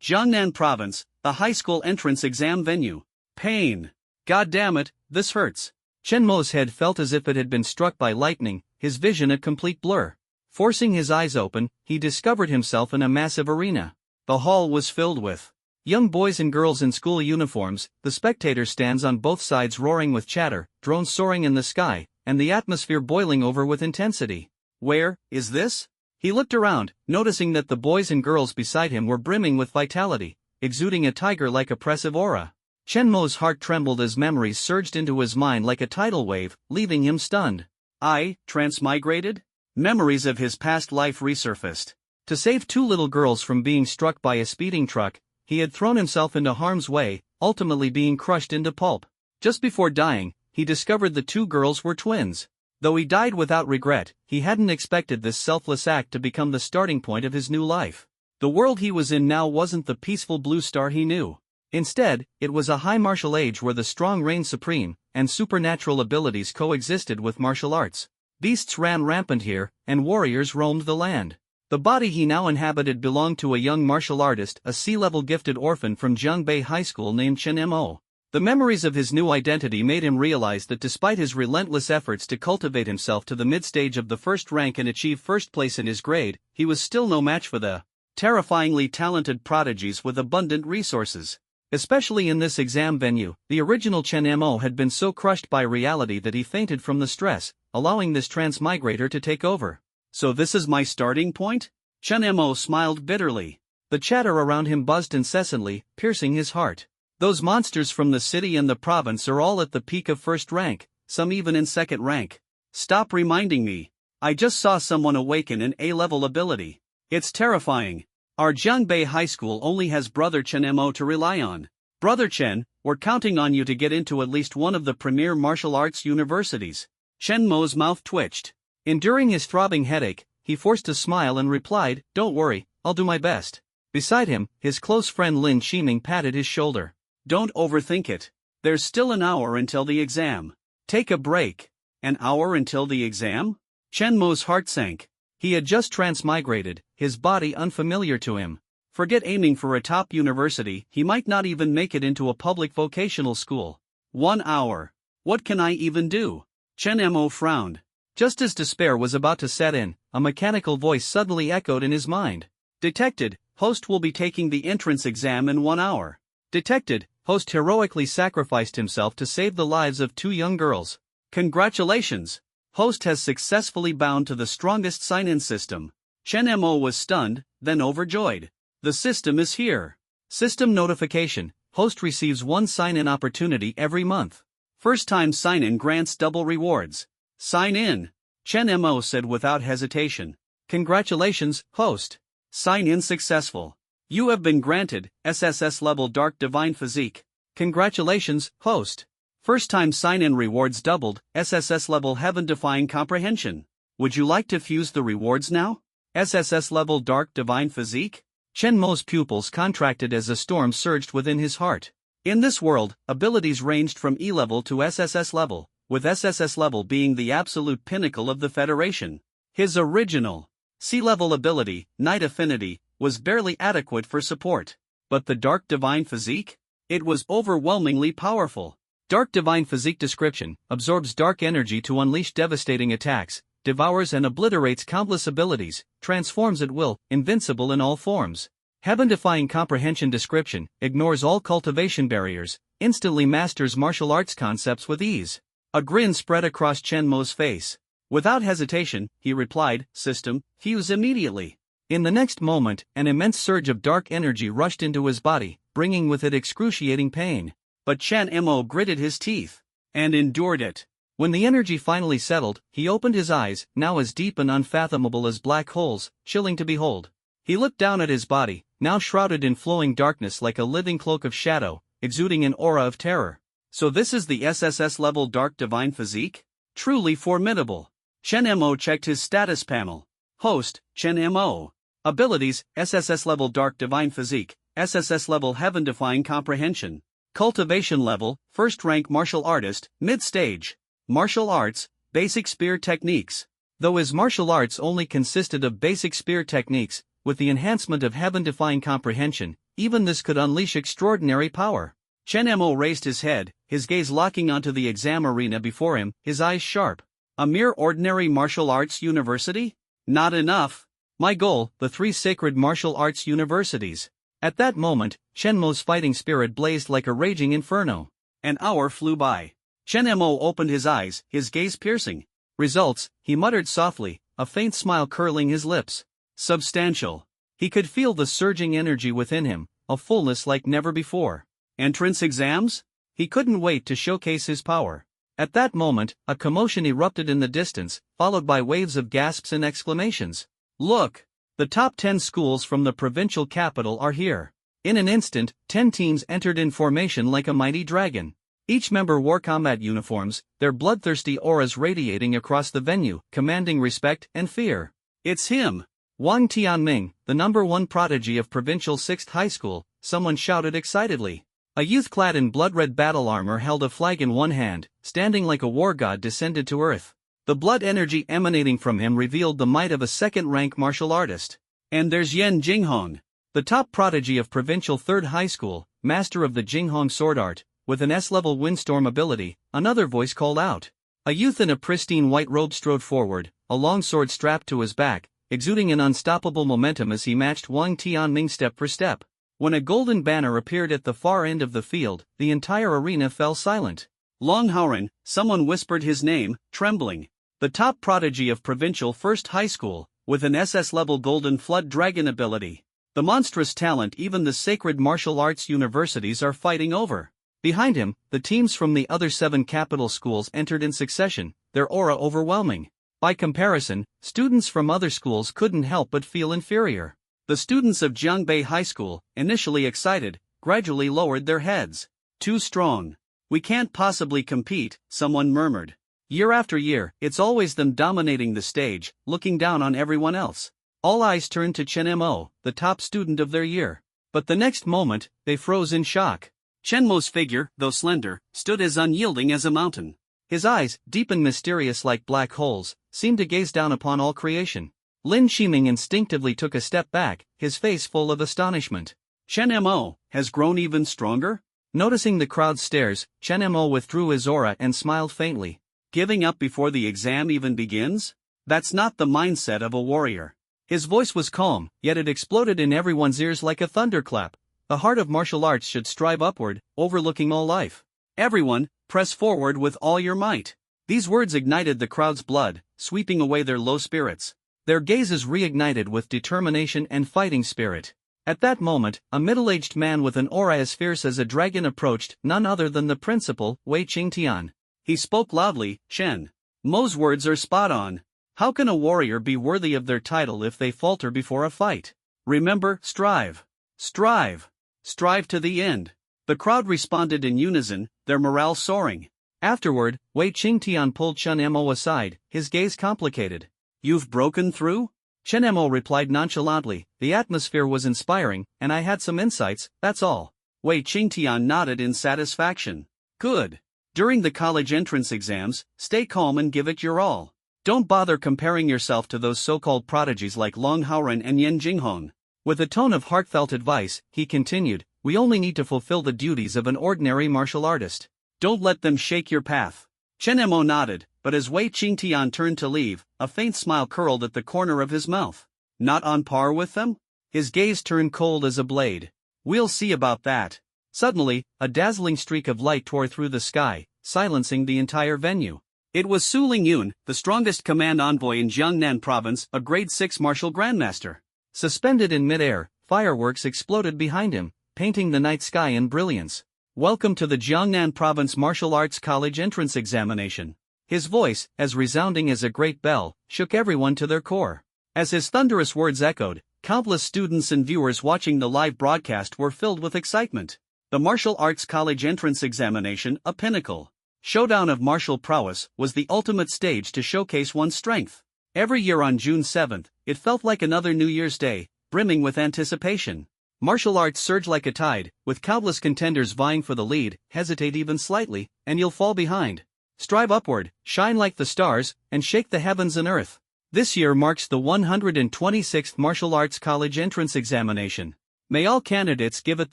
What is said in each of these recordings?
Jiangnan Province, the high school entrance exam venue. Pain. God damn it, this hurts. Chen Mo's head felt as if it had been struck by lightning, his vision a complete blur. Forcing his eyes open, he discovered himself in a massive arena. The hall was filled with young boys and girls in school uniforms, the spectator stands on both sides roaring with chatter, drones soaring in the sky, and the atmosphere boiling over with intensity. Where is this? He looked around, noticing that the boys and girls beside him were brimming with vitality, exuding a tiger-like oppressive aura. Chen Mo's heart trembled as memories surged into his mind like a tidal wave, leaving him stunned. Transmigrated? Memories of his past life resurfaced. To save two little girls from being struck by a speeding truck, he had thrown himself into harm's way, ultimately being crushed into pulp. Just before dying, he discovered the two girls were twins. Though he died without regret, he hadn't expected this selfless act to become the starting point of his new life. The world he was in now wasn't the peaceful blue star he knew. Instead, it was a high martial age where the strong reigned supreme, and supernatural abilities coexisted with martial arts. Beasts ran rampant here, and warriors roamed the land. The body he now inhabited belonged to a young martial artist, a C-level gifted orphan from Jiangbei High School named Chen Mo. The memories of his new identity made him realize that despite his relentless efforts to cultivate himself to the mid-stage of the first rank and achieve first place in his grade, he was still no match for the terrifyingly talented prodigies with abundant resources. Especially in this exam venue, the original Chen Mo had been so crushed by reality that he fainted from the stress, allowing this transmigrator to take over. So this is my starting point? Chen Mo smiled bitterly. The chatter around him buzzed incessantly, piercing his heart. Those monsters from the city and the province are all at the peak of first rank, some even in second rank. Stop reminding me. I just saw someone awaken an A-level ability. It's terrifying. Our Jiangbei High School only has Brother Chen Mo to rely on. Brother Chen, we're counting on you to get into at least one of the premier martial arts universities. Chen Mo's mouth twitched. Enduring his throbbing headache, he forced a smile and replied, "Don't worry, I'll do my best." Beside him, his close friend Lin Shiming patted his shoulder. Don't overthink it. There's still an hour until the exam. Take a break. An hour until the exam? Chen Mo's heart sank. He had just transmigrated, his body unfamiliar to him. Forget aiming for a top university, he might not even make it into a public vocational school. 1 hour. What can I even do? Chen Mo frowned. Just as despair was about to set in, a mechanical voice suddenly echoed in his mind. Detected, host will be taking the entrance exam in 1 hour. Detected, host heroically sacrificed himself to save the lives of two young girls. Congratulations! Host has successfully bound to the strongest sign-in system. Chen Mo was stunned, then overjoyed. The system is here. System notification, host receives one sign-in opportunity every month. First-time sign-in grants double rewards. Sign in, Chen Mo said without hesitation. Congratulations, host. Sign in successful. You have been granted SSS level Dark Divine Physique. Congratulations, host. First-time sign-in rewards doubled, SSS level Heaven Defying Comprehension. Would you like to fuse the rewards now? SSS level Dark Divine Physique? Chen Mo's pupils contracted as a storm surged within his heart. In this world, abilities ranged from E-level to SSS level, with SSS level being the absolute pinnacle of the Federation. His original C-level ability, Night Affinity, was barely adequate for support. But the Dark Divine Physique? It was overwhelmingly powerful. Dark Divine Physique description: absorbs dark energy to unleash devastating attacks, devours and obliterates countless abilities, transforms at will, invincible in all forms. Heaven-defying comprehension description: ignores all cultivation barriers, instantly masters martial arts concepts with ease. A grin spread across Chen Mo's face. Without hesitation, he replied, "System, fuse immediately." In the next moment, an immense surge of dark energy rushed into his body, bringing with it excruciating pain. But Chen Mo gritted his teeth and endured it. When the energy finally settled, he opened his eyes, now as deep and unfathomable as black holes, chilling to behold. He looked down at his body, now shrouded in flowing darkness like a living cloak of shadow, exuding an aura of terror. So this is the SSS level Dark Divine Physique? Truly formidable. Chen Mo checked his status panel. Host, Chen Mo. Abilities, SSS level Dark Divine Physique, SSS level Heaven Defying Comprehension. Cultivation level, first rank martial artist, mid-stage. Martial arts, basic spear techniques. Though his martial arts only consisted of basic spear techniques, with the enhancement of heaven-defying comprehension, even this could unleash extraordinary power. Chen Mo raised his head, his gaze locking onto the exam arena before him, his eyes sharp. A mere ordinary martial arts university? Not enough. My goal, the 3 sacred martial arts universities. At that moment, Chen Mo's fighting spirit blazed like a raging inferno. An hour flew by. Chen Mo opened his eyes, his gaze piercing. Results, he muttered softly, a faint smile curling his lips. Substantial. He could feel the surging energy within him, a fullness like never before. Entrance exams? He couldn't wait to showcase his power. At that moment, a commotion erupted in the distance, followed by waves of gasps and exclamations. Look! The top 10 schools from the provincial capital are here. In an instant, 10 teams entered in formation like a mighty dragon. Each member wore combat uniforms, their bloodthirsty auras radiating across the venue, commanding respect and fear. It's him! Wang Tianming, the #1 prodigy of Provincial 6th High School, someone shouted excitedly. A youth clad in blood-red battle armor held a flag in one hand, standing like a war god descended to earth. The blood energy emanating from him revealed the might of a second-rank martial artist. And there's Yan Jinghong, the top prodigy of Provincial 3rd High School, master of the Jinghong sword art, with an S-level windstorm ability, another voice called out. A youth in a pristine white robe strode forward, a long sword strapped to his back, exuding an unstoppable momentum as he matched Wang Tianming step for step. When a golden banner appeared at the far end of the field, the entire arena fell silent. Long Haoren, someone whispered his name, trembling. The top prodigy of Provincial 1st High School, with an SS-level Golden Flood Dragon ability. The monstrous talent even the sacred martial arts universities are fighting over. Behind him, the teams from the other 7 capital schools entered in succession, their aura overwhelming. By comparison, students from other schools couldn't help but feel inferior. The students of Jiangbei High School, initially excited, gradually lowered their heads. Too strong. We can't possibly compete, someone murmured. Year after year, it's always them dominating the stage, looking down on everyone else. All eyes turned to Chen Mo, the top student of their year. But the next moment, they froze in shock. Chen Mo's figure, though slender, stood as unyielding as a mountain. His eyes, deep and mysterious like black holes, seemed to gaze down upon all creation. Lin Shiming instinctively took a step back, his face full of astonishment. Chen Mo has grown even stronger? Noticing the crowd's stares, Chen Mo withdrew his aura and smiled faintly. Giving up before the exam even begins? That's not the mindset of a warrior. His voice was calm, yet it exploded in everyone's ears like a thunderclap. The heart of martial arts should strive upward, overlooking all life. Everyone, press forward with all your might. These words ignited the crowd's blood, sweeping away their low spirits. Their gazes reignited with determination and fighting spirit. At that moment, a middle-aged man with an aura as fierce as a dragon approached, none other than the principal, Wei Qingtian. He spoke loudly, Chen Mo's words are spot on. How can a warrior be worthy of their title if they falter before a fight? Remember, strive. Strive. Strive to the end. The crowd responded in unison, their morale soaring. Afterward, Wei Qingtian pulled Chen Mo aside, his gaze complicated. You've broken through? Chen Mo replied nonchalantly, the atmosphere was inspiring, and I had some insights, that's all. Wei Qingtian nodded in satisfaction. Good. During the college entrance exams, stay calm and give it your all. Don't bother comparing yourself to those so-called prodigies like Long Haoren and Yan Jinghong. With a tone of heartfelt advice, he continued, we only need to fulfill the duties of an ordinary martial artist. Don't let them shake your path. Chen Mo nodded, but as Wei Qingtian turned to leave, a faint smile curled at the corner of his mouth. Not on par with them? His gaze turned cold as a blade. We'll see about that. Suddenly, a dazzling streak of light tore through the sky, silencing the entire venue. It was Su Lingyun, the strongest command envoy in Jiangnan province, a grade 6 martial grandmaster. Suspended in midair, fireworks exploded behind him, painting the night sky in brilliance. Welcome to the Jiangnan Province Martial Arts College entrance examination. His voice, as resounding as a great bell, shook everyone to their core. As his thunderous words echoed, countless students and viewers watching the live broadcast were filled with excitement. The Martial Arts College entrance examination, a pinnacle showdown of martial prowess, was the ultimate stage to showcase one's strength. Every year on June 7th, it felt like another New Year's Day, brimming with anticipation. Martial arts surge like a tide, with countless contenders vying for the lead. Hesitate even slightly, and you'll fall behind. Strive upward, shine like the stars, and shake the heavens and earth. This year marks the 126th Martial Arts College entrance examination. May all candidates give it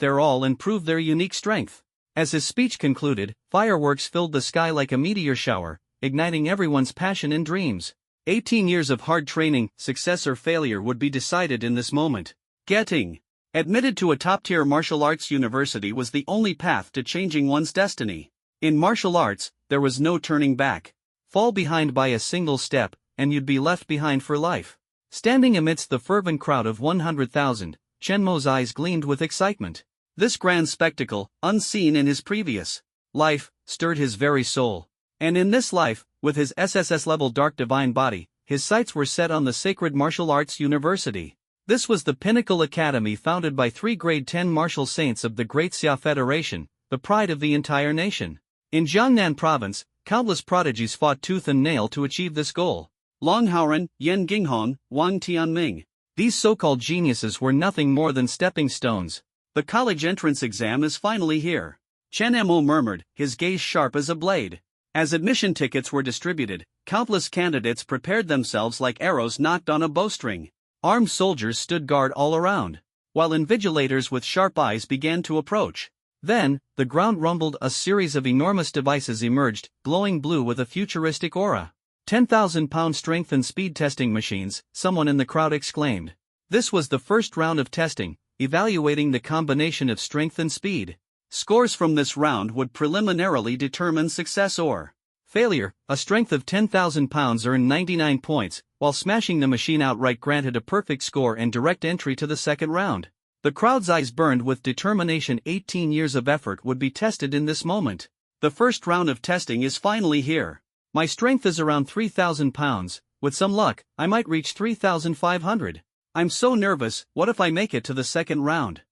their all and prove their unique strength. As his speech concluded, fireworks filled the sky like a meteor shower, igniting everyone's passion and dreams. 18 years of hard training, success or failure would be decided in this moment. Getting admitted to a top-tier martial arts university was the only path to changing one's destiny. In martial arts, there was no turning back. Fall behind by a single step, and you'd be left behind for life. Standing amidst the fervent crowd of 100,000, Chen Mo's eyes gleamed with excitement. This grand spectacle, unseen in his previous life, stirred his very soul. And in this life, with his SSS-level dark divine body, his sights were set on the sacred martial arts university. This was the pinnacle academy founded by 3 grade 10 martial saints of the Great Xia Federation, the pride of the entire nation. In Jiangnan province, countless prodigies fought tooth and nail to achieve this goal. Long Haoren, Yan Ginghong, Wang Tianming. These so-called geniuses were nothing more than stepping stones. The college entrance exam is finally here. Chen Mo murmured, his gaze sharp as a blade. As admission tickets were distributed, countless candidates prepared themselves like arrows knocked on a bowstring. Armed soldiers stood guard all around, while invigilators with sharp eyes began to approach. Then, the ground rumbled. A series of enormous devices emerged, glowing blue with a futuristic aura. 10,000-pound strength and speed testing machines, someone in the crowd exclaimed. This was the first round of testing, evaluating the combination of strength and speed. Scores from this round would preliminarily determine success or failure. A strength of 10,000 pounds earned 99 points, while smashing the machine outright granted a perfect score and direct entry to the second round. The crowd's eyes burned with determination. 18 years of effort would be tested in this moment. The first round of testing is finally here. My strength is around 3,000 pounds, with some luck, I might reach 3,500. I'm so nervous, what if I make it to the second round?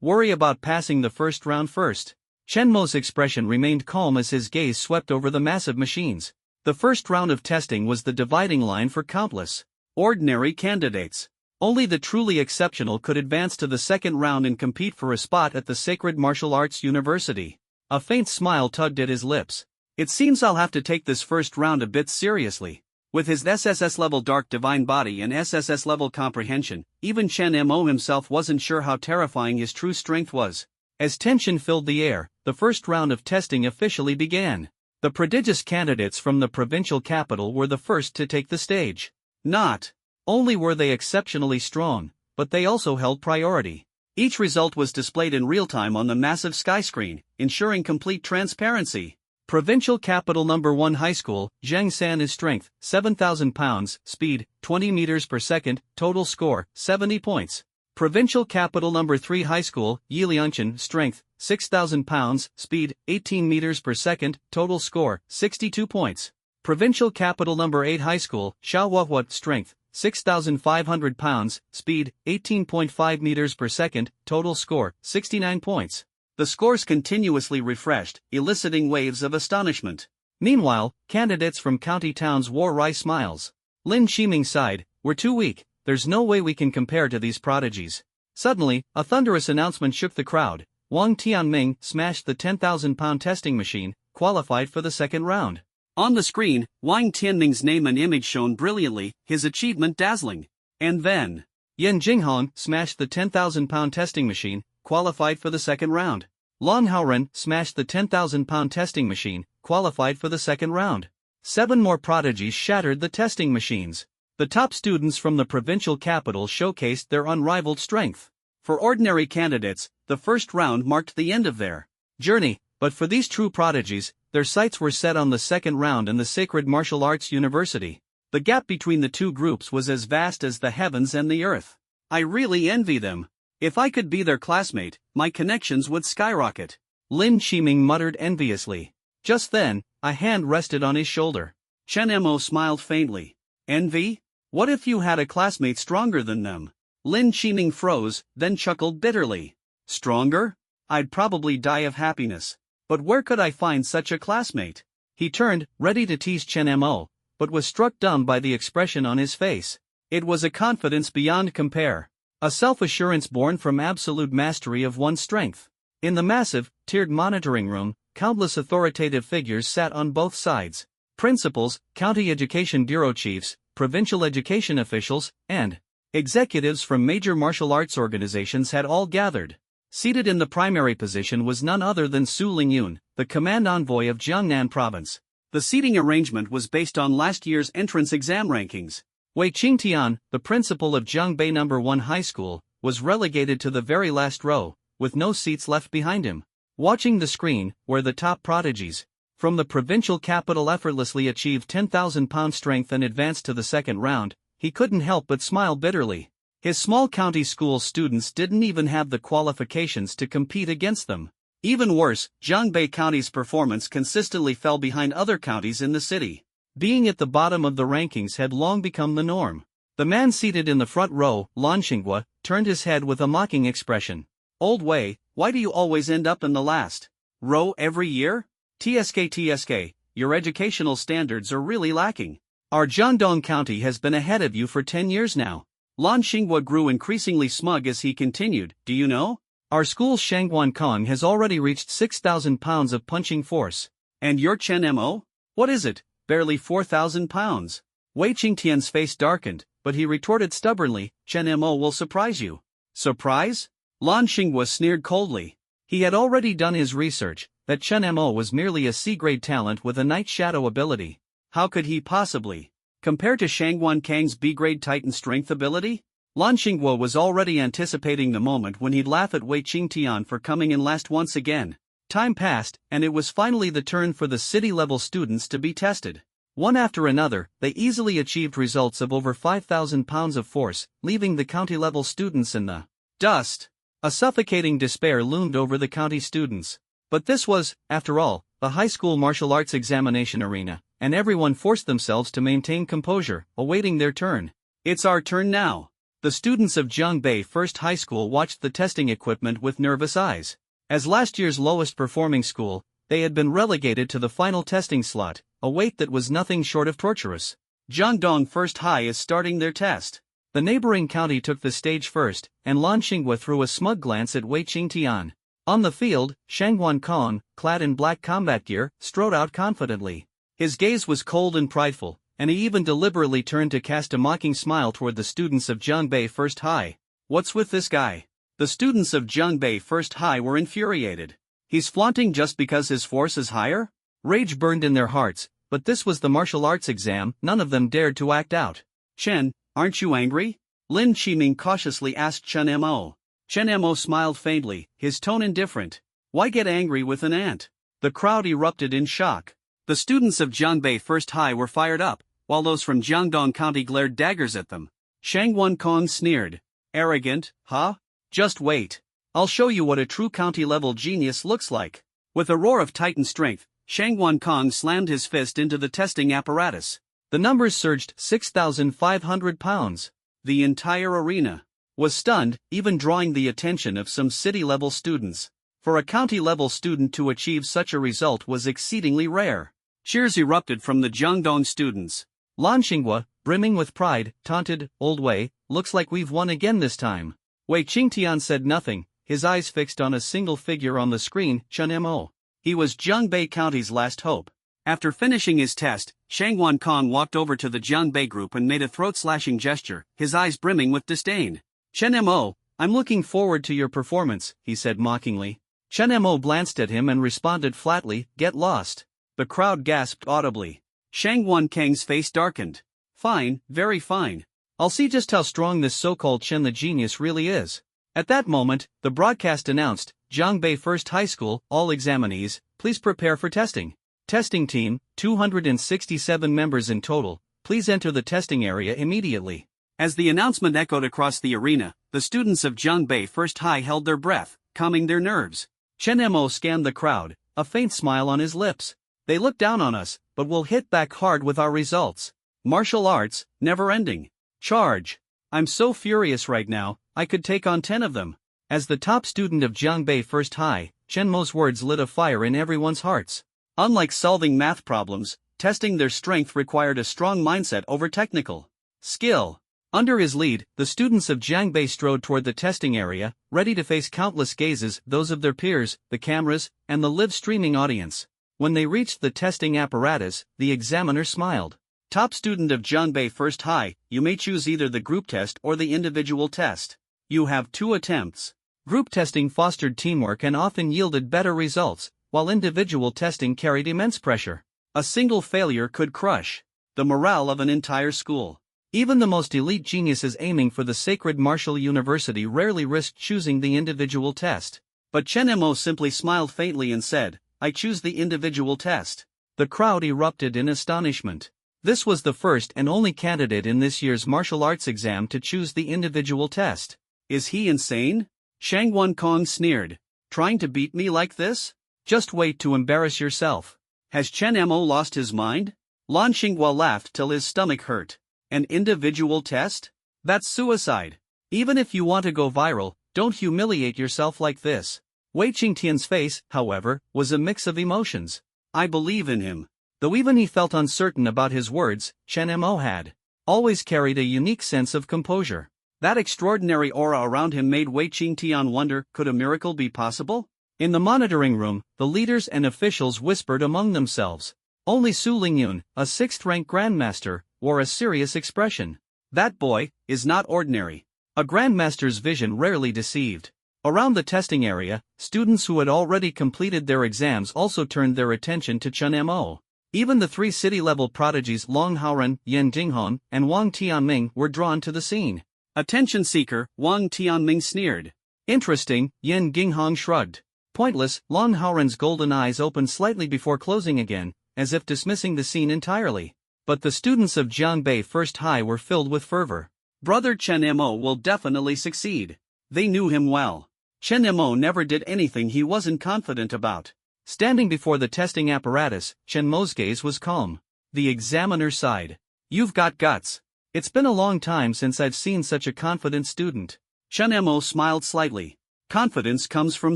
Worry about passing the first round first. Chen Mo's expression remained calm as his gaze swept over the massive machines. The first round of testing was the dividing line for countless ordinary candidates. Only the truly exceptional could advance to the second round and compete for a spot at the Sacred Martial Arts University. A faint smile tugged at his lips. It seems I'll have to take this first round a bit seriously. With his SSS-level dark divine body and SSS-level comprehension, even Chen Mo himself wasn't sure how terrifying his true strength was. As tension filled the air, the first round of testing officially began. The prodigious candidates from the provincial capital were the first to take the stage. Not only were they exceptionally strong, but they also held priority. Each result was displayed in real time on the massive skyscreen, ensuring complete transparency. Provincial Capital Number 1 High School, Zheng San is strength, 7,000 pounds, speed, 20 meters per second, total score, 70 points. Provincial Capital Number 3 High School, Yilianchen, strength, 6,000 pounds, speed, 18 meters per second, total score, 62 points. Provincial Capital Number 8 High School, Shaohuahua, strength, 6,500 pounds, speed, 18.5 meters per second, total score, 69 points. The scores continuously refreshed, eliciting waves of astonishment. Meanwhile, candidates from county towns wore wry smiles. Lin Shiming sighed, "We're too weak, there's no way we can compare to these prodigies." Suddenly, a thunderous announcement shook the crowd. Wang Tianming smashed the 10,000-pound testing machine, qualified for the second round. On the screen, Wang Tianming's name and image shone brilliantly, his achievement dazzling. And then, Yan Jinghong smashed the 10,000-pound testing machine, qualified for the second round. Long Haoren smashed the 10,000-pound testing machine, qualified for the second round. 7 more prodigies shattered the testing machines. The top students from the provincial capital showcased their unrivaled strength. For ordinary candidates, the first round marked the end of their journey, but for these true prodigies, their sights were set on the second round and the Sacred Martial Arts University. The gap between the two groups was as vast as the heavens and the earth. I really envy them. If I could be their classmate, my connections would skyrocket. Lin Shiming muttered enviously. Just then, a hand rested on his shoulder. Chen Mo smiled faintly. Envy? What if you had a classmate stronger than them? Lin Shiming froze, then chuckled bitterly. Stronger? I'd probably die of happiness. But where could I find such a classmate? He turned, ready to tease Chen Mo, but was struck dumb by the expression on his face. It was a confidence beyond compare. A self-assurance born from absolute mastery of one's strength. In the massive, tiered monitoring room, countless authoritative figures sat on both sides. Principals, county education bureau chiefs, provincial education officials, and executives from major martial arts organizations had all gathered. Seated in the primary position was none other than Su Lingyun, the command envoy of Jiangnan province. The seating arrangement was based on last year's entrance exam rankings. Wei Qingtian, the principal of Zhongbei No. 1 High School, was relegated to the very last row, with no seats left behind him. Watching the screen were the top prodigies from the provincial capital effortlessly achieved 10,000 pound strength and advanced to the second round. He couldn't help but smile bitterly. His small county school students didn't even have the qualifications to compete against them. Even worse, Zhongbei County's performance consistently fell behind other counties in the city. Being at the bottom of the rankings had long become the norm. The man seated in the front row, Lan Xinghua, turned his head with a mocking expression. Old Wei, why do you always end up in the last row every year? TSK, your educational standards are really lacking. Our Jiangdong County has been ahead of you for 10 years now. Lan Xinghua grew increasingly smug as he continued, do you know? Our school's Shangguan Kong has already reached 6,000 pounds of punching force. And your Chen Mo? What is it, barely 4,000 pounds? Wei Qingtian's face darkened, but he retorted stubbornly, Chen Mo will surprise you. Surprise? Lan Xinghua sneered coldly. He had already done his research, that Chen Mo was merely a C-grade talent with a Night Shadow ability. How could he possibly compare to Shangguan Kang's B-grade Titan strength ability? Lan Xinghua was already anticipating the moment when he'd laugh at Wei Qingtian for coming in last once again. Time passed, and it was finally the turn for the city-level students to be tested. One after another, they easily achieved results of over 5,000 pounds of force, leaving the county-level students in the dust. A suffocating despair loomed over the county students. But this was, after all, the high school martial arts examination arena, and everyone forced themselves to maintain composure, awaiting their turn. It's our turn now. The students of Zhongbei First High School watched the testing equipment with nervous eyes. As last year's lowest performing school, they had been relegated to the final testing slot, a wait that was nothing short of torturous. Jiangdong First High is starting their test. The neighboring county took the stage first, and Lan Xinghua threw a smug glance at Wei Qingtian. On the field, Shangguan Kong, clad in black combat gear, strode out confidently. His gaze was cold and prideful, and he even deliberately turned to cast a mocking smile toward the students of Zhongbei First High. What's with this guy? The students of Zhongbei First High were infuriated. He's flaunting just because his force is higher? Rage burned in their hearts, but this was the martial arts exam, none of them dared to act out. Chen, aren't you angry? Lin Qiming cautiously asked Chen Mo. Chen Mo smiled faintly, his tone indifferent. Why get angry with an ant? The crowd erupted in shock. The students of Zhongbei First High were fired up, while those from Jiangdong County glared daggers at them. Shangguan Kong sneered. Arrogant, huh? Just wait. I'll show you what a true county-level genius looks like. With a roar of Titan strength, Shangguan Kong slammed his fist into the testing apparatus. The numbers surged 6,500 pounds. The entire arena was stunned, even drawing the attention of some city-level students. For a county-level student to achieve such a result was exceedingly rare. Cheers erupted from the Jiangdong students. Lan Xinghua, brimming with pride, taunted, Old Wei, looks like we've won again this time. Wei Qingtian said nothing, his eyes fixed on a single figure on the screen, Chen Mo. He was Zhongbei County's last hope. After finishing his test, Shangguan Kong walked over to the Zhongbei group and made a throat-slashing gesture, his eyes brimming with disdain. Chen Mo, I'm looking forward to your performance, he said mockingly. Chen Mo glanced at him and responded flatly, get lost. The crowd gasped audibly. Shangguan Kang's face darkened. Fine, very fine. I'll see just how strong this so-called Chen the genius really is. At that moment, the broadcast announced, Zhongbei First High School, all examinees, please prepare for testing. Testing team, 267 members in total, please enter the testing area immediately. As the announcement echoed across the arena, the students of Zhongbei First High held their breath, calming their nerves. Chen Mo scanned the crowd, a faint smile on his lips. They look down on us, but we'll hit back hard with our results. Martial arts, never ending. Charge. I'm so furious right now, I could take on 10 of them. As the top student of Zhongbei First High, Chen Mo's words lit a fire in everyone's hearts. Unlike solving math problems, testing their strength required a strong mindset over technical skill. Under his lead, the students of Zhongbei strode toward the testing area, ready to face countless gazes, those of their peers, the cameras, and the live streaming audience. When they reached the testing apparatus, the examiner smiled. Top student of Jiangbei First High, you may choose either the group test or the individual test. You have 2 attempts. Group testing fostered teamwork and often yielded better results, while individual testing carried immense pressure. A single failure could crush the morale of an entire school. Even the most elite geniuses aiming for the sacred martial university rarely risked choosing the individual test. But Chen Mo simply smiled faintly and said, I choose the individual test. The crowd erupted in astonishment. This was the first and only candidate in this year's martial arts exam to choose the individual test. Is he insane? Shang Kong sneered. Trying to beat me like this? Just wait to embarrass yourself. Has Chen Mo lost his mind? Lan Xinghua laughed till his stomach hurt. An individual test? That's suicide. Even if you want to go viral, don't humiliate yourself like this. Wei Qingtian's face, however, was a mix of emotions. I believe in him. Though even he felt uncertain about his words, Chen Mo had always carried a unique sense of composure. That extraordinary aura around him made Wei Qingtian wonder, could a miracle be possible? In the monitoring room, the leaders and officials whispered among themselves. Only Su Lingyun, a 6th-rank grandmaster, wore a serious expression. That boy is not ordinary. A grandmaster's vision rarely deceived. Around the testing area, students who had already completed their exams also turned their attention to Chen Mo. Even the 3 city-level prodigies Long Haoren, Yan Jinghong, and Wang Tianming were drawn to the scene. Attention seeker, Wang Tianming sneered. Interesting, Yan Jinghong shrugged. Pointless, Long Haoren's golden eyes opened slightly before closing again, as if dismissing the scene entirely. But the students of Jiangbei First High were filled with fervor. Brother Chen Mo will definitely succeed. They knew him well. Chen Mo never did anything he wasn't confident about. Standing before the testing apparatus, Chen Mo's gaze was calm. The examiner sighed. You've got guts. It's been a long time since I've seen such a confident student. Chen Mo smiled slightly. Confidence comes from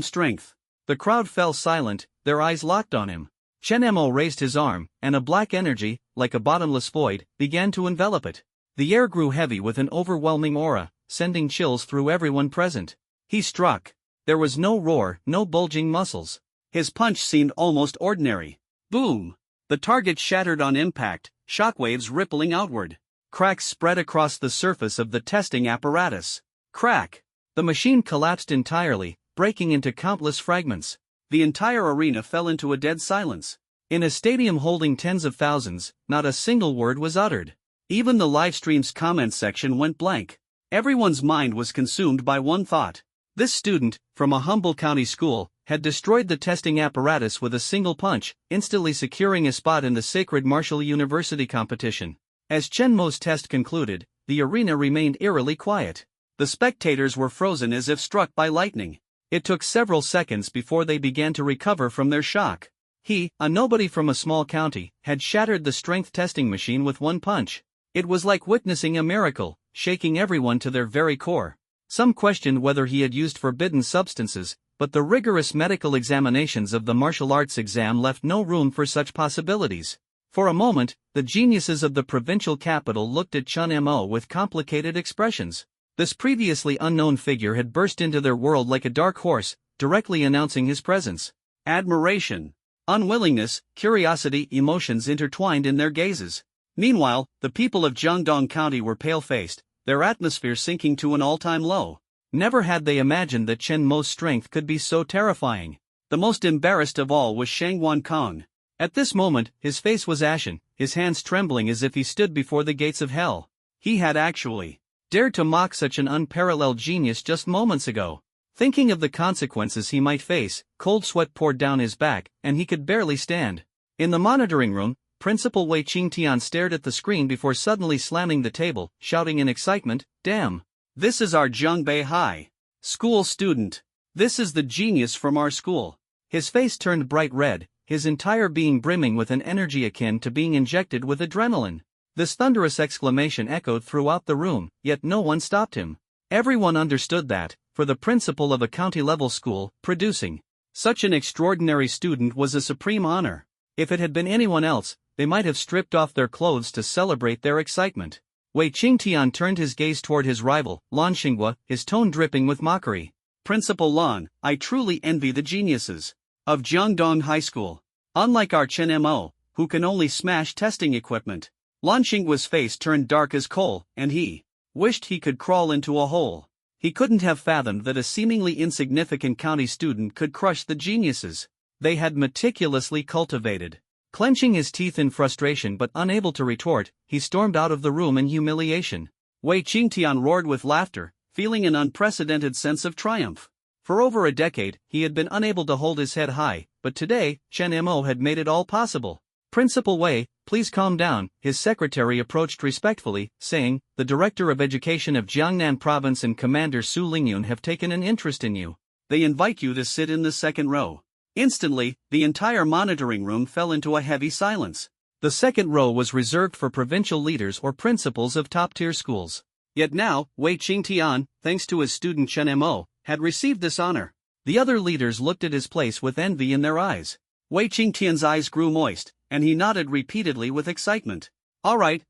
strength. The crowd fell silent, their eyes locked on him. Chen Mo raised his arm, and a black energy, like a bottomless void, began to envelop it. The air grew heavy with an overwhelming aura, sending chills through everyone present. He struck. There was no roar, no bulging muscles. His punch seemed almost ordinary. Boom! The target shattered on impact, shockwaves rippling outward. Cracks spread across the surface of the testing apparatus. Crack! The machine collapsed entirely, breaking into countless fragments. The entire arena fell into a dead silence. In a stadium holding tens of thousands, not a single word was uttered. Even the livestream's comments section went blank. Everyone's mind was consumed by one thought. This student, from a humble county school, had destroyed the testing apparatus with a single punch, instantly securing a spot in the sacred martial university competition. As Chen Mo's test concluded, the arena remained eerily quiet. The spectators were frozen as if struck by lightning. It took several seconds before they began to recover from their shock. He, a nobody from a small county, had shattered the strength testing machine with one punch. It was like witnessing a miracle, shaking everyone to their very core. Some questioned whether he had used forbidden substances, but the rigorous medical examinations of the martial arts exam left no room for such possibilities. For a moment, the geniuses of the provincial capital looked at Chen Mo with complicated expressions. This previously unknown figure had burst into their world like a dark horse, directly announcing his presence. Admiration, unwillingness, curiosity, emotions intertwined in their gazes. Meanwhile, the people of Jiangdong County were pale-faced, their atmosphere sinking to an all-time low. Never had they imagined that Chen Mo's strength could be so terrifying. The most embarrassed of all was Shang Kong. At this moment, his face was ashen, his hands trembling as if he stood before the gates of hell. He had actually dared to mock such an unparalleled genius just moments ago. Thinking of the consequences he might face, cold sweat poured down his back, and he could barely stand. In the monitoring room, Principal Wei Qingtian stared at the screen before suddenly slamming the table, shouting in excitement, "Damn! This is our Jiangbei High school student. This is the genius from our school." His face turned bright red, his entire being brimming with an energy akin to being injected with adrenaline. This thunderous exclamation echoed throughout the room, yet no one stopped him. Everyone understood that, for the principal of a county-level school, producing such an extraordinary student was a supreme honor. If it had been anyone else, they might have stripped off their clothes to celebrate their excitement. Wei Qingtian turned his gaze toward his rival, Lan Xinghua, his tone dripping with mockery. "Principal Lan, I truly envy the geniuses of Jiangdong High School. Unlike our Chen Mo, who can only smash testing equipment." Lan Xinggua's face turned dark as coal, and he wished he could crawl into a hole. He couldn't have fathomed that a seemingly insignificant county student could crush the geniuses they had meticulously cultivated. Clenching his teeth in frustration but unable to retort, he stormed out of the room in humiliation. Wei Qingtian roared with laughter, feeling an unprecedented sense of triumph. For over a decade, he had been unable to hold his head high, but today, Chen Mo had made it all possible. Principal Wei, please calm down, his secretary approached respectfully, saying, the Director of Education of Jiangnan Province and Commander Su Lingyun have taken an interest in you. They invite you to sit in the second row. Instantly, the entire monitoring room fell into a heavy silence. The second row was reserved for provincial leaders or principals of top-tier schools. Yet now, Wei Qingtian, thanks to his student Chen Mo, had received this honor. The other leaders looked at his place with envy in their eyes. Wei Qingtian's eyes grew moist, and he nodded repeatedly with excitement. All right,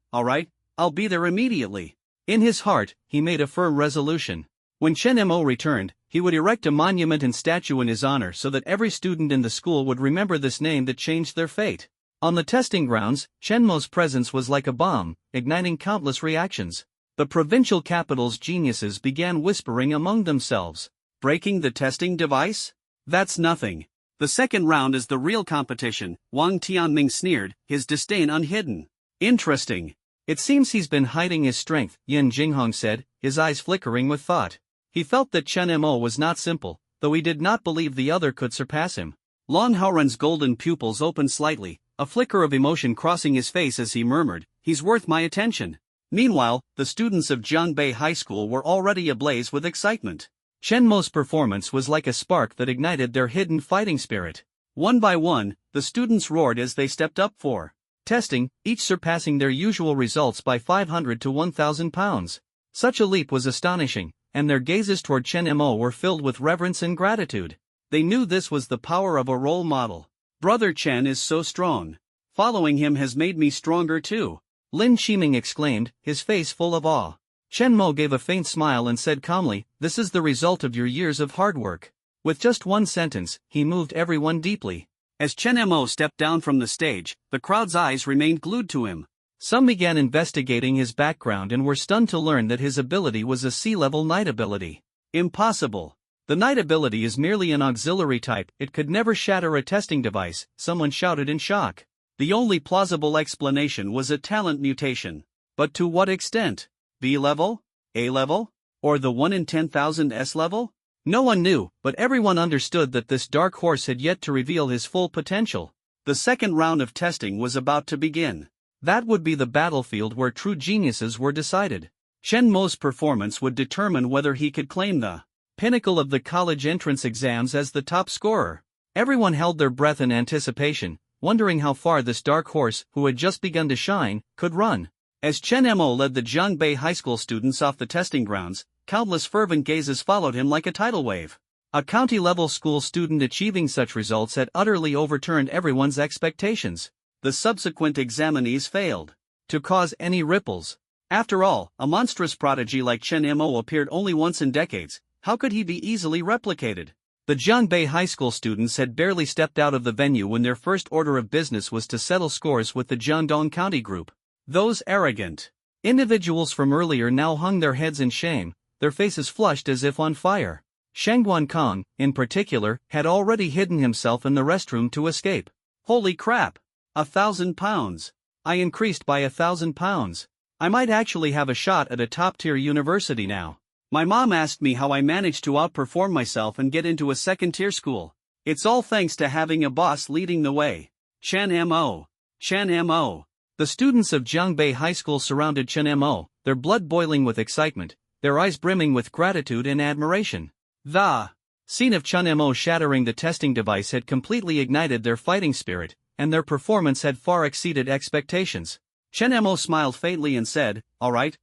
I'll be there immediately. In his heart, he made a firm resolution. When Chen Mo returned, he would erect a monument and statue in his honor so that every student in the school would remember this name that changed their fate. On the testing grounds, Chen Mo's presence was like a bomb, igniting countless reactions. The provincial capital's geniuses began whispering among themselves. Breaking the testing device? That's nothing. The second round is the real competition, Wang Tianming sneered, his disdain unhidden. Interesting. It seems he's been hiding his strength, Yin Jinghong said, his eyes flickering with thought. He felt that Chen Mo was not simple, though he did not believe the other could surpass him. Lan Haoren's golden pupils opened slightly, a flicker of emotion crossing his face as he murmured, he's worth my attention. Meanwhile, the students of Jiangbei High School were already ablaze with excitement. Chen Mo's performance was like a spark that ignited their hidden fighting spirit. One by one, the students roared as they stepped up for testing, each surpassing their usual results by 500 to 1,000 pounds. Such a leap was astonishing, and their gazes toward Chen Mo were filled with reverence and gratitude. They knew this was the power of a role model. Brother Chen is so strong. Following him has made me stronger too. Lin Shiming exclaimed, his face full of awe. Chen Mo gave a faint smile and said calmly, this is the result of your years of hard work. With just one sentence, he moved everyone deeply. As Chen Mo stepped down from the stage, the crowd's eyes remained glued to him. Some began investigating his background and were stunned to learn that his ability was a sea-level night ability. Impossible. The night ability is merely an auxiliary type, it could never shatter a testing device, someone shouted in shock. The only plausible explanation was a talent mutation. But to what extent? B level? A level? Or the 1 in 10,000 S level? No one knew, but everyone understood that this dark horse had yet to reveal his full potential. The second round of testing was about to begin. That would be the battlefield where true geniuses were decided. Chen Mo's performance would determine whether he could claim the pinnacle of the college entrance exams as the top scorer. Everyone held their breath in anticipation, wondering how far this dark horse, who had just begun to shine, could run. As Chen Mo led the Jiangbei High School students off the testing grounds, countless fervent gazes followed him like a tidal wave. A county-level school student achieving such results had utterly overturned everyone's expectations. The subsequent examinees failed to cause any ripples. After all, a monstrous prodigy like Chen Mo appeared only once in decades. How could he be easily replicated? The Jiangbei High School students had barely stepped out of the venue when their first order of business was to settle scores with the Jiangdong County group. Those arrogant individuals from earlier now hung their heads in shame, their faces flushed as if on fire. Shangguan Kong, in particular, had already hidden himself in the restroom to escape. Holy crap! 1,000 pounds. I increased by 1,000 pounds. I might actually have a shot at a top-tier university now. My mom asked me how I managed to outperform myself and get into a second-tier school. It's all thanks to having a boss leading the way. Chen Mo. Chen Mo. The students of Jiangbei High School surrounded Chen Mo, their blood boiling with excitement, their eyes brimming with gratitude and admiration. The scene of Chen Mo shattering the testing device had completely ignited their fighting spirit, and their performance had far exceeded expectations. Chen Mo smiled faintly and said, all right,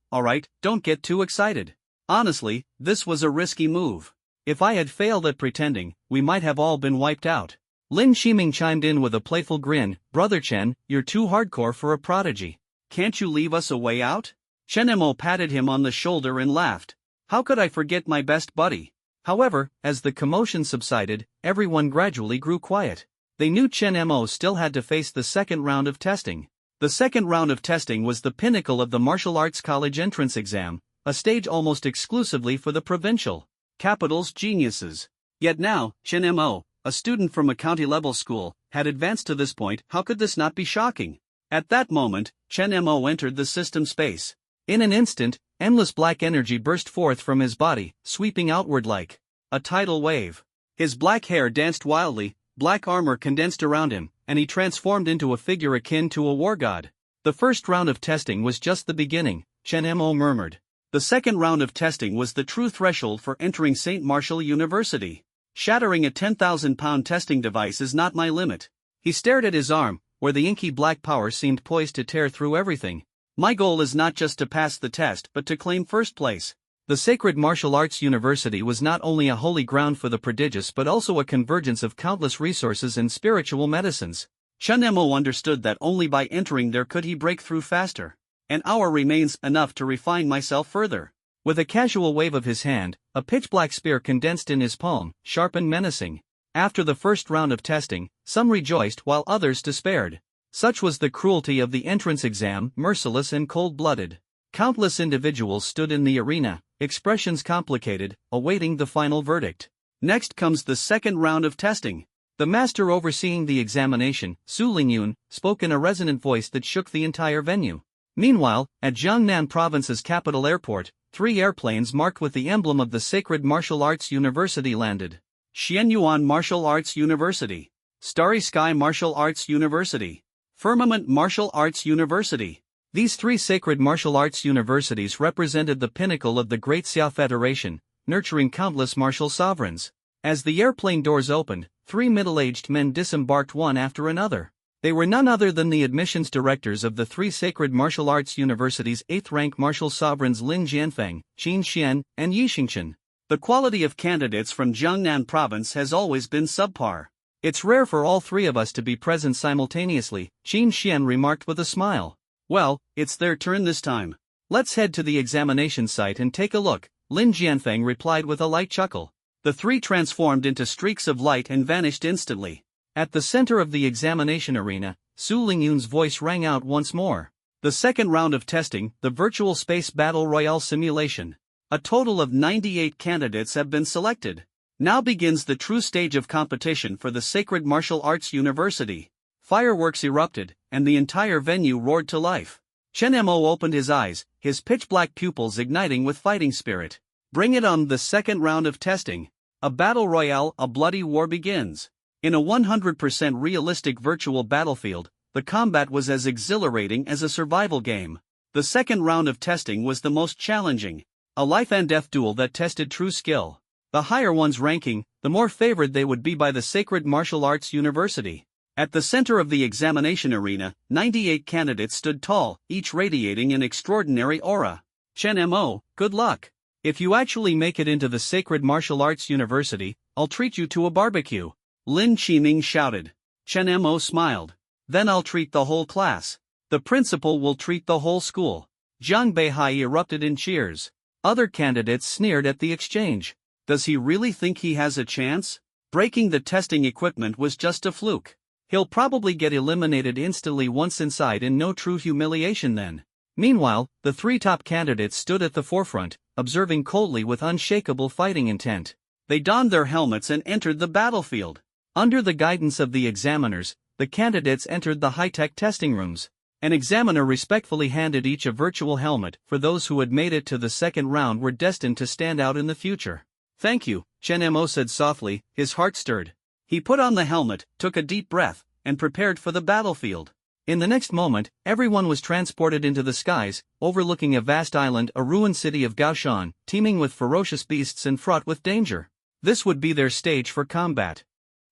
don't get too excited. Honestly, this was a risky move. If I had failed at pretending, we might have all been wiped out. Lin Shiming chimed in with a playful grin, Brother Chen, you're too hardcore for a prodigy. Can't you leave us a way out? Chen Mo patted him on the shoulder and laughed. How could I forget my best buddy? However, as the commotion subsided, everyone gradually grew quiet. They knew Chen Mo still had to face the second round of testing. The second round of testing was the pinnacle of the martial arts college entrance exam, a stage almost exclusively for the provincial capital's geniuses. Yet now, Chen Mo, a student from a county-level school, had advanced to this point. How could this not be shocking? At that moment, Chen Mo entered the system space. In an instant, endless black energy burst forth from his body, sweeping outward like a tidal wave. His black hair danced wildly, black armor condensed around him, and he transformed into a figure akin to a war god. The first round of testing was just the beginning, Chen Mo murmured. The second round of testing was the true threshold for entering St. Martial University. Shattering a 10,000-pound testing device is not my limit. He stared at his arm, where the inky black power seemed poised to tear through everything. My goal is not just to pass the test but to claim first place. The Sacred Martial Arts University was not only a holy ground for the prodigious but also a convergence of countless resources and spiritual medicines. Chen Mo understood that only by entering there could he break through faster. An hour remains enough to refine myself further. With a casual wave of his hand, a pitch-black spear condensed in his palm, sharp and menacing. After the first round of testing, some rejoiced while others despaired. Such was the cruelty of the entrance exam, merciless and cold-blooded. Countless individuals stood in the arena, expressions complicated, awaiting the final verdict. Next comes the second round of testing. The master overseeing the examination, Su Lingyun, spoke in a resonant voice that shook the entire venue. Meanwhile, at Jiangnan Province's capital airport, 3 airplanes marked with the emblem of the Sacred Martial Arts University landed. Xianyuan Martial Arts University, Starry Sky Martial Arts University, Firmament Martial Arts University. These 3 sacred martial arts universities represented the pinnacle of the Great Xia Federation, nurturing countless martial sovereigns. As the airplane doors opened, 3 middle-aged men disembarked one after another. They were none other than the admissions directors of the 3 sacred martial arts universities' 8th-rank martial sovereigns Lin Jianfeng, Qin Xian, and Yi Xingchen. The quality of candidates from Jiangnan Province has always been subpar. It's rare for all 3 of us to be present simultaneously, Qin Xian remarked with a smile. Well, it's their turn this time. Let's head to the examination site and take a look, Lin Jianfeng replied with a light chuckle. The 3 transformed into streaks of light and vanished instantly. At the center of the examination arena, Su Lingyun's voice rang out once more. The second round of testing, the virtual space battle royale simulation. A total of 98 candidates have been selected. Now begins the true stage of competition for the Sacred Martial Arts University. Fireworks erupted, and the entire venue roared to life. Chen Mo opened his eyes, his pitch-black pupils igniting with fighting spirit. Bring it on! The second round of testing. A battle royale, a bloody war begins. In a 100% realistic virtual battlefield, the combat was as exhilarating as a survival game. The second round of testing was the most challenging. A life-and-death duel that tested true skill. The higher one's ranking, the more favored they would be by the Sacred Martial Arts University. At the center of the examination arena, 98 candidates stood tall, each radiating an extraordinary aura. Chen Mo, good luck. If you actually make it into the Sacred Martial Arts University, I'll treat you to a barbecue. Lin Qiming shouted. Chen Mo smiled. Then I'll treat the whole class. The principal will treat the whole school. Zhang Beihai erupted in cheers. Other candidates sneered at the exchange. Does he really think he has a chance? Breaking the testing equipment was just a fluke. He'll probably get eliminated instantly once inside, and no true humiliation then. Meanwhile, the 3 top candidates stood at the forefront, observing coldly with unshakable fighting intent. They donned their helmets and entered the battlefield. Under the guidance of the examiners, the candidates entered the high-tech testing rooms. An examiner respectfully handed each a virtual helmet, for those who had made it to the second round were destined to stand out in the future. Thank you, Chen Mo said softly, his heart stirred. He put on the helmet, took a deep breath, and prepared for the battlefield. In the next moment, everyone was transported into the skies, overlooking a vast island, a ruined city of Gaoshan, teeming with ferocious beasts and fraught with danger. This would be their stage for combat.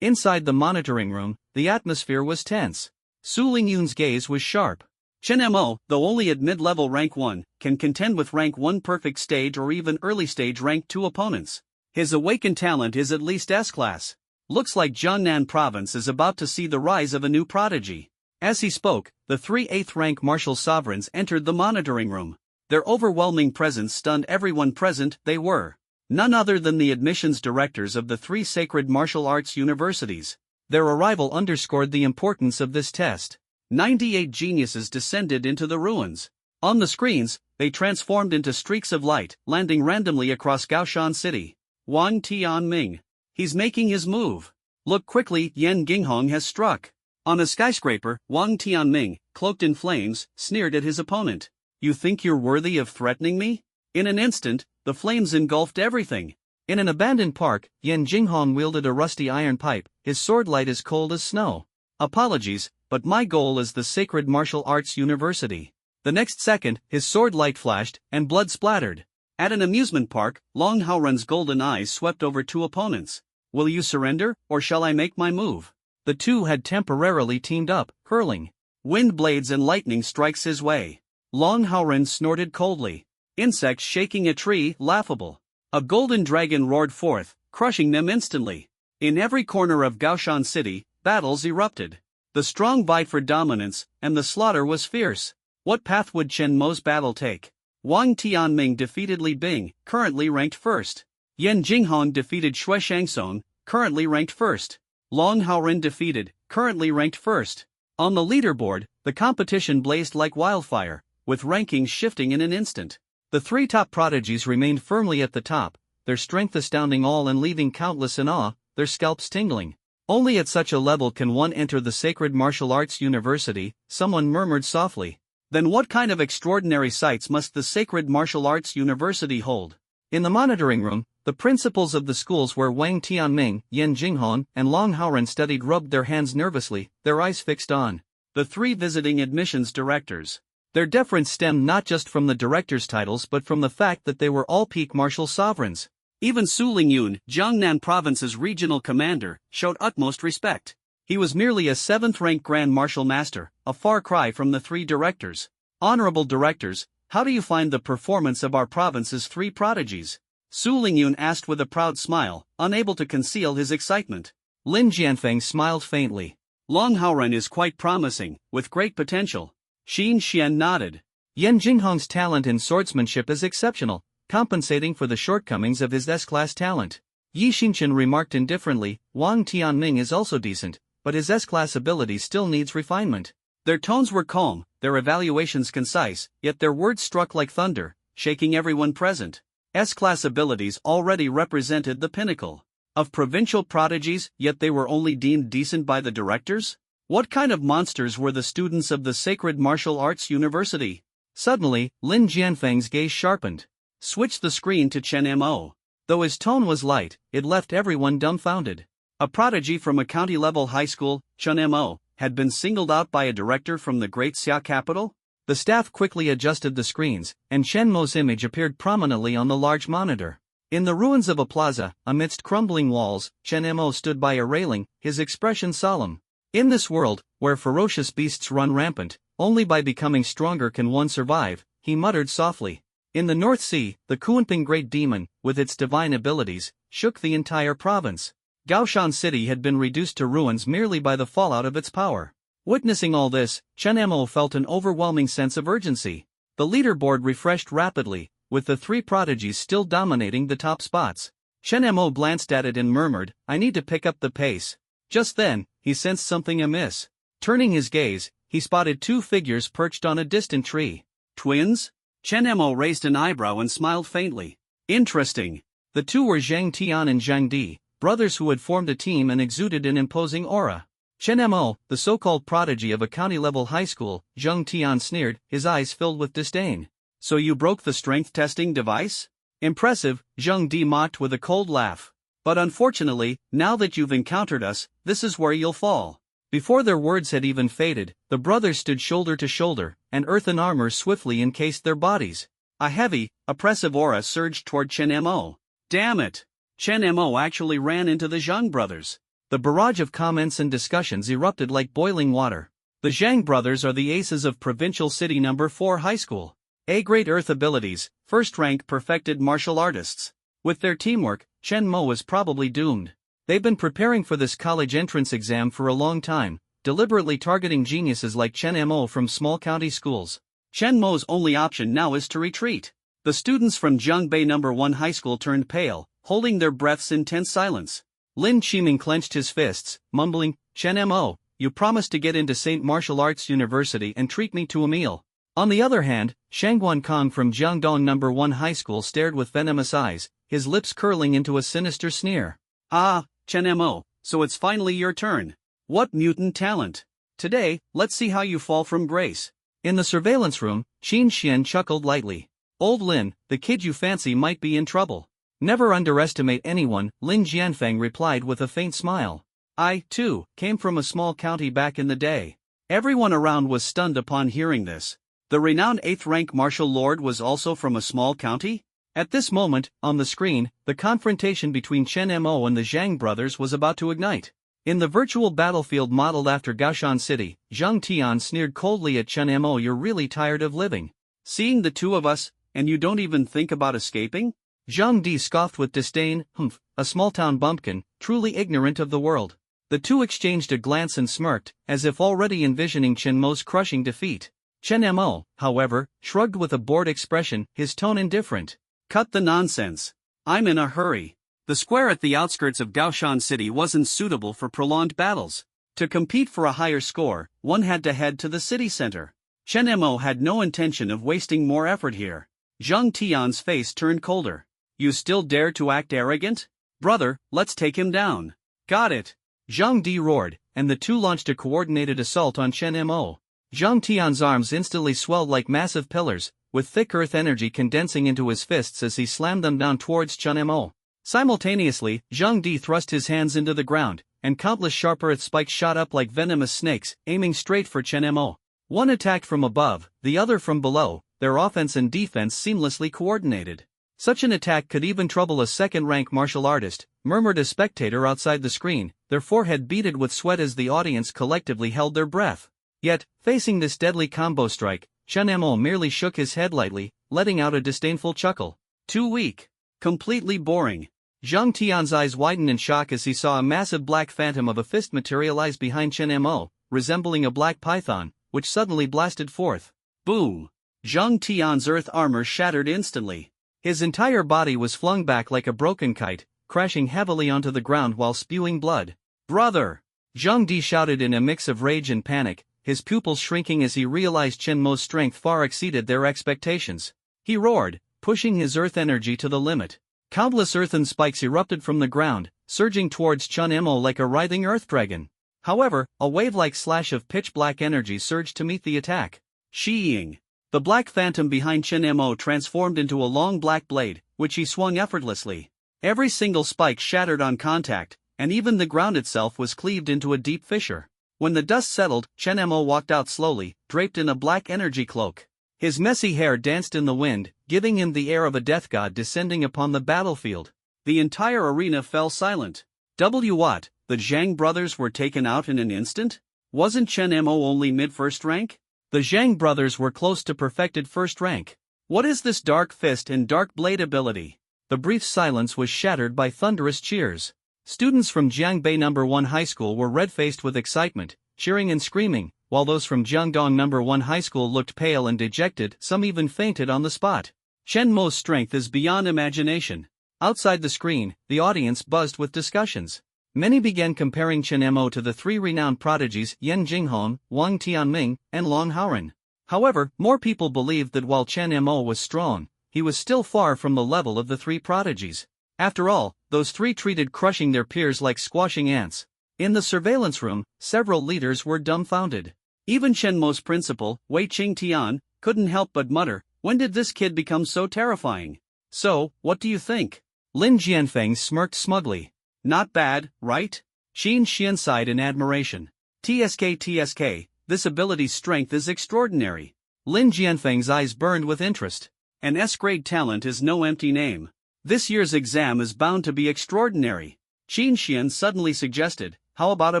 Inside the monitoring room, the atmosphere was tense. Su Lingyun's gaze was sharp. Chen Mo, though only at mid-level rank 1, can contend with rank 1 perfect stage or even early stage rank 2 opponents. His awakened talent is at least S-class. Looks like Jiangnan Province is about to see the rise of a new prodigy. As he spoke, the 3 8th-rank martial sovereigns entered the monitoring room. Their overwhelming presence stunned everyone present. They were none other than the admissions directors of the 3 sacred martial arts universities. Their arrival underscored the importance of this test. 98 geniuses descended into the ruins. On the screens, they transformed into streaks of light, landing randomly across Gaoshan City. Wang Tianming. He's making his move. Look quickly, Yan Ginghong has struck. On a skyscraper, Wang Tianming, cloaked in flames, sneered at his opponent. You think you're worthy of threatening me? In an instant, the flames engulfed everything. In an abandoned park, Yan Jinghong wielded a rusty iron pipe, his sword light as cold as snow. Apologies, but my goal is the Sacred Martial Arts University. The next second, his sword light flashed, and blood splattered. At an amusement park, Long Haoren's golden eyes swept over two opponents. Will you surrender, or shall I make my move? The two had temporarily teamed up, hurling wind blades and lightning strikes his way. Long Haoren snorted coldly. Insects shaking a tree, laughable. A golden dragon roared forth, crushing them instantly. In every corner of Gaoshan City, battles erupted. The strong vied for dominance, and the slaughter was fierce. What path would Chen Mo's battle take? Wang Tianming defeated Li Bing, currently ranked first. Yan Jinghong defeated Shui Shangsong, currently ranked first. Long Haoren defeated, currently ranked first. On the leaderboard, the competition blazed like wildfire, with rankings shifting in an instant. The three top prodigies remained firmly at the top, their strength astounding all and leaving countless in awe, their scalps tingling. Only at such a level can one enter the Sacred Martial Arts University, someone murmured softly. Then what kind of extraordinary sights must the Sacred Martial Arts University hold? In the monitoring room, the principals of the schools where Wang Tianming, Yan Jinghong, and Long Haoren studied rubbed their hands nervously, their eyes fixed on the three visiting admissions directors. Their deference stemmed not just from the directors' titles but from the fact that they were all peak martial sovereigns. Even Su Lingyun, Jiangnan Province's regional commander, showed utmost respect. He was merely a 7th-ranked Grand Martial Master, a far cry from the three directors. Honorable directors, how do you find the performance of our province's three prodigies? Su Lingyun asked with a proud smile, unable to conceal his excitement. Lin Jianfeng smiled faintly. Long Haoren is quite promising, with great potential. Xin Xian nodded. Yan Jinghong's talent in swordsmanship is exceptional, compensating for the shortcomings of his S-class talent. Yi Xinchen remarked indifferently, Wang Tianming is also decent, but his S-class ability still needs refinement. Their tones were calm, their evaluations concise, yet their words struck like thunder, shaking everyone present. S-class abilities already represented the pinnacle of provincial prodigies, yet they were only deemed decent by the directors? What kind of monsters were the students of the Sacred Martial Arts University? Suddenly, Lin Jianfeng's gaze sharpened. Switch the screen to Chen Mo. Though his tone was light, it left everyone dumbfounded. A prodigy from a county-level high school, Chen Mo, had been singled out by a director from the great Xia capital? The staff quickly adjusted the screens, and Chen Mo's image appeared prominently on the large monitor. In the ruins of a plaza, amidst crumbling walls, Chen Mo stood by a railing, his expression solemn. In this world, where ferocious beasts run rampant, only by becoming stronger can one survive, he muttered softly. In the North Sea, the Kuanping Great Demon, with its divine abilities, shook the entire province. Gaoshan City had been reduced to ruins merely by the fallout of its power. Witnessing all this, Chen Mo felt an overwhelming sense of urgency. The leaderboard refreshed rapidly, with the three prodigies still dominating the top spots. Chen Mo glanced at it and murmured, I need to pick up the pace. Just then, he sensed something amiss. Turning his gaze, he spotted two figures perched on a distant tree. Twins? Chen Mo raised an eyebrow and smiled faintly. Interesting. The two were Zhang Tian and Zhang Di, brothers who had formed a team and exuded an imposing aura. Chen Mo, the so-called prodigy of a county-level high school, Zhang Tian sneered, his eyes filled with disdain. So you broke the strength testing device? Impressive, Zhang Di mocked with a cold laugh. But unfortunately, now that you've encountered us, this is where you'll fall. Before their words had even faded, the brothers stood shoulder to shoulder, and earthen armor swiftly encased their bodies. A heavy, oppressive aura surged toward Chen Mo. Damn it! Chen Mo actually ran into the Zhang brothers. The barrage of comments and discussions erupted like boiling water. The Zhang brothers are the aces of Provincial City No. 4 High School. A-grade earth abilities, first-rank perfected martial artists. With their teamwork, Chen Mo is probably doomed. They've been preparing for this college entrance exam for a long time, deliberately targeting geniuses like Chen Mo from small county schools. Chen Mo's only option now is to retreat. The students from Jiangbei No. 1 High School turned pale, holding their breaths in tense silence. Lin Qiming clenched his fists, mumbling, Chen Mo, you promised to get into St. Martial Arts University and treat me to a meal. On the other hand, Shangguan Kong from Jiangdong No. 1 High School stared with venomous eyes, his lips curling into a sinister sneer. Ah, Chen Mo, so it's finally your turn. What mutant talent! Today, let's see how you fall from grace. In the surveillance room, Qin Xian chuckled lightly. Old Lin, the kid you fancy might be in trouble. Never underestimate anyone, Lin Jianfeng replied with a faint smile. I, too, came from a small county back in the day. Everyone around was stunned upon hearing this. The renowned 8th rank martial lord was also from a small county? At this moment, on the screen, the confrontation between Chen Mo and the Zhang brothers was about to ignite. In the virtual battlefield modeled after Gaoshan City, Zhang Tian sneered coldly at Chen Mo. You're really tired of living. Seeing the two of us, and you don't even think about escaping? Zhang Di scoffed with disdain. Humph, a small-town bumpkin, truly ignorant of the world. The two exchanged a glance and smirked, as if already envisioning Chen Mo's crushing defeat. Chen Mo, however, shrugged with a bored expression, his tone indifferent. Cut the nonsense. I'm in a hurry. The square at the outskirts of Gaoshan City wasn't suitable for prolonged battles. To compete for a higher score, one had to head to the city center. Chen Mo had no intention of wasting more effort here. Zhang Tian's face turned colder. You still dare to act arrogant? Brother, let's take him down. Got it. Zhang Di roared, and the two launched a coordinated assault on Chen Mo. Zhang Tian's arms instantly swelled like massive pillars, with thick earth energy condensing into his fists as he slammed them down towards Chen Mo. Simultaneously, Zhang Di thrust his hands into the ground, and countless sharp earth spikes shot up like venomous snakes, aiming straight for Chen Mo. One attacked from above, the other from below, their offense and defense seamlessly coordinated. Such an attack could even trouble a second-rank martial artist, murmured a spectator outside the screen, their forehead beaded with sweat as the audience collectively held their breath. Yet, facing this deadly combo strike, Chen Mo merely shook his head lightly, letting out a disdainful chuckle. Too weak. Completely boring. Zhang Tian's eyes widened in shock as he saw a massive black phantom of a fist materialize behind Chen Mo, resembling a black python, which suddenly blasted forth. Boom! Zhang Tian's earth armor shattered instantly. His entire body was flung back like a broken kite, crashing heavily onto the ground while spewing blood. Brother! Zhang Di shouted in a mix of rage and panic, his pupils shrinking as he realized Chen Mo's strength far exceeded their expectations. He roared, pushing his earth energy to the limit. Countless earthen spikes erupted from the ground, surging towards Chen Mo like a writhing earth dragon. However, a wave-like slash of pitch-black energy surged to meet the attack. Sheeing. The black phantom behind Chen Mo transformed into a long black blade, which he swung effortlessly. Every single spike shattered on contact, and even the ground itself was cleaved into a deep fissure. When the dust settled, Chen Mo walked out slowly, draped in a black energy cloak. His messy hair danced in the wind, giving him the air of a death god descending upon the battlefield. The entire arena fell silent. What? The Zhang brothers were taken out in an instant? Wasn't Chen Mo only mid-first rank? The Zhang brothers were close to perfected first rank. What is this dark fist and dark blade ability? The brief silence was shattered by thunderous cheers. Students from Jiangbei No. 1 High School were red-faced with excitement, cheering and screaming, while those from Jiangdong No. 1 High School looked pale and dejected, some even fainted on the spot. Chen Mo's strength is beyond imagination. Outside the screen, the audience buzzed with discussions. Many began comparing Chen Mo to the three renowned prodigies Yan Jinghong, Wang Tianming, and Long Haoren. However, more people believed that while Chen Mo was strong, he was still far from the level of the three prodigies. After all, those three treated crushing their peers like squashing ants. In the surveillance room, several leaders were dumbfounded. Even Chen Mo's principal, Wei Qingtian, couldn't help but mutter, when did this kid become so terrifying? So, what do you think? Lin Jianfeng smirked smugly. Not bad, right? Qin Xian sighed in admiration. TSK, this ability's strength is extraordinary. Lin Jianfeng's eyes burned with interest. An S-grade talent is no empty name. This year's exam is bound to be extraordinary. Qin Xian suddenly suggested, how about a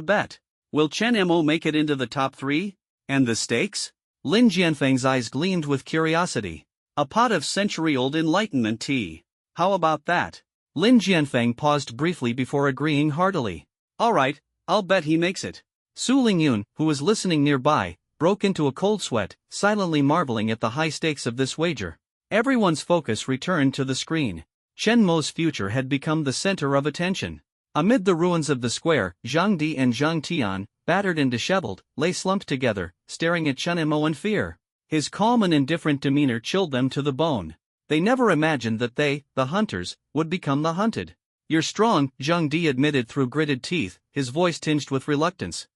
bet? Will Chen Mo make it into the top 3? And the stakes? Lin Jianfeng's eyes gleamed with curiosity. A pot of century-old enlightenment tea. How about that? Lin Jianfeng paused briefly before agreeing heartily. All right, I'll bet he makes it. Su Lingyun, who was listening nearby, broke into a cold sweat, silently marveling at the high stakes of this wager. Everyone's focus returned to the screen. Chen Mo's future had become the center of attention. Amid the ruins of the square, Zhang Di and Zhang Tian, battered and disheveled, lay slumped together, staring at Chen Mo in fear. His calm and indifferent demeanor chilled them to the bone. They never imagined that they, the hunters, would become the hunted. "You're strong," Zhang Di admitted through gritted teeth, his voice tinged with reluctance.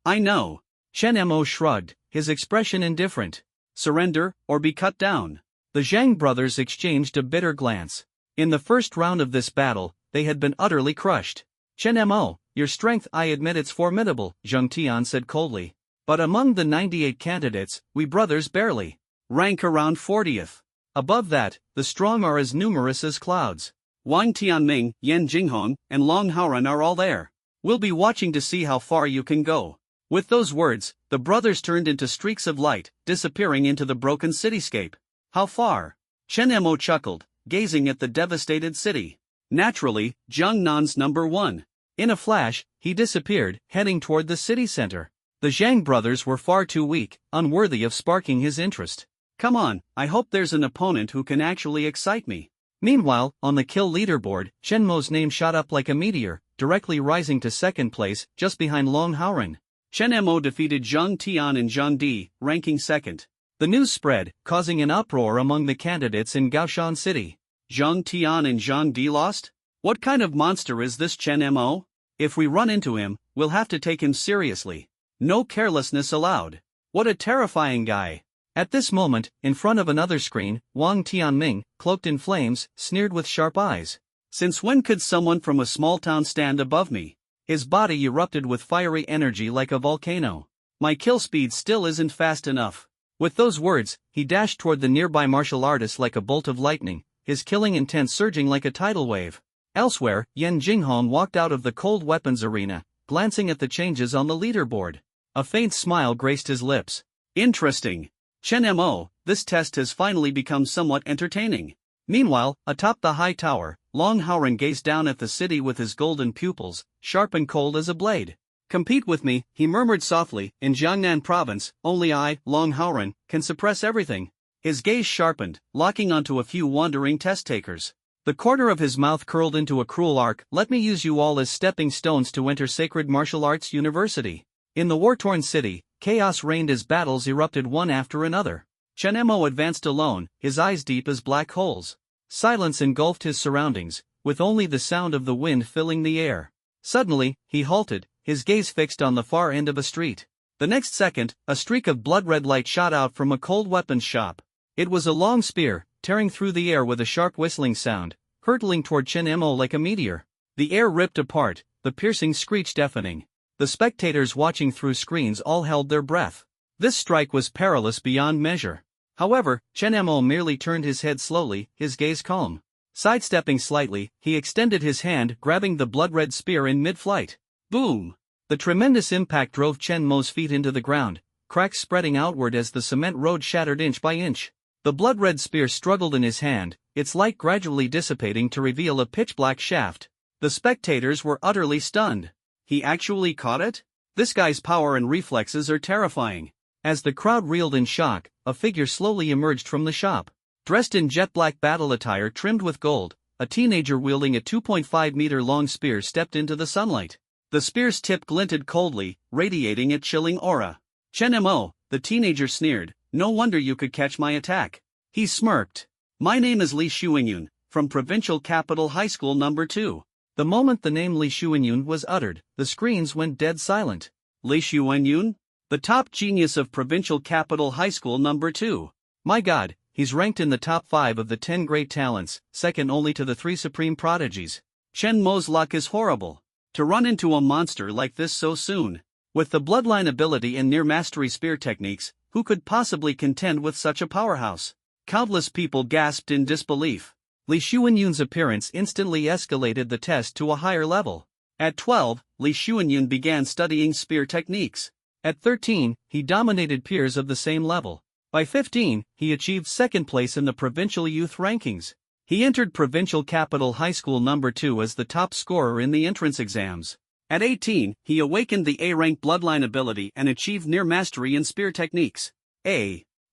I know." Chen Mo shrugged, his expression indifferent. "Surrender, or be cut down." The Zhang brothers exchanged a bitter glance. In the first round of this battle, they had been utterly crushed. "Chen Mo, your strength, I admit it's formidable," Zhang Tian said coldly. "But among the 98 candidates, we brothers barely rank around 40th. Above that, the strong are as numerous as clouds. Wang Tianming, Yan Jinghong, and Long Haoran are all there. We'll be watching to see how far you can go." With those words, the brothers turned into streaks of light, disappearing into the broken cityscape. "How far?" Chen Mo chuckled, gazing at the devastated city. "Naturally, Jiangnan's number 1. In a flash, he disappeared, heading toward the city center. The Zhang brothers were far too weak, unworthy of sparking his interest. "Come on, I hope there's an opponent who can actually excite me." Meanwhile, on the kill leaderboard, Chen Mo's name shot up like a meteor, directly rising to second place, just behind Long Haoran. Chen Mo defeated Zhang Tian and Zhang Di, ranking second. The news spread, causing an uproar among the candidates in Gaoshan City. Zhang Tian and Zhang Di lost? What kind of monster is this Chen Mo? If we run into him, we'll have to take him seriously. No carelessness allowed. What a terrifying guy. At this moment, in front of another screen, Wang Tianming, cloaked in flames, sneered with sharp eyes. "Since when could someone from a small town stand above me?" His body erupted with fiery energy like a volcano. "My kill speed still isn't fast enough." With those words, he dashed toward the nearby martial artist like a bolt of lightning, his killing intent surging like a tidal wave. Elsewhere, Yan Jinghong walked out of the cold weapons arena, glancing at the changes on the leaderboard. A faint smile graced his lips. "Interesting. Chen Mo, this test has finally become somewhat entertaining." Meanwhile, atop the high tower, Long Haoran gazed down at the city with his golden pupils, sharp and cold as a blade. "Compete with me," he murmured softly. "In Jiangnan province, only I, Long Haoran, can suppress everything." His gaze sharpened, locking onto a few wandering test-takers. The corner of his mouth curled into a cruel arc. "Let me use you all as stepping stones to enter Sacred Martial Arts University." In the war-torn city, chaos reigned as battles erupted one after another. Chen Mo advanced alone, his eyes deep as black holes. Silence engulfed his surroundings, with only the sound of the wind filling the air. Suddenly, he halted, his gaze fixed on the far end of a street. The next second, a streak of blood-red light shot out from a cold weapons shop. It was a long spear, tearing through the air with a sharp whistling sound, hurtling toward Chen Mo like a meteor. The air ripped apart, the piercing screech deafening. The spectators watching through screens all held their breath. This strike was perilous beyond measure. However, Chen Mo merely turned his head slowly, his gaze calm. Sidestepping slightly, he extended his hand, grabbing the blood-red spear in mid-flight. Boom! The tremendous impact drove Chen Mo's feet into the ground, cracks spreading outward as the cement road shattered inch by inch. The blood-red spear struggled in his hand, its light gradually dissipating to reveal a pitch-black shaft. The spectators were utterly stunned. He actually caught it? This guy's power and reflexes are terrifying. As the crowd reeled in shock, a figure slowly emerged from the shop. Dressed in jet-black battle attire trimmed with gold, a teenager wielding a 2.5-meter-long spear stepped into the sunlight. The spear's tip glinted coldly, radiating a chilling aura. "Chen Mo," the teenager sneered, "no wonder you could catch my attack." He smirked. "My name is Li Xuanyun, from Provincial Capital High School No. 2. The moment the name Li Xuanyun was uttered, the screens went dead silent. Li Xuanyun? The top genius of Provincial Capital High School No. 2. My God, he's ranked in the top 5 of the 10 great talents, second only to the 3 supreme prodigies. Chen Mo's luck is horrible. To run into a monster like this so soon. With the bloodline ability and near-mastery spear techniques, who could possibly contend with such a powerhouse? Countless people gasped in disbelief. Li Xuanyun's appearance instantly escalated the test to a higher level. At 12, Li Xuanyun began studying spear techniques. At 13, he dominated peers of the same level. By 15, he achieved second place in the provincial youth rankings. He entered Provincial Capital High School No. 2 as the top scorer in the entrance exams. At 18, he awakened the A-rank bloodline ability and achieved near mastery in spear techniques.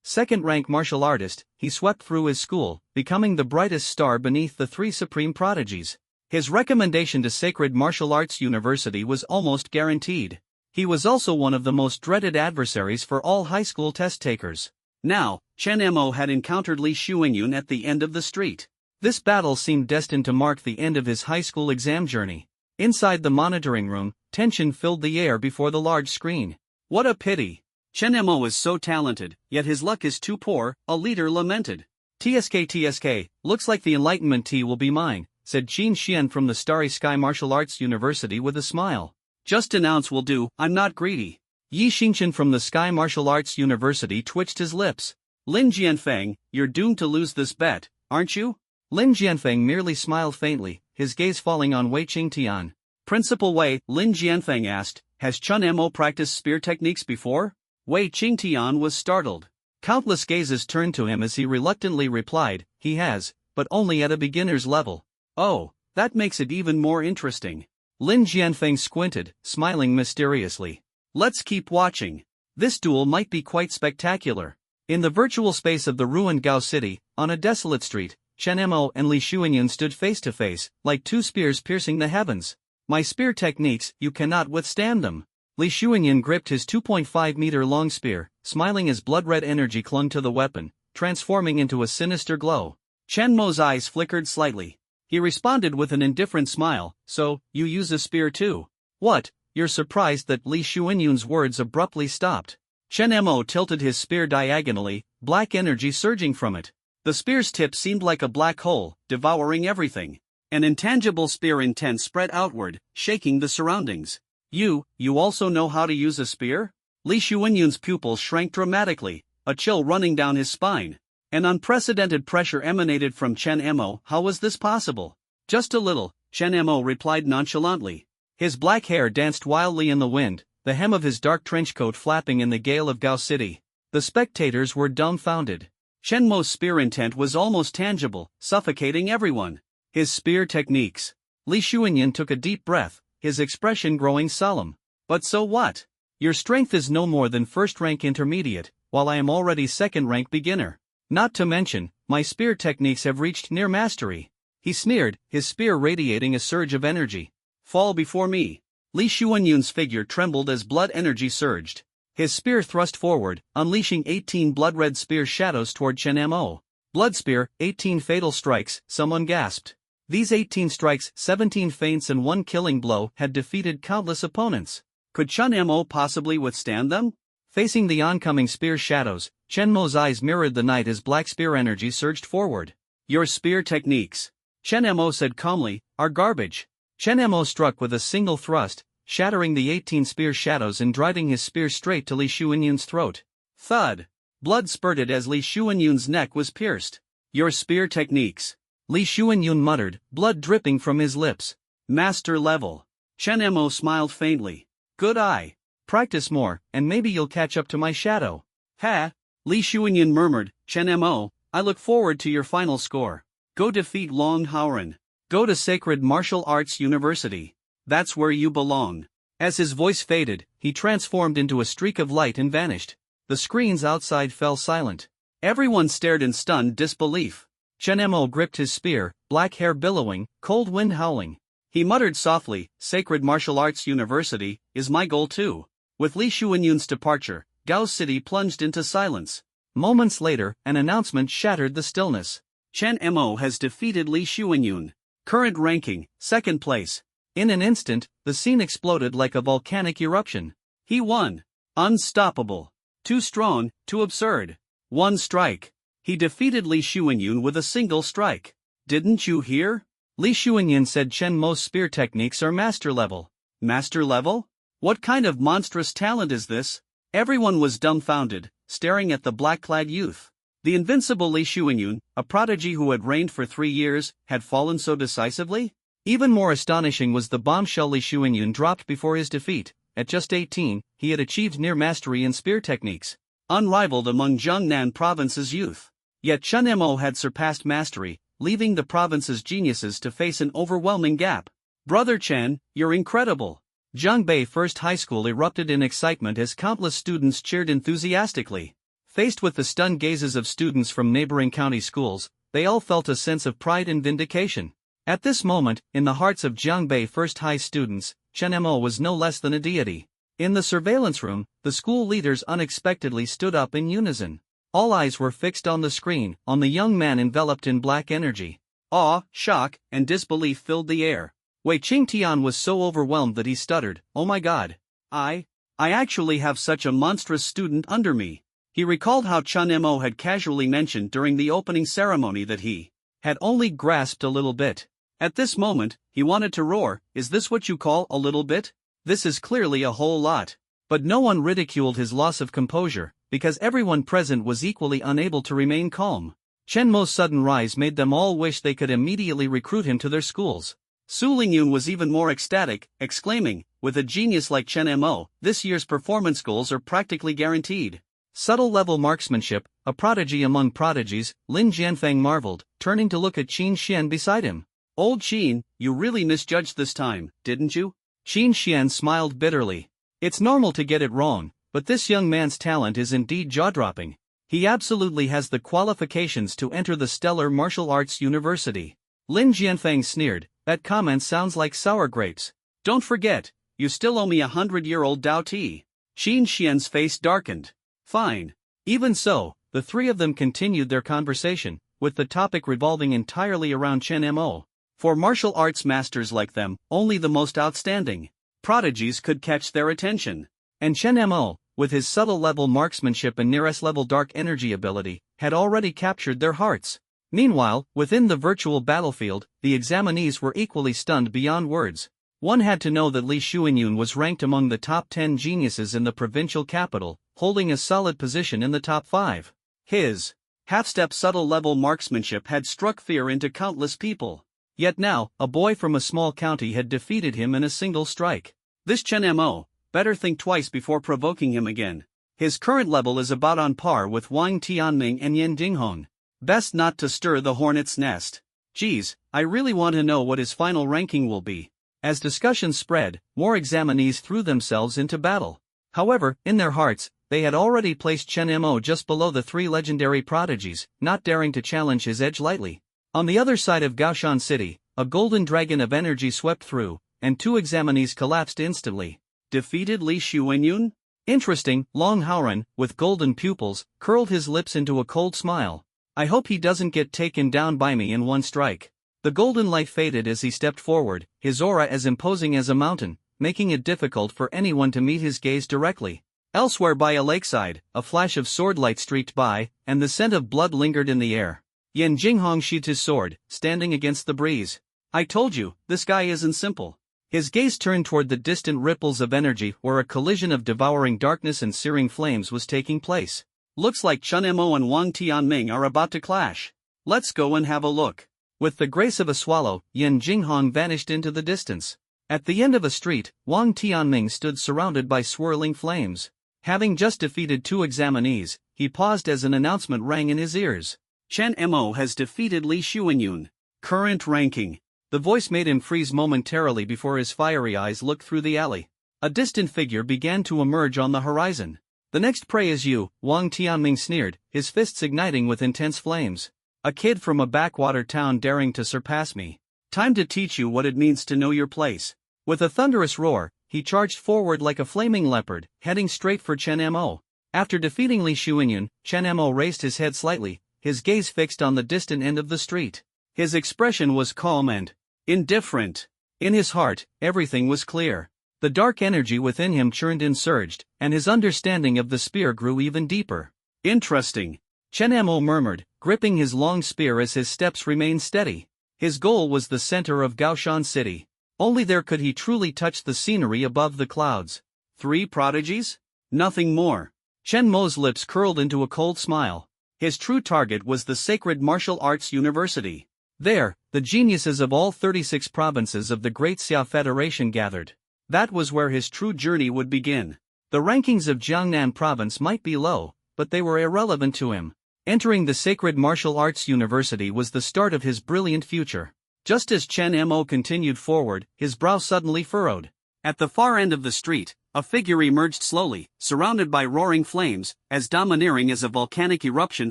Second-rank martial artist, he swept through his school, becoming the brightest star beneath the 3 supreme prodigies. His recommendation to Sacred Martial Arts University was almost guaranteed. He was also one of the most dreaded adversaries for all high school test takers. Now, Chen Mo had encountered Li Shuinyun at the end of the street. This battle seemed destined to mark the end of his high school exam journey. Inside the monitoring room, tension filled the air before the large screen. What a pity. Chen Mo is so talented, yet his luck is too poor, a leader lamented. TSK, looks like the Enlightenment tea will be mine, said Qin Xian from the Starry Sky Martial Arts University with a smile. Just an ounce will do, I'm not greedy. Yi Xingqian from the Sky Martial Arts University twitched his lips. Lin Jianfeng, you're doomed to lose this bet, aren't you? Lin Jianfeng merely smiled faintly, his gaze falling on Wei Qingtian. Principal Wei, Lin Jianfeng asked, has Chen Mo practiced spear techniques before? Wei Qingtian was startled. Countless gazes turned to him as he reluctantly replied, he has, but only at a beginner's level. Oh, that makes it even more interesting. Lin Jianfeng squinted, smiling mysteriously. Let's keep watching. This duel might be quite spectacular. In the virtual space of the ruined Gao City, on a desolate street, Chen Mo and Li Shuinyun stood face to face, like two spears piercing the heavens. My spear techniques, you cannot withstand them. Li Shuinyun gripped his 2.5-meter-long spear, smiling as blood-red energy clung to the weapon, transforming into a sinister glow. Chen Mo's eyes flickered slightly. He responded with an indifferent smile, so, you use a spear too? What? You're surprised that Li Shuinyun's words abruptly stopped. Chen Mo tilted his spear diagonally, black energy surging from it. The spear's tip seemed like a black hole, devouring everything. An intangible spear intent spread outward, shaking the surroundings. You also know how to use a spear? Li Shuinyun's pupils shrank dramatically, a chill running down his spine. An unprecedented pressure emanated from Chen Mo. How was this possible? Just a little, Chen Mo replied nonchalantly. His black hair danced wildly in the wind, the hem of his dark trench coat flapping in the gale of Gao City. The spectators were dumbfounded. Chen Mo's spear intent was almost tangible, suffocating everyone. His spear techniques. Li Shuinyun took a deep breath, his expression growing solemn. But so what? Your strength is no more than first-rank intermediate, while I am already second-rank beginner. Not to mention, my spear techniques have reached near mastery. He sneered, his spear radiating a surge of energy. Fall before me. Li Shuinyun's figure trembled as blood energy surged. His spear thrust forward, unleashing 18 blood-red spear shadows toward Chen Mo. Blood spear, 18 fatal strikes, someone gasped. These 18 strikes, 17 feints and 1 killing blow had defeated countless opponents. Could Chen Mo possibly withstand them? Facing the oncoming spear shadows, Chen Mo's eyes mirrored the night as black spear energy surged forward. Your spear techniques, Chen Mo said calmly, are garbage. Chen Mo struck with a single thrust, shattering the 18 spear shadows and driving his spear straight to Li Shuinyun's throat. Thud. Blood spurted as Li Shuinyun's neck was pierced. Your spear techniques, Li Shuinyun muttered, blood dripping from his lips. Master level. Chen Mo smiled faintly. Good eye. Practice more, and maybe you'll catch up to my shadow. Ha! Li Shuinyun murmured, Chen Mo, I look forward to your final score. Go defeat Long Haoren. Go to Sacred Martial Arts University. That's where you belong. As his voice faded, he transformed into a streak of light and vanished. The screens outside fell silent. Everyone stared in stunned disbelief. Chen Mo gripped his spear, black hair billowing, cold wind howling. He muttered softly, Sacred Martial Arts University is my goal too. With Li Shuinyun's departure, Gao City plunged into silence. Moments later, an announcement shattered the stillness. Chen Mo has defeated Li Shuinyun. Current ranking, 2nd place. In an instant, the scene exploded like a volcanic eruption. He won. Unstoppable. Too strong, too absurd. One strike. He defeated Li Shuinyun with a single strike. Didn't you hear? Li Shuinyun said Chen Mo's spear techniques are master level. Master level? What kind of monstrous talent is this? Everyone was dumbfounded, staring at the black-clad youth. The invincible Li Shuinyun, a prodigy who had reigned for 3 years, had fallen so decisively? Even more astonishing was the bombshell Li Shuinyun dropped before his defeat. At just 18, he had achieved near mastery in spear techniques, unrivaled among Jiangnan province's youth. Yet Chen Mo had surpassed mastery, leaving the province's geniuses to face an overwhelming gap. Brother Chen, you're incredible. Jiangbei First High School erupted in excitement as countless students cheered enthusiastically. Faced with the stunned gazes of students from neighboring county schools, they all felt a sense of pride and vindication. At this moment, in the hearts of Jiangbei First High students, Chen Mo was no less than a deity. In the surveillance room, the school leaders unexpectedly stood up in unison. All eyes were fixed on the screen, on the young man enveloped in black energy. Awe, shock, and disbelief filled the air. Wei Qingtian was so overwhelmed that he stuttered, "Oh my god. I actually have such a monstrous student under me." He recalled how Chun Mo had casually mentioned during the opening ceremony that he had only grasped a little bit. At this moment, he wanted to roar, "Is this what you call a little bit? This is clearly a whole lot." But no one ridiculed his loss of composure, because everyone present was equally unable to remain calm. Chen Mo's sudden rise made them all wish they could immediately recruit him to their schools. Su Lingyun was even more ecstatic, exclaiming, "With a genius like Chen Mo, this year's performance goals are practically guaranteed." Subtle level marksmanship, a prodigy among prodigies, Lin Jianfeng marveled, turning to look at Qin Xian beside him. "Old Qin, you really misjudged this time, didn't you?" Qin Xian smiled bitterly. "It's normal to get it wrong, but this young man's talent is indeed jaw-dropping. He absolutely has the qualifications to enter the Stellar Martial Arts University." Lin Jianfeng sneered, "That comment sounds like sour grapes." "Don't forget, you still owe me 100-year-old Dao tea." Qin Xian's face darkened. "Fine." Even so, the three of them continued their conversation, with the topic revolving entirely around Chen Mo. For martial arts masters like them, only the most outstanding prodigies could catch their attention. And Chen Mo, with his subtle level marksmanship and nearest level dark energy ability, had already captured their hearts. Meanwhile, within the virtual battlefield, the examinees were equally stunned beyond words. One had to know that Li Xuanyun was ranked among the top 10 geniuses in the provincial capital, holding a solid position in the top 5. His half-step subtle level marksmanship had struck fear into countless people. Yet now, a boy from a small county had defeated him in a single strike. This Chen Mo, better think twice before provoking him again. His current level is about on par with Wang Tianming and Yan Dinghong. Best not to stir the hornet's nest. Geez, I really want to know what his final ranking will be. As discussions spread, more examinees threw themselves into battle. However, in their hearts, they had already placed Chen Mo just below the three legendary prodigies, not daring to challenge his edge lightly. On the other side of Gaoshan City, a golden dragon of energy swept through, and two examinees collapsed instantly. Defeated Li Xuanyun? Interesting, Long Haoran, with golden pupils, curled his lips into a cold smile. I hope he doesn't get taken down by me in one strike. The golden light faded as he stepped forward, his aura as imposing as a mountain, making it difficult for anyone to meet his gaze directly. Elsewhere by a lakeside, a flash of swordlight streaked by, and the scent of blood lingered in the air. Yan Jinghong sheathed his sword, standing against the breeze. I told you, this guy isn't simple. His gaze turned toward the distant ripples of energy where a collision of devouring darkness and searing flames was taking place. Looks like Chen Mo and Wang Tianming are about to clash. Let's go and have a look. With the grace of a swallow, Yan Jinghong vanished into the distance. At the end of a street, Wang Tianming stood surrounded by swirling flames. Having just defeated two examinees, he paused as an announcement rang in his ears. Chen Mo has defeated Li Xuanyun. Current ranking. The voice made him freeze momentarily before his fiery eyes looked through the alley. A distant figure began to emerge on the horizon. The next prey is you, Wang Tianming sneered, his fists igniting with intense flames. A kid from a backwater town daring to surpass me. Time to teach you what it means to know your place. With a thunderous roar, he charged forward like a flaming leopard, heading straight for Chen Mo. After defeating Li Xuanyun, Chen Mo raised his head slightly, his gaze fixed on the distant end of the street. His expression was calm and indifferent. In his heart, everything was clear. The dark energy within him churned and surged, and his understanding of the spear grew even deeper. Interesting. Chen Mo murmured, gripping his long spear as his steps remained steady. His goal was the center of Gaoshan City. Only there could he truly touch the scenery above the clouds. 3 prodigies? Nothing more. Chen Mo's lips curled into a cold smile. His true target was the Sacred Martial Arts University. There, the geniuses of all 36 provinces of the Great Xia Federation gathered. That was where his true journey would begin. The rankings of Jiangnan province might be low, but they were irrelevant to him. Entering the Sacred Martial Arts University was the start of his brilliant future. Just as Chen Mo continued forward, his brow suddenly furrowed. At the far end of the street, a figure emerged slowly, surrounded by roaring flames, as domineering as a volcanic eruption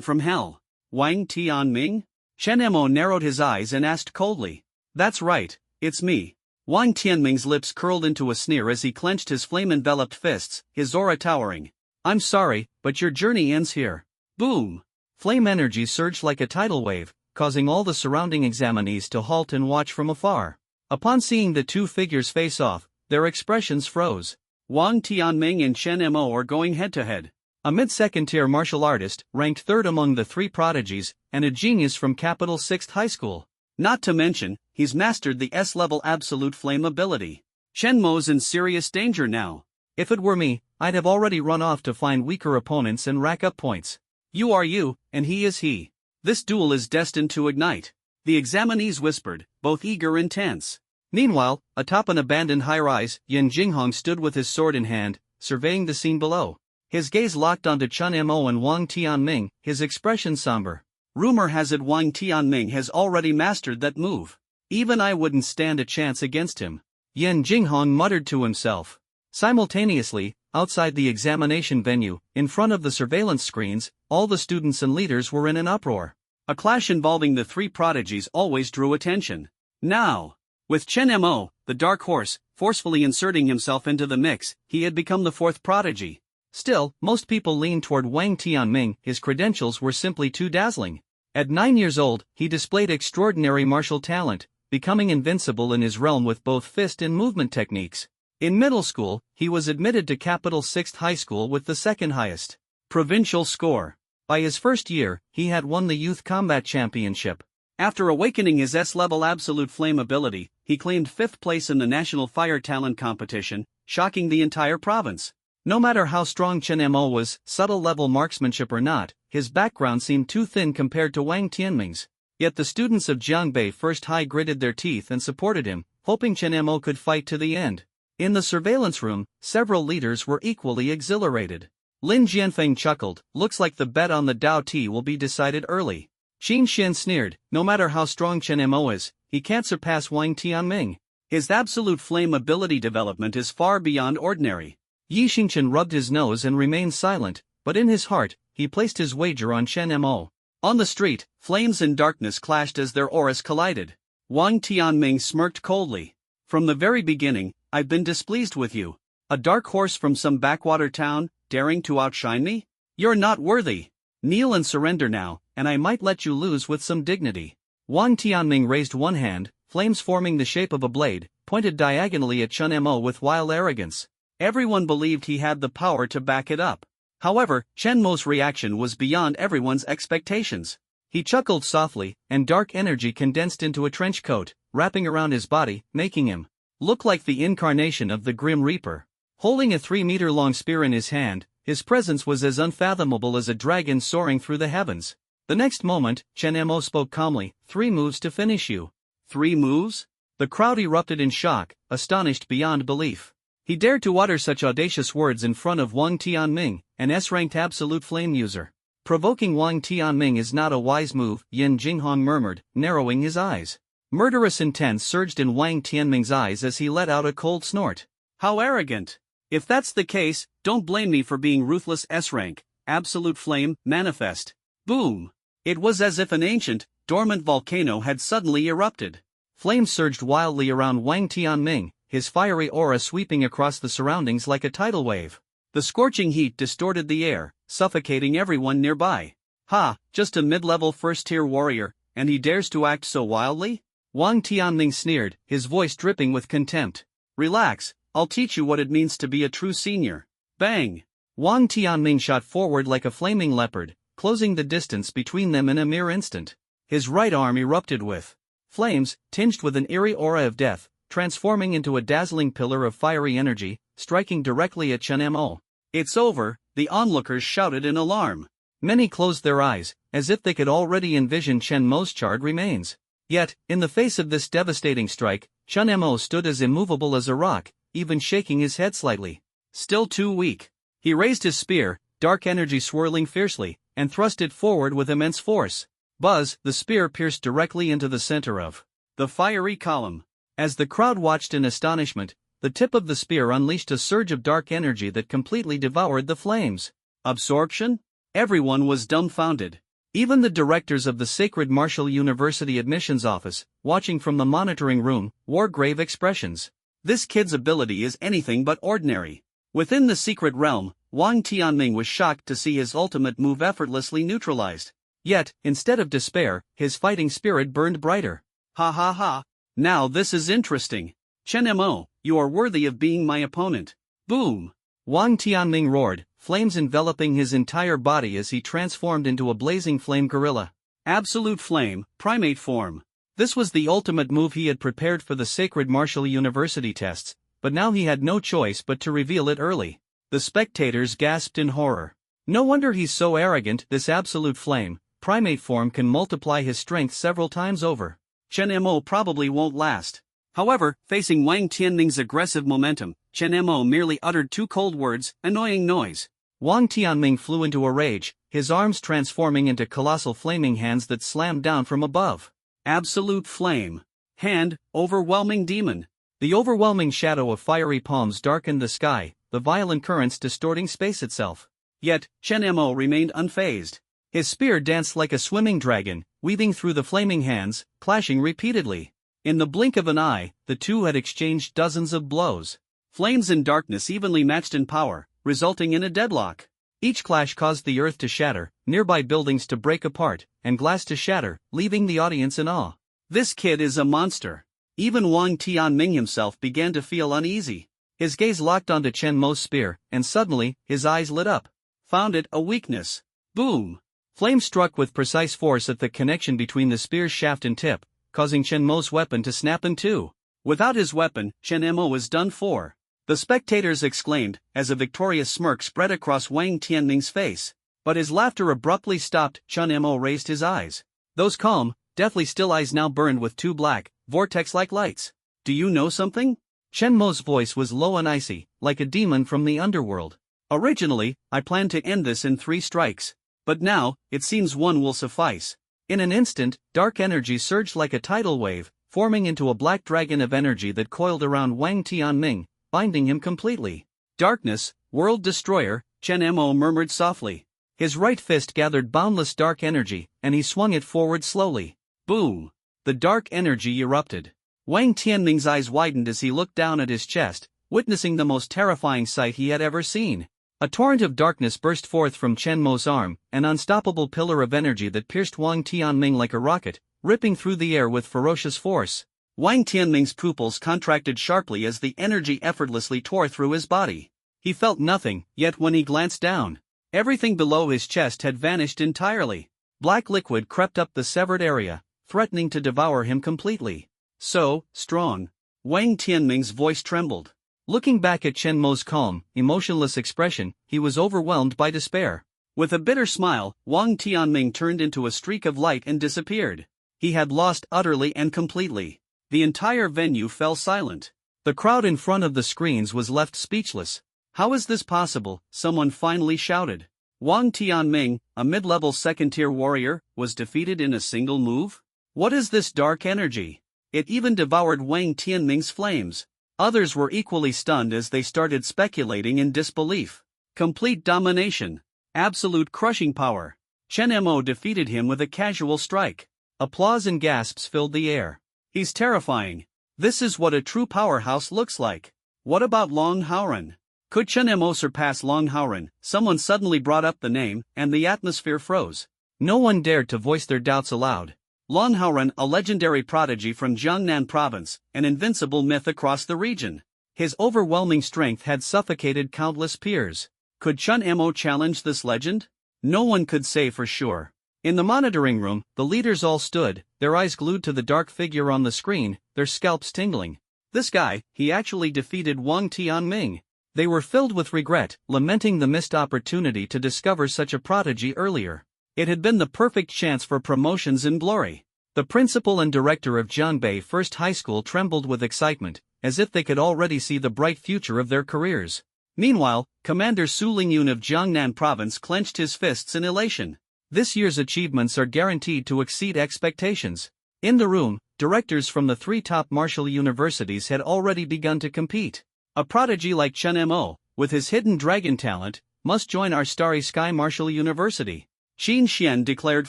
from hell. Wang Tianming? Chen Mo narrowed his eyes and asked coldly. That's right, it's me. Wang Tianming's lips curled into a sneer as he clenched his flame-enveloped fists, his aura towering. I'm sorry, but your journey ends here. Boom! Flame energy surged like a tidal wave, causing all the surrounding examinees to halt and watch from afar. Upon seeing the two figures face off, their expressions froze. Wang Tianming and Chen Mo are going head-to-head. A mid-second-tier martial artist, ranked third among the three prodigies, and a genius from Capital 6th High School. Not to mention, he's mastered the S-level absolute flame ability. Chen Mo's in serious danger now. If it were me, I'd have already run off to find weaker opponents and rack up points. You are you, and he is he. This duel is destined to ignite. The examinees whispered, both eager and tense. Meanwhile, atop an abandoned high-rise, Yin Jinghong stood with his sword in hand, surveying the scene below. His gaze locked onto Chen Mo and Wang Tianming, his expression somber. Rumor has it Wang Tianming has already mastered that move. Even I wouldn't stand a chance against him. Yin Jinghong muttered to himself. Simultaneously, outside the examination venue, in front of the surveillance screens, all the students and leaders were in an uproar. A clash involving the three prodigies always drew attention. Now, with Chen Mo, the dark horse, forcefully inserting himself into the mix, he had become the fourth prodigy. Still, most people leaned toward Wang Tianming. His credentials were simply too dazzling. At 9 years old, he displayed extraordinary martial talent, becoming invincible in his realm with both fist and movement techniques. In middle school, he was admitted to Capital 6th High School with the second highest provincial score. By his first year, he had won the Youth Combat Championship. After awakening his S-level absolute flame ability, he claimed 5th place in the National Fire Talent Competition, shocking the entire province. No matter how strong Chen Mo was, subtle level marksmanship or not, his background seemed too thin compared to Wang Tianming's. Yet the students of Jiangbei First High gritted their teeth and supported him, hoping Chen Mo could fight to the end. In the surveillance room, several leaders were equally exhilarated. Lin Jianfeng chuckled, looks like the bet on the Dao Ti will be decided early. Qin Xian sneered, no matter how strong Chen Mo is, he can't surpass Wang Tianming. His absolute flame ability development is far beyond ordinary. Yi Xingchen rubbed his nose and remained silent, but in his heart, he placed his wager on Chen Mo. On the street, flames and darkness clashed as their auras collided. Wang Tianming smirked coldly. From the very beginning, I've been displeased with you. A dark horse from some backwater town, daring to outshine me? You're not worthy. Kneel and surrender now, and I might let you lose with some dignity. Wang Tianming raised one hand, flames forming the shape of a blade, pointed diagonally at Chen Mo with wild arrogance. Everyone believed he had the power to back it up. However, Chen Mo's reaction was beyond everyone's expectations. He chuckled softly, and dark energy condensed into a trench coat, wrapping around his body, making him look like the incarnation of the Grim Reaper. Holding a 3-meter-long spear in his hand, his presence was as unfathomable as a dragon soaring through the heavens. The next moment, Chen Mo spoke calmly, 3 moves to finish you. 3 moves? The crowd erupted in shock, astonished beyond belief. He dared to utter such audacious words in front of Wang Tianming, an S-ranked absolute flame user. Provoking Wang Tianming is not a wise move, Yin Jinghong murmured, narrowing his eyes. Murderous intent surged in Wang Tianming's eyes as he let out a cold snort. How arrogant! If that's the case, don't blame me for being ruthless S-rank, absolute flame, manifest. Boom! It was as if an ancient, dormant volcano had suddenly erupted. Flames surged wildly around Wang Tianming, his fiery aura sweeping across the surroundings like a tidal wave. The scorching heat distorted the air, suffocating everyone nearby. Ha, just a mid-level first-tier warrior, and he dares to act so wildly? Wang Tianming sneered, his voice dripping with contempt. Relax, I'll teach you what it means to be a true senior. Bang! Wang Tianming shot forward like a flaming leopard, closing the distance between them in a mere instant. His right arm erupted with flames, tinged with an eerie aura of death, transforming into a dazzling pillar of fiery energy, striking directly at Chen Mo. It's over, the onlookers shouted in alarm. Many closed their eyes, as if they could already envision Chen Mo's charred remains. Yet, in the face of this devastating strike, Chen Mo stood as immovable as a rock, even shaking his head slightly. Still too weak. He raised his spear, dark energy swirling fiercely, and thrust it forward with immense force. Buzz, the spear pierced directly into the center of the fiery column. As the crowd watched in astonishment, the tip of the spear unleashed a surge of dark energy that completely devoured the flames. Absorption? Everyone was dumbfounded. Even the directors of the Sacred Martial University admissions office, watching from the monitoring room, wore grave expressions. This kid's ability is anything but ordinary. Within the secret realm, Wang Tianming was shocked to see his ultimate move effortlessly neutralized. Yet, instead of despair, his fighting spirit burned brighter. Ha ha ha. Now this is interesting. Chen Mo, you are worthy of being my opponent. Boom. Wang Tianming roared, flames enveloping his entire body as he transformed into a blazing flame gorilla. Absolute flame, primate form. This was the ultimate move he had prepared for the sacred martial university tests, but now he had no choice but to reveal it early. The spectators gasped in horror. No wonder he's so arrogant. This absolute flame, primate form can multiply his strength several times over. Chen Mo probably won't last. However, facing Wang Tianming's aggressive momentum, Chen Mo merely uttered two cold words, annoying noise. Wang Tianming flew into a rage, his arms transforming into colossal flaming hands that slammed down from above. Absolute flame. Hand, overwhelming demon. The overwhelming shadow of fiery palms darkened the sky, the violent currents distorting space itself. Yet, Chen Mo remained unfazed. His spear danced like a swimming dragon, weaving through the flaming hands, clashing repeatedly. In the blink of an eye, the two had exchanged dozens of blows. Flames and darkness evenly matched in power, resulting in a deadlock. Each clash caused the earth to shatter, nearby buildings to break apart, and glass to shatter, leaving the audience in awe. This kid is a monster. Even Wang Tianming himself began to feel uneasy. His gaze locked onto Chen Mo's spear, and suddenly, his eyes lit up. Found it a weakness. Boom! Flame struck with precise force at the connection between the spear's shaft and tip, causing Chen Mo's weapon to snap in two. Without his weapon, Chen Mo was done for. The spectators exclaimed, as a victorious smirk spread across Wang Tianming's face. But his laughter abruptly stopped. Chen Mo raised his eyes. Those calm, deathly still eyes now burned with two black, vortex-like lights. Do you know something? Chen Mo's voice was low and icy, like a demon from the underworld. Originally, I planned to end this in 3 strikes. But now, it seems one will suffice. In an instant, dark energy surged like a tidal wave, forming into a black dragon of energy that coiled around Wang Tianming, binding him completely. Darkness, world destroyer, Chen Mo murmured softly. His right fist gathered boundless dark energy, and he swung it forward slowly. Boom! The dark energy erupted. Wang Tianming's eyes widened as he looked down at his chest, witnessing the most terrifying sight he had ever seen. A torrent of darkness burst forth from Chen Mo's arm, an unstoppable pillar of energy that pierced Wang Tianming like a rocket, ripping through the air with ferocious force. Wang Tianming's pupils contracted sharply as the energy effortlessly tore through his body. He felt nothing, yet when he glanced down, everything below his chest had vanished entirely. Black liquid crept up the severed area, threatening to devour him completely. So strong. Wang Tianming's voice trembled. Looking back at Chen Mo's calm, emotionless expression, he was overwhelmed by despair. With a bitter smile, Wang Tianming turned into a streak of light and disappeared. He had lost utterly and completely. The entire venue fell silent. The crowd in front of the screens was left speechless. How is this possible? Someone finally shouted. Wang Tianming, a mid-level second-tier warrior, was defeated in a single move? What is this dark energy? It even devoured Wang Tianming's flames. Others were equally stunned as they started speculating in disbelief. Complete domination. Absolute crushing power. Chen Mo defeated him with a casual strike. Applause and gasps filled the air. He's terrifying. This is what a true powerhouse looks like. What about Long Haoran? Could Chen Mo surpass Long Haoran? Someone suddenly brought up the name, and the atmosphere froze. No one dared to voice their doubts aloud. Long Haoran, a legendary prodigy from Jiangnan province, an invincible myth across the region. His overwhelming strength had suffocated countless peers. Could Chen Mo challenge this legend? No one could say for sure. In the monitoring room, the leaders all stood, their eyes glued to the dark figure on the screen, their scalps tingling. This guy, he actually defeated Wang Tianming. They were filled with regret, lamenting the missed opportunity to discover such a prodigy earlier. It had been the perfect chance for promotions and glory. The principal and director of Jiangbei First High School trembled with excitement, as if they could already see the bright future of their careers. Meanwhile, Commander Su Lingyun of Jiangnan Province clenched his fists in elation. This year's achievements are guaranteed to exceed expectations. In the room, directors from the 3 top martial universities had already begun to compete. A prodigy like Chen Mo, with his hidden dragon talent, must join our Starry Sky Martial University. Qin Xian declared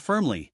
firmly.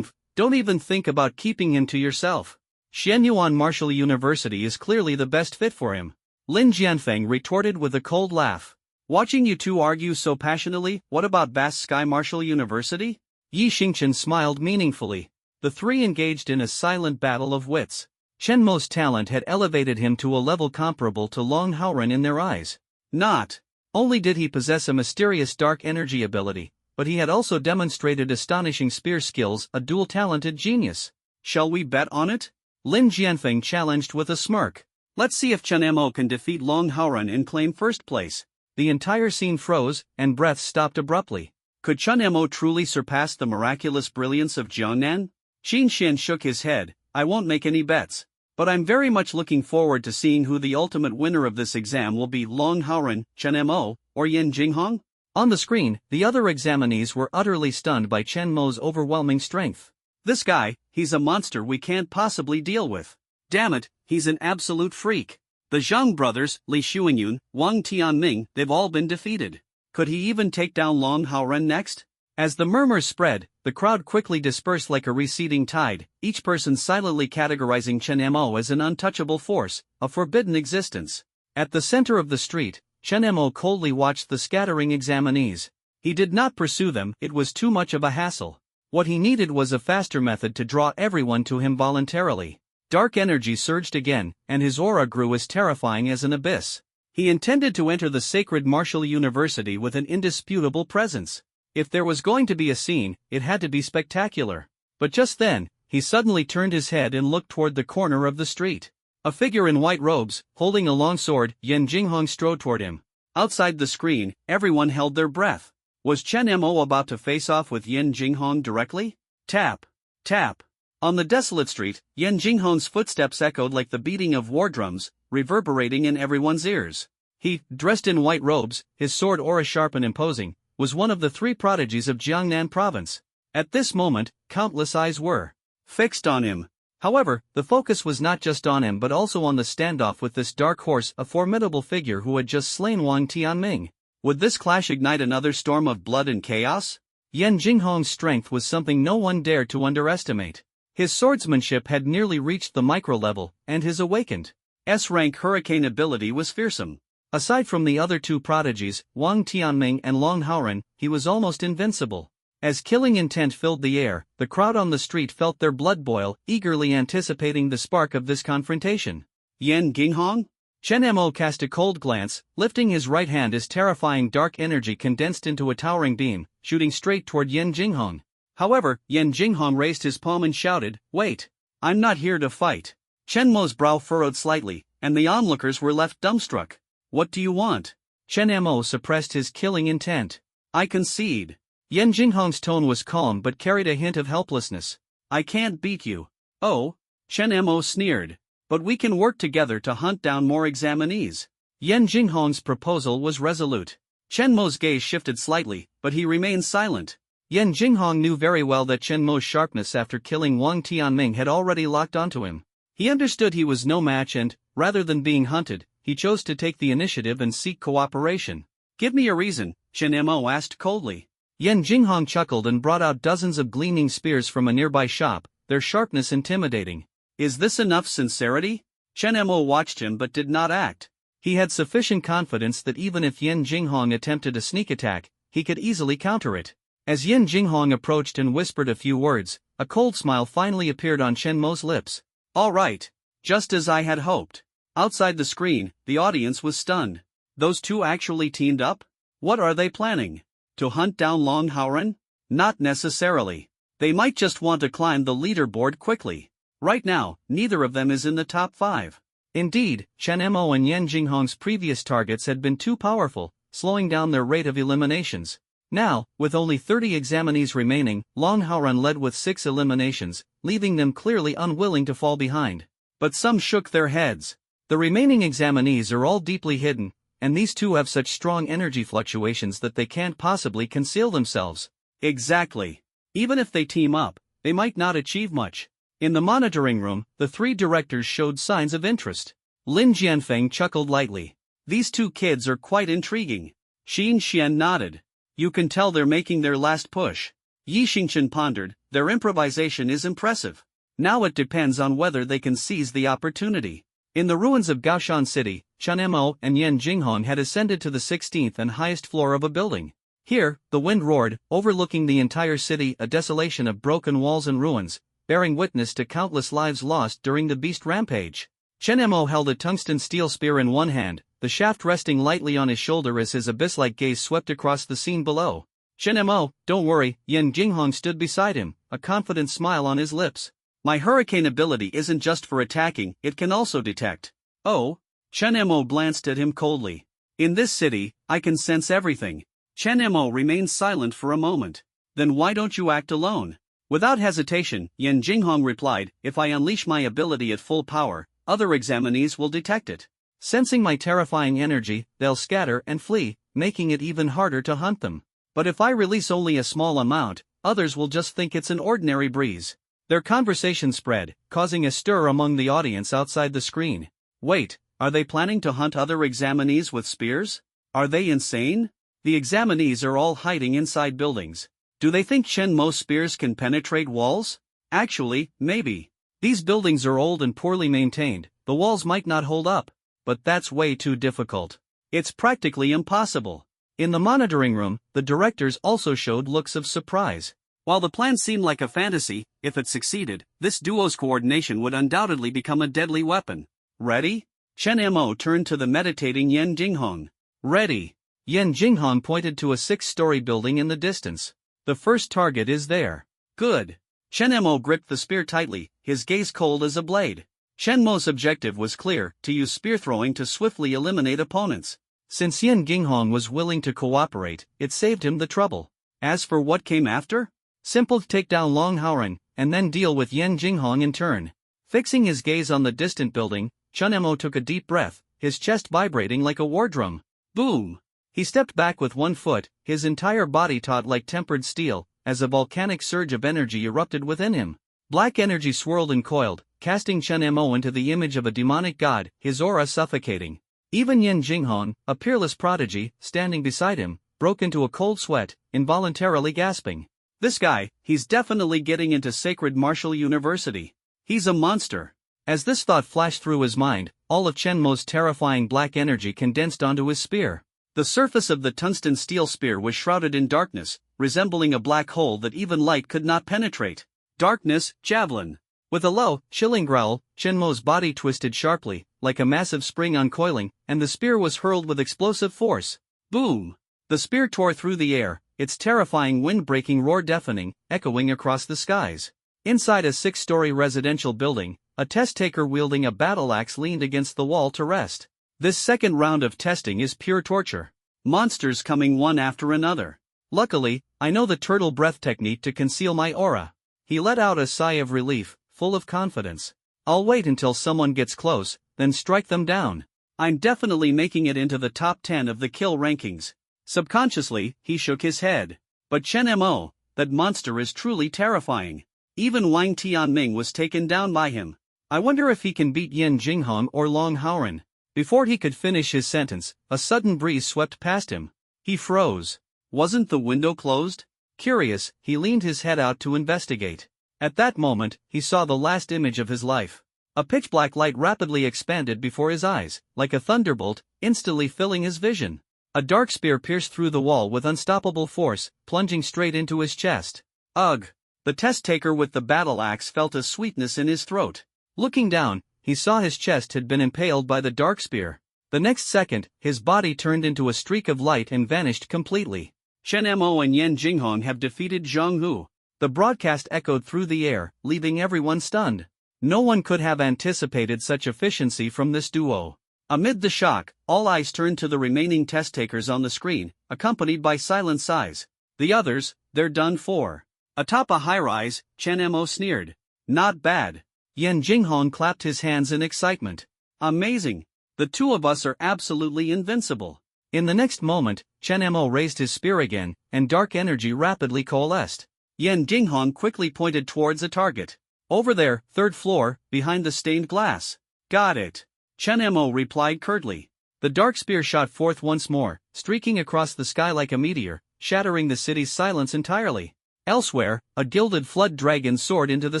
Don't even think about keeping him to yourself. Xianyuan Martial University is clearly the best fit for him. Lin Jianfeng retorted with a cold laugh. Watching you two argue so passionately, what about Vast Sky Martial University? Yi Xingchen smiled meaningfully. The three engaged in a silent battle of wits. Chen Mo's talent had elevated him to a level comparable to Long Haoren in their eyes. Not only did he possess a mysterious dark energy ability, but he had also demonstrated astonishing spear skills, a dual-talented genius. Shall we bet on it? Lin Jianfeng challenged with a smirk. Let's see if Chen Mo can defeat Long Haoren and claim first place. The entire scene froze, and breath stopped abruptly. Could Chen Mo truly surpass the miraculous brilliance of Jiangnan? Qin Xian shook his head. I won't make any bets. But I'm very much looking forward to seeing who the ultimate winner of this exam will be, Long Haoren, Chen Mo, or Yin Jinghong. On the screen, the other examinees were utterly stunned by Chen Mo's overwhelming strength. This guy, he's a monster we can't possibly deal with. Damn it, he's an absolute freak. The Zhang brothers, Li Xuanyun, Wang Tianming, they've all been defeated. Could he even take down Long Haoren next? As the murmurs spread, the crowd quickly dispersed like a receding tide, each person silently categorizing Chen Mo as an untouchable force, a forbidden existence. At the center of the street, Chen Mo coldly watched the scattering examinees. He did not pursue them, it was too much of a hassle. What he needed was a faster method to draw everyone to him voluntarily. Dark energy surged again, and his aura grew as terrifying as an abyss. He intended to enter the sacred martial university with an indisputable presence. If there was going to be a scene, it had to be spectacular. But just then, he suddenly turned his head and looked toward the corner of the street. A figure in white robes, holding a long sword, Yin Jinghong, strode toward him. Outside the screen, everyone held their breath. Was Chen Mo about to face off with Yin Jinghong directly? Tap. Tap. On the desolate street, Yin Jinghong's footsteps echoed like the beating of war drums, reverberating in everyone's ears. He, dressed in white robes, his sword aura sharp and imposing, was one of the three prodigies of Jiangnan province. At this moment, countless eyes were fixed on him. However, the focus was not just on him but also on the standoff with this dark horse, a formidable figure who had just slain Wang Tianming. Would this clash ignite another storm of blood and chaos? Yin Jinghong's strength was something no one dared to underestimate. His swordsmanship had nearly reached the micro-level, and his awakened S-rank hurricane ability was fearsome. Aside from the other two prodigies, Wang Tianming and Long Haoren, he was almost invincible. As killing intent filled the air, the crowd on the street felt their blood boil, eagerly anticipating the spark of this confrontation. Yin Jinghong? Chen Mo cast a cold glance, lifting his right hand as terrifying dark energy condensed into a towering beam, shooting straight toward Yin Jinghong. However, Yin Jinghong raised his palm and shouted, "Wait! I'm not here to fight." Chen Mo's brow furrowed slightly, and the onlookers were left dumbstruck. What do you want? Chen Mo suppressed his killing intent. I concede. Yin Jinghong's tone was calm but carried a hint of helplessness. I can't beat you. Oh? Chen Mo sneered. But we can work together to hunt down more examinees. Yin Jinghong's proposal was resolute. Chen Mo's gaze shifted slightly, but he remained silent. Yin Jinghong knew very well that Chen Mo's sharpness after killing Wang Tianming had already locked onto him. He understood he was no match and, rather than being hunted, he chose to take the initiative and seek cooperation. Give me a reason, Chen Mo asked coldly. Yin Jinghong chuckled and brought out dozens of gleaming spears from a nearby shop, their sharpness intimidating. Is this enough sincerity? Chen Mo watched him but did not act. He had sufficient confidence that even if Yin Jinghong attempted a sneak attack, he could easily counter it. As Yin Jinghong approached and whispered a few words, a cold smile finally appeared on Chen Mo's lips. All right. Just as I had hoped. Outside the screen, the audience was stunned. Those two actually teamed up? What are they planning? To hunt down Long Haoren? Not necessarily. They might just want to climb the leaderboard quickly. Right now, neither of them is in the top 5. Indeed, Chen Mo and Yin Jinghong's previous targets had been too powerful, slowing down their rate of eliminations. Now, with only 30 examinees remaining, Long Haoren led with 6 eliminations, leaving them clearly unwilling to fall behind. But some shook their heads. The remaining examinees are all deeply hidden, and these two have such strong energy fluctuations that they can't possibly conceal themselves. Exactly. Even if they team up, they might not achieve much. In the monitoring room, the 3 directors showed signs of interest. Lin Jianfeng chuckled lightly. These 2 kids are quite intriguing. Qin Xian nodded. You can tell they're making their last push. Yi Xingchen pondered, their improvisation is impressive. Now it depends on whether they can seize the opportunity. In the ruins of Gaoshan City, Chen Mo and Yan Jinghong had ascended to the 16th and highest floor of a building. Here, the wind roared, overlooking the entire city, a desolation of broken walls and ruins, bearing witness to countless lives lost during the beast rampage. Chen Mo held a tungsten steel spear in one hand, the shaft resting lightly on his shoulder as his abyss-like gaze swept across the scene below. Chen Mo, don't worry, Yan Jinghong stood beside him, a confident smile on his lips. My hurricane ability isn't just for attacking, it can also detect. Oh? Chen Mo glanced at him coldly. In this city, I can sense everything. Chen Mo remained silent for a moment. Then why don't you act alone? Without hesitation, Yan Jinghong replied, if I unleash my ability at full power, other examinees will detect it. Sensing my terrifying energy, they'll scatter and flee, making it even harder to hunt them. But if I release only a small amount, others will just think it's an ordinary breeze. Their conversation spread, causing a stir among the audience outside the screen. Wait, are they planning to hunt other examinees with spears? Are they insane? The examinees are all hiding inside buildings. Do they think Chen Mo's spears can penetrate walls? Actually, maybe. These buildings are old and poorly maintained, the walls might not hold up. But that's way too difficult. It's practically impossible. In the monitoring room, the directors also showed looks of surprise. While the plan seemed like a fantasy, if it succeeded, this duo's coordination would undoubtedly become a deadly weapon. Ready? Chen Mo turned to the meditating Yan Jinghong. Ready. Yan Jinghong pointed to a 6-story building in the distance. The first target is there. Good. Chen Mo gripped the spear tightly, his gaze cold as a blade. Chen Mo's objective was clear, to use spear throwing to swiftly eliminate opponents. Since Yan Jinghong was willing to cooperate, it saved him the trouble. As for what came after? Simple: take down Long Haoren, and then deal with Yan Jinghong in turn. Fixing his gaze on the distant building, Chen Mo took a deep breath, his chest vibrating like a war drum. Boom! He stepped back with one foot, his entire body taut like tempered steel, as a volcanic surge of energy erupted within him. Black energy swirled and coiled, casting Chen Mo into the image of a demonic god, his aura suffocating. Even Yan Jinghong, a peerless prodigy, standing beside him, broke into a cold sweat, involuntarily gasping. This guy, he's definitely getting into Sacred Martial University. He's a monster. As this thought flashed through his mind, all of Chen Mo's terrifying black energy condensed onto his spear. The surface of the tungsten steel spear was shrouded in darkness, resembling a black hole that even light could not penetrate. Darkness, javelin. With a low, chilling growl, Chen Mo's body twisted sharply, like a massive spring uncoiling, and the spear was hurled with explosive force. Boom! The spear tore through the air, its terrifying wind-breaking roar deafening, echoing across the skies. Inside a 6-story residential building, a test-taker wielding a battle axe leaned against the wall to rest. This second round of testing is pure torture. Monsters coming one after another. Luckily, I know the turtle breath technique to conceal my aura. He let out a sigh of relief, full of confidence. I'll wait until someone gets close, then strike them down. I'm definitely making it into the top 10 of the kill rankings. Subconsciously, he shook his head. But Chen Mo, that monster is truly terrifying. Even Wang Tianming was taken down by him. I wonder if he can beat Yan Jinghong or Long Haoren. Before he could finish his sentence, a sudden breeze swept past him. He froze. Wasn't the window closed? Curious, he leaned his head out to investigate. At that moment, he saw the last image of his life. A pitch-black light rapidly expanded before his eyes, like a thunderbolt, instantly filling his vision. A dark spear pierced through the wall with unstoppable force, plunging straight into his chest. Ugh! The test-taker with the battle axe felt a sweetness in his throat. Looking down, he saw his chest had been impaled by the dark spear. The next second, his body turned into a streak of light and vanished completely. Chen Mo and Yan Jinghong have defeated Zhang Hu. The broadcast echoed through the air, leaving everyone stunned. No one could have anticipated such efficiency from this duo. Amid the shock, all eyes turned to the remaining test-takers on the screen, accompanied by silent sighs. The others, they're done for. Atop a high-rise, Chen Mo sneered. Not bad. Yan Jinghong clapped his hands in excitement. Amazing. The two of us are absolutely invincible. In the next moment, Chen Mo raised his spear again, and dark energy rapidly coalesced. Yan Jinghong quickly pointed towards a target. Over there, 3rd floor, behind the stained glass. Got it. Chen Mo replied curtly. The dark spear shot forth once more, streaking across the sky like a meteor, shattering the city's silence entirely. Elsewhere, a gilded flood dragon soared into the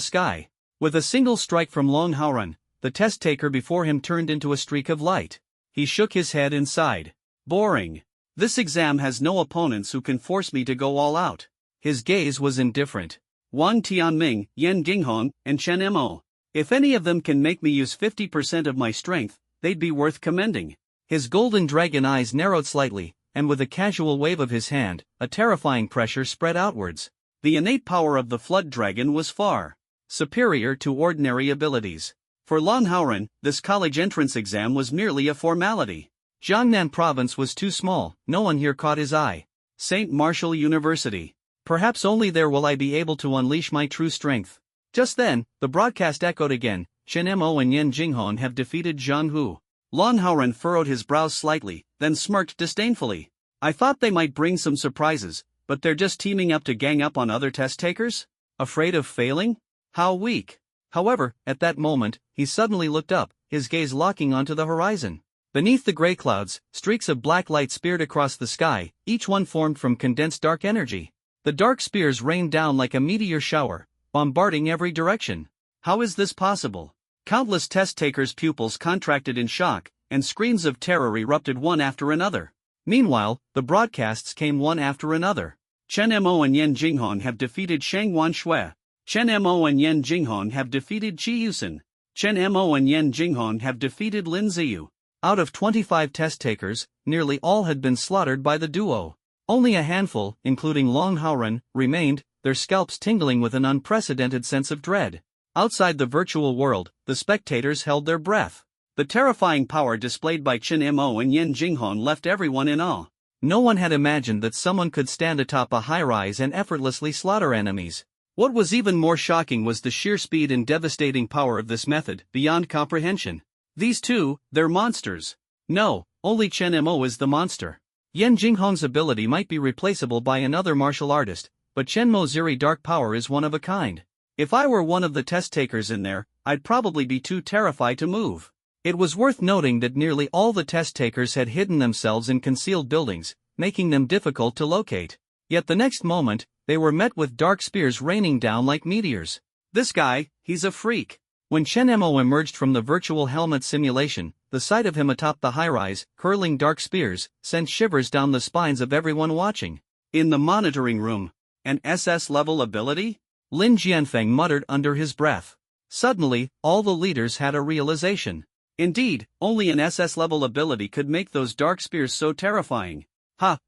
sky. With a single strike from Long Howrun, the test taker before him turned into a streak of light. He shook his head and sighed. Boring. This exam has no opponents who can force me to go all out. His gaze was indifferent. Wang Tianming, Yan Dinghong, and Chen Mo. If any of them can make me use 50% of my strength, they'd be worth commending. His golden dragon eyes narrowed slightly, and with a casual wave of his hand, a terrifying pressure spread outwards. The innate power of the Flood Dragon was far superior to ordinary abilities. For Long Howrun, this college entrance exam was merely a formality. Jiangnan province was too small, no one here caught his eye. St. Martial University. Perhaps only there will I be able to unleash my true strength. Just then, the broadcast echoed again. Chen Mo and Yan Jinghong have defeated Zhang Hu. Long Howrun furrowed his brows slightly, then smirked disdainfully. I thought they might bring some surprises, but they're just teaming up to gang up on other test takers? Afraid of failing? How weak. However, at that moment, he suddenly looked up, his gaze locking onto the horizon. Beneath the gray clouds, streaks of black light speared across the sky, each one formed from condensed dark energy. The dark spears rained down like a meteor shower, bombarding every direction. How is this possible? Countless test takers' pupils contracted in shock, and screams of terror erupted one after another. Meanwhile, the broadcasts came one after another. Chen Mo and Yan Jinghong have defeated Shang Wanshui. Chen Mo and Yan Jinghong have defeated Qi Yusen. Chen Mo and Yan Jinghong have defeated Lin Ziyu. Out of 25 test takers, nearly all had been slaughtered by the duo. Only a handful, including Long Howrun, remained, their scalps tingling with an unprecedented sense of dread. Outside the virtual world, the spectators held their breath. The terrifying power displayed by Chen Mo and Yan Jinghong left everyone in awe. No one had imagined that someone could stand atop a high-rise and effortlessly slaughter enemies. What was even more shocking was the sheer speed and devastating power of this method, beyond comprehension. These two, they're monsters. No, only Chen Mo is the monster. Yan Jinghong's ability might be replaceable by another martial artist, but Chen Mo's Ziri dark power is one of a kind. If I were one of the test takers in there, I'd probably be too terrified to move. It was worth noting that nearly all the test takers had hidden themselves in concealed buildings, making them difficult to locate. Yet the next moment, they were met with dark spears raining down like meteors. This guy, he's a freak. When Chen Mo emerged from the virtual helmet simulation, the sight of him atop the high-rise, curling dark spears, sent shivers down the spines of everyone watching. In the monitoring room, an SS-level ability? Lin Jianfeng muttered under his breath. Suddenly, all the leaders had a realization. Indeed, only an SS-level ability could make those dark spears so terrifying.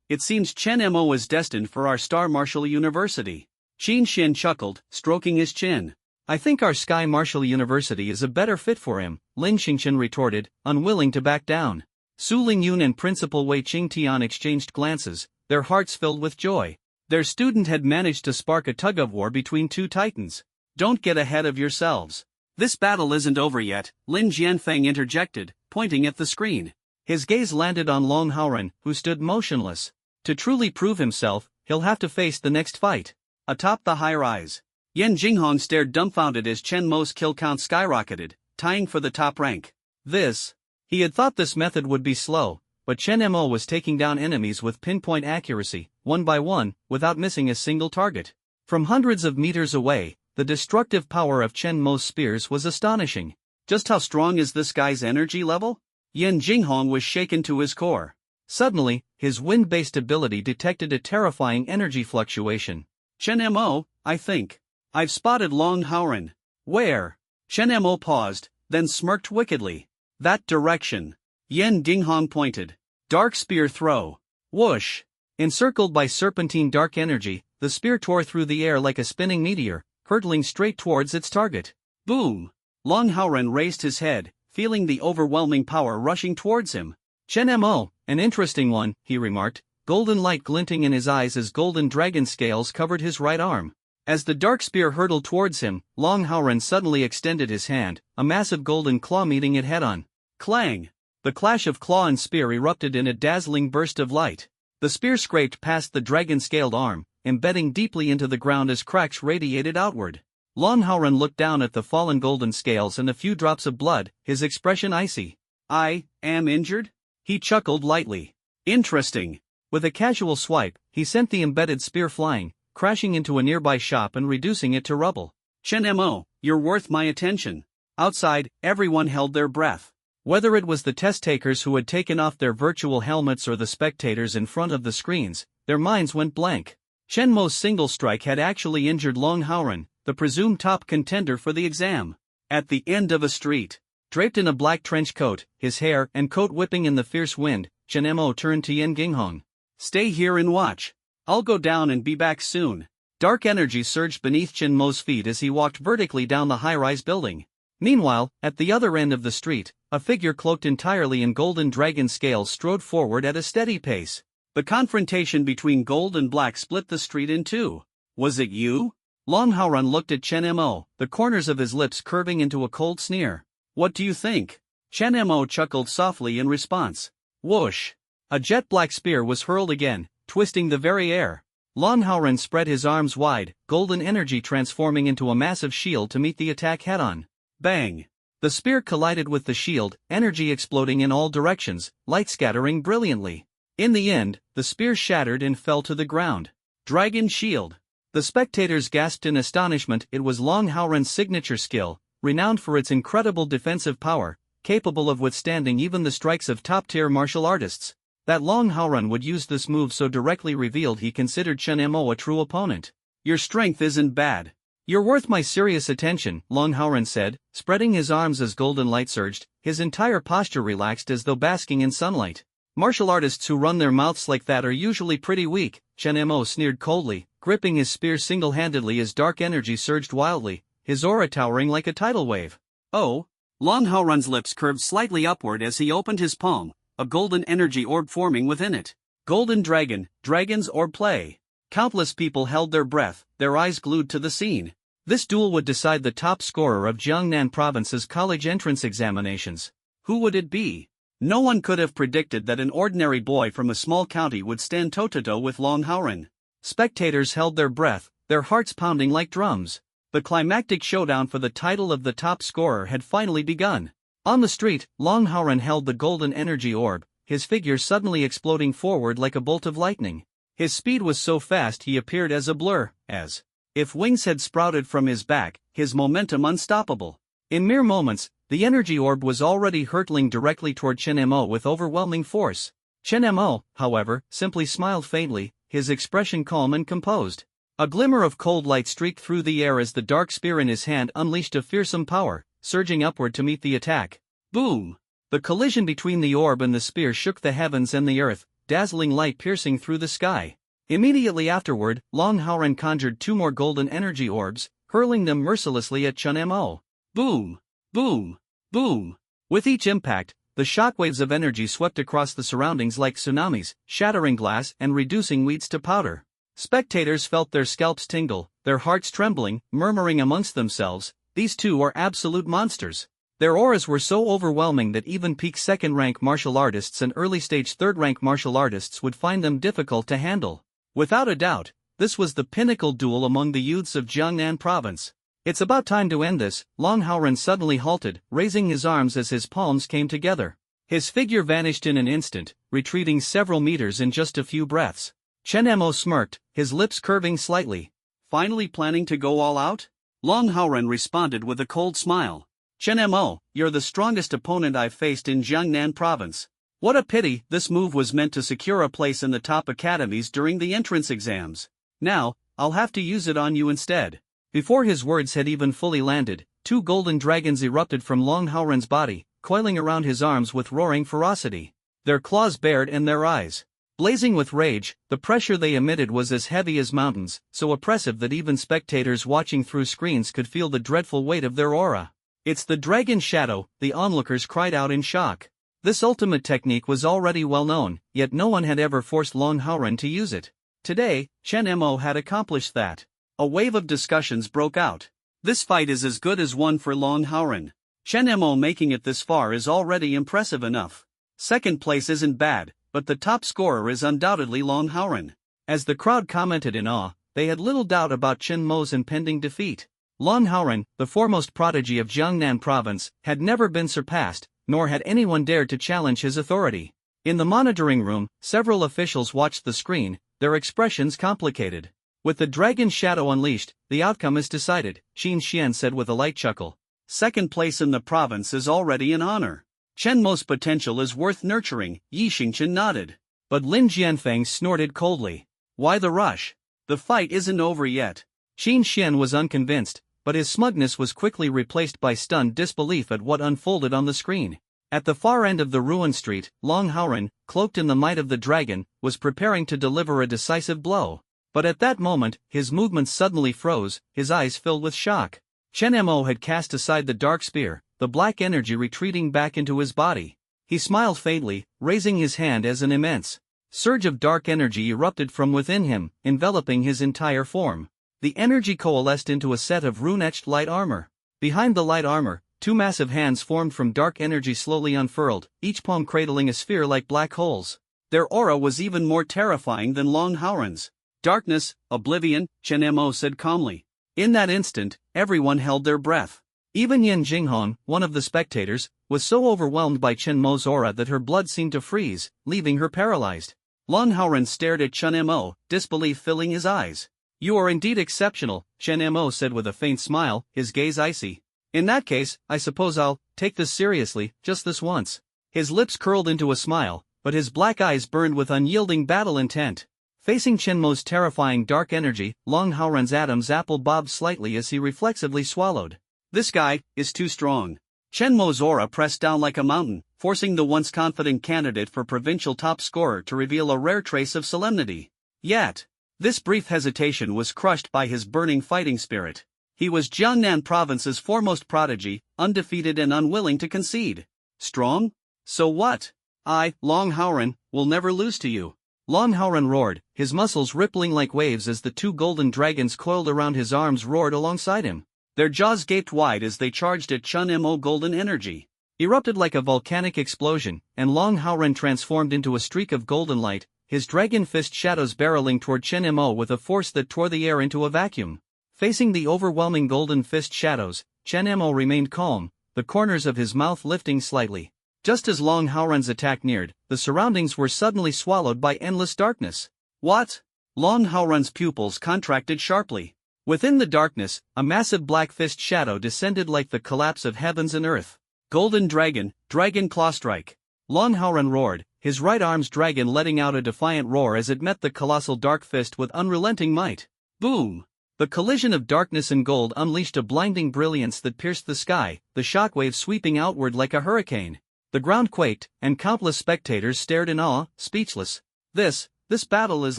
It seems Chen Mo is destined for our Star Martial University. Qin Xin chuckled, stroking his chin. I think our Sky Martial University is a better fit for him, Lin Xingqian retorted, unwilling to back down. Su Lingyun and Principal Wei Qingtian exchanged glances, their hearts filled with joy. Their student had managed to spark a tug-of-war between two titans. Don't get ahead of yourselves. This battle isn't over yet, Lin Jianfeng interjected, pointing at the screen. His gaze landed on Long Howrun, who stood motionless. To truly prove himself, he'll have to face the next fight. Atop the high-rise, Yan Jinghong stared dumbfounded as Chen Mo's kill count skyrocketed, tying for the top rank. He had thought this method would be slow, but Chen Mo was taking down enemies with pinpoint accuracy, one by one, without missing a single target. From hundreds of meters away, the destructive power of Chen Mo's spears was astonishing. Just how strong is this guy's energy level? Yan Jinghong was shaken to his core. Suddenly, his wind-based ability detected a terrifying energy fluctuation. Chen Mo, I think. I've spotted Long Howrun. Where? Chen Mo paused, then smirked wickedly. That direction. Yan Jinghong pointed. Dark spear throw. Whoosh. Encircled by serpentine dark energy, the spear tore through the air like a spinning meteor, hurtling straight towards its target. Boom. Long Howrun raised his head, feeling the overwhelming power rushing towards him. Chen Mo, an interesting one, he remarked, golden light glinting in his eyes as golden dragon scales covered his right arm. As the dark spear hurtled towards him, Long Howrun suddenly extended his hand, a massive golden claw meeting it head-on. Clang! The clash of claw and spear erupted in a dazzling burst of light. The spear scraped past the dragon-scaled arm, embedding deeply into the ground as cracks radiated outward. Long Howrun looked down at the fallen golden scales and a few drops of blood, his expression icy. I am injured? He chuckled lightly. Interesting. With a casual swipe, he sent the embedded spear flying, crashing into a nearby shop and reducing it to rubble. Chen Mo, you're worth my attention. Outside, everyone held their breath. Whether it was the test takers who had taken off their virtual helmets or the spectators in front of the screens, their minds went blank. Chen Mo's single strike had actually injured Long Haoren, the presumed top contender for the exam. At the end of a street, draped in a black trench coat, his hair and coat whipping in the fierce wind, Chen Mo turned to Yen Ginghong. Stay here and watch. I'll go down and be back soon. Dark energy surged beneath Chen Mo's feet as he walked vertically down the high-rise building. Meanwhile, at the other end of the street, a figure cloaked entirely in golden dragon scales strode forward at a steady pace. The confrontation between gold and black split the street in two. Was it you? Long Haoren looked at Chen Mo, the corners of his lips curving into a cold sneer. What do you think? Chen Mo chuckled softly in response. Whoosh! A jet-black spear was hurled again, twisting the very air. Long Haoren spread his arms wide, golden energy transforming into a massive shield to meet the attack head-on. Bang! The spear collided with the shield, energy exploding in all directions, light scattering brilliantly. In the end, the spear shattered and fell to the ground. Dragon shield! The spectators gasped in astonishment. It was Long Haoren's signature skill, renowned for its incredible defensive power, capable of withstanding even the strikes of top-tier martial artists. That Long Haoren would use this move so directly revealed he considered Chen Mo a true opponent. Your strength isn't bad. You're worth my serious attention, Long Haoren said, spreading his arms as golden light surged, his entire posture relaxed as though basking in sunlight. Martial artists who run their mouths like that are usually pretty weak, Chen Mo sneered coldly, gripping his spear single-handedly as dark energy surged wildly, his aura towering like a tidal wave. Oh! Long Haoren's lips curved slightly upward as he opened his palm, a golden energy orb forming within it. Golden dragon, dragon's orb play. Countless people held their breath, their eyes glued to the scene. This duel would decide the top scorer of Jiangnan Province's college entrance examinations. Who would it be? No one could have predicted that an ordinary boy from a small county would stand toe-to-toe with Long Haoren. Spectators held their breath, their hearts pounding like drums. The climactic showdown for the title of the top scorer had finally begun. On the street, Long Haoren held the golden energy orb, his figure suddenly exploding forward like a bolt of lightning. His speed was so fast he appeared as a blur, as if wings had sprouted from his back, his momentum unstoppable. In mere moments, the energy orb was already hurtling directly toward Chen Mo with overwhelming force. Chen Mo, however, simply smiled faintly, his expression calm and composed. A glimmer of cold light streaked through the air as the dark spear in his hand unleashed a fearsome power, surging upward to meet the attack. Boom! The collision between the orb and the spear shook the heavens and the earth, dazzling light piercing through the sky. Immediately afterward, Long Haoren conjured two more golden energy orbs, hurling them mercilessly at Chen Mo. Boom! Boom! Boom! With each impact, the shockwaves of energy swept across the surroundings like tsunamis, shattering glass and reducing weeds to powder. Spectators felt their scalps tingle, their hearts trembling, murmuring amongst themselves, "These two are absolute monsters." Their auras were so overwhelming that even peak second-rank martial artists and early-stage third-rank martial artists would find them difficult to handle. Without a doubt, this was the pinnacle duel among the youths of Jiangnan Province. "It's about time to end this," Long Haoren suddenly halted, raising his arms as his palms came together. His figure vanished in an instant, retreating several meters in just a few breaths. Chen Mo smirked, his lips curving slightly. Finally planning to go all out? Long Haoren responded with a cold smile. Chen Mo, you're the strongest opponent I've faced in Jiangnan Province. What a pity, this move was meant to secure a place in the top academies during the entrance exams. Now, I'll have to use it on you instead. Before his words had even fully landed, two golden dragons erupted from Long Haoren's body, coiling around his arms with roaring ferocity. Their claws bared and their eyes blazing with rage, the pressure they emitted was as heavy as mountains, so oppressive that even spectators watching through screens could feel the dreadful weight of their aura. "It's the dragon shadow," the onlookers cried out in shock. This ultimate technique was already well known, yet no one had ever forced Long Haoren to use it. Today, Chen Mo had accomplished that. A wave of discussions broke out. This fight is as good as one for Long Haoren. Chen Mo making it this far is already impressive enough. Second place isn't bad, but the top scorer is undoubtedly Long Haoren. As the crowd commented in awe, they had little doubt about Chen Mo's impending defeat. Long Haoren, the foremost prodigy of Jiangnan Province, had never been surpassed, nor had anyone dared to challenge his authority. In the monitoring room, several officials watched the screen, their expressions complicated. With the dragon shadow unleashed, the outcome is decided, Qin Xian said with a light chuckle. Second place in the province is already an honor. Chen Mo's potential is worth nurturing, Yi Xingchen nodded. But Lin Jianfeng snorted coldly. Why the rush? The fight isn't over yet. Qin Xian was unconvinced, but his smugness was quickly replaced by stunned disbelief at what unfolded on the screen. At the far end of the ruined street, Long Haoren, cloaked in the might of the dragon, was preparing to deliver a decisive blow. But at that moment, his movements suddenly froze, his eyes filled with shock. Chen Mo had cast aside the dark spear, the black energy retreating back into his body. He smiled faintly, raising his hand as an immense surge of dark energy erupted from within him, enveloping his entire form. The energy coalesced into a set of rune-etched light armor. Behind the light armor, two massive hands formed from dark energy slowly unfurled, each palm cradling a sphere like black holes. Their aura was even more terrifying than Long Haoren's. Darkness, oblivion, Chen Mo said calmly. In that instant, everyone held their breath. Even Yan Jinghong, one of the spectators, was so overwhelmed by Chen Mo's aura that her blood seemed to freeze, leaving her paralyzed. Long Haoren stared at Chen Mo, disbelief filling his eyes. You are indeed exceptional, Chen Mo said with a faint smile, his gaze icy. In that case, I suppose I'll take this seriously, just this once. His lips curled into a smile, but his black eyes burned with unyielding battle intent. Facing Chen Mo's terrifying dark energy, Long Haoren's Adam's apple bobbed slightly as he reflexively swallowed. This guy is too strong. Chen Mo's aura pressed down like a mountain, forcing the once confident candidate for provincial top scorer to reveal a rare trace of solemnity. Yet, this brief hesitation was crushed by his burning fighting spirit. He was Jiangnan province's foremost prodigy, undefeated and unwilling to concede. Strong? So what? I, Long Haoren, will never lose to you. Long Haoren roared, his muscles rippling like waves as the two golden dragons coiled around his arms roared alongside him. Their jaws gaped wide as they charged at Chen Mo. Golden energy erupted like a volcanic explosion, and Long Haoren transformed into a streak of golden light, his dragon fist shadows barreling toward Chen Mo with a force that tore the air into a vacuum. Facing the overwhelming golden fist shadows, Chen Mo remained calm, the corners of his mouth lifting slightly. Just as Long Haoren's attack neared, the surroundings were suddenly swallowed by endless darkness. What? Long Haoren's pupils contracted sharply. Within the darkness, a massive black fist shadow descended like the collapse of heavens and earth. Golden Dragon, Dragon Claw Strike. Long Haoren roared, his right arm's dragon letting out a defiant roar as it met the colossal dark fist with unrelenting might. Boom! The collision of darkness and gold unleashed a blinding brilliance that pierced the sky, the shockwave sweeping outward like a hurricane. The ground quaked, and countless spectators stared in awe, speechless. This battle is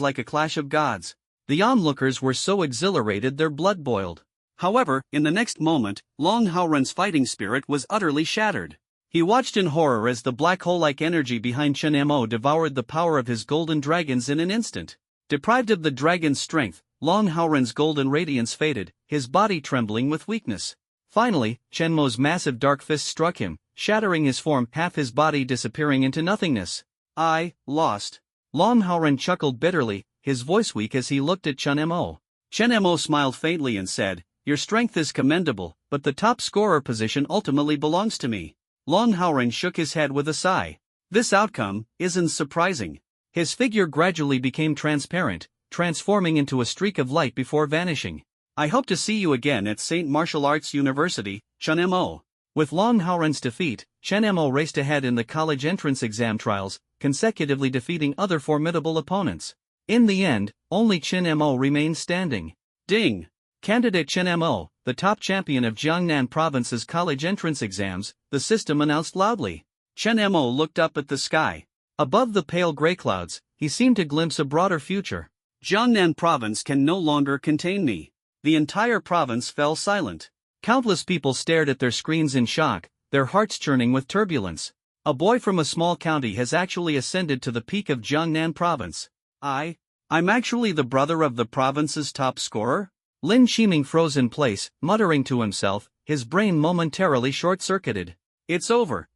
like a clash of gods. The onlookers were so exhilarated their blood boiled. However, in the next moment, Long Haoren's fighting spirit was utterly shattered. He watched in horror as the black hole-like energy behind Chen Mo devoured the power of his golden dragons in an instant. Deprived of the dragon's strength, Long Haoren's golden radiance faded, his body trembling with weakness. Finally, Chen Mo's massive dark fist struck him, shattering his form, half his body disappearing into nothingness. I lost. Long Haoren chuckled bitterly, his voice weak as he looked at Chen Mo. Chen Mo smiled faintly and said, Your strength is commendable, but the top scorer position ultimately belongs to me. Long Haoren shook his head with a sigh. This outcome isn't surprising. His figure gradually became transparent, transforming into a streak of light before vanishing. I hope to see you again at St. Martial Arts University, Chen Mo. With Long Haoren's defeat, Chen Mo raced ahead in the college entrance exam trials, consecutively defeating other formidable opponents. In the end, only Chen Mo remained standing. Ding! Candidate Chen Mo, the top champion of Jiangnan province's college entrance exams, the system announced loudly. Chen Mo looked up at the sky. Above the pale gray clouds, he seemed to glimpse a broader future. Jiangnan province can no longer contain me. The entire province fell silent. Countless people stared at their screens in shock, their hearts churning with turbulence. A boy from a small county has actually ascended to the peak of Jiangnan province. I'm actually the brother of the province's top scorer? Lin Qiming froze in place, muttering to himself, his brain momentarily short-circuited. It's over.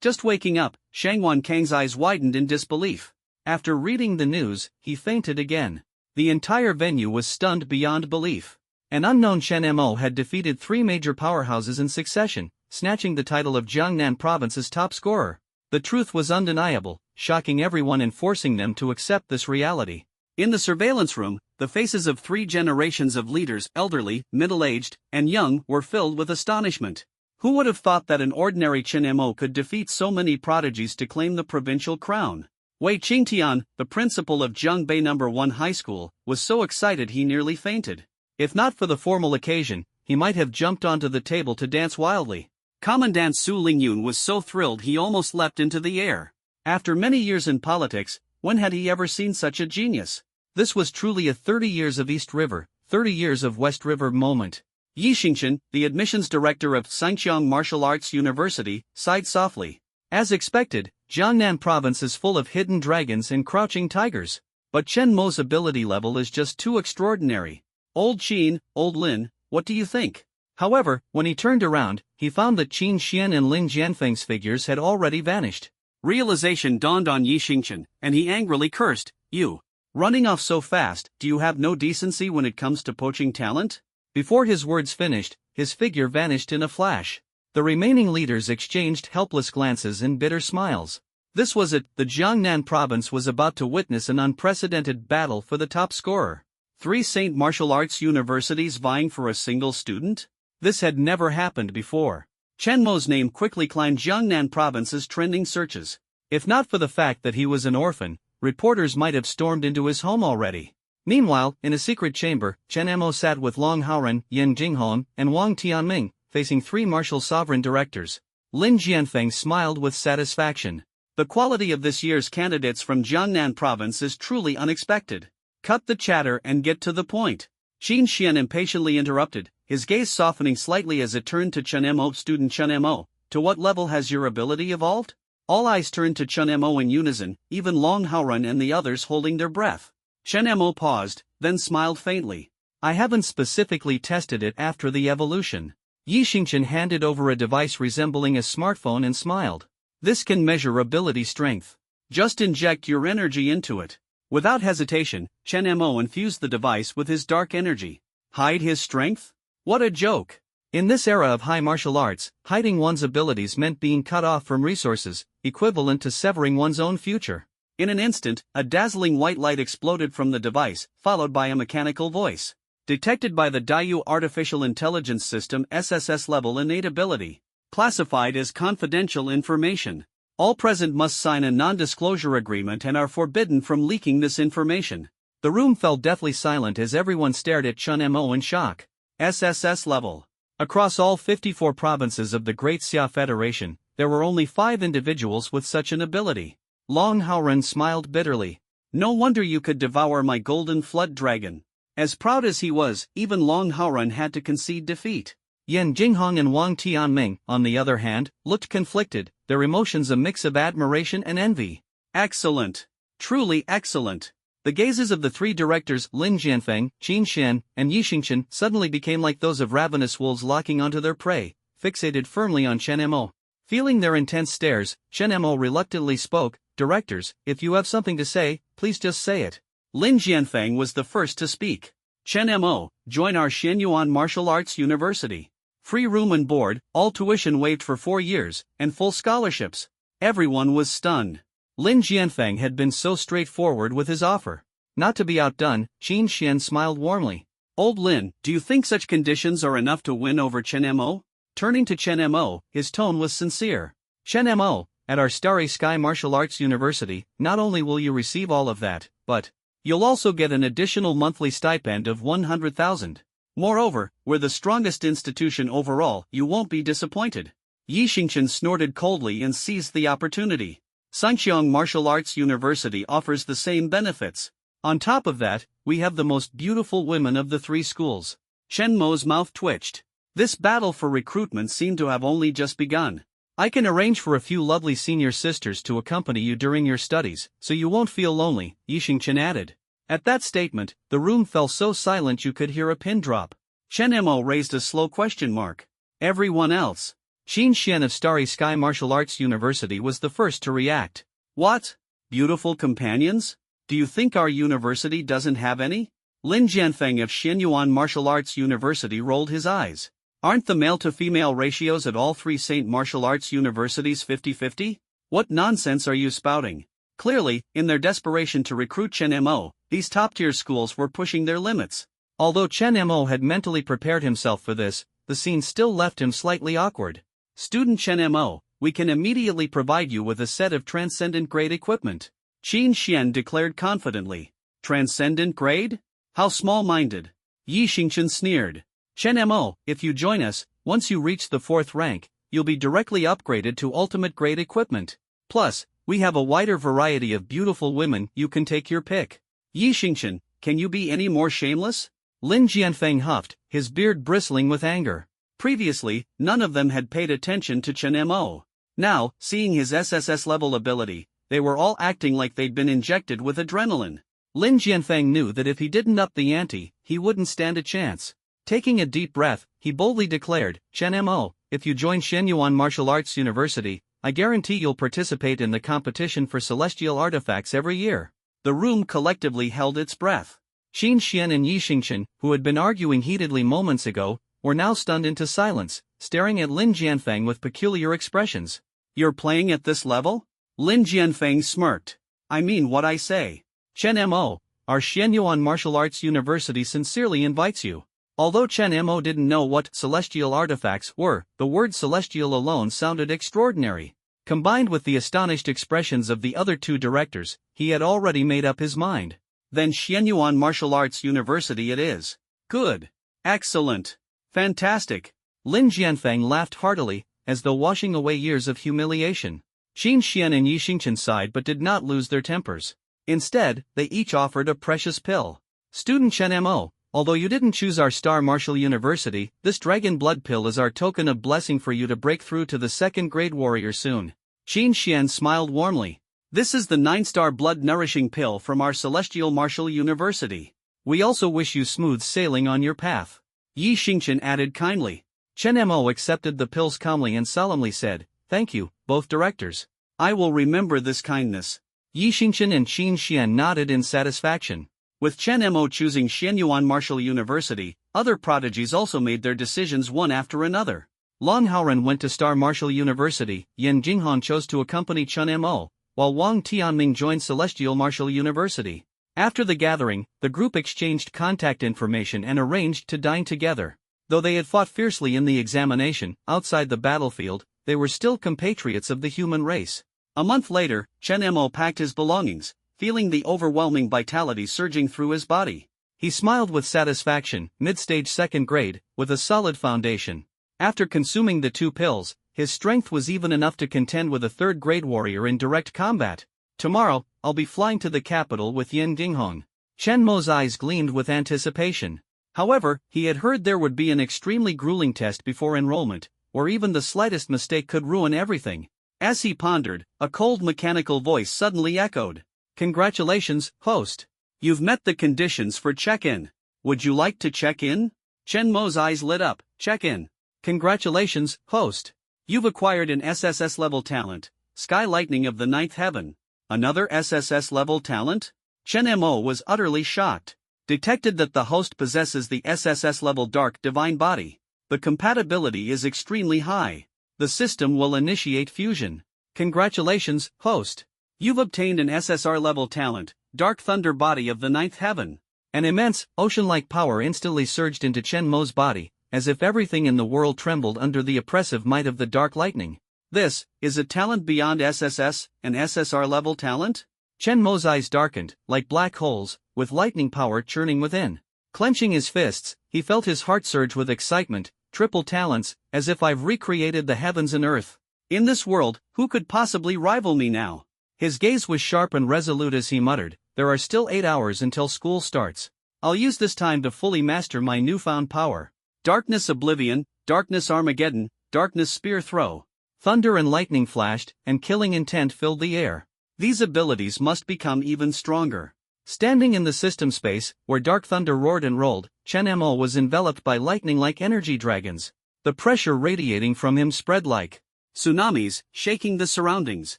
Just waking up, Shang Wankang's eyes widened in disbelief. After reading the news, he fainted again. The entire venue was stunned beyond belief. An unknown Chen Mo had defeated 3 major powerhouses in succession, snatching the title of Jiangnan province's top scorer. The truth was undeniable, shocking everyone and forcing them to accept this reality. In the surveillance room, the faces of 3 generations of leaders, elderly, middle-aged, and young, were filled with astonishment. Who would have thought that an ordinary Chen Mo could defeat so many prodigies to claim the provincial crown? Wei Qingtian, the principal of Zhongbei No. 1 High School, was so excited he nearly fainted. If not for the formal occasion, he might have jumped onto the table to dance wildly. Commandant Su Lingyun was so thrilled he almost leapt into the air. After many years in politics, when had he ever seen such a genius? This was truly a 30 years of East River, 30 years of West River moment. Yi Xingchen, the admissions director of Shanqiang Martial Arts University, sighed softly. As expected, Jiangnan province is full of hidden dragons and crouching tigers. But Chen Mo's ability level is just too extraordinary. Old Qin, Old Lin, what do you think? However, when he turned around, he found that Qin Xian and Lin Jianfeng's figures had already vanished. Realization dawned on Yi Xingchen, and he angrily cursed, "You! Running off so fast, do you have no decency when it comes to poaching talent?" Before his words finished, his figure vanished in a flash. The remaining leaders exchanged helpless glances and bitter smiles. This was it, the Jiangnan province was about to witness an unprecedented battle for the top scorer. 3 Saint Martial Arts universities vying for a single student? This had never happened before. Chen Mo's name quickly climbed Jiangnan province's trending searches. If not for the fact that he was an orphan, reporters might have stormed into his home already. Meanwhile, in a secret chamber, Chen Mo sat with Long Haoren, Yen Jinghong, and Wang Tianming, facing 3 martial sovereign directors. Lin Jianfeng smiled with satisfaction. The quality of this year's candidates from Jiangnan province is truly unexpected. Cut the chatter and get to the point. Qin Xian impatiently interrupted, his gaze softening slightly as it turned to Chen Mo. Student Chen Mo, to what level has your ability evolved? All eyes turned to Chen Mo in unison, even Long Haoren and the others holding their breath. Chen Mo paused, then smiled faintly. I haven't specifically tested it after the evolution. Yi Xingchen handed over a device resembling a smartphone and smiled. This can measure ability strength. Just inject your energy into it. Without hesitation, Chen Mo infused the device with his dark energy. Hide his strength? What a joke! In this era of high martial arts, hiding one's abilities meant being cut off from resources, equivalent to severing one's own future. In an instant, a dazzling white light exploded from the device, followed by a mechanical voice. Detected by the Daiyu Artificial Intelligence System SSS level innate ability. Classified as confidential information. All present must sign a non-disclosure agreement and are forbidden from leaking this information. The room fell deathly silent as everyone stared at Chen Mo in shock. SSS level. Across all 54 provinces of the Great Xia Federation, there were only 5 individuals with such an ability. Long Haoren smiled bitterly. No wonder you could devour my golden flood dragon. As proud as he was, even Long Haoren had to concede defeat. Yen Jinghong and Wang Tianming, on the other hand, looked conflicted, their emotions a mix of admiration and envy. Excellent. Truly excellent. The gazes of the 3 directors Lin Jianfeng, Qin Xian, and Yi Xingchen suddenly became like those of ravenous wolves locking onto their prey, fixated firmly on Chen Mo. Feeling their intense stares, Chen Mo reluctantly spoke, "Directors, if you have something to say, please just say it." Lin Jianfeng was the first to speak. Chen Mo, join our Shenyuan Martial Arts University. Free room and board, all tuition waived for 4 years, and full scholarships. Everyone was stunned. Lin Jianfeng had been so straightforward with his offer. Not to be outdone, Qin Xian smiled warmly. Old Lin, do you think such conditions are enough to win over Chen Mo? Turning to Chen Mo, his tone was sincere. Chen Mo, at our Starry Sky Martial Arts University, not only will you receive all of that, but you'll also get an additional monthly stipend of 100,000. Moreover, we're the strongest institution overall, you won't be disappointed. Yi Xingchen snorted coldly and seized the opportunity. Shanqiang Martial Arts University offers the same benefits. On top of that, we have the most beautiful women of the 3 schools. Chen Mo's mouth twitched. This battle for recruitment seemed to have only just begun. I can arrange for a few lovely senior sisters to accompany you during your studies, so you won't feel lonely, Yi Xingchen added. At that statement, the room fell so silent you could hear a pin drop. Chen Mo raised a slow question mark. Everyone else. Qin Xian of Starry Sky Martial Arts University was the first to react. What? Beautiful companions? Do you think our university doesn't have any? Lin Jianfeng of Shenyuan Martial Arts University rolled his eyes. Aren't the male-to-female ratios at all 3 Saint Martial Arts Universities 50-50? What nonsense are you spouting? Clearly, in their desperation to recruit Chen Mo, these top-tier schools were pushing their limits. Although Chen Mo had mentally prepared himself for this, the scene still left him slightly awkward. Student Chen Mo, we can immediately provide you with a set of transcendent grade equipment, Qin Xian declared confidently. Transcendent grade? How small-minded. Yi Xingchen sneered. Chen Mo, if you join us, once you reach the 4th rank, you'll be directly upgraded to ultimate grade equipment. Plus, we have a wider variety of beautiful women, you can take your pick. Yi Xingchen, can you be any more shameless? Lin Jianfeng huffed, his beard bristling with anger. Previously, none of them had paid attention to Chen Mo. Now, seeing his SSS level ability, they were all acting like they'd been injected with adrenaline. Lin Jianfeng knew that if he didn't up the ante, he wouldn't stand a chance. Taking a deep breath, he boldly declared, Chen Mo, if you join Shenyuan Martial Arts University, I guarantee you'll participate in the competition for celestial artifacts every year. The room collectively held its breath. Qin Xian and Yi Xingchen, who had been arguing heatedly moments ago, were now stunned into silence, staring at Lin Jianfeng with peculiar expressions. You're playing at this level? Lin Jianfeng smirked. I mean what I say. Chen Mo, our Shenyuan Martial Arts University sincerely invites you. Although Chen Mo didn't know what celestial artifacts were, the word celestial alone sounded extraordinary. Combined with the astonished expressions of the other two directors, he had already made up his mind. Then Shenyuan Martial Arts University it is. Good. Excellent. Fantastic. Lin Jianfeng laughed heartily, as though washing away years of humiliation. Qin Xian and Yi Xingchen sighed but did not lose their tempers. Instead, they each offered a precious pill. Student Chen Mo, although you didn't choose our Star Martial University, this dragon blood pill is our token of blessing for you to break through to the 2nd grade warrior soon. Qin Xian smiled warmly. This is the 9-star blood-nourishing pill from our Celestial Martial University. We also wish you smooth sailing on your path. Yi Xingchen added kindly. Chen Mo accepted the pills calmly and solemnly said, Thank you, both directors. I will remember this kindness. Yi Xingchen and Qin Xian nodded in satisfaction. With Chen Mo choosing Shenyuan Martial University, other prodigies also made their decisions one after another. Lan Haoren went to Star Martial University, Yan Jinghan chose to accompany Chen Mo, while Wang Tianming joined Celestial Martial University. After the gathering, the group exchanged contact information and arranged to dine together. Though they had fought fiercely in the examination, outside the battlefield, they were still compatriots of the human race. A month later, Chen Mo packed his belongings, feeling the overwhelming vitality surging through his body. He smiled with satisfaction, mid-stage 2nd grade, with a solid foundation. After consuming the 2 pills, his strength was even enough to contend with a 3rd grade warrior in direct combat. Tomorrow, I'll be flying to the capital with Yin Dinghong. Chen Mo's eyes gleamed with anticipation. However, he had heard there would be an extremely grueling test before enrollment, where even the slightest mistake could ruin everything. As he pondered, a cold mechanical voice suddenly echoed. Congratulations, host. You've met the conditions for check-in. Would you like to check in? Chen Mo's eyes lit up. Check in. Congratulations, host. You've acquired an SSS level talent, Sky Lightning of the 9th Heaven. Another SSS level talent? Chen Mo was utterly shocked. Detected that the host possesses the SSS level Dark Divine Body. The compatibility is extremely high. The system will initiate fusion. Congratulations, host. You've obtained an SSR level talent, Dark Thunder Body of the 9th Heaven. An immense, ocean-like power instantly surged into Chen Mo's body, as if everything in the world trembled under the oppressive might of the Dark Lightning. This is a talent beyond SSS, an SSR level talent? Chen Mo's eyes darkened, like black holes, with lightning power churning within. Clenching his fists, he felt his heart surge with excitement. Triple talents, as if I've recreated the heavens and earth. In this world, who could possibly rival me now? His gaze was sharp and resolute as he muttered, there are still 8 hours until school starts. I'll use this time to fully master my newfound power. Darkness Oblivion, Darkness Armageddon, Darkness Spear Throw. Thunder and lightning flashed, and killing intent filled the air. These abilities must become even stronger. Standing in the system space, where dark thunder roared and rolled, Chen Mo was enveloped by lightning-like energy dragons. The pressure radiating from him spread like tsunamis, shaking the surroundings.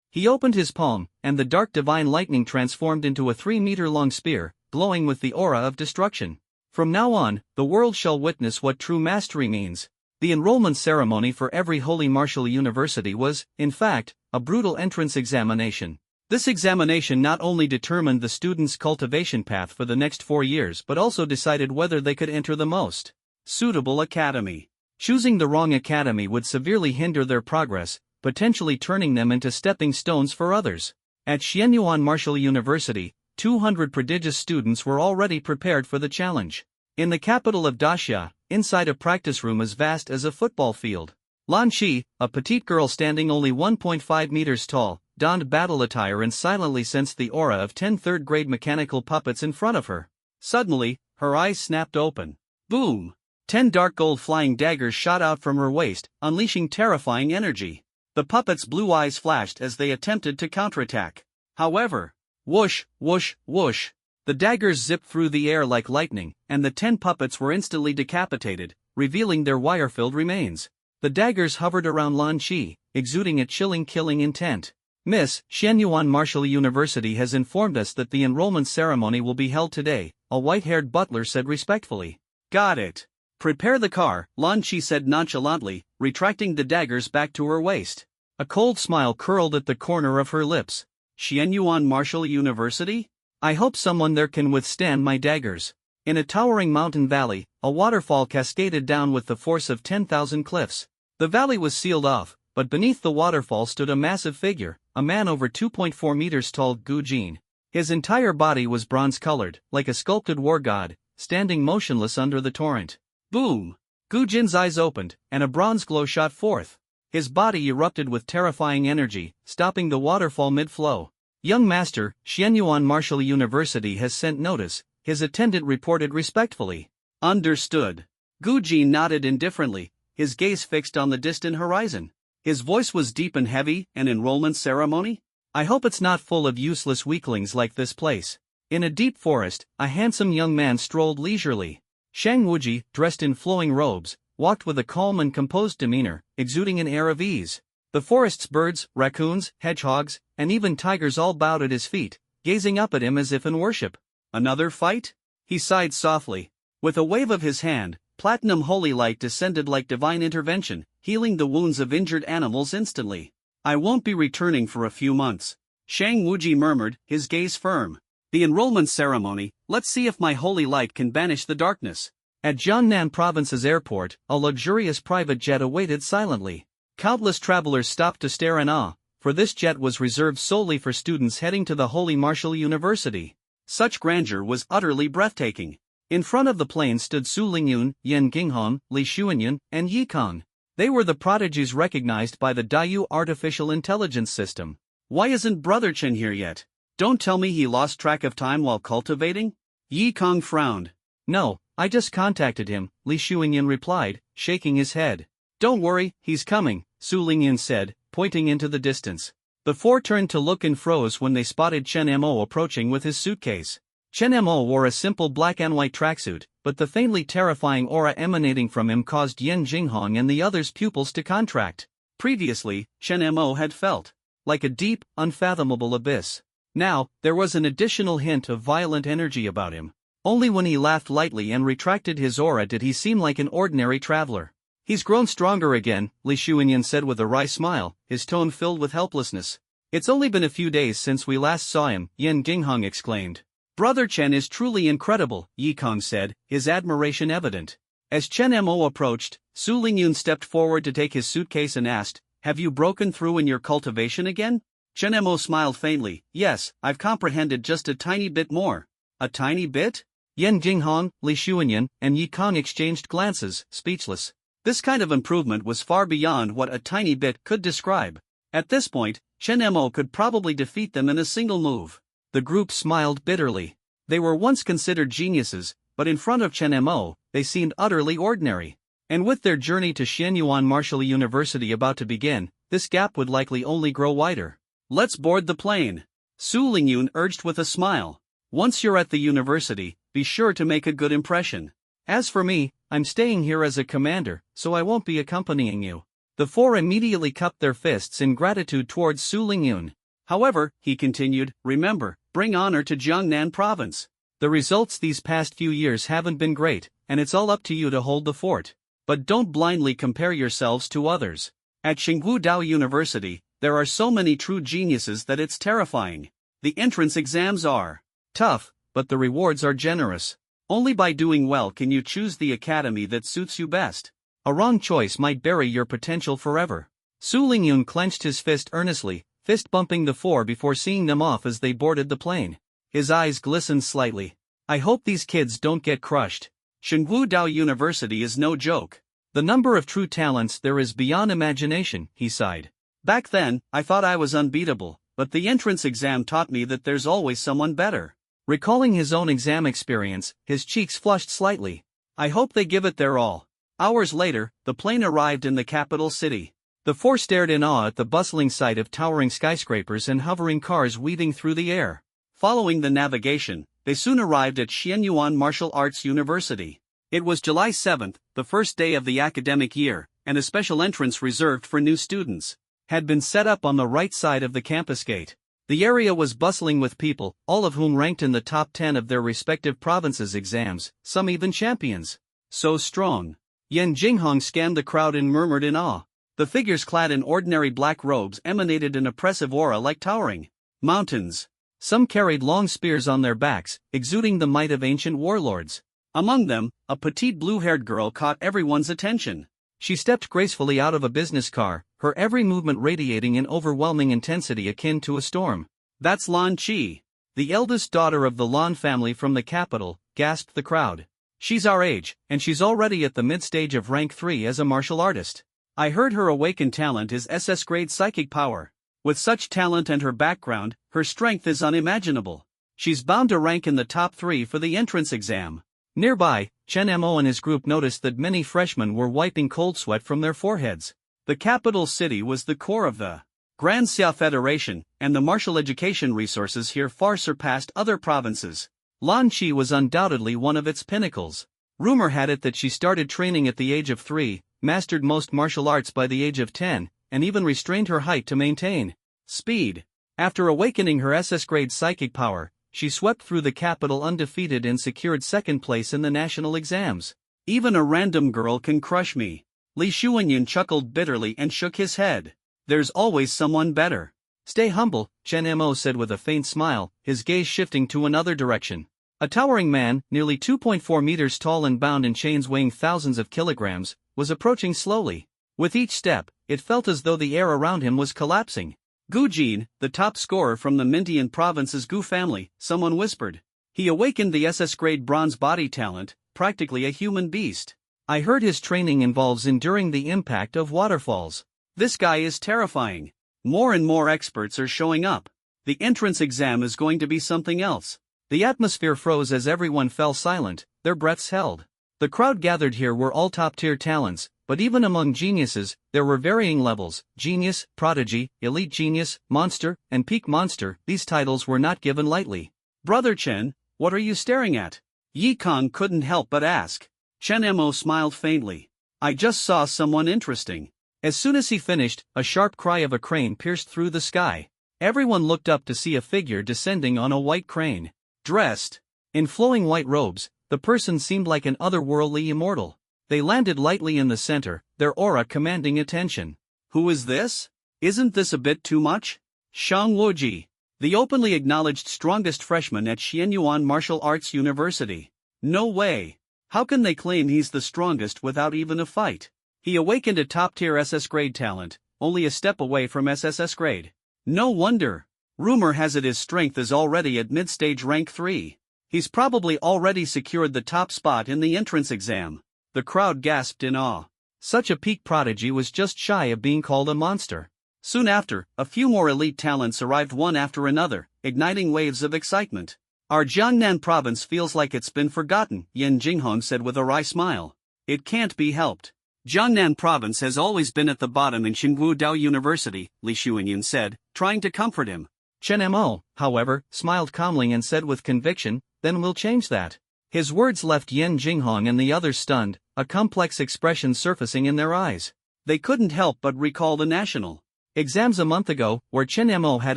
He opened his palm, and the dark divine lightning transformed into a 3-meter-long spear, glowing with the aura of destruction. From now on, the world shall witness what true mastery means. The enrollment ceremony for every holy martial university was, in fact, a brutal entrance examination. This examination not only determined the students' cultivation path for the next 4 years but also decided whether they could enter the most suitable academy. Choosing the wrong academy would severely hinder their progress, potentially turning them into stepping stones for others. At Xianyuan Martial University, 200 prodigious students were already prepared for the challenge. In the capital of Daxia, inside a practice room as vast as a football field, Lan Qi, a petite girl standing only 1.5 meters tall, donned battle attire and silently sensed the aura of 10 third-grade mechanical puppets in front of her. Suddenly, her eyes snapped open. Boom! 10 dark gold flying daggers shot out from her waist, unleashing terrifying energy. The puppets' blue eyes flashed as they attempted to counterattack. However, whoosh, whoosh, whoosh, the daggers zipped through the air like lightning, and the 10 puppets were instantly decapitated, revealing their wire-filled remains. The daggers hovered around Lan Qi, exuding a chilling killing intent. Miss, Xianyuan Martial University has informed us that the enrollment ceremony will be held today, a white-haired butler said respectfully. Got it. Prepare the car, Lan Qi said nonchalantly, retracting the daggers back to her waist. A cold smile curled at the corner of her lips. Xianyuan Martial University? I hope someone there can withstand my daggers. In a towering mountain valley, a waterfall cascaded down with the force of 10,000 cliffs. The valley was sealed off, but beneath the waterfall stood a massive figure, a man over 2.4 meters tall, Gu Jin. His entire body was bronze-colored, like a sculpted war god, standing motionless under the torrent. Boom! Gu Jin's eyes opened, and a bronze glow shot forth. His body erupted with terrifying energy, stopping the waterfall mid-flow. Young master, Xianyuan Martial University has sent notice, his attendant reported respectfully. Understood. Gu Jin nodded indifferently, his gaze fixed on the distant horizon. His voice was deep and heavy. An enrollment ceremony? I hope it's not full of useless weaklings like this place. In a deep forest, a handsome young man strolled leisurely. Shang Wuji, dressed in flowing robes, walked with a calm and composed demeanor, exuding an air of ease. The forest's birds, raccoons, hedgehogs, and even tigers all bowed at his feet, gazing up at him as if in worship. Another fight? He sighed softly. With a wave of his hand, platinum holy light descended like divine intervention, healing the wounds of injured animals instantly. I won't be returning for a few months. Shang Wuji murmured, his gaze firm. The enrollment ceremony, let's see if my holy light can banish the darkness. At Jiangnan Province's airport, a luxurious private jet awaited silently. Countless travelers stopped to stare in awe, for this jet was reserved solely for students heading to the Holy Martial University. Such grandeur was utterly breathtaking. In front of the plane stood Su Lingyun, Yan Jinghong, Li Xuanyan, and Yi Kong. They were the prodigies recognized by the Daiyu artificial intelligence system. Why isn't Brother Chen here yet? Don't tell me he lost track of time while cultivating? Yi Kong frowned. No, I just contacted him, Li Xuanyan replied, shaking his head. Don't worry, he's coming, Su Lingyun said, pointing into the distance. The four turned to look and froze when they spotted Chen Mo approaching with his suitcase. Chen Mo wore a simple black and white tracksuit, but the faintly terrifying aura emanating from him caused Yan Jinghong and the others' pupils to contract. Previously, Chen Mo had felt like a deep, unfathomable abyss. Now, there was an additional hint of violent energy about him. Only when he laughed lightly and retracted his aura did he seem like an ordinary traveler. He's grown stronger again, Li Xuanyan said with a wry smile, his tone filled with helplessness. It's only been a few days since we last saw him, Yan Jinghong exclaimed. Brother Chen is truly incredible, Yi Kong said, his admiration evident. As Chen Mo approached, Su Lingyun stepped forward to take his suitcase and asked, Have you broken through in your cultivation again? Chen Mo smiled faintly. Yes, I've comprehended just a tiny bit more. A tiny bit? Yan Jinghong, Li Xuanyan, and Yi Kong exchanged glances, speechless. This kind of improvement was far beyond what a tiny bit could describe. At this point, Chen Mo could probably defeat them in a single move. The group smiled bitterly. They were once considered geniuses, but in front of Chen Mo, they seemed utterly ordinary. And with their journey to Xianyuan Martial University about to begin, this gap would likely only grow wider. Let's board the plane, Su Lingyun urged with a smile. Once you're at the university, be sure to make a good impression. As for me, I'm staying here as a commander, so I won't be accompanying you. The four immediately cupped their fists in gratitude towards Su Lingyun. However, he continued, remember, bring honor to Jiangnan Province. The results these past few years haven't been great, and it's all up to you to hold the fort. But don't blindly compare yourselves to others. At Tsinghua Dao University, There are so many true geniuses that it's terrifying. The entrance exams are tough, but the rewards are generous. Only by doing well can you choose the academy that suits you best. A wrong choice might bury your potential forever. Su Lingyun clenched his fist earnestly, fist bumping the four before seeing them off as they boarded the plane. His eyes glistened slightly. I hope these kids don't get crushed. Shengwu Dao University is no joke. The number of true talents there is beyond imagination, he sighed. Back then, I thought I was unbeatable, but the entrance exam taught me that there's always someone better. Recalling his own exam experience, his cheeks flushed slightly. I hope they give it their all. Hours later, the plane arrived in the capital city. The four stared in awe at the bustling sight of towering skyscrapers and hovering cars weaving through the air. Following the navigation, they soon arrived at Xianyuan Martial Arts University. It was July 7th, the first day of the academic year, and a special entrance reserved for new students had been set up on the right side of the campus gate. The area was bustling with people, all of whom ranked in the top 10 of their respective provinces' exams, some even champions. So strong. Yan Jinghong scanned the crowd and murmured in awe. The figures clad in ordinary black robes emanated an oppressive aura like towering mountains. Some carried long spears on their backs, exuding the might of ancient warlords. Among them, a petite blue-haired girl caught everyone's attention. She stepped gracefully out of a business car, her every movement radiating an overwhelming intensity akin to a storm. That's Lan Qi. The eldest daughter of the Lan family from the capital, gasped the crowd. She's our age, and she's already at the mid-stage of rank 3 as a martial artist. I heard her awakened talent is SS grade psychic power. With such talent and her background, her strength is unimaginable. She's bound to rank in the top 3 for the entrance exam. Nearby, Chen Mo and his group noticed that many freshmen were wiping cold sweat from their foreheads. The capital city was the core of the Grand Xia Federation, and the martial education resources here far surpassed other provinces. Lan Qi was undoubtedly one of its pinnacles. Rumor had it that she started training at the age of 3, mastered most martial arts by the age of 10, and even restrained her height to maintain speed. After awakening her SS grade psychic power, she swept through the capital undefeated and secured second place in the national exams. Even a random girl can crush me. Li Shuanyan chuckled bitterly and shook his head. There's always someone better. Stay humble, Chen Mo said with a faint smile, his gaze shifting to another direction. A towering man, nearly 2.4 meters tall and bound in chains weighing thousands of kilograms, was approaching slowly. With each step, it felt as though the air around him was collapsing. Gu Jin, the top scorer from the Mintian province's Gu family, someone whispered. He awakened the SS grade bronze body talent, practically a human beast. I heard his training involves enduring the impact of waterfalls. This guy is terrifying. More and more experts are showing up. The entrance exam is going to be something else. The atmosphere froze as everyone fell silent, their breaths held. The crowd gathered here were all top-tier talents, but even among geniuses, there were varying levels: genius, prodigy, elite genius, monster, and peak monster. These titles were not given lightly. Brother Chen, what are you staring at? Yi Kong couldn't help but ask. Chen Mo smiled faintly. I just saw someone interesting. As soon as he finished, a sharp cry of a crane pierced through the sky. Everyone looked up to see a figure descending on a white crane. Dressed in flowing white robes, the person seemed like an otherworldly immortal. They landed lightly in the center, their aura commanding attention. Who is this? Isn't this a bit too much? Shang Wuji, the openly acknowledged strongest freshman at Xianyuan Martial Arts University. No way. How can they claim he's the strongest without even a fight? He awakened a top-tier SS grade talent, only a step away from SSS grade. No wonder. Rumor has it his strength is already at mid-stage rank 3. He's probably already secured the top spot in the entrance exam. The crowd gasped in awe. Such a peak prodigy was just shy of being called a monster. Soon after, a few more elite talents arrived one after another, igniting waves of excitement. Our Jiangnan province feels like it's been forgotten, Yan Jinghong said with a wry smile. It can't be helped. Jiangnan province has always been at the bottom in Xingu Dao University, Li Shuanyan said, trying to comfort him. Chen Mo, however, smiled calmly and said with conviction, then we'll change that. His words left Yan Jinghong and the others stunned, a complex expression surfacing in their eyes. They couldn't help but recall the national exams a month ago, where Chen Mo had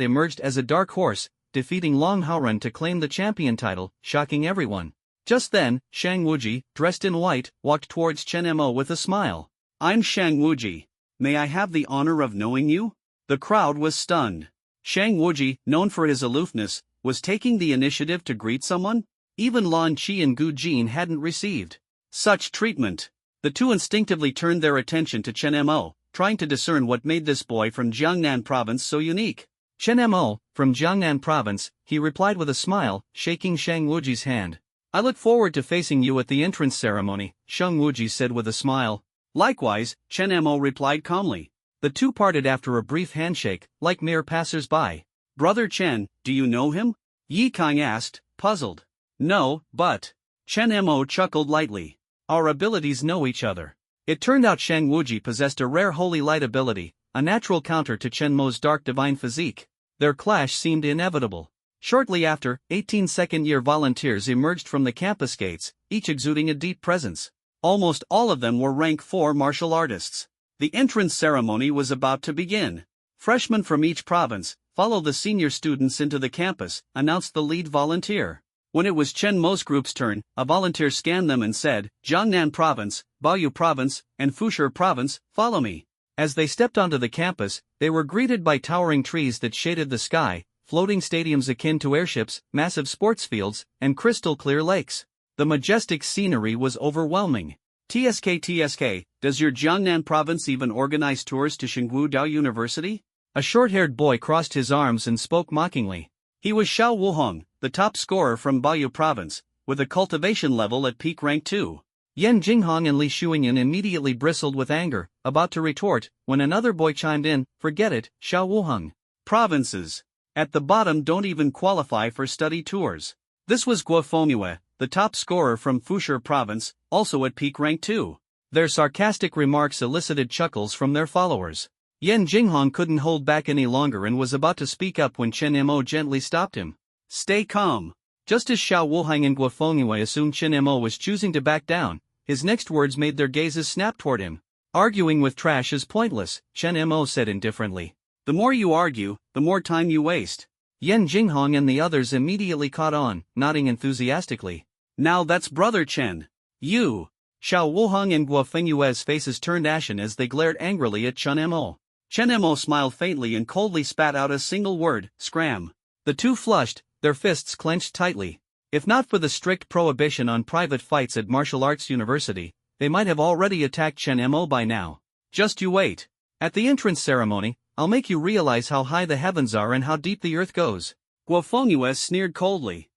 emerged as a dark horse, defeating Long Haoren to claim the champion title, shocking everyone. Just then, Shang Wuji, dressed in white, walked towards Chen Mo with a smile. I'm Shang Wuji. May I have the honor of knowing you? The crowd was stunned. Shang Wuji, known for his aloofness, was taking the initiative to greet someone? Even Lan Qi and Gu Jin hadn't received such treatment. The two instinctively turned their attention to Chen Mo, trying to discern what made this boy from Jiangnan province so unique. Chen Mo, from Jiangnan province, he replied with a smile, shaking Shang Wuji's hand. I look forward to facing you at the entrance ceremony, Shang Wuji said with a smile. Likewise, Chen Mo replied calmly. The two parted after a brief handshake, like mere passers-by. Brother Chen, do you know him? Yi Kang asked, puzzled. No, but. Chen Mo chuckled lightly. Our abilities know each other. It turned out Shang Wuji possessed a rare holy light ability, a natural counter to Chen Mo's dark divine physique. Their clash seemed inevitable. Shortly after, 18 second-year volunteers emerged from the campus gates, each exuding a deep presence. Almost all of them were rank 4 martial artists. The entrance ceremony was about to begin. Freshmen from each province, follow the senior students into the campus, announced the lead volunteer. When it was Chen Mo's group's turn, a volunteer scanned them and said, Jiangnan Province, Baoyu Province, and Fushi Province, follow me. As they stepped onto the campus, they were greeted by towering trees that shaded the sky, floating stadiums akin to airships, massive sports fields, and crystal-clear lakes. The majestic scenery was overwhelming. TSK, does your Jiangnan Province even organize tours to Xingwu Dao University? A short-haired boy crossed his arms and spoke mockingly. He was Xiao Wuhong, the top scorer from Baoyu Province, with a cultivation level at peak rank 2. Yan Jinghong and Li Shuiyan immediately bristled with anger, about to retort, when another boy chimed in, forget it, Xiao Wuhong. Provinces at the bottom don't even qualify for study tours. This was Guo Fengyue, the top scorer from Fushi Province, also at peak rank 2. Their sarcastic remarks elicited chuckles from their followers. Yan Jinghong couldn't hold back any longer and was about to speak up when Chen Mo gently stopped him. Stay calm. Just as Xiao Wuhang and Guo Fengyue assumed Chen Mo was choosing to back down, his next words made their gazes snap toward him. Arguing with trash is pointless, Chen Mo said indifferently. The more you argue, the more time you waste. Yan Jinghong and the others immediately caught on, nodding enthusiastically. Now that's Brother Chen. You. Xiao Wuhang and Guo Fengyue's faces turned ashen as they glared angrily at Chen Mo. Chen Mo smiled faintly and coldly spat out a single word, scram. The two flushed, their fists clenched tightly. If not for the strict prohibition on private fights at Martial Arts University, they might have already attacked Chen Mo by now. Just you wait. At the entrance ceremony, I'll make you realize how high the heavens are and how deep the earth goes. Guo Fengyue sneered coldly.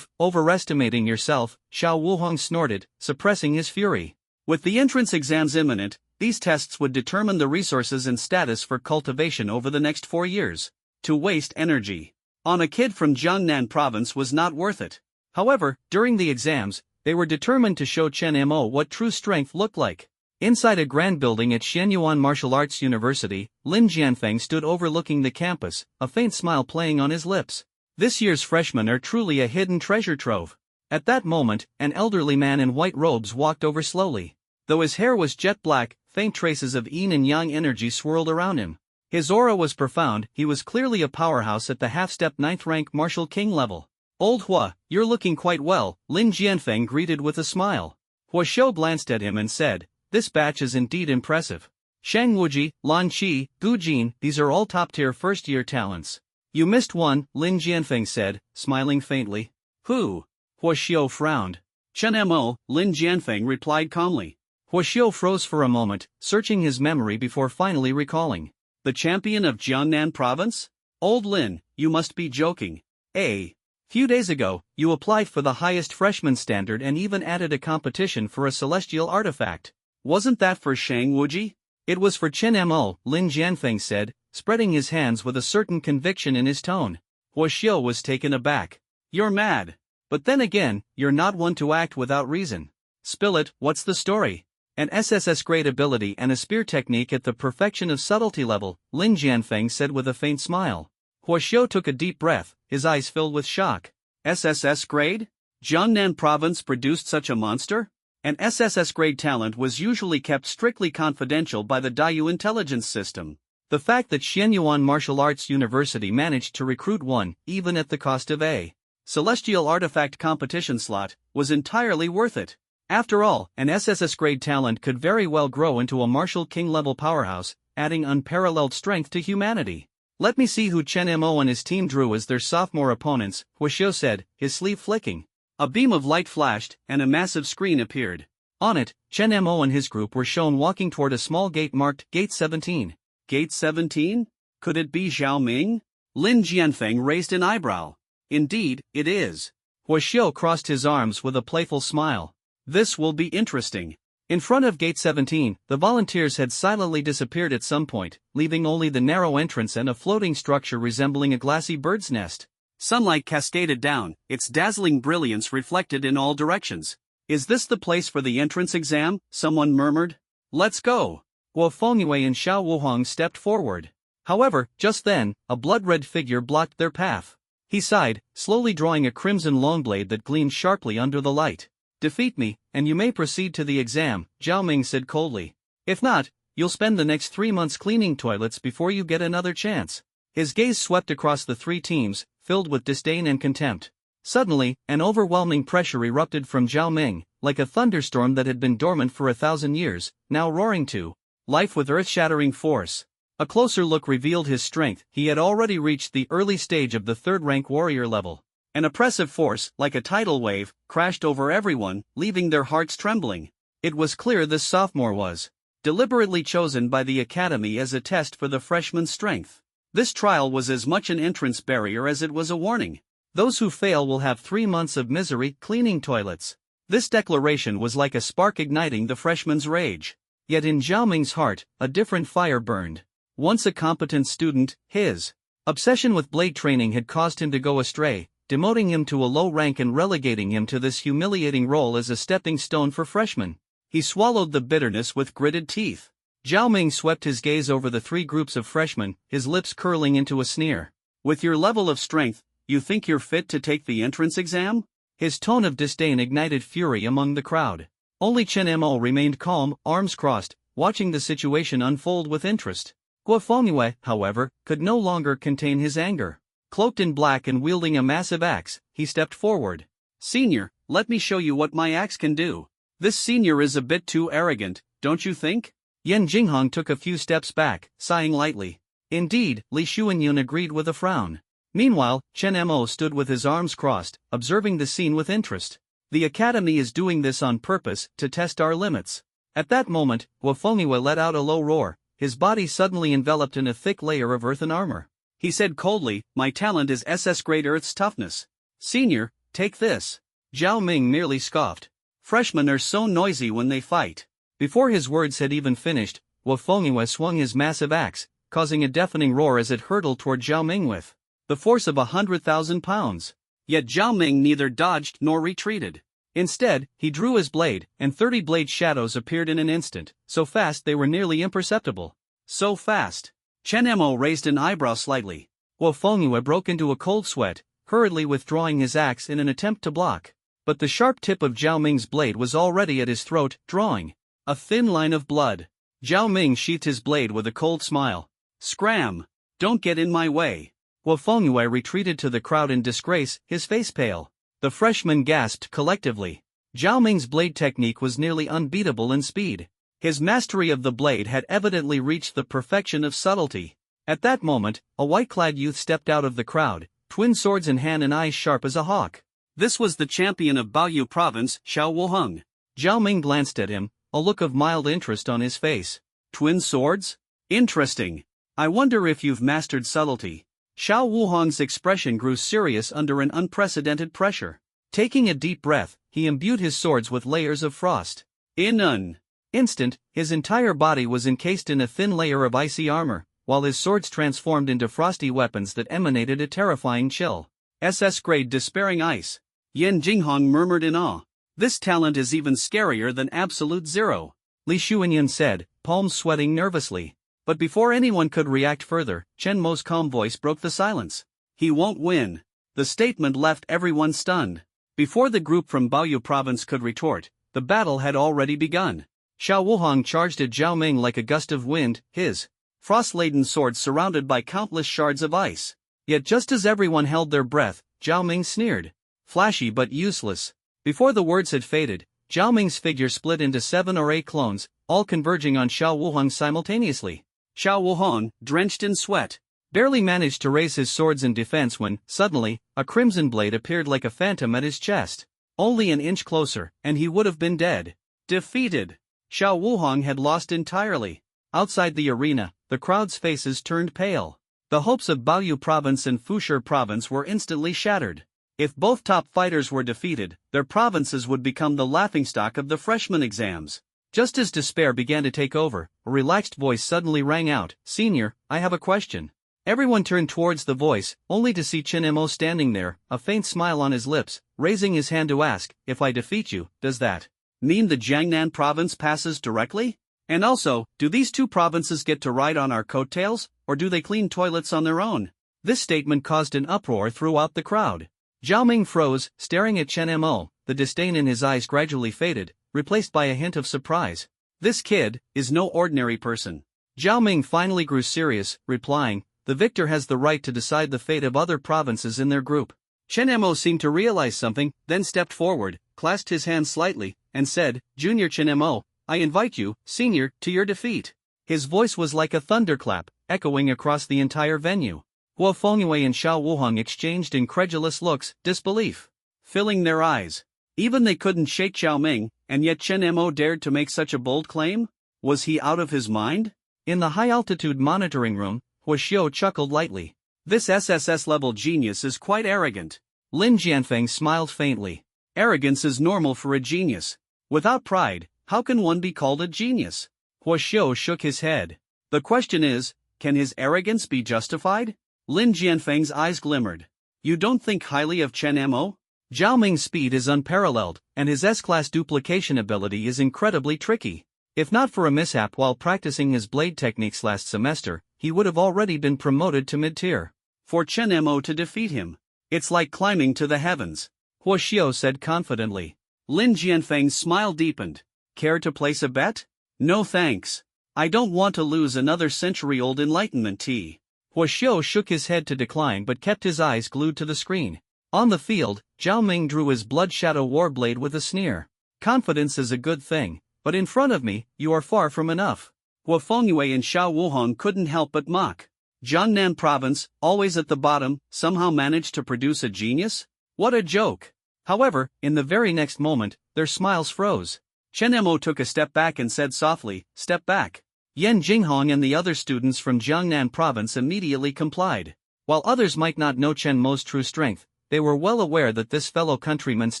Overestimating yourself, Xiao Wuhong snorted, suppressing his fury. With the entrance exams imminent, these tests would determine the resources and status for cultivation over the next 4 years. To waste energy on a kid from Jiangnan province was not worth it. However, during the exams, they were determined to show Chen Mo what true strength looked like. Inside a grand building at Xianyuan Martial Arts University, Lin Jianfeng stood overlooking the campus, a faint smile playing on his lips. This year's freshmen are truly a hidden treasure trove. At that moment, an elderly man in white robes walked over slowly. Though his hair was jet black, faint traces of yin and yang energy swirled around him. His aura was profound, he was clearly a powerhouse at the half-step 9th rank martial king level. Old Hua, you're looking quite well, Lin Jianfeng greeted with a smile. Hua Xiu glanced at him and said, this batch is indeed impressive. Shang Wuji, Lan Qi, Gu Jin, these are all top-tier first-year talents. You missed one, Lin Jianfeng said, smiling faintly. Who? Hua Xiu frowned. Chen Mo, Lin Jianfeng replied calmly. Hua Xiu froze for a moment, searching his memory before finally recalling. The champion of Jiangnan province? Old Lin, you must be joking. Few days ago, you applied for the highest freshman standard and even added a competition for a celestial artifact. Wasn't that for Shang Wuji? It was for Chen Mo, Lin Jianfeng said, spreading his hands with a certain conviction in his tone. Hua Xiu was taken aback. You're mad. But then again, you're not one to act without reason. Spill it, what's the story? An SSS grade ability and a spear technique at the perfection of subtlety level, Lin Jianfeng said with a faint smile. Hua Xiu took a deep breath, his eyes filled with shock. SSS grade? Jiangnan province produced such a monster? An SSS grade talent was usually kept strictly confidential by the Dayu intelligence system. The fact that Xianyuan Martial Arts University managed to recruit one, even at the cost of a celestial artifact competition slot, was entirely worth it. After all, an SSS grade talent could very well grow into a martial king level powerhouse, adding unparalleled strength to humanity. Let me see who Chen Mo and his team drew as their sophomore opponents, Huaxiu said, his sleeve flicking. A beam of light flashed, and a massive screen appeared. On it, Chen Mo and his group were shown walking toward a small gate marked Gate 17. Gate 17? Could it be Zhao Ming? Lin Jianfeng raised an eyebrow. Indeed, it is. Huaxiu crossed his arms with a playful smile. This will be interesting. In front of Gate 17, the volunteers had silently disappeared at some point, leaving only the narrow entrance and a floating structure resembling a glassy bird's nest. Sunlight cascaded down, its dazzling brilliance reflected in all directions. Is this the place for the entrance exam? Someone murmured. Let's go. Guo Fengyue and Xiao Wuhang stepped forward. However, just then, a blood-red figure blocked their path. He sighed, slowly drawing a crimson longblade that gleamed sharply under the light. Defeat me, and you may proceed to the exam, Zhao Ming said coldly. If not, you'll spend the next 3 months cleaning toilets before you get another chance. His gaze swept across the three teams, filled with disdain and contempt. Suddenly, an overwhelming pressure erupted from Zhao Ming, like a thunderstorm that had been dormant for 1,000 years, now roaring to life with earth-shattering force. A closer look revealed his strength. He had already reached the early stage of the third-rank warrior level. An oppressive force, like a tidal wave, crashed over everyone, leaving their hearts trembling. It was clear this sophomore was deliberately chosen by the academy as a test for the freshman's strength. This trial was as much an entrance barrier as it was a warning. Those who fail will have 3 months of misery cleaning toilets. This declaration was like a spark igniting the freshman's rage. Yet in Zhao Ming's heart, a different fire burned. Once a competent student, his obsession with blade training had caused him to go astray, demoting him to a low rank and relegating him to this humiliating role as a stepping stone for freshmen. He swallowed the bitterness with gritted teeth. Zhao Ming swept his gaze over the 3 groups of freshmen, his lips curling into a sneer. With your level of strength, you think you're fit to take the entrance exam? His tone of disdain ignited fury among the crowd. Only Chen Mo remained calm, arms crossed, watching the situation unfold with interest. Guo Fengyue, however, could no longer contain his anger. Cloaked in black and wielding a massive axe, he stepped forward. Senior, let me show you what my axe can do. This senior is a bit too arrogant, don't you think? Yan Jinghong took a few steps back, sighing lightly. Indeed, Li Xuanyun agreed with a frown. Meanwhile, Chen Mo stood with his arms crossed, observing the scene with interest. The academy is doing this on purpose, to test our limits. At that moment, Guo Fengyue let out a low roar, his body suddenly enveloped in a thick layer of earthen armor. He said coldly, my talent is SS grade Earth's toughness. Senior, take this. Zhao Ming merely scoffed. Freshmen are so noisy when they fight. Before his words had even finished, Guo Fengyue swung his massive axe, causing a deafening roar as it hurtled toward Zhao Ming with the force of 100,000 pounds. Yet Zhao Ming neither dodged nor retreated. Instead, he drew his blade, and 30 blade shadows appeared in an instant, so fast they were nearly imperceptible. So fast. Chen Mo raised an eyebrow slightly. Guo Fengyue broke into a cold sweat, hurriedly withdrawing his axe in an attempt to block. But the sharp tip of Zhao Ming's blade was already at his throat, drawing a thin line of blood. Zhao Ming sheathed his blade with a cold smile. Scram! Don't get in my way. Guo Fengyue retreated to the crowd in disgrace, his face pale. The freshmen gasped collectively. Zhao Ming's blade technique was nearly unbeatable in speed. His mastery of the blade had evidently reached the perfection of subtlety. At that moment, a white-clad youth stepped out of the crowd, twin swords in hand and eyes sharp as a hawk. This was the champion of Baoyu province, Xiao Wuhang. Zhao Ming glanced at him, a look of mild interest on his face. Twin swords? Interesting. I wonder if you've mastered subtlety. Xiao Wuhang's expression grew serious under an unprecedented pressure. Taking a deep breath, he imbued his swords with layers of frost. In an instant, his entire body was encased in a thin layer of icy armor, while his swords transformed into frosty weapons that emanated a terrifying chill. SS grade despairing ice. Yan Jinghong murmured in awe. This talent is even scarier than absolute zero. Li Xuanyun said, palms sweating nervously. But before anyone could react further, Chen Mo's calm voice broke the silence. He won't win. The statement left everyone stunned. Before the group from Baoyu province could retort, the battle had already begun. Xiao Wuhang charged at Zhao Ming like a gust of wind, his frost-laden sword surrounded by countless shards of ice. Yet just as everyone held their breath, Zhao Ming sneered. Flashy but useless. Before the words had faded, Zhao Ming's figure split into 7 or 8 clones, all converging on Xiao Wuhang simultaneously. Xiao Wuhong, drenched in sweat, barely managed to raise his swords in defense when, suddenly, a crimson blade appeared like a phantom at his chest. Only an inch closer, and he would have been dead. Defeated. Xiao Wuhong had lost entirely. Outside the arena, the crowd's faces turned pale. The hopes of Baoyu Province and Fusher Province were instantly shattered. If both top fighters were defeated, their provinces would become the laughingstock of the freshman exams. Just as despair began to take over, a relaxed voice suddenly rang out, "Senior, I have a question." Everyone turned towards the voice, only to see Chen Mo standing there, a faint smile on his lips, raising his hand to ask, "If I defeat you, does that mean the Jiangnan province passes directly? And also, do these two provinces get to ride on our coattails, or do they clean toilets on their own?" This statement caused an uproar throughout the crowd. Zhao Ming froze, staring at Chen Mo, the disdain in his eyes gradually faded, replaced by a hint of surprise. "This kid is no ordinary person." Zhao Ming finally grew serious, replying, "The victor has the right to decide the fate of other provinces in their group." Chen Mo seemed to realize something, then stepped forward, clasped his hands slightly, and said, "Junior Chen Mo, I invite you, senior, to your defeat." His voice was like a thunderclap, echoing across the entire venue. Guo Fengyue and Xiao Wuhong exchanged incredulous looks, disbelief filling their eyes. Even they couldn't shake Xiao Ming, and yet Chen Mo dared to make such a bold claim? Was he out of his mind? In the high-altitude monitoring room, Hua Xiu chuckled lightly. "This SSS-level genius is quite arrogant." Lin Jianfeng smiled faintly. "Arrogance is normal for a genius. Without pride, how can one be called a genius?" Hua Xiu shook his head. "The question is, can his arrogance be justified?" Lin Jianfeng's eyes glimmered. "You don't think highly of Chen Mo?" Zhao Ming's speed is unparalleled, and his S-class duplication ability is incredibly tricky. If not for a mishap while practicing his blade techniques last semester, he would have already been promoted to mid-tier. For Chen Mo to defeat him, it's like climbing to the heavens," Hua Xiu said confidently. Lin Jianfeng's smile deepened. "Care to place a bet?" "No thanks. I don't want to lose another century-old enlightenment tea." Hua Xiu shook his head to decline but kept his eyes glued to the screen. On the field, Zhao Ming drew his Blood Shadow Warblade with a sneer. "Confidence is a good thing, but in front of me, you are far from enough." Guo Fengyue and Xiao Wuhong couldn't help but mock. Jiangnan province, always at the bottom, somehow managed to produce a genius? What a joke! However, in the very next moment, their smiles froze. Chen Mo took a step back and said softly, "Step back." Yan Jinghong and the other students from Jiangnan province immediately complied. While others might not know Chen Mo's true strength, they were well aware that this fellow countryman's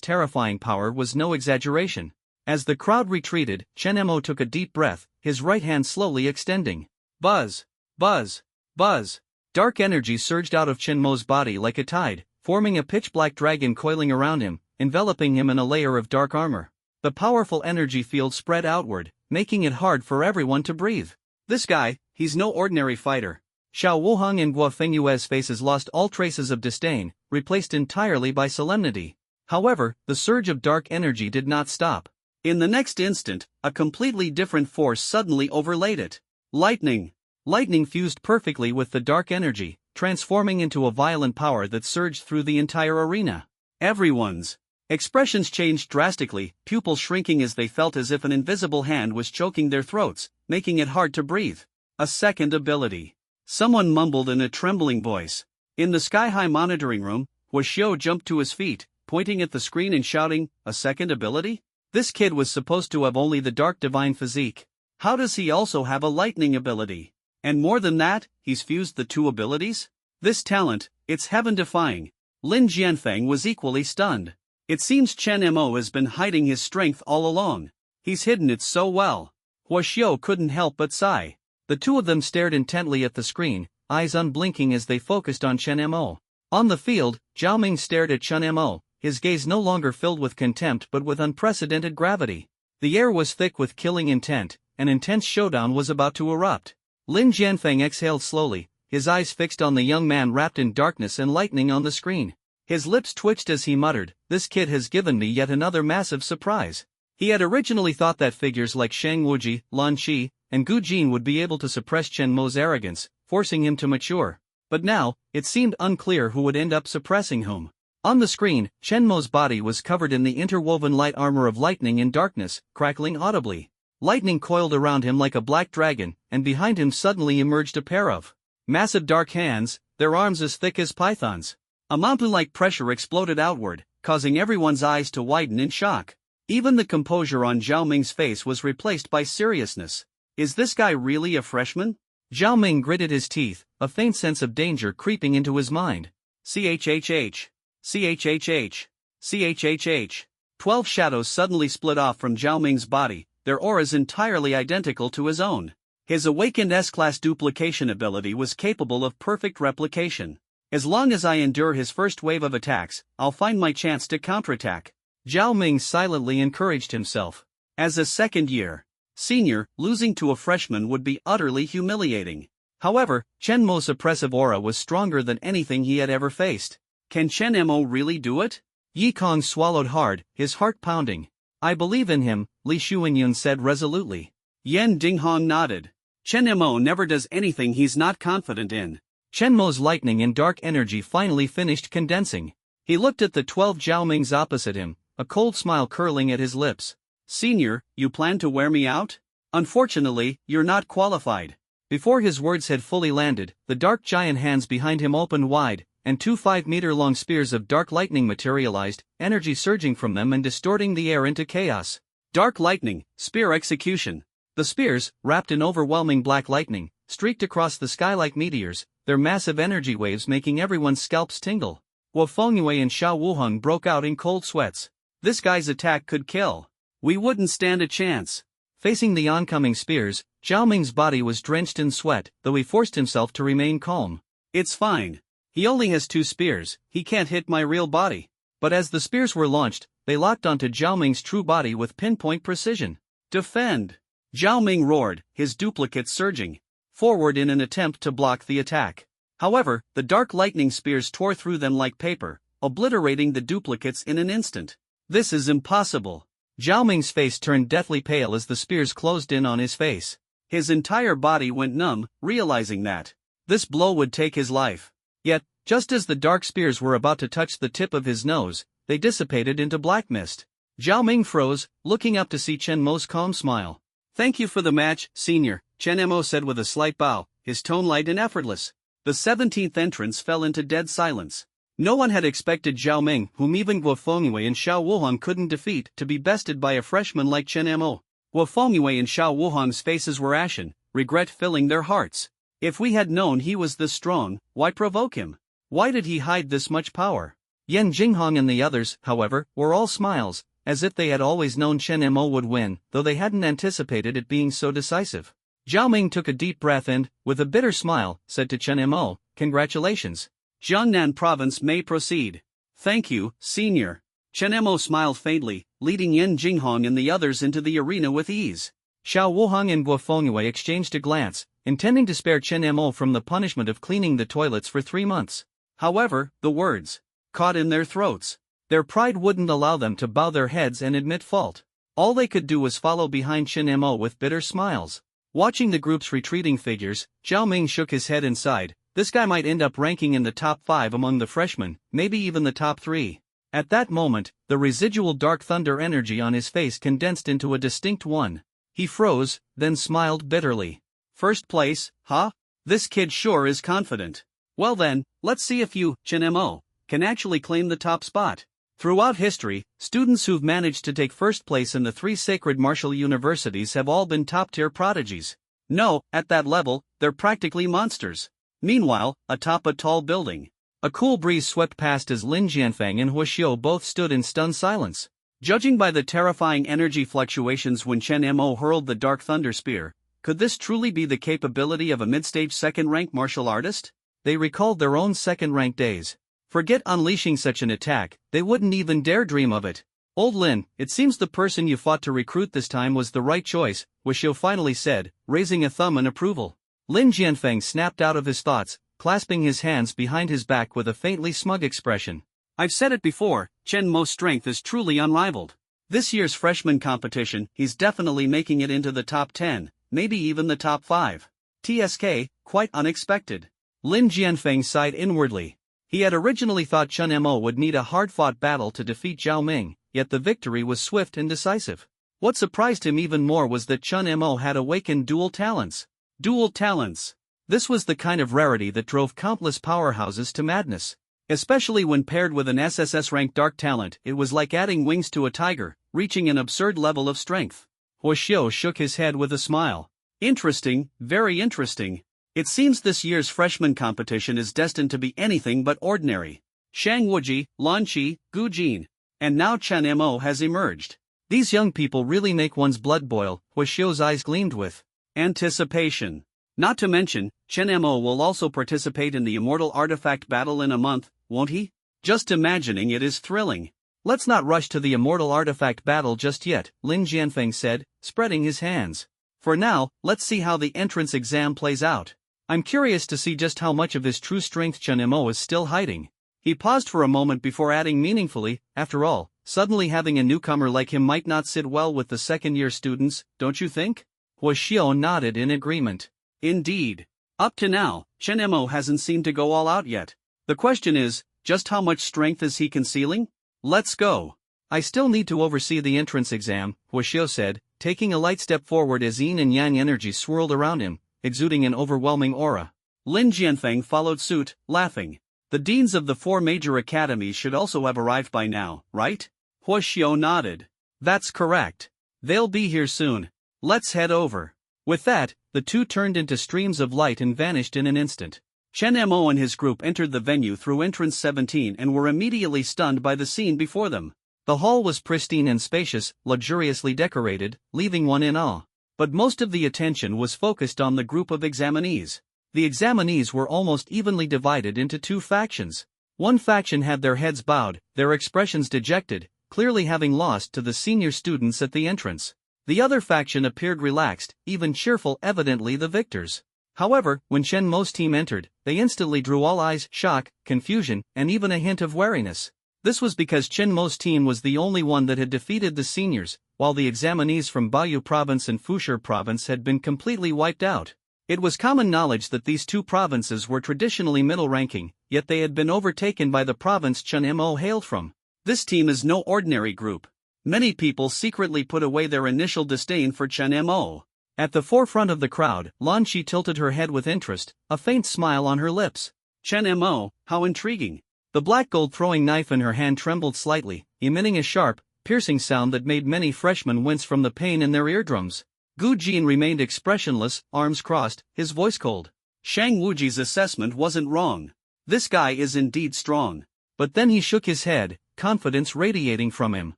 terrifying power was no exaggeration. As the crowd retreated, Chen Mo took a deep breath, his right hand slowly extending. Buzz! Buzz! Buzz! Dark energy surged out of Chen Mo's body like a tide, forming a pitch-black dragon coiling around him, enveloping him in a layer of dark armor. The powerful energy field spread outward, making it hard for everyone to breathe. "This guy, he's no ordinary fighter." Xiao Wuhong and Guo Fengyue's faces lost all traces of disdain, replaced entirely by solemnity. However, the surge of dark energy did not stop. In the next instant, a completely different force suddenly overlaid it. Lightning! Lightning fused perfectly with the dark energy, transforming into a violent power that surged through the entire arena. Everyone's expressions changed drastically, pupils shrinking as they felt as if an invisible hand was choking their throats, making it hard to breathe. A second ability. Someone mumbled in a trembling voice. In the sky-high monitoring room, Hua Xiu jumped to his feet, pointing at the screen and shouting, "A second ability? This kid was supposed to have only the dark divine physique. How does he also have a lightning ability? And more than that, he's fused the two abilities? This talent, it's heaven-defying." Lin Jianfeng was equally stunned. It seems Chen Mo has been hiding his strength all along. He's hidden it so well. Hua Xiu couldn't help but sigh. The two of them stared intently at the screen, eyes unblinking as they focused on Chen Mo. On the field, Zhao Ming stared at Chen Mo, his gaze no longer filled with contempt but with unprecedented gravity. The air was thick with killing intent, an intense showdown was about to erupt. Lin Jianfeng exhaled slowly, his eyes fixed on the young man wrapped in darkness and lightning on the screen. His lips twitched as he muttered, "This kid has given me yet another massive surprise." He had originally thought that figures like Shang Wuji, Lan Qi, and Gu Jin would be able to suppress Chen Mo's arrogance, forcing him to mature. But now, it seemed unclear who would end up suppressing whom. On the screen, Chen Mo's body was covered in the interwoven light armor of lightning and darkness, crackling audibly. Lightning coiled around him like a black dragon, and behind him suddenly emerged a pair of massive dark hands, their arms as thick as pythons. A mountain-like pressure exploded outward, causing everyone's eyes to widen in shock. Even the composure on Zhao Ming's face was replaced by seriousness. Is this guy really a freshman? Zhao Ming gritted his teeth, a faint sense of danger creeping into his mind. CHHH. CHHH. CHHH. 12 shadows suddenly split off from Zhao Ming's body, their auras entirely identical to his own. His awakened S-class duplication ability was capable of perfect replication. As long as I endure his first wave of attacks, I'll find my chance to counterattack. Zhao Ming silently encouraged himself. As a second-year senior, losing to a freshman would be utterly humiliating. However, Chen Mo's oppressive aura was stronger than anything he had ever faced. Can Chen Mo really do it? Yi Kong swallowed hard, his heart pounding. I believe in him, Li Xuanyun said resolutely. Yan Dinghong nodded. Chen Mo never does anything he's not confident in. Chen Mo's lightning and dark energy finally finished condensing. He looked at the 12 Zhao Mings opposite him, a cold smile curling at his lips. Senior, you plan to wear me out? Unfortunately, you're not qualified. Before his words had fully landed, the dark giant hands behind him opened wide, and 2 5-meter-long spears of dark lightning materialized, energy surging from them and distorting the air into chaos. Dark lightning, spear execution. The spears, wrapped in overwhelming black lightning, streaked across the sky like meteors, their massive energy waves making everyone's scalps tingle. Wu Fengyue and Xiao Wuheng broke out in cold sweats. This guy's attack could kill. We wouldn't stand a chance. Facing the oncoming spears, Zhao Ming's body was drenched in sweat, though he forced himself to remain calm. It's fine. He only has 2 spears, he can't hit my real body. But as the spears were launched, they locked onto Zhao Ming's true body with pinpoint precision. Defend! Zhao Ming roared, his duplicates surging forward in an attempt to block the attack. However, the dark lightning spears tore through them like paper, obliterating the duplicates in an instant. This is impossible. Zhao Ming's face turned deathly pale as the spears closed in on his face. His entire body went numb, realizing that this blow would take his life. Yet, just as the dark spears were about to touch the tip of his nose, they dissipated into black mist. Zhao Ming froze, looking up to see Chen Mo's calm smile. Thank you for the match, senior, Chen Mo said with a slight bow, his tone light and effortless. The 17th entrance fell into dead silence. No one had expected Zhao Ming, whom even Wu Fengyue and Xiao Wuheng couldn't defeat, to be bested by a freshman like Chen Mo. Wu Fengyue and Xiao Wuheng's faces were ashen, regret filling their hearts. If we had known he was this strong, why provoke him? Why did he hide this much power? Yan Jinghong and the others, however, were all smiles, as if they had always known Chen Mo would win, though they hadn't anticipated it being so decisive. Zhao Ming took a deep breath and, with a bitter smile, said to Chen Mo, "Congratulations. Jiangnan province may proceed." "Thank you, senior." Chen Mo smiled faintly, leading Yan Jinghong and the others into the arena with ease. Xiao Wuheng and Wu Fengyue exchanged a glance, intending to spare Chen Mo from the punishment of cleaning the toilets for 3 months. However, the words caught in their throats. Their pride wouldn't allow them to bow their heads and admit fault. All they could do was follow behind Chen Mo with bitter smiles. Watching the group's retreating figures, Zhao Ming shook his head and sighed. This guy might end up ranking in the top 5 among the freshmen, maybe even the top 3. At that moment, the residual dark thunder energy on his face condensed into a distinct one. He froze, then smiled bitterly. First place, huh? This kid sure is confident. Well then, let's see if you, Chen Mo, can actually claim the top spot. Throughout history, students who've managed to take first place in the 3 sacred martial universities have all been top-tier prodigies. No, at that level, they're practically monsters. Meanwhile, atop a tall building, a cool breeze swept past as Lin Jianfeng and Hu Xiu both stood in stunned silence. Judging by the terrifying energy fluctuations when Chen Mo hurled the Dark Thunder Spear, could this truly be the capability of a mid-stage second-rank martial artist? They recalled their own second-rank days. Forget unleashing such an attack, they wouldn't even dare dream of it. Old Lin, it seems the person you fought to recruit this time was the right choice, Hu Xiu finally said, raising a thumb in approval. Lin Jianfeng snapped out of his thoughts, clasping his hands behind his back with a faintly smug expression. I've said it before, Chen Mo's strength is truly unrivaled. This year's freshman competition, he's definitely making it into the top 10, maybe even the top 5. TSK, quite unexpected. Lin Jianfeng sighed inwardly. He had originally thought Chen Mo would need a hard-fought battle to defeat Zhao Ming, yet the victory was swift and decisive. What surprised him even more was that Chun Mo had awakened dual talents. Dual talents. This was the kind of rarity that drove countless powerhouses to madness. Especially when paired with an SSS rank dark talent, it was like adding wings to a tiger, reaching an absurd level of strength. Huoxiu shook his head with a smile. Interesting, very interesting. It seems this year's freshman competition is destined to be anything but ordinary. Shang Wuji, Lan Qi, Gu Jin, and now Chen Mo has emerged. These young people really make one's blood boil, Huoxiu's eyes gleamed with anticipation. Not to mention, Chen Mo will also participate in the Immortal Artifact battle in a month, won't he? Just imagining it is thrilling. Let's not rush to the Immortal Artifact battle just yet, Lin Jianfeng said, spreading his hands. For now, let's see how the entrance exam plays out. I'm curious to see just how much of his true strength Chen Mo is still hiding. He paused for a moment before adding meaningfully, after all, suddenly having a newcomer like him might not sit well with the second-year students, don't you think? Huoxiu nodded in agreement. Indeed. Up to now, Chen Mo hasn't seemed to go all out yet. The question is, just how much strength is he concealing? Let's go. I still need to oversee the entrance exam, Huoxiu said, taking a light step forward as yin and yang energy swirled around him, exuding an overwhelming aura. Lin Jianfeng followed suit, laughing. The deans of the 4 major academies should also have arrived by now, right? Huoxiu nodded. That's correct. They'll be here soon. Let's head over. With that, the two turned into streams of light and vanished in an instant. Chen Mo and his group entered the venue through entrance 17 and were immediately stunned by the scene before them. The hall was pristine and spacious, luxuriously decorated, leaving one in awe. But most of the attention was focused on the group of examinees. The examinees were almost evenly divided into 2 factions. One faction had their heads bowed, their expressions dejected, clearly having lost to the senior students at the entrance. The other faction appeared relaxed, even cheerful, evidently the victors. However, when Chen Mo's team entered, they instantly drew all eyes, shock, confusion, and even a hint of wariness. This was because Chen Mo's team was the only one that had defeated the seniors, while the examinees from Baoyu Province and Fushi Province had been completely wiped out. It was common knowledge that these 2 provinces were traditionally middle-ranking, yet they had been overtaken by the province Chen Mo hailed from. This team is no ordinary group. Many people secretly put away their initial disdain for Chen Mo. At the forefront of the crowd, Lan Qi tilted her head with interest, a faint smile on her lips. Chen Mo, how intriguing. The black gold throwing knife in her hand trembled slightly, emitting a sharp, piercing sound that made many freshmen wince from the pain in their eardrums. Gu Jin remained expressionless, arms crossed, his voice cold. Shang Wuji's assessment wasn't wrong. This guy is indeed strong. But then he shook his head, confidence radiating from him.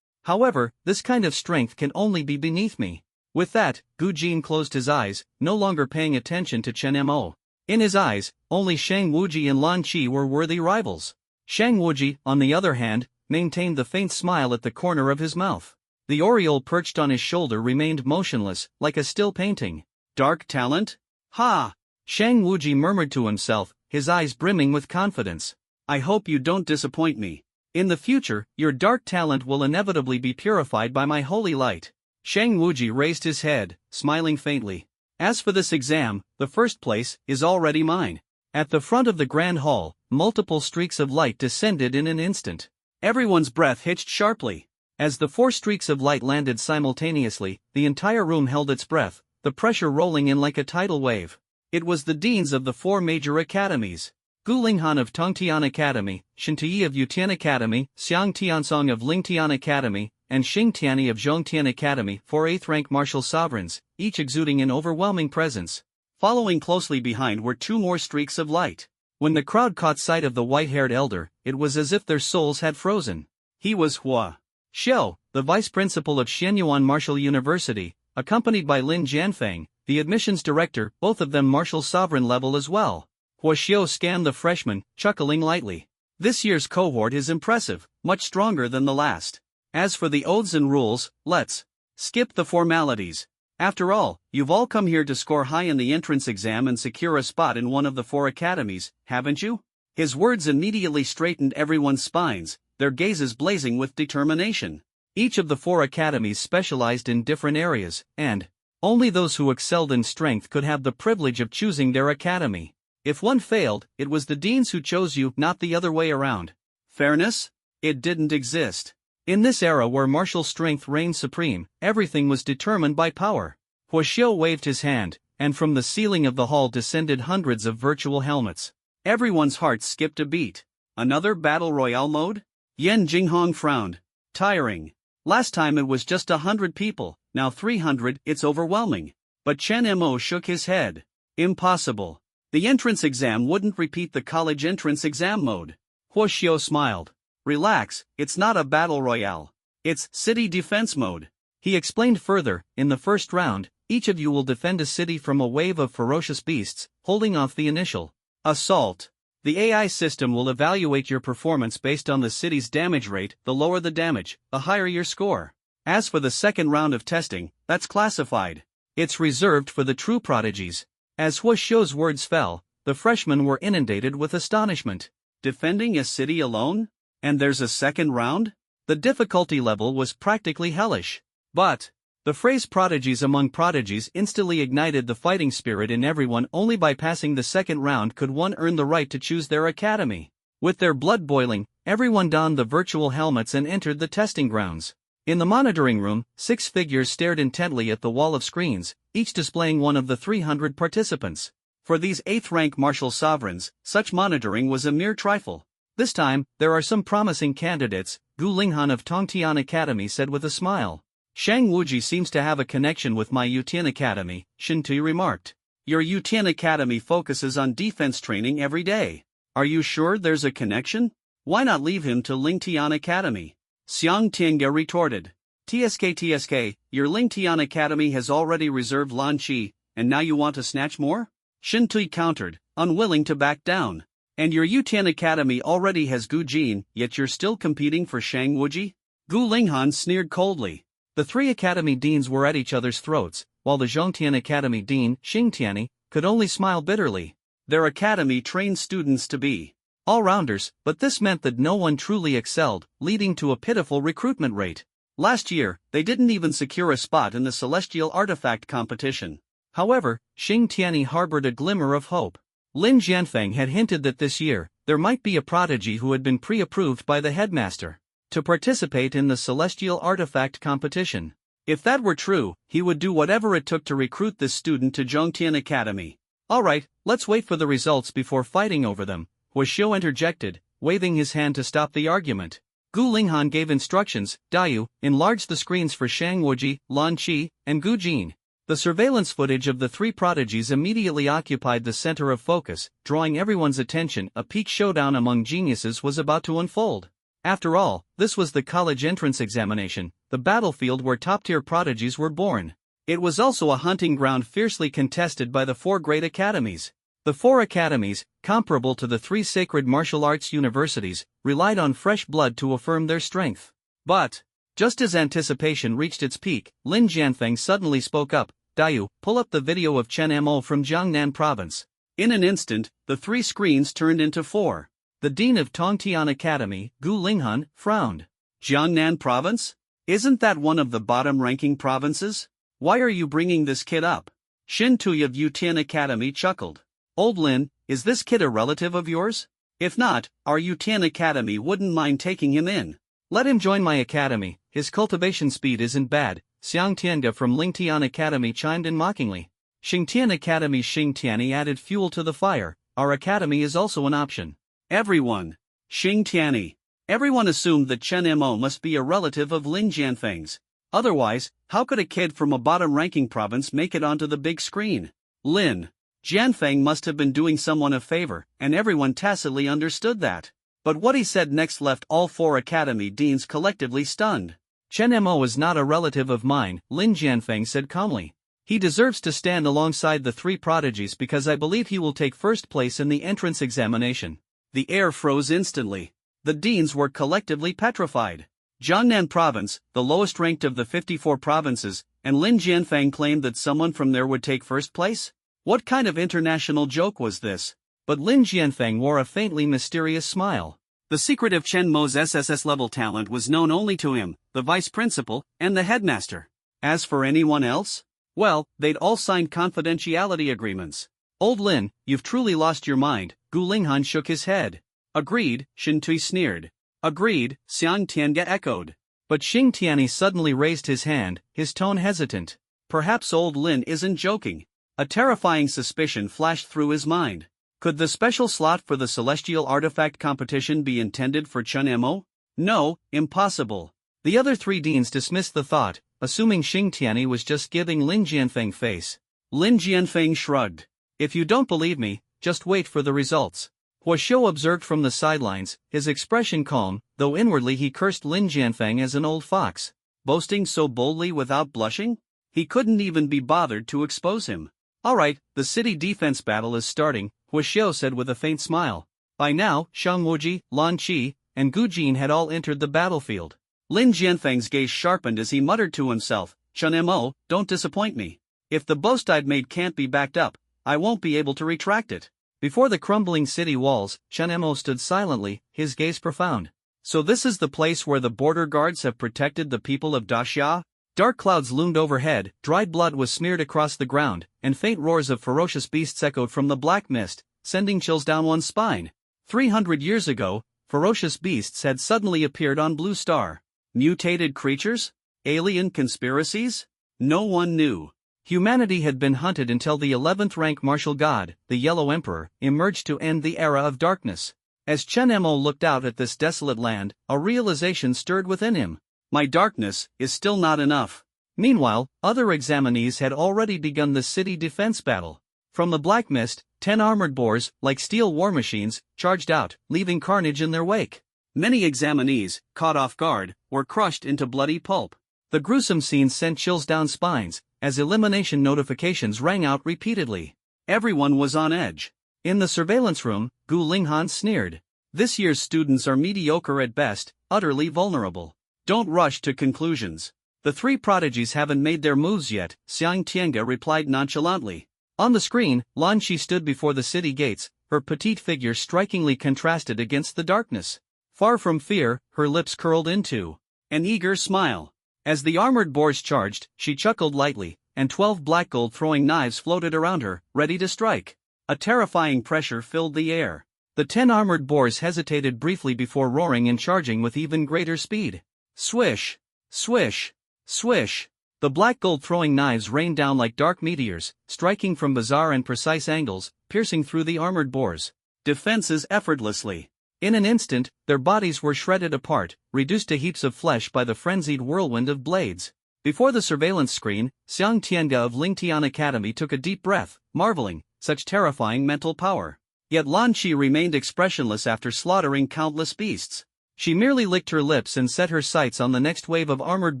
However, this kind of strength can only be beneath me. With that, Gu Jin closed his eyes, no longer paying attention to Chen Mo. In his eyes, only Shang Wuji and Lan Qi were worthy rivals. Shang Wuji, on the other hand, maintained the faint smile at the corner of his mouth. The aureole perched on his shoulder remained motionless, like a still painting. Dark talent? Ha! Shang Wuji murmured to himself, his eyes brimming with confidence. I hope you don't disappoint me. In the future, your dark talent will inevitably be purified by my holy light. Shang Wuji raised his head, smiling faintly. As for this exam, the first place is already mine. At the front of the grand hall, multiple streaks of light descended in an instant. Everyone's breath hitched sharply. As the 4 streaks of light landed simultaneously, the entire room held its breath, the pressure rolling in like a tidal wave. It was the deans of the 4 major academies. Gu Linghan of Tongtian Academy, Shen Tiyi of Yutian Academy, Xiang Tiansong of Lingtian Academy, and Xing Tiani of Zhongtian Academy, 4 8th-rank martial sovereigns, each exuding an overwhelming presence. Following closely behind were 2 more streaks of light. When the crowd caught sight of the white-haired elder, it was as if their souls had frozen. He was Huoxiu, the vice principal of Xianyuan Martial University, accompanied by Lin Jianfeng, the admissions director, both of them martial sovereign level as well. Huoxiu scanned the freshman, chuckling lightly. This year's cohort is impressive, much stronger than the last. As for the oaths and rules, let's skip the formalities. After all, you've all come here to score high in the entrance exam and secure a spot in one of the 4 academies, haven't you? His words immediately straightened everyone's spines, their gazes blazing with determination. Each of the 4 academies specialized in different areas, and only those who excelled in strength could have the privilege of choosing their academy. If one failed, it was the deans who chose you, not the other way around. Fairness? It didn't exist. In this era where martial strength reigned supreme, everything was determined by power. Huaxiao waved his hand, and from the ceiling of the hall descended hundreds of virtual helmets. Everyone's heart skipped a beat. Another battle royale mode? Yan Jinghong frowned. Tiring. Last time it was just 100 people, now 300, it's overwhelming. But Chen Mo shook his head. Impossible. The entrance exam wouldn't repeat the college entrance exam mode. Huaxiao smiled. Relax, it's not a battle royale. It's city defense mode. He explained further, in the first round, each of you will defend a city from a wave of ferocious beasts, holding off the initial assault. The AI system will evaluate your performance based on the city's damage rate. The lower the damage, the higher your score. As for the second round of testing, that's classified. It's reserved for the true prodigies. As Huaxiao's words fell, the freshmen were inundated with astonishment. Defending a city alone? And there's a second round? The difficulty level was practically hellish. But the phrase prodigies among prodigies instantly ignited the fighting spirit in everyone. Only by passing the second round could one earn the right to choose their academy. With their blood boiling, everyone donned the virtual helmets and entered the testing grounds. In the monitoring room, 6 figures stared intently at the wall of screens, each displaying one of the 300 participants. For these 8th-rank martial sovereigns, such monitoring was a mere trifle. This time, there are some promising candidates, Gu Linghan of Tongtian Academy said with a smile. Shang Wuji seems to have a connection with my Yutian Academy, Shin Tui remarked. Your Yutian Academy focuses on defense training every day. Are you sure there's a connection? Why not leave him to Lingtian Academy? Xiang Tiange retorted. TSK, your Lingtian Academy has already reserved Lan Qi, and now you want to snatch more? Shin Tui countered, unwilling to back down. And your Yutian Academy already has Gu Jin, yet you're still competing for Shang Wuji? Gu Linghan sneered coldly. The 3 academy deans were at each other's throats, while the Zhongtian Academy dean, Xing Tianyi, could only smile bitterly. Their academy trained students to be all-rounders, but this meant that no one truly excelled, leading to a pitiful recruitment rate. Last year, they didn't even secure a spot in the Celestial Artifact competition. However, Xing Tianyi harbored a glimmer of hope. Lin Jianfeng had hinted that this year, there might be a prodigy who had been pre-approved by the headmaster to participate in the Celestial Artifact competition. If that were true, he would do whatever it took to recruit this student to Zhongtian Academy. Alright, let's wait for the results before fighting over them, Huaxiao interjected, waving his hand to stop the argument. Gu Linghan gave instructions. Dayu, enlarge the screens for Shang Wuji, Lan Qi, and Gu Jin. The surveillance footage of the 3 prodigies immediately occupied the center of focus, drawing everyone's attention. A peak showdown among geniuses was about to unfold. After all, this was the college entrance examination, the battlefield where top-tier prodigies were born. It was also a hunting ground fiercely contested by the 4 great academies. The 4 academies, comparable to the 3 sacred martial arts universities, relied on fresh blood to affirm their strength. But just as anticipation reached its peak, Lin Jianfeng suddenly spoke up. Dayu, pull up the video of Chen Mo from Jiangnan province. In an instant, the 3 screens turned into 4. The dean of Tongtian Academy, Gu Linghan, frowned. Jiangnan province? Isn't that one of the bottom-ranking provinces? Why are you bringing this kid up? Shin Tui of Yutian Academy chuckled. Old Lin, is this kid a relative of yours? If not, our Yutian Academy wouldn't mind taking him in. Let him join my academy, his cultivation speed isn't bad, Xiang Tiange from Lingtian Academy chimed in mockingly. Xingtian Academy's Xing Tianyi added fuel to the fire, our academy is also an option. Everyone. Xing Tianyi. Everyone assumed that Chen Mo must be a relative of Lin Jianfeng's. Otherwise, how could a kid from a bottom-ranking province make it onto the big screen? Lin Jianfeng must have been doing someone a favor, and everyone tacitly understood that. But what he said next left all 4 academy deans collectively stunned. Chen Mo is not a relative of mine, Lin Jianfeng said calmly. He deserves to stand alongside the 3 prodigies because I believe he will take first place in the entrance examination. The air froze instantly. The deans were collectively petrified. Jiangnan province, the lowest ranked of the 54 provinces, and Lin Jianfeng claimed that someone from there would take first place? What kind of international joke was this? But Lin Jianfeng wore a faintly mysterious smile. The secret of Chen Mo's SSS level talent was known only to him, the vice principal, and the headmaster. As for anyone else? Well, they'd all signed confidentiality agreements. Old Lin, you've truly lost your mind, Gu Linghan shook his head. Agreed, Shin Tui sneered. Agreed, Xiang Tiange echoed. But Xing Tianyi suddenly raised his hand, his tone hesitant. Perhaps old Lin isn't joking. A terrifying suspicion flashed through his mind. Could the special slot for the celestial artifact competition be intended for Chen Mo? No, impossible. The other three deans dismissed the thought, assuming Xing Tianyi was just giving Lin Jianfeng face. Lin Jianfeng shrugged. If you don't believe me, just wait for the results. Hua Xiu observed from the sidelines, his expression calm, though inwardly he cursed Lin Jianfeng as an old fox. Boasting so boldly without blushing? He couldn't even be bothered to expose him. Alright, the city defense battle is starting, Hua Xiu said with a faint smile. By now, Shang Wuji, Lan Qi, and Gu Jin had all entered the battlefield. Lin Jianfeng's gaze sharpened as he muttered to himself, Chen Mo, don't disappoint me. If the boast I've made can't be backed up, I won't be able to retract it. Before the crumbling city walls, Chen Mo stood silently, his gaze profound. So this is the place where the border guards have protected the people of Daxia? Dark clouds loomed overhead, dried blood was smeared across the ground, and faint roars of ferocious beasts echoed from the black mist, sending chills down one's spine. 300 years ago, ferocious beasts had suddenly appeared on Blue Star. Mutated creatures? Alien conspiracies? No one knew. Humanity had been hunted until the 11th rank martial god, the Yellow Emperor, emerged to end the era of darkness. As Chen Mo looked out at this desolate land, a realization stirred within him. My darkness is still not enough. Meanwhile, other examinees had already begun the city defense battle. From the black mist, 10 armored boars, like steel war machines, charged out, leaving carnage in their wake. Many examinees, caught off guard, were crushed into bloody pulp. The gruesome scene sent chills down spines, as elimination notifications rang out repeatedly. Everyone was on edge. In the surveillance room, Gu Linghan sneered. This year's students are mediocre at best, utterly vulnerable. Don't rush to conclusions. The three prodigies haven't made their moves yet, Xiang Tiange replied nonchalantly. On the screen, Lan Qi stood before the city gates, her petite figure strikingly contrasted against the darkness. Far from fear, her lips curled into an eager smile. As the armored boars charged, she chuckled lightly, and 12 black gold throwing knives floated around her, ready to strike. A terrifying pressure filled the air. The 10 armored boars hesitated briefly before roaring and charging with even greater speed. Swish! Swish! Swish! The black gold throwing knives rained down like dark meteors, striking from bizarre and precise angles, piercing through the armored boars' defenses effortlessly. In an instant, their bodies were shredded apart, reduced to heaps of flesh by the frenzied whirlwind of blades. Before the surveillance screen, Xiang Tiange of Lingtian Academy took a deep breath, marveling, such terrifying mental power. Yet Lan Qi remained expressionless after slaughtering countless beasts. She merely licked her lips and set her sights on the next wave of armored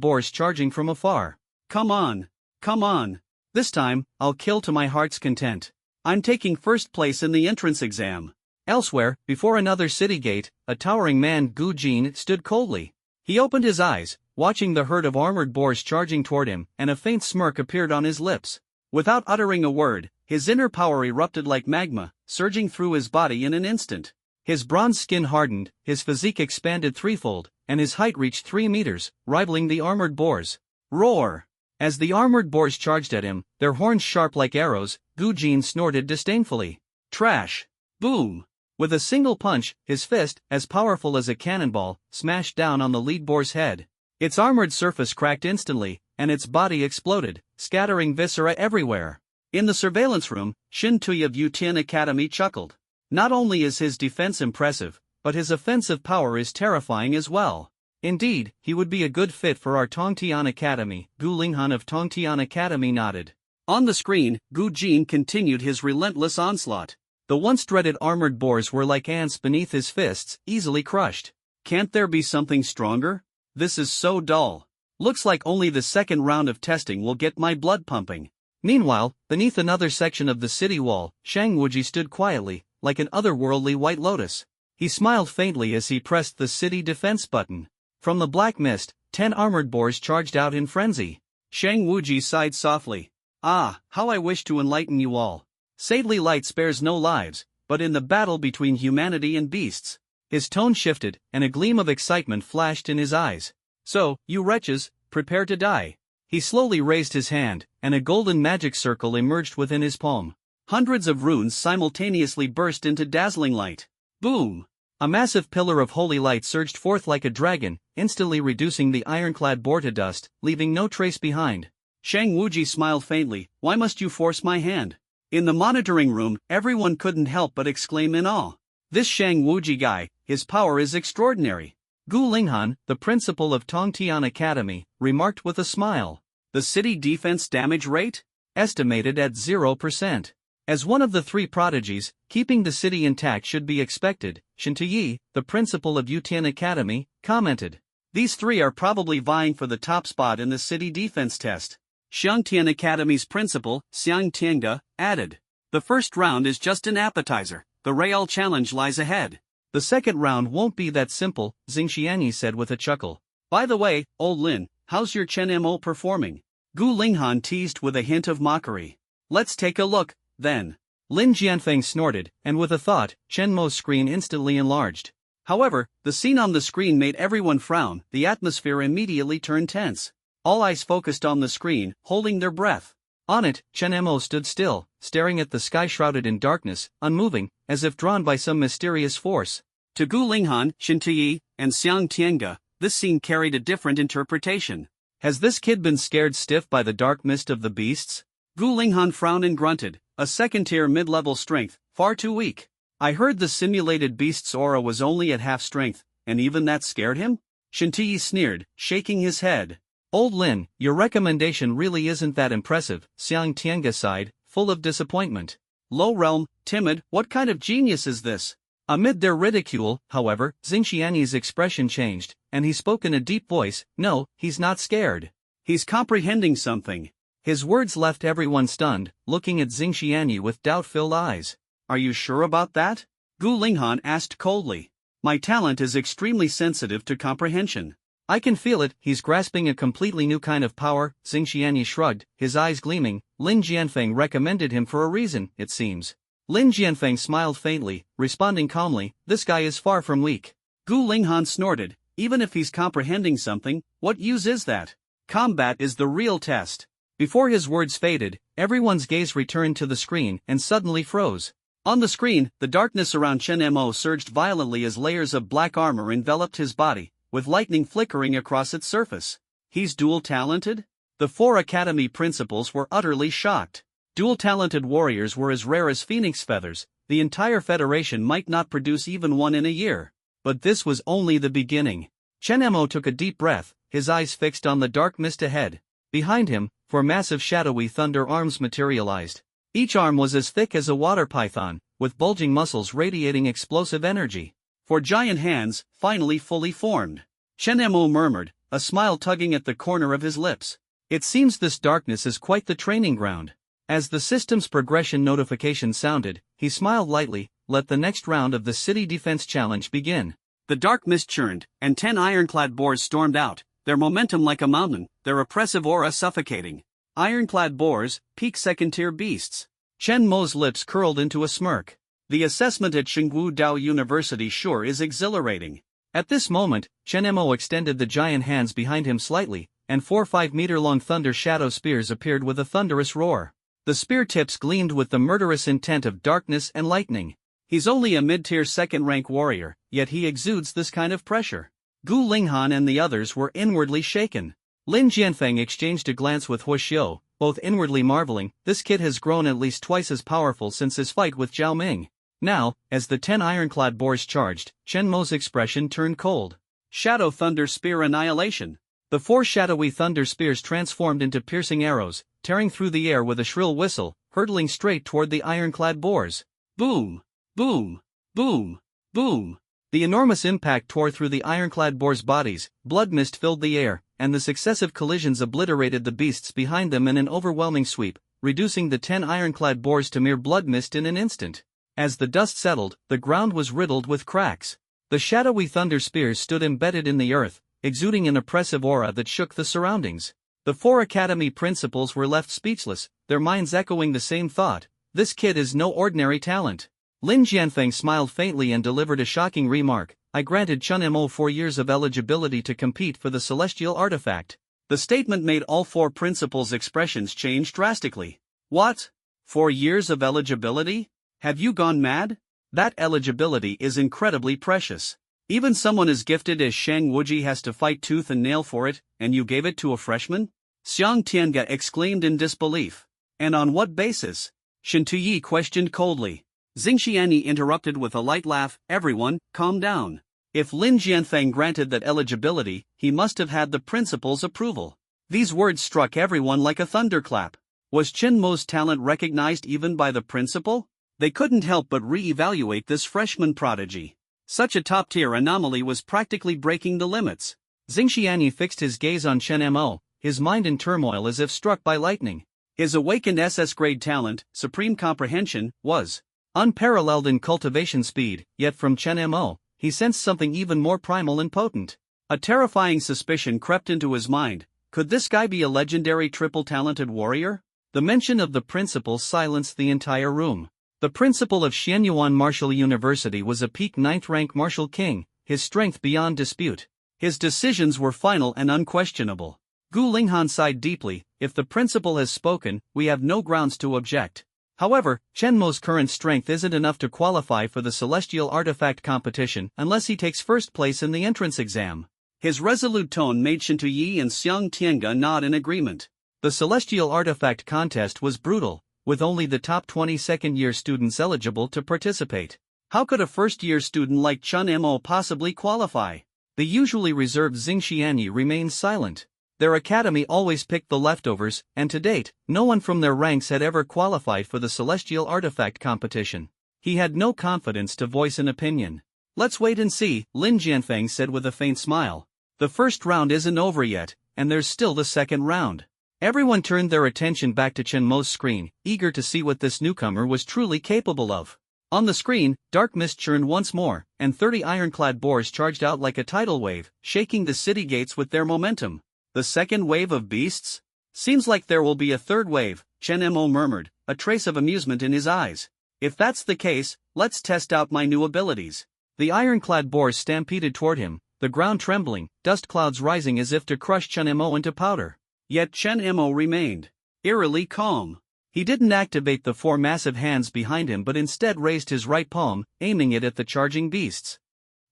boars charging from afar. Come on! Come on! This time, I'll kill to my heart's content. I'm taking first place in the entrance exam. Elsewhere, before another city gate, a towering man, Gu Jin, stood coldly. He opened his eyes, watching the herd of armored boars charging toward him, and a faint smirk appeared on his lips. Without uttering a word, his inner power erupted like magma, surging through his body in an instant. His bronze skin hardened, his physique expanded threefold, and his height reached 3 meters, rivaling the armored boars. Roar! As the armored boars charged at him, their horns sharp like arrows, Gu Jin snorted disdainfully. Trash! Boom! With a single punch, his fist, as powerful as a cannonball, smashed down on the lead boar's head. Its armored surface cracked instantly, and its body exploded, scattering viscera everywhere. In the surveillance room, Xin Tui of Yutian Academy chuckled. Not only is his defense impressive, but his offensive power is terrifying as well. Indeed, he would be a good fit for our Tongtian Academy, Gu Linghan of Tongtian Academy nodded. On the screen, Gu Jin continued his relentless onslaught. The once dreaded armored boars were like ants beneath his fists, easily crushed. Can't there be something stronger? This is so dull. Looks like only the second round of testing will get my blood pumping. Meanwhile, beneath another section of the city wall, Shang Wuji stood quietly, like an otherworldly white lotus. He smiled faintly as he pressed the city defense button. From the black mist, 10 armored boars charged out in frenzy. Shang Wuji sighed softly. Ah, how I wish to enlighten you all. Sadly light spares no lives, but in the battle between humanity and beasts. His tone shifted, and a gleam of excitement flashed in his eyes. So, you wretches, prepare to die. He slowly raised his hand, and a golden magic circle emerged within his palm. Hundreds of runes simultaneously burst into dazzling light. Boom! A massive pillar of holy light surged forth like a dragon, instantly reducing the ironclad boar to dust, leaving no trace behind. Shang Wuji smiled faintly. Why must you force my hand? In the monitoring room, everyone couldn't help but exclaim in awe. This Shang Wuji guy, his power is extraordinary. Gu Linghan, the principal of Tongtian Academy, remarked with a smile. The city defense damage rate? Estimated at 0%. As one of the three prodigies, keeping the city intact should be expected, Shen Tuyi, the principal of Yutian Academy, commented. These three are probably vying for the top spot in the city defense test. Xiangtian Academy's principal, Xiang Tianga, added. The first round is just an appetizer, the real challenge lies ahead. The second round won't be that simple, Xingxianyi said with a chuckle. By the way, old Lin, how's your Chen Mo performing? Gu Linghan teased with a hint of mockery. Let's take a look, then. Lin Jianfeng snorted, and with a thought, Chen Mo's screen instantly enlarged. However, the scene on the screen made everyone frown, the atmosphere immediately turned tense. All eyes focused on the screen, holding their breath. On it, Chen Mo stood still, staring at the sky shrouded in darkness, unmoving, as if drawn by some mysterious force. To Gu Linghan, Shen Tuyi, and Xiang Tianga, this scene carried a different interpretation. Has this kid been scared stiff by the dark mist of the beasts? Gu Linghan frowned and grunted. A second-tier mid-level strength, far too weak. I heard the simulated beast's aura was only at half strength, and even that scared him? Shen Tuyi sneered, shaking his head. Old Lin, your recommendation really isn't that impressive, Xiang Tianga sighed, full of disappointment. Low realm, timid, what kind of genius is this? Amid their ridicule, however, Xingxianyi's expression changed, and he spoke in a deep voice. No, he's not scared. He's comprehending something. His words left everyone stunned, looking at Xingxianyi with doubt-filled eyes. Are you sure about that? Gu Linghan asked coldly. My talent is extremely sensitive to comprehension. I can feel it, he's grasping a completely new kind of power, Xingxianyi shrugged, his eyes gleaming. Lin Jianfeng recommended him for a reason, it seems. Lin Jianfeng smiled faintly, responding calmly, this guy is far from weak. Gu Linghan snorted, even if he's comprehending something, what use is that? Combat is the real test. Before his words faded, everyone's gaze returned to the screen and suddenly froze. On the screen, the darkness around Chen Mo surged violently as layers of black armor enveloped his body, with lightning flickering across its surface. He's dual-talented? The four academy principals were utterly shocked. Dual-talented warriors were as rare as phoenix feathers, the entire federation might not produce even one in a year. But this was only the beginning. Chen Mo took a deep breath, his eyes fixed on the dark mist ahead. Behind him, four massive shadowy thunder arms materialized. Each arm was as thick as a water python, with bulging muscles radiating explosive energy. Four giant hands, finally fully formed. Chen Mo murmured, a smile tugging at the corner of his lips. It seems this darkness is quite the training ground. As the system's progression notification sounded, he smiled lightly. Let the next round of the city defense challenge begin. The dark mist churned, and 10 ironclad boars stormed out, their momentum like a mountain, their oppressive aura suffocating. Ironclad boars, peak second-tier beasts. Chen Mo's lips curled into a smirk. The assessment at Tsinghua Dao University sure is exhilarating. At this moment, Chen Mo extended the giant hands behind him slightly, and 4 5-meter-long thunder shadow spears appeared with a thunderous roar. The spear tips gleamed with the murderous intent of darkness and lightning. He's only a mid-tier second-rank warrior, yet he exudes this kind of pressure. Gu Linghan and the others were inwardly shaken. Lin Jianfeng exchanged a glance with Hu Xiu, both inwardly marveling, this kid has grown at least twice as powerful since his fight with Zhao Ming. Now, as the 10 ironclad boars charged, Chen Mo's expression turned cold. Shadow Thunder Spear Annihilation. The 4 shadowy thunder spears transformed into piercing arrows, tearing through the air with a shrill whistle, hurtling straight toward the ironclad boars. Boom! Boom! Boom! Boom! The enormous impact tore through the ironclad boars' bodies, blood mist filled the air, and the successive collisions obliterated the beasts behind them in an overwhelming sweep, reducing the 10 ironclad boars to mere blood mist in an instant. As the dust settled, the ground was riddled with cracks. The shadowy thunder spears stood embedded in the earth, exuding an oppressive aura that shook the surroundings. The 4 academy principals were left speechless, their minds echoing the same thought. This kid is no ordinary talent. Lin Jianfeng smiled faintly and delivered a shocking remark. I granted Chen Mo 4 years of eligibility to compete for the celestial artifact. The statement made all 4 principals' expressions change drastically. What? 4 years of eligibility? Have you gone mad? That eligibility is incredibly precious. Even someone as gifted as Shang Wuji has to fight tooth and nail for it, and you gave it to a freshman? Xiang Tianga exclaimed in disbelief. And on what basis? Shen Tuyi questioned coldly. Xing Xianyi interrupted with a light laugh. Everyone, calm down. If Lin Jianfeng granted that eligibility, he must have had the principal's approval. These words struck everyone like a thunderclap. Was Chen Mo's talent recognized even by the principal? They couldn't help but re-evaluate this freshman prodigy. Such a top-tier anomaly was practically breaking the limits. Xing Xianyi fixed his gaze on Chen Mo, his mind in turmoil as if struck by lightning. His awakened SS-grade talent, supreme comprehension, was unparalleled in cultivation speed, yet from Chen Mo, he sensed something even more primal and potent. A terrifying suspicion crept into his mind. Could this guy be a legendary triple-talented warrior? The mention of the principal silenced the entire room. The principal of Xianyuan Martial University was a peak 9th-rank martial king, his strength beyond dispute. His decisions were final and unquestionable. Gu Linghan sighed deeply. If the principal has spoken, we have no grounds to object. However, Chen Mo's current strength isn't enough to qualify for the Celestial Artifact competition unless he takes first place in the entrance exam. His resolute tone made Shen Tuyi and Xiang Tianga nod in agreement. The Celestial Artifact contest was brutal, with only the top 20 second-year students eligible to participate. How could a first-year student like Chen Mo possibly qualify? The usually reserved Xing Xianyi remained silent. Their academy always picked the leftovers, and to date, no one from their ranks had ever qualified for the Celestial Artifact competition. He had no confidence to voice an opinion. Let's wait and see, Lin Jianfeng said with a faint smile. The first round isn't over yet, and there's still the second round. Everyone turned their attention back to Chen Mo's screen, eager to see what this newcomer was truly capable of. On the screen, dark mist churned once more, and 30 ironclad boars charged out like a tidal wave, shaking the city gates with their momentum. The second wave of beasts? Seems like there will be a third wave, Chen Mo murmured, a trace of amusement in his eyes. If that's the case, let's test out my new abilities. The ironclad boars stampeded toward him, the ground trembling, dust clouds rising as if to crush Chen Mo into powder. Yet Chen Mo remained eerily calm. He didn't activate the 4 massive hands behind him but instead raised his right palm, aiming it at the charging beasts.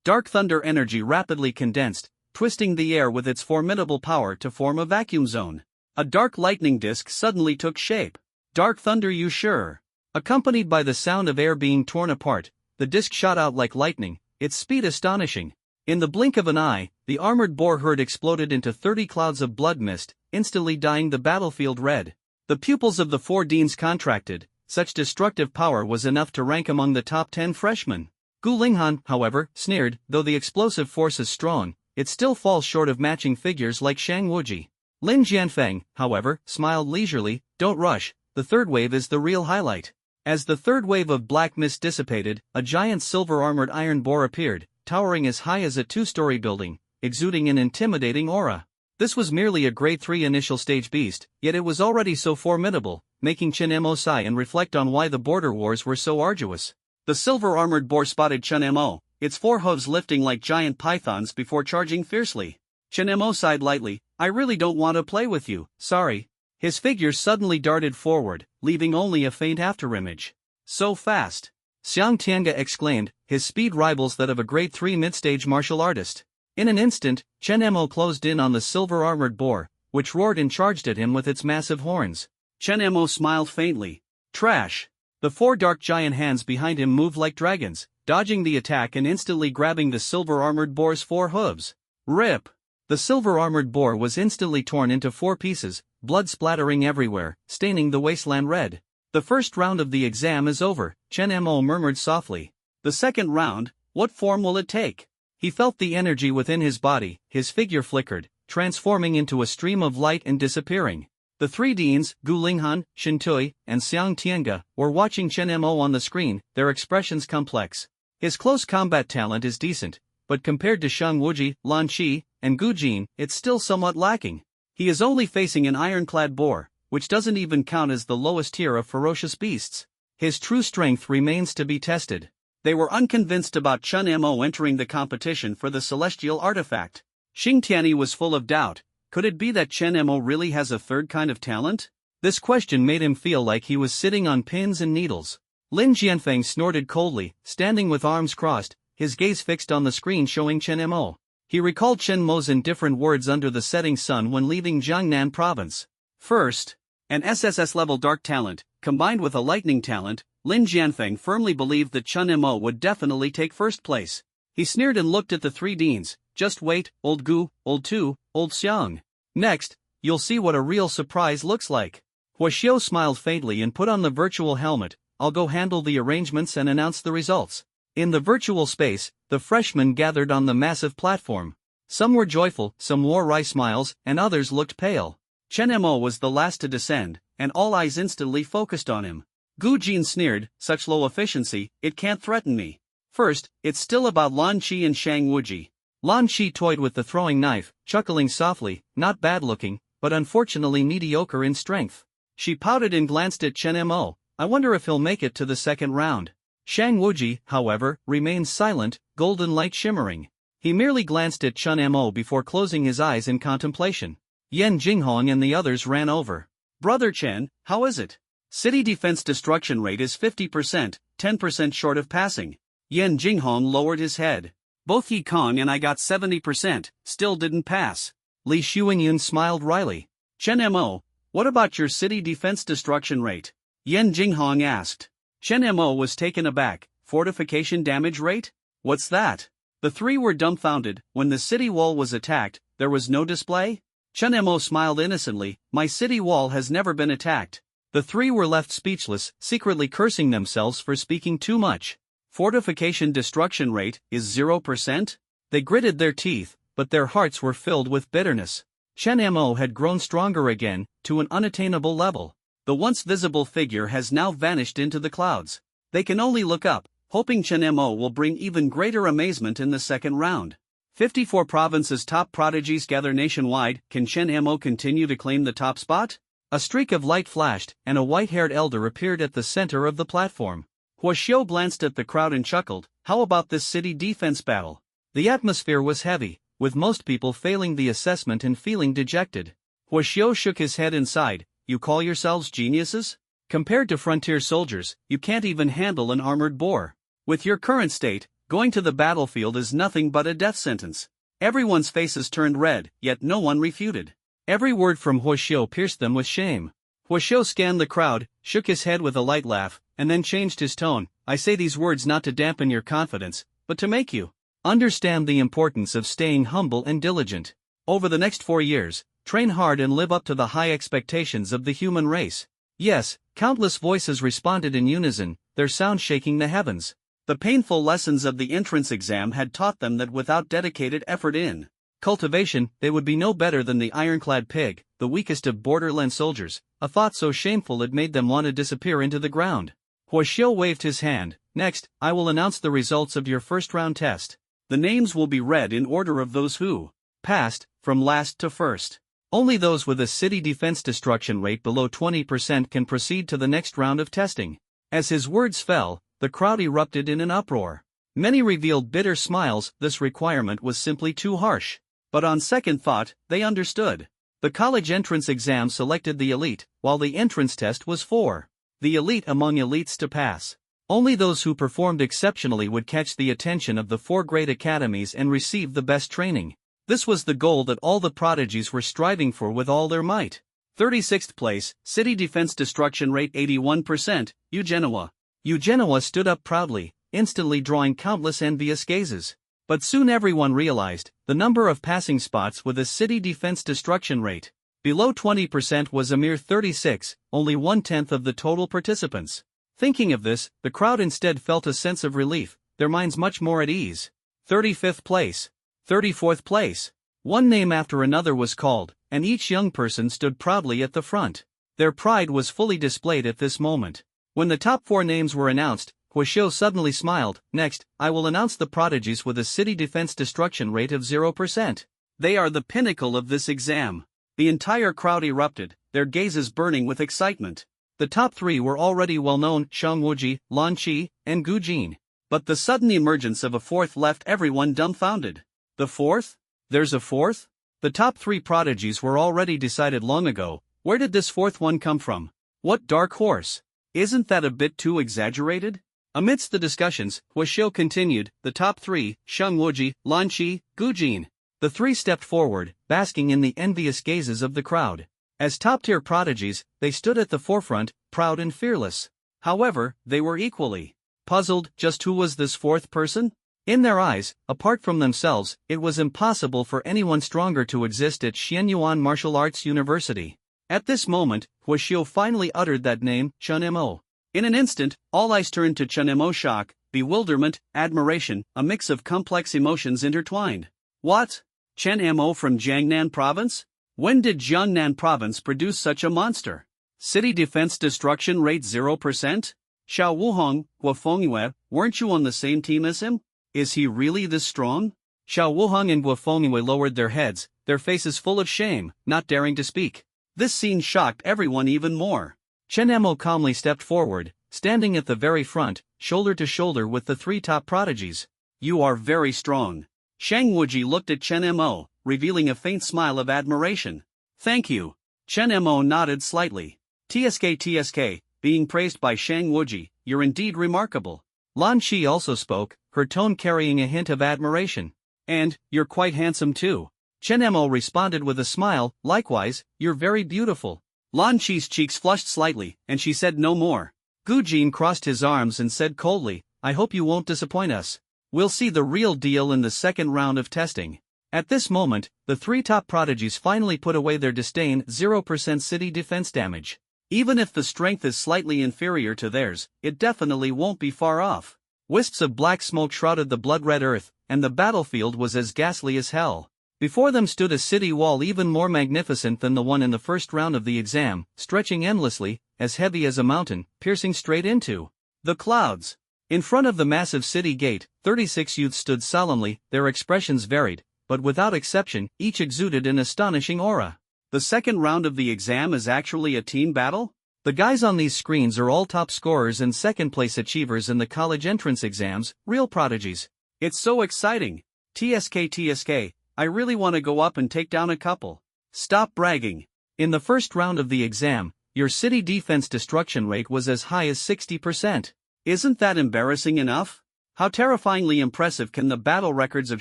Dark thunder energy rapidly condensed, twisting the air with its formidable power to form a vacuum zone. A dark lightning disk suddenly took shape. Dark thunder, you sure? Accompanied by the sound of air being torn apart, the disk shot out like lightning, its speed astonishing. In the blink of an eye, the armored boar herd exploded into 30 clouds of blood mist, instantly dyeing the battlefield red. The pupils of the 4 deans contracted. Such destructive power was enough to rank among the top 10 freshmen. Gu Linghan, however, sneered, though the explosive force is strong, it still falls short of matching figures like Shang Wuji. Lin Jianfeng, however, smiled leisurely. Don't rush, the third wave is the real highlight. As the third wave of black mist dissipated, a giant silver-armored iron boar appeared, towering as high as a 2-story building, exuding an intimidating aura. This was merely a grade 3 initial stage beast, yet it was already so formidable, making Chen Mo sigh and reflect on why the border wars were so arduous. The silver-armored boar spotted Chen Mo, its 4 hooves lifting like giant pythons before charging fiercely. Chen Mo sighed lightly. I really don't want to play with you, sorry. His figure suddenly darted forward, leaving only a faint afterimage. So fast! Xiang Tianga exclaimed, his speed rivals that of a grade 3 mid-stage martial artist. In an instant, Chen Mo closed in on the silver-armored boar, which roared and charged at him with its massive horns. Chen Mo smiled faintly. Trash! The 4 dark giant hands behind him moved like dragons, dodging the attack and instantly grabbing the silver-armored boar's 4 hooves. Rip! The silver-armored boar was instantly torn into 4 pieces, blood splattering everywhere, staining the wasteland red. The first round of the exam is over, Chen Mo murmured softly. The second round, what form will it take? He felt the energy within his body, his figure flickered, transforming into a stream of light and disappearing. The 3 deans, Gu Linghan, Shen Tui, and Xiang Tianga, were watching Chen Mo on the screen, their expressions complex. His close combat talent is decent, but compared to Shang Wuji, Lan Qi, and Gu Jin, it's still somewhat lacking. He is only facing an ironclad boar, which doesn't even count as the lowest tier of ferocious beasts. His true strength remains to be tested. They were unconvinced about Chen Mo entering the competition for the celestial artifact. Xing Tianyi was full of doubt. Could it be that Chen Mo really has a third kind of talent? This question made him feel like he was sitting on pins and needles. Lin Jianfeng snorted coldly, standing with arms crossed, his gaze fixed on the screen showing Chen Mo. He recalled Chen Mo's indifferent words under the setting sun when leaving Jiangnan province. First, an SSS-level dark talent, combined with a lightning talent, Lin Jianfeng firmly believed that Chen Mo would definitely take first place. He sneered and looked at the three deans. Just wait, old Gu, old Tu, old Xiang. Next, you'll see what a real surprise looks like. Huaxiao smiled faintly and put on the virtual helmet. I'll go handle the arrangements and announce the results. In the virtual space, the freshmen gathered on the massive platform. Some were joyful, some wore wry smiles, and others looked pale. Chen Mo was the last to descend, and all eyes instantly focused on him. Gu Jin sneered, such low efficiency, it can't threaten me. First, it's still about Lan Qi and Shang Wuji. Lan Qi toyed with the throwing knife, chuckling softly, not bad-looking, but unfortunately mediocre in strength. She pouted and glanced at Chen Mo. I wonder if he'll make it to the second round. Shang Wuji, however, remained silent, golden light shimmering. He merely glanced at Chen Mo before closing his eyes in contemplation. Yan Jinghong and the others ran over. Brother Chen, how is it? City defense destruction rate is 50%, 10% short of passing. Yan Jinghong lowered his head. Both Yi Kong and I got 70%, still didn't pass. Li Xuanyun smiled wryly. Chen Mo, what about your city defense destruction rate? Yan Jinghong asked. Chen Mo was taken aback. Fortification damage rate? What's that? The three were dumbfounded. When the city wall was attacked, there was no display? Chen Mo smiled innocently. My city wall has never been attacked. The three were left speechless, secretly cursing themselves for speaking too much. Fortification destruction rate is 0%? They gritted their teeth, but their hearts were filled with bitterness. Chen Mo had grown stronger again, to an unattainable level. The once visible figure has now vanished into the clouds. They can only look up, hoping Chen Mo will bring even greater amazement in the second round. 54 provinces' top prodigies gather nationwide. Can Chen Mo continue to claim the top spot? A streak of light flashed, and a white-haired elder appeared at the center of the platform. Huaxiao glanced at the crowd and chuckled. How about this city defense battle? The atmosphere was heavy, with most people failing the assessment and feeling dejected. Huaxiao shook his head and sighed. You call yourselves geniuses? Compared to frontier soldiers, you can't even handle an armored boar. With your current state, going to the battlefield is nothing but a death sentence. Everyone's faces turned red, yet no one refuted. Every word from Huaxiao pierced them with shame. Huaxiao scanned the crowd, shook his head with a light laugh, and then changed his tone. I say these words not to dampen your confidence, but to make you understand the importance of staying humble and diligent. Over the next 4 years, train hard and live up to the high expectations of the human race. Yes, countless voices responded in unison, their sound shaking the heavens. The painful lessons of the entrance exam had taught them that without dedicated effort in cultivation, they would be no better than the ironclad pig, the weakest of borderland soldiers, a thought so shameful it made them want to disappear into the ground. Huaxiao waved his hand. Next, I will announce the results of your first-round test. The names will be read in order of those who passed, from last to first. Only those with a city defense destruction rate below 20% can proceed to the next round of testing. As his words fell, the crowd erupted in an uproar. Many revealed bitter smiles. This requirement was simply too harsh. But on second thought, they understood. The college entrance exam selected the elite, while the entrance test was for the elite among elites to pass. Only those who performed exceptionally would catch the attention of the 4 great academies and receive the best training. This was the goal that all the prodigies were striving for with all their might. 36th place, city defense destruction rate 81%, Eugenoa. Eugenoa stood up proudly, instantly drawing countless envious gazes. But soon everyone realized, the number of passing spots with a city defense destruction rate below 20% was a mere 36, only 1/10 of the total participants. Thinking of this, the crowd instead felt a sense of relief, their minds much more at ease. 35th place. 34th place. One name after another was called, and each young person stood proudly at the front. Their pride was fully displayed at this moment. When the top 4 names were announced, Huaxiao suddenly smiled. Next, I will announce the prodigies with a city defense destruction rate of 0%. They are the pinnacle of this exam. The entire crowd erupted, their gazes burning with excitement. The top 3 were already well known, Shang Wuji, Lan Qi, and Gu Jin. But the sudden emergence of a 4th left everyone dumbfounded. The 4th? There's a 4th? The top 3 prodigies were already decided long ago. Where did this 4th one come from? What dark horse? Isn't that a bit too exaggerated? Amidst the discussions, Huaxiu continued, the top three, Sheng Wuji, Lan Qi, Gu Jin. The three stepped forward, basking in the envious gazes of the crowd. As top-tier prodigies, they stood at the forefront, proud and fearless. However, they were equally puzzled just who was this fourth person? In their eyes, apart from themselves, it was impossible for anyone stronger to exist at Xianyuan Martial Arts University. At this moment, Huaxiu finally uttered that name, Chen Mo. In an instant, all eyes turned to Chen Mo. Shock, bewilderment, admiration, a mix of complex emotions intertwined. What? Chen Mo from Jiangnan Province? When did Jiangnan Province produce such a monster? City defense destruction rate 0%? Xiao Wuhong, Guofengyue, weren't you on the same team as him? Is he really this strong? Xiao Wuhong and Guofengyue lowered their heads, their faces full of shame, not daring to speak. This scene shocked everyone even more. Chen Mo calmly stepped forward, standing at the very front, shoulder to shoulder with the three top prodigies. You are very strong. Sheng Wuji looked at Chen Mo, revealing a faint smile of admiration. Thank you. Chen Mo nodded slightly. TSK, being praised by Sheng Wuji, you're indeed remarkable. Lan Qi also spoke, her tone carrying a hint of admiration. And, you're quite handsome too. Chen Mo responded with a smile, likewise, you're very beautiful. Lan Qi's cheeks flushed slightly, and she said no more. Gu Jin crossed his arms and said coldly, I hope you won't disappoint us. We'll see the real deal in the second round of testing. At this moment, the three top prodigies finally put away their disdain. 0% city defense damage. Even if the strength is slightly inferior to theirs, it definitely won't be far off. Wisps of black smoke shrouded the blood-red earth, and the battlefield was as ghastly as hell. Before them stood a city wall even more magnificent than the one in the first round of the exam, stretching endlessly, as heavy as a mountain, piercing straight into the clouds. In front of the massive city gate, 36 youths stood solemnly, their expressions varied, but without exception, each exuded an astonishing aura. The second round of the exam is actually a team battle? The guys on these screens are all top scorers and second-place achievers in the college entrance exams, real prodigies. It's so exciting. TSK, I really want to go up and take down a couple. Stop bragging. In the first round of the exam, your city defense destruction rate was as high as 60%. Isn't that embarrassing enough? How terrifyingly impressive can the battle records of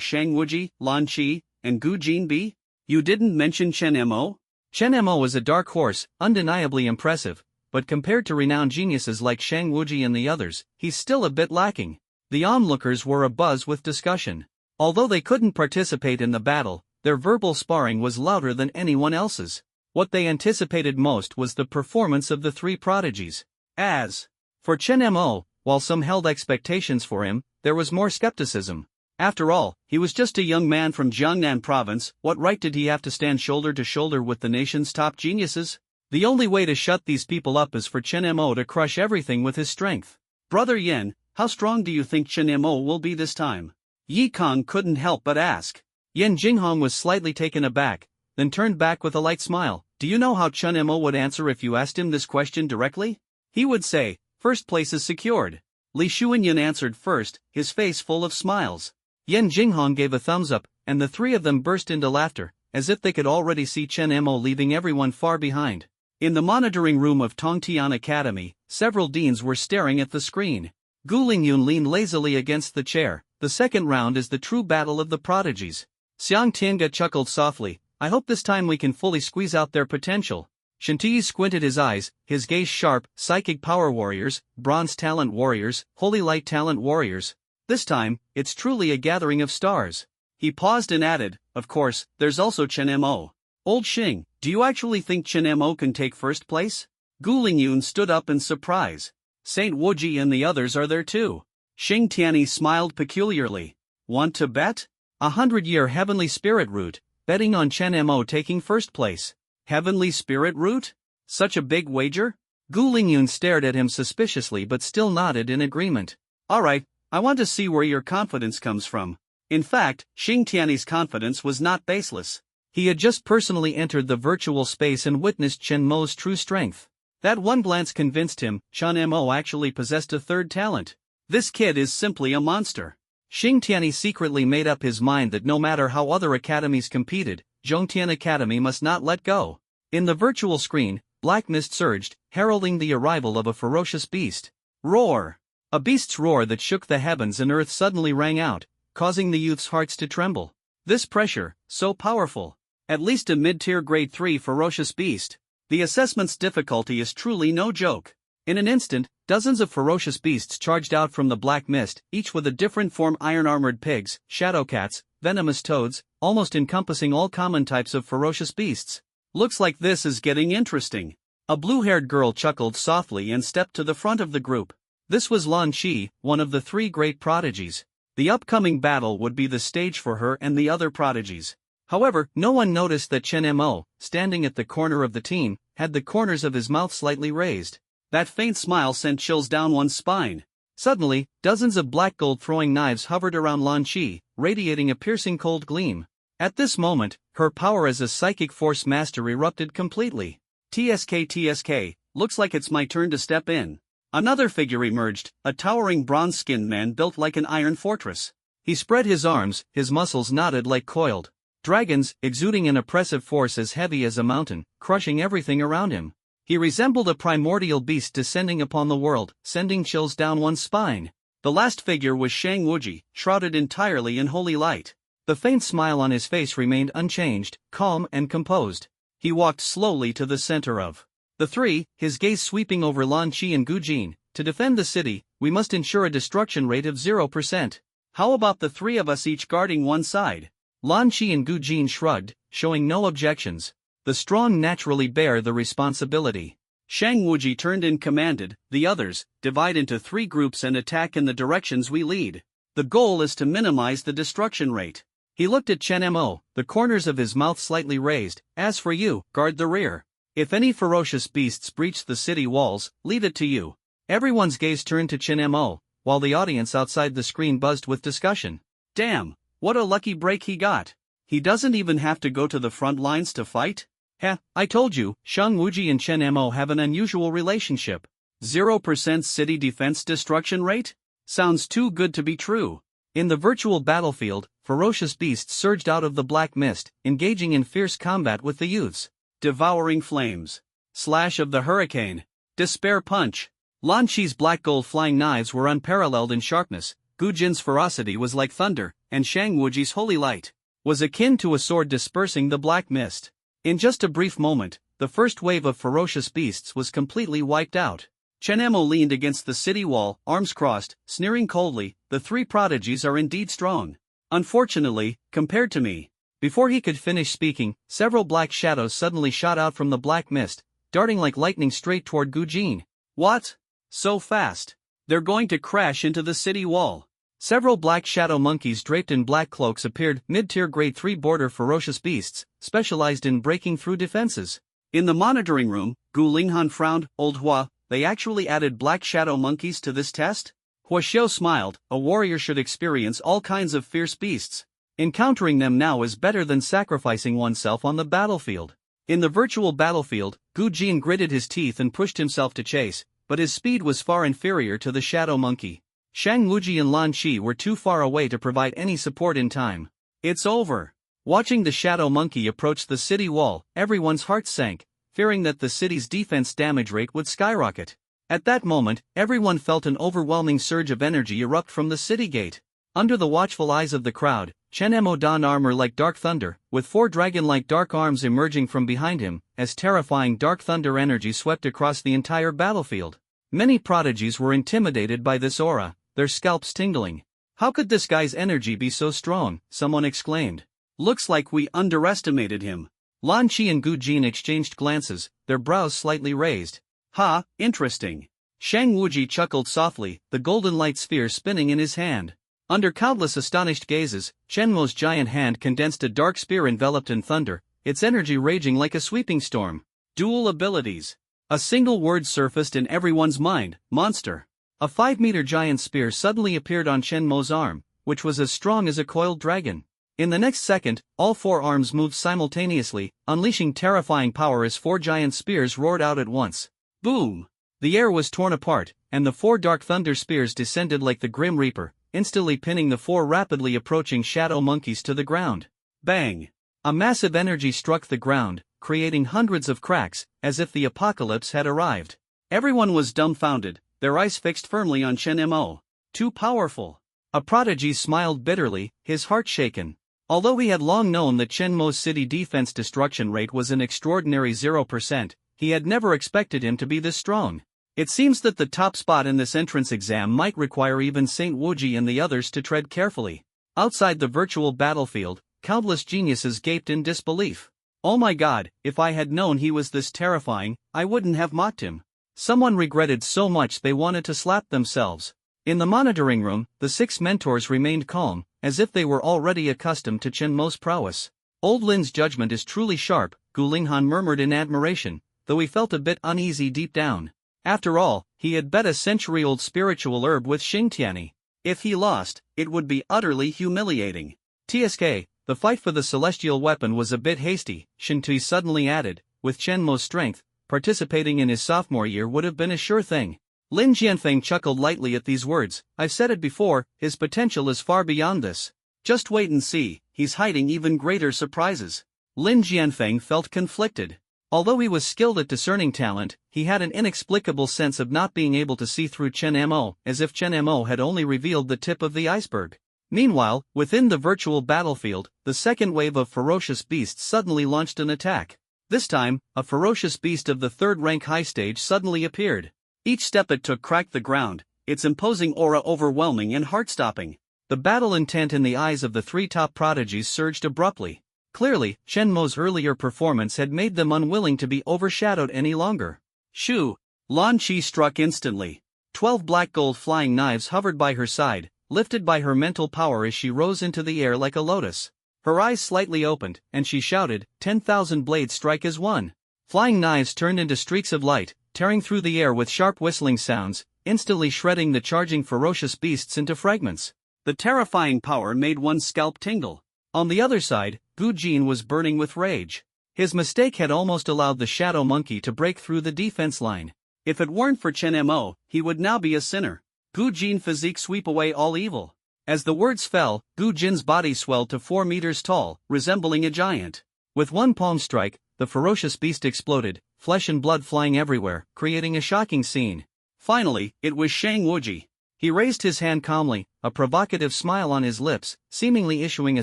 Sheng Wuji, Lan Qi, and Gu Jin be? You didn't mention Chen Mo? Chen Mo is a dark horse, undeniably impressive, but compared to renowned geniuses like Sheng Wuji and the others, he's still a bit lacking. The onlookers were abuzz with discussion. Although they couldn't participate in the battle, their verbal sparring was louder than anyone else's. What they anticipated most was the performance of the three prodigies. As for Chen Mo, while some held expectations for him, there was more skepticism. After all, he was just a young man from Jiangnan Province. What right did he have to stand shoulder to shoulder with the nation's top geniuses? The only way to shut these people up is for Chen Mo to crush everything with his strength. Brother Yen, how strong do you think Chen Mo will be this time? Yi Kong couldn't help but ask. Yen Jinghong was slightly taken aback, then turned back with a light smile. Do you know how Chen Mo would answer if you asked him this question directly? He would say, first place is secured. Li Shuanyan answered first, his face full of smiles. Yen Jinghong gave a thumbs up, and the three of them burst into laughter, as if they could already see Chen Mo leaving everyone far behind. In the monitoring room of Tongtian Academy, several deans were staring at the screen. Gu Lingyun leaned lazily against the chair. The second round is the true battle of the prodigies. Xiang Tianga chuckled softly, I hope this time we can fully squeeze out their potential. Shanti squinted his eyes, his gaze sharp, psychic power warriors, bronze talent warriors, holy light talent warriors. This time, it's truly a gathering of stars. He paused and added, of course, there's also Chen Mo. Old Xing, do you actually think Chen Mo can take first place? Gu Lingyun stood up in surprise. Saint Wuji and the others are there too. Xing Tianyi smiled peculiarly. Want to bet? 100-year heavenly spirit route, betting on Chen Mo taking first place. Heavenly spirit route? Such a big wager? Gu Lingyun stared at him suspiciously but still nodded in agreement. Alright, I want to see where your confidence comes from. In fact, Xing Tianyi's confidence was not baseless. He had just personally entered the virtual space and witnessed Chen Mo's true strength. That one glance convinced him Chen Mo actually possessed a third talent. This kid is simply a monster. Xing Tianyi secretly made up his mind that no matter how other academies competed, Zhongtian Academy must not let go. In the virtual screen, black mist surged, heralding the arrival of a ferocious beast. Roar! A beast's roar that shook the heavens and earth suddenly rang out, causing the youth's hearts to tremble. This pressure, so powerful. At least a mid-tier grade 3 ferocious beast. The assessment's difficulty is truly no joke. In an instant, dozens of ferocious beasts charged out from the black mist, each with a different form: iron-armored pigs, shadow cats, venomous toads, almost encompassing all common types of ferocious beasts. Looks like this is getting interesting. A blue-haired girl chuckled softly and stepped to the front of the group. This was Lan Qi, one of the 3 great prodigies. The upcoming battle would be the stage for her and the other prodigies. However, no one noticed that Chen Mo, standing at the corner of the team, had the corners of his mouth slightly raised. That faint smile sent chills down one's spine. Suddenly, dozens of black gold-throwing knives hovered around Lan Qi, radiating a piercing cold gleam. At this moment, her power as a psychic force master erupted completely. TSK, looks like it's my turn to step in. Another figure emerged, a towering bronze-skinned man built like an iron fortress. He spread his arms, his muscles knotted like coiled dragons, exuding an oppressive force as heavy as a mountain, crushing everything around him. He resembled a primordial beast descending upon the world, sending chills down one's spine. The last figure was Shang Wuji, shrouded entirely in holy light. The faint smile on his face remained unchanged, calm and composed. He walked slowly to the center of the 3, his gaze sweeping over Lan Qi and Gu Jin. To defend the city, we must ensure a destruction rate of 0%. How about the 3 of us each guarding one side? Lan Qi and Gu Jin shrugged, showing no objections. The strong naturally bear the responsibility. Shang Wuji turned and commanded, the others, divide into 3 groups and attack in the directions we lead. The goal is to minimize the destruction rate. He looked at Chen Mo, the corners of his mouth slightly raised. As for you, guard the rear. If any ferocious beasts breach the city walls, leave it to you. Everyone's gaze turned to Chen Mo, while the audience outside the screen buzzed with discussion. Damn, what a lucky break he got. He doesn't even have to go to the front lines to fight? Heh, I told you, Shang Wuji and Chen Mo have an unusual relationship. 0% city defense destruction rate? Sounds too good to be true. In the virtual battlefield, ferocious beasts surged out of the black mist, engaging in fierce combat with the youths. Devouring flames. Slash of the hurricane. Despair punch. Lan Qi's black gold flying knives were unparalleled in sharpness. Gu Jin's ferocity was like thunder, and Shang Wuji's holy light was akin to a sword dispersing the black mist. In just a brief moment, the first wave of ferocious beasts was completely wiped out. Chen Mo leaned against the city wall, arms crossed, sneering coldly. The 3 prodigies are indeed strong. Unfortunately, compared to me. Before he could finish speaking, several black shadows suddenly shot out from the black mist, darting like lightning straight toward Gu Jin. What? So fast? They're going to crash into the city wall. Several black shadow monkeys draped in black cloaks appeared, mid-tier grade 3 border ferocious beasts, specialized in breaking through defenses. In the monitoring room, Gu Linghan frowned. Old Hua, they actually added black shadow monkeys to this test? Hua Xiao smiled. A warrior should experience all kinds of fierce beasts. Encountering them now is better than sacrificing oneself on the battlefield. In the virtual battlefield, Gu Jin gritted his teeth and pushed himself to chase, but his speed was far inferior to the shadow monkey. Shang Wuji and Lan Qi were too far away to provide any support in time. It's over. Watching the shadow monkey approach the city wall, everyone's hearts sank, fearing that the city's defense damage rate would skyrocket. At that moment, everyone felt an overwhelming surge of energy erupt from the city gate. Under the watchful eyes of the crowd, Chen Mo donned armor like dark thunder, with 4 dragon-like dark arms emerging from behind him, as terrifying dark thunder energy swept across the entire battlefield. Many prodigies were intimidated by this aura, their scalps tingling. How could this guy's energy be so strong? Someone exclaimed. Looks like we underestimated him. Lan Qi and Gu Jin exchanged glances, their brows slightly raised. Ha, interesting. Shang Wuji chuckled softly, the golden light sphere spinning in his hand. Under countless astonished gazes, Chen Mo's giant hand condensed a dark spear enveloped in thunder, its energy raging like a sweeping storm. Dual abilities. A single word surfaced in everyone's mind: monster. A 5-meter giant spear suddenly appeared on Chen Mo's arm, which was as strong as a coiled dragon. In the next second, all 4 arms moved simultaneously, unleashing terrifying power as 4 giant spears roared out at once. Boom! The air was torn apart, and the 4 dark thunder spears descended like the Grim Reaper, instantly pinning the 4 rapidly approaching shadow monkeys to the ground. Bang! A massive energy struck the ground, creating hundreds of cracks, as if the apocalypse had arrived. Everyone was dumbfounded, their eyes fixed firmly on Chen Mo. Too powerful. A prodigy smiled bitterly, his heart shaken. Although he had long known that Chen Mo's city defense destruction rate was an extraordinary 0%, he had never expected him to be this strong. It seems that the top spot in this entrance exam might require even Saint Wuji and the others to tread carefully. Outside the virtual battlefield, countless geniuses gaped in disbelief. Oh my god, if I had known he was this terrifying, I wouldn't have mocked him. Someone regretted so much they wanted to slap themselves. In the monitoring room, the 6 mentors remained calm, as if they were already accustomed to Chen Mo's prowess. Old Lin's judgment is truly sharp, Gu Linghan murmured in admiration, though he felt a bit uneasy deep down. After all, he had bet a century-old spiritual herb with Xingtiani. If he lost, it would be utterly humiliating. TSK, the fight for the celestial weapon was a bit hasty, Xingtui suddenly added. With Chen Mo's strength, participating in his sophomore year would have been a sure thing. Lin Jianfeng chuckled lightly at these words. I've said it before, his potential is far beyond this. Just wait and see, he's hiding even greater surprises. Lin Jianfeng felt conflicted. Although he was skilled at discerning talent, he had an inexplicable sense of not being able to see through Chen Mo, as if Chen Mo had only revealed the tip of the iceberg. Meanwhile, within the virtual battlefield, the second wave of ferocious beasts suddenly launched an attack. This time, a ferocious beast of the 3rd rank high stage suddenly appeared. Each step it took cracked the ground, its imposing aura overwhelming and heart-stopping. The battle intent in the eyes of the 3 top prodigies surged abruptly. Clearly, Chen Mo's earlier performance had made them unwilling to be overshadowed any longer. Shoo! Lan Qi struck instantly. 12 black gold flying knives hovered by her side, lifted by her mental power as she rose into the air like a lotus. Her eyes slightly opened, and she shouted, 10,000 blades strike as one. Flying knives turned into streaks of light, tearing through the air with sharp whistling sounds, instantly shredding the charging ferocious beasts into fragments. The terrifying power made one's scalp tingle. On the other side, Gu Jin was burning with rage. His mistake had almost allowed the shadow monkey to break through the defense line. If it weren't for Chen Mo, he would now be a sinner. Gu Jin physique sweep away all evil. As the words fell, Gu Jin's body swelled to 4 meters tall, resembling a giant. With one palm strike, the ferocious beast exploded, flesh and blood flying everywhere, creating a shocking scene. Finally, it was Shang Wuji. He raised his hand calmly, a provocative smile on his lips, seemingly issuing a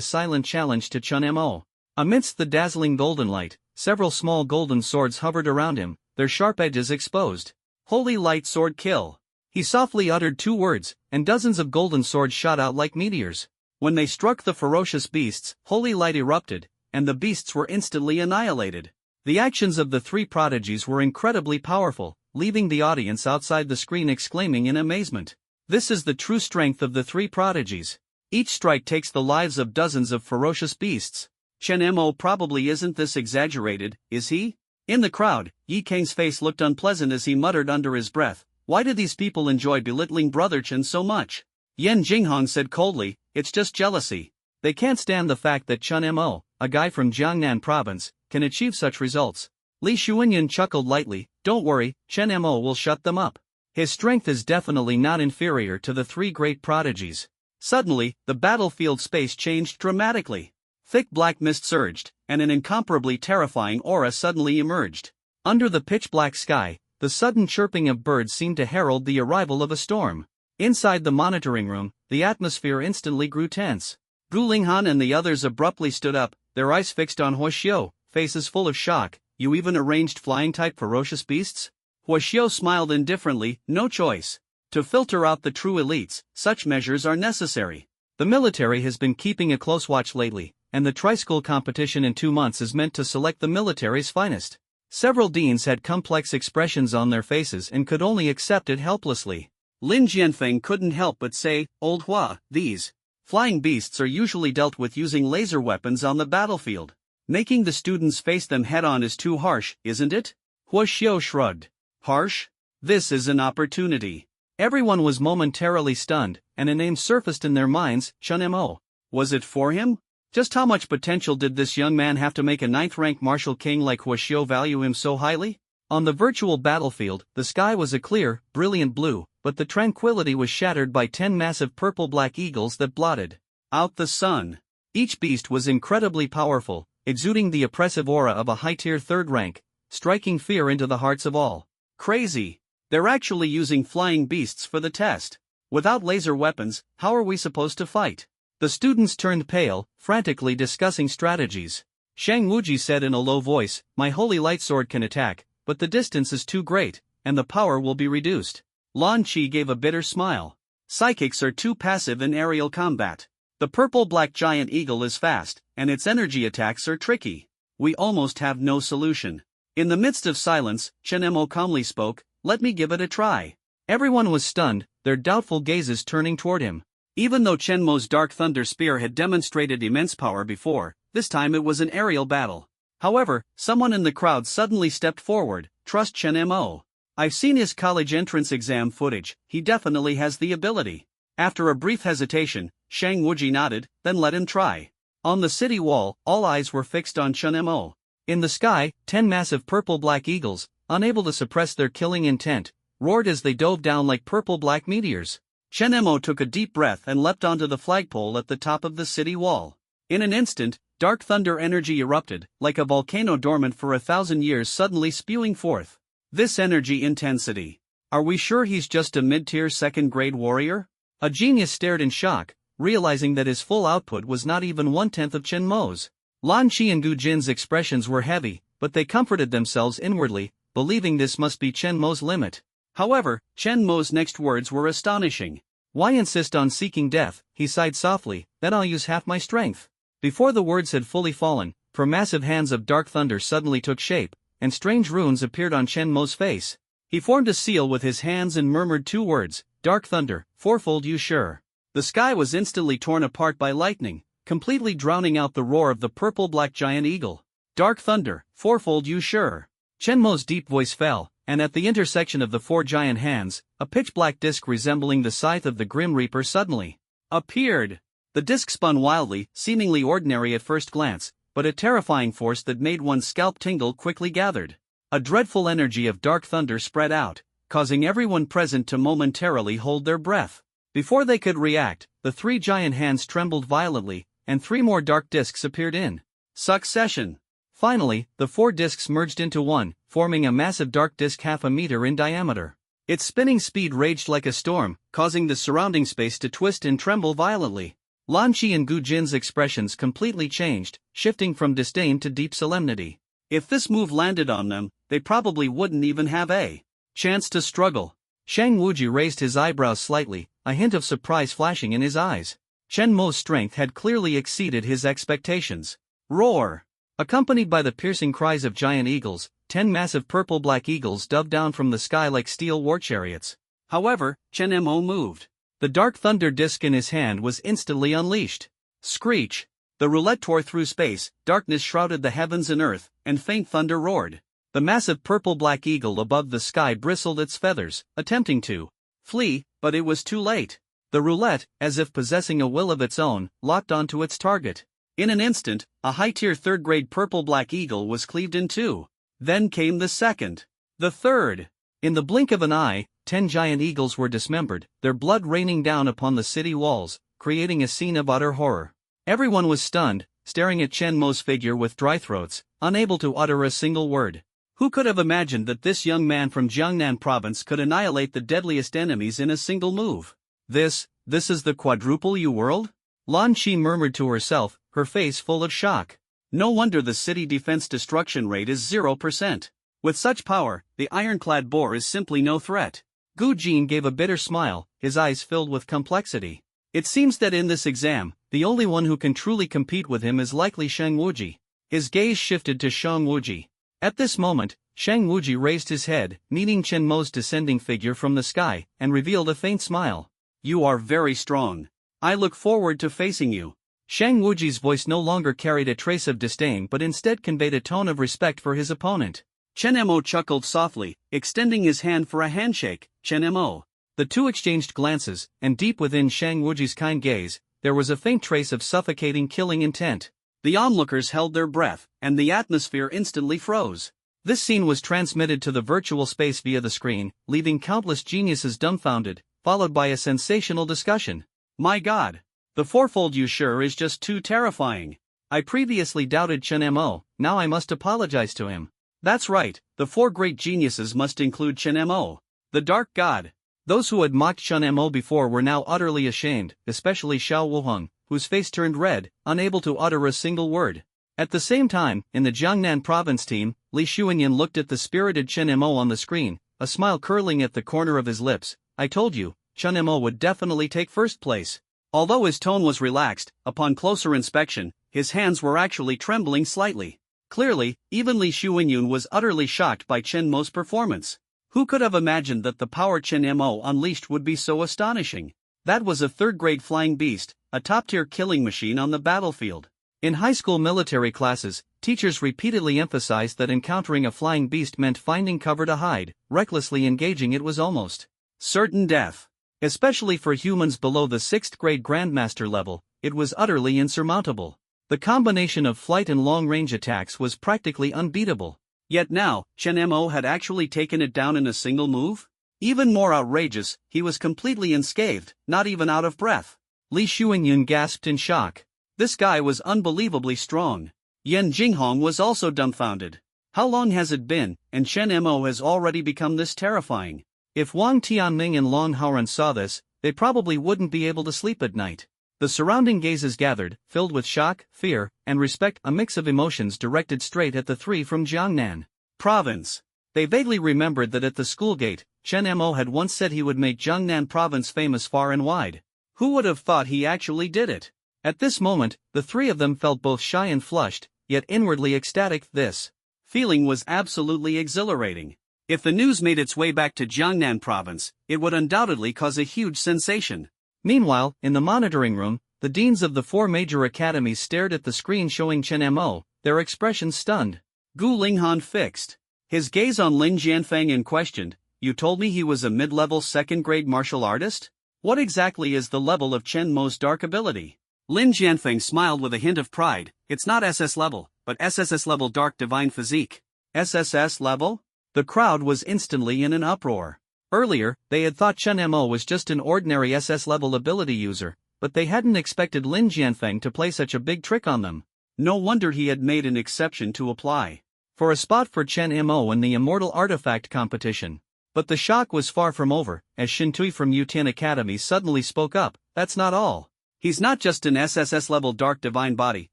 silent challenge to Chen Mo. Amidst the dazzling golden light, several small golden swords hovered around him, their sharp edges exposed. Holy light sword kill. He softly uttered 2 words, and dozens of golden swords shot out like meteors. When they struck the ferocious beasts, holy light erupted, and the beasts were instantly annihilated. The actions of the 3 prodigies were incredibly powerful, leaving the audience outside the screen exclaiming in amazement. This is the true strength of the 3 prodigies. Each strike takes the lives of dozens of ferocious beasts. Chen Mo probably isn't this exaggerated, is he? In the crowd, Yi Kang's face looked unpleasant as he muttered under his breath, why do these people enjoy belittling Brother Chen so much? Yan Jinghong said coldly, it's just jealousy. They can't stand the fact that Chen Mo, a guy from Jiangnan province, can achieve such results. Li Xuanyan chuckled lightly, don't worry, Chen Mo will shut them up. His strength is definitely not inferior to the 3 great prodigies. Suddenly, the battlefield space changed dramatically. Thick black mist surged, and an incomparably terrifying aura suddenly emerged. Under the pitch-black sky, the sudden chirping of birds seemed to herald the arrival of a storm. Inside the monitoring room, the atmosphere instantly grew tense. Gu Linghan and the others abruptly stood up, their eyes fixed on Huoxiu, faces full of shock. You even arranged flying-type ferocious beasts? Huoxiu smiled indifferently, no choice. To filter out the true elites, such measures are necessary. The military has been keeping a close watch lately, and the tri-school competition in 2 months is meant to select the military's finest. Several deans had complex expressions on their faces and could only accept it helplessly. Lin Jianfeng couldn't help but say, Old Hua, these flying beasts are usually dealt with using laser weapons on the battlefield. Making the students face them head-on is too harsh, isn't it? Huoxiu shrugged. Harsh? This is an opportunity. Everyone was momentarily stunned, and a name surfaced in their minds, Chen Mo. Was it for him? Just how much potential did this young man have to make a 9th-rank martial king like Huoxiu value him so highly? On the virtual battlefield, the sky was a clear, brilliant blue, but the tranquility was shattered by 10 massive purple-black eagles that blotted out the sun. Each beast was incredibly powerful, exuding the oppressive aura of a high-tier third rank, striking fear into the hearts of all. Crazy. They're actually using flying beasts for the test. Without laser weapons, how are we supposed to fight? The students turned pale, frantically discussing strategies. Shang Wuji said in a low voice, "My holy light sword can attack, but the distance is too great, and the power will be reduced." Lan Qi gave a bitter smile. Psychics are too passive in aerial combat. The purple-black giant eagle is fast, and its energy attacks are tricky. We almost have no solution. In the midst of silence, Chen Mo calmly spoke, "Let me give it a try." Everyone was stunned, their doubtful gazes turning toward him. Even though Chen Mo's Dark Thunder Spear had demonstrated immense power before, this time it was an aerial battle. However, someone in the crowd suddenly stepped forward. "Trust Chen Mo. I've seen his college entrance exam footage, he definitely has the ability." After a brief hesitation, Shang Wuji nodded, "Then let him try." On the city wall, all eyes were fixed on Chen Mo. In the sky, 10 massive purple-black eagles, unable to suppress their killing intent, roared as they dove down like purple-black meteors. Chen Mo took a deep breath and leapt onto the flagpole at the top of the city wall. In an instant, dark thunder energy erupted, like a volcano dormant for 1,000 years suddenly spewing forth. This energy intensity. Are we sure he's just a mid-tier second-grade warrior? A genius stared in shock, realizing that his full output was not even 1/10 of Chen Mo's. Lan Qi and Gu Jin's expressions were heavy, but they comforted themselves inwardly, believing this must be Chen Mo's limit. However, Chen Mo's next words were astonishing. "Why insist on seeking death?" he sighed softly, "then I'll use half my strength." Before the words had fully fallen, massive hands of dark thunder suddenly took shape, and strange runes appeared on Chen Mo's face. He formed a seal with his hands and murmured 2 words, "Dark thunder, fourfold you sure." The sky was instantly torn apart by lightning, completely drowning out the roar of the purple-black giant eagle. "Dark thunder, fourfold you sure." Chen Mo's deep voice fell, and at the intersection of the 4 giant hands, a pitch-black disc resembling the scythe of the Grim Reaper suddenly appeared. The disc spun wildly, seemingly ordinary at first glance, but a terrifying force that made one's scalp tingle quickly gathered. A dreadful energy of dark thunder spread out, causing everyone present to momentarily hold their breath. Before they could react, the 3 giant hands trembled violently, and 3 more dark discs appeared in succession. Finally, the 4 discs merged into one, forming a massive dark disc half a meter in diameter. Its spinning speed raged like a storm, causing the surrounding space to twist and tremble violently. Lan Qi and Gu Jin's expressions completely changed, shifting from disdain to deep solemnity. If this move landed on them, they probably wouldn't even have a chance to struggle. Shang Wuji raised his eyebrows slightly, a hint of surprise flashing in his eyes. Chen Mo's strength had clearly exceeded his expectations. Roar! Accompanied by the piercing cries of giant eagles, 10 massive purple-black eagles dove down from the sky like steel war chariots. However, Chen Mo moved. The dark thunder disc in his hand was instantly unleashed. Screech! The roulette tore through space, darkness shrouded the heavens and earth, and faint thunder roared. The massive purple-black eagle above the sky bristled its feathers, attempting to flee, but it was too late. The roulette, as if possessing a will of its own, locked onto its target. In an instant, a high-tier third-grade purple-black eagle was cleaved in 2. Then came the second. The third. In the blink of an eye, 10 giant eagles were dismembered, their blood raining down upon the city walls, creating a scene of utter horror. Everyone was stunned, staring at Chen Mo's figure with dry throats, unable to utter a single word. Who could have imagined that this young man from Jiangnan province could annihilate the deadliest enemies in a single move? This is the quadruple U world? Lan Qi murmured to herself, her face full of shock. No wonder the city defense destruction rate is 0%. With such power, the ironclad boar is simply no threat. Gu Jin gave a bitter smile, his eyes filled with complexity. It seems that in this exam, the only one who can truly compete with him is likely Shang Wuji. His gaze shifted to Shang Wuji. At this moment, Shang Wuji raised his head, meeting Chen Mo's descending figure from the sky, and revealed a faint smile. "You are very strong. I look forward to facing you." Shang Wuji's voice no longer carried a trace of disdain but instead conveyed a tone of respect for his opponent. Chen Mo chuckled softly, extending his hand for a handshake. "Chen Mo." The two exchanged glances, and deep within Shang Wuji's kind gaze, there was a faint trace of suffocating killing intent. The onlookers held their breath, and the atmosphere instantly froze. This scene was transmitted to the virtual space via the screen, leaving countless geniuses dumbfounded, followed by a sensational discussion. "My God! The fourfold you sure is just too terrifying. I previously doubted Chen Mo, now I must apologize to him. That's right, the four great geniuses must include Chen Mo, the Dark God. Those who had mocked Chen Mo before were now utterly ashamed, especially Xiao Wuheng, whose face turned red, unable to utter a single word. At the same time, in the Jiangnan province team, Li Xuanyan looked at the spirited Chen Mo on the screen, a smile curling at the corner of his lips. I told you, Chen Mo would definitely take first place. Although his tone was relaxed, upon closer inspection, his hands were actually trembling slightly. Clearly, even Li Xuanyan was utterly shocked by Chen Mo's performance. Who could have imagined that the power Chen Mo unleashed would be so astonishing? That was a third-grade flying beast, a top-tier killing machine on the battlefield. In high school military classes, teachers repeatedly emphasized that encountering a flying beast meant finding cover to hide. Recklessly engaging it was almost certain death. Especially for humans below the 6th grade Grandmaster level, it was utterly insurmountable. The combination of flight and long-range attacks was practically unbeatable. Yet now, Chen Mo had actually taken it down in a single move? Even more outrageous, he was completely unscathed, not even out of breath. Li Xuanyan gasped in shock. This guy was unbelievably strong. Yan Jinghong was also dumbfounded. How long has it been, and Chen Mo has already become this terrifying? If Wang Tianming and Long Haoran saw this, they probably wouldn't be able to sleep at night. The surrounding gazes gathered, filled with shock, fear, and respect, a mix of emotions directed straight at the three from Jiangnan province. They vaguely remembered that at the school gate, Chen Mo had once said he would make Jiangnan province famous far and wide. Who would have thought he actually did it? At this moment, the three of them felt both shy and flushed, yet inwardly ecstatic. This feeling was absolutely exhilarating. If the news made its way back to Jiangnan province, it would undoubtedly cause a huge sensation. Meanwhile, in the monitoring room, the deans of the four major academies stared at the screen showing Chen Mo, their expressions stunned. Gu Linghan fixed his gaze on Lin Jianfeng and questioned, "You told me he was a mid-level second-grade martial artist? What exactly is the level of Chen Mo's dark ability?" Lin Jianfeng smiled with a hint of pride. "It's not SS level, but SSS level dark divine physique." SSS level? The crowd was instantly in an uproar. Earlier, they had thought Chen Mo was just an ordinary SS-level ability user, but they hadn't expected Lin Jianfeng to play such a big trick on them. No wonder he had made an exception to apply for a spot for Chen Mo in the Immortal Artifact competition. But the shock was far from over, as Xintui from Yutian Academy suddenly spoke up. "That's not all. He's not just an SSS-level dark divine body,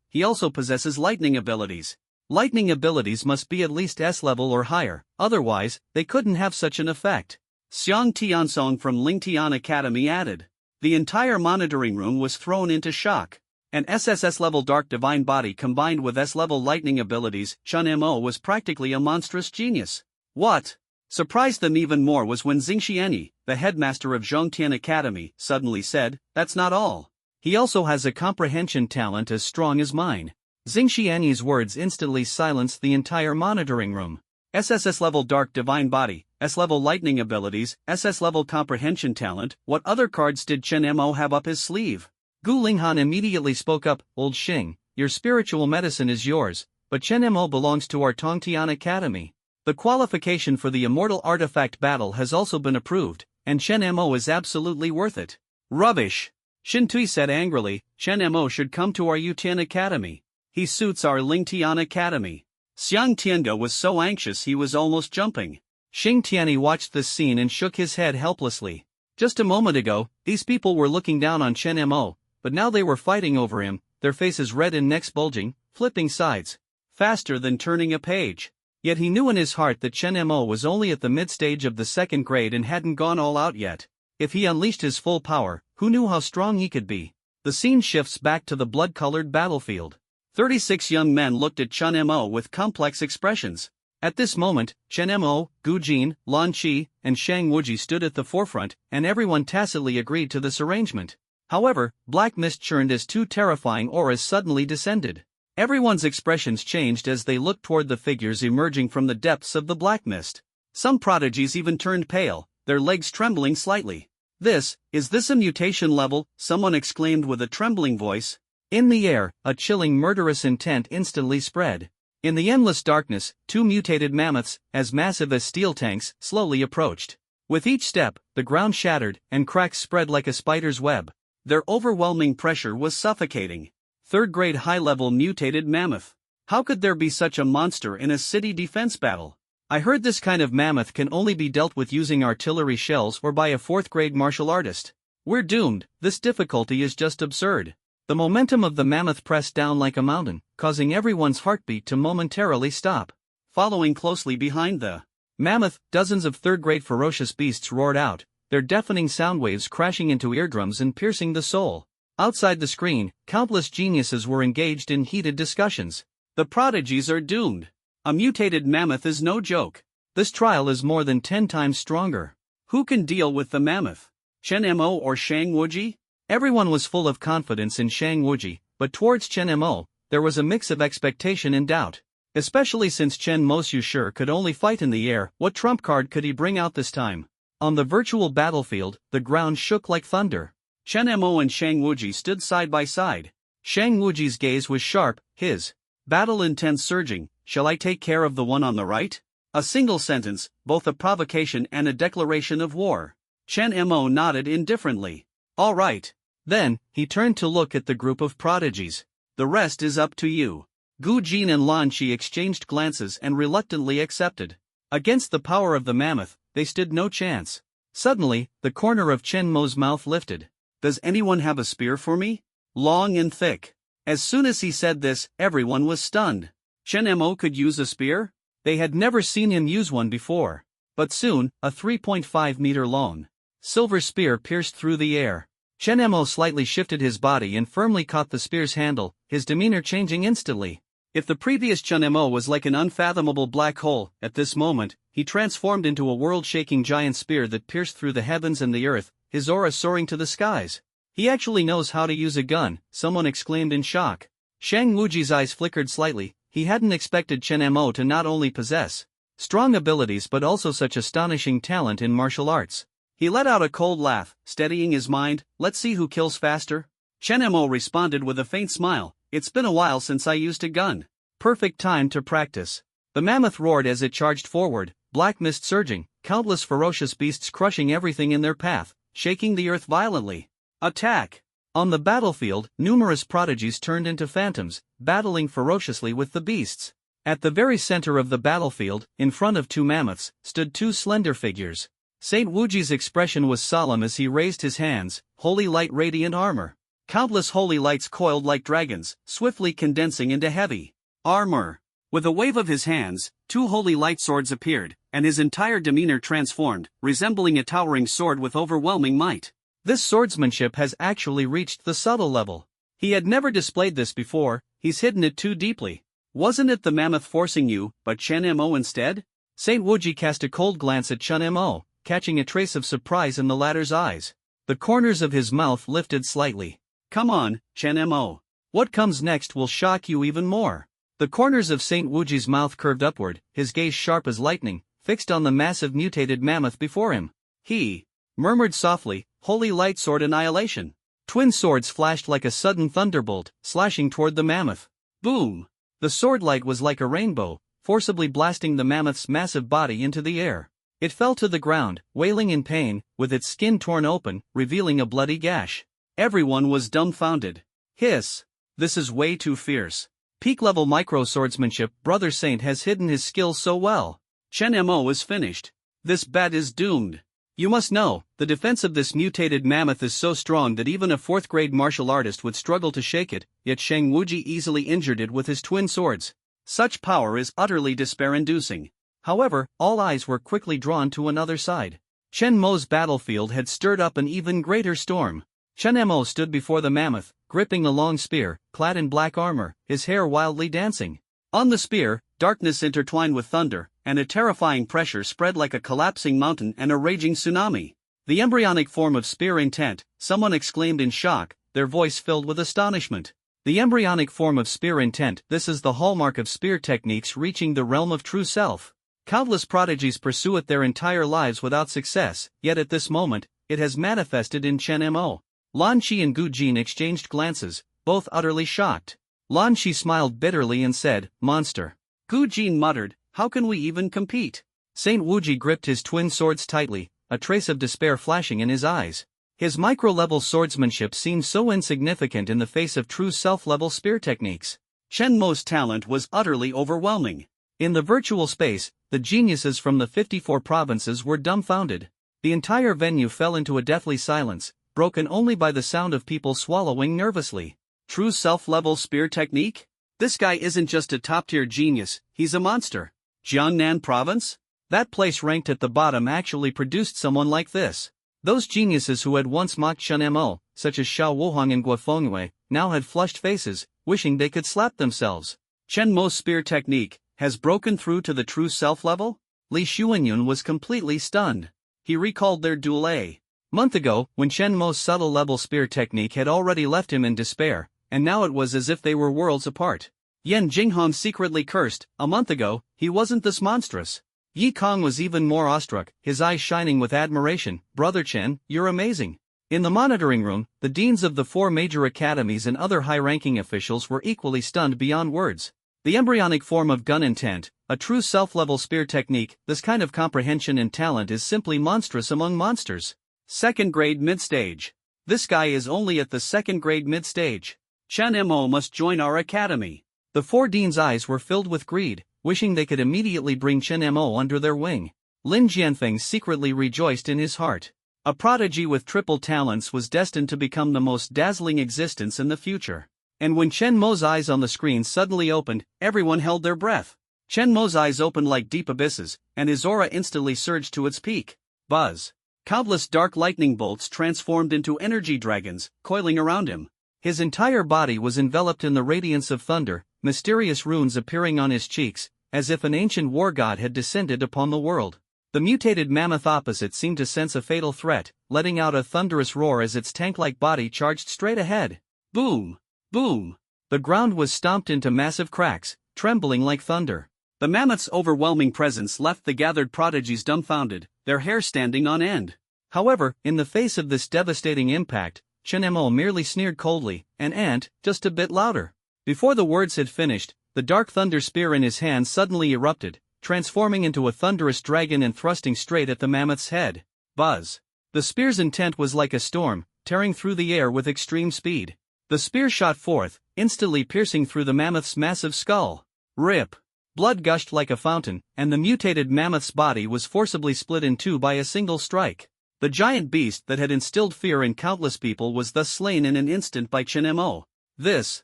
he also possesses lightning abilities." Lightning abilities must be at least S-level or higher, otherwise, they couldn't have such an effect. Xiang Tiansong from Lingtian Academy added. The entire monitoring room was thrown into shock. An SSS-level dark divine body combined with S-level lightning abilities, Chen Mo was practically a monstrous genius. What surprised them even more was when Xingxianyi, the headmaster of Zhongtian Academy, suddenly said, "That's not all. He also has a comprehension talent as strong as mine." Xingxianyi's words instantly silenced the entire monitoring room. SSS-level dark divine body, S-level lightning abilities, SS-level comprehension talent, what other cards did Chen Mo have up his sleeve? Gu Linghan immediately spoke up, "Old Xing, your spiritual medicine is yours, but Chen Mo belongs to our Tongtian Academy. The qualification for the Immortal Artifact battle has also been approved, and Chen Mo is absolutely worth it." "Rubbish!" Xintui said angrily, "Chen Mo should come to our Yutian Academy. He suits our Lingtian Academy." Xiang Tianga was so anxious he was almost jumping. Xing Tianyi watched this scene and shook his head helplessly. Just a moment ago, these people were looking down on Chen Mo, but now they were fighting over him, their faces red and necks bulging, flipping sides faster than turning a page. Yet he knew in his heart that Chen Mo was only at the mid-stage of the second grade and hadn't gone all out yet. If he unleashed his full power, who knew how strong he could be? The scene shifts back to the blood-colored battlefield. 36 young men looked at Chen Mo with complex expressions. At this moment, Chen Mo, Gu Jin, Lan Qi, and Shang Wuji stood at the forefront, and everyone tacitly agreed to this arrangement. However, black mist churned as two terrifying auras suddenly descended. Everyone's expressions changed as they looked toward the figures emerging from the depths of the black mist. Some prodigies even turned pale, their legs trembling slightly. Is this a mutation level?" someone exclaimed with a trembling voice. In the air, a chilling murderous intent instantly spread. In the endless darkness, two mutated mammoths, as massive as steel tanks, slowly approached. With each step, the ground shattered, and cracks spread like a spider's web. Their overwhelming pressure was suffocating. 3rd grade high-level mutated mammoth. How could there be such a monster in a city defense battle? I heard this kind of mammoth can only be dealt with using artillery shells or by a 4th grade martial artist. We're doomed, this difficulty is just absurd. The momentum of the mammoth pressed down like a mountain, causing everyone's heartbeat to momentarily stop. Following closely behind the mammoth, dozens of 3rd grade ferocious beasts roared out, their deafening sound waves crashing into eardrums and piercing the soul. Outside the screen, countless geniuses were engaged in heated discussions. The prodigies are doomed. A mutated mammoth is no joke. This trial is more than 10 times stronger. Who can deal with the mammoth? Chen Mo or Shang Wuji? Everyone was full of confidence in Shang Wuji, but towards Chen Mo, there was a mix of expectation and doubt. Especially since Chen Mo's sure could only fight in the air, what trump card could he bring out this time? On the virtual battlefield, the ground shook like thunder. Chen Mo and Shang Wuji stood side by side. Shang Wuji's gaze was sharp, his battle intent surging. Shall I take care of the one on the right? A single sentence, both a provocation and a declaration of war. Chen Mo nodded indifferently. All right. Then, he turned to look at the group of prodigies. The rest is up to you. Gu Jin and Lan Qi exchanged glances and reluctantly accepted. Against the power of the mammoth, they stood no chance. Suddenly, the corner of Chen Mo's mouth lifted. Does anyone have a spear for me? Long and thick. As soon as he said this, everyone was stunned. Chen Mo could use a spear? They had never seen him use one before. But soon, a 3.5-meter long silver spear pierced through the air. Chen Mo slightly shifted his body and firmly caught the spear's handle, his demeanor changing instantly. If the previous Chen Mo was like an unfathomable black hole, at this moment, he transformed into a world-shaking giant spear that pierced through the heavens and the earth, his aura soaring to the skies. He actually knows how to use a gun, someone exclaimed in shock. Shang Wuji's eyes flickered slightly. He hadn't expected Chen Mo to not only possess strong abilities but also such astonishing talent in martial arts. He let out a cold laugh, steadying his mind. Let's see who kills faster. Chen Mo responded with a faint smile. It's been a while since I used a gun. Perfect time to practice. The mammoth roared as it charged forward, black mist surging, countless ferocious beasts crushing everything in their path, shaking the earth violently. Attack! On the battlefield, numerous prodigies turned into phantoms, battling ferociously with the beasts. At the very center of the battlefield, in front of 2 mammoths, stood 2 slender figures. Saint Wuji's expression was solemn as he raised his hands, holy light radiant armor. Countless holy lights coiled like dragons, swiftly condensing into heavy armor. With a wave of his hands, 2 holy light swords appeared, and his entire demeanor transformed, resembling a towering sword with overwhelming might. This swordsmanship has actually reached the subtle level. He had never displayed this before, he's hidden it too deeply. Wasn't it the mammoth forcing you, but Chen Mo instead? Saint Wuji cast a cold glance at Chen Mo, catching a trace of surprise in the latter's eyes. The corners of his mouth lifted slightly. Come on, Chen Mo. What comes next will shock you even more. The corners of Saint Wuji's mouth curved upward, his gaze sharp as lightning, fixed on the massive mutated mammoth before him. He murmured softly, holy light sword annihilation. Twin swords flashed like a sudden thunderbolt, slashing toward the mammoth. Boom! The sword light was like a rainbow, forcibly blasting the mammoth's massive body into the air. It fell to the ground, wailing in pain, with its skin torn open, revealing a bloody gash. Everyone was dumbfounded. Hiss! This is way too fierce. Peak-level micro-swordsmanship, Brother Saint has hidden his skills so well. Chen Mo is finished. This bat is doomed. You must know, the defense of this mutated mammoth is so strong that even a 4th grade martial artist would struggle to shake it, yet Shang Wuji easily injured it with his twin swords. Such power is utterly despair-inducing. However, all eyes were quickly drawn to another side. Chen Mo's battlefield had stirred up an even greater storm. Chen Mo stood before the mammoth, gripping the long spear, clad in black armor, his hair wildly dancing. On the spear, darkness intertwined with thunder, and a terrifying pressure spread like a collapsing mountain and a raging tsunami. The embryonic form of spear intent, someone exclaimed in shock, their voice filled with astonishment. The embryonic form of spear intent, this is the hallmark of spear techniques reaching the realm of true self. Countless prodigies pursue it their entire lives without success, yet at this moment, it has manifested in Chen Mo. Lan Qi and Gu Jin exchanged glances, both utterly shocked. Lan Qi smiled bitterly and said, monster. Gu Jin muttered, how can we even compete? Saint Wuji gripped his twin swords tightly, a trace of despair flashing in his eyes. His micro-level swordsmanship seemed so insignificant in the face of true self-level spear techniques. Chen Mo's talent was utterly overwhelming. In the virtual space, the geniuses from the 54 provinces were dumbfounded. The entire venue fell into a deathly silence, broken only by the sound of people swallowing nervously. True self-level spear technique? This guy isn't just a top-tier genius, he's a monster. Jiangnan province? That place ranked at the bottom actually produced someone like this. Those geniuses who had once mocked Chen Mo, such as Xiao Wuhong and Guofengwei, now had flushed faces, wishing they could slap themselves. Chen Mo's spear technique has broken through to the true self-level? Li Xuanyun was completely stunned. He recalled their duel a month ago, when Chen Mo's subtle level spear technique had already left him in despair, and now it was as if they were worlds apart. Yan Jinghong secretly cursed, a month ago, he wasn't this monstrous. Yi Kong was even more awestruck, his eyes shining with admiration. Brother Chen, you're amazing. In the monitoring room, the deans of the 4 major academies and other high-ranking officials were equally stunned beyond words. The embryonic form of gun intent, a true self-level spear technique, this kind of comprehension and talent is simply monstrous among monsters. 2nd grade mid-stage. This guy is only at the 2nd grade mid-stage. Chen Mo must join our academy. The 4 deans' eyes were filled with greed, wishing they could immediately bring Chen Mo under their wing. Lin Jianfeng secretly rejoiced in his heart. A prodigy with triple talents was destined to become the most dazzling existence in the future. And when Chen Mo's eyes on the screen suddenly opened, everyone held their breath. Chen Mo's eyes opened like deep abysses, and his aura instantly surged to its peak. Buzz. Countless dark lightning bolts transformed into energy dragons, coiling around him. His entire body was enveloped in the radiance of thunder, mysterious runes appearing on his cheeks, as if an ancient war god had descended upon the world. The mutated mammoth opposite seemed to sense a fatal threat, letting out a thunderous roar as its tank-like body charged straight ahead. Boom! Boom! The ground was stomped into massive cracks, trembling like thunder. The mammoth's overwhelming presence left the gathered prodigies dumbfounded, their hair standing on end. However, in the face of this devastating impact, Chen Mo merely sneered coldly, "An ant, just a bit louder." Before the words had finished, the dark thunder spear in his hand suddenly erupted, transforming into a thunderous dragon and thrusting straight at the mammoth's head. Buzz. The spear's intent was like a storm, tearing through the air with extreme speed. The spear shot forth, instantly piercing through the mammoth's massive skull. Rip. Blood gushed like a fountain, and the mutated mammoth's body was forcibly split in 2 by a single strike. The giant beast that had instilled fear in countless people was thus slain in an instant by Chen Mo. This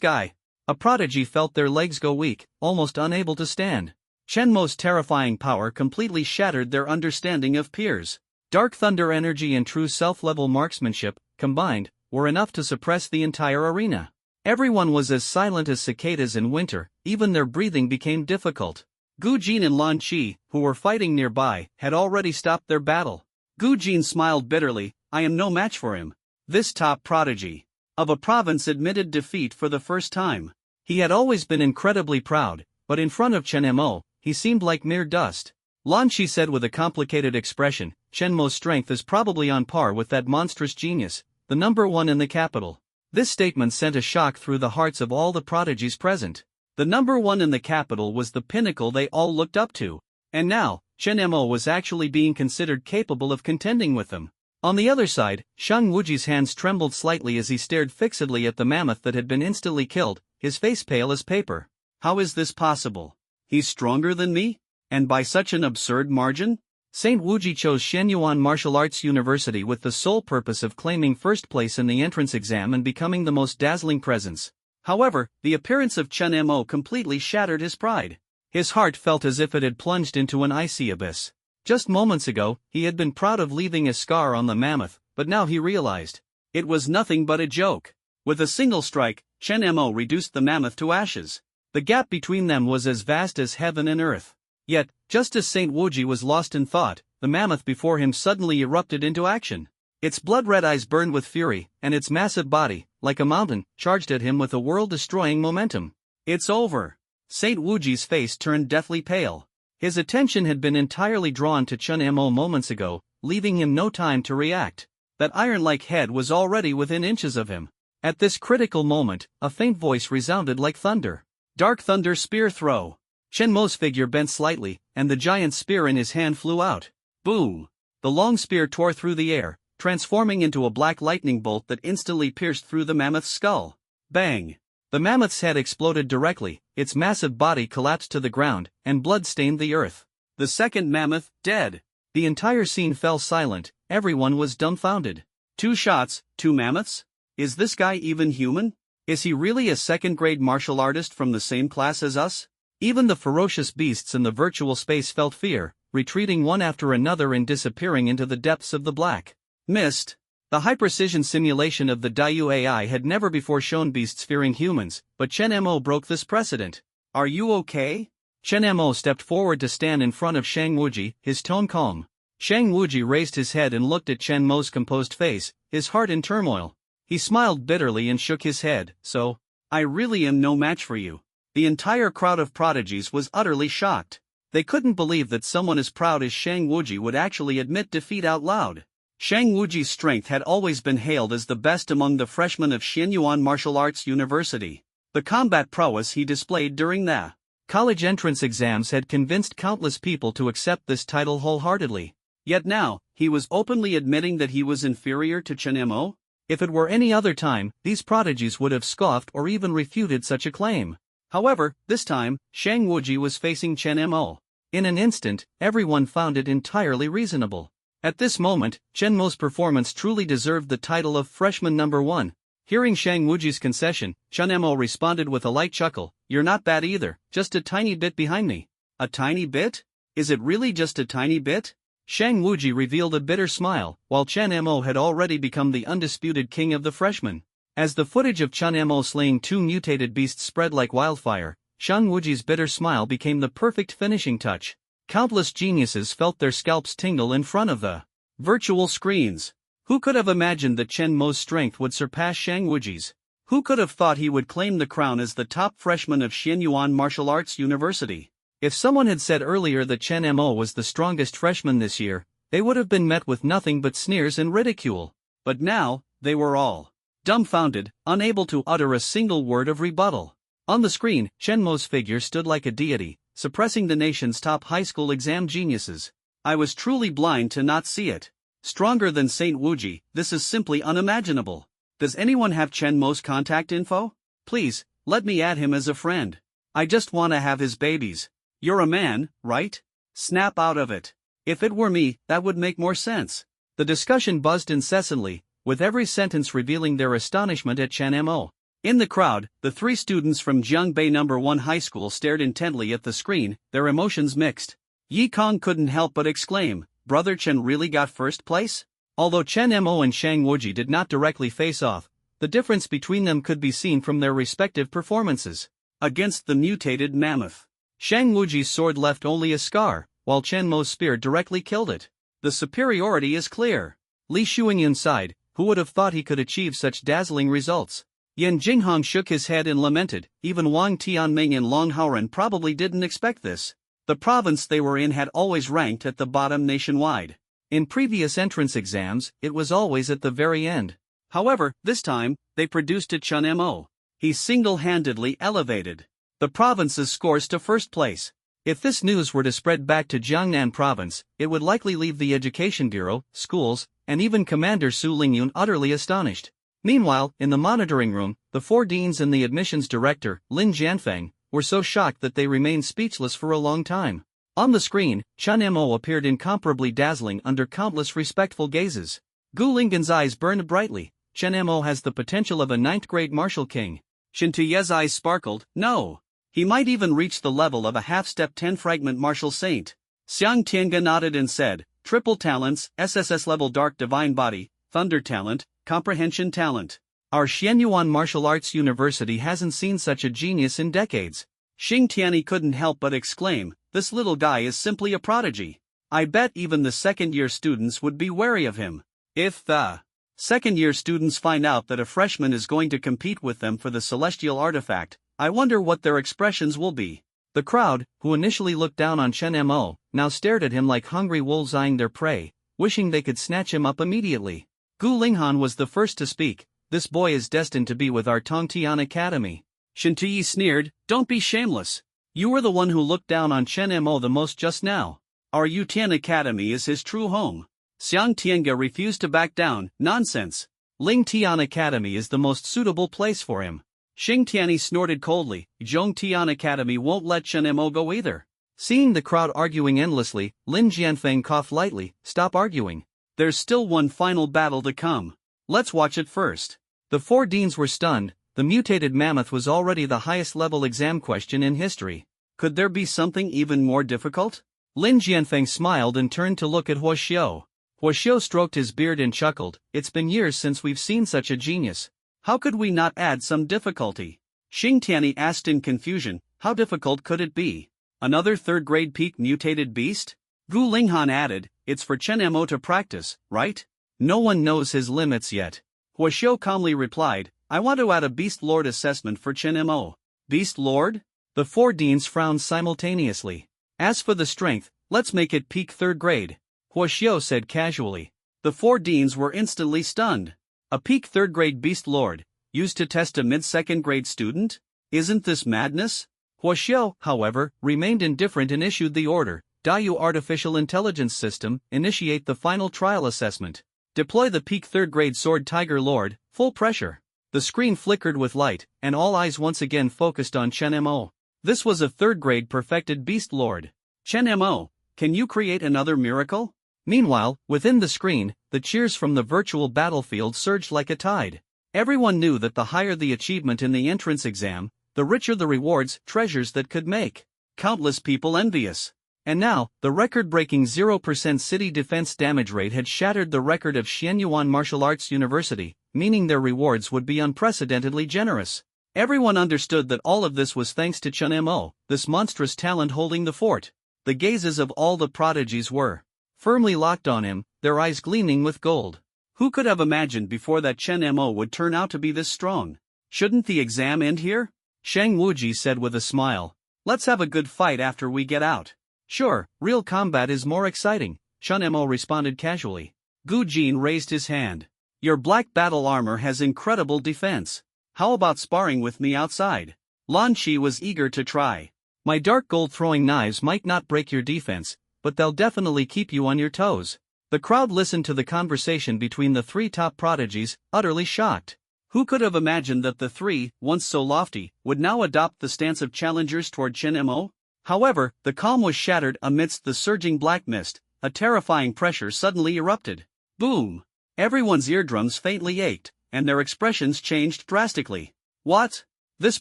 guy. A prodigy felt their legs go weak, almost unable to stand. Chen Mo's terrifying power completely shattered their understanding of peers. Dark thunder energy and true self-level marksmanship, combined, were enough to suppress the entire arena. Everyone was as silent as cicadas in winter, even their breathing became difficult. Gu Jin and Lan Qi, who were fighting nearby, had already stopped their battle. Gu Jin smiled bitterly, "I am no match for him." This top prodigy of a province admitted defeat for the first time. He had always been incredibly proud, but in front of Chen Mo, he seemed like mere dust. Lan Qi said with a complicated expression, "Chen Mo's strength is probably on par with that monstrous genius, the number 1 in the capital." This statement sent a shock through the hearts of all the prodigies present. The number 1 in the capital was the pinnacle they all looked up to. And now, Chen Mo was actually being considered capable of contending with them. On the other side, Shang Wuji's hands trembled slightly as he stared fixedly at the mammoth that had been instantly killed, his face pale as paper. How is this possible? He's stronger than me? And by such an absurd margin? Saint Wuji chose Shenyuan Martial Arts University with the sole purpose of claiming first place in the entrance exam and becoming the most dazzling presence. However, the appearance of Chen Mo completely shattered his pride. His heart felt as if it had plunged into an icy abyss. Just moments ago, he had been proud of leaving a scar on the mammoth, but now he realized it was nothing but a joke. With a single strike, Chen Mo reduced the mammoth to ashes. The gap between them was as vast as heaven and earth. Yet, just as Saint Wuji was lost in thought, the mammoth before him suddenly erupted into action. Its blood-red eyes burned with fury, and its massive body, like a mountain, charged at him with a world-destroying momentum. "It's over." Saint Wuji's face turned deathly pale. His attention had been entirely drawn to Chen Mo moments ago, leaving him no time to react. That iron-like head was already within inches of him. At this critical moment, a faint voice resounded like thunder. "Dark Thunder Spear Throw." Chen Mo's figure bent slightly, and the giant spear in his hand flew out. Boom! The long spear tore through the air, transforming into a black lightning bolt that instantly pierced through the mammoth's skull. Bang! The mammoth's head exploded directly, its massive body collapsed to the ground, and blood stained the earth. The second mammoth, dead. The entire scene fell silent, everyone was dumbfounded. 2 shots, 2 mammoths? Is this guy even human? Is he really a second-grade martial artist from the same class as us? Even the ferocious beasts in the virtual space felt fear, retreating one after another and disappearing into the depths of the black mist. The high-precision simulation of the Daiyu AI had never before shown beasts fearing humans, but Chen Mo broke this precedent. Are you okay? Chen Mo stepped forward to stand in front of Shang Wuji, his tone calm. Shang Wuji raised his head and looked at Chen Mo's composed face, his heart in turmoil. He smiled bitterly and shook his head. So, I really am no match for you. The entire crowd of prodigies was utterly shocked. They couldn't believe that someone as proud as Shang Wuji would actually admit defeat out loud. Shang Wuji's strength had always been hailed as the best among the freshmen of Xianyuan Martial Arts University. The combat prowess he displayed during the college entrance exams had convinced countless people to accept this title wholeheartedly. Yet now, he was openly admitting that he was inferior to Chen Mo? If it were any other time, these prodigies would have scoffed or even refuted such a claim. However, this time, Shang Wuji was facing Chen Mo. In an instant, everyone found it entirely reasonable. At this moment, Chen Mo's performance truly deserved the title of freshman number 1. Hearing Shang Wuji's concession, Chen Mo responded with a light chuckle. You're not bad either, just a tiny bit behind me. A tiny bit? Is it really just a tiny bit? Shang Wuji revealed a bitter smile, while Chen Mo had already become the undisputed king of the freshmen. As the footage of Chen Mo slaying 2 mutated beasts spread like wildfire, Shang Wuji's bitter smile became the perfect finishing touch. Countless geniuses felt their scalps tingle in front of the virtual screens. Who could have imagined that Chen Mo's strength would surpass Shang Wuji's? Who could have thought he would claim the crown as the top freshman of Xianyuan Martial Arts University? If someone had said earlier that Chen Mo was the strongest freshman this year, they would have been met with nothing but sneers and ridicule. But now, they were all dumbfounded, unable to utter a single word of rebuttal. On the screen, Chen Mo's figure stood like a deity, suppressing the nation's top high school exam geniuses. I was truly blind to not see it. Stronger than Saint Wuji, this is simply unimaginable. Does anyone have Chen Mo's contact info? Please, let me add him as a friend. I just wanna have his babies. You're a man, right? Snap out of it. If it were me, that would make more sense. The discussion buzzed incessantly, with every sentence revealing their astonishment at Chen Mo. In the crowd, the 3 students from Jiangbei No. 1 High School stared intently at the screen, their emotions mixed. Yi Kong couldn't help but exclaim, Brother Chen really got first place? Although Chen Mo and Shang Wuji did not directly face off, the difference between them could be seen from their respective performances. Against the mutated mammoth, Shang Wuji's sword left only a scar, while Chen Mo's spear directly killed it. The superiority is clear. Li Shuingyun sighed, who would have thought he could achieve such dazzling results? Yan Jinghong shook his head and lamented, even Wang Tianming and Long Haoren probably didn't expect this. The province they were in had always ranked at the bottom nationwide. In previous entrance exams, it was always at the very end. However, this time, they produced a Chen Mo. He single-handedly elevated the province's scores to first place. If this news were to spread back to Jiangnan province, it would likely leave the Education Bureau, schools, and even Commander Su Lingyun utterly astonished. Meanwhile, in the monitoring room, the 4 deans and the admissions director, Lin Jianfeng, were so shocked that they remained speechless for a long time. On the screen, Chen Mo appeared incomparably dazzling under countless respectful gazes. Gu Linggen's eyes burned brightly. Chen Mo has the potential of a 9th-grade martial king. Shin Tuye's eyes sparkled. No. He might even reach the level of a half-step 10-fragment martial saint. Xiang Tiange nodded and said, Triple talents, SSS level dark divine body, thunder talent, comprehension talent. Our Xianyuan Martial Arts University hasn't seen such a genius in decades. Xing Tianyi couldn't help but exclaim, this little guy is simply a prodigy. I bet even the second-year students would be wary of him. If the second-year students find out that a freshman is going to compete with them for the celestial artifact, I wonder what their expressions will be. The crowd, who initially looked down on Chen Mo, now stared at him like hungry wolves eyeing their prey, wishing they could snatch him up immediately. Gu Linghan was the first to speak. This boy is destined to be with our Tongtian Academy. Shin Tuyi sneered, don't be shameless. You were the one who looked down on Chen Mo the most just now. Our Yutian Academy is his true home. Xiang Tiange refused to back down. Nonsense. Ling Tian Academy is the most suitable place for him. Xing Tianyi snorted coldly. Zhong Tian Academy won't let Chen Mo go either. Seeing the crowd arguing endlessly, Lin Jianfeng coughed lightly. Stop arguing. There's still one final battle to come. Let's watch it first. The 4 deans were stunned. The mutated mammoth was already the highest level exam question in history. Could there be something even more difficult? Lin Jianfeng smiled and turned to look at Huo Xiu. Huo Xiu stroked his beard and chuckled. It's been years since we've seen such a genius. How could we not add some difficulty? Xing Tianyi asked in confusion. How difficult could it be? Another third-grade peak mutated beast? Gu Linghan added, it's for Chen Mo to practice, right? No one knows his limits yet. Huo Xiu calmly replied, I want to add a Beast Lord assessment for Chen Mo. Beast Lord? The 4 deans frowned simultaneously. As for the strength, let's make it peak 3rd grade. Huo Xiu said casually. The 4 deans were instantly stunned. A peak 3rd grade Beast Lord, used to test a mid-2nd grade student? Isn't this madness? Huo Xiu, however, remained indifferent and issued the order. Daiyu Artificial Intelligence System, initiate the final trial assessment. Deploy the peak 3rd grade Sword Tiger Lord, full pressure. The screen flickered with light, and all eyes once again focused on Chen Mo. This was a 3rd grade perfected Beast Lord. Chen Mo, can you create another miracle? Meanwhile, within the screen, the cheers from the virtual battlefield surged like a tide. Everyone knew that the higher the achievement in the entrance exam, the richer the rewards, treasures that could make countless people envious. And now, the record-breaking 0% city defense damage rate had shattered the record of Xianyuan Martial Arts University, meaning their rewards would be unprecedentedly generous. Everyone understood that all of this was thanks to Chen Mo, this monstrous talent holding the fort. The gazes of all the prodigies were firmly locked on him, their eyes gleaming with gold. Who could have imagined before that Chen Mo would turn out to be this strong? Shouldn't the exam end here? Shang Wuji said with a smile. Let's have a good fight after we get out. Sure, real combat is more exciting, Chen Mo responded casually. Gu Jin raised his hand. Your black battle armor has incredible defense. How about sparring with me outside? Lan Qi was eager to try. My dark gold throwing knives might not break your defense, but they'll definitely keep you on your toes. The crowd listened to the conversation between the 3 top prodigies, utterly shocked. Who could have imagined that the 3, once so lofty, would now adopt the stance of challengers toward Chen Mo? However, the calm was shattered amidst the surging black mist. A terrifying pressure suddenly erupted. Boom! Everyone's eardrums faintly ached, and their expressions changed drastically. What? This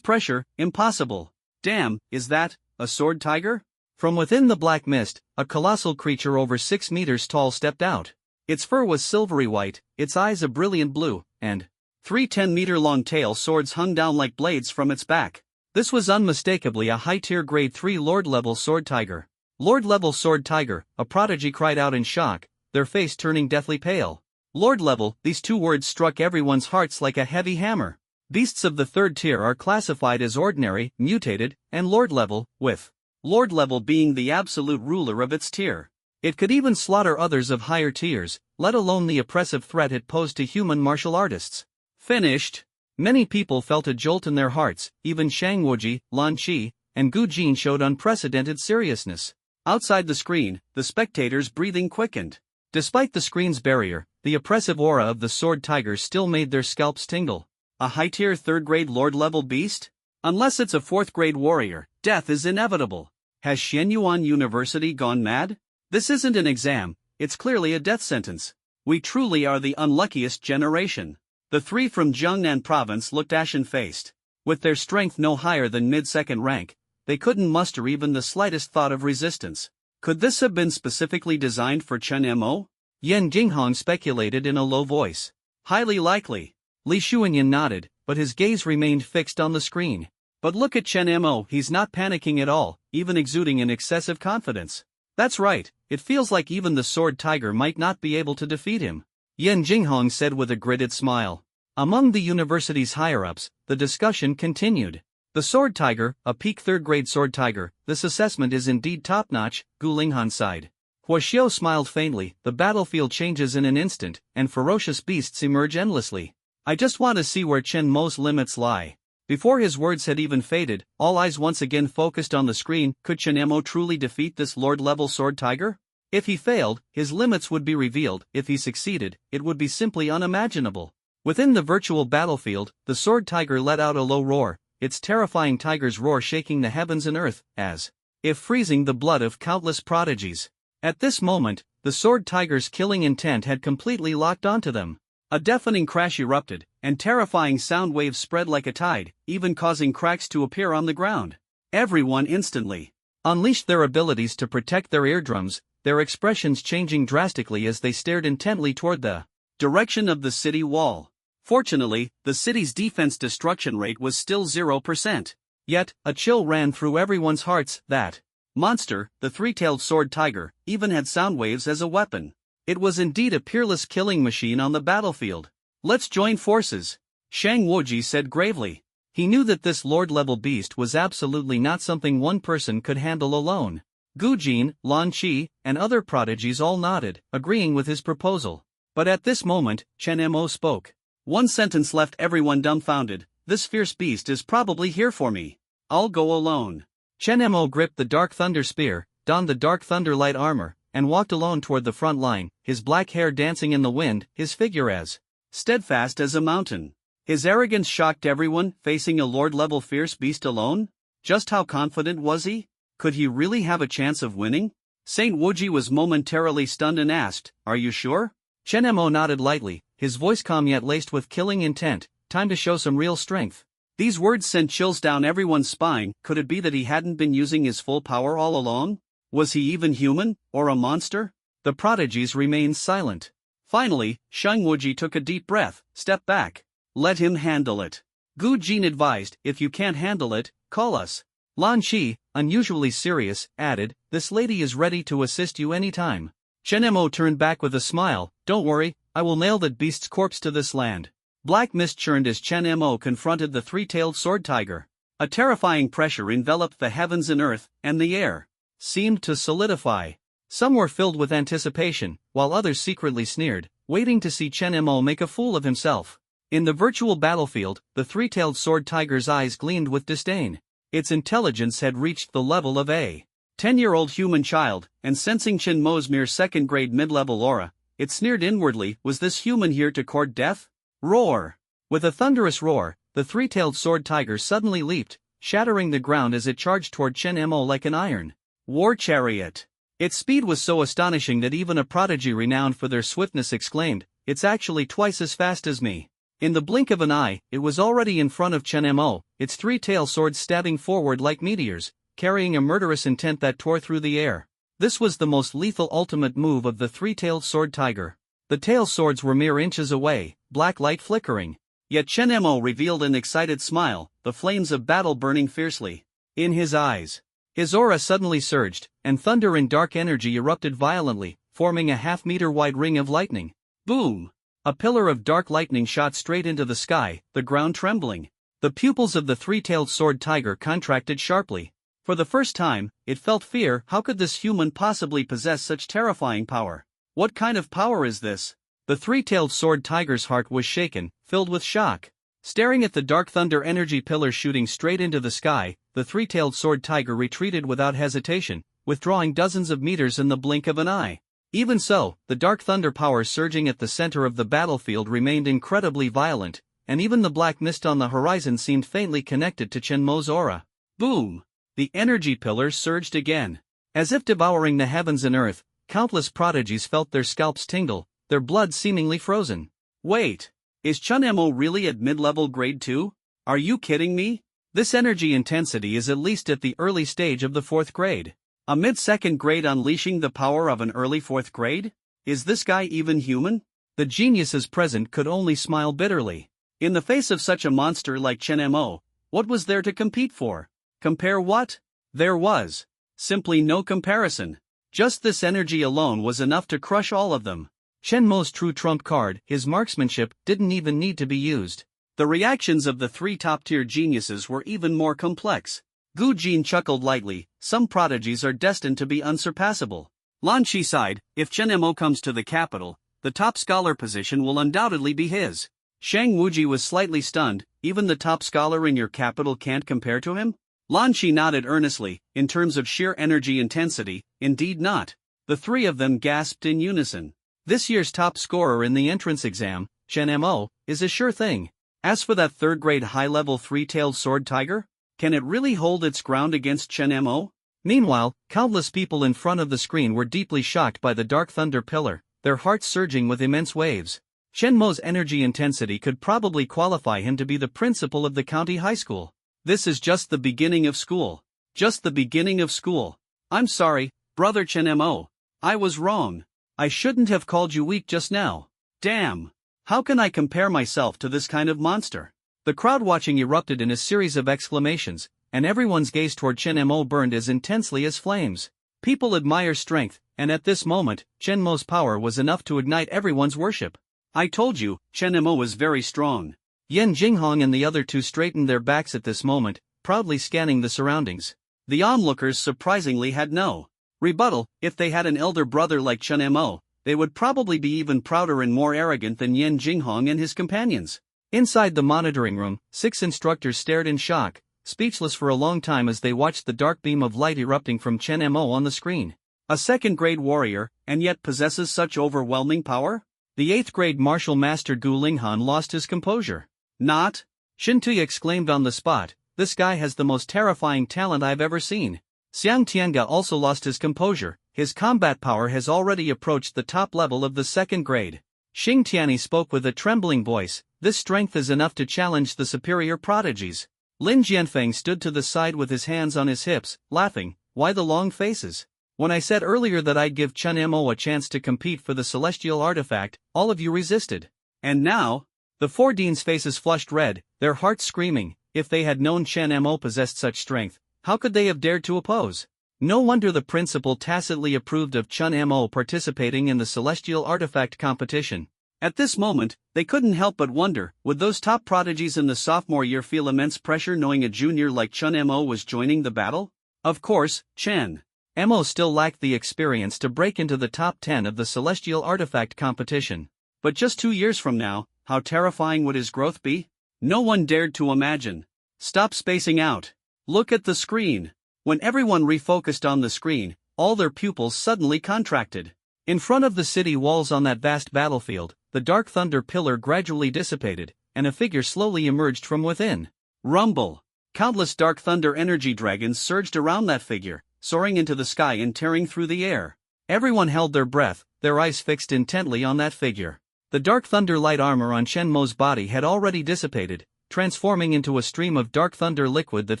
pressure, impossible. Damn, is that a sword tiger? From within the black mist, a colossal creature over 6 meters tall stepped out. Its fur was silvery white, its eyes a brilliant blue, and 3 10-meter-long tail swords hung down like blades from its back. This was unmistakably a high-tier grade 3 Lord-level sword tiger. Lord-level sword tiger, a prodigy cried out in shock, their face turning deathly pale. Lord-level, these 2 words struck everyone's hearts like a heavy hammer. Beasts of the 3rd tier are classified as ordinary, mutated, and Lord-level, with Lord-level being the absolute ruler of its tier. It could even slaughter others of higher tiers, let alone the oppressive threat it posed to human martial artists. Finished. Many people felt a jolt in their hearts, even Shang Wuji, Lan Qi, and Gu Jin showed unprecedented seriousness. Outside the screen, the spectators' breathing quickened. Despite the screen's barrier, the oppressive aura of the sword tiger still made their scalps tingle. A high-tier 3rd-grade Lord-level beast? Unless it's a 4th-grade warrior, death is inevitable. Has Xianyuan University gone mad? This isn't an exam, it's clearly a death sentence. We truly are the unluckiest generation. The 3 from Jiangnan province looked ashen-faced. With their strength no higher than mid-2nd rank, they couldn't muster even the slightest thought of resistance. Could this have been specifically designed for Chen Mo? Yan Jinghong speculated in a low voice. Highly likely. Li Xuanyan nodded, but his gaze remained fixed on the screen. But look at Chen Mo, he's not panicking at all, even exuding an excessive confidence. That's right, it feels like even the sword tiger might not be able to defeat him. Yan Jinghong said with a gritted smile. Among the university's higher-ups, the discussion continued. The sword tiger, a peak 3rd-grade sword tiger, this assessment is indeed top-notch, Gu Linghan sighed. Huo Xiu smiled faintly, the battlefield changes in an instant, and ferocious beasts emerge endlessly. I just want to see where Chen Mo's limits lie. Before his words had even faded, all eyes once again focused on the screen. Could Chen Mo truly defeat this Lord-level sword tiger? If he failed, his limits would be revealed. If he succeeded, it would be simply unimaginable. Within the virtual battlefield, the sword tiger let out a low roar, its terrifying tiger's roar shaking the heavens and earth, as if freezing the blood of countless prodigies. At this moment, the sword tiger's killing intent had completely locked onto them. A deafening crash erupted, and terrifying sound waves spread like a tide, even causing cracks to appear on the ground. Everyone instantly unleashed their abilities to protect their eardrums, their expressions changing drastically as they stared intently toward the direction of the city wall. Fortunately, the city's defense destruction rate was still 0%. Yet, a chill ran through everyone's hearts. That monster, the three-tailed sword tiger, even had sound waves as a weapon. It was indeed a peerless killing machine on the battlefield. "Let's join forces," Shang Wuji said gravely. He knew that this lord-level beast was absolutely not something one person could handle alone. Gu Jin, Lan Qi, and other prodigies all nodded, agreeing with his proposal. But at this moment, Chen Mo spoke. One sentence left everyone dumbfounded: "This fierce beast is probably here for me. I'll go alone." Chen Mo gripped the Dark Thunder Spear, donned the Dark Thunder Light Armor, and walked alone toward the front line, his black hair dancing in the wind, his figure as steadfast as a mountain. His arrogance shocked everyone. Facing a lord-level fierce beast alone? Just how confident was he? Could he really have a chance of winning? Saint Wuji was momentarily stunned and asked, "Are you sure?" Chen Mo nodded lightly, his voice calm yet laced with killing intent. "Time to show some real strength." These words sent chills down everyone's spine. Could it be that he hadn't been using his full power all along? Was he even human, or a monster? The prodigies remained silent. Finally, Shang Wuji took a deep breath. "Step back. Let him handle it." Gu Jin advised, "If you can't handle it, call us." Lan Qi, unusually serious, added, "This lady is ready to assist you anytime." Chen Mo turned back with a smile. "Don't worry, I will nail that beast's corpse to this land." Black mist churned as Chen Mo confronted the three-tailed sword tiger. A terrifying pressure enveloped the heavens and earth, and the air seemed to solidify. Some were filled with anticipation, while others secretly sneered, waiting to see Chen Mo make a fool of himself. In the virtual battlefield, the three-tailed sword tiger's eyes gleamed with disdain. Its intelligence had reached the level of a 10-year-old human child, and sensing Chen Mo's mere second-grade mid-level aura, it sneered inwardly. Was this human here to court death? Roar! With a thunderous roar, the three-tailed sword tiger suddenly leaped, shattering the ground as it charged toward Chen Mo like an iron war chariot. Its speed was so astonishing that even a prodigy renowned for their swiftness exclaimed, "It's actually twice as fast as me." In the blink of an eye, it was already in front of Chen Mo, its three-tailed swords stabbing forward like meteors, carrying a murderous intent that tore through the air. This was the most lethal ultimate move of the three-tailed sword tiger. The tail swords were mere inches away, black light flickering. Yet Chen Mo revealed an excited smile, the flames of battle burning fiercely in his eyes. His aura suddenly surged, and thunder and dark energy erupted violently, forming a half-meter-wide ring of lightning. Boom! A pillar of dark lightning shot straight into the sky, the ground trembling. The pupils of the three-tailed sword tiger contracted sharply. For the first time, it felt fear. How could this human possibly possess such terrifying power? What kind of power is this? The three-tailed sword tiger's heart was shaken, filled with shock. Staring at the dark thunder energy pillar shooting straight into the sky, the three-tailed sword tiger retreated without hesitation, withdrawing dozens of meters in the blink of an eye. Even so, the dark thunder power surging at the center of the battlefield remained incredibly violent, and even the black mist on the horizon seemed faintly connected to Chen Mo's aura. Boom! The energy pillars surged again. As if devouring the heavens and earth, countless prodigies felt their scalps tingle, their blood seemingly frozen. Wait! Is Chen Mo really at mid-level grade 2? Are you kidding me? This energy intensity is at least at the early stage of the 4th grade. A mid-second grade unleashing the power of an early 4th grade? Is this guy even human? The geniuses present could only smile bitterly. In the face of such a monster like Chen Mo, what was there to compete for? Compare what? There was simply no comparison. Just this energy alone was enough to crush all of them. Chen Mo's true trump card, his marksmanship, didn't even need to be used. The reactions of the three top-tier geniuses were even more complex. Gu Jin chuckled lightly. Some prodigies are destined to be unsurpassable. Lan Qi sighed. If Chen Mo comes to the capital, the top scholar position will undoubtedly be his. Shang Wuji was slightly stunned. Even the top scholar in your capital can't compare to him? Lan Qi nodded earnestly. In terms of sheer energy intensity, indeed not. The three of them gasped in unison. This year's top scorer in the entrance exam, Chen Mo, is a sure thing. As for that third-grade high-level three-tailed sword tiger, can it really hold its ground against Chen Mo? Meanwhile, countless people in front of the screen were deeply shocked by the Dark Thunder pillar, their hearts surging with immense waves. Chen Mo's energy intensity could probably qualify him to be the principal of the county high school. This is just the beginning of school. Just the beginning of school. I'm sorry, brother Chen Mo. I was wrong. I shouldn't have called you weak just now. Damn. How can I compare myself to this kind of monster? The crowd watching erupted in a series of exclamations, and everyone's gaze toward Chen Mo burned as intensely as flames. People admire strength, and at this moment, Chen Mo's power was enough to ignite everyone's worship. I told you, Chen Mo was very strong. Yan Jinghong and the other two straightened their backs at this moment, proudly scanning the surroundings. The onlookers surprisingly had no rebuttal. If they had an elder brother like Chen Mo, they would probably be even prouder and more arrogant than Yan Jinghong and his companions. Inside the monitoring room, 6 instructors stared in shock, speechless for a long time as they watched the dark beam of light erupting from Chen Mo on the screen. A second-grade warrior, and yet possesses such overwhelming power? The 8th-grade martial master Gu Linghan lost his composure. Not? Shin Tui exclaimed on the spot, "This guy has the most terrifying talent I've ever seen." Xiang Tianga also lost his composure, his combat power has already approached the top level of the 2nd grade. Xing Tiani spoke with a trembling voice, "This strength is enough to challenge the superior prodigies." Lin Jianfeng stood to the side with his hands on his hips, laughing, "Why the long faces? When I said earlier that I'd give Chen Mo a chance to compete for the celestial artifact, all of you resisted. And now?" The 4 deans' faces flushed red, their hearts screaming, if they had known Chen Mo possessed such strength, how could they have dared to oppose? No wonder the principal tacitly approved of Chen Mo participating in the celestial artifact competition. At this moment, they couldn't help but wonder, would those top prodigies in the sophomore year feel immense pressure knowing a junior like Chen Mo was joining the battle? Of course, Chen Mo still lacked the experience to break into the top 10 of the celestial artifact competition. But just 2 years from now, how terrifying would his growth be? No one dared to imagine. Stop spacing out. Look at the screen. When everyone refocused on the screen, all their pupils suddenly contracted. In front of the city walls on that vast battlefield, the Dark Thunder pillar gradually dissipated, and a figure slowly emerged from within. Rumble. Countless Dark Thunder energy dragons surged around that figure, soaring into the sky and tearing through the air. Everyone held their breath, their eyes fixed intently on that figure. The Dark Thunder light armor on Chen Mo's body had already dissipated, transforming into a stream of Dark Thunder liquid that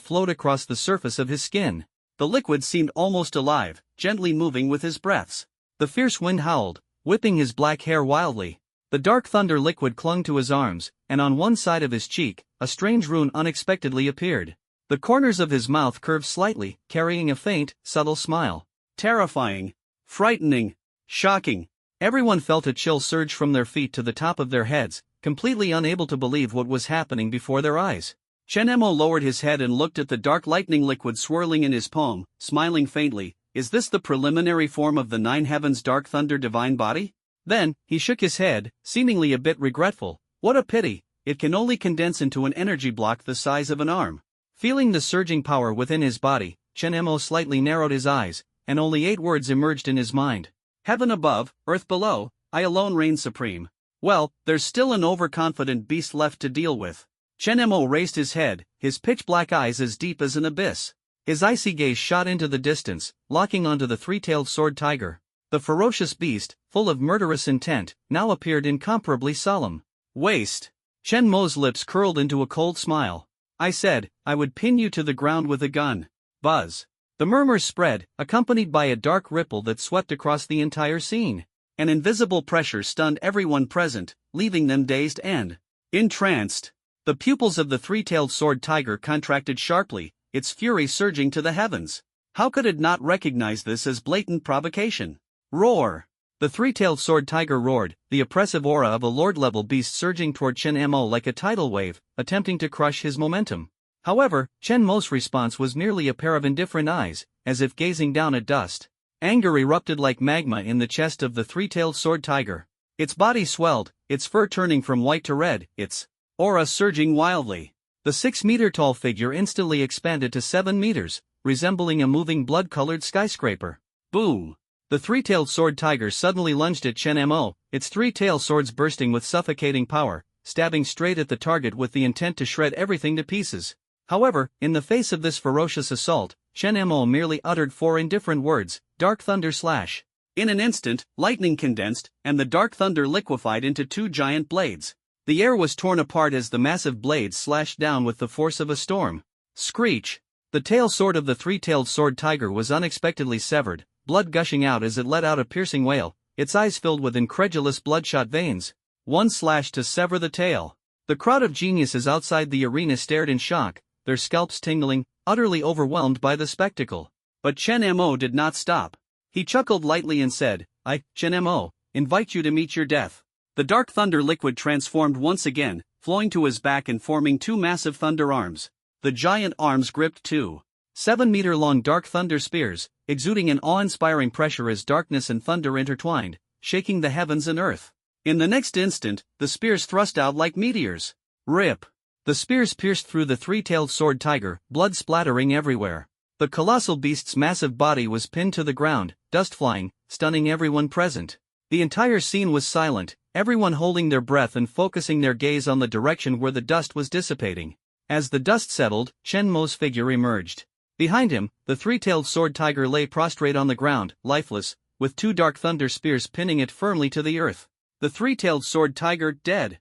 flowed across the surface of his skin. The liquid seemed almost alive, gently moving with his breaths. The fierce wind howled, whipping his black hair wildly. The Dark Thunder liquid clung to his arms, and on one side of his cheek, a strange rune unexpectedly appeared. The corners of his mouth curved slightly, carrying a faint, subtle smile. Terrifying. Frightening. Shocking. Everyone felt a chill surge from their feet to the top of their heads, completely unable to believe what was happening before their eyes. Chen Mo lowered his head and looked at the dark lightning liquid swirling in his palm, smiling faintly. Is this the preliminary form of the 9 heavens Dark Thunder divine body? Then, he shook his head, seemingly a bit regretful. What a pity, it can only condense into an energy block the size of an arm. Feeling the surging power within his body, Chen Mo slightly narrowed his eyes, and only 8 words emerged in his mind. Heaven above, earth below, I alone reign supreme. Well, there's still an overconfident beast left to deal with. Chen Mo raised his head, his pitch-black eyes as deep as an abyss. His icy gaze shot into the distance, locking onto the 3-tailed sword tiger. The ferocious beast, full of murderous intent, now appeared incomparably solemn. Waste. Chen Mo's lips curled into a cold smile. I said, I would pin you to the ground with a gun. Buzz. The murmurs spread, accompanied by a dark ripple that swept across the entire scene. An invisible pressure stunned everyone present, leaving them dazed and entranced. The pupils of the 3-tailed sword tiger contracted sharply, its fury surging to the heavens. How could it not recognize this as blatant provocation? Roar! The 3-tailed sword tiger roared, the oppressive aura of a lord-level beast surging toward Chen Mo like a tidal wave, attempting to crush his momentum. However, Chen Mo's response was merely a pair of indifferent eyes, as if gazing down at dust. Anger erupted like magma in the chest of the 3-tailed sword tiger. Its body swelled, its fur turning from white to red, its aura surging wildly. The 6-meter-tall figure instantly expanded to 7 meters, resembling a moving blood-colored skyscraper. Boom! The three-tailed sword tiger suddenly lunged at Chen Mo, its three-tailed swords bursting with suffocating power, stabbing straight at the target with the intent to shred everything to pieces. However, in the face of this ferocious assault, Chen Mo merely uttered four indifferent words: Dark Thunder Slash. In an instant, lightning condensed, and the dark thunder liquefied into two giant blades. The air was torn apart as the massive blades slashed down with the force of a storm. Screech! The tail sword of the three-tailed sword tiger was unexpectedly severed, blood gushing out as it let out a piercing wail, its eyes filled with incredulous bloodshot veins. One slash to sever the tail. The crowd of geniuses outside the arena stared in shock, their scalps tingling, utterly overwhelmed by the spectacle. But Chen Mo did not stop. He chuckled lightly and said, "I, Chen Mo, invite you to meet your death." The dark thunder liquid transformed once again, flowing to his back and forming two massive thunder arms. The giant arms gripped two 7-meter-long dark thunder spears, exuding an awe-inspiring pressure as darkness and thunder intertwined, shaking the heavens and earth. In the next instant, the spears thrust out like meteors. Rip! The spears pierced through the three-tailed sword tiger, blood splattering everywhere. The colossal beast's massive body was pinned to the ground, dust flying, stunning everyone present. The entire scene was silent, everyone holding their breath and focusing their gaze on the direction where the dust was dissipating. As the dust settled, Chen Mo's figure emerged. Behind him, the three-tailed sword tiger lay prostrate on the ground, lifeless, with two dark thunder spears pinning it firmly to the earth. The three-tailed sword tiger dead.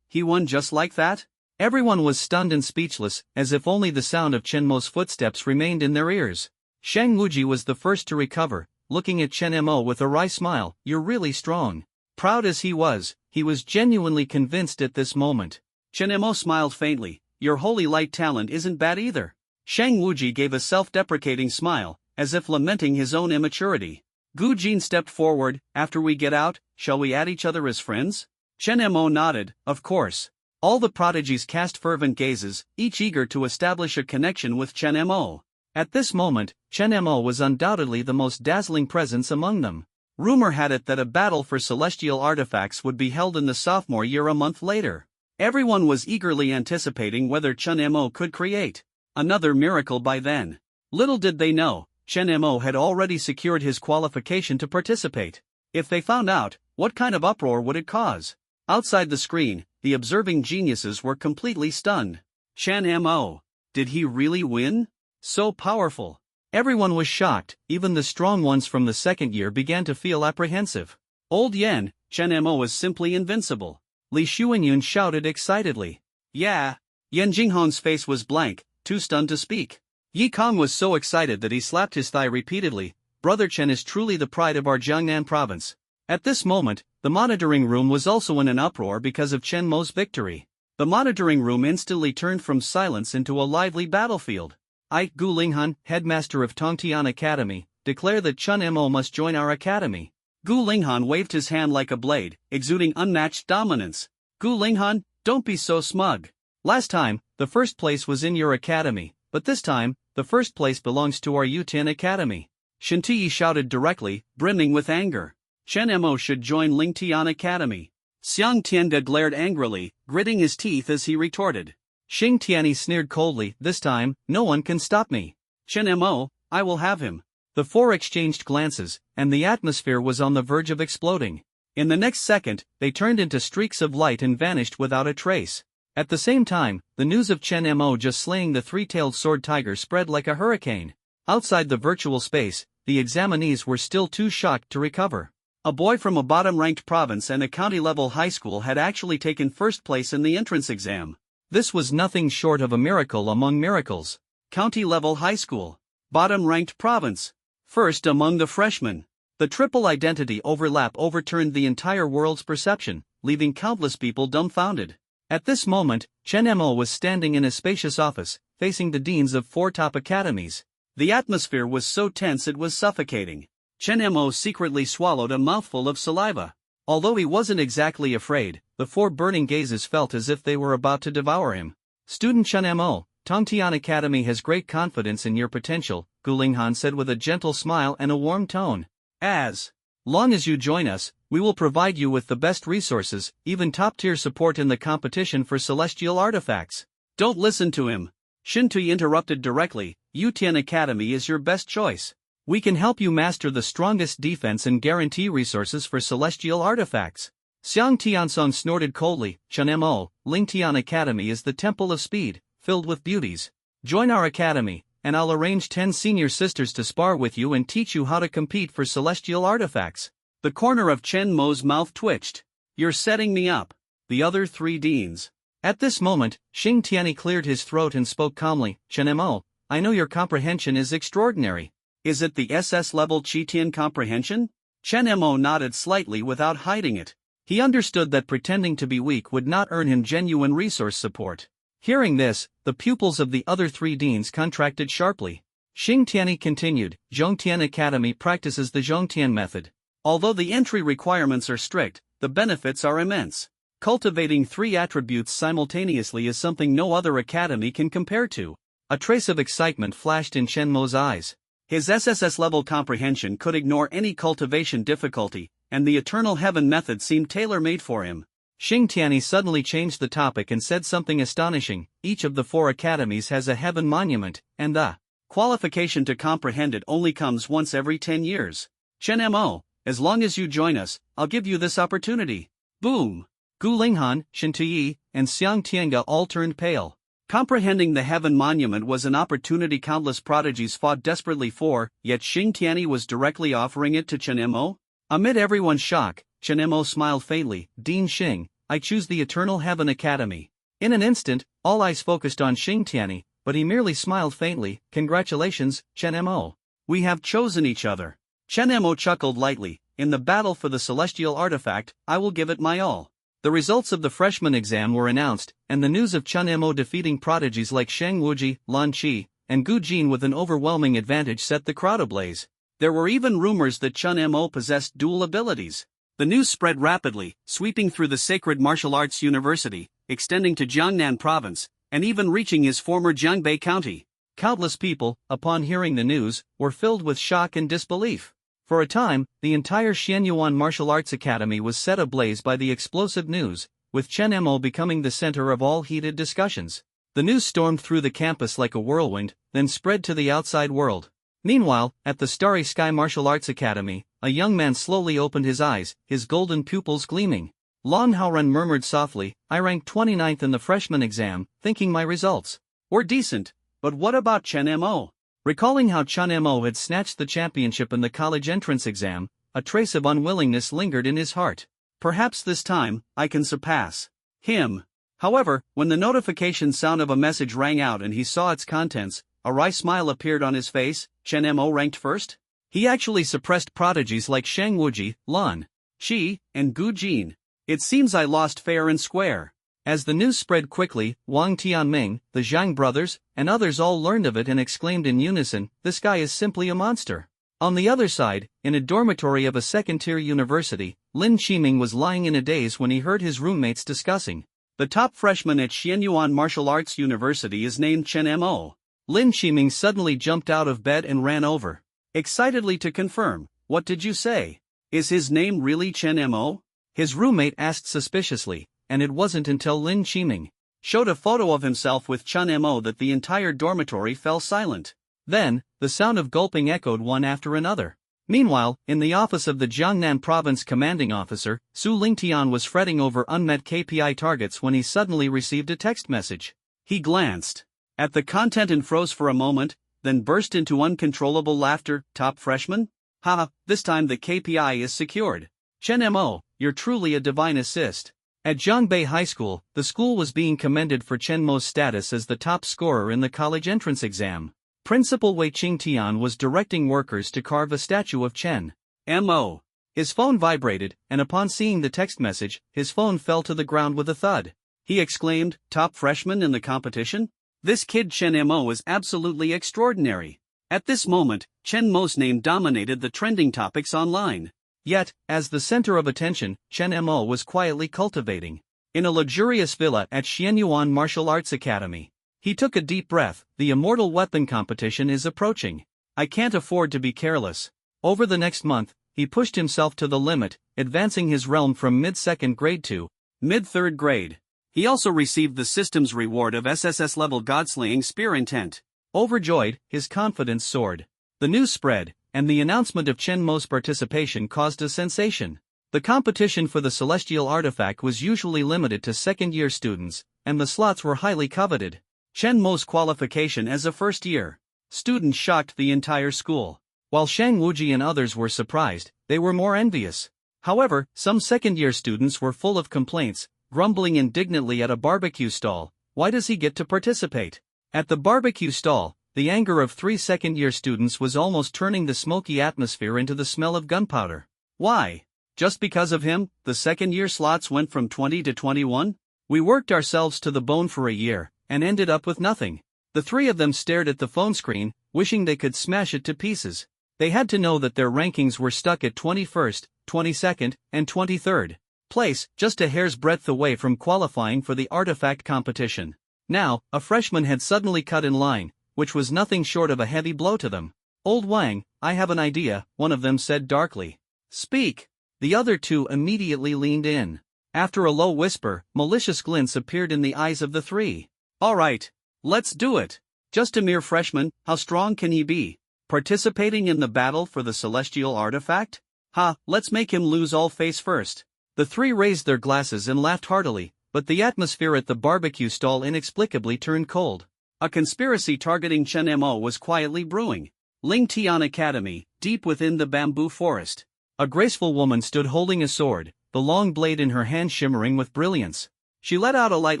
He won just like that? Everyone was stunned and speechless, as if only the sound of Chen Mo's footsteps remained in their ears. Shang Wuji was the first to recover, looking at Chen Mo with a wry smile. "You're really strong." Proud as he was genuinely convinced at this moment. Chen Mo smiled faintly. "Your holy light talent isn't bad either." Shang Wuji gave a self-deprecating smile, as if lamenting his own immaturity. Gu Jin stepped forward. "After we get out, shall we add each other as friends?" Chen Mo nodded. "Of course." All the prodigies cast fervent gazes, each eager to establish a connection with Chen Mo. At this moment, Chen Mo was undoubtedly the most dazzling presence among them. Rumor had it that a battle for celestial artifacts would be held in the sophomore year a month later. Everyone was eagerly anticipating whether Chen Mo could create another miracle by then. Little did they know, Chen Mo had already secured his qualification to participate. If they found out, what kind of uproar would it cause? Outside the screen, the observing geniuses were completely stunned. Chen Mo. Did he really win? So powerful. Everyone was shocked, even the strong ones from the second year began to feel apprehensive. Old Yen, Chen Mo was simply invincible. Li Xuanyun shouted excitedly. "Yeah." Yan Jinghong's face was blank, too stunned to speak. Yi Kong was so excited that he slapped his thigh repeatedly. "Brother Chen is truly the pride of our Jiangnan province." At this moment, the monitoring room was also in an uproar because of Chen Mo's victory. The monitoring room instantly turned from silence into a lively battlefield. "I, Gu Linghan, headmaster of Tongtian Academy, declare that Chen Mo must join our academy." Gu Linghan waved his hand like a blade, exuding unmatched dominance. "Gu Linghan, don't be so smug. Last time, the first place was in your academy, but this time, the first place belongs to our Yutian Academy." Shen Ti shouted directly, brimming with anger. Chen Mo should join Lingtian Academy. Xiang Tiande glared angrily, gritting his teeth as he retorted. Xing Tianyi sneered coldly. "This time, no one can stop me. Chen Mo, I will have him." The four exchanged glances, and the atmosphere was on the verge of exploding. In the next second, they turned into streaks of light and vanished without a trace. At the same time, the news of Chen Mo just slaying the three-tailed sword tiger spread like a hurricane. Outside the virtual space, the examinees were still too shocked to recover. A boy from a bottom-ranked province and a county-level high school had actually taken first place in the entrance exam. This was nothing short of a miracle among miracles. County-level high school. Bottom-ranked province. First among the freshmen. The triple identity overlap overturned the entire world's perception, leaving countless people dumbfounded. At this moment, Chen Mo was standing in a spacious office, facing the deans of four top academies. The atmosphere was so tense it was suffocating. Chen Mo secretly swallowed a mouthful of saliva. Although he wasn't exactly afraid, the four burning gazes felt as if they were about to devour him. "Student Chen Mo, Tongtian Academy has great confidence in your potential," Gu Linghan said with a gentle smile and a warm tone. "As long as you join us, we will provide you with the best resources, even top-tier support in the competition for celestial artifacts." "Don't listen to him." Shin Tui interrupted directly. "Yutian Academy is your best choice. We can help you master the strongest defense and guarantee resources for celestial artifacts. Xiang Tiansong snorted coldly. Chen-mo, Ling Tian Academy is the temple of speed, filled with beauties. Join our academy, and I'll arrange 10 senior sisters to spar with you and teach you how to compete for celestial artifacts. The corner of Chen Mo's mouth twitched. You're setting me up. The other 3 deans. At this moment, Xing Tianyi cleared his throat and spoke calmly. Chen-mo, I know your comprehension is extraordinary. Is it the SS level Qitian comprehension? Chen Mo nodded slightly without hiding it. He understood that pretending to be weak would not earn him genuine resource support. Hearing this, the pupils of the other 3 deans contracted sharply. Xing Tianyi continued, Zhongtian Academy practices the Zhongtian method. Although the entry requirements are strict, the benefits are immense. Cultivating 3 attributes simultaneously is something no other academy can compare to. A trace of excitement flashed in Chen Mo's eyes. His SSS level comprehension could ignore any cultivation difficulty, and the Eternal Heaven method seemed tailor-made for him. Xing Tianyi suddenly changed the topic and said something astonishing. Each of the 4 academies has a heaven monument, and the qualification to comprehend it only comes once every 10 years. Chen Mo, as long as you join us, I'll give you this opportunity. Boom! Gu Linghan, Shen Tuyi, and Xiang Tiange all turned pale. Comprehending the heaven monument was an opportunity countless prodigies fought desperately for, yet Xing Tianyi was directly offering it to Chen Mo? Amid everyone's shock, Chen Mo smiled faintly. Dean Xing, I choose the Eternal Heaven Academy. In an instant, all eyes focused on Xing Tianyi, but he merely smiled faintly. Congratulations, Chen Mo. We have chosen each other. Chen Mo chuckled lightly. In the battle for the celestial artifact, I will give it my all. The results of the freshman exam were announced, and the news of Chen Mo defeating prodigies like Shang Wuji, Lan Qi, and Gu Jin with an overwhelming advantage set the crowd ablaze. There were even rumors that Chen Mo possessed dual abilities. The news spread rapidly, sweeping through the Sacred Martial Arts University, extending to Jiangnan Province, and even reaching his former Jiangbei County. Countless people, upon hearing the news, were filled with shock and disbelief. For a time, the entire Xianyuan Martial Arts Academy was set ablaze by the explosive news, with Chen Mo becoming the center of all heated discussions. The news stormed through the campus like a whirlwind, then spread to the outside world. Meanwhile, at the Starry Sky Martial Arts Academy, a young man slowly opened his eyes, his golden pupils gleaming. Lan Haoren murmured softly, I ranked 29th in the freshman exam, thinking my results were decent, but what about Chen Mo? Recalling how Chen Mo had snatched the championship in the college entrance exam, a trace of unwillingness lingered in his heart. Perhaps this time, I can surpass him. However, when the notification sound of a message rang out and he saw its contents, a wry smile appeared on his face. Chen Mo ranked first? He actually suppressed prodigies like Shang Wuji, Lan Qi, and Gu Jin. It seems I lost fair and square. As the news spread quickly, Wang Tianming, the Zhang brothers, and others all learned of it and exclaimed in unison, this guy is simply a monster. On the other side, in a dormitory of a second-tier university, Lin Qiming was lying in a daze when he heard his roommates discussing. The top freshman at Xianyuan Martial Arts University is named Chen Mo. Lin Qiming suddenly jumped out of bed and ran over. Excitedly to confirm, what did you say? Is his name really Chen Mo? His roommate asked suspiciously, and it wasn't until Lin Qiming showed a photo of himself with Chen Mo that the entire dormitory fell silent. Then, the sound of gulping echoed one after another. Meanwhile, in the office of the Jiangnan Province commanding officer, Su Lingtian was fretting over unmet KPI targets when he suddenly received a text message. He glanced at the content and froze for a moment, then burst into uncontrollable laughter. Top freshman? Haha, this time the KPI is secured. Chen Mo, you're truly a divine assist. At Jiangbei High School, the school was being commended for Chen Mo's status as the top scorer in the college entrance exam. Principal Wei Qingtian was directing workers to carve a statue of Chen Mo. His phone vibrated, and upon seeing the text message, his phone fell to the ground with a thud. He exclaimed, top freshman in the competition? This kid Chen Mo is absolutely extraordinary. At this moment, Chen Mo's name dominated the trending topics online. Yet, as the center of attention, Chen Mo was quietly cultivating in a luxurious villa at Xianyuan Martial Arts Academy. He took a deep breath. The immortal weapon competition is approaching. I can't afford to be careless. Over the next month, he pushed himself to the limit, advancing his realm from mid-second grade to mid-third grade. He also received the system's reward of SSS-level godslaying spear intent. Overjoyed, his confidence soared. The news spread, and the announcement of Chen Mo's participation caused a sensation. The competition for the celestial artifact was usually limited to second-year students, and the slots were highly coveted. Chen Mo's qualification as a first-year student shocked the entire school. While Shang Wuji and others were surprised, they were more envious. However, some second-year students were full of complaints, grumbling indignantly at a barbecue stall. Why does he get to participate? At the barbecue stall, the anger of 3 second-year students was almost turning the smoky atmosphere into the smell of gunpowder. Why? Just because of him, the second-year slots went from 20 to 21? We worked ourselves to the bone for a year, and ended up with nothing. The 3 of them stared at the phone screen, wishing they could smash it to pieces. They had to know that their rankings were stuck at 21st, 22nd, and 23rd place, just a hair's breadth away from qualifying for the artifact competition. Now, a freshman had suddenly cut in line, which was nothing short of a heavy blow to them. "Old Wang, I have an idea," one of them said darkly. "Speak." The other 2 immediately leaned in. After a low whisper, malicious glints appeared in the eyes of the 3. "All right, let's do it. Just a mere freshman, how strong can he be? Participating in the battle for the celestial artifact? Ha, let's make him lose all face first." The 3 raised their glasses and laughed heartily, but the atmosphere at the barbecue stall inexplicably turned cold. A conspiracy targeting Chen Mo was quietly brewing. Ling Tian Academy, deep within the bamboo forest. A graceful woman stood holding a sword, the long blade in her hand shimmering with brilliance. She let out a light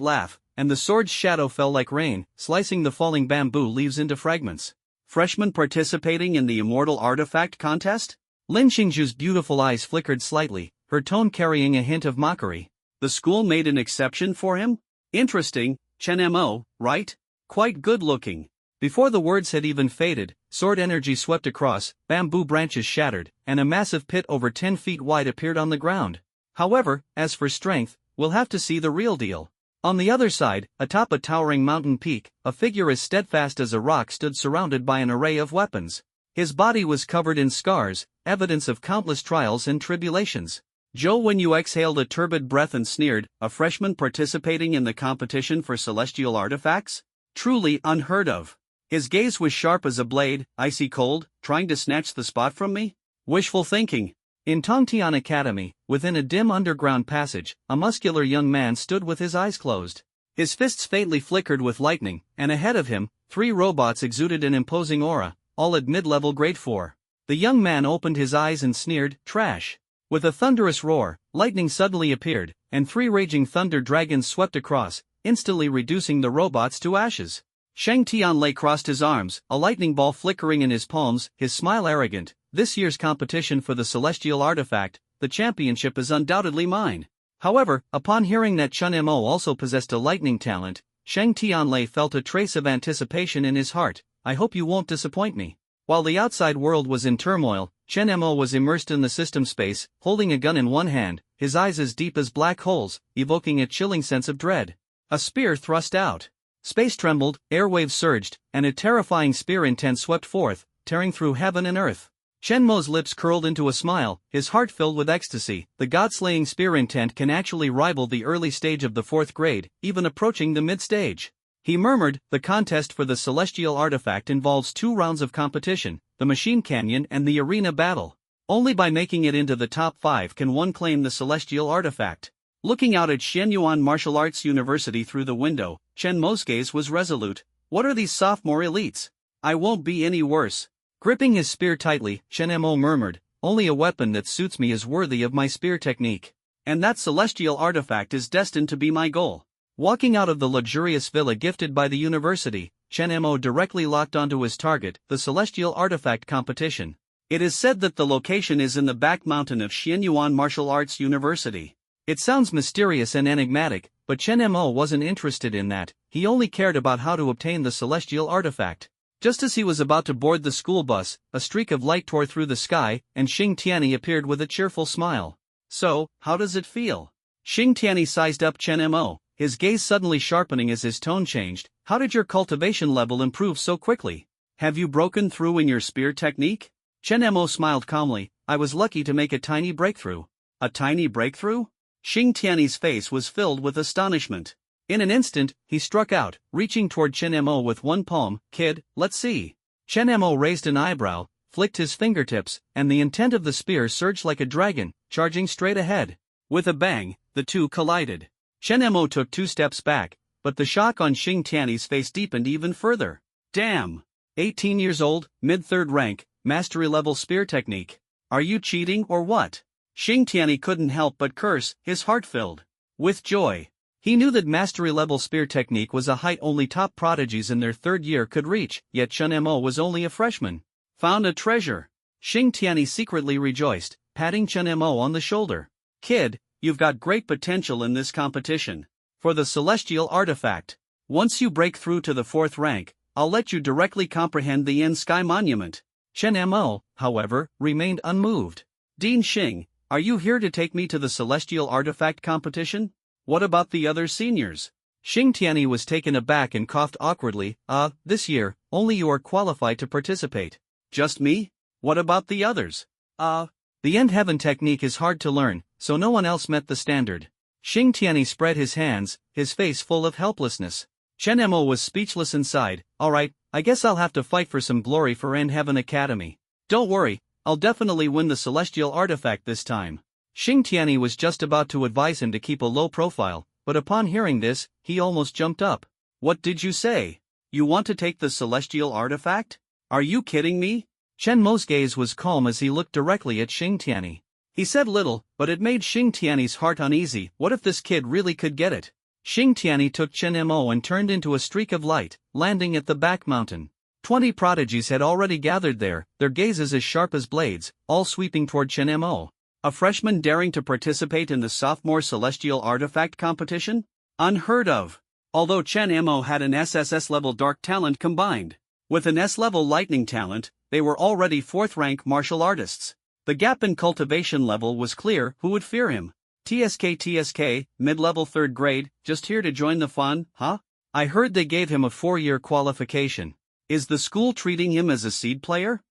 laugh, and the sword's shadow fell like rain, slicing the falling bamboo leaves into fragments. Freshman participating in the immortal artifact contest? Lin Xingzhu's beautiful eyes flickered slightly, her tone carrying a hint of mockery. The school made an exception for him? Interesting, Chen Mo, right? Quite good-looking. Before the words had even faded, sword energy swept across, bamboo branches shattered, and a massive pit over 10 feet wide appeared on the ground. However, as for strength, we'll have to see the real deal. On the other side, atop a towering mountain peak, a figure as steadfast as a rock stood surrounded by an array of weapons. His body was covered in scars, evidence of countless trials and tribulations. Zhou Wenyu exhaled a turbid breath and sneered, "A freshman participating in the competition for celestial artifacts? Truly unheard of." His gaze was sharp as a blade, icy cold, trying to snatch the spot from me? Wishful thinking. In Tongtian Academy, within a dim underground passage, a muscular young man stood with his eyes closed. His fists faintly flickered with lightning, and ahead of him, 3 robots exuded an imposing aura, all at mid-level grade 4. The young man opened his eyes and sneered, "Trash." With a thunderous roar, lightning suddenly appeared, and 3 raging thunder dragons swept across, instantly reducing the robots to ashes. Shang Tianlei crossed his arms, a lightning ball flickering in his palms, his smile arrogant. "This year's competition for the celestial artifact, the championship is undoubtedly mine." However, upon hearing that Chen Mo also possessed a lightning talent, Shang Tianlei felt a trace of anticipation in his heart. "I hope you won't disappoint me." While the outside world was in turmoil, Chen Mo was immersed in the system space, holding a gun in one hand, his eyes as deep as black holes, evoking a chilling sense of dread. A spear thrust out. Space trembled, airwaves surged, and a terrifying spear intent swept forth, tearing through heaven and earth. Chen Mo's lips curled into a smile, his heart filled with ecstasy. The god-slaying spear intent can actually rival the early stage of the 4th grade, even approaching the mid-stage. He murmured, "The contest for the celestial artifact involves 2 rounds of competition, the machine canyon and the arena battle. Only by making it into the top 5 can one claim the celestial artifact." Looking out at Shenyuan Martial Arts University through the window, Chen Mo's gaze was resolute. "What are these sophomore elites? I won't be any worse." Gripping his spear tightly, Chen Mo murmured, "Only a weapon that suits me is worthy of my spear technique. And that celestial artifact is destined to be my goal." Walking out of the luxurious villa gifted by the university, Chen Mo directly locked onto his target, the celestial artifact competition. It is said that the location is in the back mountain of Shenyuan Martial Arts University. It sounds mysterious and enigmatic, but Chen Mo wasn't interested in that. He only cared about how to obtain the celestial artifact. Just as he was about to board the school bus, a streak of light tore through the sky, and Xing Tianyi appeared with a cheerful smile. "So, how does it feel?" Xing Tianyi sized up Chen Mo, his gaze suddenly sharpening as his tone changed. "How did your cultivation level improve so quickly? Have you broken through in your spear technique?" Chen Mo smiled calmly. "I was lucky to make a tiny breakthrough." "A tiny breakthrough?" Xing Tianyi's face was filled with astonishment. In an instant, he struck out, reaching toward Chen Mo with one palm. "Kid, let's see." Chen Mo raised an eyebrow, flicked his fingertips, and the intent of the spear surged like a dragon, charging straight ahead. With a bang, the two collided. Chen Mo took 2 steps back, but the shock on Xing Tiany's face deepened even further. Damn! 18 years old, mid-3rd rank, mastery level spear technique. Are you cheating or what? Xing Tiany couldn't help but curse, his heart filled with joy. He knew that mastery level spear technique was a height only top prodigies in their 3rd year could reach, yet Chen Mo was only a freshman. Found a treasure. Xing Tiany secretly rejoiced, patting Chen Mo on the shoulder. Kid, you've got great potential in this competition. For the celestial artifact. Once you break through to the 4th rank, I'll let you directly comprehend the Sky Monument. Chen Mo, however, remained unmoved. Dean Xing, are you here to take me to the celestial artifact competition? What about the other seniors? Xing Tiany was taken aback and coughed awkwardly. This year, only you are qualified to participate. Just me? What about the others? The end heaven technique is hard to learn, so no one else met the standard. Xing Tiany spread his hands, his face full of helplessness. Chen Mo was speechless inside. Alright, I guess I'll have to fight for some glory for End Heaven Academy. Don't worry, I'll definitely win the celestial artifact this time. Xing Tiany was just about to advise him to keep a low profile, but upon hearing this, he almost jumped up. What did you say? You want to take the celestial artifact? Are you kidding me? Chen Mo's gaze was calm as he looked directly at Xing Tiany. He said little, but it made Xing Tiany's heart uneasy. What if this kid really could get it? Xing Tiany took Chen Mo and turned into a streak of light, landing at the back mountain. 20 prodigies had already gathered there, their gazes as sharp as blades, all sweeping toward Chen Mo. A freshman daring to participate in the sophomore celestial artifact competition? Unheard of. Although Chen Mo had an SSS level dark talent combined with an S-level lightning talent, they were already 4th rank martial artists. The gap in cultivation level was clear. Who would fear him? TSK, mid-level 3rd grade, just here to join the fun, huh? I heard they gave him a 4-year qualification. Is the school treating him as a seed player?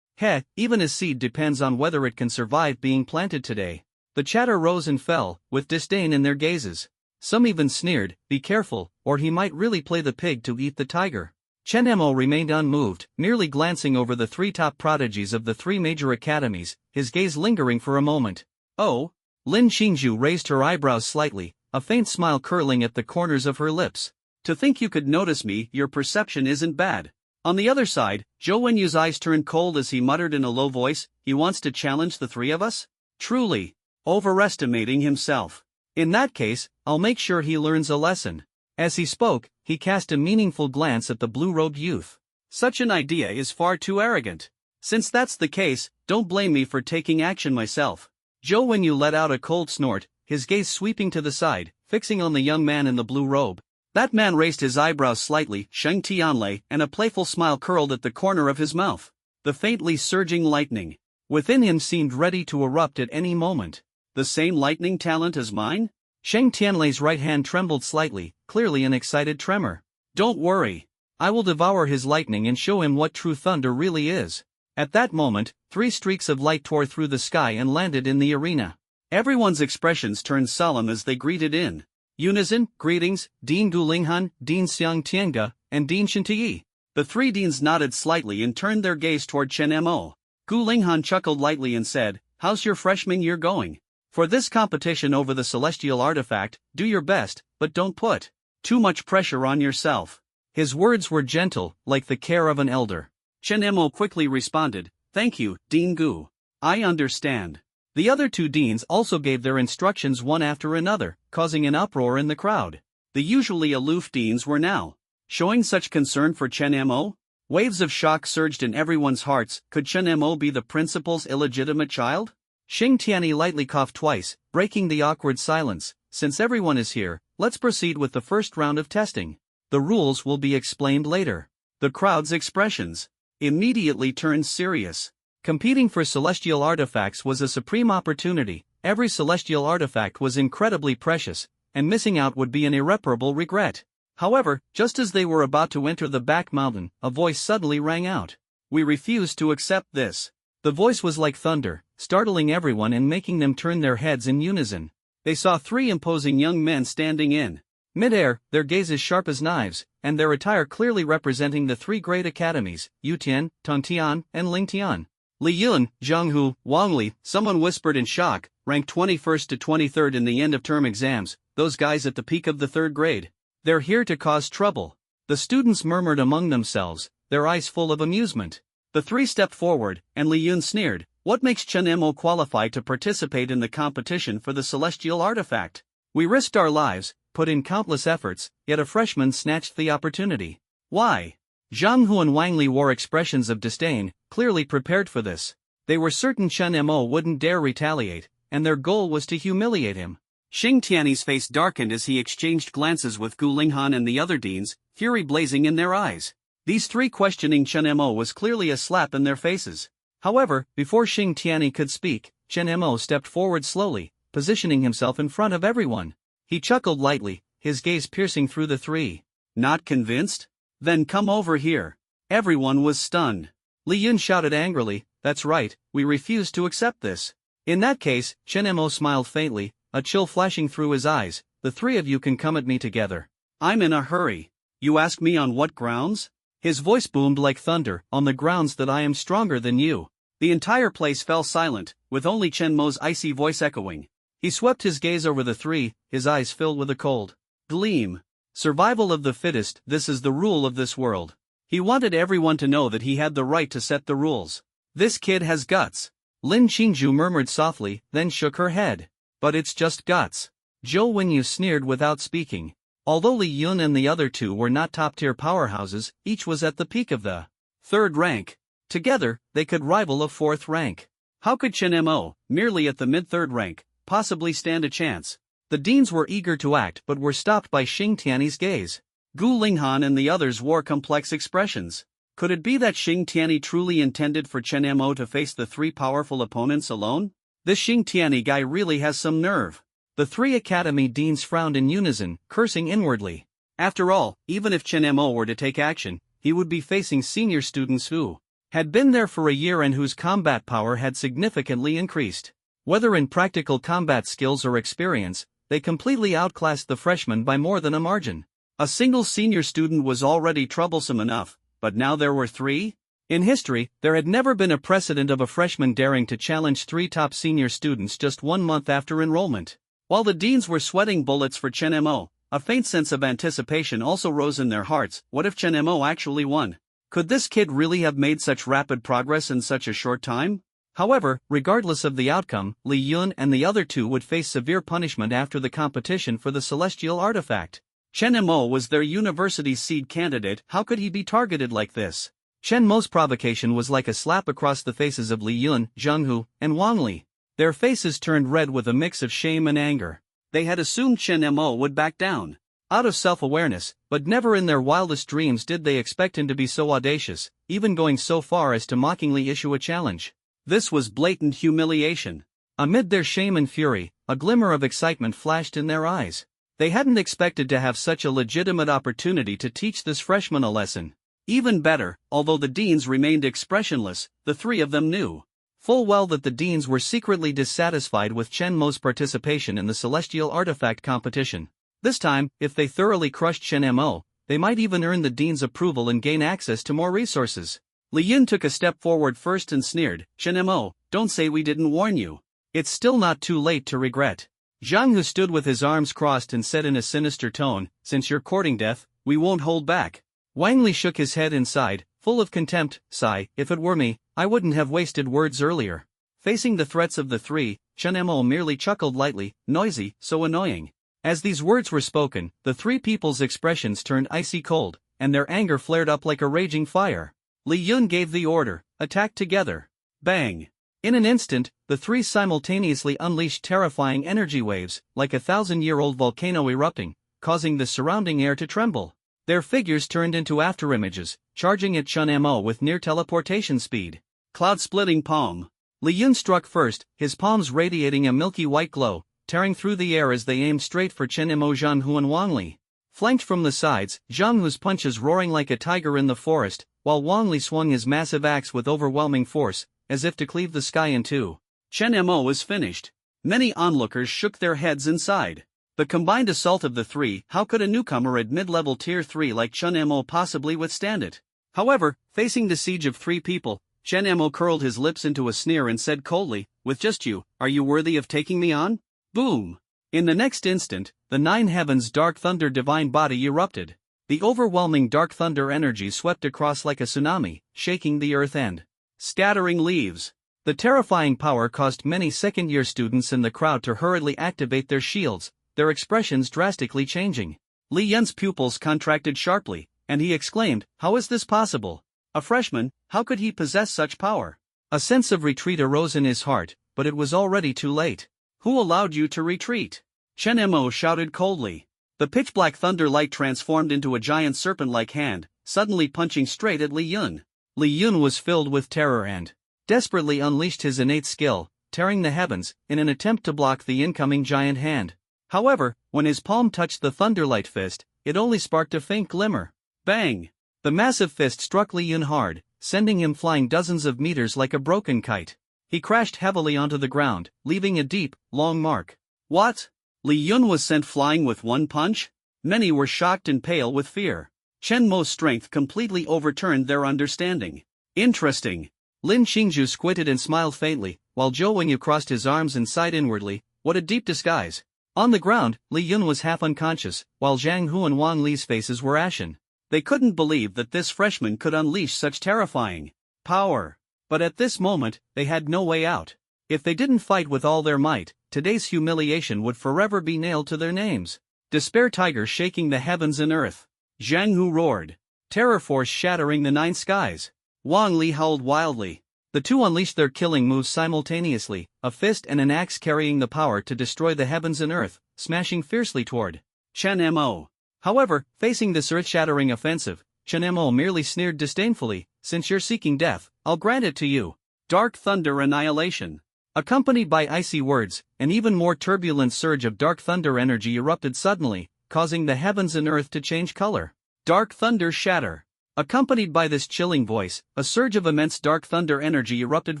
Even a seed depends on whether it can survive being planted today. The chatter rose and fell, with disdain in their gazes. Some even sneered, be careful, or he might really play the pig to eat the tiger. Chen Mo remained unmoved, merely glancing over the 3 top prodigies of the 3 major academies, his gaze lingering for a moment. Oh? Lin Qingzhu raised her eyebrows slightly, a faint smile curling at the corners of her lips. To think you could notice me, your perception isn't bad. On the other side, Zhou Wenyu's eyes turned cold as he muttered in a low voice, he wants to challenge the 3 of us? Truly. Overestimating himself. In that case, I'll make sure he learns a lesson. As he spoke, he cast a meaningful glance at the blue-robed youth. Such an idea is far too arrogant. Since that's the case, don't blame me for taking action myself. Zhou Wenyu let out a cold snort, his gaze sweeping to the side, fixing on the young man in the blue robe. That man raised his eyebrows slightly, Sheng Tianlei, and a playful smile curled at the corner of his mouth. The faintly surging lightning within him seemed ready to erupt at any moment. The same lightning talent as mine? Sheng Tianlei's right hand trembled slightly, clearly an excited tremor. Don't worry. I will devour his lightning and show him what true thunder really is. At that moment, 3 streaks of light tore through the sky and landed in the arena. Everyone's expressions turned solemn as they greeted in unison, greetings, Dean Gu Linghan, Dean Xiang Tianga, and Dean Shintiyi. The 3 deans nodded slightly and turned their gaze toward Chen Mo. Gu Linghan chuckled lightly and said, how's your freshman year going? For this competition over the celestial artifact, do your best, but don't put too much pressure on yourself. His words were gentle, like the care of an elder. Chen Mo quickly responded, thank you, Dean Gu. I understand. The other 2 deans also gave their instructions one after another, causing an uproar in the crowd. The usually aloof deans were now showing such concern for Chen Mo. Waves of shock surged in everyone's hearts. Could Chen Mo be the principal's illegitimate child? Xing Tiany lightly coughed twice, breaking the awkward silence. Since everyone is here, let's proceed with the first round of testing. The rules will be explained later. The crowd's expressions immediately turned serious. Competing for celestial artifacts was a supreme opportunity. Every celestial artifact was incredibly precious, and missing out would be an irreparable regret. However, just as they were about to enter the back mountain, a voice suddenly rang out. We refuse to accept this. The voice was like thunder, startling everyone and making them turn their heads in unison. They saw 3 imposing young men standing in mid-air, their gazes sharp as knives, and their attire clearly representing the 3 great academies, Yutian, Tontian, and Lingtian. Li Yun, Zhang Hu, Wang Li, someone whispered in shock, ranked 21st to 23rd in the end-of-term exams, those guys at the peak of the 3rd grade. They're here to cause trouble. The students murmured among themselves, their eyes full of amusement. The three stepped forward, and Li Yun sneered, "What makes Chen Mo qualify to participate in the competition for the celestial artifact? We risked our lives, put in countless efforts, yet a freshman snatched the opportunity. Why?" Zhang Hu and Wang Li wore expressions of disdain, clearly prepared for this. They were certain Chen Mo wouldn't dare retaliate, and their goal was to humiliate him. Xing Tiany's face darkened as he exchanged glances with Gu Linghan and the other deans, fury blazing in their eyes. These three questioning Chen Mo was clearly a slap in their faces. However, before Xing Tiany could speak, Chen Mo stepped forward slowly, positioning himself in front of everyone. He chuckled lightly, his gaze piercing through the three. "Not convinced? Then come over here." Everyone was stunned. Li Yun shouted angrily, "That's right, we refuse to accept this." In that case, Chen Mo smiled faintly, a chill flashing through his eyes, "The three of you can come at me together." "I'm in a hurry. You ask me on what grounds?" His voice boomed like thunder, "On the grounds that I am stronger than you." The entire place fell silent, with only Chen Mo's icy voice echoing. He swept his gaze over the three, his eyes filled with a cold gleam. "Survival of the fittest, this is the rule of this world." He wanted everyone to know that he had the right to set the rules. This kid has guts. Lin Qingzhu murmured softly, then shook her head. "But it's just guts." Zhou Wenyu sneered without speaking. Although Li Yun and the other two were not top-tier powerhouses, each was at the peak of the 3rd rank. Together, they could rival a 4th rank. How could Chen Mo, merely at the mid-3rd rank, possibly stand a chance? The deans were eager to act but were stopped by Xing Tiany's gaze. Gu Linghan and the others wore complex expressions. Could it be that Xing Tiany truly intended for Chen Mo to face the three powerful opponents alone? This Xing Tiany guy really has some nerve. The three academy deans frowned in unison, cursing inwardly. After all, even if Chen Mo were to take action, he would be facing senior students who had been there for a year and whose combat power had significantly increased. Whether in practical combat skills or experience, they completely outclassed the freshmen by more than a margin. A single senior student was already troublesome enough, but now there were three? In history, there had never been a precedent of a freshman daring to challenge three top senior students just 1 month after enrollment. While the deans were sweating bullets for Chen Mo, a faint sense of anticipation also rose in their hearts. What if Chen Mo actually won? Could this kid really have made such rapid progress in such a short time? However, regardless of the outcome, Li Yun and the other two would face severe punishment after the competition for the celestial artifact. Chen Mo was their university's seed candidate. How could he be targeted like this? Chen Mo's provocation was like a slap across the faces of Li Yun, Zhang Hu, and Wang Li. Their faces turned red with a mix of shame and anger. They had assumed Chen Mo would back down. Out of self-awareness, but never in their wildest dreams did they expect him to be so audacious, even going so far as to mockingly issue a challenge. This was blatant humiliation. Amid their shame and fury, a glimmer of excitement flashed in their eyes. They hadn't expected to have such a legitimate opportunity to teach this freshman a lesson. Even better, although the deans remained expressionless, the three of them knew full well that the deans were secretly dissatisfied with Chen Mo's participation in the celestial artifact competition. This time, if they thoroughly crushed Chen Mo, they might even earn the dean's approval and gain access to more resources. Li Yun took a step forward first and sneered, "Chen Mo, don't say we didn't warn you. It's still not too late to regret." Zhang Hu stood with his arms crossed and said in a sinister tone, "Since you're courting death, we won't hold back." Wang Li shook his head and sighed, full of contempt, "Sigh, if it were me, I wouldn't have wasted words earlier." Facing the threats of the three, Chen Mo merely chuckled lightly, "Noisy, so annoying." As these words were spoken, the three people's expressions turned icy cold, and their anger flared up like a raging fire. Li Yun gave the order, "Attack together." Bang! In an instant, the three simultaneously unleashed terrifying energy waves, like a 1,000-year-old volcano erupting, causing the surrounding air to tremble. Their figures turned into afterimages, charging at Chen Mo with near teleportation speed. Cloud-splitting palm. Li Yun struck first, his palms radiating a milky white glow, tearing through the air as they aimed straight for Chen Mo, Zhang Hu and Wang Li. Flanked from the sides, Zhang Hu's punches roaring like a tiger in the forest, while Wang Li swung his massive axe with overwhelming force, as if to cleave the sky in two. Chen Mo was finished. Many onlookers shook their heads inside. The combined assault of the three, how could a newcomer at mid-level tier 3 like Chen Mo possibly withstand it? However, facing the siege of three people, Chen Mo curled his lips into a sneer and said coldly, with just you, are you worthy of taking me on? Boom! In the next instant, the nine heavens' dark thunder divine body erupted. The overwhelming dark thunder energy swept across like a tsunami, shaking the earth and scattering leaves. The terrifying power caused many second-year students in the crowd to hurriedly activate their shields, their expressions drastically changing. Li Yun's pupils contracted sharply, and he exclaimed, how is this possible? A freshman, how could he possess such power? A sense of retreat arose in his heart, but it was already too late. Who allowed you to retreat? Chen Mo shouted coldly. The pitch-black thunder light transformed into a giant serpent-like hand, suddenly punching straight at Li Yun. Li Yun was filled with terror and desperately unleashed his innate skill, tearing the heavens, in an attempt to block the incoming giant hand. However, when his palm touched the thunderlight fist, it only sparked a faint glimmer. Bang! The massive fist struck Li Yun hard, sending him flying dozens of meters like a broken kite. He crashed heavily onto the ground, leaving a deep, long mark. What? Li Yun was sent flying with one punch? Many were shocked and pale with fear. Chen Mo's strength completely overturned their understanding. Interesting. Lin Xingzhu squinted and smiled faintly, while Zhou Wingyu crossed his arms and sighed inwardly, what a deep disguise. On the ground, Li Yun was half unconscious, while Zhang Hu and Wang Li's faces were ashen. They couldn't believe that this freshman could unleash such terrifying power. But at this moment, they had no way out. If they didn't fight with all their might, today's humiliation would forever be nailed to their names. Despair tiger shaking the heavens and earth. Zhang Hu roared. Terror force shattering the nine skies. Wang Li howled wildly. The two unleashed their killing moves simultaneously, a fist and an axe carrying the power to destroy the heavens and earth, smashing fiercely toward Chen Mo. However, facing this earth-shattering offensive, Chen Mo merely sneered disdainfully, since you're seeking death, I'll grant it to you. Dark thunder annihilation. Accompanied by icy words, an even more turbulent surge of dark thunder energy erupted suddenly, causing the heavens and earth to change color. Dark thunder shatter. Accompanied by this chilling voice, a surge of immense dark thunder energy erupted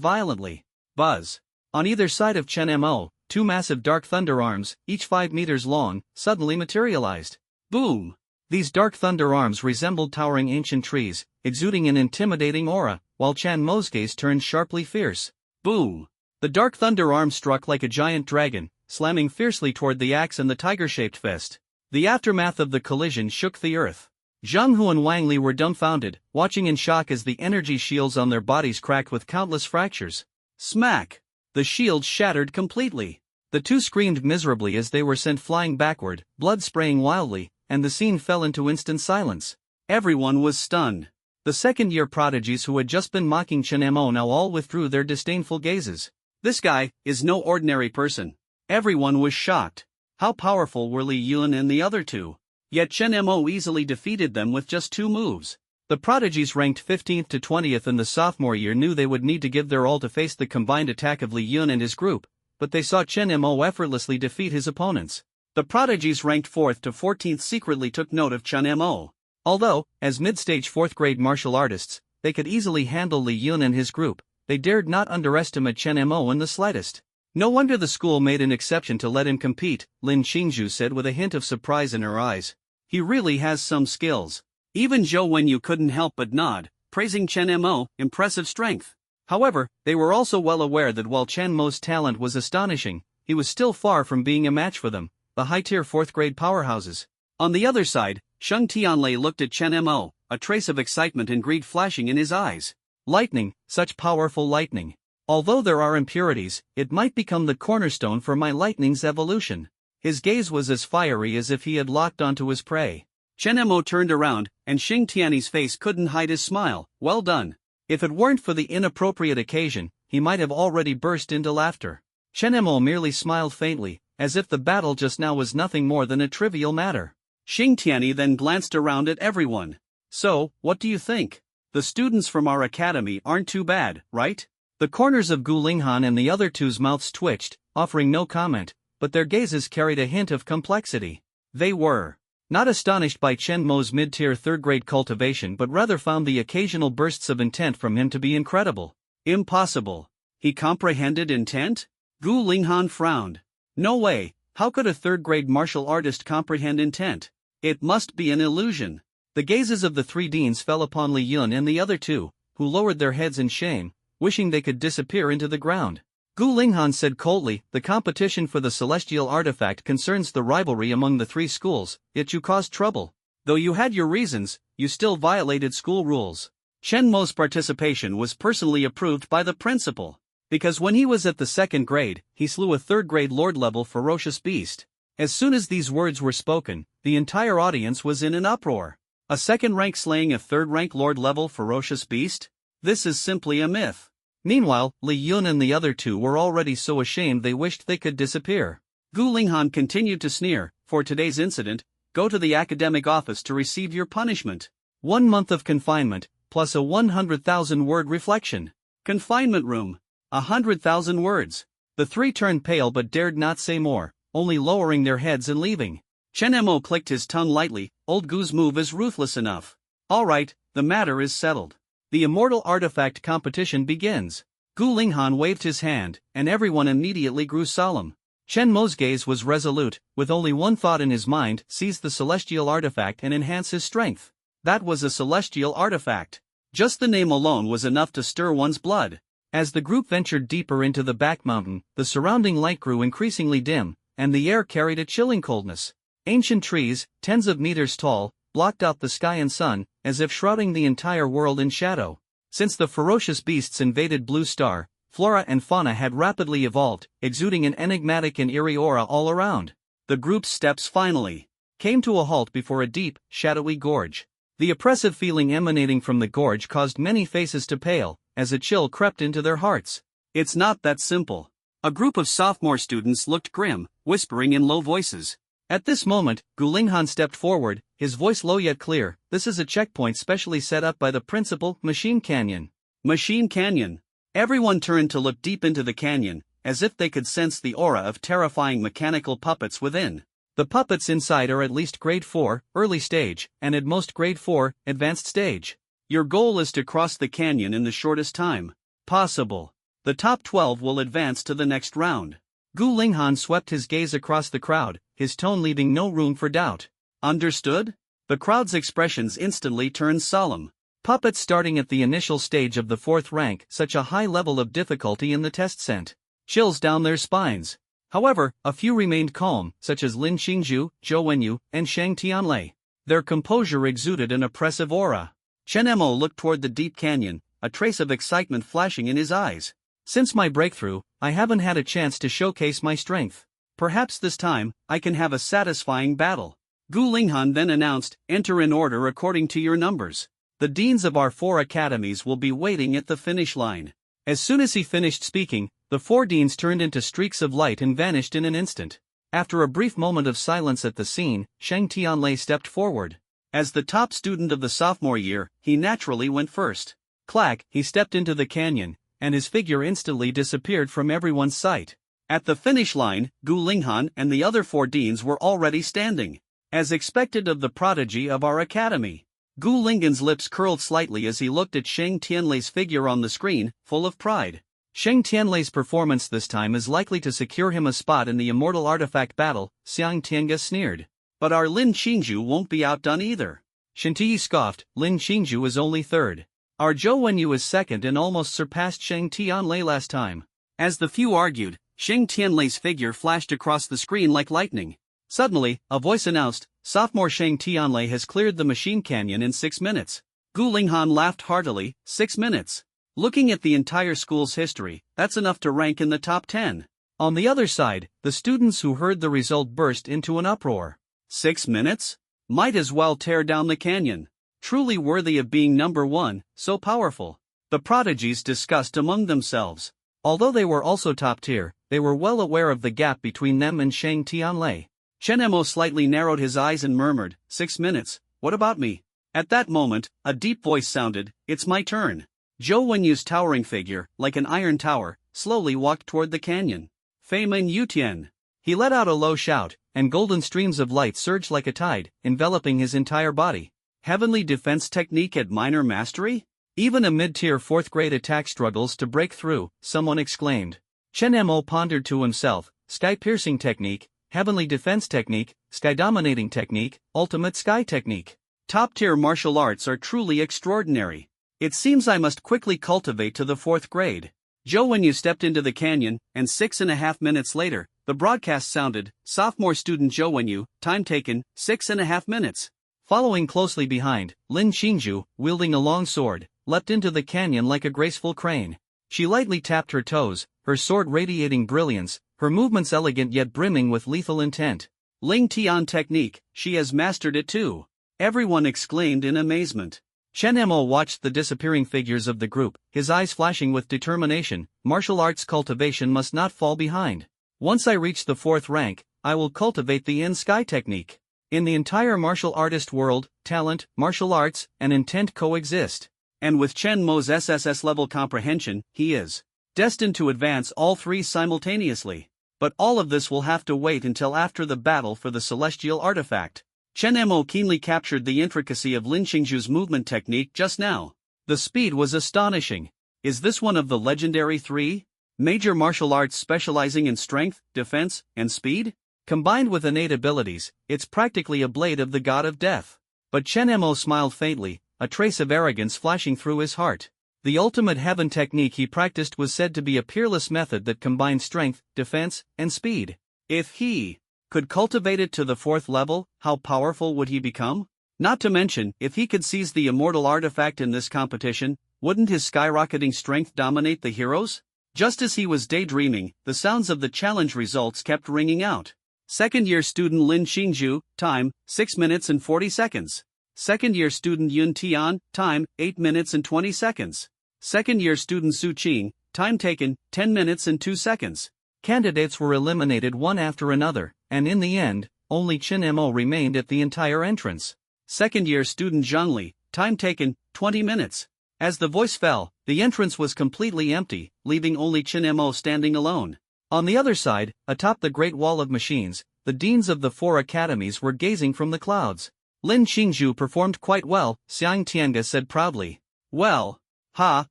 violently. Buzz. On either side of Chen Mo, two massive dark thunder arms, each 5 meters long, suddenly materialized. Boom! These dark thunder arms resembled towering ancient trees, exuding an intimidating aura, while Chen Mo's gaze turned sharply fierce. Boom! The dark thunder arm struck like a giant dragon, slamming fiercely toward the axe and the tiger-shaped fist. The aftermath of the collision shook the earth. Zhang Hu and Wang Li were dumbfounded, watching in shock as the energy shields on their bodies cracked with countless fractures. Smack! The shields shattered completely. The two screamed miserably as they were sent flying backward, blood spraying wildly, and the scene fell into instant silence. Everyone was stunned. The second-year prodigies who had just been mocking Chen Mo now all withdrew their disdainful gazes. This guy is no ordinary person. Everyone was shocked. How powerful were Li Yun and the other two? Yet Chen Mo easily defeated them with just 2 moves. The prodigies ranked 15th to 20th in the sophomore year knew they would need to give their all to face the combined attack of Li Yun and his group, but they saw Chen Mo effortlessly defeat his opponents. The prodigies ranked 4th to 14th secretly took note of Chen Mo. Although, as mid-stage 4th-grade martial artists, they could easily handle Li Yun and his group, they dared not underestimate Chen Mo in the slightest. No wonder the school made an exception to let him compete, Lin Xingzhu said with a hint of surprise in her eyes. He really has some skills. Even Zhou Wingyu couldn't help but nod, praising Chen Mo, impressive strength. However, they were also well aware that while Chen Mo's talent was astonishing, he was still far from being a match for them, the high-tier 4th-grade powerhouses. On the other side, Sheng Tianlei looked at Chen Mo, a trace of excitement and greed flashing in his eyes. Lightning, such powerful lightning. Although there are impurities, it might become the cornerstone for my lightning's evolution. His gaze was as fiery as if he had locked onto his prey. Chen Mo turned around, and Xing Tianyi's face couldn't hide his smile. Well done. If it weren't for the inappropriate occasion, he might have already burst into laughter. Chen Mo merely smiled faintly, as if the battle just now was nothing more than a trivial matter. Xing Tianyi then glanced around at everyone. So, what do you think? The students from our academy aren't too bad, right? The corners of Gu Linghan and the other two's mouths twitched, offering no comment, but their gazes carried a hint of complexity. They were not astonished by Chen Mo's mid-tier 3rd-grade cultivation but rather found the occasional bursts of intent from him to be incredible. Impossible. He comprehended intent? Gu Linghan frowned. No way, how could a 3rd-grade martial artist comprehend intent? It must be an illusion. The gazes of the 3 deans fell upon Li Yun and the other two, who lowered their heads in shame, wishing they could disappear into the ground. Gu Linghan said coldly, "The competition for the celestial artifact concerns the rivalry among the three schools, yet you caused trouble. Though you had your reasons, you still violated school rules." Chen Mo's participation was personally approved by the principal, because when he was at the 2nd grade, he slew a 3rd grade Lord-level ferocious beast. As soon as these words were spoken, the entire audience was in an uproar. A 2nd rank slaying a 3rd rank Lord-level ferocious beast? This is simply a myth. Meanwhile, Li Yun and the other two were already so ashamed they wished they could disappear. Gu Linghan continued to sneer, "For today's incident, go to the academic office to receive your punishment. 1 month of confinement, plus a 100,000-word reflection. Confinement room. 100,000 words." The three turned pale but dared not say more, only lowering their heads and leaving. Chen Mo clicked his tongue lightly. Old Gu's move is ruthless enough. All right, the matter is settled. The immortal artifact competition begins. Gu Linghan waved his hand, and everyone immediately grew solemn. Chen Mo's gaze was resolute, with only one thought in his mind: seize the celestial artifact and enhance his strength. That was a celestial artifact. Just the name alone was enough to stir one's blood. As the group ventured deeper into the back mountain, the surrounding light grew increasingly dim, and the air carried a chilling coldness. Ancient trees, tens of meters tall, blocked out the sky and sun, as if shrouding the entire world in shadow. Since the ferocious beasts invaded Blue Star, flora and fauna had rapidly evolved, exuding an enigmatic and eerie aura all around. The group's steps finally came to a halt before a deep, shadowy gorge. The oppressive feeling emanating from the gorge caused many faces to pale, as a chill crept into their hearts. It's not that simple. A group of sophomore students looked grim, whispering in low voices. At this moment, Gu Linghan stepped forward, his voice low yet clear. "This is a checkpoint specially set up by the principal, Machine Canyon." Machine Canyon. Everyone turned to look deep into the canyon, as if they could sense the aura of terrifying mechanical puppets within. The puppets inside are at least grade 4, early stage, and at most grade 4, advanced stage. Your goal is to cross the canyon in the shortest time possible. The top 12 will advance to the next round. Gu Linghan swept his gaze across the crowd, his tone leaving no room for doubt. Understood? The crowd's expressions instantly turned solemn. Puppets starting at the initial stage of the 4th rank, such a high level of difficulty in the test sent chills down their spines. However, a few remained calm, such as Lin Qingzhu, Zhou Wenyu, and Shang Tianlei. Their composure exuded an oppressive aura. Chen Mo looked toward the deep canyon, a trace of excitement flashing in his eyes. "Since my breakthrough, I haven't had a chance to showcase my strength. Perhaps this time, I can have a satisfying battle." Gu Linghan then announced, "Enter in order according to your numbers. The deans of our 4 academies will be waiting at the finish line." As soon as he finished speaking, the 4 deans turned into streaks of light and vanished in an instant. After a brief moment of silence at the scene, Shang Tianlei stepped forward. As the top student of the sophomore year, he naturally went first. Clack, he stepped into the canyon, and his figure instantly disappeared from everyone's sight. At the finish line, Gu Linghan and the other 4 deans were already standing. As expected of the prodigy of our academy. Gu Linghan's lips curled slightly as he looked at Shang Tianlei's figure on the screen, full of pride. Shang Tianlei's performance this time is likely to secure him a spot in the immortal artifact battle, Xiang Tiange sneered. But our Lin Qingzhu won't be outdone either. Shintiyi scoffed, Lin Qingzhu is only 3rd. Our Zhou Wenyu is 2nd and almost surpassed Shang Tianlei last time. As the few argued, Shang Tianlei's figure flashed across the screen like lightning. Suddenly, a voice announced, "Sophomore Shang Tianlei has cleared the Machine Canyon in 6 minutes." Gu Linghan laughed heartily. 6 minutes. Looking at the entire school's history, that's enough to rank in the top 10. On the other side, the students who heard the result burst into an uproar. 6 minutes? Might as well tear down the canyon. Truly worthy of being number 1, so powerful. The prodigies discussed among themselves. Although they were also top tier, they were well aware of the gap between them and Shang Tianlei. Chen Mo slightly narrowed his eyes and murmured, 6 minutes, what about me? At that moment, a deep voice sounded, "It's my turn." Zhou Wenyu's towering figure, like an iron tower, slowly walked toward the canyon. Feimin Yutian. He let out a low shout, and golden streams of light surged like a tide, enveloping his entire body. Heavenly defense technique at minor mastery? Even a mid-tier 4th grade attack struggles to break through, someone exclaimed. Chen Mo pondered to himself, sky-piercing technique, heavenly defense technique, sky-dominating technique, ultimate sky technique. Top-tier martial arts are truly extraordinary. It seems I must quickly cultivate to the 4th grade. Zhou Wenyu stepped into the canyon, and 6.5 minutes later, the broadcast sounded, sophomore student Zhou Wenyu, time taken, 6.5 minutes. Following closely behind, Lin Qingzhu, wielding a long sword, leapt into the canyon like a graceful crane. She lightly tapped her toes, her sword radiating brilliance, her movements elegant yet brimming with lethal intent. Ling Tian technique, she has mastered it too. Everyone exclaimed in amazement. Chen Mo watched the disappearing figures of the group, his eyes flashing with determination. Martial arts cultivation must not fall behind. Once I reach the 4th rank, I will cultivate the in-sky technique. In the entire martial artist world, talent, martial arts, and intent coexist. And with Chen Mo's SSS level comprehension, he is destined to advance all three simultaneously. But all of this will have to wait until after the battle for the celestial artifact. Chen Mo keenly captured the intricacy of Lin Qingzhu's movement technique just now. The speed was astonishing. Is this one of the legendary 3 major martial arts specializing in strength, defense, and speed? Combined with innate abilities, it's practically a blade of the god of death. But Chen Mo smiled faintly, a trace of arrogance flashing through his heart. The ultimate heaven technique he practiced was said to be a peerless method that combined strength, defense, and speed. If he could cultivate it to the 4th level, how powerful would he become? Not to mention, if he could seize the immortal artifact in this competition, wouldn't his skyrocketing strength dominate the heroes? Just as he was daydreaming, the sounds of the challenge results kept ringing out. Second-year student Lin Qingzhu, time, 6 minutes and 40 seconds. Second-year student Yun Tian, time, 8 minutes and 20 seconds. Second-year student Su Qing, time taken, 10 minutes and 2 seconds. Candidates were eliminated one after another, and in the end, only Chen Mo remained at the entire entrance. Second-year student Zhang Li, time taken, 20 minutes. As the voice fell, the entrance was completely empty, leaving only Chen Mo standing alone. On the other side, atop the Great Wall of Machines, the deans of the 4 academies were gazing from the clouds. Lin Qingzhu performed quite well, Xiang Tianga said proudly. Well,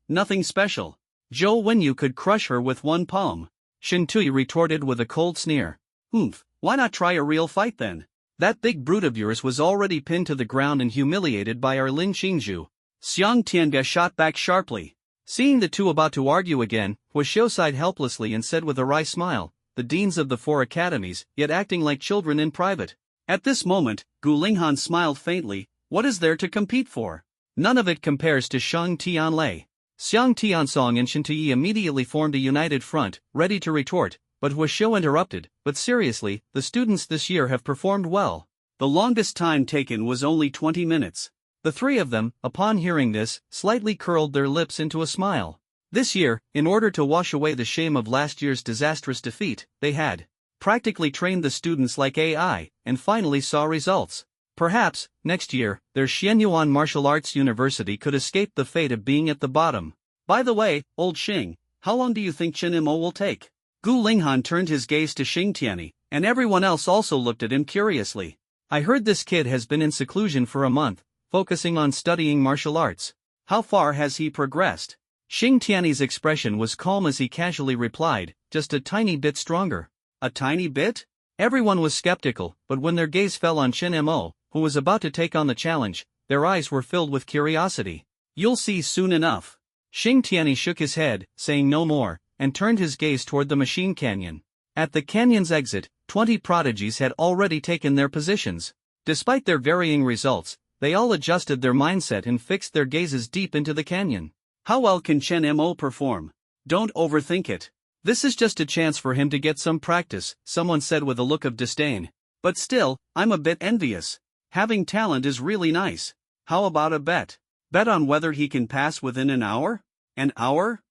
nothing special. Zhou Wenyu could crush her with one palm. Shen Tui retorted with a cold sneer. Why not try a real fight then? That big brute of yours was already pinned to the ground and humiliated by our Lin Qingzhu. Xiang Tianga shot back sharply. Seeing the two about to argue again, Huaxiu sighed helplessly and said with a wry smile, the deans of the 4 academies, yet acting like children in private. At this moment, Gu Linghan smiled faintly. What is there to compete for? None of it compares to Xiang Tianlei. Xiang Tiansong and Shen Tui immediately formed a united front, ready to retort, but Huaxiu interrupted. But seriously, the students this year have performed well. The longest time taken was only 20 minutes. The 3 of them, upon hearing this, slightly curled their lips into a smile. This year, in order to wash away the shame of last year's disastrous defeat, they had practically trained the students like AI, and finally saw results. Perhaps, next year, their Xianyuan Martial Arts University could escape the fate of being at the bottom. By the way, old Xing, how long do you think Chen Mo will take? Gu Linghan turned his gaze to Xing Tianyi, and everyone else also looked at him curiously. I heard this kid has been in seclusion for a month, focusing on studying martial arts. How far has he progressed? Xing Tianyi's expression was calm as he casually replied, just a tiny bit stronger. A tiny bit? Everyone was skeptical, but when their gaze fell on Chen Mo, who was about to take on the challenge, their eyes were filled with curiosity. You'll see soon enough. Xing Tianyi shook his head, saying no more, and turned his gaze toward the machine canyon. At the canyon's exit, 20 prodigies had already taken their positions. Despite their varying results, they all adjusted their mindset and fixed their gazes deep into the canyon. How well can Chen Mo perform? Don't overthink it. This is just a chance for him to get some practice, someone said with a look of disdain. But still, I'm a bit envious. Having talent is really nice. How about a bet? Bet on whether he can pass within an hour? An hour?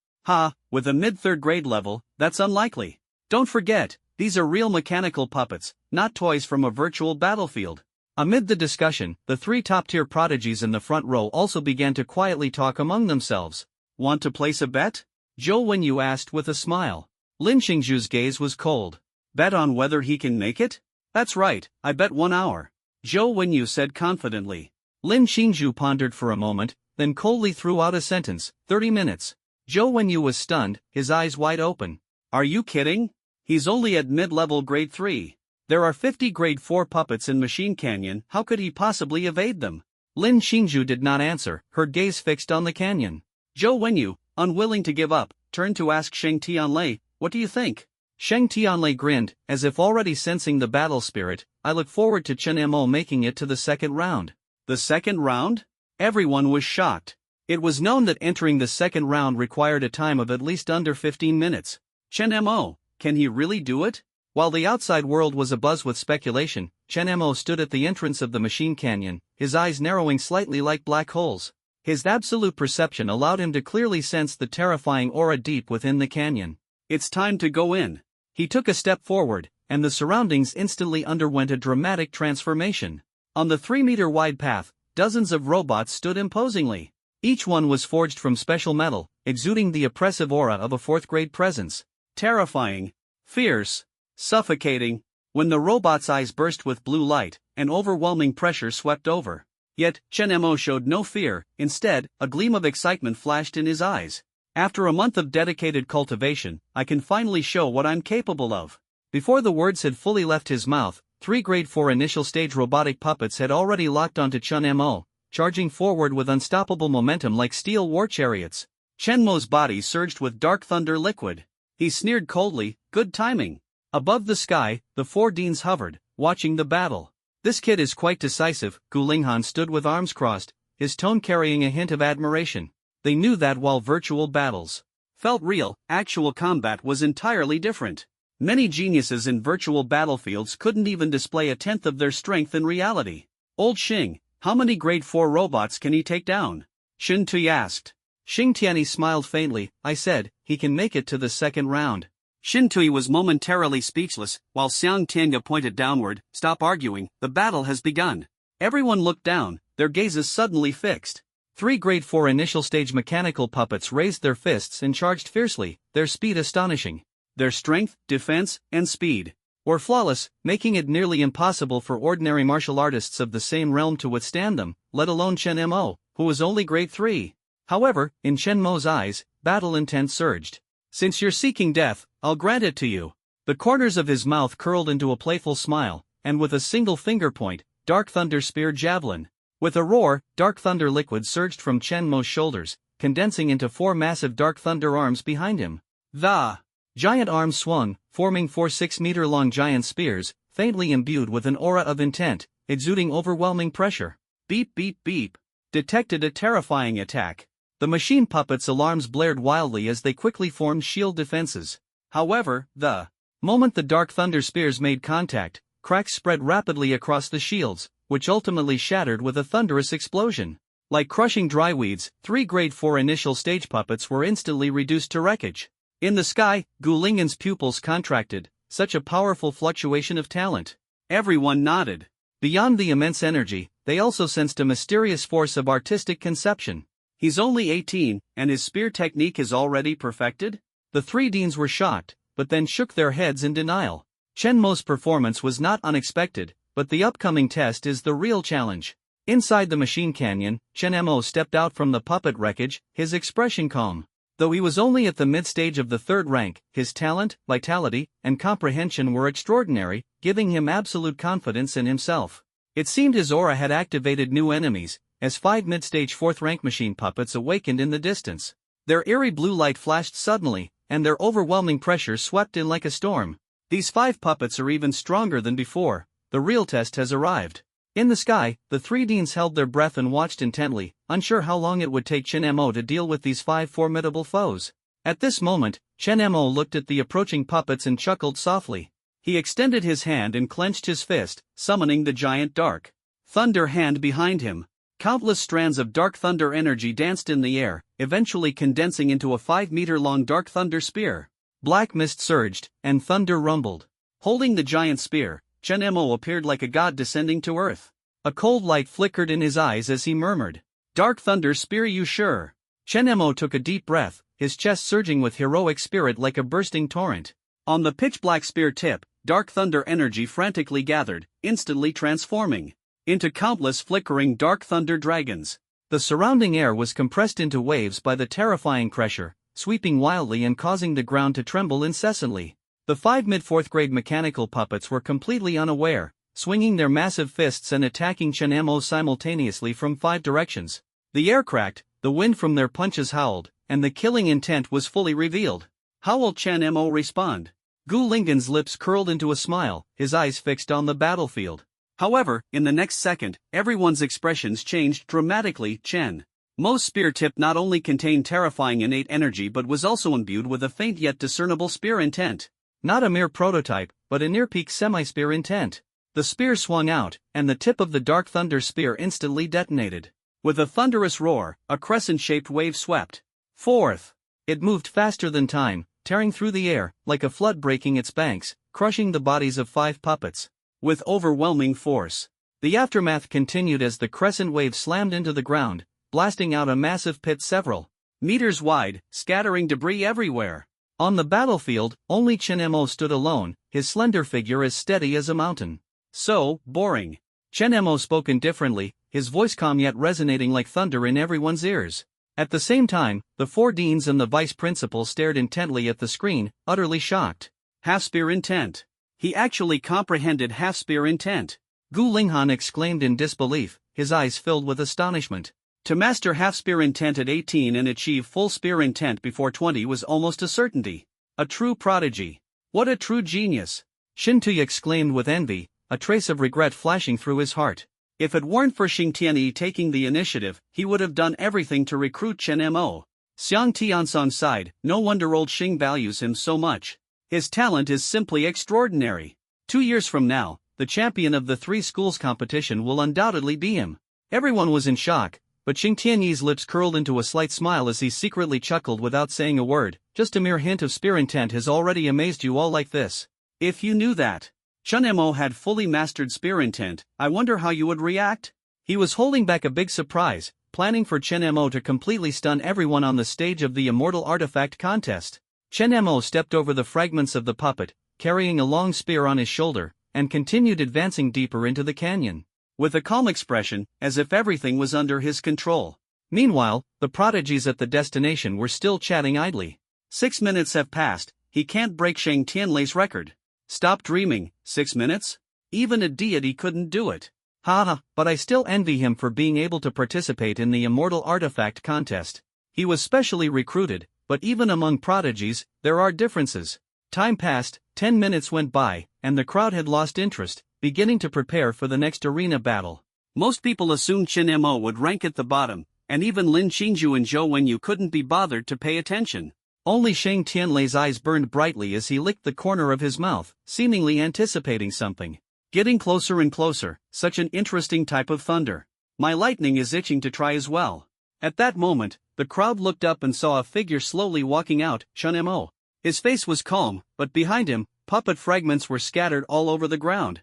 With a mid-3rd grade level, that's unlikely. Don't forget, these are real mechanical puppets, not toys from a virtual battlefield. Amid the discussion, the 3 top-tier prodigies in the front row also began to quietly talk among themselves. Want to place a bet? Zhou Wenyu asked with a smile. Lin Qingzhu's gaze was cold. Bet on whether he can make it? That's right, I bet 1 hour. Zhou Wenyu said confidently. Lin Qingzhu pondered for a moment, then coldly threw out a sentence, 30 minutes. Zhou Wenyu was stunned, his eyes wide open. Are you kidding? He's only at mid-level grade 3. There are 50 grade 4 puppets in Machine Canyon, how could he possibly evade them? Lin Xingju did not answer, her gaze fixed on the canyon. Zhou Wenyu, unwilling to give up, turned to ask Sheng Tianlei, "What do you think?" Sheng Tianlei grinned, as if already sensing the battle spirit. "I look forward to Chen Mo making it to the second round." The second round? Everyone was shocked. It was known that entering the second round required a time of at least under 15 minutes. Chen Mo, can he really do it? While the outside world was abuzz with speculation, Chen Mo stood at the entrance of the machine canyon, his eyes narrowing slightly like black holes. His absolute perception allowed him to clearly sense the terrifying aura deep within the canyon. It's time to go in. He took a step forward, and the surroundings instantly underwent a dramatic transformation. On the 3-meter-wide path, dozens of robots stood imposingly. Each one was forged from special metal, exuding the oppressive aura of a fourth-grade presence. Terrifying, fierce, suffocating. When the robot's eyes burst with blue light, an overwhelming pressure swept over. Yet, Chen Mo showed no fear. Instead, a gleam of excitement flashed in his eyes. "After a month of dedicated cultivation, I can finally show what I'm capable of." Before the words had fully left his mouth, 3 Grade 4 initial stage robotic puppets had already locked onto Chen Mo, charging forward with unstoppable momentum like steel war chariots. Chen Mo's body surged with dark thunder liquid. He sneered coldly, "Good timing." Above the sky, the 4 deans hovered, watching the battle. "This kid is quite decisive." Gu Linghan stood with arms crossed, his tone carrying a hint of admiration. They knew that while virtual battles felt real, actual combat was entirely different. Many geniuses in virtual battlefields couldn't even display a tenth of their strength in reality. "Old Xing, how many grade 4 robots can he take down?" Shin Tui asked. Xing Tianyi smiled faintly. "I said, he can make it to the second round." Shin Tui was momentarily speechless, while Xiang Tianya pointed downward. "Stop arguing, the battle has begun." Everyone looked down, their gazes suddenly fixed. 3 Grade 4 initial stage mechanical puppets raised their fists and charged fiercely, their speed astonishing. Their strength, defense, and speed were flawless, making it nearly impossible for ordinary martial artists of the same realm to withstand them, let alone Chen Mo, who was only grade 3. However, in Chen Mo's eyes, battle intent surged. "Since you're seeking death, I'll grant it to you." The corners of his mouth curled into a playful smile, and with a single finger point, Dark Thunder speared javelin. With a roar, Dark Thunder liquid surged from Chen Mo's shoulders, condensing into 4 massive Dark Thunder arms behind him. The giant arms swung, forming 4 6-meter-long giant spears, faintly imbued with an aura of intent, exuding overwhelming pressure. Beep beep beep. Detected a terrifying attack. The machine puppets' alarms blared wildly as they quickly formed shield defenses. However, the moment the Dark Thunder spears made contact, cracks spread rapidly across the shields, which ultimately shattered with a thunderous explosion. Like crushing dry weeds, 3 Grade 4 initial stage puppets were instantly reduced to wreckage. In the sky, Gu Lingyan's pupils contracted, such a powerful fluctuation of talent. Everyone nodded. Beyond the immense energy, they also sensed a mysterious force of artistic conception. He's only 18, and his spear technique is already perfected? The 3 deans were shocked, but then shook their heads in denial. Chen Mo's performance was not unexpected, but the upcoming test is the real challenge. Inside the machine canyon, Chen Mo stepped out from the puppet wreckage, his expression calm. Though he was only at the mid-stage of the 3rd rank, his talent, vitality, and comprehension were extraordinary, giving him absolute confidence in himself. It seemed his aura had activated new enemies, as 5 mid-stage 4th rank machine puppets awakened in the distance. Their eerie blue light flashed suddenly, and their overwhelming pressure swept in like a storm. These 5 puppets are even stronger than before. The real test has arrived. In the sky, the 3 deans held their breath and watched intently, unsure how long it would take Chen Mo to deal with these 5 formidable foes. At this moment, Chen Mo looked at the approaching puppets and chuckled softly. He extended his hand and clenched his fist, summoning the giant Dark Thunder hand behind him. Countless strands of Dark Thunder energy danced in the air, eventually condensing into a 5-meter-long Dark Thunder spear. Black mist surged, and thunder rumbled. Holding the giant spear, Chen Mo appeared like a god descending to earth. A cold light flickered in his eyes as he murmured, "Dark Thunder spear, you sure?" Chen Mo took a deep breath, his chest surging with heroic spirit like a bursting torrent. On the pitch-black spear tip, Dark Thunder energy frantically gathered, instantly transforming into countless flickering Dark Thunder dragons. The surrounding air was compressed into waves by the terrifying pressure, sweeping wildly and causing the ground to tremble incessantly. The 5 mid-4th grade mechanical puppets were completely unaware, swinging their massive fists and attacking Chen Mo simultaneously from 5 directions. The air cracked, the wind from their punches howled, and the killing intent was fully revealed. How will Chen Mo respond? Gu Lingan's lips curled into a smile, his eyes fixed on the battlefield. However, in the next second, everyone's expressions changed dramatically. Chen Mo's spear tip not only contained terrifying innate energy but was also imbued with a faint yet discernible spear intent. Not a mere prototype, but a near-peak semi-spear intent. The spear swung out, and the tip of the Dark Thunder spear instantly detonated. With a thunderous roar, a crescent-shaped wave swept forth. It moved faster than time, tearing through the air, like a flood breaking its banks, crushing the bodies of 5 puppets. With overwhelming force, the aftermath continued as the crescent wave slammed into the ground, blasting out a massive pit several meters wide, scattering debris everywhere. On the battlefield, only Chen Mo stood alone, his slender figure as steady as a mountain. So boring. Chen Mo spoke indifferently, his voice calm yet resonating like thunder in everyone's ears. At the same time, the 4 deans and the vice principal stared intently at the screen, utterly shocked. Half-spear intent. He actually comprehended half-spear intent. Gu Linghan exclaimed in disbelief, his eyes filled with astonishment. To master half-spear intent at 18 and achieve full spear intent before 20 was almost a certainty. A true prodigy. What a true genius. Xin Tui exclaimed with envy, a trace of regret flashing through his heart. If it weren't for Xing Tianyi taking the initiative, he would have done everything to recruit Chen Mo. Xiang Tiansan's side, no wonder old Xing values him so much. His talent is simply extraordinary. 2 years from now, the champion of the 3 schools competition will undoubtedly be him. Everyone was in shock, but Xing Tianyi's lips curled into a slight smile as he secretly chuckled without saying a word. Just a mere hint of spear intent has already amazed you all like this. If you knew that Chen Mo had fully mastered spear intent, I wonder how you would react? He was holding back a big surprise, planning for Chen Mo to completely stun everyone on the stage of the Immortal Artifact contest. Chen Mo stepped over the fragments of the puppet, carrying a long spear on his shoulder, and continued advancing deeper into the canyon. With a calm expression, as if everything was under his control. Meanwhile, the prodigies at the destination were still chatting idly. 6 minutes have passed, he can't break Shang Tianlei's record. Stop dreaming, 6 minutes? Even a deity couldn't do it. Haha, but I still envy him for being able to participate in the Immortal Artifact contest. He was specially recruited, but even among prodigies, there are differences. Time passed, 10 minutes went by, and the crowd had lost interest, beginning to prepare for the next arena battle. Most people assumed Chen Mo would rank at the bottom, and even Lin Qingju and Zhou Wenyu couldn't be bothered to pay attention. Only Shang Tianlei's eyes burned brightly as he licked the corner of his mouth, seemingly anticipating something. Getting closer and closer, such an interesting type of thunder. My lightning is itching to try as well. At that moment, the crowd looked up and saw a figure slowly walking out, Chen Mo. His face was calm, but behind him, puppet fragments were scattered all over the ground.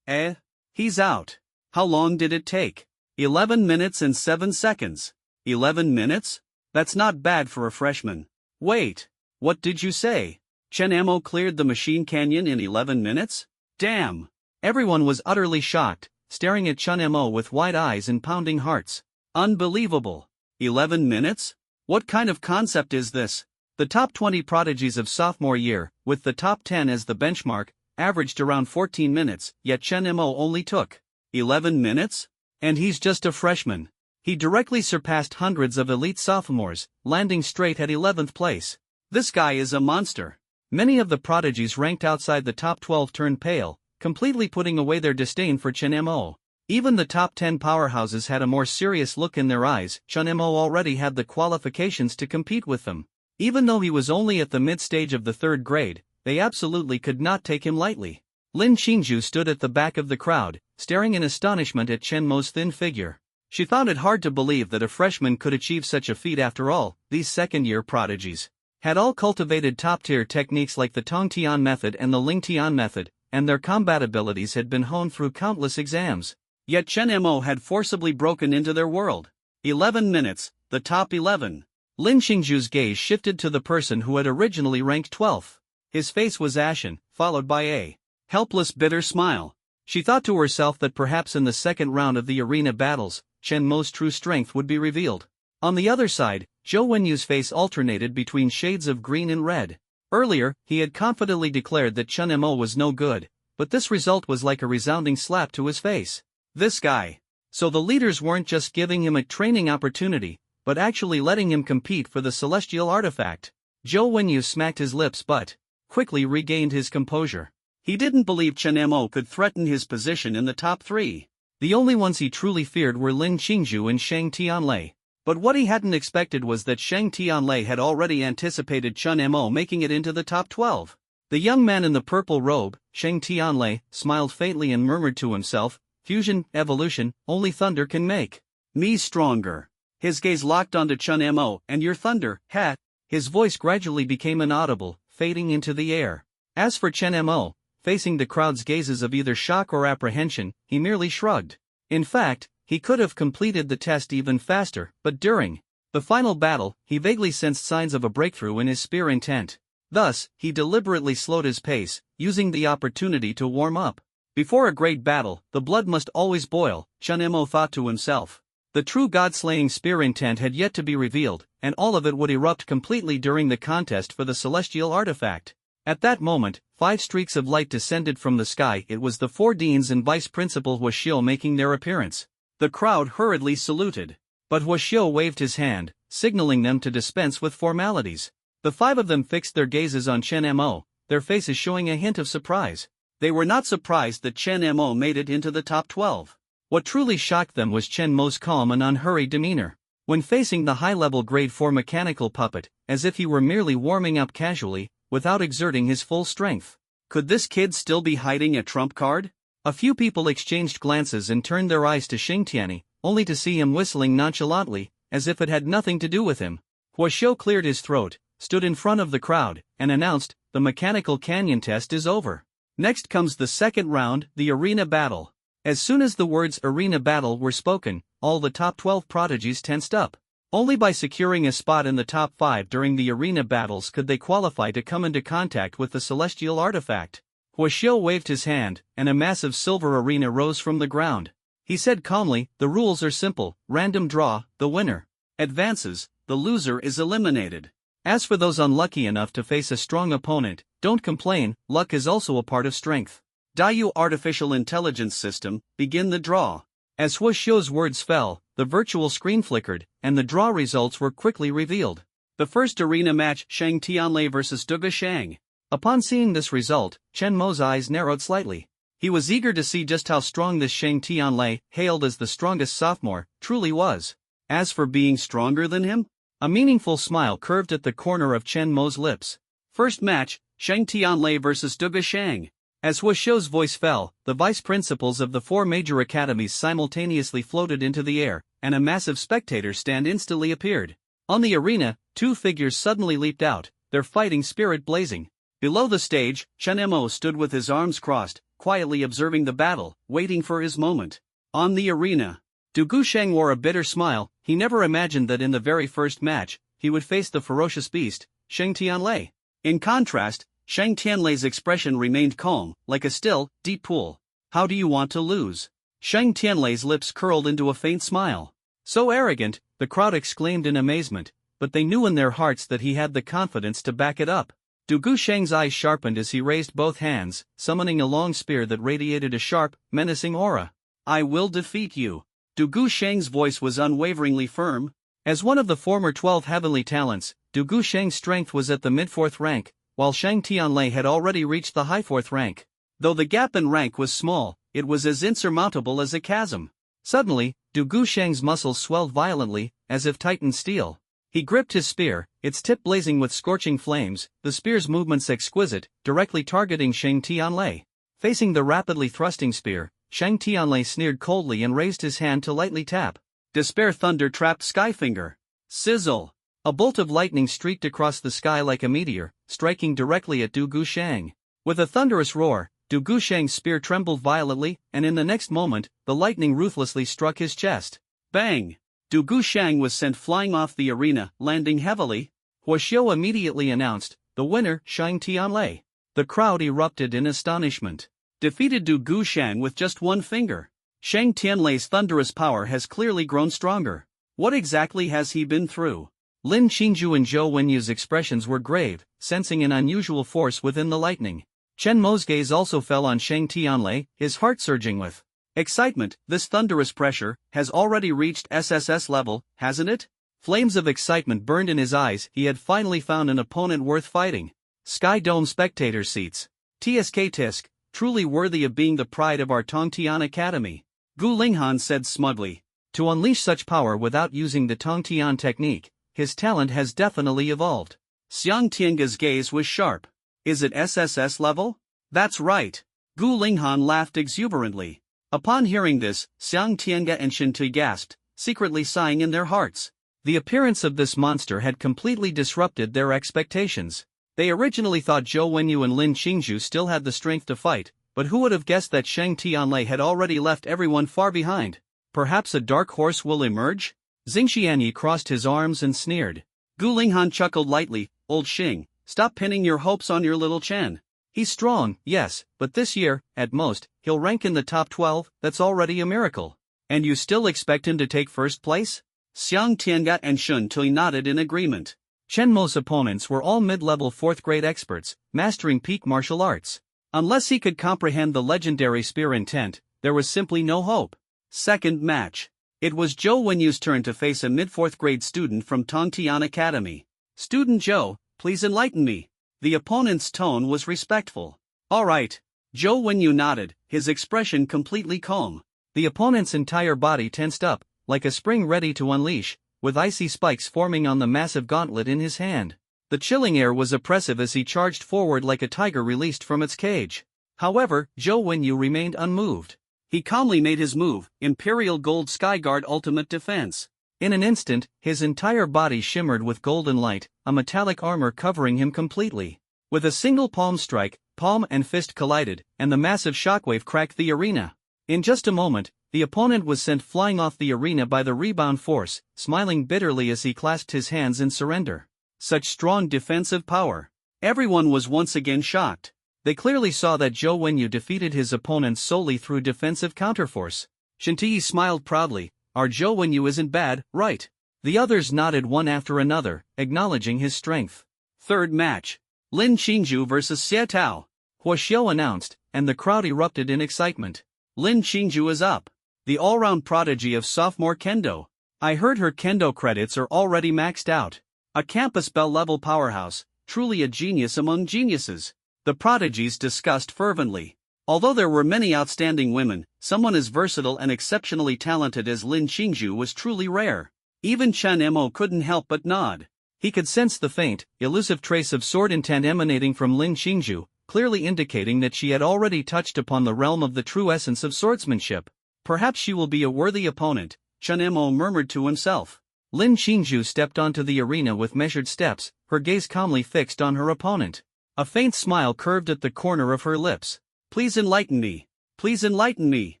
He's out. How long did it take? 11 minutes and 7 seconds. 11 minutes? That's not bad for a freshman. Wait, what did you say? Chen Mo cleared the machine canyon in 11 minutes? Damn! Everyone was utterly shocked, staring at Chen Mo with wide eyes and pounding hearts. Unbelievable. 11 minutes? What kind of concept is this? The top 20 prodigies of sophomore year, with the top 10 as the benchmark, averaged around 14 minutes, yet Chen Mo only took 11 minutes? And he's just a freshman. He directly surpassed hundreds of elite sophomores, landing straight at 11th place. This guy is a monster. Many of the prodigies ranked outside the top 12 turned pale, completely putting away their disdain for Chen Mo. Even the top 10 powerhouses had a more serious look in their eyes. Chen Mo already had the qualifications to compete with them. Even though he was only at the mid-stage of the 3rd grade, they absolutely could not take him lightly. Lin Qingju stood at the back of the crowd, staring in astonishment at Chen Mo's thin figure. She found it hard to believe that a freshman could achieve such a feat after all. These second-year prodigies had all cultivated top-tier techniques like the Tong Tian method and the Ling Tian method, and their combat abilities had been honed through countless exams. Yet Chen Mo had forcibly broken into their world. 11 minutes, the top 11. Lin Qingju's gaze shifted to the person who had originally ranked 12th. His face was ashen, followed by a helpless bitter smile. She thought to herself that perhaps in the second round of the arena battles, Chen Mo's true strength would be revealed. On the other side, Zhou Wenyu's face alternated between shades of green and red. Earlier, he had confidently declared that Chen Mo was no good, but this result was like a resounding slap to his face. This guy. So the leaders weren't just giving him a training opportunity, but actually letting him compete for the celestial artifact. Zhou Wenyu smacked his lips but quickly regained his composure. He didn't believe Chen Mo could threaten his position in the top 3. The only ones he truly feared were Lin Qingzhu and Shang Tianlei. But what he hadn't expected was that Shang Tianlei had already anticipated Chen Mo making it into the top 12. The young man in the purple robe, Shang Tianlei, smiled faintly and murmured to himself, "Fusion, evolution, only thunder can make me stronger." His gaze locked onto Chen Mo. "And your thunder, ha?" His voice gradually became inaudible, fading into the air. As for Chen Mo, facing the crowd's gazes of either shock or apprehension, he merely shrugged. In fact, he could have completed the test even faster, but during the final battle, he vaguely sensed signs of a breakthrough in his spear intent. Thus, he deliberately slowed his pace, using the opportunity to warm up. Before a great battle, the blood must always boil, Chen Mo thought to himself. The true god-slaying spear intent had yet to be revealed, and all of it would erupt completely during the contest for the celestial artifact. At that moment, 5 streaks of light descended from the sky. It was the 4 deans and Vice Principal Huaxiu making their appearance. The crowd hurriedly saluted, but Huaxiu waved his hand, signaling them to dispense with formalities. The 5 of them fixed their gazes on Chen Mo, their faces showing a hint of surprise. They were not surprised that Chen Mo made it into the top 12. What truly shocked them was Chen Mo's calm and unhurried demeanor. When facing the high-level grade 4 mechanical puppet, as if he were merely warming up casually, without exerting his full strength. Could this kid still be hiding a trump card? A few people exchanged glances and turned their eyes to Xingtianyi, only to see him whistling nonchalantly, as if it had nothing to do with him. Huaxiu cleared his throat, stood in front of the crowd, and announced, "The mechanical canyon test is over. Next comes the second round, the arena battle." As soon as the words arena battle were spoken, all the top 12 prodigies tensed up. Only by securing a spot in the top 5 during the arena battles could they qualify to come into contact with the celestial artifact. Huaxiu waved his hand, and a massive silver arena rose from the ground. He said calmly, "The rules are simple, random draw, the winner advances, the loser is eliminated. As for those unlucky enough to face a strong opponent, don't complain, luck is also a part of strength. Daiyu Artificial Intelligence System, begin the draw." As Huaxiu's words fell, the virtual screen flickered, and the draw results were quickly revealed. The first arena match, Shang Tianlei vs. Duga Shang. Upon seeing this result, Chen Mo's eyes narrowed slightly. He was eager to see just how strong this Shang Tianlei, hailed as the strongest sophomore, truly was. As for being stronger than him? A meaningful smile curved at the corner of Chen Mo's lips. First match, Shang Tianlei vs. Duga Shang. As Huaxiu's voice fell, the vice principals of the 4 major academies simultaneously floated into the air, and a massive spectator stand instantly appeared. On the arena, 2 figures suddenly leaped out, their fighting spirit blazing. Below the stage, Chen Mo stood with his arms crossed, quietly observing the battle, waiting for his moment. On the arena, Du Gusheng wore a bitter smile. He never imagined that in the very first match, he would face the ferocious beast, Shang Tianlei. In contrast, Shang Tianlei's expression remained calm, like a still, deep pool. "How do you want to lose?" Shang Tianlei's lips curled into a faint smile. So arrogant, the crowd exclaimed in amazement, but they knew in their hearts that he had the confidence to back it up. Du Gusheng's eyes sharpened as he raised both hands, summoning a long spear that radiated a sharp, menacing aura. "I will defeat you." Du Gusheng's voice was unwaveringly firm. As one of the former 12 heavenly talents, Du Gusheng's strength was at the mid-4th rank, while Shang Tianlei had already reached the high 4th rank. Though the gap in rank was small, it was as insurmountable as a chasm. Suddenly, Du Gusheng's muscles swelled violently, as if tightened steel. He gripped his spear, its tip blazing with scorching flames, the spear's movements exquisite, directly targeting Shang Tianlei. Facing the rapidly thrusting spear, Shang Tianlei sneered coldly and raised his hand to lightly tap. Despair thunder trapped Skyfinger. Sizzle! A bolt of lightning streaked across the sky like a meteor, striking directly at Du Gusheng. With a thunderous roar, Du Gusheng's spear trembled violently, and in the next moment, the lightning ruthlessly struck his chest. Bang! Du Gusheng was sent flying off the arena, landing heavily. Huaxiu immediately announced, "The winner, Shang Tianlei." The crowd erupted in astonishment. Defeated Du Gusheng with just one finger. Shang Tianlei's thunderous power has clearly grown stronger. What exactly has he been through? Lin Qingzhu and Zhou Wenyu's expressions were grave, sensing an unusual force within the lightning. Chen Mo's gaze also fell on Shang Tianlei, his heart surging with excitement. This thunderous pressure has already reached SSS level, hasn't it? Flames of excitement burned in his eyes. He had finally found an opponent worth fighting. Sky Dome spectator seats. TSK Tisk, truly worthy of being the pride of our Tongtian Academy. Gu Linghan said smugly. To unleash such power without using the Tongtian technique, his talent has definitely evolved. Xiang Tiange's gaze was sharp. Is it SSS level? That's right. Gu Linghan laughed exuberantly. Upon hearing this, Xiang Tiange and Shinti gasped, secretly sighing in their hearts. The appearance of this monster had completely disrupted their expectations. They originally thought Zhou Wenyu and Lin Qingzhu still had the strength to fight, but who would have guessed that Shang Tianlei had already left everyone far behind? Perhaps a dark horse will emerge? Xingxianyi crossed his arms and sneered. Gu Linghan chuckled lightly. Old Xing, stop pinning your hopes on your little Chen. He's strong, yes, but this year, at most, he'll rank in the top 12, that's already a miracle. And you still expect him to take first place? Xiang Tiange and Shun Tui nodded in agreement. Chen Mo's opponents were all mid-level 4th grade experts, mastering peak martial arts. Unless he could comprehend the legendary spear intent, there was simply no hope. Second match. It was Zhou Wenyu's turn to face a mid-4th grade student from Tongtian Academy. Student Zhou, please enlighten me. The opponent's tone was respectful. All right. Zhou Wenyu nodded, his expression completely calm. The opponent's entire body tensed up, like a spring ready to unleash, with icy spikes forming on the massive gauntlet in his hand. The chilling air was oppressive as he charged forward like a tiger released from its cage. However, Zhou Wenyu remained unmoved. He calmly made his move, Imperial Gold Skyguard Ultimate Defense. In an instant, his entire body shimmered with golden light, a metallic armor covering him completely. With a single palm strike, palm and fist collided, and the massive shockwave cracked the arena. In just a moment, the opponent was sent flying off the arena by the rebound force, smiling bitterly as he clasped his hands in surrender. Such strong defensive power. Everyone was once again shocked. They clearly saw that Zhou Wenyu defeated his opponents solely through defensive counterforce. Shinti smiled proudly. Our Zhou Wenyu isn't bad, right? The others nodded one after another, acknowledging his strength. Third match. Lin Qingzhu vs. Xie Tao. Hua Xiao announced, and the crowd erupted in excitement. Lin Qingzhu is up. The all-round prodigy of sophomore kendo. I heard her kendo credits are already maxed out. A campus bell-level powerhouse, truly a genius among geniuses. The prodigies discussed fervently. Although there were many outstanding women, someone as versatile and exceptionally talented as Lin Qingzhu was truly rare. Even Chen Mo couldn't help but nod. He could sense the faint, elusive trace of sword intent emanating from Lin Qingzhu, clearly indicating that she had already touched upon the realm of the true essence of swordsmanship. Perhaps she will be a worthy opponent, Chen Mo murmured to himself. Lin Qingzhu stepped onto the arena with measured steps, her gaze calmly fixed on her opponent. A faint smile curved at the corner of her lips. Please enlighten me. Please enlighten me.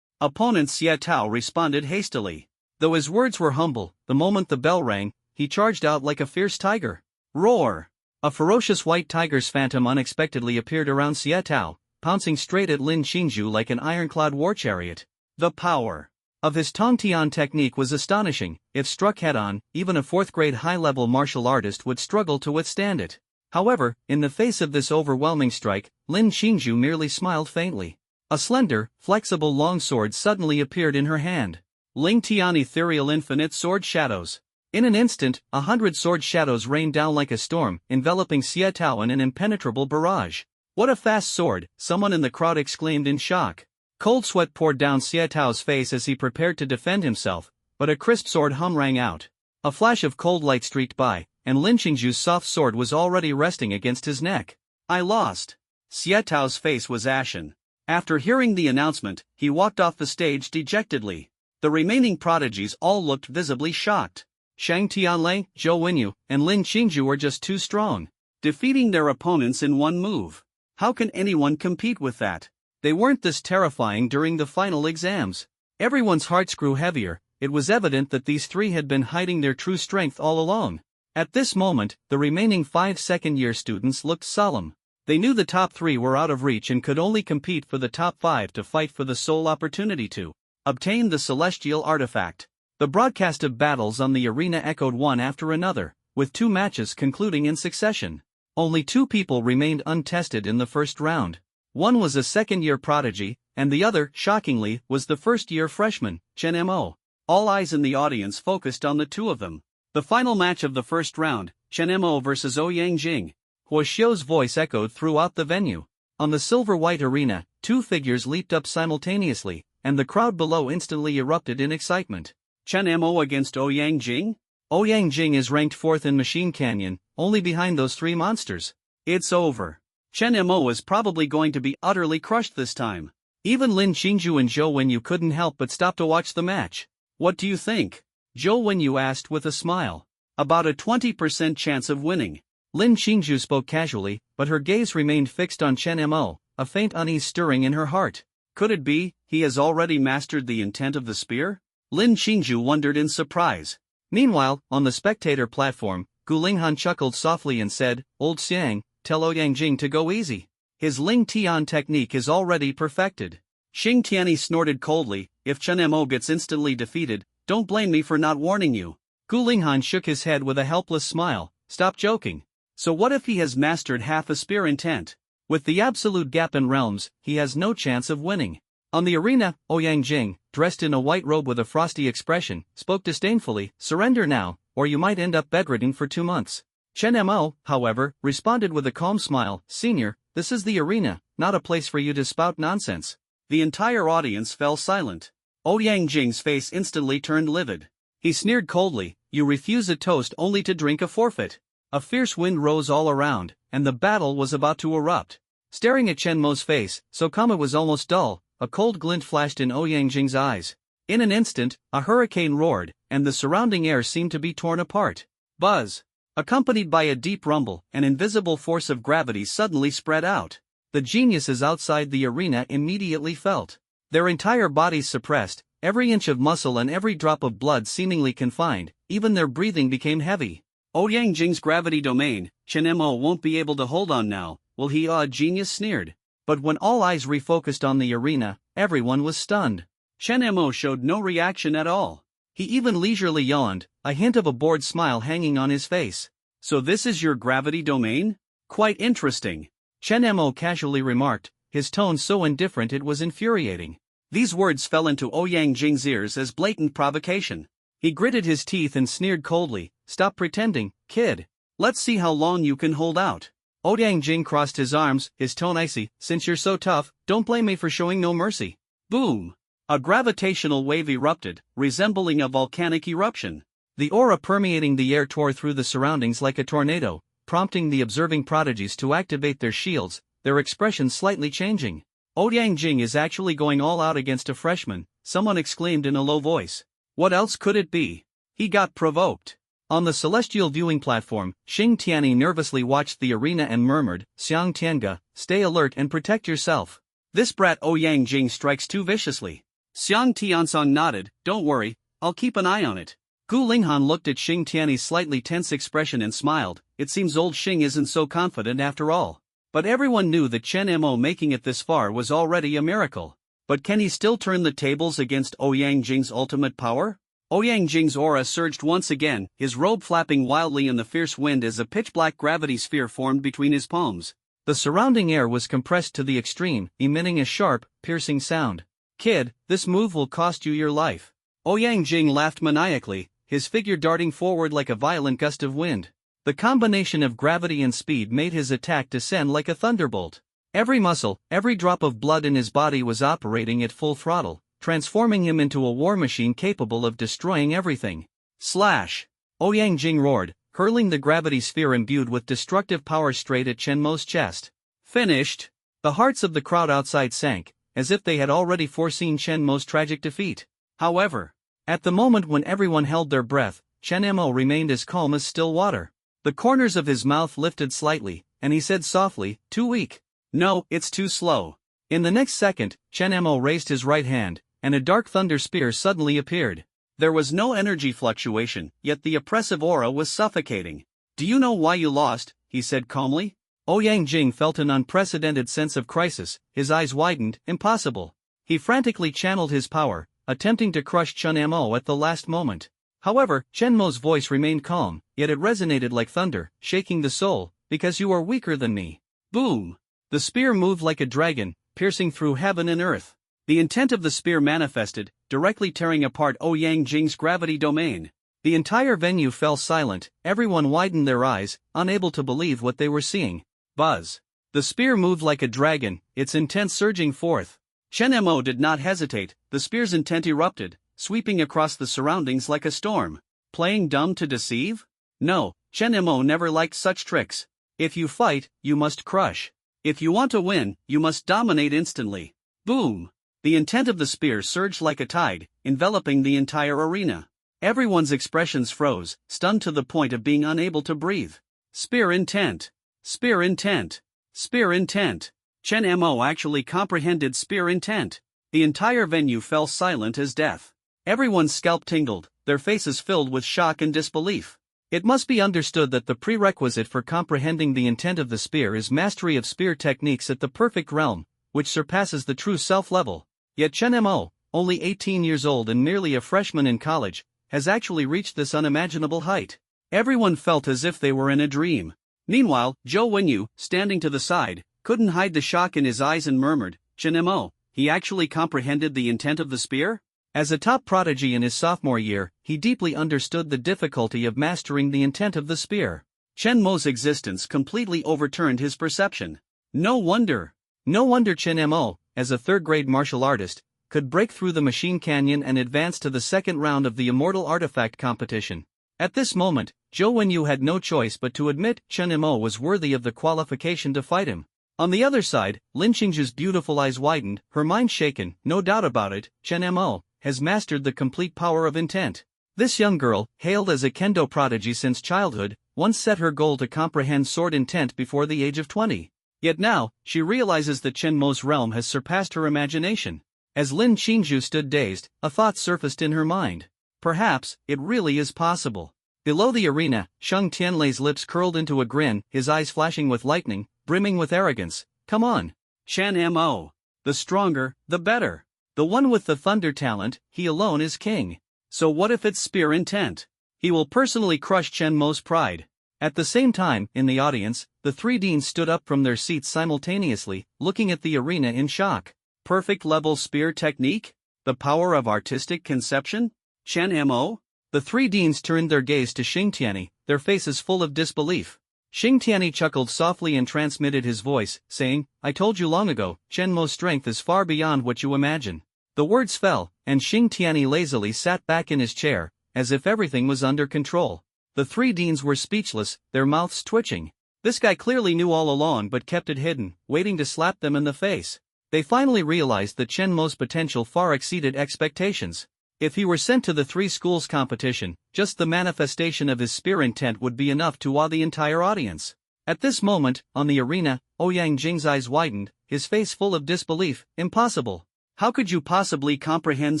Opponent Xie Tao responded hastily. Though his words were humble, the moment the bell rang, he charged out like a fierce tiger. Roar! A ferocious white tiger's phantom unexpectedly appeared around Xie Tao, pouncing straight at Lin Qingzhu like an ironclad war chariot. The power of his Tongtian technique was astonishing. If struck head-on, even a 4th grade high-level martial artist would struggle to withstand it. However, in the face of this overwhelming strike, Lin Qingzhu merely smiled faintly. A slender, flexible longsword suddenly appeared in her hand. Ling Tian Ethereal Infinite Sword Shadows. In an instant, 100 sword shadows rained down like a storm, enveloping Xie Tao in an impenetrable barrage. What a fast sword, someone in the crowd exclaimed in shock. Cold sweat poured down Xie Tao's face as he prepared to defend himself, but a crisp sword hum rang out. A flash of cold light streaked by, and Lin Qingzhu's soft sword was already resting against his neck. I lost. Xie Tao's face was ashen. After hearing the announcement, he walked off the stage dejectedly. The remaining prodigies all looked visibly shocked. Shang Tianlei, Zhou Wenyu, and Lin Qingzhu were just too strong, defeating their opponents in one move. How can anyone compete with that? They weren't this terrifying during the final exams. Everyone's hearts grew heavier. It was evident that these three had been hiding their true strength all along. At this moment, the remaining 5 second-year students looked solemn. They knew the top 3 were out of reach and could only compete for the top 5 to fight for the sole opportunity to obtain the celestial artifact. The broadcast of battles on the arena echoed one after another, with 2 matches concluding in succession. Only 2 people remained untested in the first round. One was a second-year prodigy, and the other, shockingly, was the first-year freshman, Chen Mo. All eyes in the audience focused on the two of them. The final match of the first round, Chen Mo versus Ouyang Jing. Huoxiu's voice echoed throughout the venue. On the silver-white arena, two figures leaped up simultaneously, and the crowd below instantly erupted in excitement. Chen Mo against Ouyang Jing? Ouyang Jing is ranked 4th in Machine Canyon, only behind those three monsters. It's over. Chen Mo is probably going to be utterly crushed this time. Even Lin Qingju and Zhou Wenyu couldn't help but stop to watch the match. What do you think? Zhou Wenyu asked with a smile. About a 20% chance of winning. Lin Qingju spoke casually, but her gaze remained fixed on Chen Mo, a faint unease stirring in her heart. Could it be he has already mastered the intent of the spear? Lin Qingju wondered in surprise. Meanwhile, on the spectator platform, Gu Linghan chuckled softly and said, "Old Xiang, tell Ouyang Jing to go easy. His Ling Tian technique is already perfected." Xing Tianyi snorted coldly, "If Chen Mo gets instantly defeated, don't blame me for not warning you." Gu Linghan shook his head with a helpless smile. "Stop joking. So what if he has mastered half a spear intent? With the absolute gap in realms, he has no chance of winning." On the arena, Ouyang Jing, dressed in a white robe with a frosty expression, spoke disdainfully, "Surrender now, or you might end up bedridden for 2 months." Chen Mo, however, responded with a calm smile, "Senior, this is the arena, not a place for you to spout nonsense." The entire audience fell silent. Ouyang Jing's face instantly turned livid. He sneered coldly, "You refuse a toast only to drink a forfeit." A fierce wind rose all around, and the battle was about to erupt. Staring at Chen Mo's face, so calm it was almost dull, a cold glint flashed in Ouyang Jing's eyes. In an instant, a hurricane roared, and the surrounding air seemed to be torn apart. Buzz! Accompanied by a deep rumble, an invisible force of gravity suddenly spread out. The geniuses outside the arena immediately felt their entire bodies suppressed, every inch of muscle and every drop of blood seemingly confined, even their breathing became heavy. Ouyang Jing's gravity domain, Chen Mo won't be able to hold on now, will he? A genius sneered. But when all eyes refocused on the arena, everyone was stunned. Chen Mo showed no reaction at all. He even leisurely yawned, a hint of a bored smile hanging on his face. "So this is your gravity domain? Quite interesting," Chen Mo casually remarked, his tone so indifferent it was infuriating. These words fell into Ouyang Jing's ears as blatant provocation. He gritted his teeth and sneered coldly, "Stop pretending, kid. Let's see how long you can hold out." Ouyang Jing crossed his arms, his tone icy, "Since you're so tough, don't blame me for showing no mercy." Boom! A gravitational wave erupted, resembling a volcanic eruption. The aura permeating the air tore through the surroundings like a tornado, prompting the observing prodigies to activate their shields, their expressions slightly changing. "Ouyang Jing is actually going all out against a freshman," someone exclaimed in a low voice. What else could it be? He got provoked. On the celestial viewing platform, Xing Tianyi nervously watched the arena and murmured, "Xiang Tianga, stay alert and protect yourself. This brat Ouyang Jing strikes too viciously." Xiang Tiansong nodded, "Don't worry, I'll keep an eye on it." Gu Linghan looked at Xing Tianyi's slightly tense expression and smiled, "It seems old Xing isn't so confident after all." But everyone knew that Chen Mo making it this far was already a miracle. But can he still turn the tables against Ouyang Jing's ultimate power? Ouyang Jing's aura surged once again, his robe flapping wildly in the fierce wind as a pitch-black gravity sphere formed between his palms. The surrounding air was compressed to the extreme, emitting a sharp, piercing sound. "Kid, this move will cost you your life." Ouyang Jing laughed maniacally, his figure darting forward like a violent gust of wind. The combination of gravity and speed made his attack descend like a thunderbolt. Every muscle, every drop of blood in his body was operating at full throttle, transforming him into a war machine capable of destroying everything. Slash! Ouyang Jing roared, hurling the gravity sphere imbued with destructive power straight at Chen Mo's chest. Finished! The hearts of the crowd outside sank, as if they had already foreseen Chen Mo's tragic defeat. However, at the moment when everyone held their breath, Chen Mo remained as calm as still water. The corners of his mouth lifted slightly, and he said softly, "Too weak." "No, it's too slow." In the next second, Chen Mo raised his right hand, and a dark thunder spear suddenly appeared. There was no energy fluctuation, yet the oppressive aura was suffocating. "Do you know why you lost?" he said calmly. Ouyang Jing felt an unprecedented sense of crisis, his eyes widened, impossible. He frantically channeled his power, attempting to crush Chen Mo at the last moment. However, Chen Mo's voice remained calm, yet it resonated like thunder, shaking the soul, "Because you are weaker than me." Boom! The spear moved like a dragon, piercing through heaven and earth. The intent of the spear manifested, directly tearing apart Ouyang Jing's gravity domain. The entire venue fell silent, everyone widened their eyes, unable to believe what they were seeing. Buzz. The spear moved like a dragon, its intent surging forth. Chen Mo did not hesitate, the spear's intent erupted, sweeping across the surroundings like a storm. Playing dumb to deceive? No, Chen Mo never liked such tricks. If you fight, you must crush. If you want to win, you must dominate instantly. Boom! The intent of the spear surged like a tide, enveloping the entire arena. Everyone's expressions froze, stunned to the point of being unable to breathe. Spear intent. Spear intent. Spear intent. Chen Mo actually comprehended spear intent. The entire venue fell silent as death. Everyone's scalp tingled, their faces filled with shock and disbelief. It must be understood that the prerequisite for comprehending the intent of the spear is mastery of spear techniques at the perfect realm, which surpasses the true self level. Yet Chen Mo, only 18 years old and merely a freshman in college, has actually reached this unimaginable height. Everyone felt as if they were in a dream. Meanwhile, Zhou Wenyu, standing to the side, couldn't hide the shock in his eyes and murmured, Chen Mo, he actually comprehended the intent of the spear? As a top prodigy in his sophomore year, he deeply understood the difficulty of mastering the intent of the spear. Chen Mo's existence completely overturned his perception. No wonder Chen Mo, as a third-grade martial artist, could break through the machine canyon and advance to the second round of the Immortal Artifact competition. At this moment, Zhou Wenyu had no choice but to admit Chen Mo was worthy of the qualification to fight him. On the other side, Lin Qingzhu's beautiful eyes widened, her mind shaken. No doubt about it, Chen Mo has mastered the complete power of intent. This young girl, hailed as a kendo prodigy since childhood, once set her goal to comprehend sword intent before the age of 20. Yet now, she realizes that Chen Mo's realm has surpassed her imagination. As Lin Qingzhu stood dazed, a thought surfaced in her mind. Perhaps, it really is possible. Below the arena, Sheng Tianlei's lips curled into a grin, his eyes flashing with lightning, brimming with arrogance. Come on. Chen Mo. The stronger, the better. The one with the thunder talent, he alone is king. So what if it's spear intent? He will personally crush Chen Mo's pride. At the same time, in the audience, the three deans stood up from their seats simultaneously, looking at the arena in shock. Perfect level spear technique? The power of artistic conception? Chen Mo? The three deans turned their gaze to Xing Tianyi, their faces full of disbelief. Xing Tianyi chuckled softly and transmitted his voice, saying, I told you long ago, Chen Mo's strength is far beyond what you imagine. The words fell, and Xing Tianyi lazily sat back in his chair, as if everything was under control. The three deans were speechless, their mouths twitching. This guy clearly knew all along but kept it hidden, waiting to slap them in the face. They finally realized that Chen Mo's potential far exceeded expectations. If he were sent to the three schools competition, just the manifestation of his spear intent would be enough to awe the entire audience. At this moment, on the arena, Ouyang Jing's eyes widened, his face full of disbelief. Impossible. How could you possibly comprehend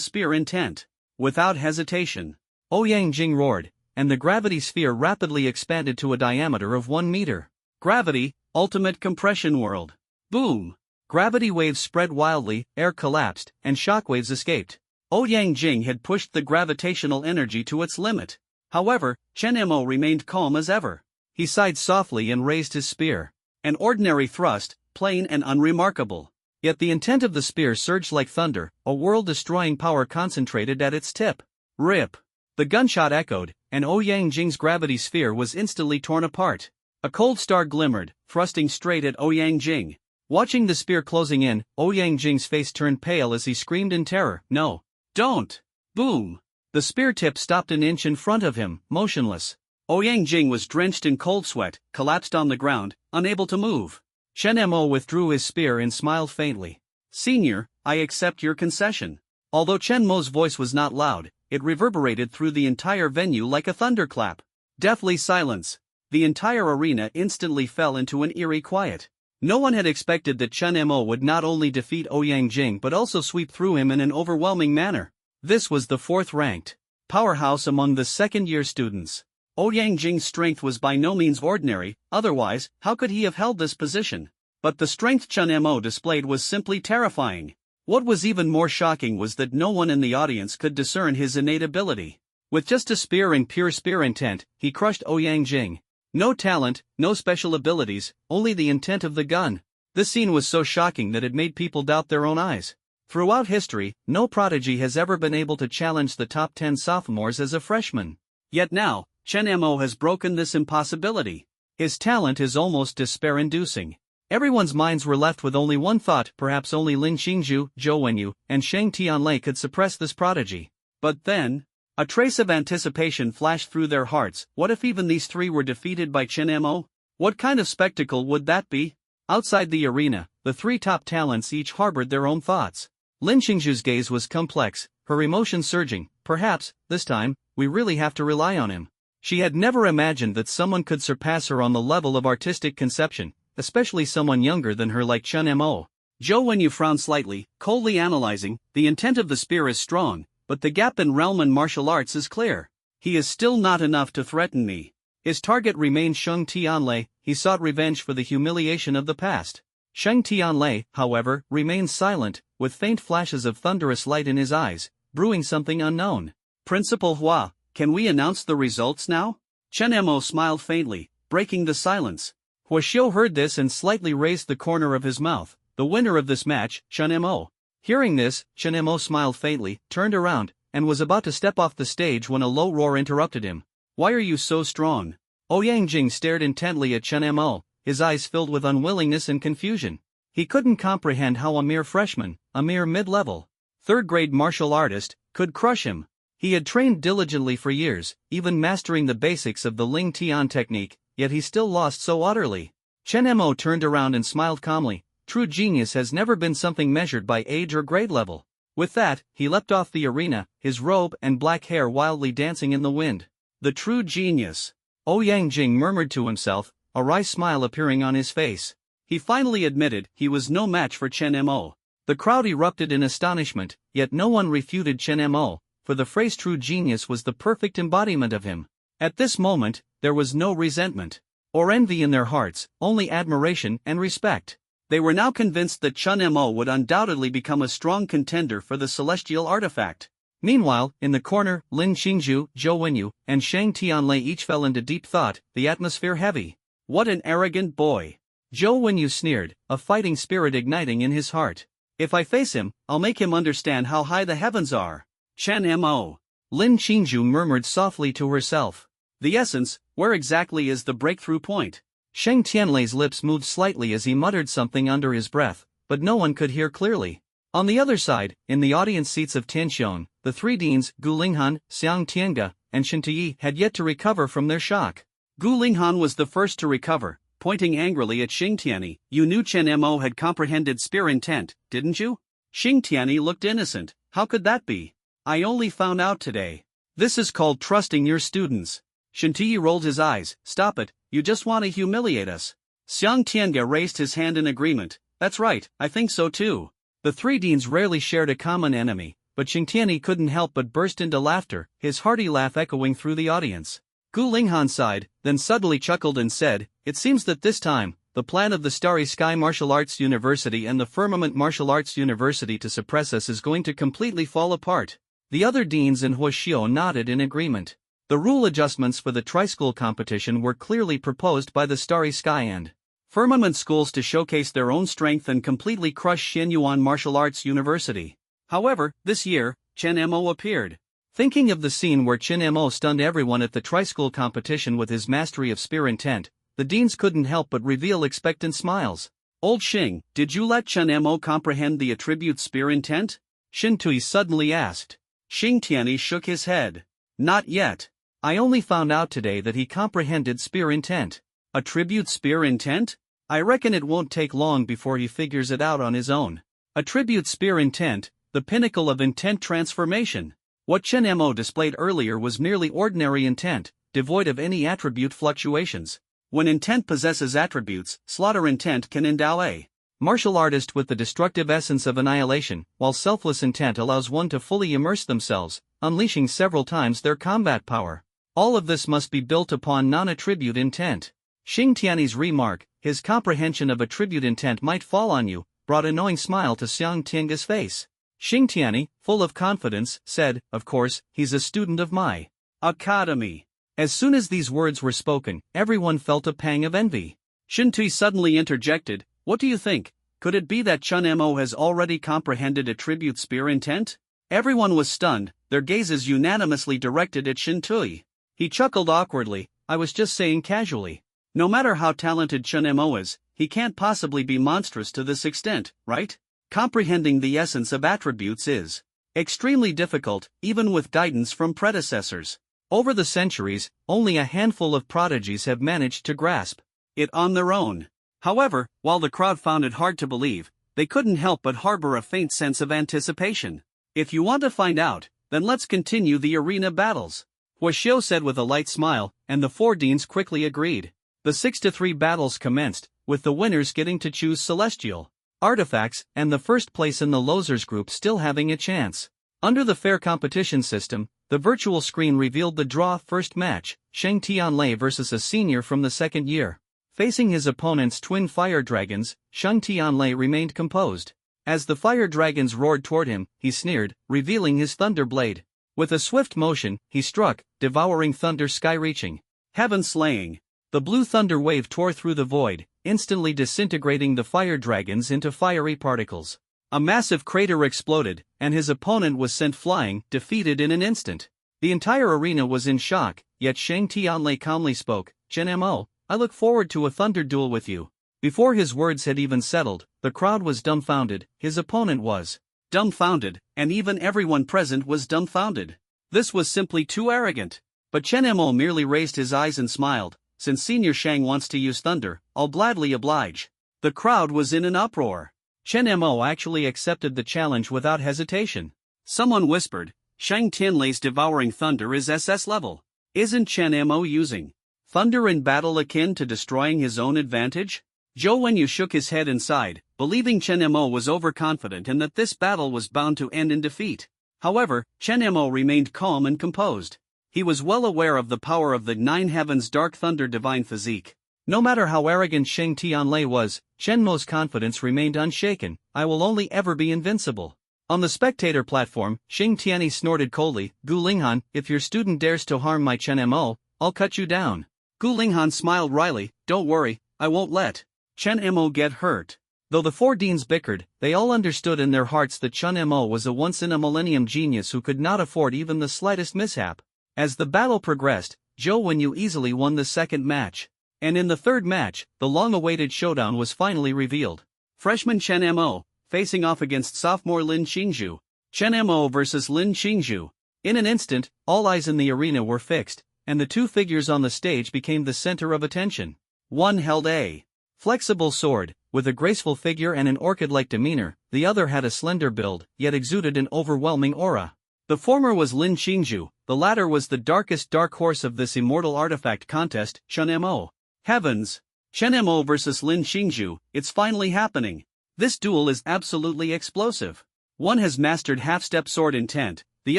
spear intent? Without hesitation, Ouyang Jing roared, and the gravity sphere rapidly expanded to a diameter of 1 meter. Gravity, ultimate compression world. Boom! Gravity waves spread wildly, air collapsed, and shockwaves escaped. Ouyang Jing had pushed the gravitational energy to its limit. However, Chen Mo remained calm as ever. He sighed softly and raised his spear. An ordinary thrust, plain and unremarkable. Yet the intent of the spear surged like thunder, a world-destroying power concentrated at its tip. Rip! The gunshot echoed, and Ouyang Jing's gravity sphere was instantly torn apart. A cold star glimmered, thrusting straight at Ouyang Jing. Watching the spear closing in, Ouyang Jing's face turned pale as he screamed in terror, No! Don't! Boom! The spear tip stopped an inch in front of him, motionless. Ouyang Jing was drenched in cold sweat, collapsed on the ground, unable to move. Chen Mo withdrew his spear and smiled faintly. Senior, I accept your concession. Although Chen Mo's voice was not loud, it reverberated through the entire venue like a thunderclap. Deathly silence. The entire arena instantly fell into an eerie quiet. No one had expected that Chen Mo would not only defeat Ouyang Jing but also sweep through him in an overwhelming manner. This was the fourth-ranked powerhouse among the second-year students. Ouyang Jing's strength was by no means ordinary, otherwise, how could he have held this position? But the strength Chen Mo displayed was simply terrifying. What was even more shocking was that no one in the audience could discern his innate ability. With just a spear and pure spear intent, he crushed Ouyang Jing. No talent, no special abilities, only the intent of the gun. This scene was so shocking that it made people doubt their own eyes. Throughout history, no prodigy has ever been able to challenge the top 10 sophomores as a freshman. Yet now, Chen Mo has broken this impossibility. His talent is almost despair-inducing. Everyone's minds were left with only one thought: perhaps only Lin Qingzhu, Zhou Wenyu, and Shang Tianlei could suppress this prodigy. But then, a trace of anticipation flashed through their hearts. What if even these three were defeated by Chen Mo? What kind of spectacle would that be? Outside the arena, the three top talents each harbored their own thoughts. Lin Qingzhu's gaze was complex, her emotions surging. Perhaps, this time, we really have to rely on him. She had never imagined that someone could surpass her on the level of artistic conception, especially someone younger than her like Chen Mo. Zhou Wenyu frowned slightly, coldly analyzing. The intent of the spear is strong, but the gap in realm and martial arts is clear. He is still not enough to threaten me. His target remained Shang Tianlei. He sought revenge for the humiliation of the past. Shang Tianlei, however, remained silent, with faint flashes of thunderous light in his eyes, brewing something unknown. Principal Hua, can we announce the results now? Chen Mo smiled faintly, breaking the silence. Hua Xiu heard this and slightly raised the corner of his mouth. The winner of this match, Chen Mo. Hearing this, Chen Mo smiled faintly, turned around, and was about to step off the stage when a low roar interrupted him. Why are you so strong? Ouyang Jing stared intently at Chen Mo, his eyes filled with unwillingness and confusion. He couldn't comprehend how a mere freshman, a mere mid-level, third-grade martial artist, could crush him. He had trained diligently for years, even mastering the basics of the Ling Tian technique, yet he still lost so utterly. Chen Mo turned around and smiled calmly. True genius has never been something measured by age or grade level. With that, he leapt off the arena, his robe and black hair wildly dancing in the wind. The true genius. Ouyang Jing murmured to himself, a wry smile appearing on his face. He finally admitted he was no match for Chen Mo. The crowd erupted in astonishment, yet no one refuted Chen Mo, for the phrase true genius was the perfect embodiment of him. At this moment, there was no resentment or envy in their hearts, only admiration and respect. They were now convinced that Chen Mo would undoubtedly become a strong contender for the celestial artifact. Meanwhile, in the corner, Lin Qingzhu, Zhou Wenyu, and Shang Tianlei each fell into deep thought, the atmosphere heavy. What an arrogant boy! Zhou Wenyu sneered, a fighting spirit igniting in his heart. If I face him, I'll make him understand how high the heavens are. Chen Mo. Lin Qingzhu murmured softly to herself. The essence, where exactly is the breakthrough point? Shang Tianlei's lips moved slightly as he muttered something under his breath, but no one could hear clearly. On the other side, in the audience seats of Tianxiong, the three deans, Gu Linghan, Xiang Tianga, and Shen Tiyi, had yet to recover from their shock. Gu Linghan was the first to recover, pointing angrily at Xing Tianyi. You knew Chen Mo had comprehended spear intent, didn't you? Xing Tianyi looked innocent. How could that be? I only found out today. This is called trusting your students. Shen Tiyi rolled his eyes. Stop it, you just want to humiliate us. Xiang Tianga raised his hand in agreement. That's right, I think so too. The three deans rarely shared a common enemy, but Xing Tianyi couldn't help but burst into laughter, his hearty laugh echoing through the audience. Gu Linghan sighed, then suddenly chuckled and said, it seems that this time, the plan of the Starry Sky Martial Arts University and the Firmament Martial Arts University to suppress us is going to completely fall apart. The other deans and Hua Xiu nodded in agreement. The rule adjustments for the tri-school competition were clearly proposed by the Starry Sky and Firmament schools to showcase their own strength and completely crush Xianyuan Martial Arts University. However, this year, Chen Mo appeared. Thinking of the scene where Chen Mo stunned everyone at the tri-school competition with his mastery of spear intent, the deans couldn't help but reveal expectant smiles. Old Xing, did you let Chen Mo comprehend the attribute spear intent? Shen Tui suddenly asked. Xing Tianyi shook his head. Not yet. I only found out today that he comprehended spear intent. Attribute spear intent? I reckon it won't take long before he figures it out on his own. Attribute spear intent, the pinnacle of intent transformation. What Chen Mo displayed earlier was merely ordinary intent, devoid of any attribute fluctuations. When intent possesses attributes, slaughter intent can endow a martial artist with the destructive essence of annihilation, while selfless intent allows one to fully immerse themselves, unleashing several times their combat power. All of this must be built upon non-attribute intent. Xing Tianyi's remark, his comprehension of attribute intent might fall on you, brought a knowing smile to Xiang Tianga's face. Xing Tianyi, full of confidence, said, of course, he's a student of my academy. As soon as these words were spoken, everyone felt a pang of envy. Shen Tui suddenly interjected, What do you think? Could it be that Chun Mo has already comprehended attribute spear intent? Everyone was stunned, their gazes unanimously directed at Shin Tui. He chuckled awkwardly. I was just saying casually. No matter how talented Chun Mo is, he can't possibly be monstrous to this extent, right? Comprehending the essence of attributes is extremely difficult, even with guidance from predecessors. Over the centuries, only a handful of prodigies have managed to grasp it on their own. However, while the crowd found it hard to believe, they couldn't help but harbor a faint sense of anticipation. If you want to find out, then let's continue the arena battles, Huashio said with a light smile, and the four deans quickly agreed. The 6-3 battles commenced, with the winners getting to choose celestial artifacts and the first place in the losers group still having a chance. Under the fair competition system, the virtual screen revealed the draw first match, Sheng Tianlei versus a senior from the second year. Facing his opponent's twin fire dragons, Sheng Tianlei remained composed. As the fire dragons roared toward him, he sneered, revealing his thunder blade. With a swift motion, he struck, devouring thunder sky-reaching, heaven-slaying. The blue thunder wave tore through the void, instantly disintegrating the fire dragons into fiery particles. A massive crater exploded, and his opponent was sent flying, defeated in an instant. The entire arena was in shock, yet Sheng Tianlei calmly spoke, Chen Mo, I look forward to a thunder duel with you. Before his words had even settled, the crowd was dumbfounded, his opponent was dumbfounded, and even everyone present was dumbfounded. This was simply too arrogant. But Chen Mo merely raised his eyes and smiled. Since Senior Shang wants to use thunder, I'll gladly oblige. The crowd was in an uproar. Chen Mo actually accepted the challenge without hesitation. Someone whispered, Shang Tianlei's devouring thunder is SS level. Isn't Chen Mo using thunder in battle akin to destroying his own advantage? Zhou Wenyu shook his head and sighed, believing Chen Mo was overconfident and that this battle was bound to end in defeat. However, Chen Mo remained calm and composed. He was well aware of the power of the Nine Heavens Dark Thunder Divine Physique. No matter how arrogant Sheng Tianlei was, Chen Mo's confidence remained unshaken. I will only ever be invincible. On the spectator platform, Sheng Tianyi snorted coldly, Gu Linghan, if your student dares to harm my Chen Mo, I'll cut you down. Gu Linghan smiled wryly, don't worry, I won't let Chen Mo get hurt. Though the four deans bickered, they all understood in their hearts that Chen Mo was a once-in-a-millennium genius who could not afford even the slightest mishap. As the battle progressed, Zhou Wenyu easily won the second match. And in the third match, the long-awaited showdown was finally revealed. Freshman Chen Mo, facing off against sophomore Lin Qingzhu. Chen Mo versus Lin Qingzhu. In an instant, all eyes in the arena were fixed, and the two figures on the stage became the center of attention. One held a flexible sword, with a graceful figure and an orchid-like demeanor, the other had a slender build, yet exuded an overwhelming aura. The former was Lin Qingzhu, the latter was the darkest dark horse of this immortal artifact contest, Chen Mo. Heavens! Chen Mo versus Lin Qingzhu, it's finally happening. This duel is absolutely explosive. One has mastered half-step sword intent, the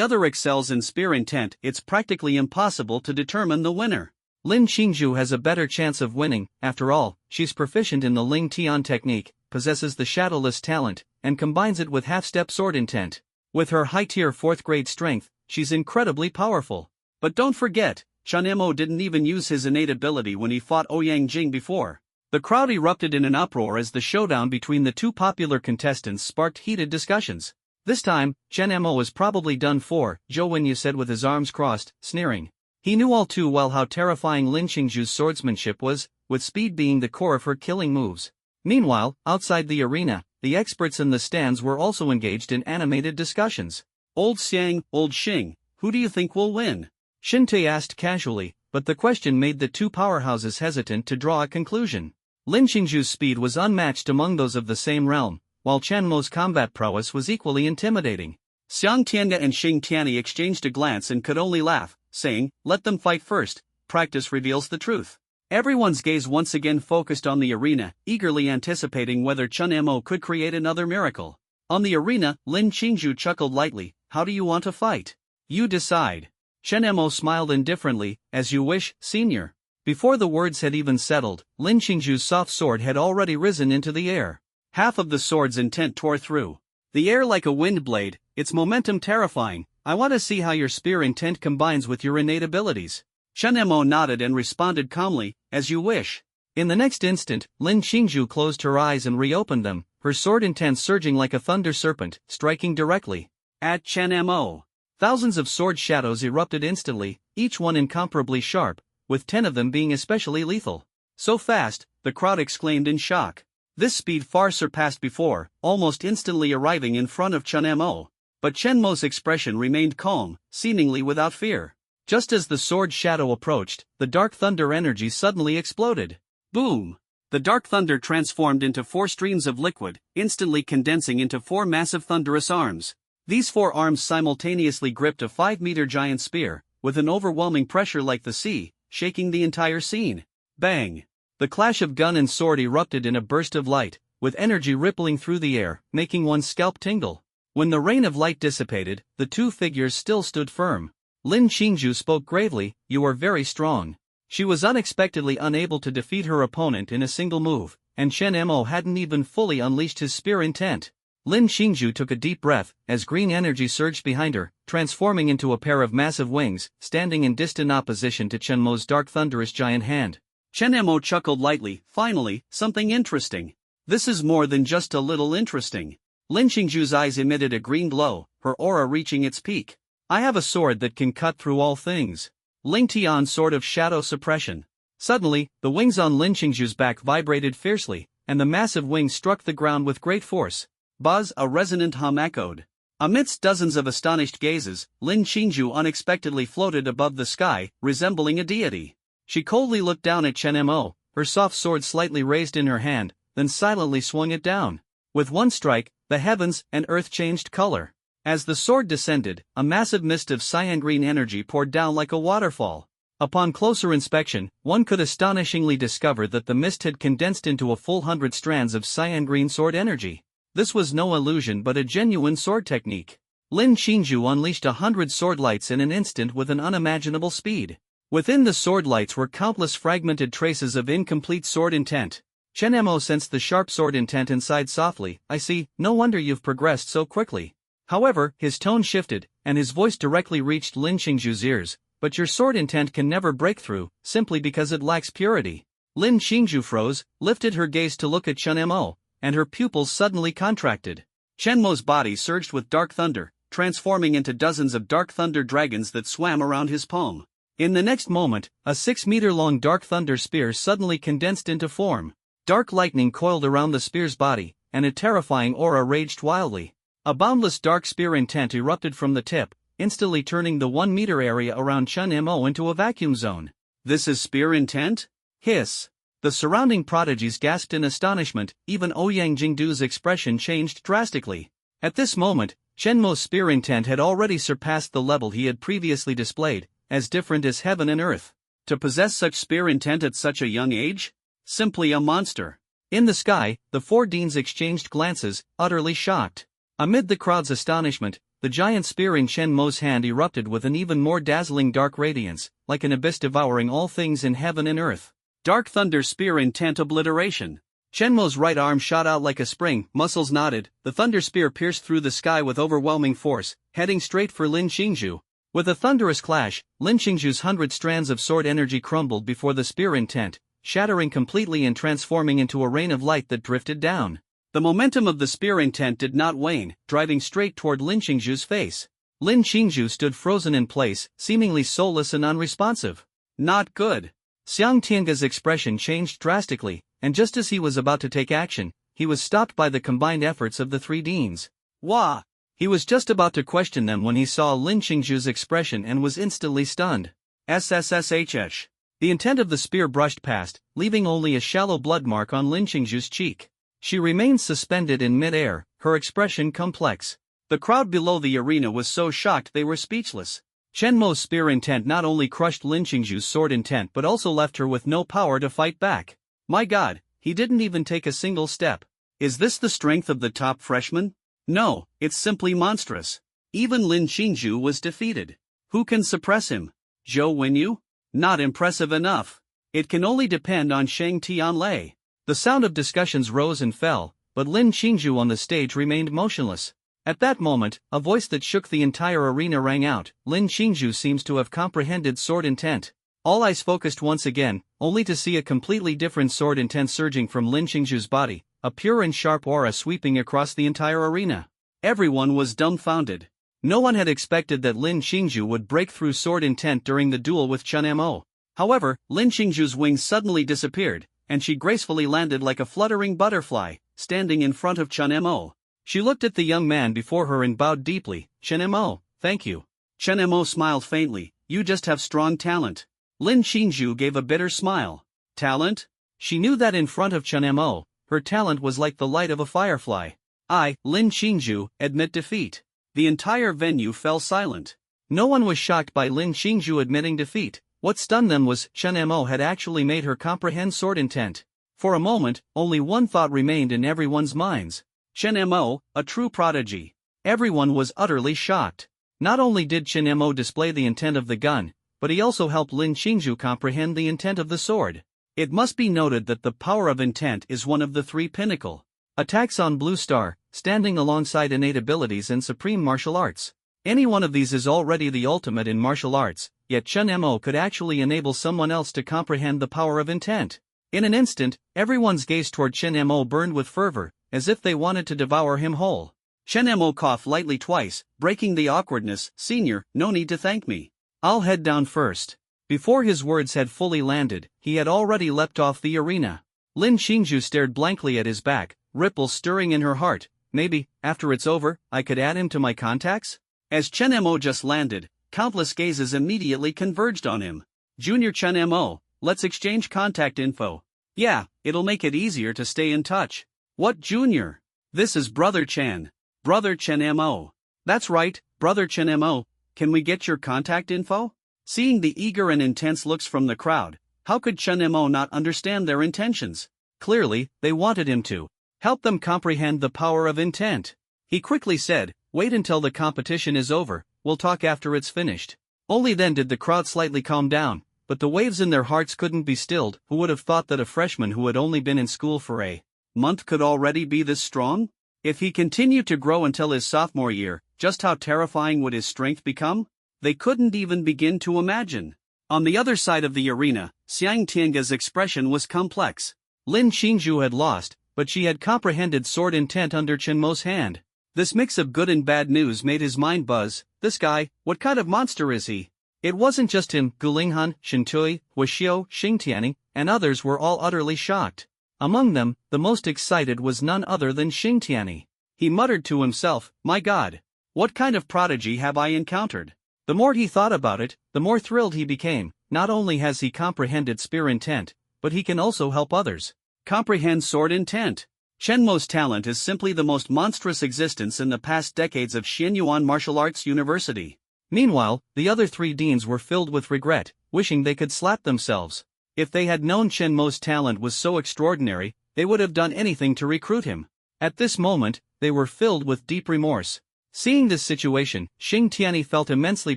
other excels in spear intent. It's practically impossible to determine the winner. Lin Qingzhu has a better chance of winning, after all, she's proficient in the Ling Tian technique, possesses the shadowless talent, and combines it with half-step sword intent. With her high-tier 4th-grade strength, she's incredibly powerful. But don't forget, Chen Mo didn't even use his innate ability when he fought Ouyang Jing before. The crowd erupted in an uproar as the showdown between the two popular contestants sparked heated discussions. This time, Chen Mo is probably done for, Zhou Wenyu said with his arms crossed, sneering. He knew all too well how terrifying Lin Qingzhu's swordsmanship was, with speed being the core of her killing moves. Meanwhile, outside the arena, the experts in the stands were also engaged in animated discussions. Old Xiang, Old Xing, who do you think will win? Xinte asked casually, but the question made the two powerhouses hesitant to draw a conclusion. Lin Qingzhu's speed was unmatched among those of the same realm, while Chen Mo's combat prowess was equally intimidating. Xiang Tianya and Xing Tianyi exchanged a glance and could only laugh, saying, let them fight first, practice reveals the truth. Everyone's gaze once again focused on the arena, eagerly anticipating whether Chen Mo could create another miracle. On the arena, Lin Qingzhu chuckled lightly, how do you want to fight? You decide. Chen Mo smiled indifferently, as you wish, senior. Before the words had even settled, Lin Qingzhu's soft sword had already risen into the air. Half of the sword's intent tore through the air like a wind blade, its momentum terrifying. I want to see how your spear intent combines with your innate abilities. Chen Mo nodded and responded calmly, as you wish. In the next instant, Lin Qingju closed her eyes and reopened them, her sword intent surging like a thunder serpent, striking directly at Chen Mo. Thousands of sword shadows erupted instantly, each one incomparably sharp, with 10 of them being especially lethal. So fast, the crowd exclaimed in shock. This speed far surpassed before, almost instantly arriving in front of Chen Mo. But Chen Mo's expression remained calm, seemingly without fear. Just as the sword shadow approached, the dark thunder energy suddenly exploded. Boom! The dark thunder transformed into 4 streams of liquid, instantly condensing into 4 massive thunderous arms. These 4 arms simultaneously gripped a 5-meter giant spear, with an overwhelming pressure like the sea, shaking the entire scene. Bang! The clash of gun and sword erupted in a burst of light, with energy rippling through the air, making one's scalp tingle. When the rain of light dissipated, the 2 figures still stood firm. Lin Qingju spoke gravely, "You are very strong." She was unexpectedly unable to defeat her opponent in a single move, and Chen Mo hadn't even fully unleashed his spear intent. Lin Qingju took a deep breath, as green energy surged behind her, transforming into a pair of massive wings, standing in distant opposition to Chen Mo's dark thunderous giant hand. Chen Mo chuckled lightly, "Finally, something interesting. This is more than just a little interesting." Lin Qingju's eyes emitted a green glow, her aura reaching its peak. "I have a sword that can cut through all things. Ling Tian Sword of Shadow Suppression." Suddenly, the wings on Lin Qingju's back vibrated fiercely, and the massive wings struck the ground with great force. Buzz, a resonant hum echoed. Amidst dozens of astonished gazes, Lin Qingju unexpectedly floated above the sky, resembling a deity. She coldly looked down at Chen Mo, her soft sword slightly raised in her hand, then silently swung it down. With one strike, the heavens and earth changed color. As the sword descended, a massive mist of cyan-green energy poured down like a waterfall. Upon closer inspection, one could astonishingly discover that the mist had condensed into a full 100 strands of cyan-green sword energy. This was no illusion but a genuine sword technique. Lin Qingju unleashed 100 sword lights in an instant with an unimaginable speed. Within the sword lights were countless fragmented traces of incomplete sword intent. Chen Mo sensed the sharp sword intent inside softly. "I see, no wonder you've progressed so quickly." However, his tone shifted, and his voice directly reached Lin Qingju's ears. "But your sword intent can never break through, simply because it lacks purity." Lin Qingju froze, lifted her gaze to look at Chen Mo, and her pupils suddenly contracted. Chen Mo's body surged with dark thunder, transforming into dozens of dark thunder dragons that swam around his palm. In the next moment, a 6-meter-long dark thunder spear suddenly condensed into form. Dark lightning coiled around the spear's body, and a terrifying aura raged wildly. A boundless dark spear intent erupted from the tip, instantly turning the 1-meter area around Chen Mo into a vacuum zone. "This is spear intent?" Hiss. The surrounding prodigies gasped in astonishment, even Ouyang Jingdu's expression changed drastically. At this moment, Chen Mo's spear intent had already surpassed the level he had previously displayed, as different as heaven and earth. To possess such spear intent at such a young age? Simply a monster. In the sky, the 4 deans exchanged glances, utterly shocked. Amid the crowd's astonishment, the giant spear in Chen Mo's hand erupted with an even more dazzling dark radiance, like an abyss devouring all things in heaven and earth. Dark thunder spear intent obliteration. Chen Mo's right arm shot out like a spring, muscles knotted, the thunder spear pierced through the sky with overwhelming force, heading straight for Lin Qingju. With a thunderous clash, Lin Qingju's 100 strands of sword energy crumbled before the spear intent, shattering completely and transforming into a rain of light that drifted down. The momentum of the spear intent did not wane, driving straight toward Lin Qingju's face. Lin Qingju stood frozen in place, seemingly soulless and unresponsive. Not good. Xiang Tiange's expression changed drastically, and just as he was about to take action, he was stopped by the combined efforts of the 3 deans. Wah! He was just about to question them when he saw Lin Qingju's expression and was instantly stunned. SSSHH. The intent of the spear brushed past, leaving only a shallow blood mark on Lin Qingju's cheek. She remained suspended in mid-air, her expression complex. The crowd below the arena was so shocked they were speechless. Chen Mo's spear intent not only crushed Lin Qingju's sword intent but also left her with no power to fight back. My God, he didn't even take a single step. Is this the strength of the top freshman? No, it's simply monstrous. Even Lin Qingju was defeated. Who can suppress him? Zhou Wenyu? Not impressive enough. It can only depend on Shang Tianlei. The sound of discussions rose and fell, but Lin Qingju on the stage remained motionless. At that moment, a voice that shook the entire arena rang out. Lin Qingju seems to have comprehended sword intent. All eyes focused once again, only to see a completely different sword intent surging from Lin Qingzhu's body, a pure and sharp aura sweeping across the entire arena. Everyone was dumbfounded. No one had expected that Lin Qingzhu would break through sword intent during the duel with Chen Mo. However, Lin Qingzhu's wings suddenly disappeared, and she gracefully landed like a fluttering butterfly, standing in front of Chen Mo. She looked at the young man before her and bowed deeply. Chen Mo, thank you. Chen Mo smiled faintly. You just have strong talent. Lin Qingzhu gave a bitter smile. Talent? She knew that in front of Chen Mo, her talent was like the light of a firefly. I, Lin Qingzhu, admit defeat. The entire venue fell silent. No one was shocked by Lin Qingzhu admitting defeat. What stunned them was Chen Mo had actually made her comprehend sword intent. For a moment, only one thought remained in everyone's minds. Chen Mo, a true prodigy. Everyone was utterly shocked. Not only did Chen Mo display the intent of the gun, but he also helped Lin Qingzhu comprehend the intent of the sword. It must be noted that the power of intent is one of the three pinnacle attacks on Blue Star, standing alongside innate abilities and supreme martial arts. Any one of these is already the ultimate in martial arts, yet Chen Mo could actually enable someone else to comprehend the power of intent. In an instant, everyone's gaze toward Chen Mo burned with fervor, as if they wanted to devour him whole. Chen Mo coughed lightly twice, breaking the awkwardness. Senior, no need to thank me. I'll head down first. Before his words had fully landed, he had already leapt off the arena. Lin Qingzhu stared blankly at his back, ripples stirring in her heart. Maybe, after it's over, I could add him to my contacts? As Chen Mo just landed, countless gazes immediately converged on him. Junior Chen Mo, let's exchange contact info. Yeah, it'll make it easier to stay in touch. What Junior? This is Brother Chen. Brother Chen Mo. That's right, Brother Chen Mo. Can we get your contact info? Seeing the eager and intense looks from the crowd, how could Chen Mo not understand their intentions? Clearly, they wanted him to help them comprehend the power of intent. He quickly said, wait until the competition is over, we'll talk after it's finished. Only then did the crowd slightly calm down, but the waves in their hearts couldn't be stilled. Who would have thought that a freshman who had only been in school for a month could already be this strong? If he continued to grow until his sophomore year, just how terrifying would his strength become? They couldn't even begin to imagine. On the other side of the arena, Xiang Tiange's expression was complex. Lin Qingzhu had lost, but she had comprehended sword intent under Chen Mo's hand. This mix of good and bad news made his mind buzz. This guy, what kind of monster is he? It wasn't just him. Gu Linghan, Shen Tui, Huaxiao, Xing Tianni, and others were all utterly shocked. Among them, the most excited was none other than Xing Tianni. He muttered to himself, my God, what kind of prodigy have I encountered? The more he thought about it, the more thrilled he became. Not only has he comprehended spear intent, but he can also help others comprehend sword intent. Chen Mo's talent is simply the most monstrous existence in the past decades of Xianyuan Martial Arts University. Meanwhile, the other three deans were filled with regret, wishing they could slap themselves. If they had known Chen Mo's talent was so extraordinary, they would have done anything to recruit him. At this moment, they were filled with deep remorse. Seeing this situation, Xing Tianni felt immensely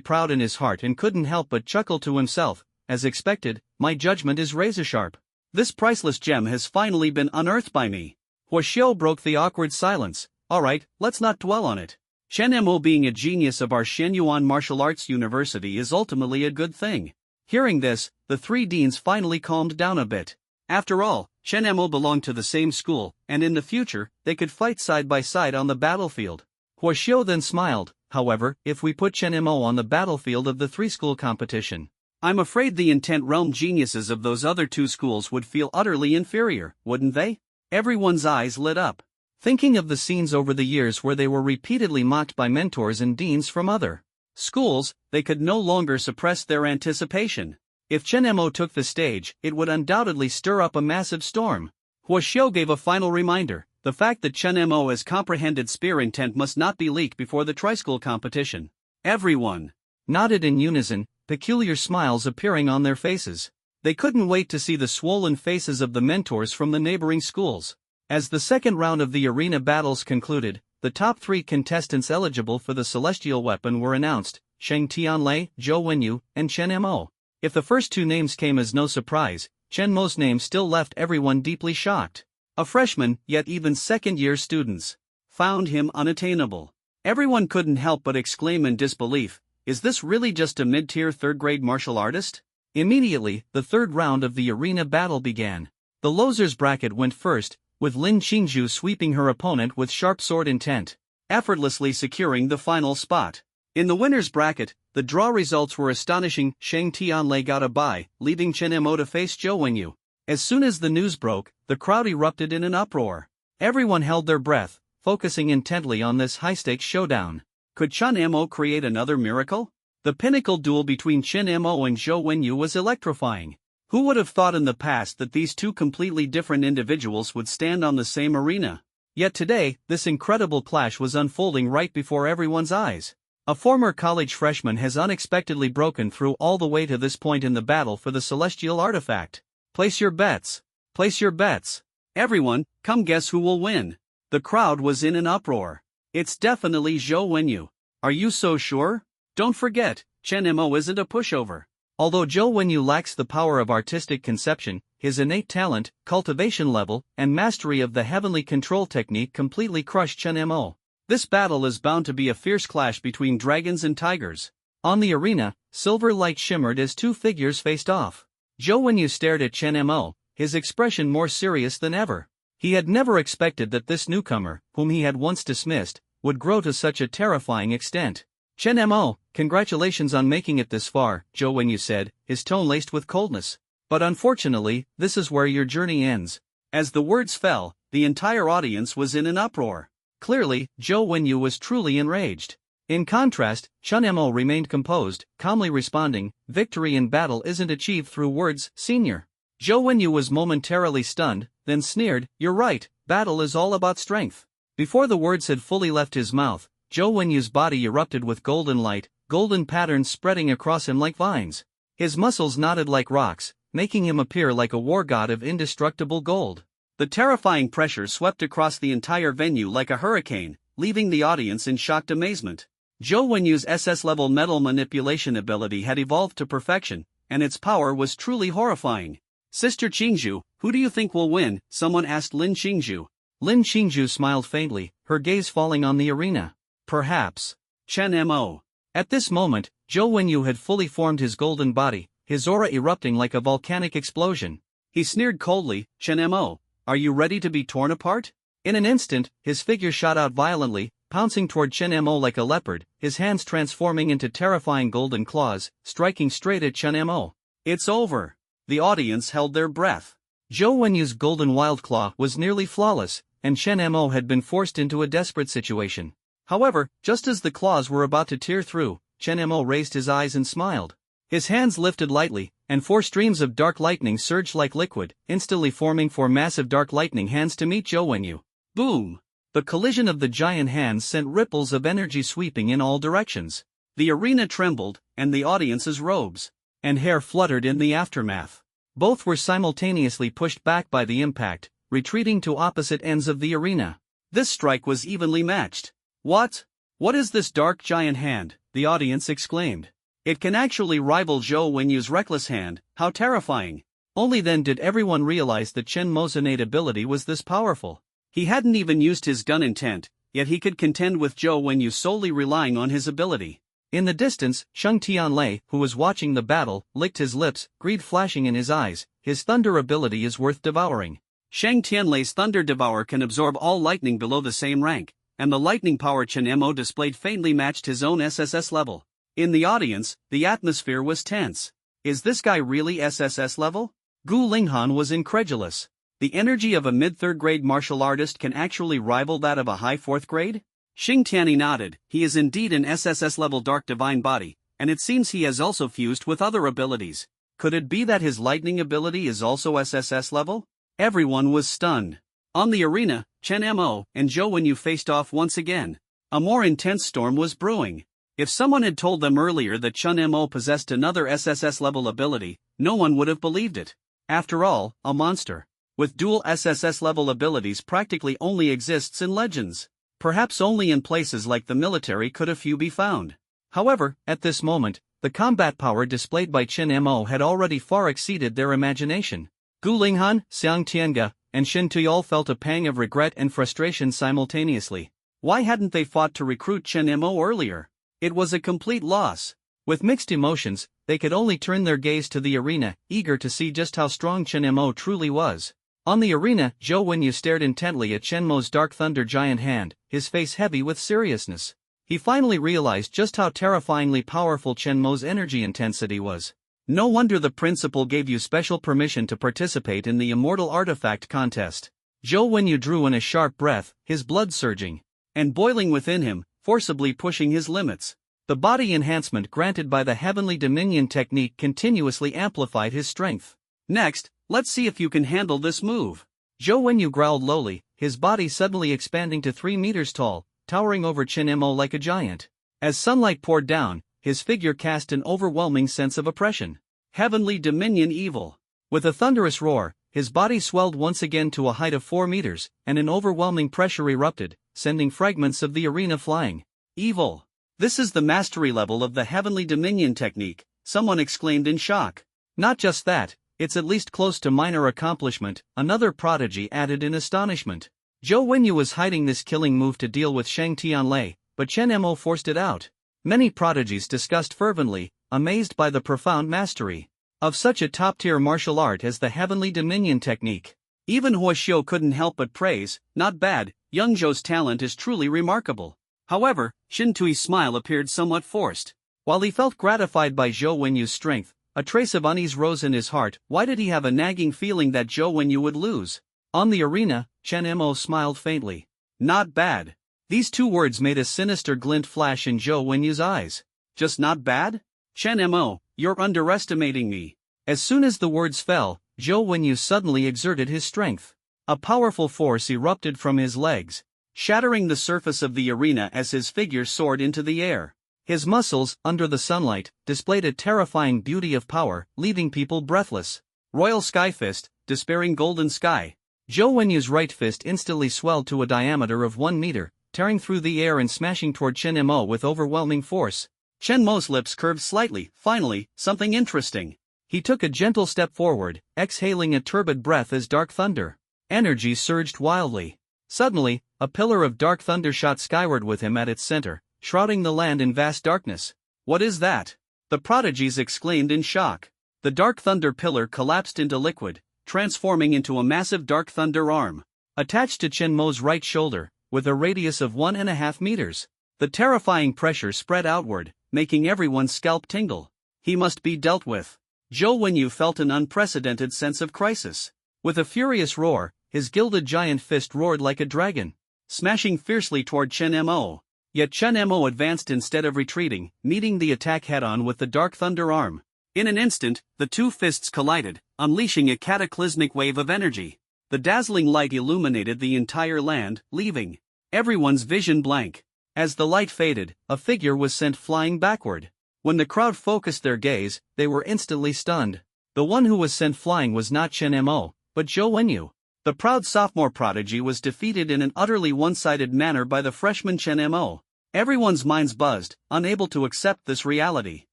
proud in his heart and couldn't help but chuckle to himself. As expected, my judgment is razor-sharp. This priceless gem has finally been unearthed by me. Huaxiao broke the awkward silence. Alright, let's not dwell on it. Chen Mo being a genius of our Xianyuan Martial Arts University is ultimately a good thing. Hearing this, the three deans finally calmed down a bit. After all, Chen Mo belonged to the same school, and in the future, they could fight side by side on the battlefield. Huaxiao then smiled. However, if we put Chen Mo on the battlefield of the three-school competition, I'm afraid the intent realm geniuses of those other two schools would feel utterly inferior, wouldn't they? Everyone's eyes lit up. Thinking of the scenes over the years where they were repeatedly mocked by mentors and deans from other schools, they could no longer suppress their anticipation. If Chen Mo took the stage, it would undoubtedly stir up a massive storm. Huaxiao gave a final reminder. The fact that Chen Mo has comprehended spear intent must not be leaked before the tri-school competition. Everyone nodded in unison, peculiar smiles appearing on their faces. They couldn't wait to see the swollen faces of the mentors from the neighboring schools. As the second round of the arena battles concluded, the top three contestants eligible for the celestial weapon were announced: Sheng Tianlei, Zhou Wenyu, and Chen Mo. If the first two names came as no surprise, Chen Mo's name still left everyone deeply shocked. A freshman, yet even second-year students found him unattainable. Everyone couldn't help but exclaim in disbelief, is this really just a mid-tier third-grade martial artist? Immediately, the third round of the arena battle began. The losers bracket went first, with Lin Qingzhu sweeping her opponent with sharp sword intent, effortlessly securing the final spot. In the winners bracket, the draw results were astonishing. Sheng Tianlei got a bye, leaving Chen Mo to face Zhou Wenyu. As soon as the news broke, the crowd erupted in an uproar. Everyone held their breath, focusing intently on this high-stakes showdown. Could Chen Mo create another miracle? The pinnacle duel between Chen Mo and Zhou Wenyu was electrifying. Who would have thought in the past that these two completely different individuals would stand on the same arena? Yet today, this incredible clash was unfolding right before everyone's eyes. A former college freshman has unexpectedly broken through all the way to this point in the battle for the celestial artifact. Place your bets. Place your bets. Everyone, come guess who will win. The crowd was in an uproar. It's definitely Zhou Wenyu. Are you so sure? Don't forget, Chen Mo isn't a pushover. Although Zhou Wenyu lacks the power of artistic conception, his innate talent, cultivation level, and mastery of the heavenly control technique completely crushed Chen Mo. This battle is bound to be a fierce clash between dragons and tigers. On the arena, silver light shimmered as two figures faced off. Zhou Wenyu stared at Chen Mo, his expression more serious than ever. He had never expected that this newcomer, whom he had once dismissed, would grow to such a terrifying extent. Chen Mo, congratulations on making it this far, Zhou Wenyu said, his tone laced with coldness. But unfortunately, this is where your journey ends. As the words fell, the entire audience was in an uproar. Clearly, Zhou Wenyu was truly enraged. In contrast, Chen Mo remained composed, calmly responding, victory in battle isn't achieved through words, senior. Zhou Wenyu was momentarily stunned, then sneered, you're right, battle is all about strength. Before the words had fully left his mouth, Zhou Wenyu's body erupted with golden light, golden patterns spreading across him like vines. His muscles knotted like rocks, making him appear like a war god of indestructible gold. The terrifying pressure swept across the entire venue like a hurricane, leaving the audience in shocked amazement. Zhou Wenyu's SS-level metal manipulation ability had evolved to perfection, and its power was truly horrifying. Sister Qingzhu, who do you think will win? Someone asked Lin Qingzhu. Lin Qingzhu smiled faintly, her gaze falling on the arena. Perhaps Chen Mo. At this moment, Zhou Wenyu had fully formed his golden body, his aura erupting like a volcanic explosion. He sneered coldly, Chen Mo, are you ready to be torn apart? In an instant, his figure shot out violently, pouncing toward Chen Mo like a leopard, his hands transforming into terrifying golden claws, striking straight at Chen Mo. It's over. The audience held their breath. Zhou Wenyu's golden wild claw was nearly flawless, and Chen Mo had been forced into a desperate situation. However, just as the claws were about to tear through, Chen Mo raised his eyes and smiled. His hands lifted lightly, and 4 streams of dark lightning surged like liquid, instantly forming 4 massive dark lightning hands to meet Zhou Wenyu. Boom! The collision of the giant hands sent ripples of energy sweeping in all directions. The arena trembled, and the audience's robes and hair fluttered in the aftermath. Both were simultaneously pushed back by the impact, retreating to opposite ends of the arena. This strike was evenly matched. What? What is this dark giant hand? The audience exclaimed. It can actually rival Zhou Wenyu's reckless hand, how terrifying. Only then did everyone realize that Chen Mo's innate ability was this powerful. He hadn't even used his gun intent, yet he could contend with Zhou Wenyu solely relying on his ability. In the distance, Sheng Tianlei, who was watching the battle, licked his lips, greed flashing in his eyes. His thunder ability is worth devouring. Sheng Tianlei's Thunder Devour can absorb all lightning below the same rank, and the lightning power Chen Mo displayed faintly matched his own SSS level. In the audience, the atmosphere was tense. Is this guy really SSS level? Gu Linghan was incredulous. The energy of a mid-3rd grade martial artist can actually rival that of a high 4th grade? Xing Tianyi nodded. He is indeed an SSS level Dark Divine Body, and it seems he has also fused with other abilities. Could it be that his lightning ability is also SSS level? Everyone was stunned. On the arena, Chen Mo and Zhou Wenyu faced off once again. A more intense storm was brewing. If someone had told them earlier that Chen Mo possessed another SSS level ability, no one would have believed it. After all, a monster with dual SSS level abilities practically only exists in legends. Perhaps only in places like the military could a few be found. However, at this moment, the combat power displayed by Chen Mo had already far exceeded their imagination. Gu Linghan, Xiang Tianga, and Shen Tuyol felt a pang of regret and frustration simultaneously. Why hadn't they fought to recruit Chen Mo earlier? It was a complete loss. With mixed emotions, they could only turn their gaze to the arena, eager to see just how strong Chen Mo truly was. On the arena, Zhou Wenyu stared intently at Chen Mo's Dark Thunder giant hand, his face heavy with seriousness. He finally realized just how terrifyingly powerful Chen Mo's energy intensity was. No wonder the principal gave you special permission to participate in the Immortal Artifact contest. Zhou Wenyu drew in a sharp breath, his blood surging and boiling within him, forcibly pushing his limits. The body enhancement granted by the Heavenly Dominion technique continuously amplified his strength. Next, let's see if you can handle this move. Zhou Wenyu growled lowly, his body suddenly expanding to 3 meters tall, towering over Chen Mo like a giant. As sunlight poured down, his figure cast an overwhelming sense of oppression. Heavenly Dominion evil. With a thunderous roar, his body swelled once again to a height of 4 meters, and an overwhelming pressure erupted, sending fragments of the arena flying. Evil. This is the mastery level of the Heavenly Dominion technique, someone exclaimed in shock. Not just that, it's at least close to minor accomplishment, another prodigy added in astonishment. Zhou Wenyu was hiding this killing move to deal with Shang Tianlei, but Chen Mo forced it out. Many prodigies discussed fervently, amazed by the profound mastery of such a top-tier martial art as the Heavenly Dominion technique. Even Huoxiu couldn't help but praise, "Not bad, young Zhou's talent is truly remarkable." However, Xin Tui's smile appeared somewhat forced. While he felt gratified by Zhou Wenyu's strength, a trace of unease rose in his heart. Why did he have a nagging feeling that Zhou Wenyu would lose? On the arena, Chen Mo smiled faintly. "Not bad." These two words made a sinister glint flash in Zhou Wenyu's eyes. "Just not bad? Chen Mo, you're underestimating me." As soon as the words fell, Zhou Wenyu suddenly exerted his strength. A powerful force erupted from his legs, shattering the surface of the arena as his figure soared into the air. His muscles, under the sunlight, displayed a terrifying beauty of power, leaving people breathless. Royal Sky Fist, Despairing Golden Sky. Zhou Wenyu's right fist instantly swelled to a diameter of 1 meter, tearing through the air and smashing toward Chen Mo with overwhelming force. Chen Mo's lips curved slightly. Finally, something interesting. He took a gentle step forward, exhaling a turbid breath as dark thunder. Energy surged wildly. Suddenly, a pillar of dark thunder shot skyward with him at its center, shrouding the land in vast darkness. "What is that?" the prodigies exclaimed in shock. The dark thunder pillar collapsed into liquid, transforming into a massive dark thunder arm, attached to Chen Mo's right shoulder, with a radius of 1.5 meters. The terrifying pressure spread outward, making everyone's scalp tingle. He must be dealt with. Zhou Wenyu felt an unprecedented sense of crisis. With a furious roar, his gilded giant fist roared like a dragon, smashing fiercely toward Chen Mo. Yet Chen Mo advanced instead of retreating, meeting the attack head-on with the dark thunder arm. In an instant, the two fists collided, unleashing a cataclysmic wave of energy. The dazzling light illuminated the entire land, leaving everyone's vision blank. As the light faded, a figure was sent flying backward. When the crowd focused their gaze, they were instantly stunned. The one who was sent flying was not Chen Mo, but Zhou Wenyu. The proud sophomore prodigy was defeated in an utterly one-sided manner by the freshman Chen Mo. Everyone's minds buzzed, unable to accept this reality.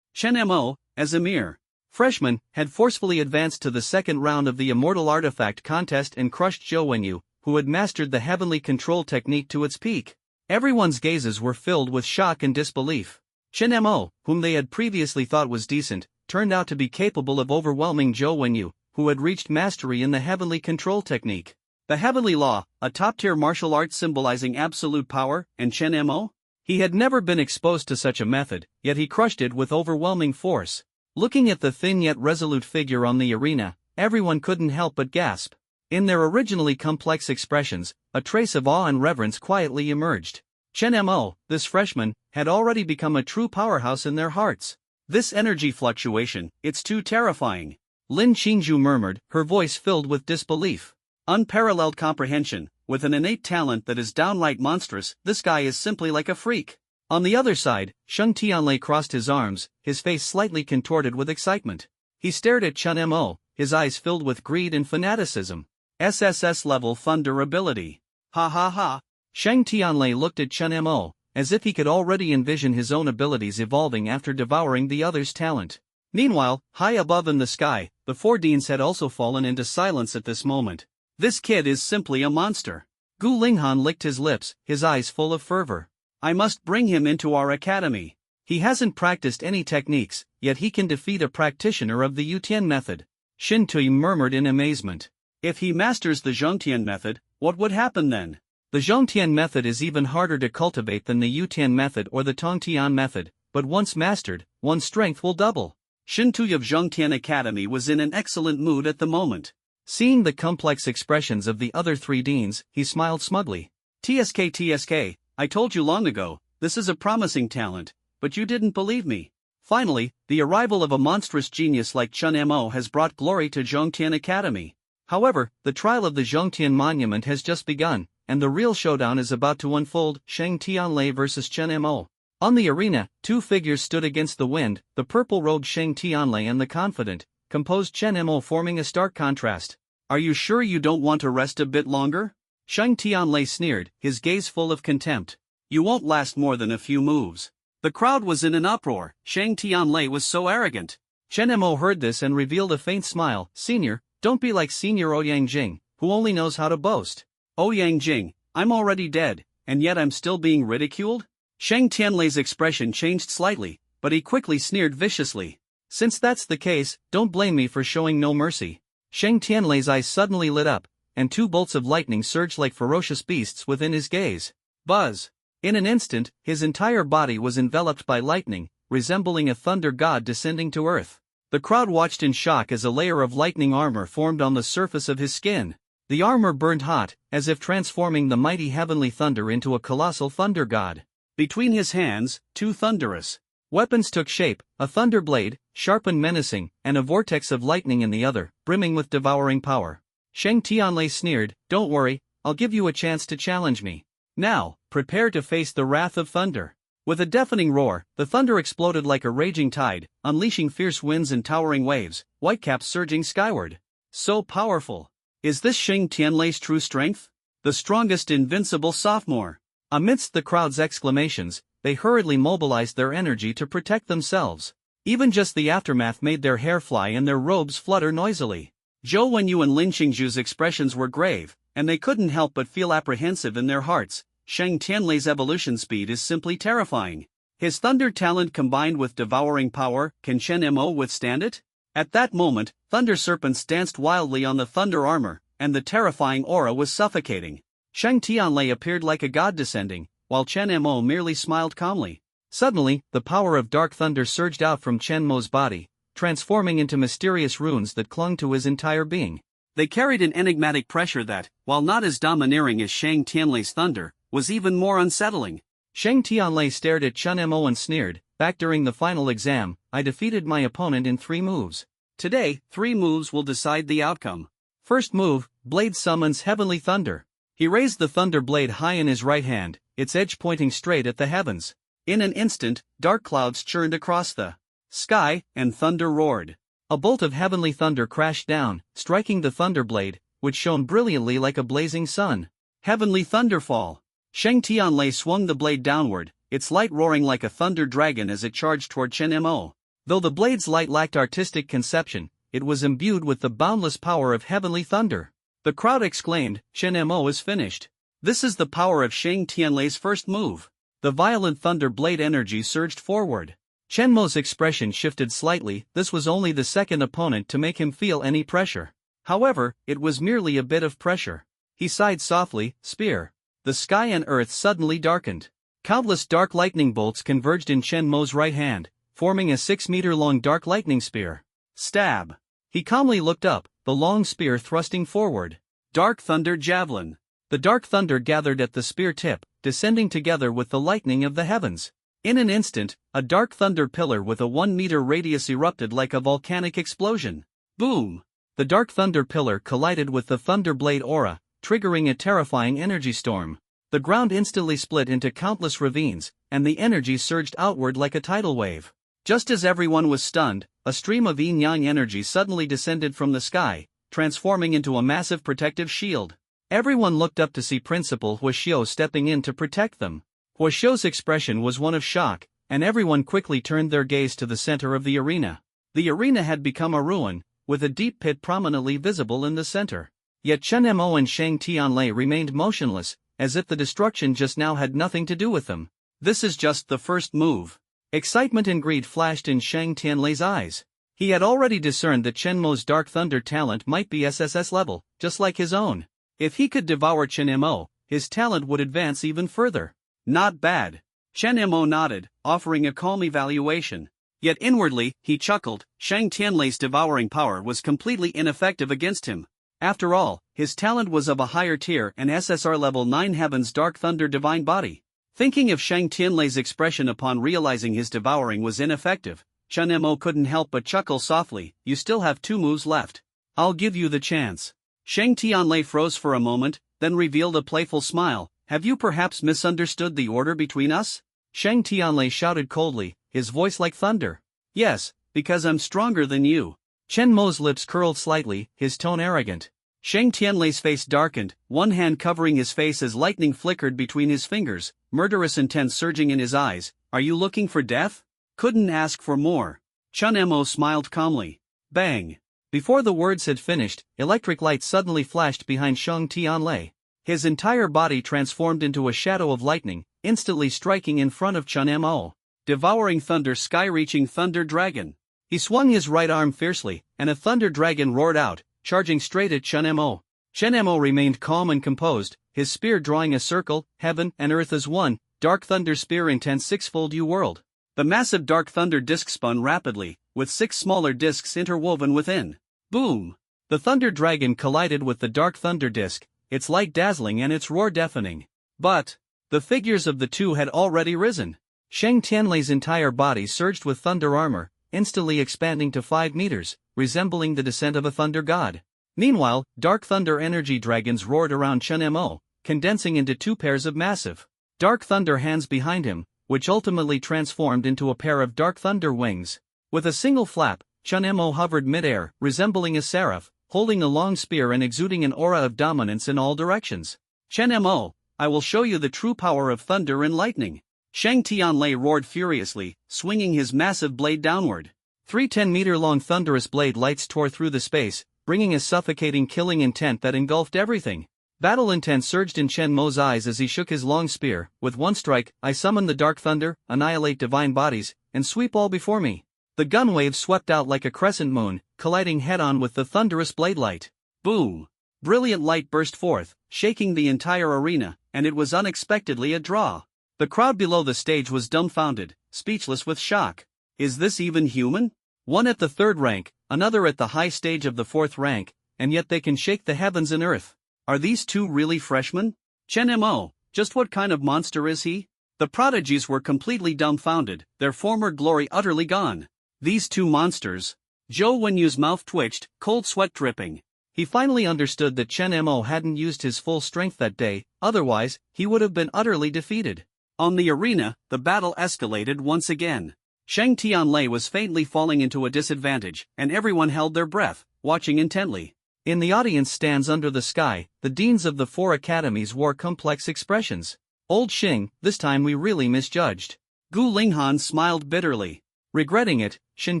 Chen Mo, as a mere freshman, had forcefully advanced to the second round of the Immortal Artifact contest and crushed Zhou Wenyu, who had mastered the Heavenly Control technique to its peak. Everyone's gazes were filled with shock and disbelief. Chen Mo, whom they had previously thought was decent, turned out to be capable of overwhelming Zhou Wenyu, who had reached mastery in the Heavenly Control technique. The Heavenly Law, a top-tier martial art symbolizing absolute power, and Chen Mo? He had never been exposed to such a method, yet he crushed it with overwhelming force. Looking at the thin yet resolute figure on the arena, everyone couldn't help but gasp. In their originally complex expressions, a trace of awe and reverence quietly emerged. Chen Mo, this freshman, had already become a true powerhouse in their hearts. "This energy fluctuation, it's too terrifying," Lin Qingzhu murmured, her voice filled with disbelief. "Unparalleled comprehension, with an innate talent that is downright monstrous. This guy is simply like a freak." On the other side, Shang Tianlei crossed his arms, his face slightly contorted with excitement. He stared at Chen Mo, his eyes filled with greed and fanaticism. "SSS level thunder ability. Ha ha ha." Shang Tianlei looked at Chen Mo, as if he could already envision his own abilities evolving after devouring the other's talent. Meanwhile, high above in the sky, the four deans had also fallen into silence at this moment. "This kid is simply a monster." Gu Linghan licked his lips, his eyes full of fervor. "I must bring him into our academy." He hasn't practiced any techniques, yet he can defeat a practitioner of the Yutian method. Shin Tui murmured in amazement. If he masters the Zhongtian method, what would happen then? The Zhongtian method is even harder to cultivate than the Yutian method or the Tongtian method, but once mastered, one's strength will double. Shin Tui of Zhongtian Academy was in an excellent mood at the moment. Seeing the complex expressions of the other three deans, he smiled smugly. TSK, I told you long ago, this is a promising talent, but you didn't believe me. Finally, the arrival of a monstrous genius like Chun Mo has brought glory to Zhongtian Academy. However, the trial of the Zhongtian monument has just begun, and the real showdown is about to unfold. Sheng Tianlei versus Chun Mo. On the arena, two figures stood against the wind, the purple-robed Sheng Tianlei and the confident, composed Chun Mo, forming a stark contrast. Are you sure you don't want to rest a bit longer? Sheng Tianlei sneered, his gaze full of contempt. You won't last more than a few moves. The crowd was in an uproar. Sheng Tianlei was so arrogant. Chun Mo heard this and revealed a faint smile. Senior, don't be like Senior Ouyang Jing, who only knows how to boast. Ouyang Jing, I'm already dead, and yet I'm still being ridiculed? Sheng Tianlei's expression changed slightly, but he quickly sneered viciously. Since that's the case, don't blame me for showing no mercy. Sheng Tianlei's eyes suddenly lit up, and two bolts of lightning surged like ferocious beasts within his gaze. Buzz! In an instant, his entire body was enveloped by lightning, resembling a thunder god descending to earth. The crowd watched in shock as a layer of lightning armor formed on the surface of his skin. The armor burned hot, as if transforming the mighty heavenly thunder into a colossal thunder god. Between his hands, two thunderous weapons took shape, a thunder blade, sharp and menacing, and a vortex of lightning in the other, brimming with devouring power. Sheng Tianlei sneered, "Don't worry, I'll give you a chance to challenge me. Now, prepare to face the wrath of thunder." With a deafening roar, the thunder exploded like a raging tide, unleashing fierce winds and towering waves, whitecaps surging skyward. So powerful! Is this Sheng Tianlei's true strength? The strongest invincible sophomore! Amidst the crowd's exclamations, they hurriedly mobilized their energy to protect themselves. Even just the aftermath made their hair fly and their robes flutter noisily. Zhou Wenyu and Lin Qingzhu's expressions were grave, and they couldn't help but feel apprehensive in their hearts. Sheng Tianlei's evolution speed is simply terrifying. His thunder talent combined with devouring power, can Chen Mo withstand it? At that moment, thunder serpents danced wildly on the thunder armor, and the terrifying aura was suffocating. Sheng Tianlei appeared like a god descending, while Chen Mo merely smiled calmly. Suddenly, the power of dark thunder surged out from Chen Mo's body, transforming into mysterious runes that clung to his entire being. They carried an enigmatic pressure that, while not as domineering as Sheng Tianlei's thunder, was even more unsettling. Sheng Tianlei stared at Chen Mo and sneered, "Back during the final exam, I defeated my opponent in 3 moves. Today, 3 moves will decide the outcome." First move, Blade summons Heavenly Thunder. He raised the thunder blade high in his right hand, its edge pointing straight at the heavens. In an instant, dark clouds churned across the sky, and thunder roared. A bolt of heavenly thunder crashed down, striking the thunder blade, which shone brilliantly like a blazing sun. Heavenly Thunderfall. Sheng Tianlei swung the blade downward, its light roaring like a thunder dragon as it charged toward Chen Mo. Though the blade's light lacked artistic conception, it was imbued with the boundless power of heavenly thunder. The crowd exclaimed, "Chen Mo is finished. This is the power of Sheng Tianlei's first move." The violent thunder blade energy surged forward. Chen Mo's expression shifted slightly. This was only the second opponent to make him feel any pressure. However, it was merely a bit of pressure. He sighed softly, "Spear." The sky and earth suddenly darkened. Countless dark lightning bolts converged in Chen Mo's right hand, forming a 6-meter-long dark lightning spear. Stab! He calmly looked up, the long spear thrusting forward. Dark Thunder Javelin. The dark thunder gathered at the spear tip, descending together with the lightning of the heavens. In an instant, a dark thunder pillar with a 1-meter radius erupted like a volcanic explosion. Boom! The dark thunder pillar collided with the thunder blade aura, triggering a terrifying energy storm. The ground instantly split into countless ravines, and the energy surged outward like a tidal wave. Just as everyone was stunned, a stream of yin-yang energy suddenly descended from the sky, transforming into a massive protective shield. Everyone looked up to see Principal Huaxiu stepping in to protect them. Huaxiu's expression was one of shock, and everyone quickly turned their gaze to the center of the arena. The arena had become a ruin, with a deep pit prominently visible in the center. Yet Chen Mo and Sheng Tianlei remained motionless, as if the destruction just now had nothing to do with them. "This is just the first move. Excitement and greed flashed in Shang Tianlei's eyes. He had already discerned that Chen Mo's Dark Thunder talent might be SSS level, just like his own. If he could devour Chen Mo, his talent would advance even further. Not bad. Chen Mo nodded, offering a calm evaluation. Yet inwardly, he chuckled. Shang Tianlei's devouring power was completely ineffective against him. After all, his talent was of a higher tier and SSR level 9 Heaven's Dark Thunder Divine Body. Thinking of Shang Tianlei's expression upon realizing his devouring was ineffective, Chen Mo couldn't help but chuckle softly. You still have 2 moves left. I'll give you the chance. Shang Tianlei froze for a moment, then revealed a playful smile. Have you perhaps misunderstood the order between us? Shang Tianlei shouted coldly, his voice like thunder. Yes, because I'm stronger than you. Chen Mo's lips curled slightly, his tone arrogant. Shang Tianlei's face darkened, one hand covering his face as lightning flickered between his fingers, murderous intent surging in his eyes. Are you looking for death? Couldn't ask for more. Chen Mo smiled calmly. Bang! Before the words had finished, electric light suddenly flashed behind Shang Tianlei. His entire body transformed into a shadow of lightning, instantly striking in front of Chen Mo. Devouring thunder, sky-reaching thunder dragon. He swung his right arm fiercely, and a thunder dragon roared out, charging straight at Chen Mo. Chen Mo remained calm and composed, his spear drawing a circle, heaven and earth as one. Dark thunder spear intense 6-fold U world. The massive dark thunder disc spun rapidly, with 6 smaller discs interwoven within. Boom! The thunder dragon collided with the dark thunder disc, its light dazzling and its roar deafening. But the figures of the two had already risen. Shang Tianlei's entire body surged with thunder armor, instantly expanding to 5 meters, resembling the descent of a thunder god. Meanwhile, dark thunder energy dragons roared around Chen Mo, condensing into 2 pairs of massive dark thunder hands behind him, which ultimately transformed into a pair of dark thunder wings. With a single flap, Chen Mo hovered midair, resembling a seraph, holding a long spear and exuding an aura of dominance in all directions. Chen Mo, I will show you the true power of thunder and lightning. Shang Tianlei roared furiously, swinging his massive blade downward. 3 10-meter-long thunderous blade lights tore through the space, bringing a suffocating killing intent that engulfed everything. Battle intent surged in Chen Mo's eyes as he shook his long spear. With one strike, I summon the dark thunder, annihilate divine bodies, and sweep all before me. The gun wave swept out like a crescent moon, colliding head-on with the thunderous blade light. Boom! Brilliant light burst forth, shaking the entire arena, and it was unexpectedly a draw. The crowd below the stage was dumbfounded, speechless with shock. Is this even human? One at the 3rd rank, another at the high stage of the 4th rank, and yet they can shake the heavens and earth. Are these two really freshmen? Chen Mo, just what kind of monster is he? The prodigies were completely dumbfounded, their former glory utterly gone. These 2 monsters. Zhou Wenyu's mouth twitched, cold sweat dripping. He finally understood that Chen Mo hadn't used his full strength that day, otherwise, he would have been utterly defeated. On the arena, the battle escalated once again. Shang Tianlei was faintly falling into a disadvantage, and everyone held their breath, watching intently. In the audience stands under the sky, the deans of the 4 academies wore complex expressions. Old Xing, this time we really misjudged. Gu Linghan smiled bitterly. Regretting it, Shen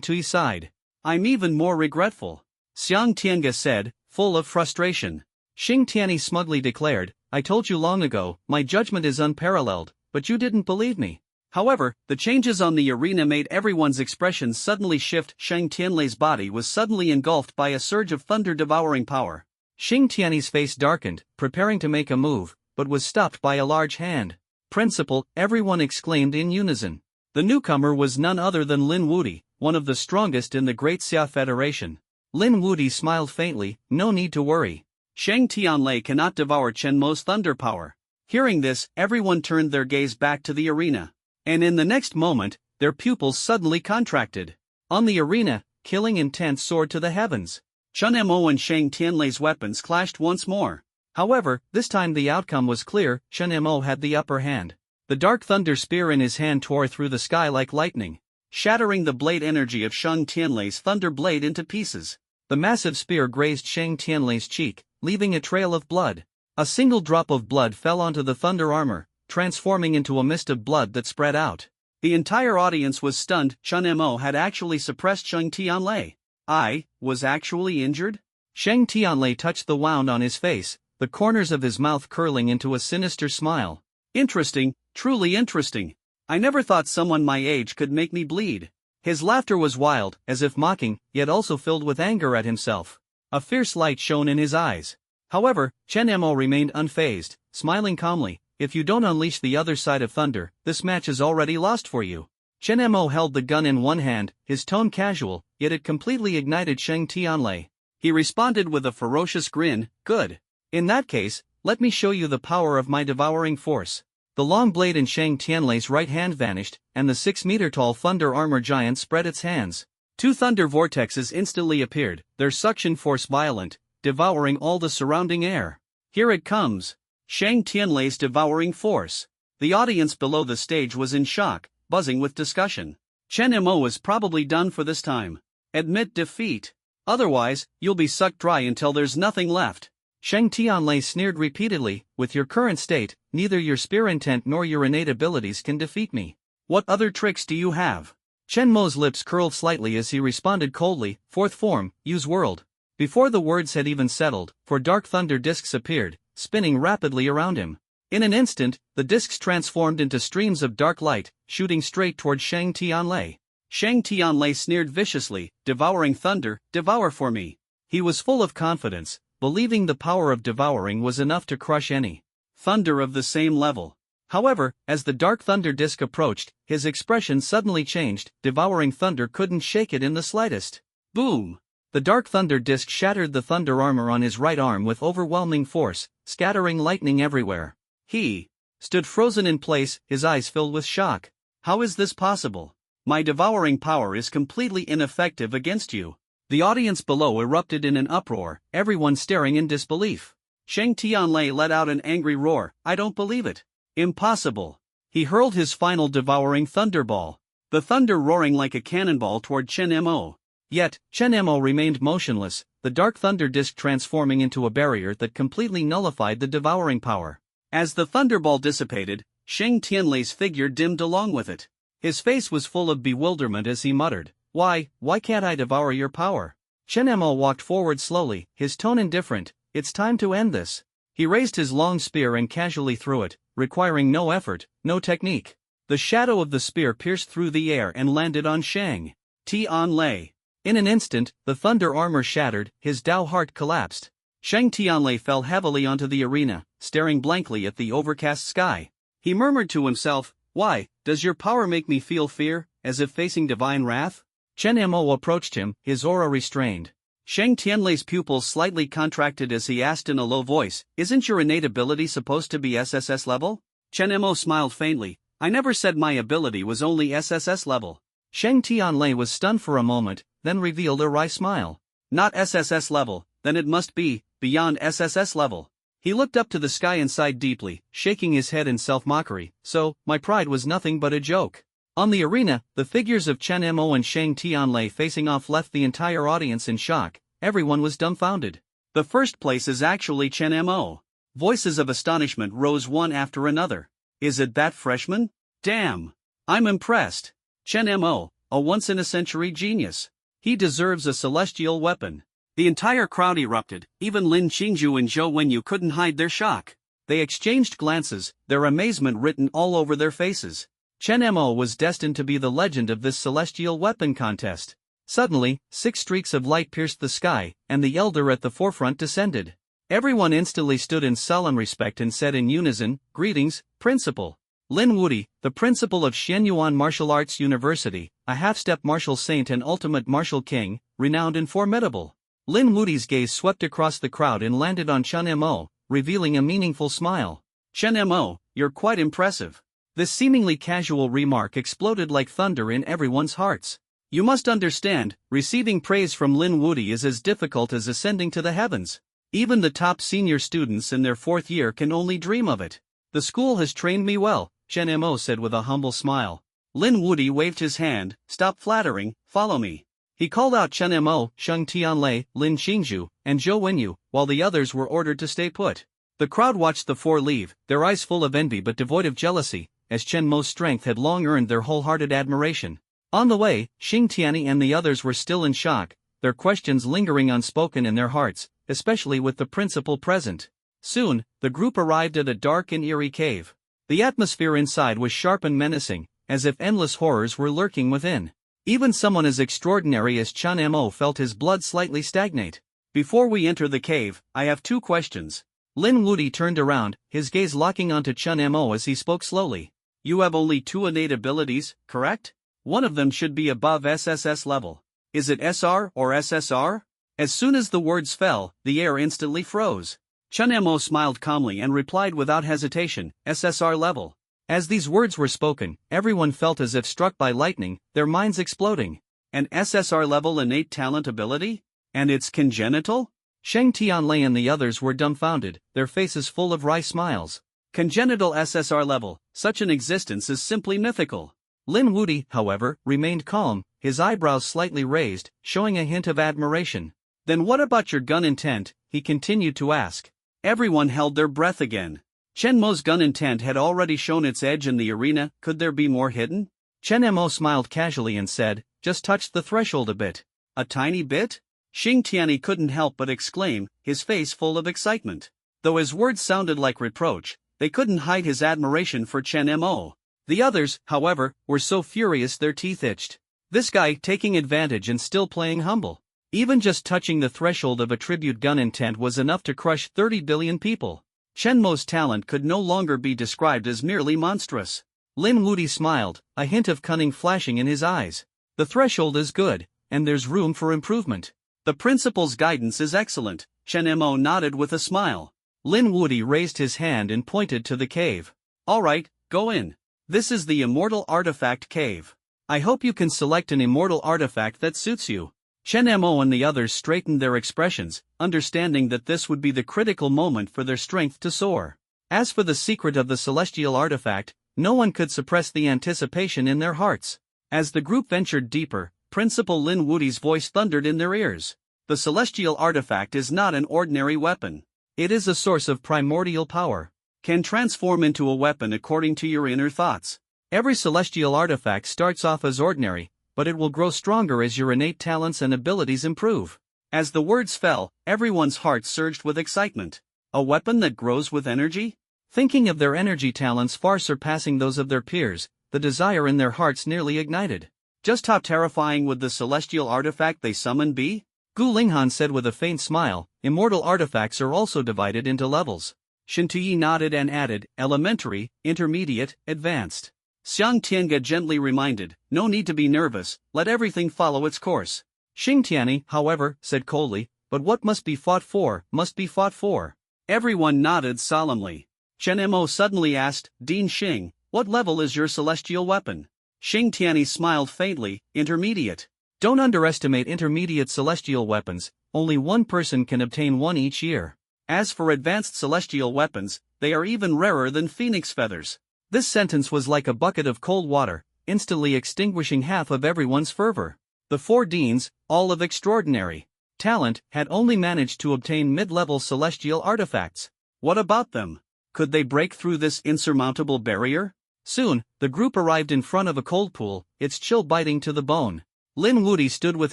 Tui sighed. I'm even more regretful. Xiang Tiange said, full of frustration. Xing Tianyi smugly declared, I told you long ago, my judgment is unparalleled, but you didn't believe me. However, the changes on the arena made everyone's expressions suddenly shift. Shang Tianlei's body was suddenly engulfed by a surge of thunder-devouring power. Xing Tianyi's face darkened, preparing to make a move, but was stopped by a large hand. Principal, everyone exclaimed in unison. The newcomer was none other than Lin Wudi, one of the strongest in the Great Xia Federation. Lin Wudi smiled faintly, no need to worry. Shang Tianlei cannot devour Chen Mo's thunder power. Hearing this, everyone turned their gaze back to the arena. And in the next moment, their pupils suddenly contracted. On the arena, killing intent soared to the heavens. Chen Mo and Shang Tianlei's weapons clashed once more. However, this time the outcome was clear. Chen Mo had the upper hand. The dark thunder spear in his hand tore through the sky like lightning, shattering the blade energy of Shang Tianlei's thunder blade into pieces. The massive spear grazed Shang Tianlei's cheek, leaving a trail of blood. A single drop of blood fell onto the thunder armor, transforming into a mist of blood that spread out. The entire audience was stunned. Chen Mo had actually suppressed Shang Tianlei. I was actually injured? Shang Tianlei touched the wound on his face, the corners of his mouth curling into a sinister smile. Interesting, truly interesting. I never thought someone my age could make me bleed. His laughter was wild, as if mocking, yet also filled with anger at himself. A fierce light shone in his eyes. However, Chen Mo remained unfazed, smiling calmly. If you don't unleash the other side of thunder, this match is already lost for you. Chen Mo held the gun in one hand, his tone casual, yet it completely ignited Sheng Tianlei. He responded with a ferocious grin, good. In that case, let me show you the power of my devouring force. The long blade in Sheng Tianlei's right hand vanished, and the 6-meter-tall thunder armor giant spread its hands. 2 thunder vortexes instantly appeared, their suction force violent, devouring all the surrounding air. Here it comes. Sheng Tianlei's devouring force. The audience below the stage was in shock, buzzing with discussion. Chen Mo is probably done for this time. Admit defeat. Otherwise, you'll be sucked dry until there's nothing left. Sheng Tianlei sneered repeatedly, with your current state, neither your spear intent nor your innate abilities can defeat me. What other tricks do you have? Chen Mo's lips curled slightly as he responded coldly, fourth form, use world. Before the words had even settled, 4 dark thunder discs appeared, spinning rapidly around him. In an instant, the discs transformed into streams of dark light, shooting straight toward Sheng Tianlei. Sheng Tianlei sneered viciously, devouring thunder, devour for me. He was full of confidence, believing the power of devouring was enough to crush any thunder of the same level. However, as the dark thunder disc approached, his expression suddenly changed, devouring thunder couldn't shake it in the slightest. Boom! The dark thunder disc shattered the thunder armor on his right arm with overwhelming force, scattering lightning everywhere. He stood frozen in place, his eyes filled with shock. How is this possible? My devouring power is completely ineffective against you. The audience below erupted in an uproar, everyone staring in disbelief. Sheng Tianlei let out an angry roar, I don't believe it. Impossible. He hurled his final devouring thunderball, the thunder roaring like a cannonball toward Chen Mo. Yet, Chen Mo remained motionless, the dark thunder disc transforming into a barrier that completely nullified the devouring power. As the thunderball dissipated, Sheng Tianlei's figure dimmed along with it. His face was full of bewilderment as he muttered, why can't I devour your power? Chen Mo walked forward slowly, his tone indifferent, it's time to end this. He raised his long spear and casually threw it, requiring no effort, no technique. The shadow of the spear pierced through the air and landed on Sheng Tianlei. In an instant, the thunder armor shattered, his Dao heart collapsed. Sheng Tianlei fell heavily onto the arena, staring blankly at the overcast sky. He murmured to himself, why, does your power make me feel fear, as if facing divine wrath? Chen Mo approached him, his aura restrained. Sheng Tianlei's pupils slightly contracted as he asked in a low voice, isn't your innate ability supposed to be SSS level? Chen Mo smiled faintly, I never said my ability was only SSS level. Sheng Tianlei was stunned for a moment, then revealed a wry smile. Not SSS level, then it must be beyond SSS level. He looked up to the sky and sighed deeply, shaking his head in self-mockery, so, my pride was nothing but a joke. On the arena, the figures of Chen Mo and Sheng Tianlei facing off left the entire audience in shock, everyone was dumbfounded. The first place is actually Chen Mo. Voices of astonishment rose one after another. Is it that freshman? Damn! I'm impressed. Chen Mo, a once-in-a-century genius. He deserves a celestial weapon. The entire crowd erupted, even Lin Qingzhu and Zhou Wenyu couldn't hide their shock. They exchanged glances, their amazement written all over their faces. Chen Mo was destined to be the legend of this celestial weapon contest. Suddenly, 6 streaks of light pierced the sky, and the elder at the forefront descended. Everyone instantly stood in solemn respect and said in unison, greetings, Principal. Lin Wudi, the principal of Xianyuan Martial Arts University, a half-step martial saint and ultimate martial king, renowned and formidable. Lin Wudi's gaze swept across the crowd and landed on Chen Mo, revealing a meaningful smile. Chen Mo, you're quite impressive. This seemingly casual remark exploded like thunder in everyone's hearts. You must understand, receiving praise from Lin Wudi is as difficult as ascending to the heavens. Even the top senior students in their 4th year can only dream of it. The school has trained me well, Chen Mo said with a humble smile. Lin Wudi waved his hand, stop flattering, follow me. He called out Chen Mo, Sheng Tianlei, Lin Qingzhu, and Zhou Wenyu, while the others were ordered to stay put. The crowd watched the 4 leave, their eyes full of envy but devoid of jealousy, as Chen Mo's strength had long earned their wholehearted admiration. On the way, Xing Tianyi and the others were still in shock, their questions lingering unspoken in their hearts, especially with the principal present. Soon, the group arrived at a dark and eerie cave. The atmosphere inside was sharp and menacing, as if endless horrors were lurking within. Even someone as extraordinary as Chun Mo felt his blood slightly stagnate. Before we enter the cave, I have 2 questions. Lin Wuti turned around, his gaze locking onto Chun Mo as he spoke slowly. You have only 2 innate abilities, correct? One of them should be above SSS level. Is it SR or SSR? As soon as the words fell, the air instantly froze. Chun Mo smiled calmly and replied without hesitation, SSR level. As these words were spoken, everyone felt as if struck by lightning, their minds exploding. An SSR level innate talent ability? And it's congenital? Sheng Tianlei and the others were dumbfounded, their faces full of wry smiles. Congenital SSR level, such an existence is simply mythical. Lin Wuti, however, remained calm, his eyebrows slightly raised, showing a hint of admiration. Then what about your gun intent? He continued to ask. Everyone held their breath again. Chen Mo's gun intent had already shown its edge in the arena, could there be more hidden? Chen Mo smiled casually and said, just touched the threshold a bit. A tiny bit? Xing Tianyi couldn't help but exclaim, his face full of excitement. Though his words sounded like reproach, they couldn't hide his admiration for Chen Mo. The others, however, were so furious their teeth itched. This guy taking advantage and still playing humble. Even just touching the threshold of a tribute gun intent was enough to crush 30 billion people. Chen Mo's talent could no longer be described as merely monstrous. Lin Wuti smiled, a hint of cunning flashing in his eyes. The threshold is good, and there's room for improvement. The principal's guidance is excellent, Chen Mo nodded with a smile. Lin Wuti raised his hand and pointed to the cave. Alright, go in. This is the Immortal Artifact Cave. I hope you can select an immortal artifact that suits you. Chen Mo and the others straightened their expressions, understanding that this would be the critical moment for their strength to soar. As for the secret of the celestial artifact, no one could suppress the anticipation in their hearts. As the group ventured deeper, Principal Lin Wuti's voice thundered in their ears. The celestial artifact is not an ordinary weapon. It is a source of primordial power. Can transform into a weapon according to your inner thoughts. Every celestial artifact starts off as ordinary, but it will grow stronger as your innate talents and abilities improve. As the words fell, everyone's heart surged with excitement. A weapon that grows with energy? Thinking of their energy talents far surpassing those of their peers, the desire in their hearts nearly ignited. Just how terrifying would the celestial artifact they summon be? Gu Linghan said with a faint smile, immortal artifacts are also divided into levels. Shen Tuyi nodded and added, elementary, intermediate, advanced. Xiang Tiange gently reminded, no need to be nervous, let everything follow its course. Xing Tianyi, however, said coldly, but what must be fought for, must be fought for. Everyone nodded solemnly. Chen Mo suddenly asked, Dean Xing, what level is your celestial weapon? Xing Tianyi smiled faintly, intermediate. Don't underestimate intermediate celestial weapons, only one person can obtain one each year. As for advanced celestial weapons, they are even rarer than phoenix feathers. This sentence was like a bucket of cold water, instantly extinguishing half of everyone's fervor. The 4 deans, all of extraordinary talent, had only managed to obtain mid-level celestial artifacts. What about them? Could they break through this insurmountable barrier? Soon, the group arrived in front of a cold pool, its chill biting to the bone. Lin Wuti stood with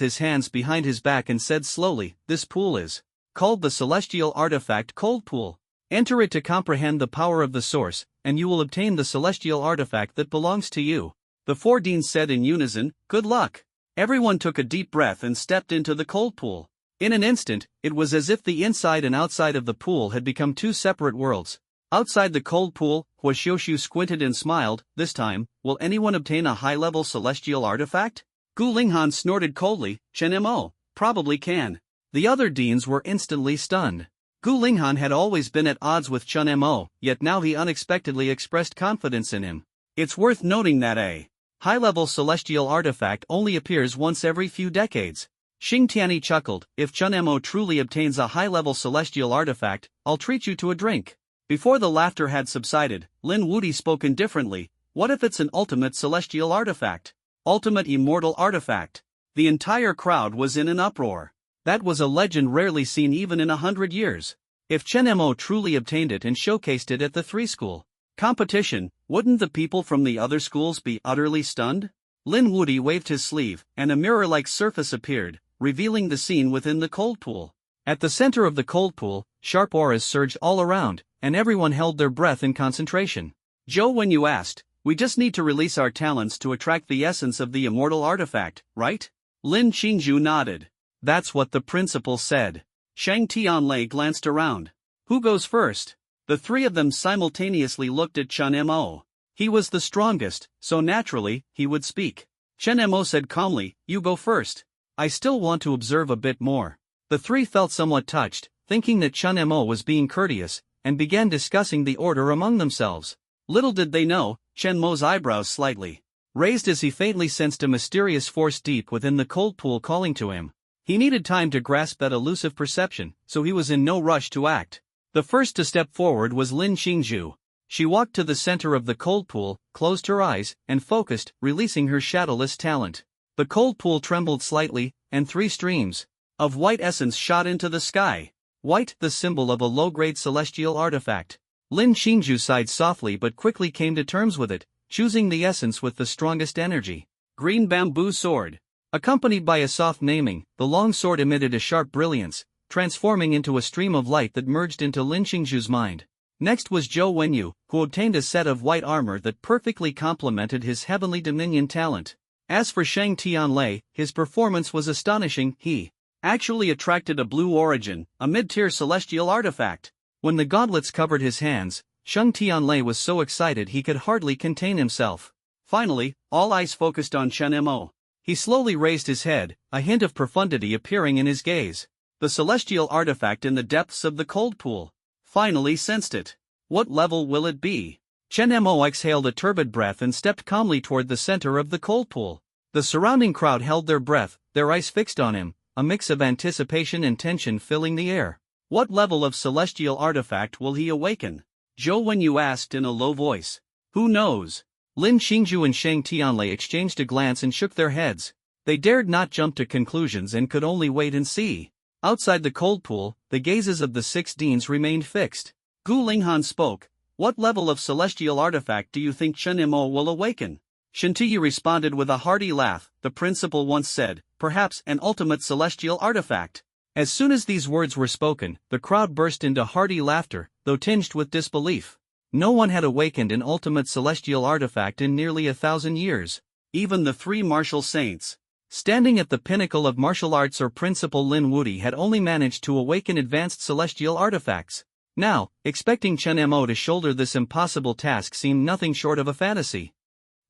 his hands behind his back and said slowly, this pool is called the Celestial Artifact Cold Pool. Enter it to comprehend the power of the source, and you will obtain the celestial artifact that belongs to you. The 4 deans said in unison, good luck. Everyone took a deep breath and stepped into the cold pool. In an instant, it was as if the inside and outside of the pool had become 2 separate worlds. Outside the cold pool, Hua Xiuxiu squinted and smiled, this time, will anyone obtain a high-level celestial artifact? Gu Linghan snorted coldly, Chen Mo, probably can. The other deans were instantly stunned. Gu Linghan had always been at odds with Chen Mo, yet now he unexpectedly expressed confidence in him. It's worth noting that a high-level celestial artifact only appears once every few decades. Xing Tianyi chuckled, if Chen Mo truly obtains a high-level celestial artifact, I'll treat you to a drink. Before the laughter had subsided, Lin Wuti spoke indifferently, what if it's an ultimate celestial artifact? Ultimate immortal artifact. The entire crowd was in an uproar. That was a legend rarely seen even in 100 years. If Chen Mo truly obtained it and showcased it at the 3-school competition, wouldn't the people from the other schools be utterly stunned? Lin Wuti waved his sleeve, and a mirror-like surface appeared, revealing the scene within the cold pool. At the center of the cold pool, sharp auras surged all around, and everyone held their breath in concentration. Joe, when you asked, We just need to release our talents to attract the essence of the immortal artifact, right? Lin Qingzhu nodded. That's what the principal said. Shang Tianlei glanced around. Who goes first? The three of them simultaneously looked at Chen Mo. He was the strongest, so naturally, he would speak. Chen Mo said calmly, "You go first. I still want to observe a bit more." The three felt somewhat touched, thinking that Chen Mo was being courteous, and began discussing the order among themselves. Little did they know, Chen Mo's eyebrows slightly raised as he faintly sensed a mysterious force deep within the cold pool calling to him. He needed time to grasp that elusive perception, so he was in no rush to act. The first to step forward was Lin Qingzhu. She walked to the center of the cold pool, closed her eyes, and focused, releasing her shadowless talent. The cold pool trembled slightly, and 3 streams of white essence shot into the sky. White, the symbol of a low-grade celestial artifact. Lin Qingzhu sighed softly but quickly came to terms with it, choosing the essence with the strongest energy. Green bamboo sword. Accompanied by a soft naming, the long sword emitted a sharp brilliance, transforming into a stream of light that merged into Lin Qingzhu's mind. Next was Zhou Wenyu, who obtained a set of white armor that perfectly complemented his heavenly dominion talent. As for Shang Tianlei, his performance was astonishing. He actually attracted a blue origin, a mid-tier celestial artifact. When the gauntlets covered his hands, Shang Tianlei was so excited he could hardly contain himself. Finally, all eyes focused on Chen Mo. He slowly raised his head, a hint of profundity appearing in his gaze. The celestial artifact in the depths of the cold pool finally sensed it. What level will it be? Chen Mo exhaled a turbid breath and stepped calmly toward the center of the cold pool. The surrounding crowd held their breath, their eyes fixed on him, a mix of anticipation and tension filling the air. What level of celestial artifact will he awaken? Zhou Wenyu asked in a low voice. Who knows? Lin Qingzhu and Shang Tianlei exchanged a glance and shook their heads. They dared not jump to conclusions and could only wait and see. Outside the cold pool, the gazes of the 6 deans remained fixed. Gu Linghan spoke. What level of celestial artifact do you think Chen Mo will awaken? Shintiyu responded with a hearty laugh. The principal once said, perhaps an ultimate celestial artifact. As soon as these words were spoken, the crowd burst into hearty laughter, though tinged with disbelief. No one had awakened an ultimate celestial artifact in nearly 1,000 years. Even the 3 martial saints, standing at the pinnacle of martial arts or Principal Lin Wuti, had only managed to awaken advanced celestial artifacts. Now, expecting Chen Mo to shoulder this impossible task seemed nothing short of a fantasy.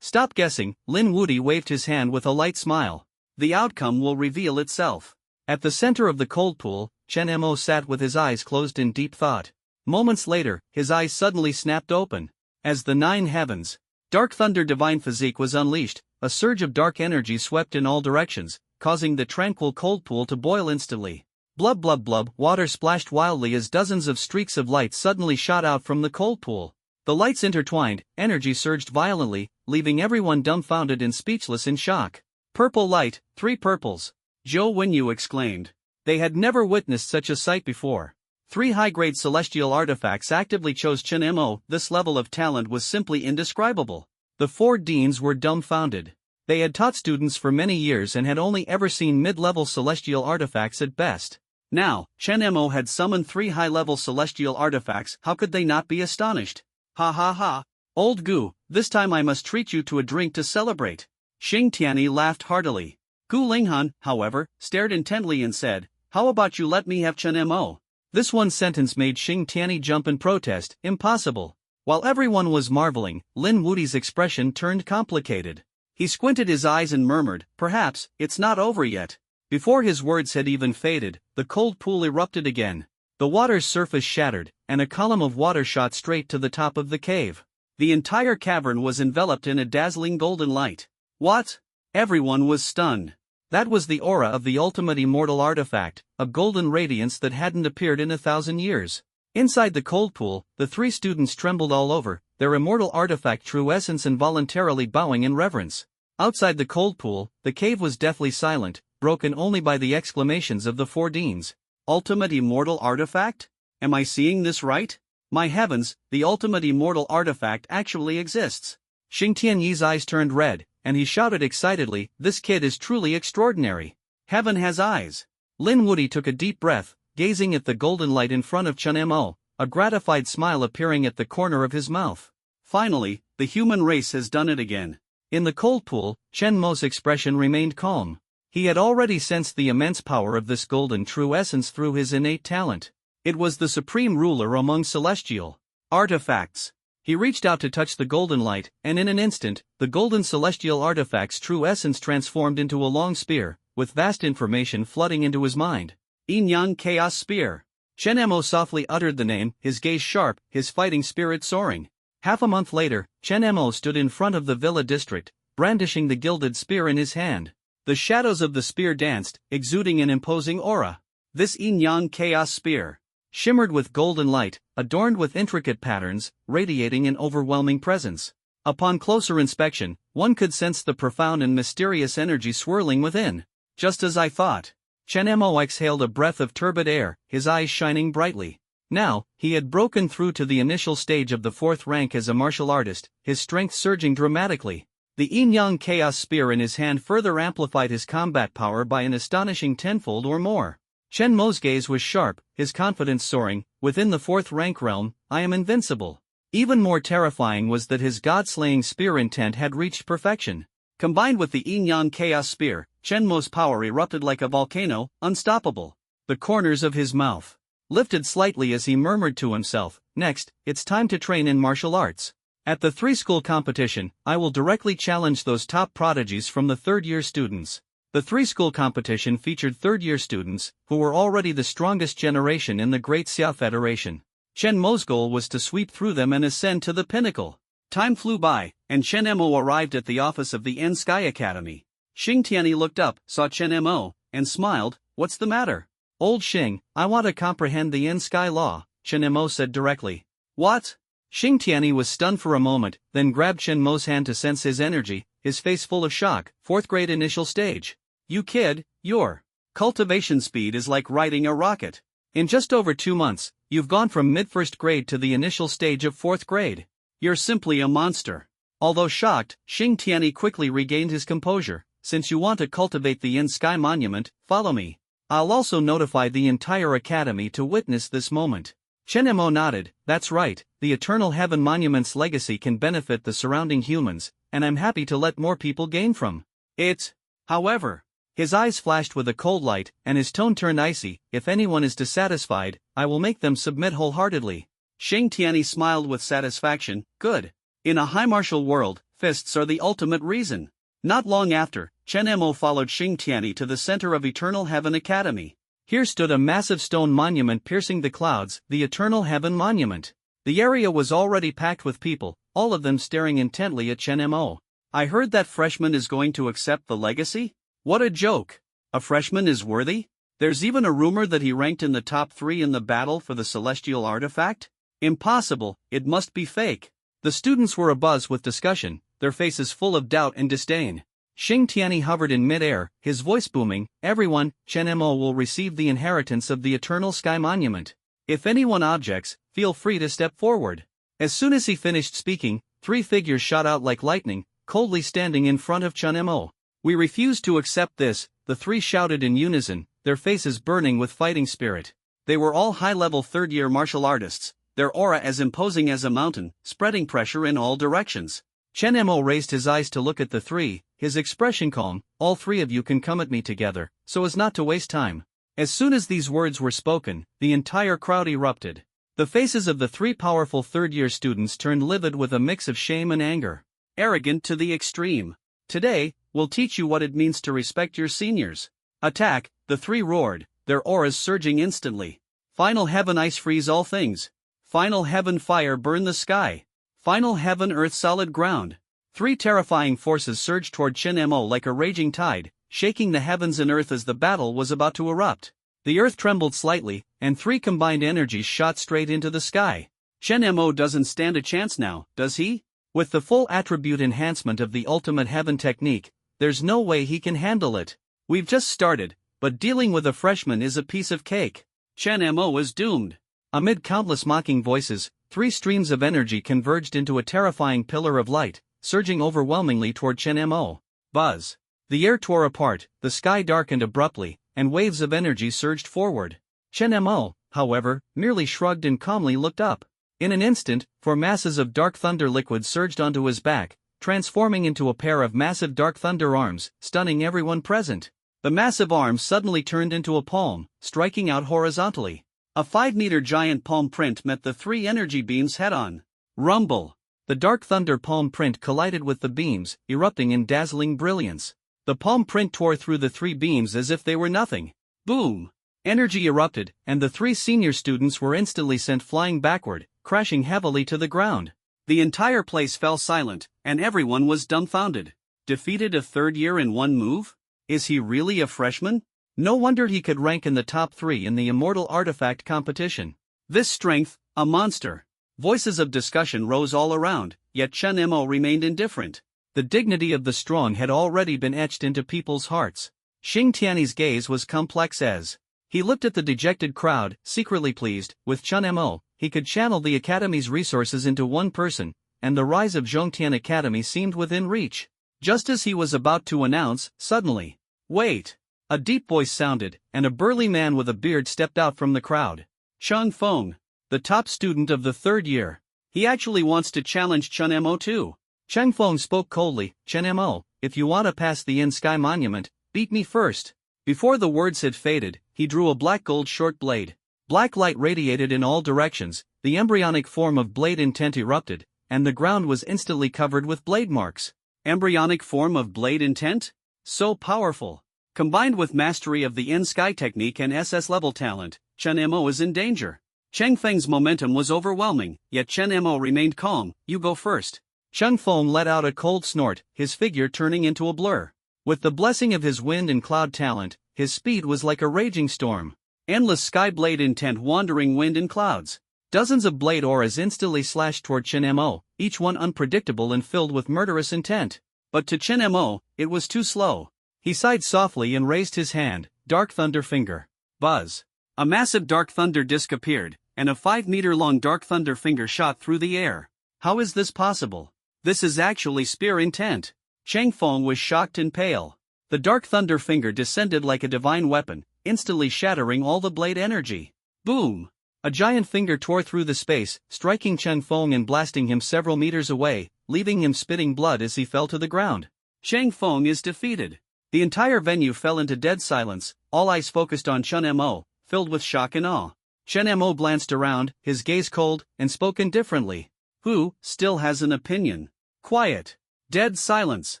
Stop guessing, Lin Wuti waved his hand with a light smile. The outcome will reveal itself. At the center of the cold pool, Chen Mo sat with his eyes closed in deep thought. Moments later, his eyes suddenly snapped open. As the 9 heavens, Dark Thunder Divine Physique was unleashed, a surge of dark energy swept in all directions, causing the tranquil cold pool to boil instantly. Blub blub blub, water splashed wildly as dozens of streaks of light suddenly shot out from the cold pool. The lights intertwined, energy surged violently, leaving everyone dumbfounded and speechless in shock. Purple light, 3 purples. Zhou Wenyu exclaimed. They had never witnessed such a sight before. 3 high-grade celestial artifacts actively chose Chen Mo. This level of talent was simply indescribable. The 4 deans were dumbfounded. They had taught students for many years and had only ever seen mid-level celestial artifacts at best. Now, Chen Mo had summoned 3 high-level celestial artifacts. How could they not be astonished? Ha ha ha. Old Gu, this time I must treat you to a drink to celebrate. Xing Tianyi laughed heartily. Gu Linghan, however, stared intently and said, how about you let me have Chen Mo? This one sentence made Xing Tianyi jump in protest. Impossible. While everyone was marveling, Lin Wuti's expression turned complicated. He squinted his eyes and murmured, perhaps, it's not over yet. Before his words had even faded, the cold pool erupted again. The water's surface shattered, and a column of water shot straight to the top of the cave. The entire cavern was enveloped in a dazzling golden light. What? Everyone was stunned. That was the aura of the ultimate immortal artifact, a golden radiance that hadn't appeared in 1,000 years. Inside the cold pool, the 3 students trembled all over, their immortal artifact true essence involuntarily bowing in reverence. Outside the cold pool, the cave was deathly silent, broken only by the exclamations of the 4 deans. Ultimate immortal artifact? Am I seeing this right? My heavens, the ultimate immortal artifact actually exists. Xing Tianyi's eyes turned red, and he shouted excitedly, this kid is truly extraordinary. Heaven has eyes. Lin Wuti took a deep breath, gazing at the golden light in front of Chen Mo, a gratified smile appearing at the corner of his mouth. Finally, the human race has done it again. In the cold pool, Chen Mo's expression remained calm. He had already sensed the immense power of this golden true essence through his innate talent. It was the supreme ruler among celestial artifacts. He reached out to touch the golden light, and in an instant, the golden celestial artifact's true essence transformed into a long spear, with vast information flooding into his mind. Yin-Yang Chaos Spear. Chen Mo softly uttered the name, his gaze sharp, his fighting spirit soaring. Half a month later, Chen Mo stood in front of the villa district, brandishing the gilded spear in his hand. The shadows of the spear danced, exuding an imposing aura. This Yin-Yang Chaos Spear shimmered with golden light, adorned with intricate patterns, radiating an overwhelming presence. Upon closer inspection, one could sense the profound and mysterious energy swirling within. Just as I thought. Chen Mo exhaled a breath of turbid air, his eyes shining brightly. Now, he had broken through to the initial stage of the 4th rank as a martial artist, his strength surging dramatically. The Yin-Yang Chaos Spear in his hand further amplified his combat power by an astonishing tenfold or more. Chen Mo's gaze was sharp, his confidence soaring. Within the 4th rank realm, I am invincible. Even more terrifying was that his god-slaying spear intent had reached perfection. Combined with the Yin-Yang Chaos Spear, Chen Mo's power erupted like a volcano, unstoppable. The corners of his mouth lifted slightly as he murmured to himself, "Next, it's time to train in martial arts. At the 3-school competition, I will directly challenge those top prodigies from the 3rd-year students." The 3-school competition featured 3rd-year students, who were already the strongest generation in the Great Xia Federation. Chen Mo's goal was to sweep through them and ascend to the pinnacle. Time flew by, and Chen Mo arrived at the office of the N-Sky Academy. Xing Tianyi looked up, saw Chen Mo, and smiled. "What's the matter?" "Old Xing, I want to comprehend the N-Sky law," Chen Mo said directly. "What?" Xing Tianyi was stunned for a moment, then grabbed Chen Mo's hand to sense his energy, his face full of shock. 4th grade initial stage. "You kid, your cultivation speed is like riding a rocket. In just over 2 months, you've gone from mid-1st grade to the initial stage of 4th grade. You're simply a monster." Although shocked, Xing Tianyi quickly regained his composure. "Since you want to cultivate the N-Sky Monument, follow me. I'll also notify the entire academy to witness this moment." Chen Mo nodded. "That's right, the Eternal Heaven Monument's legacy can benefit the surrounding humans, and I'm happy to let more people gain from it. However," his eyes flashed with a cold light, and his tone turned icy, "if anyone is dissatisfied, I will make them submit wholeheartedly." Xing Tianyi smiled with satisfaction. "Good. In a high martial world, fists are the ultimate reason." Not long after, Chen Mo followed Xing Tianyi to the center of Eternal Heaven Academy. Here stood a massive stone monument piercing the clouds, the Eternal Heaven Monument. The area was already packed with people, all of them staring intently at Chen Mo. "I heard that freshman is going to accept the legacy? What a joke! A freshman is worthy? There's even a rumor that he ranked in the top 3 in the battle for the celestial artifact? Impossible, it must be fake." The students were abuzz with discussion, their faces full of doubt and disdain. Xing Tianyi hovered in mid-air, his voice booming, "Everyone, Chen Mo will receive the inheritance of the Eternal Sky Monument. If anyone objects, feel free to step forward." As soon as he finished speaking, 3 figures shot out like lightning, coldly standing in front of Chen Mo. "We refuse to accept this," the 3 shouted in unison, their faces burning with fighting spirit. They were all high-level 3rd-year martial artists, their aura as imposing as a mountain, spreading pressure in all directions. Chen Mo raised his eyes to look at the 3, his expression calm. "All 3 of you can come at me together, so as not to waste time." As soon as these words were spoken, the entire crowd erupted. The faces of the 3 powerful 3rd-year students turned livid with a mix of shame and anger. "Arrogant to the extreme. Today, we'll teach you what it means to respect your seniors. Attack," the 3 roared, their auras surging instantly. "Final Heaven Ice freeze all things. Final Heaven Fire burn the sky. Final Heaven Earth solid ground." 3 terrifying forces surged toward Chen Mo like a raging tide, shaking the heavens and earth as the battle was about to erupt. The earth trembled slightly, and 3 combined energies shot straight into the sky. Chen Mo doesn't stand a chance now, does he? With the full attribute enhancement of the Ultimate Heaven technique, there's no way he can handle it. We've just started, but dealing with a freshman is a piece of cake. Chen Mo is doomed. Amid countless mocking voices, 3 streams of energy converged into a terrifying pillar of light, surging overwhelmingly toward Chen Mo. Buzz. The air tore apart, the sky darkened abruptly, and waves of energy surged forward. Chen Mo, however, merely shrugged and calmly looked up. In an instant, four masses of dark thunder liquid surged onto his back, transforming into a pair of massive dark thunder arms, stunning everyone present. The massive arms suddenly turned into a palm, striking out horizontally. A 5-meter giant palm print met the three energy beams head-on. Rumble! The dark thunder palm print collided with the beams, erupting in dazzling brilliance. The palm print tore through the three beams as if they were nothing. Boom! Energy erupted, and the three senior students were instantly sent flying backward, crashing heavily to the ground. The entire place fell silent, and everyone was dumbfounded. Defeated a third year in one move? Is he really a freshman? No wonder he could rank in the top 3 in the Immortal Artifact competition. This strength, a monster. Voices of discussion rose all around, yet Chen Mo remained indifferent. The dignity of the strong had already been etched into people's hearts. Xing Tianyi's gaze was complex as he looked at the dejected crowd, secretly pleased. With Chen Mo, he could channel the Academy's resources into one person, and the rise of Zhongtian Academy seemed within reach. Just as he was about to announce, suddenly, "Wait!" A deep voice sounded, and a burly man with a beard stepped out from the crowd. Cheng Feng, the top student of the third year. He actually wants to challenge Chen Mo too. Cheng Feng spoke coldly. "Chen Mo, if you want to pass the In-Sky Monument, beat me first." Before the words had faded, he drew a black gold short blade. Black light radiated in all directions, the embryonic form of blade intent erupted, and the ground was instantly covered with blade marks. Embryonic form of blade intent? So powerful. Combined with mastery of the In-Sky technique and SS level talent, Chen Mo is in danger. Cheng Feng's momentum was overwhelming, yet Chen Mo remained calm. "You go first." Cheng Feng let out a cold snort, his figure turning into a blur. With the blessing of his wind and cloud talent, his speed was like a raging storm. Endless sky blade intent wandering wind and clouds. Dozens of blade auras instantly slashed toward Chen Mo, each one unpredictable and filled with murderous intent. But to Chen Mo, it was too slow. He sighed softly and raised his hand, Dark Thunder Finger. Buzz. A massive Dark Thunder disc appeared, and a 5-meter-long Dark Thunder Finger shot through the air. How is this possible? This is actually spear intent. Cheng Feng was shocked and pale. The Dark Thunder Finger descended like a divine weapon, instantly shattering all the blade energy. Boom! A giant finger tore through the space, striking Cheng Feng and blasting him several meters away, leaving him spitting blood as he fell to the ground. Cheng Feng is defeated. The entire venue fell into dead silence, all eyes focused on Chen Mo, filled with shock and awe. Chen Mo glanced around, his gaze cold, and spoke indifferently. "Who still has an opinion?" Quiet. Dead silence.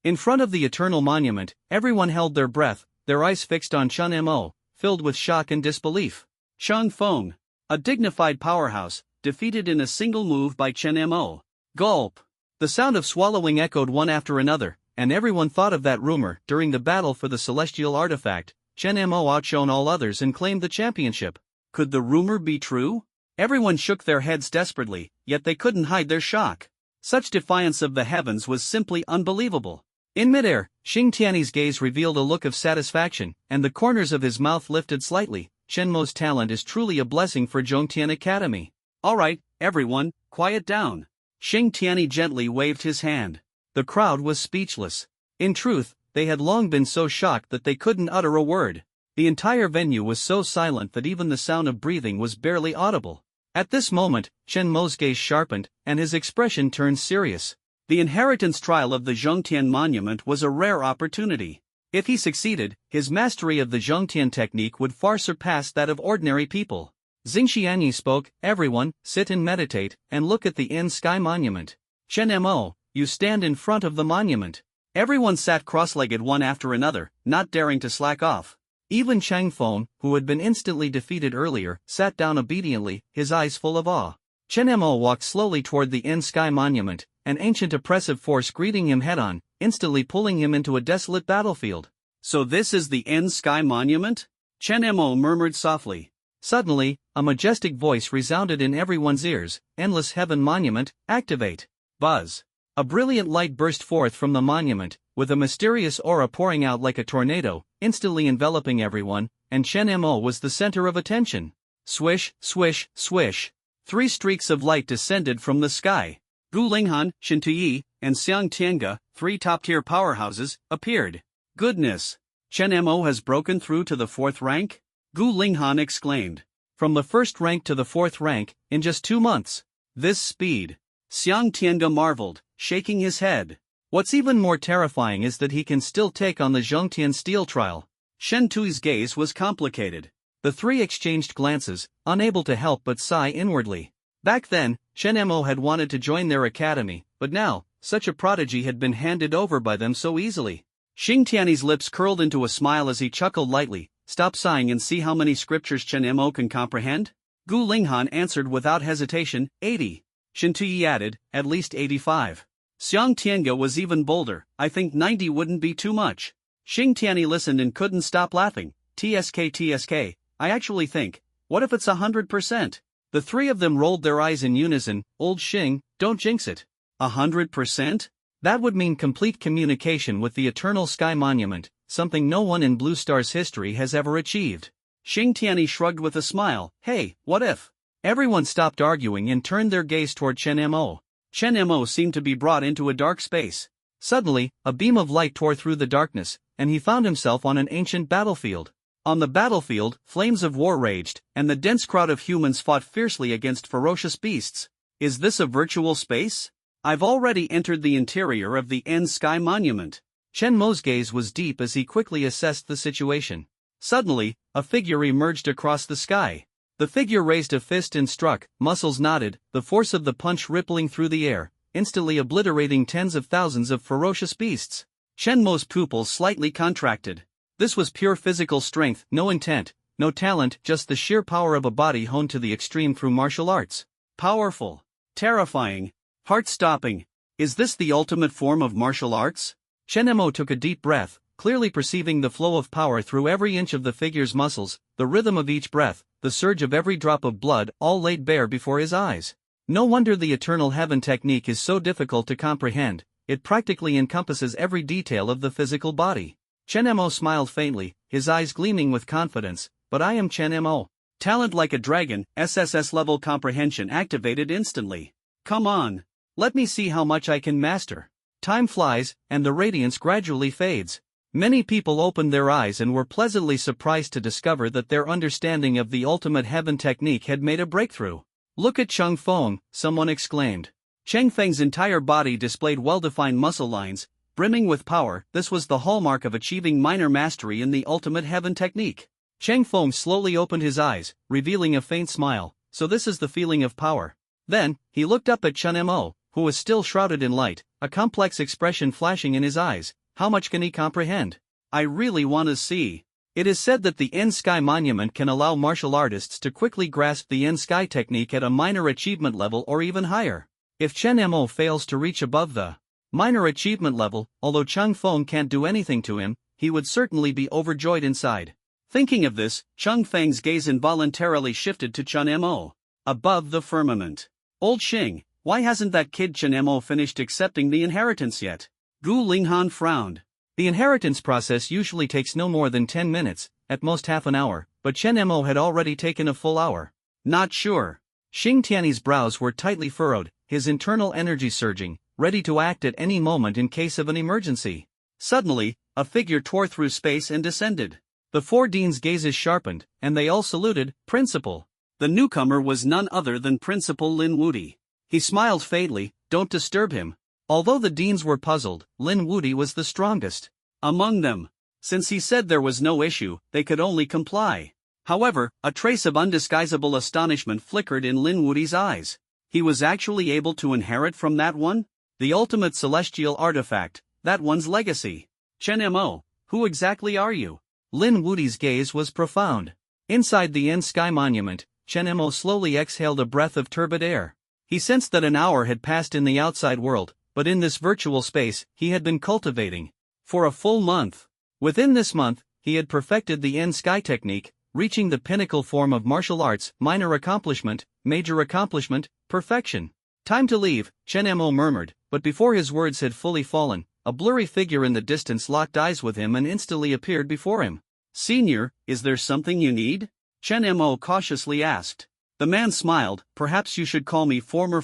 In front of the Eternal Monument, everyone held their breath, their eyes fixed on Chen Mo, filled with shock and disbelief. Cheng Feng, a dignified powerhouse, defeated in a single move by Chen Mo. Gulp. The sound of swallowing echoed one after another, and everyone thought of that rumor. During the battle for the celestial artifact, Chen Mo outshone all others and claimed the championship. Could the rumor be true? Everyone shook their heads desperately, yet they couldn't hide their shock. Such defiance of the heavens was simply unbelievable. In midair, Xing Tianyi's gaze revealed a look of satisfaction, and the corners of his mouth lifted slightly. Chen Mo's talent is truly a blessing for Zhongtian Academy. All right, everyone, quiet down. Xing Tianyi gently waved his hand. The crowd was speechless. In truth, they had long been so shocked that they couldn't utter a word. The entire venue was so silent that even the sound of breathing was barely audible. At this moment, Chen Mo's gaze sharpened, and his expression turned serious. The inheritance trial of the Zhongtian Monument was a rare opportunity. If he succeeded, his mastery of the Zhongtian technique would far surpass that of ordinary people. Xingxianyi spoke. "Everyone, sit and meditate, and look at the In-Sky Monument. Chen Mo, you stand in front of the monument." Everyone sat cross-legged one after another, not daring to slack off. Even Cheng Feng, who had been instantly defeated earlier, sat down obediently, his eyes full of awe. Chen Mo walked slowly toward the In-Sky Monument, an ancient oppressive force greeting him head-on, instantly pulling him into a desolate battlefield. "So this is the In-Sky Monument?" Chen Mo murmured softly. Suddenly, a majestic voice resounded in everyone's ears. "Endless Heaven Monument, activate!" Buzz. A brilliant light burst forth from the monument, with a mysterious aura pouring out like a tornado, instantly enveloping everyone, and Chen Mo was the center of attention. Swish, swish, swish. 3 streaks of light descended from the sky. Gu Linghan, Shen Tuyi, and Xiang Tianga, 3 top-tier powerhouses, appeared. "Goodness! Chen Mo has broken through to the 4th rank?" Gu Linghan exclaimed. "From the 1st rank to the 4th rank, in just 2 months. This speed. Xiang Tiange marveled, shaking his head. What's even more terrifying is that he can still take on the Zhongtian steel trial. Shen Tui's gaze was complicated. The three exchanged glances, unable to help but sigh inwardly. Back then, Chen Mo had wanted to join their academy, but now, such a prodigy had been handed over by them so easily. Xing Tianyi's lips curled into a smile as he chuckled lightly. Stop sighing and see how many scriptures Chen Mo can comprehend? Gu Linghan answered without hesitation, 80. Shen Tuyi added, at least 85. Xiang Tiange was even bolder, I think 90 wouldn't be too much. Xing Tianyi listened and couldn't stop laughing. TSK, I actually think, what if it's 100%? The three of them rolled their eyes in unison. Old Xing, don't jinx it. 100%? That would mean complete communication with the Eternal Sky Monument, something no one in Blue Star's history has ever achieved. Xing Tianyi shrugged with a smile. Hey, what if? Everyone stopped arguing and turned their gaze toward Chen Mo. Chen Mo seemed to be brought into a dark space. Suddenly, a beam of light tore through the darkness, and he found himself on an ancient battlefield. On the battlefield, flames of war raged, and the dense crowd of humans fought fiercely against ferocious beasts. Is this a virtual space? I've already entered the interior of the Sky Monument. Chen Mo's gaze was deep as he quickly assessed the situation. Suddenly, a figure emerged across the sky. The figure raised a fist and struck, muscles knotted, the force of the punch rippling through the air, instantly obliterating tens of thousands of ferocious beasts. Chen Mo's pupils slightly contracted. This was pure physical strength, no intent, no talent, just the sheer power of a body honed to the extreme through martial arts. Powerful. Terrifying. Heart-stopping. Is this the ultimate form of martial arts? Chen Mo took a deep breath, clearly perceiving the flow of power through every inch of the figure's muscles, the rhythm of each breath, the surge of every drop of blood, all laid bare before his eyes. No wonder the Eternal Heaven technique is so difficult to comprehend, it practically encompasses every detail of the physical body. Chen Mo smiled faintly, his eyes gleaming with confidence, but I am Chen Mo. Talent like a dragon, SSS level comprehension activated instantly. Come on. Let me see how much I can master. Time flies, and the radiance gradually fades. Many people opened their eyes and were pleasantly surprised to discover that their understanding of the ultimate heaven technique had made a breakthrough. Look at Cheng Feng, someone exclaimed. Cheng Feng's entire body displayed well-defined muscle lines, brimming with power. This was the hallmark of achieving minor mastery in the ultimate heaven technique. Cheng Feng slowly opened his eyes, revealing a faint smile. So this is the feeling of power. Then, he looked up at Chen Mo, who was still shrouded in light, a complex expression flashing in his eyes. How much can he comprehend? I really want to see. It is said that the Sky Monument can allow martial artists to quickly grasp the Sky technique at a minor achievement level or even higher. If Chen Mo fails to reach above the minor achievement level, although Cheng Feng can't do anything to him, he would certainly be overjoyed inside. Thinking of this, Cheng Feng's gaze involuntarily shifted to Chen Mo. Above the firmament. Old Xing, why hasn't that kid Chen Mo finished accepting the inheritance yet? Gu Linghan frowned. The inheritance process usually takes no more than 10 minutes, at most half an hour, but Chen Mo had already taken a full hour. Not sure. Xing Tianyi's brows were tightly furrowed, his internal energy surging, ready to act at any moment in case of an emergency. Suddenly, a figure tore through space and descended. The four deans' gazes sharpened, and they all saluted, Principal. The newcomer was none other than Principal Lin Wudi. He smiled faintly, don't disturb him. Although the deans were puzzled, Lin Wudi was the strongest among them. Since he said there was no issue, they could only comply. However, a trace of undisguisable astonishment flickered in Lin Wudi's eyes. He was actually able to inherit from that one? The ultimate celestial artifact, that one's legacy. Chen Mo, who exactly are you? Lin Wudi's gaze was profound. Inside the Sky Monument, Chen Mo slowly exhaled a breath of turbid air. He sensed that an hour had passed in the outside world, but in this virtual space, he had been cultivating for a full month. Within this month, he had perfected the Sky technique, reaching the pinnacle form of martial arts, minor accomplishment, major accomplishment, perfection. Time to leave, Chen Mo murmured, but before his words had fully fallen, a blurry figure in the distance locked eyes with him and instantly appeared before him. Senior, is there something you need? Chen Mo cautiously asked. The man smiled, perhaps you should call me former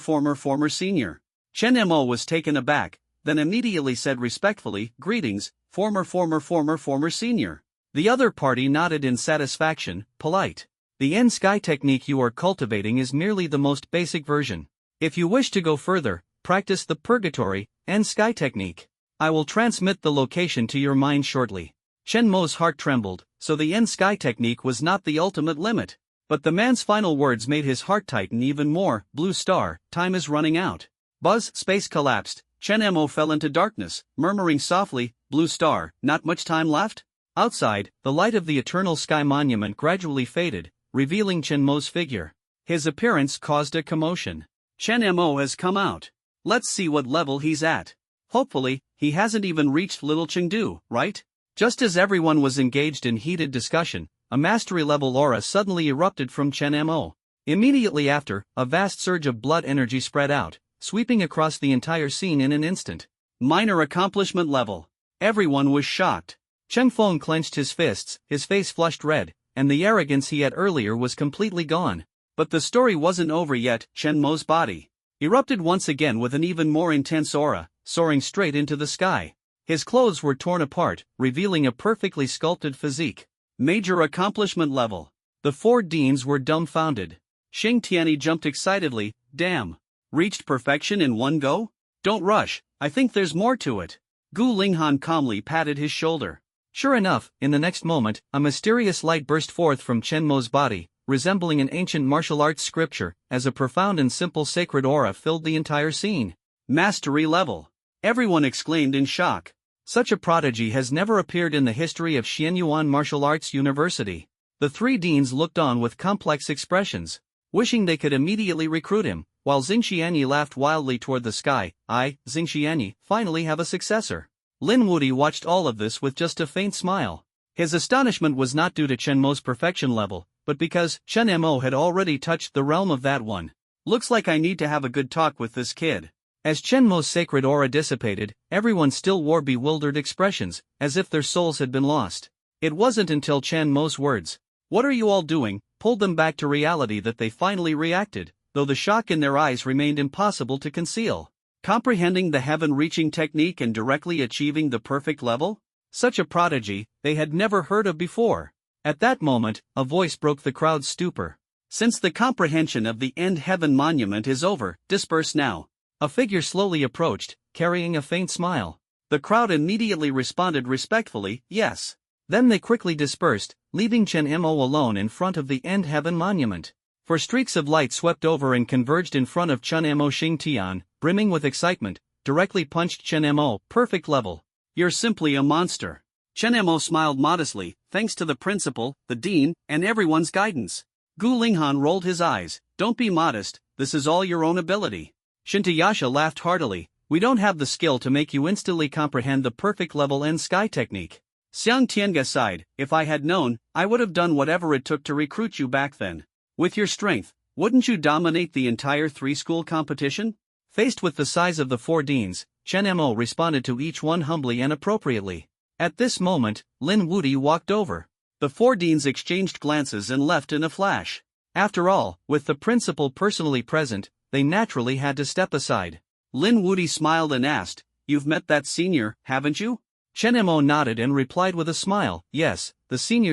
senior. Chen Mo was taken aback, then immediately said respectfully, greetings, former senior. The other party nodded in satisfaction, polite. The Sky technique you are cultivating is merely the most basic version. If you wish to go further, practice the purgatory and sky technique. I will transmit the location to your mind shortly. Chen Mo's heart trembled, so the end sky technique was not the ultimate limit. But the man's final words made his heart tighten even more. Blue star, time is running out. Buzz, space collapsed. Chen Mo fell into darkness, murmuring softly, blue star, not much time left? Outside, the light of the eternal sky monument gradually faded, revealing Chen Mo's figure. His appearance caused a commotion. Chen Mo has come out. Let's see what level he's at. Hopefully, he hasn't even reached Little Chengdu, right? Just as everyone was engaged in heated discussion, a mastery-level aura suddenly erupted from Chen Mo. Immediately after, a vast surge of blood energy spread out, sweeping across the entire scene in an instant. Minor accomplishment level. Everyone was shocked. Cheng Feng clenched his fists, his face flushed red, and the arrogance he had earlier was completely gone. But the story wasn't over yet. Chen Mo's body erupted once again with an even more intense aura, soaring straight into the sky. His clothes were torn apart, revealing a perfectly sculpted physique. Major accomplishment level. The 4 deans were dumbfounded. Xing Tianyi jumped excitedly, damn. Reached perfection in one go? Don't rush, I think there's more to it. Gu Linghan calmly patted his shoulder. Sure enough, in the next moment, a mysterious light burst forth from Chen Mo's body, resembling an ancient martial arts scripture, as a profound and simple sacred aura filled the entire scene. Mastery level. Everyone exclaimed in shock. Such a prodigy has never appeared in the history of Xianyuan Martial Arts University. The 3 deans looked on with complex expressions, wishing they could immediately recruit him, while Xingxianyi laughed wildly toward the sky. I, Xingxianyi, finally have a successor. Lin Wuti watched all of this with just a faint smile. His astonishment was not due to Chen Mo's perfection level, but because Chen Mo had already touched the realm of that one. Looks like I need to have a good talk with this kid. As Chen Mo's sacred aura dissipated, everyone still wore bewildered expressions, as if their souls had been lost. It wasn't until Chen Mo's words, "What are you all doing?" pulled them back to reality that they finally reacted, though the shock in their eyes remained impossible to conceal. Comprehending the heaven-reaching technique and directly achieving the perfect level? Such a prodigy, they had never heard of before. At that moment, a voice broke the crowd's stupor. Since the comprehension of the end heaven monument is over, disperse now. A figure slowly approached, carrying a faint smile. The crowd immediately responded respectfully, yes. Then they quickly dispersed, leaving Chen Mo alone in front of the end heaven monument. For streaks of light swept over and converged in front of Chen Mo. Xing Tian, brimming with excitement, directly punched Chen Mo. Perfect level. You're simply a monster. Chen Mo smiled modestly, thanks to the principal, the dean, and everyone's guidance. Gu Linghan rolled his eyes. Don't be modest, this is all your own ability. Shintayasha laughed heartily. We don't have the skill to make you instantly comprehend the perfect level and sky technique. Xiang Tiange sighed. If I had known, I would have done whatever it took to recruit you back then. With your strength, wouldn't you dominate the entire 3-school competition? Faced with the size of the 4 deans, Chen Mo responded to each one humbly and appropriately. At this moment, Lin Wuti walked over. The 4 deans exchanged glances and left in a flash. After all, with the principal personally present, they naturally had to step aside. Lin Wuti smiled and asked, You've met that senior, haven't you? Chen Mo nodded and replied with a smile, yes, the senior.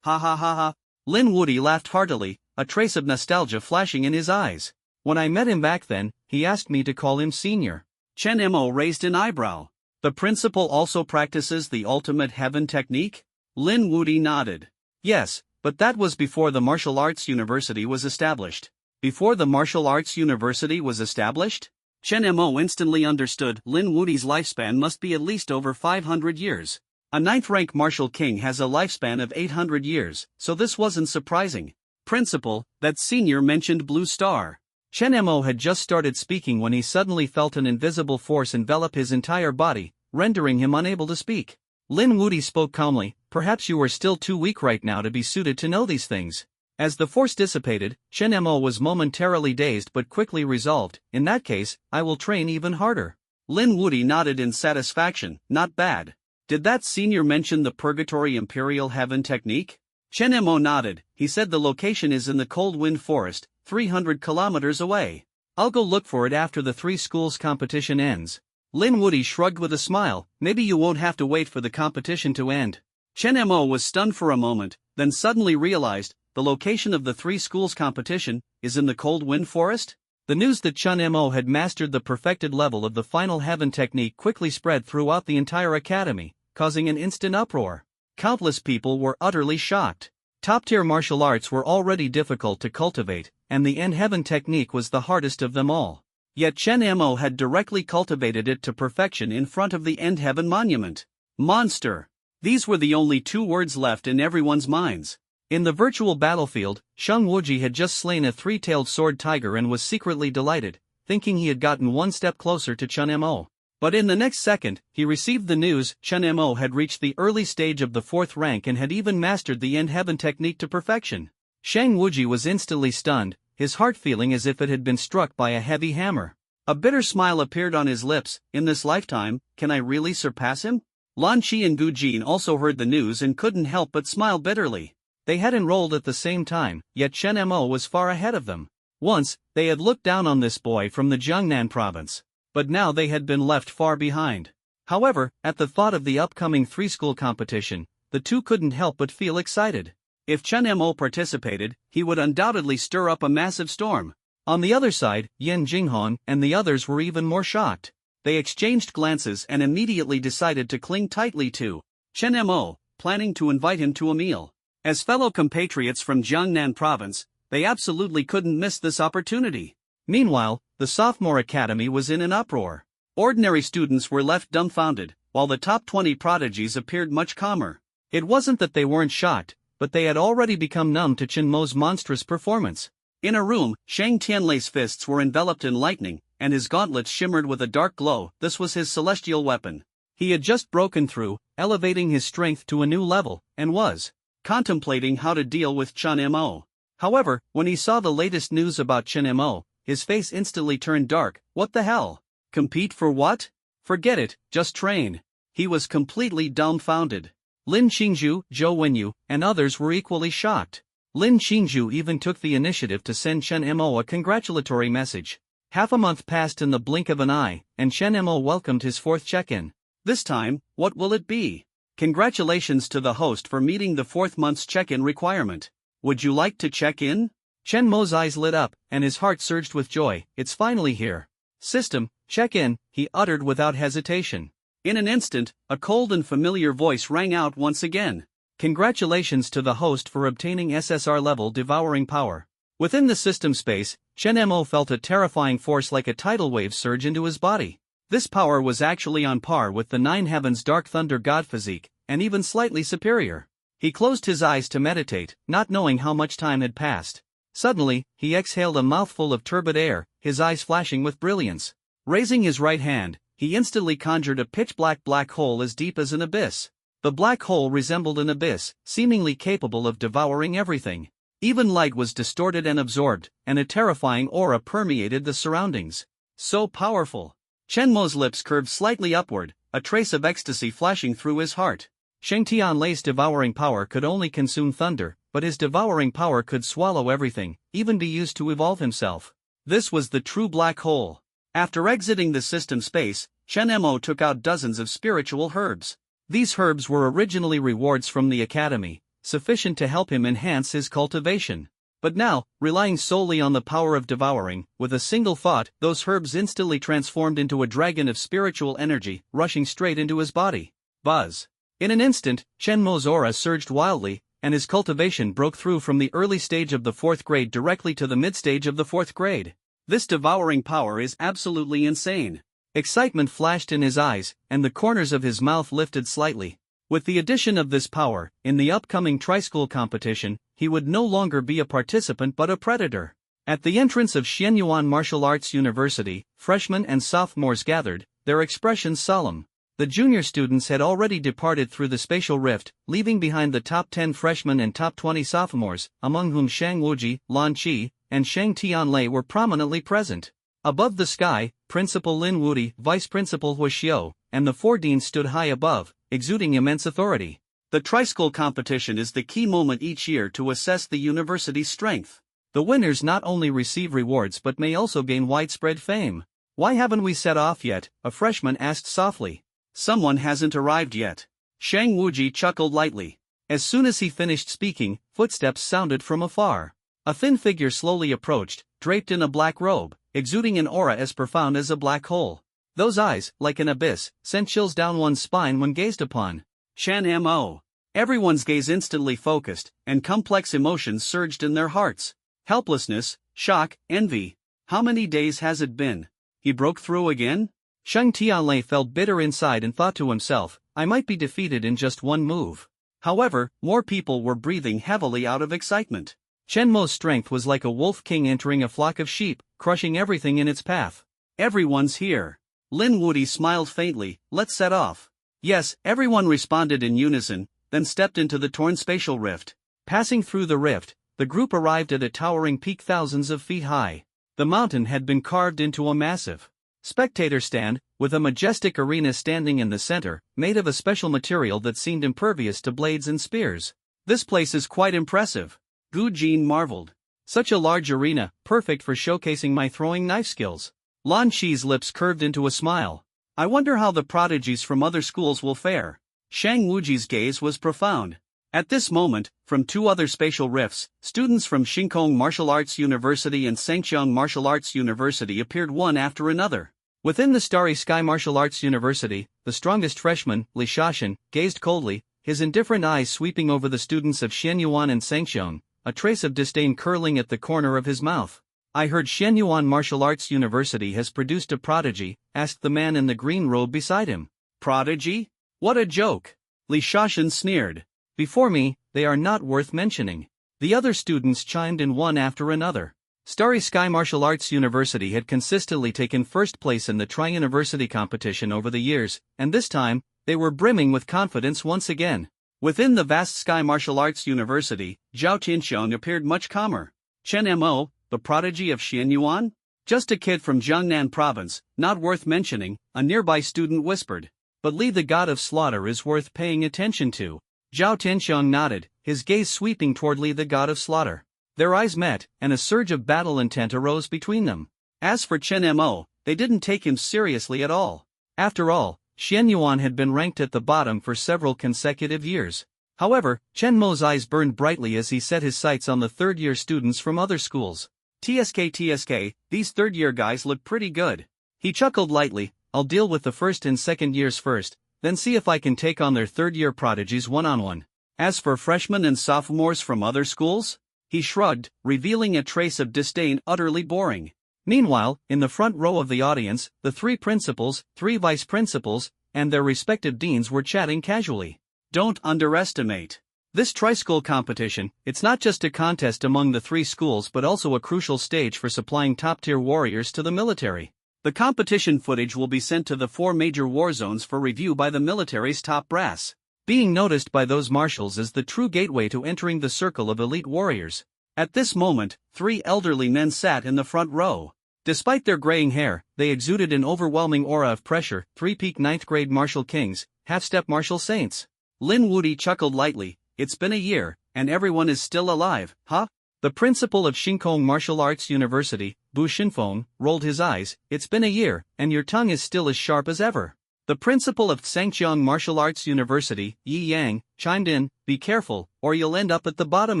Ha ha ha ha. Lin Wuti laughed heartily, a trace of nostalgia flashing in his eyes. When I met him back then, he asked me to call him senior. Chen Mo raised an eyebrow. The principal also practices the ultimate heaven technique? Lin Wuti nodded. Yes, but that was before the Martial Arts University was established. Before the Martial Arts University was established? Chen Mo instantly understood. Lin Wuti's lifespan must be at least over 500 years. A 9th-rank martial king has a lifespan of 800 years, so this wasn't surprising. Principal, that senior mentioned Blue Star. Chen Mo had just started speaking when he suddenly felt an invisible force envelop his entire body, rendering him unable to speak. Lin Wuti spoke calmly, perhaps you are still too weak right now to be suited to know these things. As the force dissipated, Chen Mo was momentarily dazed but quickly resolved, in that case, I will train even harder. Lin Wuti nodded in satisfaction, not bad. Did that senior mention the Purgatory Imperial Heaven technique? Chen Mo nodded. He said the location is in the Cold Wind Forest, 300 kilometers away. I'll go look for it after the 3 schools competition ends. Lin Wuti shrugged with a smile, maybe you won't have to wait for the competition to end. Chen Mo was stunned for a moment, then suddenly realized, the location of the 3 schools competition is in the cold wind forest? The news that Chun Mo had mastered the perfected level of the final heaven technique quickly spread throughout the entire academy, causing an instant uproar. Countless people were utterly shocked. Top-tier martial arts were already difficult to cultivate, and the end heaven technique was the hardest of them all. Yet Chen Mo had directly cultivated it to perfection in front of the end heaven monument. Monster! These were the only 2 words left in everyone's minds. In the virtual battlefield, Shang Wuji had just slain a 3-tailed sword tiger and was secretly delighted, thinking he had gotten 1 step closer to Chun Mo. But in the next second, he received the news Chun Mo had reached the early stage of the 4th rank and had even mastered the end heaven technique to perfection. Shang Wuji was instantly stunned, his heart feeling as if it had been struck by a heavy hammer. A bitter smile appeared on his lips. In this lifetime, can I really surpass him? Lan Qi and Gu Jin also heard the news and couldn't help but smile bitterly. They had enrolled at the same time, yet Chen Mo was far ahead of them. Once, they had looked down on this boy from the Jiangnan province. But now they had been left far behind. However, at the thought of the upcoming 3-school competition, the 2 couldn't help but feel excited. If Chen Mo participated, he would undoubtedly stir up a massive storm. On the other side, Yan Jinghong and the others were even more shocked. They exchanged glances and immediately decided to cling tightly to Chen Mo, planning to invite him to a meal. As fellow compatriots from Jiangnan province, they absolutely couldn't miss this opportunity. Meanwhile, the sophomore academy was in an uproar. Ordinary students were left dumbfounded, while the top 20 prodigies appeared much calmer. It wasn't that they weren't shocked, but they had already become numb to Chen Mo's monstrous performance. In a room, Shang Tianlei's fists were enveloped in lightning, and his gauntlets shimmered with a dark glow. This was his celestial weapon. He had just broken through, elevating his strength to a new level, and was contemplating how to deal with Chun Mo. However, when he saw the latest news about Chen Mo, his face instantly turned dark. What the hell? Compete for what? Forget it, just train. He was completely dumbfounded. Lin Qingzhu, Zhou Wenyu, and others were equally shocked. Lin Qingzhu even took the initiative to send Chen Mo a congratulatory message. Half a month passed in the blink of an eye, and Chen Mo welcomed his 4th check-in. This time, what will it be? Congratulations to the host for meeting the 4th month's check-in requirement. Would you like to check in? Chen Mo's eyes lit up, and his heart surged with joy. It's finally here. System, check in, he uttered without hesitation. In an instant, a cold and familiar voice rang out once again. Congratulations to the host for obtaining SSR-level devouring power. Within the system space, Chen Mo felt a terrifying force like a tidal wave surge into his body. This power was actually on par with the 9 Heavens Dark Thunder God physique, and even slightly superior. He closed his eyes to meditate, not knowing how much time had passed. Suddenly, he exhaled a mouthful of turbid air, his eyes flashing with brilliance. Raising his right hand, he instantly conjured a pitch-black black hole as deep as an abyss. The black hole resembled an abyss, seemingly capable of devouring everything. Even light was distorted and absorbed, and a terrifying aura permeated the surroundings. So powerful. Chen Mo's lips curved slightly upward, a trace of ecstasy flashing through his heart. Shang Tianlei's devouring power could only consume thunder, but his devouring power could swallow everything, even be used to evolve himself. This was the true black hole. After exiting the system space, Chen Mo took out dozens of spiritual herbs. These herbs were originally rewards from the academy, sufficient to help him enhance his cultivation. But now, relying solely on the power of devouring, with a single thought, those herbs instantly transformed into a dragon of spiritual energy, rushing straight into his body. Buzz. In an instant, Chen Mo's aura surged wildly, and his cultivation broke through from the early stage of the 4th grade directly to the mid-stage of the 4th grade. This devouring power is absolutely insane. Excitement flashed in his eyes, and the corners of his mouth lifted slightly. With the addition of this power, in the upcoming tri-school competition, he would no longer be a participant but a predator. At the entrance of Xianyuan Martial Arts University, freshmen and sophomores gathered, their expressions solemn. The junior students had already departed through the spatial rift, leaving behind the top 10 freshmen and top 20 sophomores, among whom Shang Wuji, Lan Qi, and Shang Tianlei were prominently present. Above the sky, Principal Lin Wudi, Vice Principal Hu Xiu, and the 4 deans stood high above, exuding immense authority. The tri-school competition is the key moment each year to assess the university's strength. The winners not only receive rewards but may also gain widespread fame. Why haven't we set off yet? A freshman asked softly. Someone hasn't arrived yet. Shang Wuji chuckled lightly. As soon as he finished speaking, footsteps sounded from afar. A thin figure slowly approached, draped in a black robe, exuding an aura as profound as a black hole. Those eyes, like an abyss, sent chills down one's spine when gazed upon. Chen Mo. Everyone's gaze instantly focused, and complex emotions surged in their hearts. Helplessness, shock, envy. How many days has it been? He broke through again? Sheng Tianlei felt bitter inside and thought to himself, I might be defeated in just one move. However, more people were breathing heavily out of excitement. Chen Mo's strength was like a wolf king entering a flock of sheep, crushing everything in its path. Everyone's here. Lin Wuti smiled faintly, let's set off. Yes, everyone responded in unison, then stepped into the torn spatial rift. Passing through the rift, the group arrived at a towering peak thousands of feet high. The mountain had been carved into a massive spectator stand, with a majestic arena standing in the center, made of a special material that seemed impervious to blades and spears. This place is quite impressive. Gu Jin marveled. Such a large arena, perfect for showcasing my throwing knife skills. Lan Shi's lips curved into a smile. I wonder how the prodigies from other schools will fare. Shang Wuji's gaze was profound. At this moment, from two other spatial rifts, students from Xingkong Martial Arts University and Sengqiang Martial Arts University appeared one after another. Within the Starry Sky Martial Arts University, the strongest freshman, Li Shashan, gazed coldly, his indifferent eyes sweeping over the students of Shenyuan and Sengqiang, a trace of disdain curling at the corner of his mouth. I heard Shenyuan Martial Arts University has produced a prodigy, asked the man in the green robe beside him. Prodigy? What a joke! Li Shashan sneered. Before me, they are not worth mentioning. The other students chimed in one after another. Starry Sky Martial Arts University had consistently taken first place in the tri-university competition over the years, and this time, they were brimming with confidence once again. Within the vast Sky Martial Arts University, Zhao Tianxiong appeared much calmer. Chen Mo, the prodigy of Xianyuan? Just a kid from Jiangnan province, not worth mentioning, a nearby student whispered. But Li the god of slaughter is worth paying attention to. Zhao Tianxiong nodded, his gaze sweeping toward Li the god of slaughter. Their eyes met, and a surge of battle intent arose between them. As for Chen Mo, they didn't take him seriously at all. After all, Xianyuan had been ranked at the bottom for several consecutive years. However, Chen Mo's eyes burned brightly as he set his sights on the third-year students from other schools. TSK, these third-year guys look pretty good. He chuckled lightly, I'll deal with the first and second years first, then see if I can take on their third-year prodigies one-on-one. As for freshmen and sophomores from other schools? He shrugged, revealing a trace of disdain utterly boring. Meanwhile, in the front row of the audience, the three principals, three vice principals, and their respective deans were chatting casually. Don't underestimate this tri-school competition. It's not just a contest among the three schools but also a crucial stage for supplying top-tier warriors to the military. The competition footage will be sent to the 4 major war zones for review by the military's top brass. Being noticed by those marshals is the true gateway to entering the circle of elite warriors. At this moment, 3 elderly men sat in the front row. Despite their graying hair, they exuded an overwhelming aura of pressure, 3-peak 9th grade martial kings, half-step martial saints. Lin Wuti chuckled lightly, it's been a year, and everyone is still alive, huh? The principal of Xingkong Martial Arts University, Bu Xinfeng, rolled his eyes, it's been a year, and your tongue is still as sharp as ever. The principal of Sengqiang Martial Arts University, Yi Yang, chimed in, be careful, or you'll end up at the bottom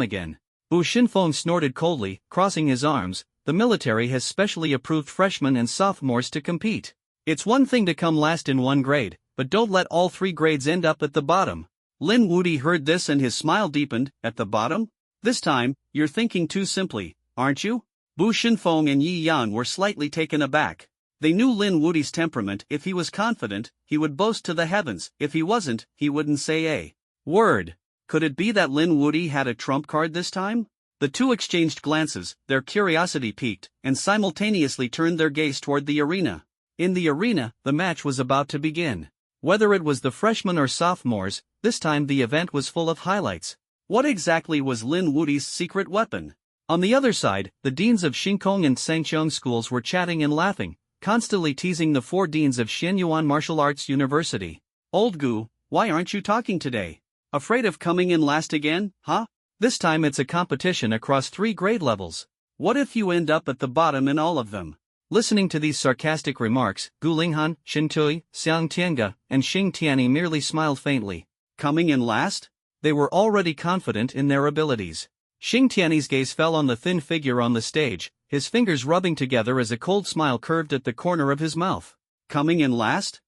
again. Bu Xinfeng snorted coldly, crossing his arms, the military has specially approved freshmen and sophomores to compete. It's one thing to come last in one grade, but don't let all 3 grades end up at the bottom. Lin Wuti heard this and his smile deepened, at the bottom? This time, you're thinking too simply, aren't you? Bu Xinfeng and Yi Yang were slightly taken aback. They knew Lin Wuti's temperament. If he was confident, he would boast to the heavens. If he wasn't, he wouldn't say a word. Could it be that Lin Wuti had a trump card this time? The two exchanged glances, their curiosity piqued, and simultaneously turned their gaze toward the arena. In the arena, the match was about to begin. Whether it was the freshmen or sophomores, this time the event was full of highlights. What exactly was Lin Wuti's secret weapon? On the other side, the deans of Xingkong and Sengqiang schools were chatting and laughing, constantly teasing the 4 deans of Shenyuan Martial Arts University. Old Gu, why aren't you talking today? Afraid of coming in last again, huh? This time it's a competition across 3 grade levels. What if you end up at the bottom in all of them? Listening to these sarcastic remarks, Gu Linghan, Xin Tui, Xiang Tianga, and Xing Tianyi merely smiled faintly. Coming in last? They were already confident in their abilities. Xing Tianyi's gaze fell on the thin figure on the stage, his fingers rubbing together as a cold smile curved at the corner of his mouth. Coming in last?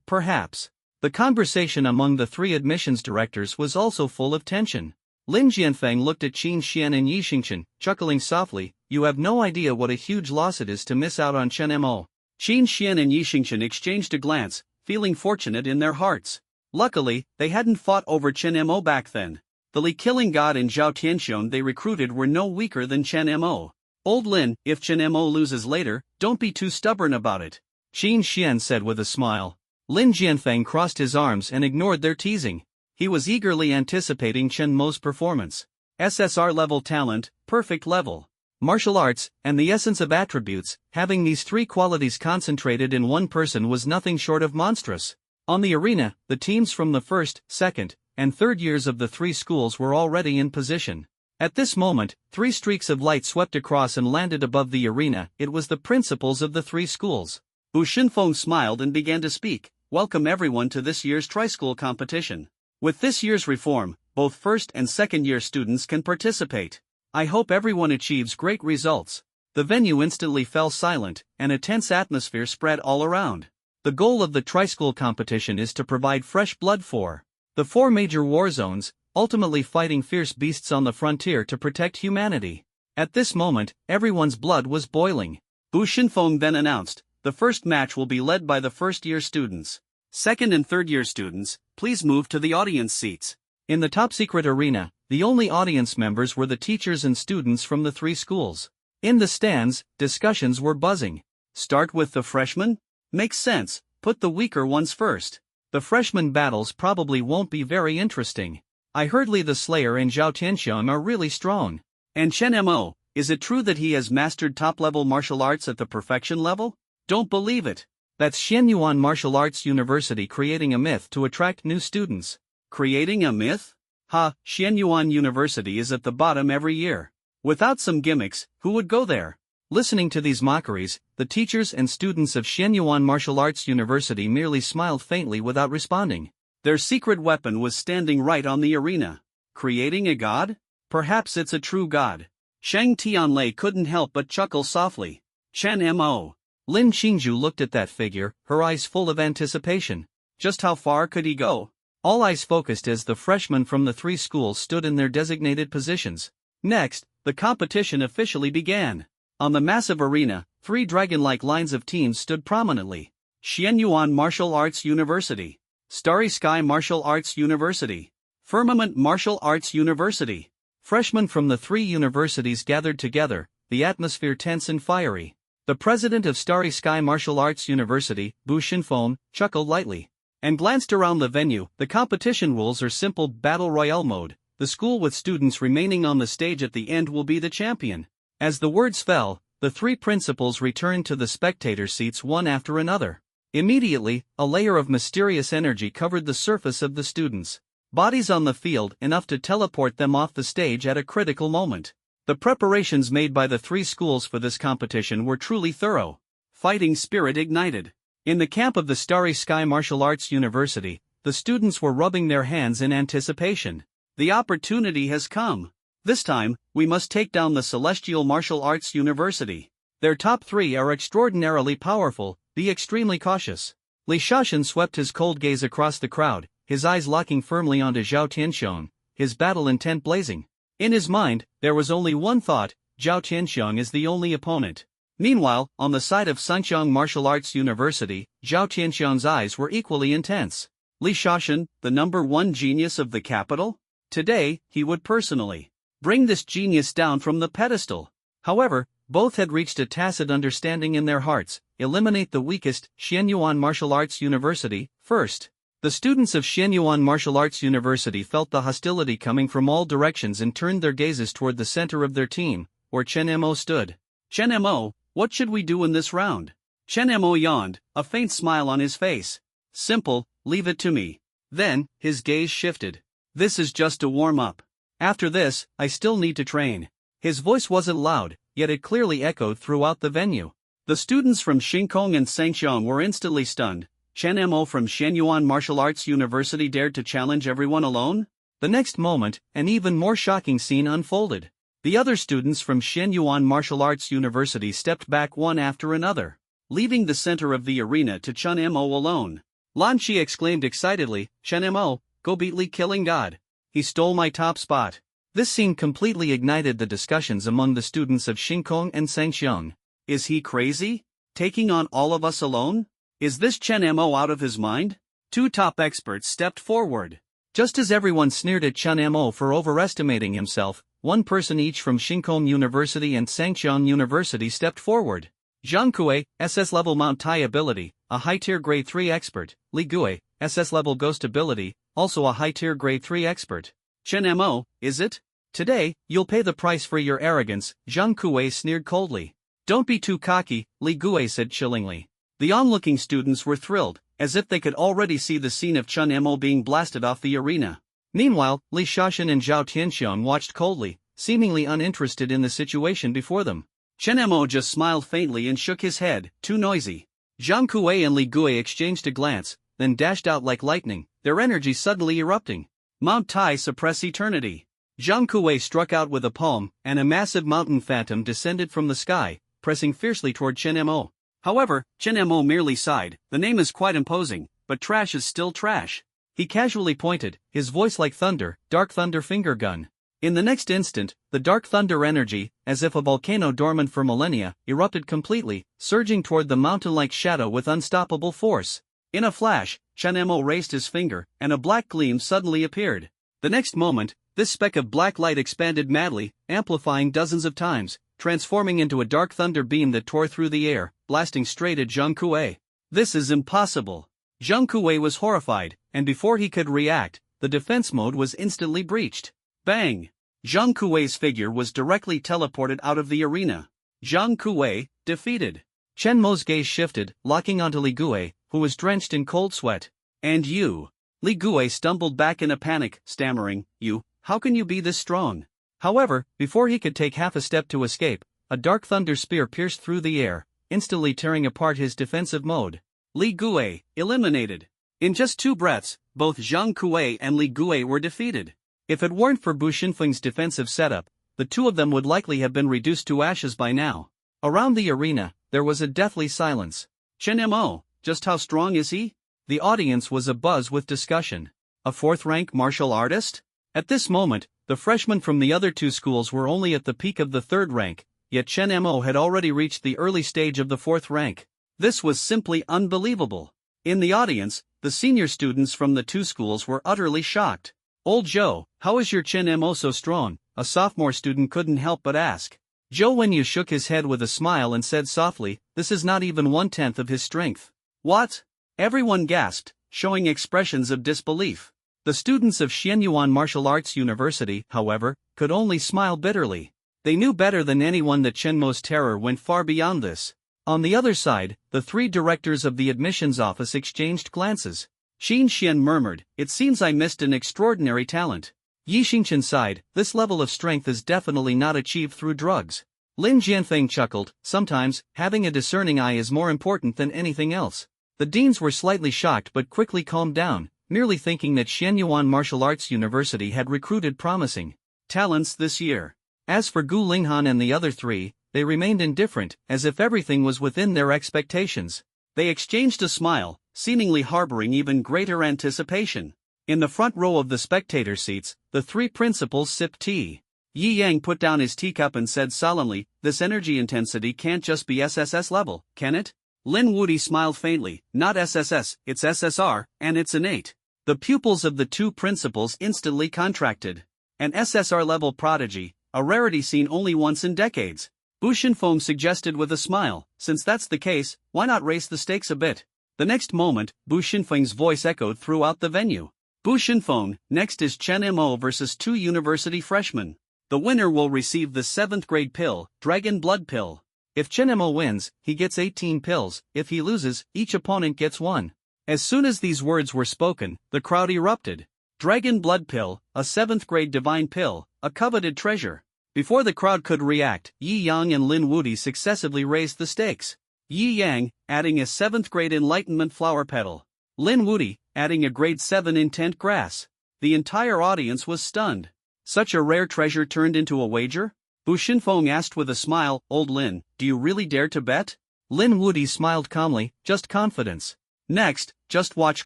Perhaps. The conversation among the three admissions directors was also full of tension. Lin Jianfeng looked at Qin Xian and Yi Xingchen, chuckling softly. You have no idea what a huge loss it is to miss out on Chen Mo. Qin Xian and Yi Xingchen exchanged a glance, feeling fortunate in their hearts. Luckily, they hadn't fought over Chen Mo back then. The Li Killing God and Zhao Tianxiong they recruited were no weaker than Chen Mo. Old Lin, if Chen Mo loses later, don't be too stubborn about it, Qin Xian said with a smile. Lin Jianfeng crossed his arms and ignored their teasing. He was eagerly anticipating Chen Mo's performance. SSR level talent, perfect level. Martial arts, and the essence of attributes, having these three qualities concentrated in one person was nothing short of monstrous. On the arena, the teams from the first, second, and third years of the three schools were already in position. At this moment, three streaks of light swept across and landed above the arena. It was the principals of the three schools. Bu Shinfeng smiled and began to speak. Welcome everyone to this year's tri-school competition. With this year's reform, both first and second year students can participate. I hope everyone achieves great results. The venue instantly fell silent, and a tense atmosphere spread all around. The goal of the tri-school competition is to provide fresh blood for the four major war zones, ultimately fighting fierce beasts on the frontier to protect humanity. At this moment, everyone's blood was boiling. Bu Shinfeng then announced, the first match will be led by the first-year students. Second and third-year students, please move to the audience seats. In the top-secret arena, the only audience members were the teachers and students from the three schools. In the stands, discussions were buzzing. Start with the freshmen? Makes sense, put the weaker ones first. The freshman battles probably won't be very interesting. I heard Li the Slayer and Zhao Tianxiong are really strong. And Chen Mo, is it true that he has mastered top-level martial arts at the perfection level? Don't believe it. That's Xianyuan Martial Arts University creating a myth to attract new students. Creating a myth? Xianyuan University is at the bottom every year. Without some gimmicks, who would go there? Listening to these mockeries, the teachers and students of Xianyuan Martial Arts University merely smiled faintly without responding. Their secret weapon was standing right on the arena. Creating a god? Perhaps it's a true god. Shang Tianlei couldn't help but chuckle softly. Chen Mo. Lin Qingzhu looked at that figure, her eyes full of anticipation. Just how far could he go? All eyes focused as the freshmen from the three schools stood in their designated positions. Next, the competition officially began. On the massive arena, three dragon-like lines of teams stood prominently. Xianyuan Martial Arts University, Starry Sky Martial Arts University, Firmament Martial Arts University. Freshmen from the three universities gathered together, the atmosphere tense and fiery. The president of Starry Sky Martial Arts University, Bu Shinfeng, chuckled lightly and glanced around the venue. The competition rules are simple: Battle Royale mode. The school with students remaining on the stage at the end will be the champion. As the words fell, the three principals returned to the spectator seats one after another. Immediately, a layer of mysterious energy covered the surface of the students. Bodies on the field enough to teleport them off the stage at a critical moment. The preparations made by the three schools for this competition were truly thorough. Fighting spirit ignited. In the camp of the Starry Sky Martial Arts University, the students were rubbing their hands in anticipation. The opportunity has come. This time, we must take down the Celestial Martial Arts University. Their top three are extraordinarily powerful, be extremely cautious. Li Shashan swept his cold gaze across the crowd, his eyes locking firmly onto Zhao Tianxiong, his battle intent blazing. In his mind, there was only one thought: Zhao Tianxiong is the only opponent. Meanwhile, on the side of Sunxiang Martial Arts University, Zhao Tianxiong's eyes were equally intense. Li Shashan, the #1 genius of the capital? Today, he would personally bring this genius down from the pedestal. However, both had reached a tacit understanding in their hearts: eliminate the weakest. Xianyuan Martial Arts University, first. The students of Xianyuan Martial Arts University felt the hostility coming from all directions and turned their gazes toward the center of their team, where Chen Mo stood. Chen Mo, what should we do in this round? Chen Mo yawned, a faint smile on his face. Simple, leave it to me. Then, his gaze shifted. This is just a warm-up. After this, I still need to train. His voice wasn't loud, yet it clearly echoed throughout the venue. The students from Xingkong and Sangxiang were instantly stunned. Chen Mo from Xianyuan Martial Arts University dared to challenge everyone alone? The next moment, an even more shocking scene unfolded. The other students from Shenyuan Martial Arts University stepped back one after another, leaving the center of the arena to Chun Mo alone. Lan Chi exclaimed excitedly, "Chun Mo, go beat Li Killing God. He stole my top spot." This scene completely ignited the discussions among the students of Shinkong and Sangxiang. Is he crazy? Taking on all of us alone? Is this Chun Mo out of his mind? Two top experts stepped forward. Just as everyone sneered at Chun Mo for overestimating himself, one person each from Shinkong University and Sangxiang University stepped forward. Zhang Kuei, SS level Mount Tai ability, a high-tier grade 3 expert. Li Gui, SS level Ghost ability, also a high-tier grade 3 expert. Chun Mo, is it? Today, you'll pay the price for your arrogance, Zhang Kuei sneered coldly. Don't be too cocky, Li Gui said chillingly. The onlooking students were thrilled, as if they could already see the scene of Chun Mo being blasted off the arena. Meanwhile, Li Shaoxin and Zhao Tianxiang watched coldly, seemingly uninterested in the situation before them. Chun Mo just smiled faintly and shook his head, too noisy. Zhang Kuei and Li Gui exchanged a glance, then dashed out like lightning, their energy suddenly erupting. Mount Tai suppress eternity. Zhang Kuei struck out with a palm, and a massive mountain phantom descended from the sky, pressing fiercely toward Chun Mo. However, Chun Mo merely sighed. The name is quite imposing, but trash is still trash. He casually pointed, his voice like thunder, Dark Thunder finger gun. In the next instant, the Dark Thunder energy, as if a volcano dormant for millennia, erupted completely, surging toward the mountain-like shadow with unstoppable force. In a flash, Chun Mo raised his finger, and a black gleam suddenly appeared. The next moment, this speck of black light expanded madly, amplifying dozens of times, transforming into a dark thunder beam that tore through the air, blasting straight at Zhang Kuei. This is impossible. Zhang Kuei was horrified, and before he could react, the defense mode was instantly breached. Bang! Zhang Kuei's figure was directly teleported out of the arena. Zhang Kuei, defeated. Chen Mo's gaze shifted, locking onto Li Gui, who was drenched in cold sweat. And you? Li Gui stumbled back in a panic, stammering, "You, how can you be this strong?" However, before he could take half a step to escape, a dark thunder spear pierced through the air, instantly tearing apart his defensive mode. Li Gui, eliminated. In just 2 breaths, both Zhang Kuei and Li Gui were defeated. If it weren't for Bu Xinfeng's defensive setup, the two of them would likely have been reduced to ashes by now. Around the arena, there was a deathly silence. Chun Mo, just how strong is he? The audience was abuzz with discussion. A 4th-rank martial artist? At this moment, the freshmen from the other 2 schools were only at the peak of the 3rd rank, yet Chun Mo had already reached the early stage of the 4th rank. This was simply unbelievable. In the audience, the senior students from the 2 schools were utterly shocked. "Old Joe, how is your Chun Mo so strong?" a sophomore student couldn't help but ask. Zhou Wenyu shook his head with a smile and said softly, "This is not even 1/10 of his strength." What? Everyone gasped, showing expressions of disbelief. The students of Shenyuan Martial Arts University, however, could only smile bitterly. They knew better than anyone that Chen Mo's terror went far beyond this. On the other side, the 3 directors of the admissions office exchanged glances. Xin Xian murmured, "It seems I missed an extraordinary talent." Yi Xingqian sighed, "This level of strength is definitely not achieved through drugs." Lin Jianfeng chuckled, "Sometimes, having a discerning eye is more important than anything else." The deans were slightly shocked but quickly calmed down, merely thinking that Shenyuan Martial Arts University had recruited promising talents this year. As for Gu Linghan and the other 3, they remained indifferent, as if everything was within their expectations. They exchanged a smile, seemingly harboring even greater anticipation. In the front row of the spectator seats, the 3 principals sipped tea. Yi Yang put down his teacup and said solemnly, "This energy intensity can't just be SSS level, can it?" Lin Wudi smiled faintly, "Not SSS, it's SSR, and it's innate." The pupils of the 2 principals instantly contracted. An SSR level prodigy, a rarity seen only once in decades. Bu Xinfeng suggested with a smile, "Since that's the case, why not raise the stakes a bit?" The next moment, Bu Xinfeng's voice echoed throughout the venue. "Bu Xinfeng, next is Chun Mo versus 2 university freshmen. The winner will receive the 7th grade pill, Dragon Blood Pill. If Chun Mo wins, he gets 18 pills, if he loses, each opponent gets 1. As soon as these words were spoken, the crowd erupted. Dragon Blood Pill, a 7th grade divine pill, a coveted treasure. Before the crowd could react, Yi Yang and Lin Wudi successively raised the stakes. Yi Yang, adding a 7th grade enlightenment flower petal. Lin Wudi, adding a grade 7 intent grass. The entire audience was stunned. Such a rare treasure turned into a wager? Bu Xinfeng asked with a smile, "Old Lin, do you really dare to bet?" Lin Wuti smiled calmly, "Just confidence." Next, just watch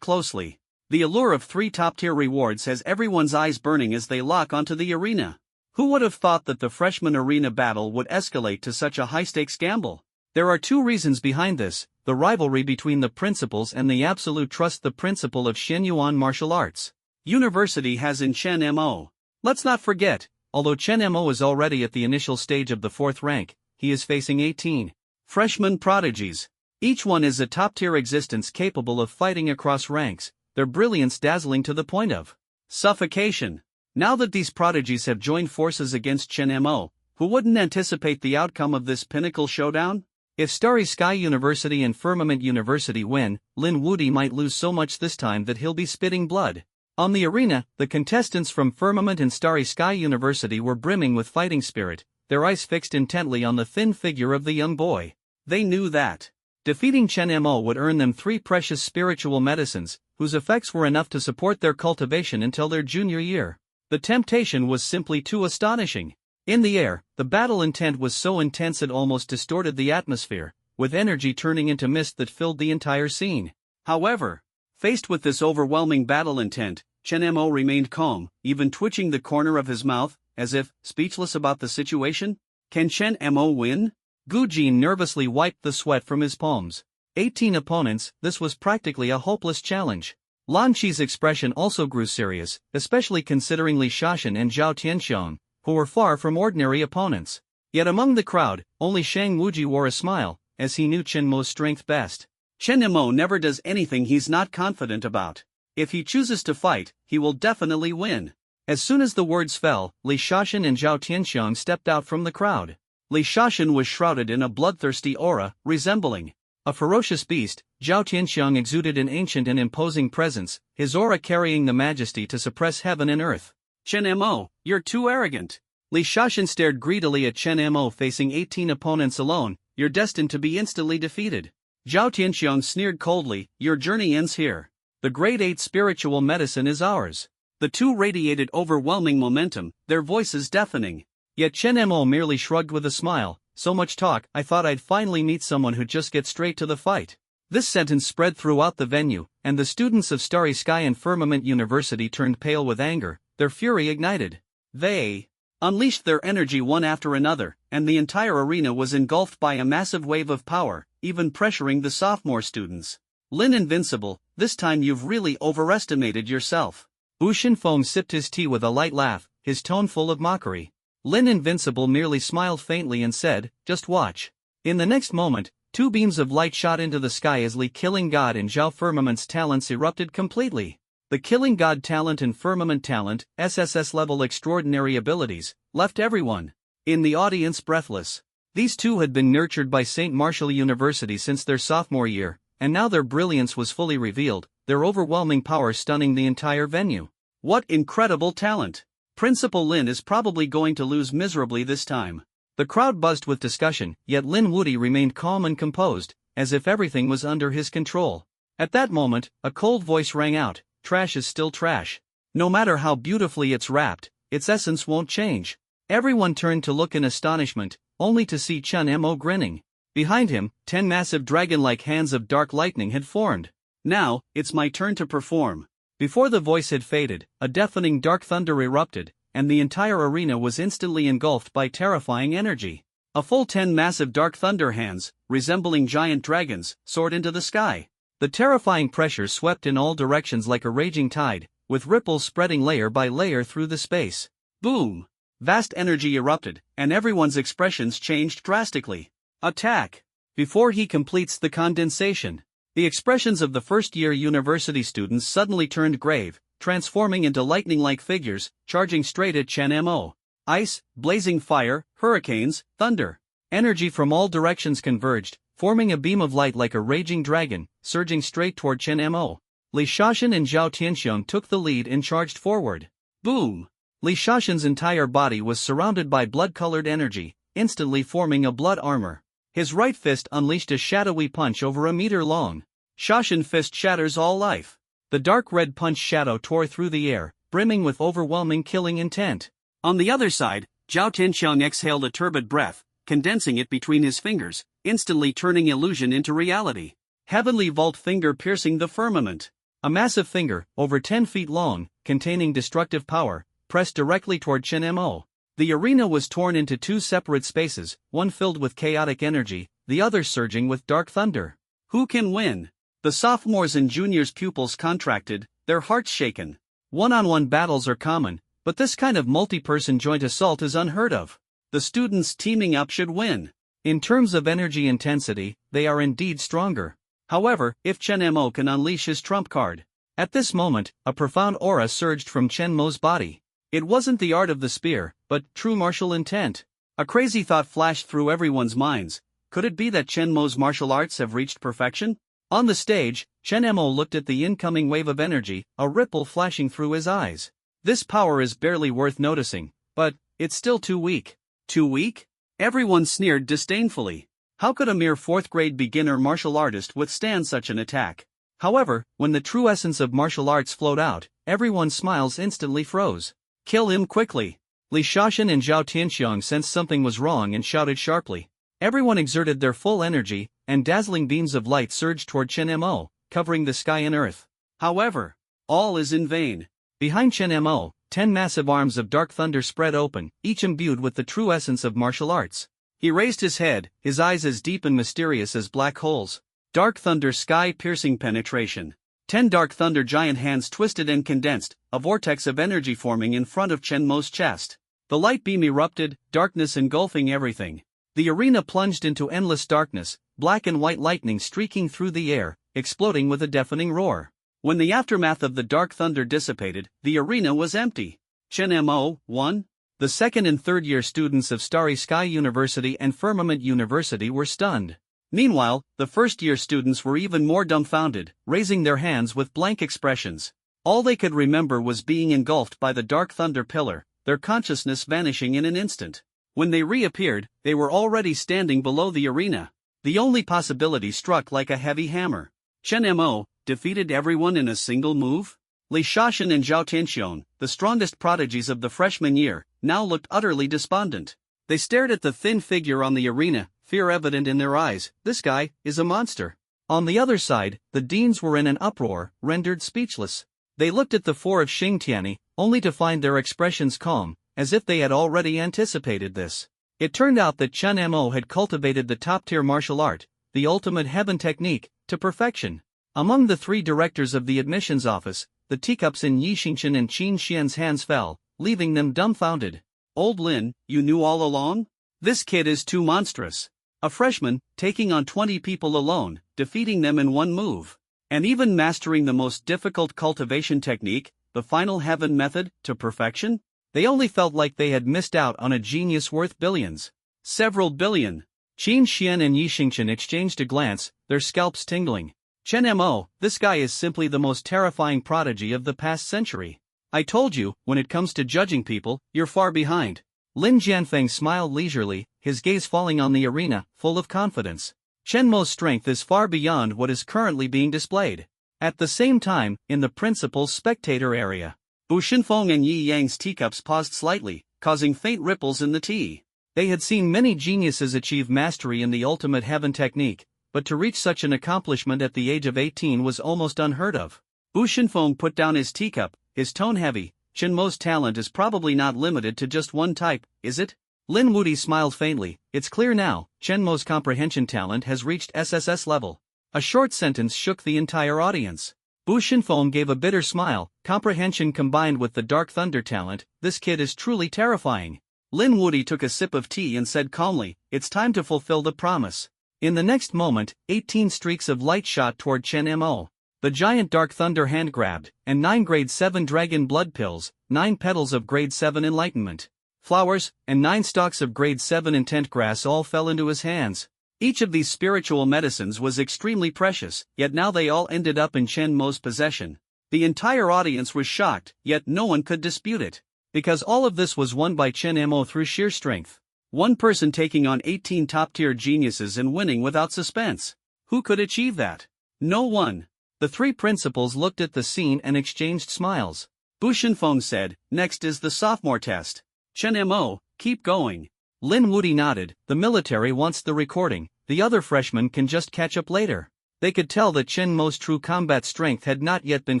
closely. The allure of 3 top-tier rewards has everyone's eyes burning as they lock onto the arena. Who would have thought that the freshman arena battle would escalate to such a high-stakes gamble? There are 2 reasons behind this: the rivalry between the principals and the absolute trust the principle of Xianyuan martial arts University has in Chen Mo. Let's not forget, although Chen Mo is already at the initial stage of the 4th rank, he is facing 18 freshman prodigies. Each one is a top-tier existence capable of fighting across ranks, their brilliance dazzling to the point of suffocation. Now that these prodigies have joined forces against Chen Mo, who wouldn't anticipate the outcome of this pinnacle showdown? If Starry Sky University and Firmament University win, Lin Wuti might lose so much this time that he'll be spitting blood. On the arena, the contestants from Firmament and Starry Sky University were brimming with fighting spirit, their eyes fixed intently on the thin figure of the young boy. They knew that defeating Chen Mo would earn them 3 precious spiritual medicines, whose effects were enough to support their cultivation until their junior year. The temptation was simply too astonishing. In the air, the battle intent was so intense it almost distorted the atmosphere, with energy turning into mist that filled the entire scene. However, faced with this overwhelming battle intent, Chen Mo remained calm, even twitching the corner of his mouth, as if speechless about the situation. Can Chen Mo win? Gu Jin nervously wiped the sweat from his palms. 18 opponents, this was practically a hopeless challenge. Lan Qi's expression also grew serious, especially considering Li Shaxian and Zhao Tianxiang, who were far from ordinary opponents. Yet among the crowd, only Shang Wuji wore a smile, as he knew Chen Mo's strength best. Chen Mo never does anything he's not confident about. If he chooses to fight, he will definitely win. As soon as the words fell, Li Shaxian and Zhao Tianxiang stepped out from the crowd. Li Shaxian was shrouded in a bloodthirsty aura, resembling a ferocious beast. Zhao Tianxiang exuded an ancient and imposing presence, his aura carrying the majesty to suppress heaven and earth. Chen Mo, you're too arrogant. Li Shaxian stared greedily at Chen Mo facing 18 opponents alone. You're destined to be instantly defeated. Zhao Tianxiang sneered coldly, your journey ends here. The grade 8 spiritual medicine is ours. The 2 radiated overwhelming momentum, their voices deafening. Yet Chen Mo merely shrugged with a smile, so much talk, I thought I'd finally meet someone who'd just get straight to the fight. This sentence spread throughout the venue, and the students of Starry Sky and Firmament University turned pale with anger, their fury ignited. They unleashed their energy one after another, and the entire arena was engulfed by a massive wave of power, even pressuring the sophomore students. Lin Invincible, this time you've really overestimated yourself. Bu Xinfeng sipped his tea with a light laugh, his tone full of mockery. Lin Invincible merely smiled faintly and said, just watch. In the next moment, 2 beams of light shot into the sky as Li Killing God and Zhao Firmament's talents erupted completely. The Killing God talent and Firmament talent, SSS level extraordinary abilities, left everyone in the audience breathless. These 2 had been nurtured by St. Martial University since their sophomore year, and now their brilliance was fully revealed, their overwhelming power stunning the entire venue. What incredible talent! Principal Lin is probably going to lose miserably this time. The crowd buzzed with discussion, yet Lin Wuti remained calm and composed, as if everything was under his control. At that moment, a cold voice rang out, trash is still trash. No matter how beautifully it's wrapped, its essence won't change. Everyone turned to look in astonishment, only to see Chen Mo grinning. Behind him, 10 massive dragon-like hands of dark lightning had formed. Now, it's my turn to perform. Before the voice had faded, a deafening dark thunder erupted, and the entire arena was instantly engulfed by terrifying energy. A full 10 massive dark thunder hands, resembling giant dragons, soared into the sky. The terrifying pressure swept in all directions like a raging tide, with ripples spreading layer by layer through the space. Boom! Vast energy erupted, and everyone's expressions changed drastically. Attack! Before he completes the condensation, the expressions of the first-year university students suddenly turned grave, transforming into lightning-like figures, charging straight at Chen Mo. Ice, blazing fire, hurricanes, thunder. Energy from all directions converged, forming a beam of light like a raging dragon, surging straight toward Chen Mo. Li Shaxian and Zhao Tianxiang took the lead and charged forward. Boom! Li Shaxian's entire body was surrounded by blood-colored energy, instantly forming a blood armor. His right fist unleashed a shadowy punch over a meter long. Shaxian fist shatters all life. The dark red punch shadow tore through the air, brimming with overwhelming killing intent. On the other side, Zhao Tianxiang exhaled a turbid breath, condensing it between his fingers, instantly turning illusion into reality. Heavenly vault finger piercing the firmament. A massive finger, over 10 feet long, containing destructive power, pressed directly toward Chen Mo. The arena was torn into two separate spaces, one filled with chaotic energy, the other surging with dark thunder. Who can win? The sophomores and juniors' pupils contracted, their hearts shaken. One-on-one battles are common, but this kind of multi-person joint assault is unheard of. The students teaming up should win. In terms of energy intensity, they are indeed stronger. However, if Chen Mo can unleash his trump card. At this moment, a profound aura surged from Chen Mo's body. It wasn't the art of the spear, but true martial intent. A crazy thought flashed through everyone's minds. Could it be that Chen Mo's martial arts have reached perfection? On the stage, Chen Mo looked at the incoming wave of energy, a ripple flashing through his eyes. This power is barely worth noticing, but it's still too weak. Too weak? Everyone sneered disdainfully. How could a mere fourth-grade beginner martial artist withstand such an attack? However, when the true essence of martial arts flowed out, everyone's smiles instantly froze. Kill him quickly. Li Shaoxin and Zhao Tianxiang sensed something was wrong and shouted sharply. Everyone exerted their full energy, and dazzling beams of light surged toward Chen Mo, covering the sky and earth. However, all is in vain. Behind Chen Mo, 10 massive arms of dark thunder spread open, each imbued with the true essence of martial arts. He raised his head, his eyes as deep and mysterious as black holes. Dark thunder sky-piercing penetration. 10 dark thunder giant hands twisted and condensed, a vortex of energy forming in front of Chen Mo's chest. The light beam erupted, darkness engulfing everything. The arena plunged into endless darkness, black and white lightning streaking through the air, exploding with a deafening roar. When the aftermath of the dark thunder dissipated, the arena was empty. Chen Mo won? The second and third year students of Starry Sky University and Firmament University were stunned. Meanwhile, the first year students were even more dumbfounded, raising their hands with blank expressions. All they could remember was being engulfed by the dark thunder pillar, their consciousness vanishing in an instant. When they reappeared, they were already standing below the arena. The only possibility struck like a heavy hammer. Chen Mo defeated everyone in a single move? Li Shaoxin and Zhao Tianxiang, the strongest prodigies of the freshman year, now looked utterly despondent. They stared at the thin figure on the arena, fear evident in their eyes. This guy is a monster. On the other side, the deans were in an uproar, rendered speechless. They looked at the four of Xingtiani, only to find their expressions calm, as if they had already anticipated this. It turned out that Chen Mo had cultivated the top-tier martial art, the ultimate heaven technique, to perfection. Among the three directors of the admissions office, the teacups in Yi Xingchen and Qin Xian's hands fell, leaving them dumbfounded. Old Lin, you knew all along? This kid is too monstrous. A freshman, taking on 20 people alone, defeating them in one move. And even mastering the most difficult cultivation technique, the final heaven method, to perfection? They only felt like they had missed out on a genius worth billions. Several billion. Qin Xian and Yi Xingchen exchanged a glance, their scalps tingling. Chen Mo, this guy is simply the most terrifying prodigy of the past century. I told you, when it comes to judging people, you're far behind. Lin Jianfeng smiled leisurely, his gaze falling on the arena, full of confidence. Chen Mo's strength is far beyond what is currently being displayed. At the same time, in the principal's spectator area, Bu Xinfeng and Yi Yang's teacups paused slightly, causing faint ripples in the tea. They had seen many geniuses achieve mastery in the ultimate heaven technique, but to reach such an accomplishment at the age of 18 was almost unheard of. Bu Xinfeng put down his teacup, his tone heavy. Chen Mo's talent is probably not limited to just one type, is it? Lin Wuti smiled faintly. It's clear now, Chen Mo's comprehension talent has reached SSS level. A short sentence shook the entire audience. Bu Xinfeng gave a bitter smile. Comprehension combined with the dark thunder talent, this kid is truly terrifying. Lin Wuti took a sip of tea and said calmly, it's time to fulfill the promise. In the next moment, 18 streaks of light shot toward Chen Mo. The giant dark thunder hand grabbed, and 9 grade 7 dragon blood pills, 9 petals of grade 7 enlightenment, flowers, and 9 stalks of grade 7 intent grass all fell into his hands. Each of these spiritual medicines was extremely precious, yet now they all ended up in Chen Mo's possession. The entire audience was shocked, yet no one could dispute it. Because all of this was won by Chen Mo through sheer strength. One person taking on 18 top-tier geniuses and winning without suspense. Who could achieve that? No one. The three principals looked at the scene and exchanged smiles. Bu Shinfeng said, next is the sophomore test. Chen Mo, keep going. Lin Wuti nodded, the military wants the recording, the other freshmen can just catch up later. They could tell that Chen Mo's true combat strength had not yet been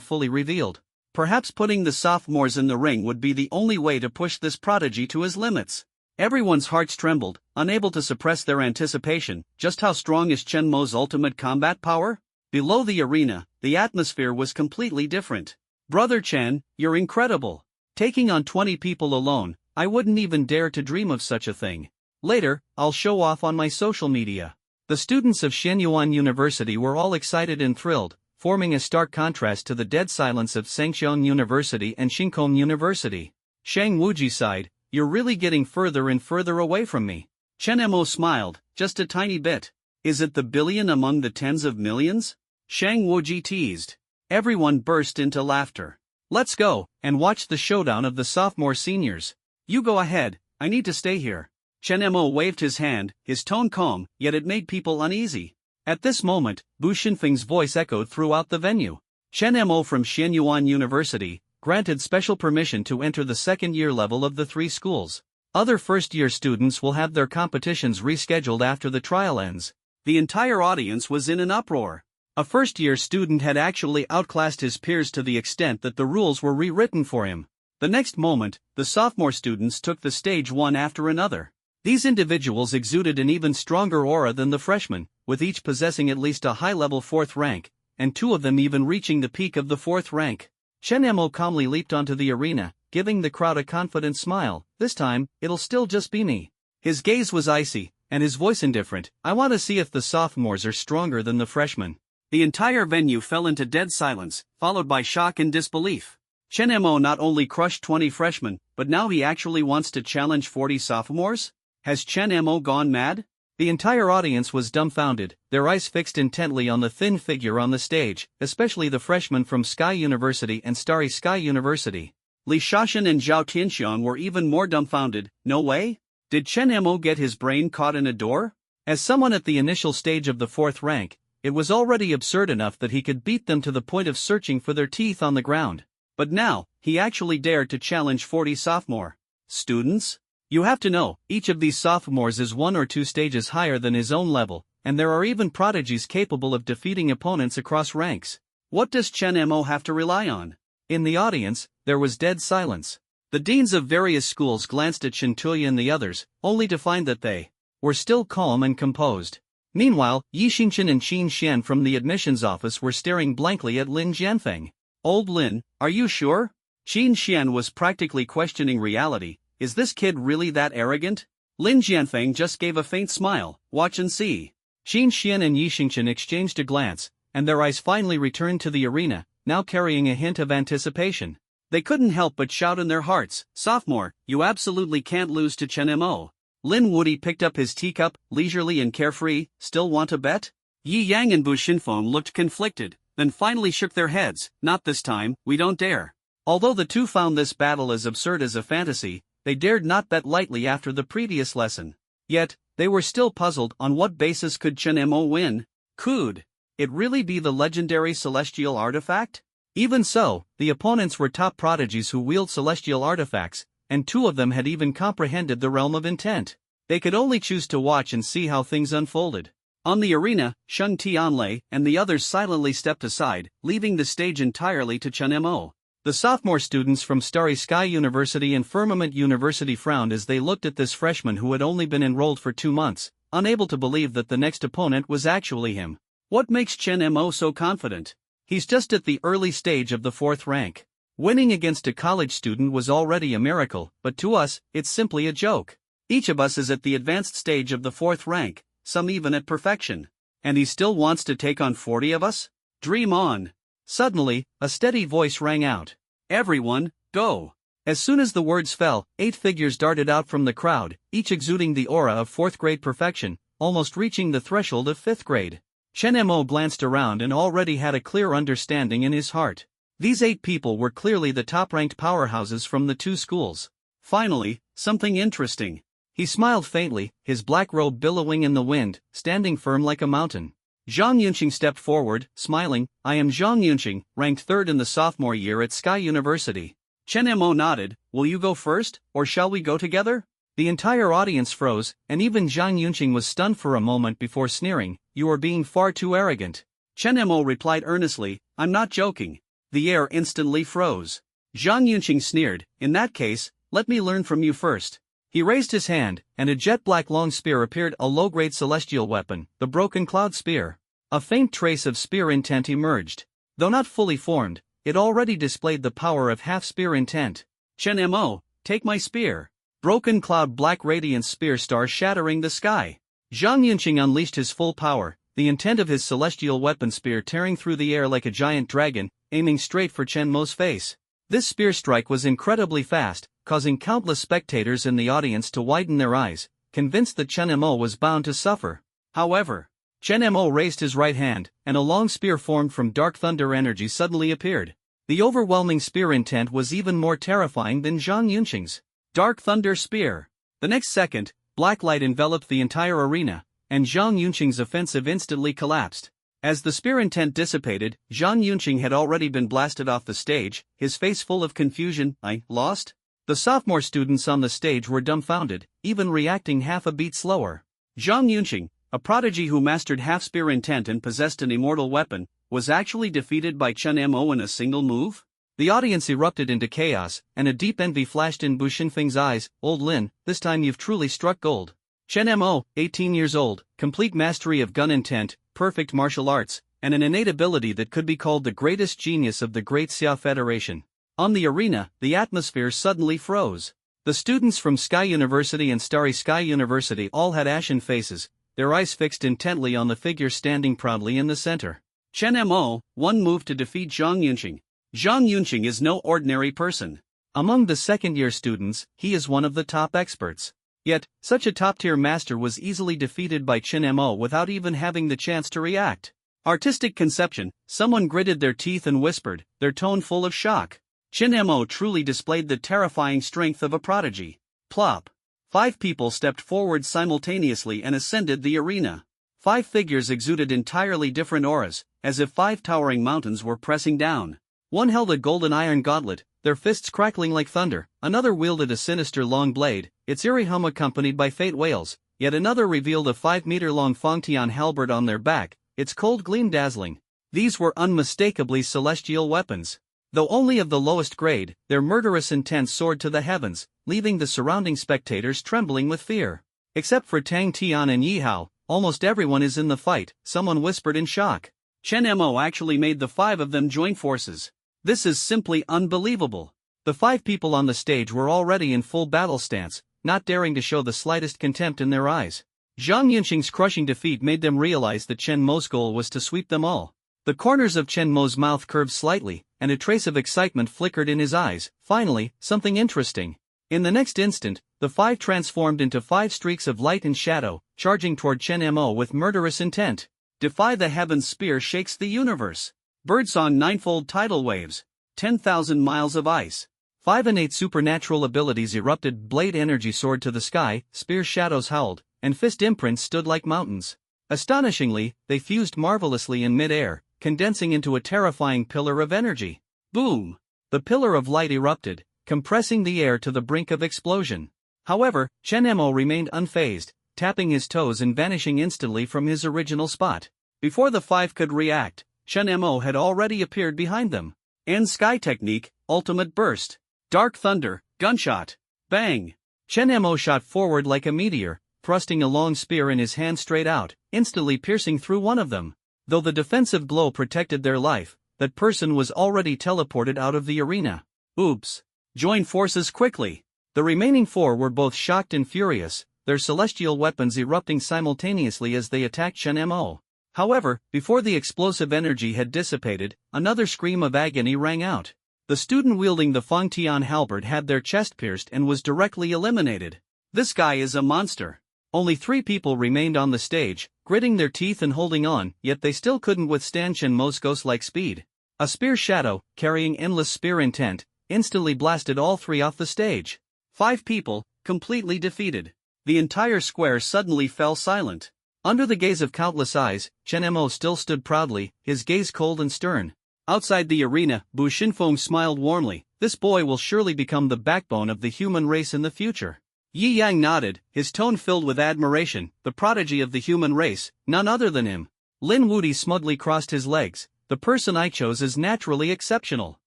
fully revealed. Perhaps putting the sophomores in the ring would be the only way to push this prodigy to his limits. Everyone's hearts trembled, unable to suppress their anticipation. Just how strong is Chen Mo's ultimate combat power? Below the arena, the atmosphere was completely different. Brother Chen, you're incredible. Taking on 20 people alone, I wouldn't even dare to dream of such a thing. Later, I'll show off on my social media. The students of Shenyuan University were all excited and thrilled, forming a stark contrast to the dead silence of Sengxiong University and Xingkong University. Shang Wuji sighed, you're really getting further and further away from me. Chen Mo smiled, just a tiny bit. Is it the billion among the tens of millions? Shang Wuji teased. Everyone burst into laughter. Let's go, and watch the showdown of the sophomore seniors. You go ahead, I need to stay here. Chen Mo waved his hand, his tone calm, yet it made people uneasy. At this moment, Bu Shinfeng's voice echoed throughout the venue. Chen Mo from Shenyuan University, granted special permission to enter the second-year level of the 3 schools. Other first-year students will have their competitions rescheduled after the trial ends. The entire audience was in an uproar. A first-year student had actually outclassed his peers to the extent that the rules were rewritten for him. The next moment, the sophomore students took the stage one after another. These individuals exuded an even stronger aura than the freshmen, with each possessing at least a high-level 4th rank, and 2 of them even reaching the peak of the 4th rank. Chen Mo calmly leaped onto the arena, giving the crowd a confident smile. This time, it'll still just be me. His gaze was icy, and his voice indifferent. I want to see if the sophomores are stronger than the freshmen. The entire venue fell into dead silence, followed by shock and disbelief. Chen Mo not only crushed 20 freshmen, but now he actually wants to challenge 40 sophomores? Has Chen Mo gone mad? The entire audience was dumbfounded, their eyes fixed intently on the thin figure on the stage, especially the freshmen from Sky University and Starry Sky University. Li Shaoxin and Zhao Tianxiang were even more dumbfounded. No way? Did Chen Mo get his brain caught in a door? As someone at the initial stage of the 4th rank, it was already absurd enough that he could beat them to the point of searching for their teeth on the ground. But now, he actually dared to challenge 40 sophomore students? You have to know, each of these sophomores is 1 or 2 stages higher than his own level, and there are even prodigies capable of defeating opponents across ranks. What does Chen Mo have to rely on? In the audience, there was dead silence. The deans of various schools glanced at Shintuya and the others, only to find that they were still calm and composed. Meanwhile, Yi Xingchen and Qin Xian from the admissions office were staring blankly at Lin Jianfeng. Old Lin, are you sure? Qin Xian was practically questioning reality. Is this kid really that arrogant? Lin Jianfeng just gave a faint smile. Watch and see. Qin Xian and Yi Xingchen exchanged a glance, and their eyes finally returned to the arena, now carrying a hint of anticipation. They couldn't help but shout in their hearts, Sophomore, you absolutely can't lose to Chen Mo. Lin Wuti picked up his teacup, leisurely and carefree. Still want to bet? Yi Yang and Bu Shinfeng looked conflicted, then finally shook their heads. Not this time, we don't dare. Although the two found this battle as absurd as a fantasy, they dared not bet lightly after the previous lesson. Yet, they were still puzzled on what basis could Chen Mo win. Could it really be the legendary celestial artifact? Even so, the opponents were top prodigies who wield celestial artifacts, and 2 of them had even comprehended the realm of intent. They could only choose to watch and see how things unfolded. On the arena, Sheng Tianlei and the others silently stepped aside, leaving the stage entirely to Chen Mo. The sophomore students from Starry Sky University and Firmament University frowned as they looked at this freshman who had only been enrolled for 2 months, unable to believe that the next opponent was actually him. What makes Chen Mo so confident? He's just at the early stage of the 4th rank. Winning against a college student was already a miracle, but to us, it's simply a joke. Each of us is at the advanced stage of the 4th rank, some even at perfection. And he still wants to take on 40 of us? Dream on. Suddenly, a steady voice rang out. Everyone, go. As soon as the words fell, 8 figures darted out from the crowd, each exuding the aura of 4th grade perfection, almost reaching the threshold of 5th grade. Chen Mo glanced around and already had a clear understanding in his heart. These 8 people were clearly the top-ranked powerhouses from the 2 schools. Finally, something interesting. He smiled faintly, his black robe billowing in the wind, standing firm like a mountain. Zhang Yunqing stepped forward, smiling. I am Zhang Yunqing, ranked 3rd in the sophomore year at Sky University. Chen Mo nodded. Will you go first, or shall we go together? The entire audience froze, and even Zhang Yunqing was stunned for a moment before sneering, "You are being far too arrogant." Chen Mo replied earnestly, "I'm not joking." The air instantly froze. Zhang Yunqing sneered, "In that case, let me learn from you first." He raised his hand, and a jet-black long spear appeared, a low-grade celestial weapon, the Broken Cloud Spear. A faint trace of spear intent emerged. Though not fully formed, it already displayed the power of half-spear intent. Chen Mo, take my spear. Broken Cloud Black Radiance Spear Star shattering the sky. Zhang Yunqing unleashed his full power, the intent of his celestial weapon spear tearing through the air like a giant dragon, aiming straight for Chen Mo's face. This spear strike was incredibly fast, causing countless spectators in the audience to widen their eyes, convinced that Chen Mo was bound to suffer. However, Chen Mo raised his right hand, and a long spear formed from dark thunder energy suddenly appeared. The overwhelming spear intent was even more terrifying than Zhang Yunqing's. Dark Thunder Spear. The next second, black light enveloped the entire arena, and Zhang Yunqing's offensive instantly collapsed. As the spear intent dissipated, Zhang Yunqing had already been blasted off the stage, his face full of confusion. "I lost?" The sophomore students on the stage were dumbfounded, even reacting half a beat slower. Zhang Yunqing, a prodigy who mastered half-spear intent and possessed an immortal weapon, was actually defeated by Chen Mo in a single move? The audience erupted into chaos, and a deep envy flashed in Bu Xinfeng's eyes. "Old Lin, this time you've truly struck gold." Chen Mo, 18 years old, complete mastery of gun intent, perfect martial arts, and an innate ability that could be called the greatest genius of the Great Xia Federation. On the arena, the atmosphere suddenly froze. The students from Sky University and Starry Sky University all had ashen faces, their eyes fixed intently on the figure standing proudly in the center. Chen Mo, one move to defeat Zhang Yunqing. Zhang Yunqing is no ordinary person. Among the second-year students, he is one of the top experts. Yet, such a top-tier master was easily defeated by Chen Mo without even having the chance to react. Artistic conception, someone gritted their teeth and whispered, their tone full of shock. Chen Mo truly displayed the terrifying strength of a prodigy. Plop. 5 people stepped forward simultaneously and ascended the arena. 5 figures exuded entirely different auras, as if 5 towering mountains were pressing down. One held a golden iron gauntlet, their fists crackling like thunder. Another wielded a sinister long blade, its eerie hum accompanied by faint wails. Yet another revealed a 5-meter-long Fangtian halberd on their back, its cold gleam dazzling. These were unmistakably celestial weapons. Though only of the lowest grade, their murderous intent soared to the heavens, leaving the surrounding spectators trembling with fear. "Except for Tang Tian and Yi Hao, almost everyone is in the fight," someone whispered in shock. Chen Mo actually made the 5 of them join forces. This is simply unbelievable. The 5 people on the stage were already in full battle stance, not daring to show the slightest contempt in their eyes. Zhang Yunqing's crushing defeat made them realize that Chen Mo's goal was to sweep them all. The corners of Chen Mo's mouth curved slightly, and a trace of excitement flickered in his eyes. Finally, something interesting. In the next instant, the 5 transformed into 5 streaks of light and shadow, charging toward Chen Mo with murderous intent. Defy the Heavens spear shakes the universe. Birdsong ninefold tidal waves. 10,000 miles of ice. 5 innate supernatural abilities erupted, blade energy soared to the sky, spear shadows howled, and fist imprints stood like mountains. Astonishingly, they fused marvelously in mid-air, condensing into a terrifying pillar of energy. Boom! The pillar of light erupted, compressing the air to the brink of explosion. However, Chen Mo remained unfazed, tapping his toes and vanishing instantly from his original spot. Before the 5 could react, Chen Mo had already appeared behind them. And Sky Technique, Ultimate Burst. Dark Thunder, Gunshot. Bang! Chen Mo shot forward like a meteor, thrusting a long spear in his hand straight out, instantly piercing through one of them. Though the defensive blow protected their life, that person was already teleported out of the arena. Oops! Join forces quickly! The remaining 4 were both shocked and furious, their celestial weapons erupting simultaneously as they attacked Chen Mo. However, before the explosive energy had dissipated, another scream of agony rang out. The student wielding the Fangtian halberd had their chest pierced and was directly eliminated. This guy is a monster. Only 3 people remained on the stage, gritting their teeth and holding on, yet they still couldn't withstand Chen Mo's ghost-like speed. A spear shadow, carrying endless spear intent, instantly blasted all 3 off the stage. 5 people, completely defeated. The entire square suddenly fell silent. Under the gaze of countless eyes, Chen Mo still stood proudly, his gaze cold and stern. Outside the arena, Bu Xinfeng smiled warmly. This boy will surely become the backbone of the human race in the future. Yi Yang nodded, his tone filled with admiration. The prodigy of the human race, none other than him. Lin Wuti smugly crossed his legs. The person I chose is naturally exceptional.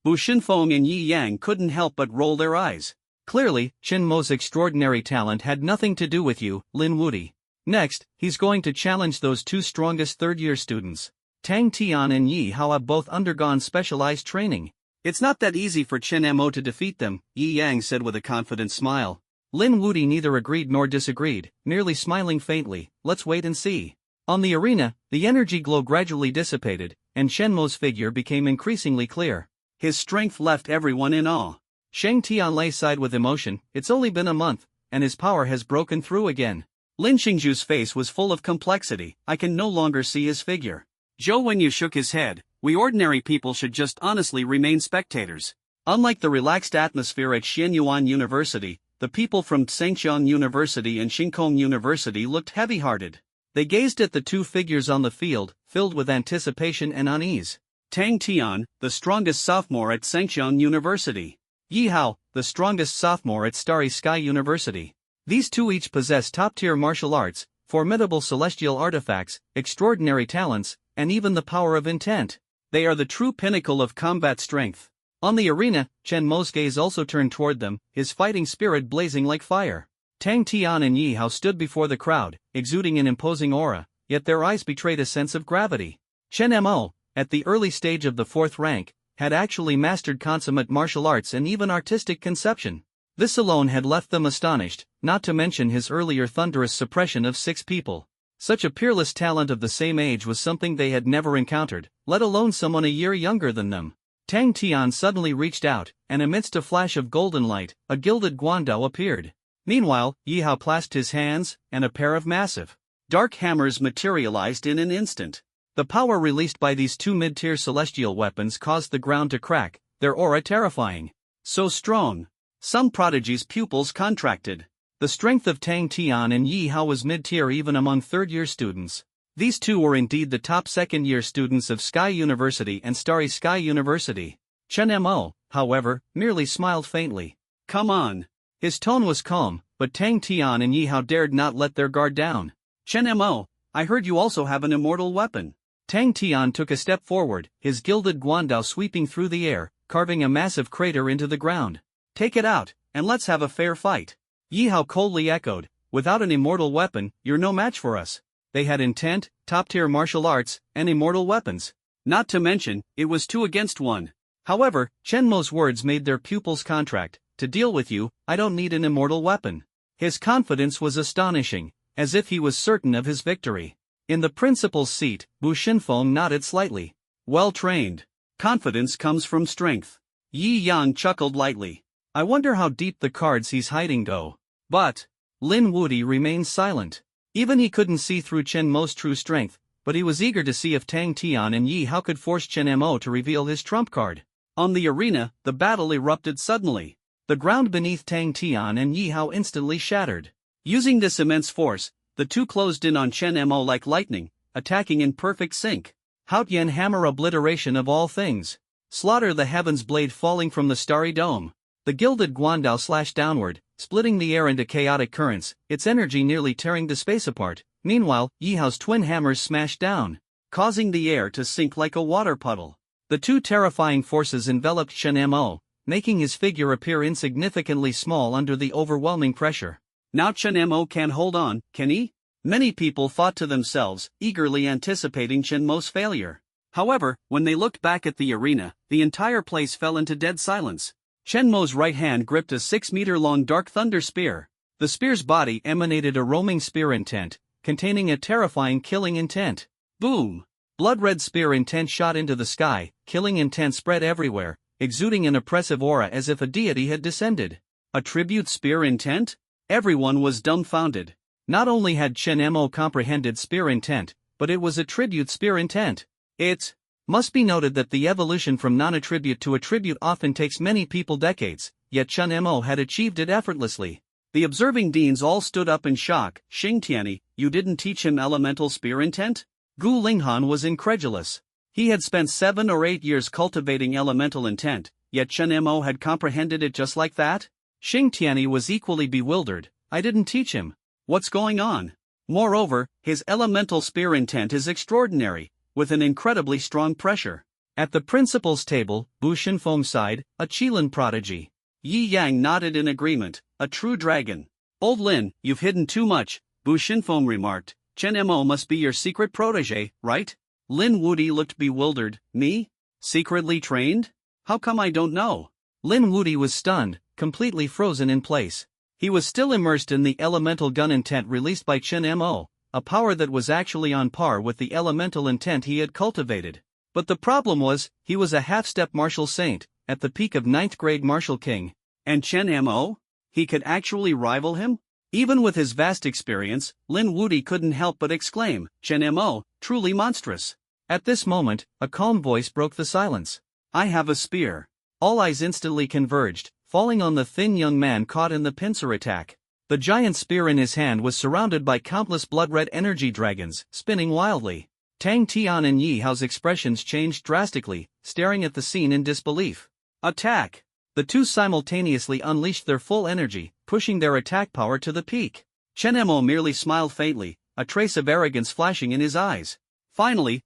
Bu Xinfeng and Yi Yang couldn't help but roll their eyes. Clearly, Chen Mo's extraordinary talent had nothing to do with you, Lin Wuti. Next, he's going to challenge those two strongest third-year students. Tang Tian and Yi Hao have both undergone specialized training. It's not that easy for Chen Mo to defeat them, Yi Yang said with a confident smile. Lin Wuti neither agreed nor disagreed, merely smiling faintly. Let's wait and see. On the arena, the energy glow gradually dissipated, and Chen Mo's figure became increasingly clear. His strength left everyone in awe. Sheng Tianlei sighed with emotion. It's only been a month, and his power has broken through again. Lin Xingju's face was full of complexity. I can no longer see his figure. Zhou Wenyu shook his head. We ordinary people should just honestly remain spectators. Unlike the relaxed atmosphere at Xianyuan University, the people from Tsengxiang University and Xingkong University looked heavy-hearted. They gazed at the two figures on the field, filled with anticipation and unease. Tang Tian, the strongest sophomore at Tsengxiang University. Yi Hao, the strongest sophomore at Starry Sky University. These two each possess top-tier martial arts, formidable celestial artifacts, extraordinary talents, and even the power of intent. They are the true pinnacle of combat strength. On the arena, Chen Mo's gaze also turned toward them, his fighting spirit blazing like fire. Tang Tian and Yi Hao stood before the crowd, exuding an imposing aura, yet their eyes betrayed a sense of gravity. Chen Mo, at the early stage of the fourth rank, had actually mastered consummate martial arts and even artistic conception. This alone had left them astonished, not to mention his earlier thunderous suppression of 6 people. Such a peerless talent of the same age was something they had never encountered, let alone someone a year younger than them. Tang Tian suddenly reached out, and amidst a flash of golden light, a gilded guandao appeared. Meanwhile, Yi Hao clasped his hands, and a pair of massive, dark hammers materialized in an instant. The power released by these two mid-tier celestial weapons caused the ground to crack, their aura terrifying. So strong. Some prodigy's pupils contracted. The strength of Tang Tian and Yi Hao was mid-tier even among third-year students. These two were indeed the top second-year students of Sky University and Starry Sky University. Chen Mo, however, merely smiled faintly. Come on. His tone was calm, but Tang Tian and Yi Hao dared not let their guard down. Chen Mo, I heard you also have an immortal weapon. Tang Tian took a step forward, his gilded guandao sweeping through the air, carving a massive crater into the ground. Take it out, and let's have a fair fight. Yi Hao coldly echoed, without an immortal weapon, you're no match for us. They had intent, top-tier martial arts, and immortal weapons. Not to mention, it was 2 against 1. However, Chen Mo's words made their pupils contract. To deal with you, I don't need an immortal weapon. His confidence was astonishing, as if he was certain of his victory. In the principal's seat, Bu Xinfeng nodded slightly. Well trained. Confidence comes from strength. Yi Yang chuckled lightly. I wonder how deep the cards he's hiding go. But Lin Wuti remained silent. Even he couldn't see through Chen Mo's true strength, but he was eager to see if Tang Tian and Yi Hao could force Chen Mo to reveal his trump card. On the arena, the battle erupted suddenly. The ground beneath Tang Tian and Yi Hao instantly shattered. Using this immense force, the two closed in on Chen Mo like lightning, attacking in perfect sync. Haotian hammer obliteration of all things. Slaughter the heavens blade falling from the starry dome. The gilded guandao slashed downward, splitting the air into chaotic currents, its energy nearly tearing the space apart. Meanwhile, Yi Hao's twin hammers smashed down, causing the air to sink like a water puddle. The two terrifying forces enveloped Chen Mo, making his figure appear insignificantly small under the overwhelming pressure. Now Chen Mo can hold on, can he? Many people thought to themselves, eagerly anticipating Chen Mo's failure. However, when they looked back at the arena, the entire place fell into dead silence. Chen Mo's right hand gripped a 6-meter-long dark thunder spear. The spear's body emanated a roaming spear intent, containing a terrifying killing intent. Boom! Blood-red spear intent shot into the sky, killing intent spread everywhere, exuding an oppressive aura as if a deity had descended. A tribute spear intent? Everyone was dumbfounded. Not only had Chen Mo comprehended spear intent, but it was a tribute spear intent. It must be noted that the evolution from non-attribute to attribute often takes many people decades, yet Chen Mo had achieved it effortlessly. The observing deans all stood up in shock. Xingtiani, you didn't teach him elemental spear intent? Gu Linghan was incredulous. He had spent 7 or 8 years cultivating elemental intent, yet Chen Mo had comprehended it just like that? Xing Tianyi was equally bewildered. I didn't teach him. What's going on? Moreover, his elemental spear intent is extraordinary, with an incredibly strong pressure. At the principal's table, Bu Shinfeng sighed, a Qilin prodigy. Yi Yang nodded in agreement, a true dragon. Old Lin, you've hidden too much, Bu Shinfeng remarked. Chen Mo must be your secret protege, right? Lin Wudi looked bewildered. Me? Secretly trained? How come I don't know? Lin Wudi was stunned, completely frozen in place. He was still immersed in the elemental gun intent released by Chen Mo, a power that was actually on par with the elemental intent he had cultivated. But the problem was, he was a half-step martial saint, at the peak of 9th grade martial king. And Chen Mo? He could actually rival him? Even with his vast experience, Lin Wudi couldn't help but exclaim, Chen Mo, truly monstrous. At this moment, a calm voice broke the silence. I have a spear. All eyes instantly converged, falling on the thin young man caught in the pincer attack. The giant spear in his hand was surrounded by countless blood-red energy dragons, spinning wildly. Tang Tian and Yi Hao's expressions changed drastically, staring at the scene in disbelief. Attack! The two simultaneously unleashed their full energy, pushing their attack power to the peak. Chen Mo merely smiled faintly, a trace of arrogance flashing in his eyes. Finally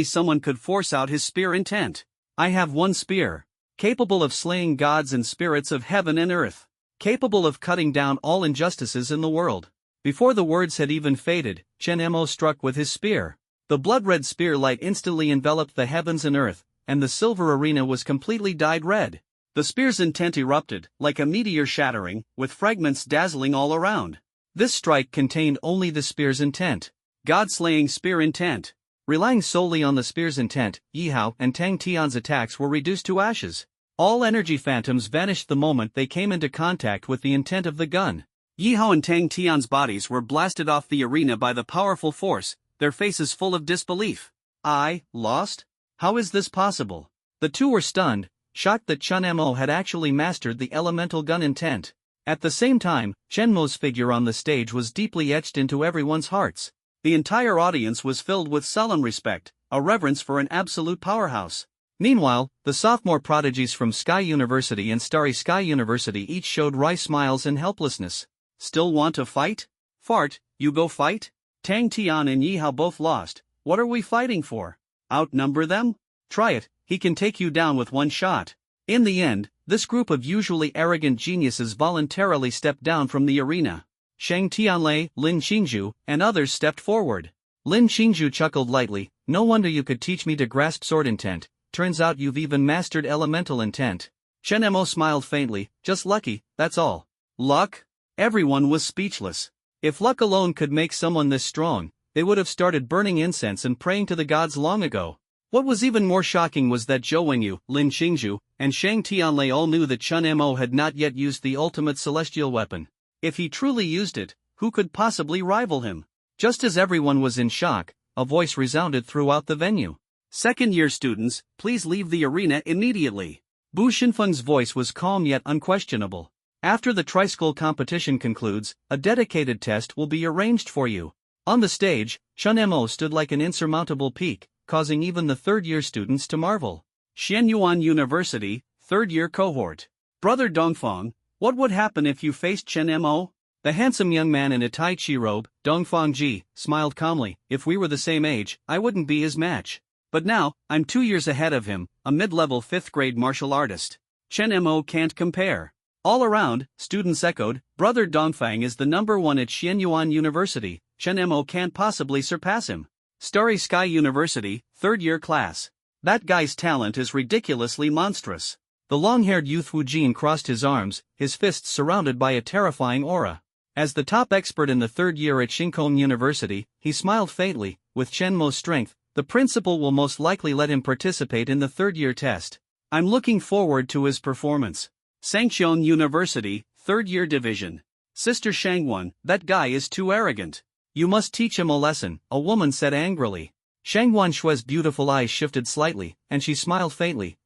someone could force out his spear intent. I have one spear, capable of slaying gods and spirits of heaven and earth, capable of cutting down all injustices in the world. Before the words had even faded, Chen Mo struck with his spear. The blood-red spear light instantly enveloped the heavens and earth, and the silver arena was completely dyed red. The spear's intent erupted, like a meteor shattering, with fragments dazzling all around. This strike contained only the spear's intent. God-slaying spear intent. Relying solely on the spear's intent, Yi Hao and Tang Tian's attacks were reduced to ashes. All energy phantoms vanished the moment they came into contact with the intent of the gun. Yi Hao and Tang Tian's bodies were blasted off the arena by the powerful force, their faces full of disbelief. I, lost? How is this possible? The two were stunned, shocked that Chen Mo had actually mastered the elemental gun intent. At the same time, Chen Mo's figure on the stage was deeply etched into everyone's hearts. The entire audience was filled with solemn respect, a reverence for an absolute powerhouse. Meanwhile, the sophomore prodigies from Sky University and Starry Sky University each showed wry smiles and helplessness. Still want to fight? Fart, you go fight? Tang Tian and Yi Hao both lost. What are we fighting for? Outnumber them? Try it, he can take you down with one shot. In the end, this group of usually arrogant geniuses voluntarily stepped down from the arena. Shang Tianlei, Lin Qingzhu, and others stepped forward. Lin Qingzhu chuckled lightly, no wonder you could teach me to grasp sword intent, turns out you've even mastered elemental intent. Chen Mo smiled faintly, just lucky, that's all. Luck? Everyone was speechless. If luck alone could make someone this strong, they would have started burning incense and praying to the gods long ago. What was even more shocking was that Zhou Wenyu, Lin Qingzhu, and Shang Tianlei all knew that Chen Mo had not yet used the ultimate celestial weapon. If he truly used it, who could possibly rival him? Just as everyone was in shock, a voice resounded throughout the venue. Second-year students, please leave the arena immediately. Bu Shinfeng's voice was calm yet unquestionable. After the tri-school competition concludes, a dedicated test will be arranged for you. On the stage, Chen Mo stood like an insurmountable peak, causing even the third-year students to marvel. Xianyuan University, third-year cohort. Brother Dongfang, what would happen if you faced Chen Mo? The handsome young man in a Tai Chi robe, Dongfang Ji, smiled calmly. If we were the same age, I wouldn't be his match. But now, I'm 2 years ahead of him, a mid-level 5th-grade martial artist. Chen Mo can't compare. All around, students echoed, Brother Dongfang is the #1 at Xianyuan University, Chen Mo can't possibly surpass him. Starry Sky University, third-year class. That guy's talent is ridiculously monstrous. The long-haired youth Wu Jin crossed his arms, his fists surrounded by a terrifying aura. As the top expert in the third year at Xingkong University, he smiled faintly. With Chen Mo's strength, the principal will most likely let him participate in the third-year test. I'm looking forward to his performance. Sangxiong University, third-year division. Sister Shangwan, that guy is too arrogant. You must teach him a lesson, a woman said angrily. Shangwan Shue's beautiful eyes shifted slightly, and she smiled faintly.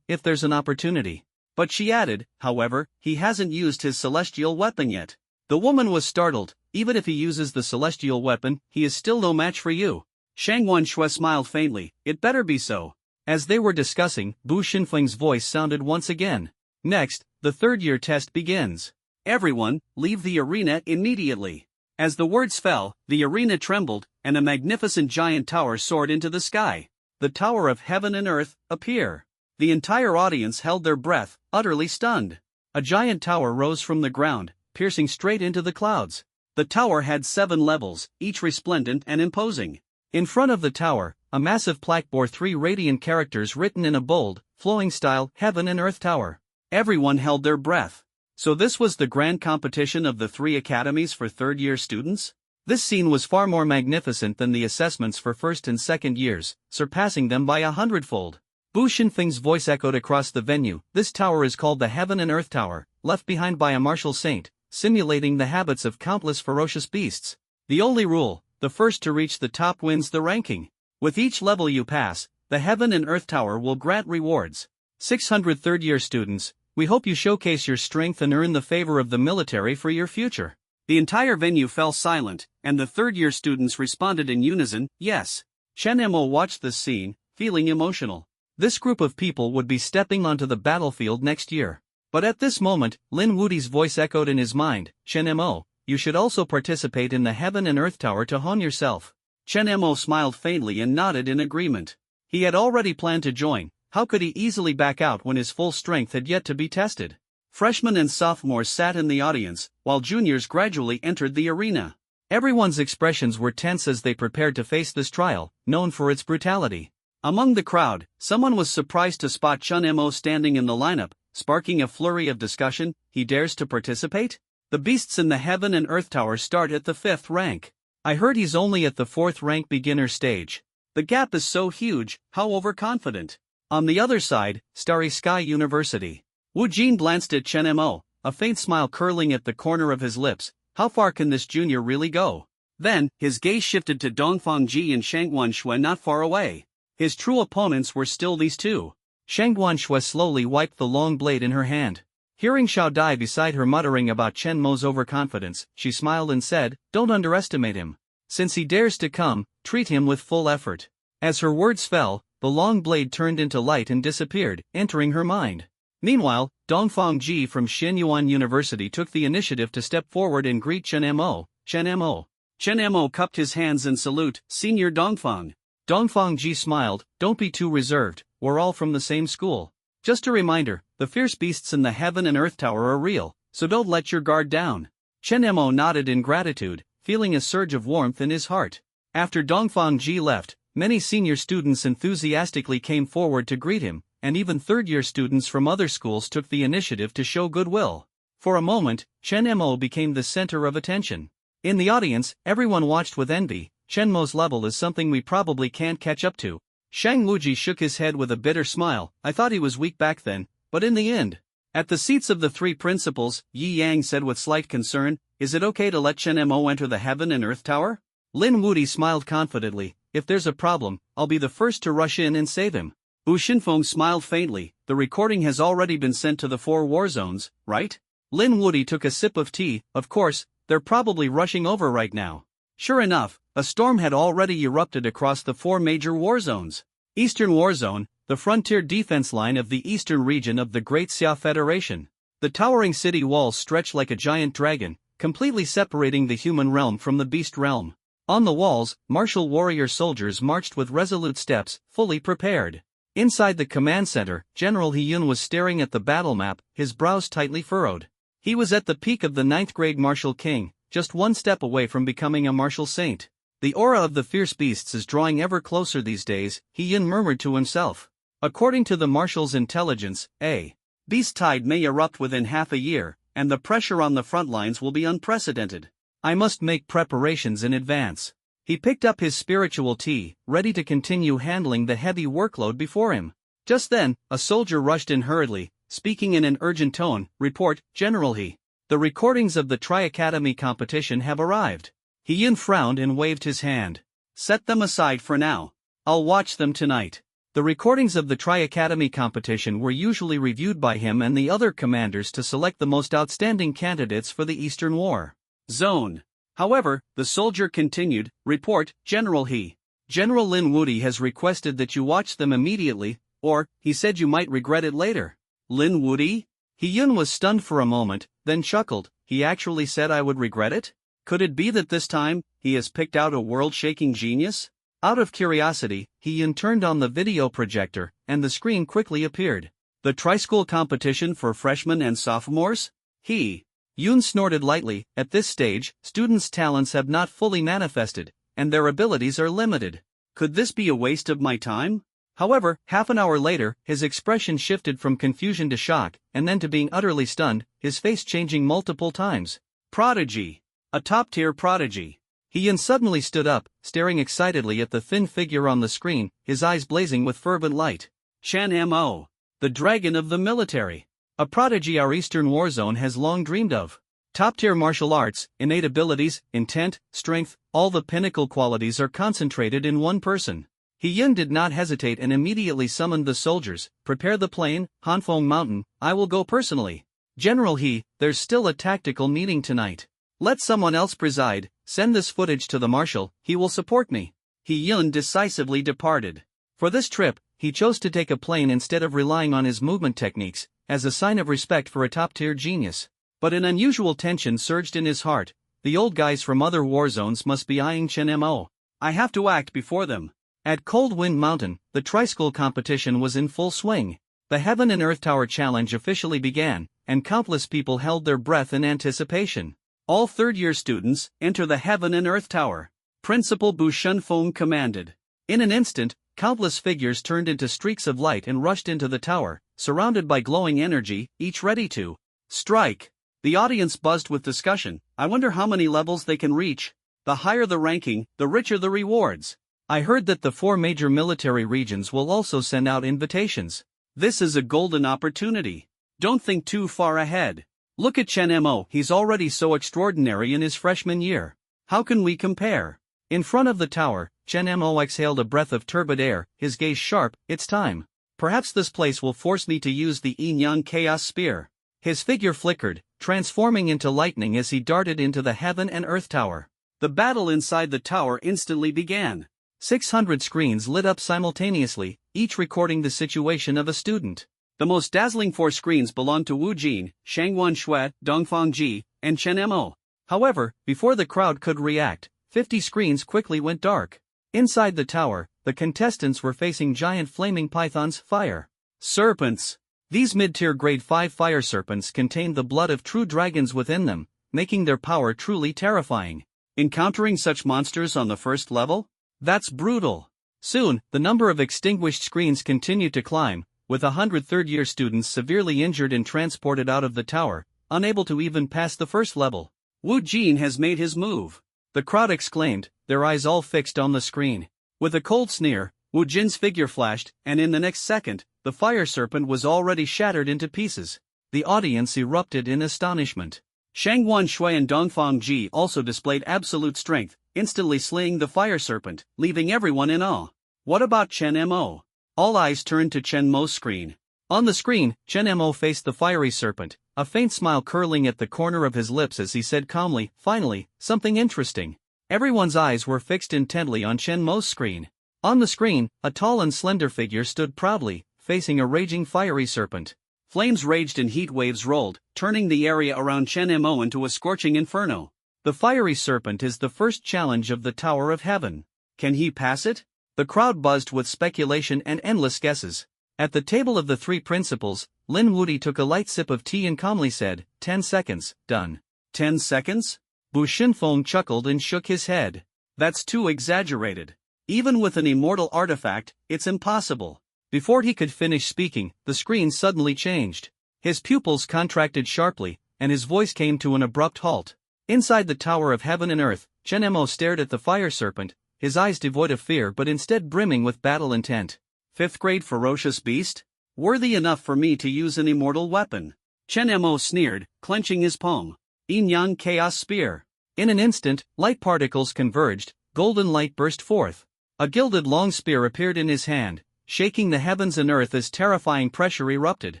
If there's an opportunity. But she added, however, he hasn't used his celestial weapon yet. The woman was startled. Even if he uses the celestial weapon, he is still no match for you. Shangwan Shui smiled faintly, it better be so. As they were discussing, Bu Xinfeng's voice sounded once again. Next, the third-year test begins. Everyone, leave the arena immediately. As the words fell, the arena trembled, and a magnificent giant tower soared into the sky. The Tower of Heaven and Earth appear. The entire audience held their breath, utterly stunned. A giant tower rose from the ground, piercing straight into the clouds. The tower had 7 levels, each resplendent and imposing. In front of the tower, a massive plaque bore 3 radiant characters written in a bold, flowing style, Heaven and Earth Tower. Everyone held their breath. So this was the grand competition of the 3 academies for third-year students? This scene was far more magnificent than the assessments for first and second years, surpassing them by 100-fold. Bu Xinfeng's voice echoed across the venue. This tower is called the Heaven and Earth Tower, left behind by a martial saint, simulating the habits of countless ferocious beasts. The only rule, the first to reach the top wins the ranking. With each level you pass, the Heaven and Earth Tower will grant rewards. 600 third-year students, we hope you showcase your strength and earn the favor of the military for your future. The entire venue fell silent, and the third-year students responded in unison, yes. Chen Mo watched this scene, feeling emotional. This group of people would be stepping onto the battlefield next year. But at this moment, Lin Wudi's voice echoed in his mind, Chen Mo, you should also participate in the Heaven and Earth Tower to hone yourself. Chen Mo smiled faintly and nodded in agreement. He had already planned to join. How could he easily back out when his full strength had yet to be tested? Freshmen and sophomores sat in the audience, while juniors gradually entered the arena. Everyone's expressions were tense as they prepared to face this trial, known for its brutality. Among the crowd, someone was surprised to spot Chen Mo standing in the lineup, sparking a flurry of discussion. He dares to participate? The beasts in the Heaven and Earth Tower start at the 5th rank. I heard he's only at the 4th rank beginner stage. The gap is so huge, how overconfident. On the other side, Starry Sky University. Wu Jin glanced at Chen Mo, a faint smile curling at the corner of his lips. How far can this junior really go? Then, his gaze shifted to Dongfang Ji and Shangguan Shui not far away. His true opponents were still these two. Shangguan Shui slowly wiped the long blade in her hand. Hearing Xiao Dai beside her muttering about Chen Mo's overconfidence, she smiled and said, don't underestimate him. Since he dares to come, treat him with full effort. As her words fell, the long blade turned into light and disappeared, entering her mind. Meanwhile, Dongfang Ji from Xinyuan University took the initiative to step forward and greet Chen Mo. Chen Mo. Chen Mo cupped his hands in salute, Senior Dongfang. Dongfang Ji smiled, don't be too reserved, we're all from the same school. Just a reminder, the fierce beasts in the Heaven and Earth Tower are real, so don't let your guard down. Chen Mo nodded in gratitude, feeling a surge of warmth in his heart. After Dongfang Ji left, many senior students enthusiastically came forward to greet him, and even third-year students from other schools took the initiative to show goodwill. For a moment, Chen Mo became the center of attention. In the audience, everyone watched with envy. Chen Mo's level is something we probably can't catch up to. Shang Wuji shook his head with a bitter smile. I thought he was weak back then, but in the end. At the seats of the 3 principals, Yi Yang said with slight concern, is it okay to let Chen Mo enter the Heaven and Earth Tower? Lin Wudi smiled confidently, if there's a problem, I'll be the first to rush in and save him. Bu Xinfeng smiled faintly, the recording has already been sent to the 4 war zones, right? Lin Wudi took a sip of tea, of course, they're probably rushing over right now. Sure enough, a storm had already erupted across the 4 major war zones. Eastern War Zone, the frontier defense line of the eastern region of the Great Xia Federation. The towering city walls stretch like a giant dragon, completely separating the human realm from the beast realm. On the walls, martial warrior soldiers marched with resolute steps, fully prepared. Inside the command center, General He Yun was staring at the battle map, his brows tightly furrowed. He was at the peak of the 9th grade martial king, just one step away from becoming a martial saint. The aura of the fierce beasts is drawing ever closer these days, He Yun murmured to himself. According to the marshal's intelligence, a beast tide may erupt within half a year, and the pressure on the front lines will be unprecedented. I must make preparations in advance. He picked up his spiritual tea, ready to continue handling the heavy workload before him. Just then, a soldier rushed in hurriedly, speaking in an urgent tone, report, General He. The recordings of the Tri-Academy competition have arrived. He Yun frowned and waved his hand. Set them aside for now. I'll watch them tonight. The recordings of the Tri-Academy competition were usually reviewed by him and the other commanders to select the most outstanding candidates for the Eastern War Zone. However, the soldier continued, report, General He. General Lin Wuti has requested that you watch them immediately, or, he said you might regret it later. Lin Wuti? He Yun was stunned for a moment, then chuckled. He actually said I would regret it? Could it be that this time, he has picked out a world-shaking genius? Out of curiosity, He Yun turned on the video projector, and the screen quickly appeared. The tri-school competition for freshmen and sophomores? He Yun snorted lightly. At this stage, students' talents have not fully manifested, and their abilities are limited. Could this be a waste of my time? However, half an hour later, his expression shifted from confusion to shock, and then to being utterly stunned, his face changing multiple times. Prodigy. A top-tier prodigy. He Yun suddenly stood up, staring excitedly at the thin figure on the screen, his eyes blazing with fervent light. Chen Mo. The dragon of the military. A prodigy our Eastern war zone has long dreamed of. Top-tier martial arts, innate abilities, intent, strength, all the pinnacle qualities are concentrated in one person. He Yun did not hesitate and immediately summoned the soldiers. Prepare the plane, Hanfeng Mountain, I will go personally. General He, there's still a tactical meeting tonight. Let someone else preside, send this footage to the marshal, he will support me. He Yun decisively departed. For this trip, he chose to take a plane instead of relying on his movement techniques, as a sign of respect for a top-tier genius. But an unusual tension surged in his heart. The old guys from other war zones must be eyeing Chen Mo. I have to act before them. At Cold Wind Mountain, the tri-school competition was in full swing. The Heaven and Earth Tower Challenge officially began, and countless people held their breath in anticipation. All third-year students, enter the Heaven and Earth Tower. Principal Bu Shunfeng commanded. In an instant, countless figures turned into streaks of light and rushed into the tower, surrounded by glowing energy, each ready to strike. The audience buzzed with discussion. I wonder how many levels they can reach. The higher the ranking, the richer the rewards. I heard that the 4 major military regions will also send out invitations. This is a golden opportunity. Don't think too far ahead. Look at Chen Mo, he's already so extraordinary in his freshman year. How can we compare? In front of the tower, Chen Mo exhaled a breath of turbid air, his gaze sharp. It's time. Perhaps this place will force me to use the Yin-Yang Chaos Spear. His figure flickered, transforming into lightning as he darted into the Heaven and Earth Tower. The battle inside the tower instantly began. 600 screens lit up simultaneously, each recording the situation of a student. The most dazzling 4 screens belonged to Wu Jin, Shangwan Shui, Dongfang Ji, and Chen Mo. However, before the crowd could react, 50 screens quickly went dark. Inside the tower, the contestants were facing giant flaming pythons, fire serpents. These mid-tier grade 5 fire serpents contained the blood of true dragons within them, making their power truly terrifying. Encountering such monsters on the first level? That's brutal. Soon, the number of extinguished screens continued to climb, with 100 third-year students severely injured and transported out of the tower, unable to even pass the first level. Wu Jin has made his move. The crowd exclaimed, their eyes all fixed on the screen. With a cold sneer, Wu Jin's figure flashed, and in the next second, the fire serpent was already shattered into pieces. The audience erupted in astonishment. Shangwan Shui and Dongfang Ji also displayed absolute strength, instantly slaying the fire serpent, leaving everyone in awe. What about Chen Mo? All eyes turned to Chen Mo's screen. On the screen, Chen Mo faced the fiery serpent, a faint smile curling at the corner of his lips as he said calmly, finally, something interesting. Everyone's eyes were fixed intently on Chen Mo's screen. On the screen, a tall and slender figure stood proudly, facing a raging fiery serpent. Flames raged and heat waves rolled, turning the area around Chen Mo into a scorching inferno. The fiery serpent is the first challenge of the Tower of Heaven. Can he pass it? The crowd buzzed with speculation and endless guesses. At the table of the 3 principals, Lin Wuti took a light sip of tea and calmly said, 10 seconds, done. 10 seconds? Bu Shunfeng chuckled and shook his head. That's too exaggerated. Even with an immortal artifact, it's impossible. Before he could finish speaking, the screen suddenly changed. His pupils contracted sharply, and his voice came to an abrupt halt. Inside the Tower of Heaven and Earth, Chen Mo stared at the fire serpent, his eyes devoid of fear but instead brimming with battle intent. 5th grade ferocious beast? Worthy enough for me to use an immortal weapon. Chen Mo sneered, clenching his palm. Yin-Yang Chaos Spear. In an instant, light particles converged, golden light burst forth. A gilded long spear appeared in his hand, shaking the heavens and earth as terrifying pressure erupted.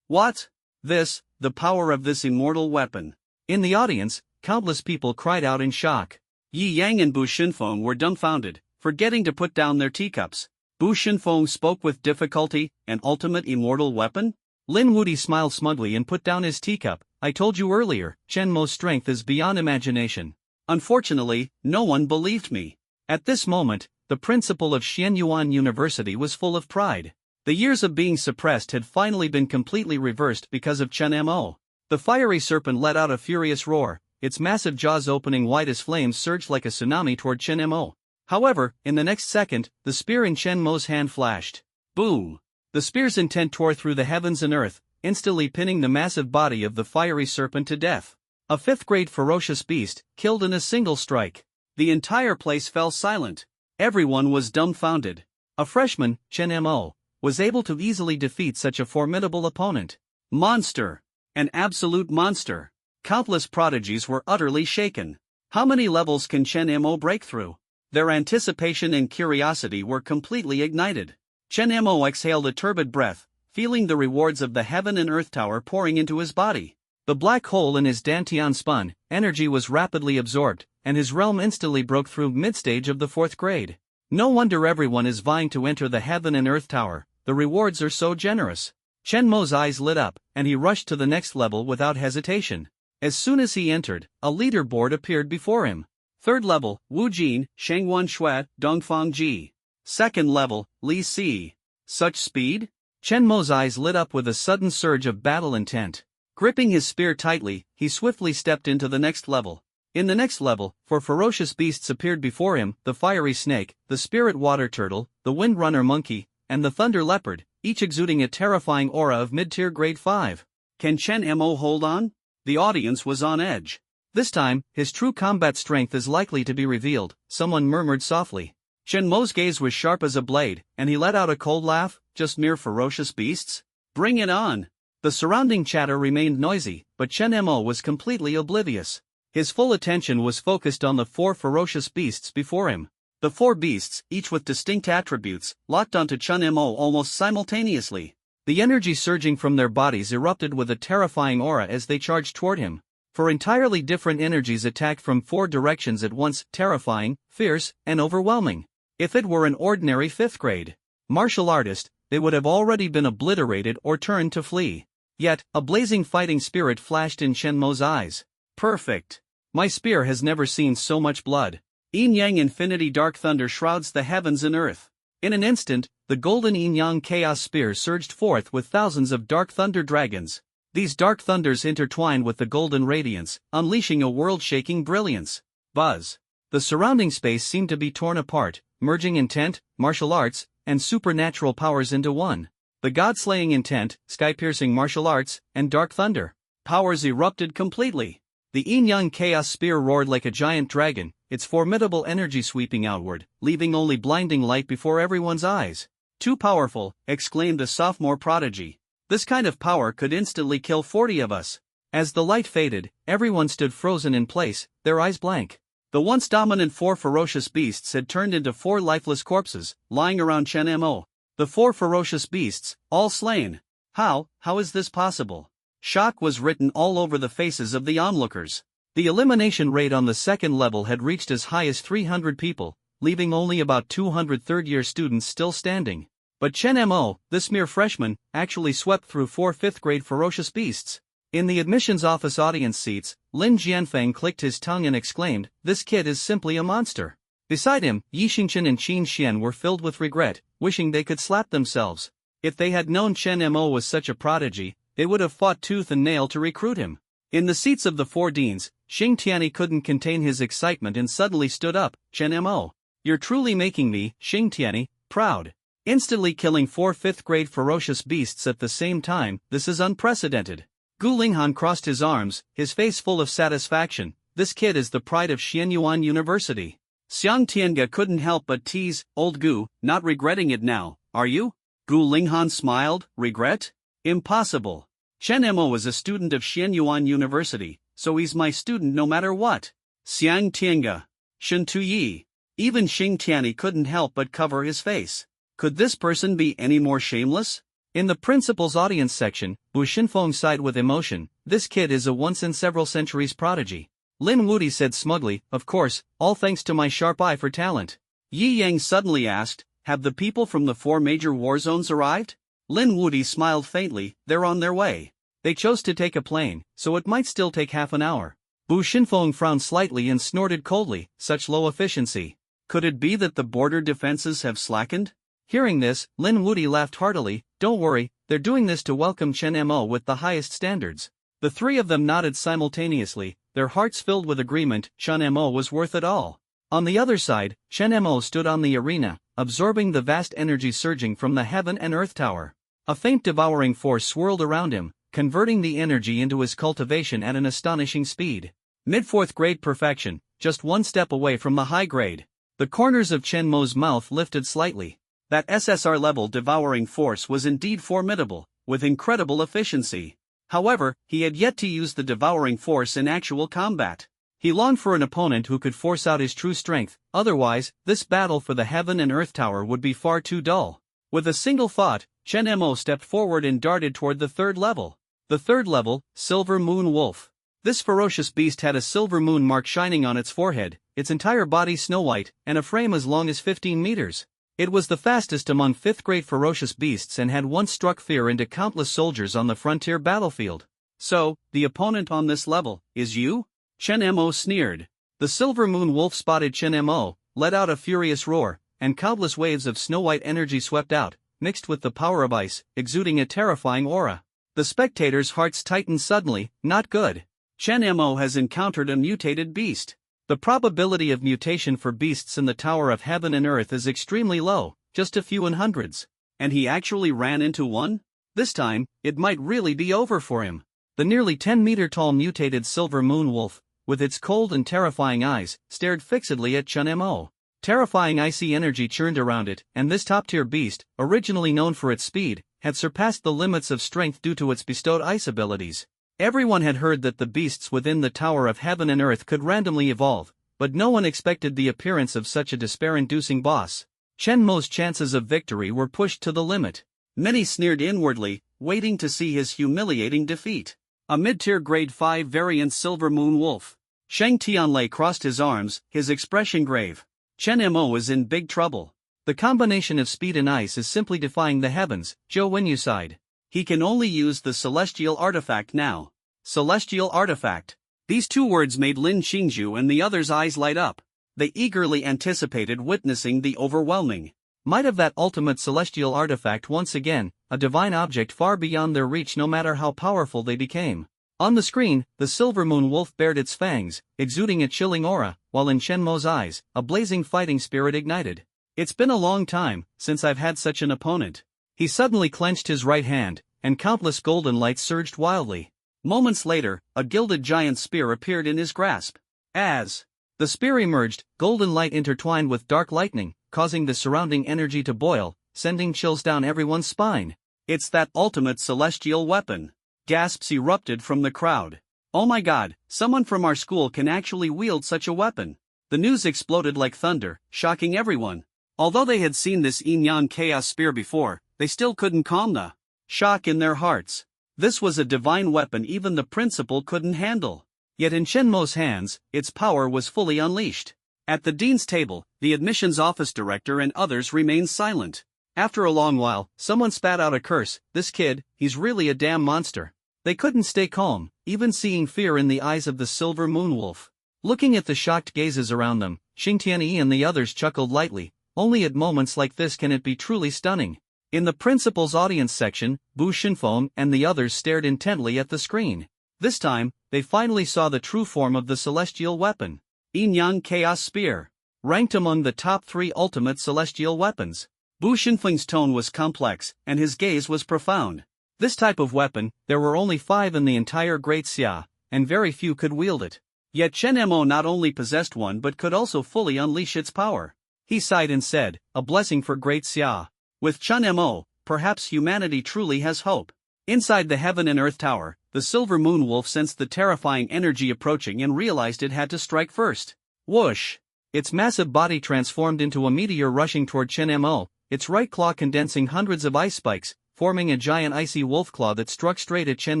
What? The power of this immortal weapon. In the audience, countless people cried out in shock. Yi Yang and Bu Shunfeng were dumbfounded, forgetting to put down their teacups. Bu Shinfeng spoke with difficulty, an ultimate immortal weapon? Lin Wuti smiled smugly and put down his teacup. I told you earlier, Chen Mo's strength is beyond imagination. Unfortunately, no one believed me. At this moment, the principal of Xianyuan University was full of pride. The years of being suppressed had finally been completely reversed because of Chen Mo. The fiery serpent let out a furious roar, its massive jaws opening wide as flames surged like a tsunami toward Chen Mo. However, in the next second, the spear in Chen Mo's hand flashed. Boom! The spear's intent tore through the heavens and earth, instantly pinning the massive body of the fiery serpent to death. A fifth-grade ferocious beast, killed in a single strike. The entire place fell silent. Everyone was dumbfounded. A freshman, Chen Mo, was able to easily defeat such a formidable opponent. Monster! An absolute monster! Countless prodigies were utterly shaken. How many levels can Chen Mo break through? Their anticipation and curiosity were completely ignited. Chen Mo exhaled a turbid breath, feeling the rewards of the heaven and earth tower pouring into his body. The black hole in his dantian spun, energy was rapidly absorbed, and his realm instantly broke through mid-stage of the 4th grade. No wonder everyone is vying to enter the heaven and earth tower, the rewards are so generous. Chen Mo's eyes lit up, and he rushed to the next level without hesitation. As soon as he entered, a leaderboard appeared before him. 3rd level, Wu Jin, Shangwan Shui, Dongfang Ji. 2nd level, Li Si. Such speed? Chen Mo's eyes lit up with a sudden surge of battle intent. Gripping his spear tightly, he swiftly stepped into the next level. In the next level, 4 ferocious beasts appeared before him, the fiery snake, the spirit water turtle, the wind runner monkey, and the thunder leopard, each exuding a terrifying aura of mid-tier grade 5. Can Chen Mo hold on? The audience was on edge. This time, his true combat strength is likely to be revealed, someone murmured softly. Chen Mo's gaze was sharp as a blade, and he let out a cold laugh. Just mere ferocious beasts? Bring it on! The surrounding chatter remained noisy, but Chen Mo was completely oblivious. His full attention was focused on the 4 ferocious beasts before him. The 4 beasts, each with distinct attributes, locked onto Chen Mo almost simultaneously. The energy surging from their bodies erupted with a terrifying aura as they charged toward him. 4 entirely different energies attacked from 4 directions at once, terrifying, fierce, and overwhelming. If it were an ordinary 5th grade martial artist, they would have already been obliterated or turned to flee. Yet, a blazing fighting spirit flashed in Chen Mo's eyes. Perfect. My spear has never seen so much blood. Yin Yang Infinity Dark Thunder shrouds the heavens and earth. In an instant, the golden Yin Yang Chaos Spear surged forth with thousands of dark thunder dragons. These dark thunders intertwined with the golden radiance, unleashing a world-shaking brilliance. Buzz. The surrounding space seemed to be torn apart, merging intent, martial arts, and supernatural powers into one. The god-slaying intent, sky-piercing martial arts, and dark thunder powers erupted completely. The Yin-Yang Chaos Spear roared like a giant dragon, its formidable energy sweeping outward, leaving only blinding light before everyone's eyes. Too powerful, exclaimed the sophomore prodigy. This kind of power could instantly kill 40 of us. As the light faded, everyone stood frozen in place, their eyes blank. The once dominant 4 ferocious beasts had turned into 4 lifeless corpses, lying around Chen Mo. The 4 ferocious beasts, all slain. How is this possible? Shock was written all over the faces of the onlookers. The elimination rate on the 2nd level had reached as high as 300 people, leaving only about 200 third-year students still standing. But Chen Mo, this mere freshman, actually swept through 4 5th-grade ferocious beasts. In the admissions office audience seats, Lin Jianfeng clicked his tongue and exclaimed, "This kid is simply a monster." Beside him, Yi Xingchen and Qin Xian were filled with regret, wishing they could slap themselves. If they had known Chen Mo was such a prodigy, they would have fought tooth and nail to recruit him. In the seats of the 4 deans, Xing Tianyi couldn't contain his excitement and suddenly stood up. "Chen Mo, you're truly making me, Xing Tianyi, proud. Instantly killing 4 5th-grade ferocious beasts at the same time, this is unprecedented." Gu Linghan crossed his arms, his face full of satisfaction. "This kid is the pride of Xianyuan University." Xiang Tiange couldn't help but tease, "Old Gu, not regretting it now, are you?" Gu Linghan smiled, "Regret? Impossible. Chen Mo is a student of Xianyuan University, so he's my student no matter what." Xiang Tiange. Shen Tuyi. Even Xing Tianyi couldn't help but cover his face. Could this person be any more shameless? In the principal's audience section, Bu Shinfeng sighed with emotion. "This kid is a once-in-several-centuries prodigy." Lin Wuti said smugly, "Of course, all thanks to my sharp eye for talent." Yi Yang suddenly asked, have the people from the 4 major war zones arrived? Lin Wudi smiled faintly, they're on their way. They chose to take a plane, so it might still take half an hour. Bu Xinfeng frowned slightly and snorted coldly, such low efficiency. Could it be that the border defenses have slackened? Hearing this, Lin Wudi laughed heartily, don't worry, they're doing this to welcome Chen Mo with the highest standards. The three of them nodded simultaneously, their hearts filled with agreement, Chen Mo was worth it all. On the other side, Chen Mo stood on the arena, absorbing the vast energy surging from the heaven and earth tower. A faint devouring force swirled around him, converting the energy into his cultivation at an astonishing speed. Mid-4th grade perfection, just one step away from the high grade. The corners of Chen Mo's mouth lifted slightly. That SSR-level devouring force was indeed formidable, with incredible efficiency. However, he had yet to use the devouring force in actual combat. He longed for an opponent who could force out his true strength, otherwise, this battle for the heaven and earth tower would be far too dull. With a single thought, Chen Mo stepped forward and darted toward the 3rd level. The 3rd level, Silver Moon Wolf. This ferocious beast had a silver moon mark shining on its forehead, its entire body snow-white, and a frame as long as 15 meters. It was the fastest among 5th-grade ferocious beasts and had once struck fear into countless soldiers on the frontier battlefield. So, the opponent on this level, is you? Chen Mo sneered. The silver moon wolf spotted Chen Mo, let out a furious roar, and countless waves of snow-white energy swept out, mixed with the power of ice, exuding a terrifying aura. The spectators' hearts tightened suddenly, not good. Chen Mo has encountered a mutated beast. The probability of mutation for beasts in the Tower of Heaven and Earth is extremely low, just a few in hundreds. And he actually ran into one? This time, it might really be over for him. The nearly 10-meter-tall mutated silver moon wolf, with its cold and terrifying eyes, stared fixedly at Chen Mo. Terrifying icy energy churned around it, and this top-tier beast, originally known for its speed, had surpassed the limits of strength due to its bestowed ice abilities. Everyone had heard that the beasts within the Tower of Heaven and Earth could randomly evolve, but no one expected the appearance of such a despair-inducing boss. Chen Mo's chances of victory were pushed to the limit. Many sneered inwardly, waiting to see his humiliating defeat. A mid-tier grade 5 variant silver moon wolf. Sheng Tianlei crossed his arms, his expression grave. Chen Mo is in big trouble. The combination of speed and ice is simply defying the heavens, Zhou Wenyu sighed. He can only use the celestial artifact now. Celestial artifact. These two words made Lin Xingzhu and the others' eyes light up. They eagerly anticipated witnessing the overwhelming might of that ultimate celestial artifact once again, a divine object far beyond their reach no matter how powerful they became. On the screen, the silver moon wolf bared its fangs, exuding a chilling aura, while in Chen Mo's eyes, a blazing fighting spirit ignited. It's been a long time since I've had such an opponent. He suddenly clenched his right hand, and countless golden lights surged wildly. Moments later, a gilded giant spear appeared in his grasp. As the spear emerged, golden light intertwined with dark lightning, causing the surrounding energy to boil, sending chills down everyone's spine. It's that ultimate celestial weapon. Gasps erupted from the crowd. Oh my god, someone from our school can actually wield such a weapon. The news exploded like thunder, shocking everyone. Although they had seen this Yin-Yang Chaos Spear before, they still couldn't calm the shock in their hearts. This was a divine weapon even the principal couldn't handle. Yet in Chen Mo's hands, its power was fully unleashed. At the dean's table, the admissions office director and others remained silent. After a long while, someone spat out a curse, this kid, he's really a damn monster. They couldn't stay calm, even seeing fear in the eyes of the silver moon wolf. Looking at the shocked gazes around them, Xing Tianyi and the others chuckled lightly. Only at moments like this can it be truly stunning. In the principal's audience section, Bu Xinfeng and the others stared intently at the screen. This time, they finally saw the true form of the celestial weapon. Yin-Yang Chaos Spear. Ranked among the top 3 ultimate celestial weapons. Bu Xinfeng's tone was complex, and his gaze was profound. This type of weapon, there were only 5 in the entire Great Xia, and very few could wield it. Yet Chen Mo not only possessed one but could also fully unleash its power. He sighed and said, a blessing for Great Xia. With Chen Mo, perhaps humanity truly has hope. Inside the Heaven and Earth Tower, the silver moon wolf sensed the terrifying energy approaching and realized it had to strike first. Whoosh! Its massive body transformed into a meteor rushing toward Chen Mo, its right claw condensing hundreds of ice spikes, forming a giant icy wolf claw that struck straight at Chen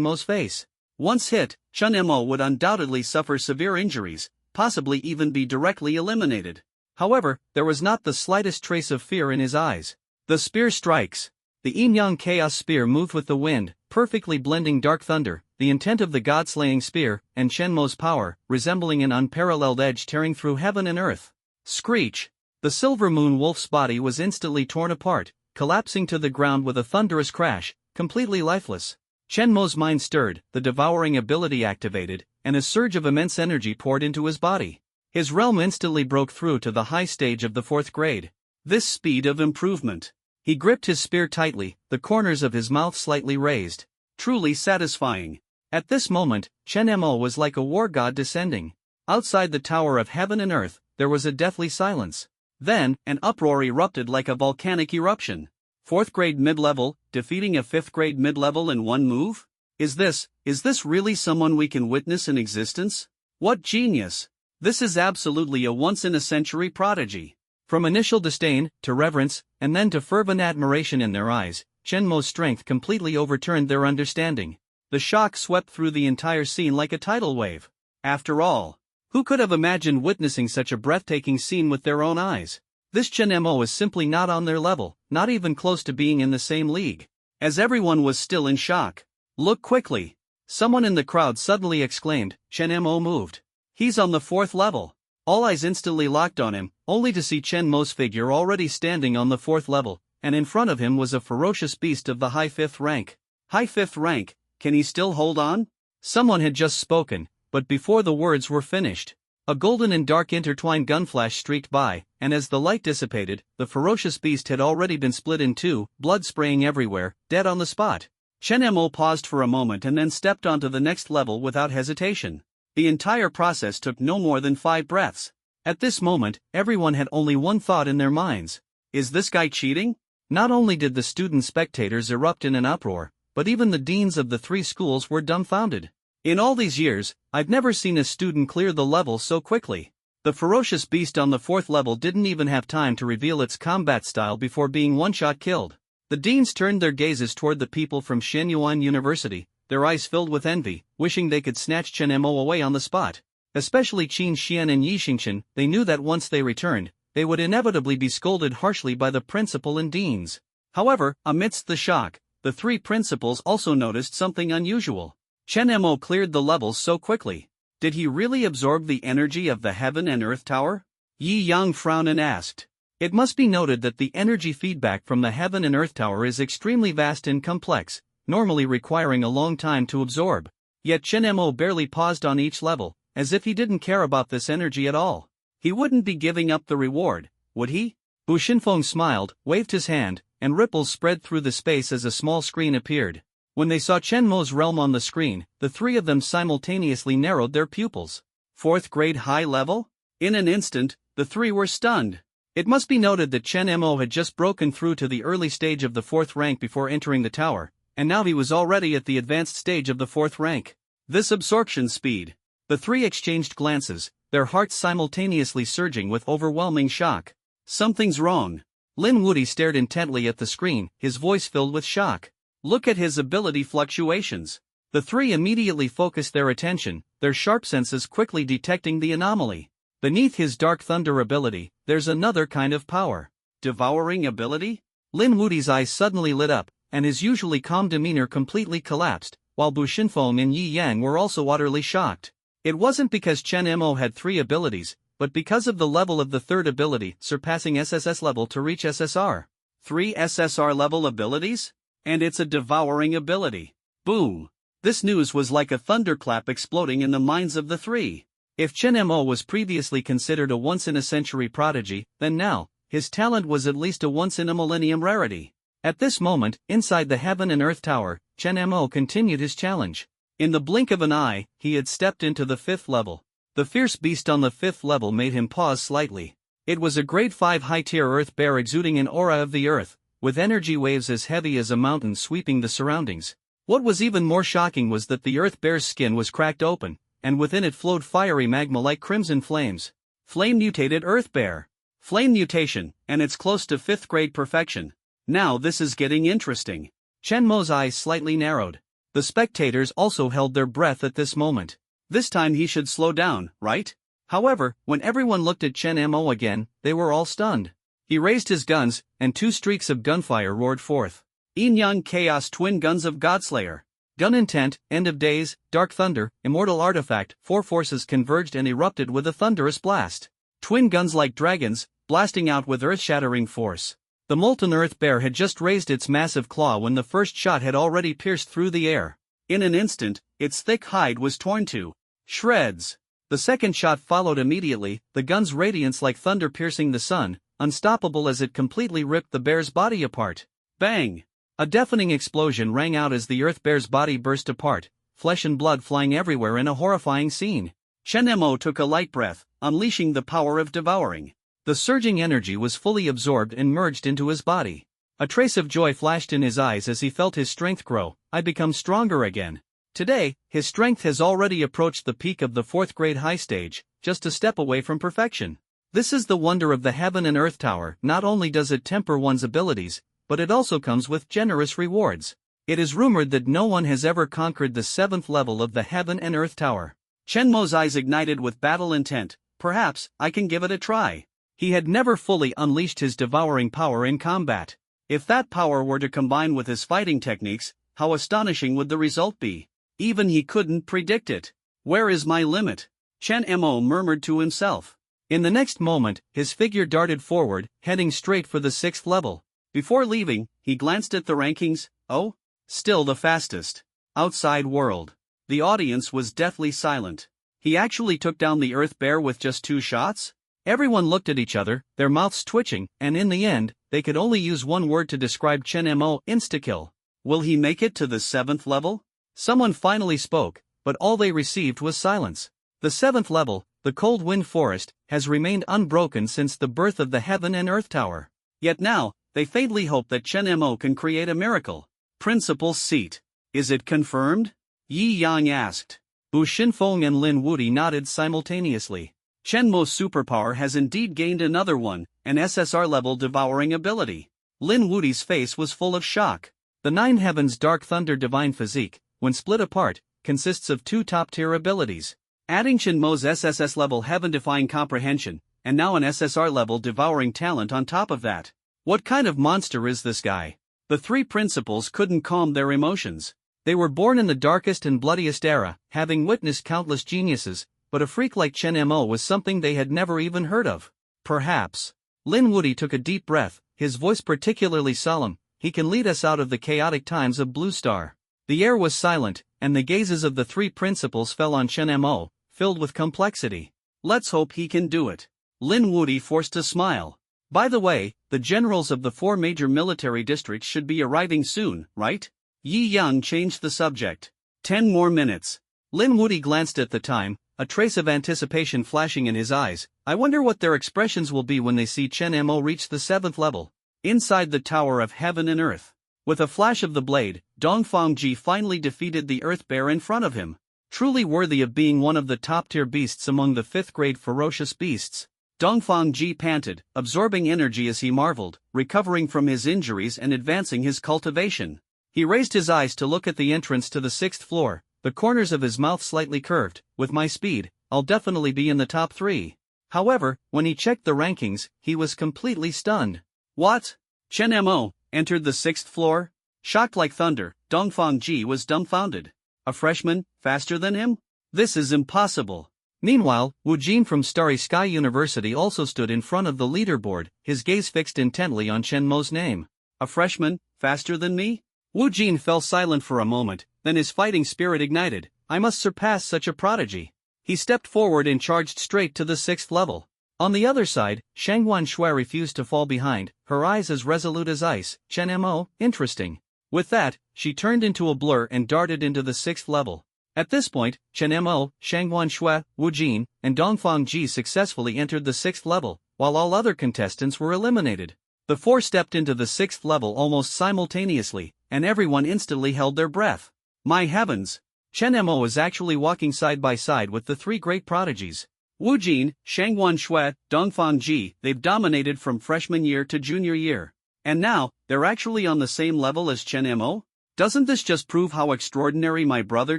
Mo's face. Once hit, Chen Mo would undoubtedly suffer severe injuries, possibly even be directly eliminated. However, there was not the slightest trace of fear in his eyes. The spear strikes. The Yin-Yang Chaos Spear moved with the wind, perfectly blending Dark Thunder, the intent of the God-slaying spear, and Shenmo's power, resembling an unparalleled edge tearing through heaven and earth. Screech! The Silver Moon Wolf's body was instantly torn apart, collapsing to the ground with a thunderous crash, completely lifeless. Shenmo's mind stirred, the devouring ability activated, and a surge of immense energy poured into his body. His realm instantly broke through to the high stage of the 4th grade. This speed of improvement. He gripped his spear tightly, the corners of his mouth slightly raised. Truly satisfying. At this moment, Shenmo was like a war god descending. Outside the Tower of Heaven and Earth, there was a deathly silence. Then, an uproar erupted like a volcanic eruption. 4th grade mid-level, defeating a 5th grade mid-level in one move? Is this really someone we can witness in existence? What genius! This is absolutely a once-in-a-century prodigy. From initial disdain, to reverence, and then to fervent admiration in their eyes, Shenmo's strength completely overturned their understanding. The shock swept through the entire scene like a tidal wave. After all, who could have imagined witnessing such a breathtaking scene with their own eyes? This Shenmo is simply not on their level, not even close to being in the same league. As everyone was still in shock. Look quickly! Someone in the crowd suddenly exclaimed, Shenmo moved. He's on the 4th level. All eyes instantly locked on him, only to see Shenmo's figure already standing on the 4th level, and in front of him was a ferocious beast of the high 5th rank. High 5th rank, can he still hold on? Someone had just spoken, but before the words were finished, a golden and dark intertwined gunflash streaked by, and as the light dissipated, the ferocious beast had already been split in two, blood spraying everywhere, dead on the spot. Shenmo paused for a moment and then stepped onto the next level without hesitation. The entire process took no more than 5 breaths. At this moment, everyone had only one thought in their minds. Is this guy cheating? Not only did the student spectators erupt in an uproar, but even the deans of the 3 schools were dumbfounded. In all these years, I've never seen a student clear the level so quickly. The ferocious beast on the 4th level didn't even have time to reveal its combat style before being one-shot killed. The deans turned their gazes toward the people from Shenyuan University, their eyes filled with envy, wishing they could snatch Shenmo away on the spot. Especially Qin Xian and Yi Xingqian, they knew that once they returned, they would inevitably be scolded harshly by the principal and deans. However, amidst the shock, the 3 principals also noticed something unusual. Shenmo cleared the levels so quickly. Did he really absorb the energy of the Heaven and Earth Tower? Yi Yang frowned and asked. It must be noted that the energy feedback from the Heaven and Earth Tower is extremely vast and complex, normally requiring a long time to absorb. Yet Shenmo barely paused on each level, as if he didn't care about this energy at all. He wouldn't be giving up the reward, would he? Bu Xinfeng smiled, waved his hand, and ripples spread through the space as a small screen appeared. When they saw Shenmo's realm on the screen, the 3 of them simultaneously narrowed their pupils. 4th grade high level? In an instant, the 3 were stunned. It must be noted that Shenmo had just broken through to the early stage of the 4th rank before entering the tower, and now he was already at the advanced stage of the 4th rank. This absorption speed. The 3 exchanged glances, their hearts simultaneously surging with overwhelming shock. Something's wrong. Lin Wuti stared intently at the screen, his voice filled with shock. Look at his ability fluctuations. The 3 immediately focused their attention, their sharp senses quickly detecting the anomaly. Beneath his Dark Thunder ability, there's another kind of power. Devouring ability? Lin Wuti's eyes suddenly lit up, and his usually calm demeanor completely collapsed, while Bu Xinfeng and Yi Yang were also utterly shocked. It wasn't because Shenmo had 3 abilities, but because of the level of the 3rd ability, surpassing SSS level to reach SSR. 3 SSR level abilities? And it's a devouring ability. Boom! This news was like a thunderclap exploding in the minds of the 3. If Shenmo was previously considered a once-in-a-century prodigy, then now, his talent was at least a once-in-a-millennium rarity. At this moment, inside the Heaven and Earth Tower, Shenmo continued his challenge. In the blink of an eye, he had stepped into the 5th level. The fierce beast on the 5th level made him pause slightly. It was a grade 5 high-tier earth bear exuding an aura of the earth, with energy waves as heavy as a mountain sweeping the surroundings. What was even more shocking was that the earth bear's skin was cracked open, and within it flowed fiery magma like crimson flames. Flame-mutated earth bear. Flame mutation, and it's close to 5th grade perfection. Now this is getting interesting. Shenmo's eyes slightly narrowed. The spectators also held their breath at this moment. This time he should slow down, right? However, when everyone looked at Chen Mo again, they were all stunned. He raised his guns, and 2 streaks of gunfire roared forth. Yin Yang Chaos Twin Guns of Godslayer. Gun intent, end of days, dark thunder, immortal artifact, 4 forces converged and erupted with a thunderous blast. Twin guns like dragons, blasting out with earth-shattering force. The molten earth bear had just raised its massive claw when the first shot had already pierced through the air. In an instant, its thick hide was torn to shreds. The second shot followed immediately, the gun's radiance like thunder piercing the sun, unstoppable as it completely ripped the bear's body apart. Bang! A deafening explosion rang out as the earth bear's body burst apart, flesh and blood flying everywhere in a horrifying scene. Chen Mo took a light breath, unleashing the power of devouring. The surging energy was fully absorbed and merged into his body. A trace of joy flashed in his eyes as he felt his strength grow. I become stronger again. Today, his strength has already approached the peak of the 4th grade high stage, just a step away from perfection. This is the wonder of the Heaven and Earth Tower. Not only does it temper one's abilities, but it also comes with generous rewards. It is rumored that no one has ever conquered the 7th level of the Heaven and Earth Tower. Chen Mo's eyes ignited with battle intent. Perhaps I can give it a try. He had never fully unleashed his devouring power in combat. If that power were to combine with his fighting techniques, how astonishing would the result be? Even he couldn't predict it. Where is my limit? Chen Mo murmured to himself. In the next moment, his figure darted forward, heading straight for the 6th level. Before leaving, he glanced at the rankings. Oh, still the fastest. Outside world. The audience was deathly silent. He actually took down the earth bear with just 2 shots? Everyone looked at each other, their mouths twitching, and in the end, they could only use one word to describe Chen Mo: insta-kill. Will he make it to the 7th level? Someone finally spoke, but all they received was silence. The 7th level, the Cold Wind Forest, has remained unbroken since the birth of the Heaven and Earth Tower. Yet now, they faintly hope that Chen Mo can create a miracle. Principal's seat. Is it confirmed? Yi Yang asked. Bu Xinfeng and Lin Wuti nodded simultaneously. Chen Mo's superpower has indeed gained another one, an SSR-level devouring ability. Lin Wuti's face was full of shock. The 9 Heavens Dark Thunder Divine Physique, when split apart, consists of 2 top-tier abilities. Adding Chen Mo's SSS-level Heaven-defying comprehension, and now an SSR-level devouring talent on top of that. What kind of monster is this guy? The 3 principals couldn't calm their emotions. They were born in the darkest and bloodiest era, having witnessed countless geniuses, but a freak like Chen Mo was something they had never even heard of. Perhaps. Lin Wuti took a deep breath, his voice particularly solemn. He can lead us out of the chaotic times of Blue Star. The air was silent, and the gazes of the 3 principals fell on Chen Mo, filled with complexity. Let's hope he can do it. Lin Wuti forced a smile. By the way, the generals of the 4 major military districts should be arriving soon, right? Yi Yang changed the subject. 10 more minutes. Lin Wuti glanced at the time, a trace of anticipation flashing in his eyes. I wonder what their expressions will be when they see Chen Mo reach the 7th level. Inside the Tower of Heaven and Earth. With a flash of the blade, Dongfang Ji finally defeated the Earth Bear in front of him. Truly worthy of being one of the top-tier beasts among the 5th grade ferocious beasts. Dongfang Ji panted, absorbing energy as he marveled, recovering from his injuries and advancing his cultivation. He raised his eyes to look at the entrance to the 6th floor, the corners of his mouth slightly curved. With my speed, I'll definitely be in the top 3. However, when he checked the rankings, he was completely stunned. What? Chen Mo entered the 6th floor? Shocked like thunder, Dongfang Ji was dumbfounded. A freshman, faster than him? This is impossible. Meanwhile, Wu Jin from Starry Sky University also stood in front of the leaderboard, his gaze fixed intently on Chen Mo's name. A freshman, faster than me? Wu Jin fell silent for a moment, then his fighting spirit ignited. I must surpass such a prodigy. He stepped forward and charged straight to the 6th level. On the other side, Shangwan Shui refused to fall behind, her eyes as resolute as ice. Chen Mo, interesting. With that, she turned into a blur and darted into the 6th level. At this point, Chen Mo, Shangwan Shui, Wu Jin, and Dongfang Ji successfully entered the 6th level, while all other contestants were eliminated. The 4 stepped into the 6th level almost simultaneously, and everyone instantly held their breath. My heavens! Chen Mo is actually walking side by side with the 3 great prodigies. Wu Jin, Shangwan Shui, Dongfang Ji, they've dominated from freshman year to junior year. And now, they're actually on the same level as Chen Mo? Doesn't this just prove how extraordinary my brother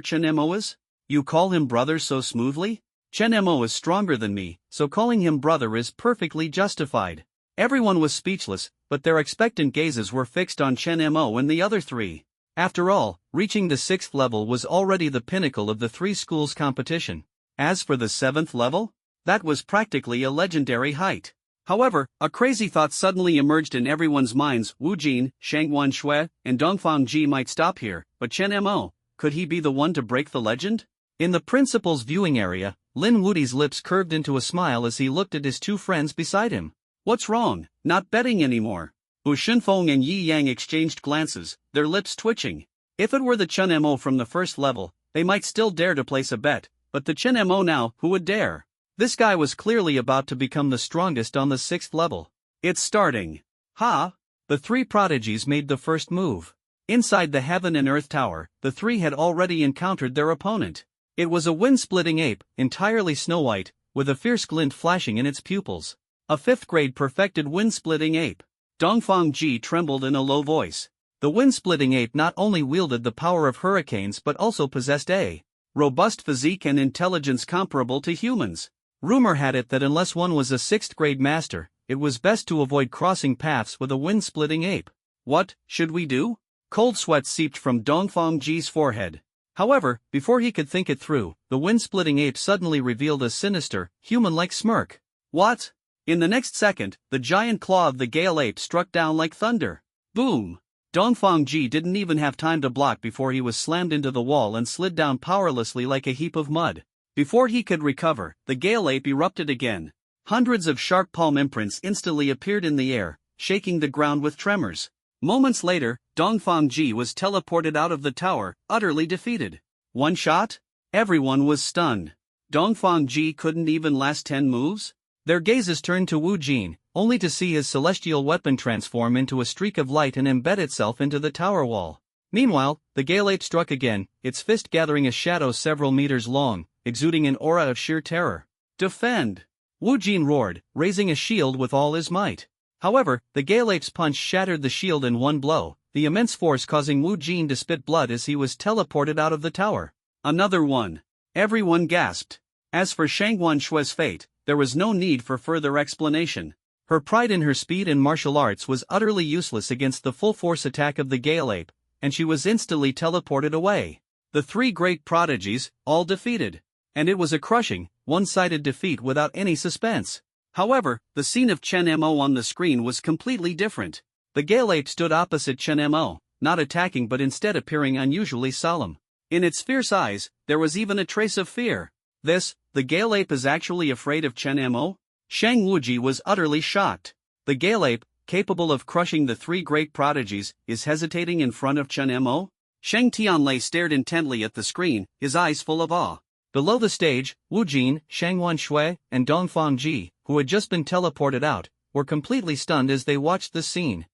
Chen Mo is? You call him brother so smoothly? Chen Mo is stronger than me, so calling him brother is perfectly justified. Everyone was speechless, but their expectant gazes were fixed on Chen Mo and the other three. After all, reaching the 6th level was already the pinnacle of the 3 schools competition. As for the 7th level, that was practically a legendary height. However, a crazy thought suddenly emerged in everyone's minds. Wu Jin, Shangwan Shui, and Dongfang Ji might stop here, but Chen Mo, could he be the one to break the legend? In the principal's viewing area, Lin Wudi's lips curved into a smile as he looked at his 2 friends beside him. What's wrong? Not betting anymore. Wu Shunfeng and Yi Yang exchanged glances, their lips twitching. If it were the Chen Mo from the 1st level, they might still dare to place a bet, but the Chen Mo now, who would dare? This guy was clearly about to become the strongest on the 6th level. It's starting. Ha! The 3 prodigies made the first move. Inside the Heaven and Earth Tower, the 3 had already encountered their opponent. It was a wind-splitting ape, entirely snow-white, with a fierce glint flashing in its pupils. A 5th-grade perfected wind-splitting ape. Dongfang Ji trembled in a low voice. The wind-splitting ape not only wielded the power of hurricanes but also possessed a robust physique and intelligence comparable to humans. Rumor had it that unless one was a 6th-grade master, it was best to avoid crossing paths with a wind-splitting ape. What should we do? Cold sweat seeped from Dongfang Ji's forehead. However, before he could think it through, the wind-splitting ape suddenly revealed a sinister, human-like smirk. What? In the next second, the giant claw of the Gale ape struck down like thunder. Boom! Dongfang Ji didn't even have time to block before he was slammed into the wall and slid down powerlessly like a heap of mud. Before he could recover, the Gale ape erupted again. Hundreds of sharp palm imprints instantly appeared in the air, shaking the ground with tremors. Moments later, Dongfang Ji was teleported out of the tower, utterly defeated. One shot? Everyone was stunned. Dongfang Ji couldn't even last 10 moves? Their gazes turned to Wu Jin, only to see his celestial weapon transform into a streak of light and embed itself into the tower wall. Meanwhile, the Gale ape struck again, its fist gathering a shadow several meters long, exuding an aura of sheer terror. Defend! Wu Jin roared, raising a shield with all his might. However, the Gale ape's punch shattered the shield in one blow, the immense force causing Wu Jin to spit blood as he was teleported out of the tower. Another one. Everyone gasped. As for Shangwan Shui's fate, there was no need for further explanation. Her pride in her speed and martial arts was utterly useless against the full-force attack of the Gale ape, and she was instantly teleported away. The 3 great prodigies, all defeated. And it was a crushing, one-sided defeat without any suspense. However, the scene of Chen Mo on the screen was completely different. The Gale ape stood opposite Chen Mo, not attacking but instead appearing unusually solemn. In its fierce eyes, there was even a trace of fear. The Gale ape is actually afraid of Chen Mo? Shang Wuji was utterly shocked. The Gale ape, capable of crushing the 3 great prodigies, is hesitating in front of Chen Mo? Shang Tianlei stared intently at the screen, his eyes full of awe. Below the stage, Wu Jin, Shangwan Shui, and Dongfang Ji, who had just been teleported out, were completely stunned as they watched this scene.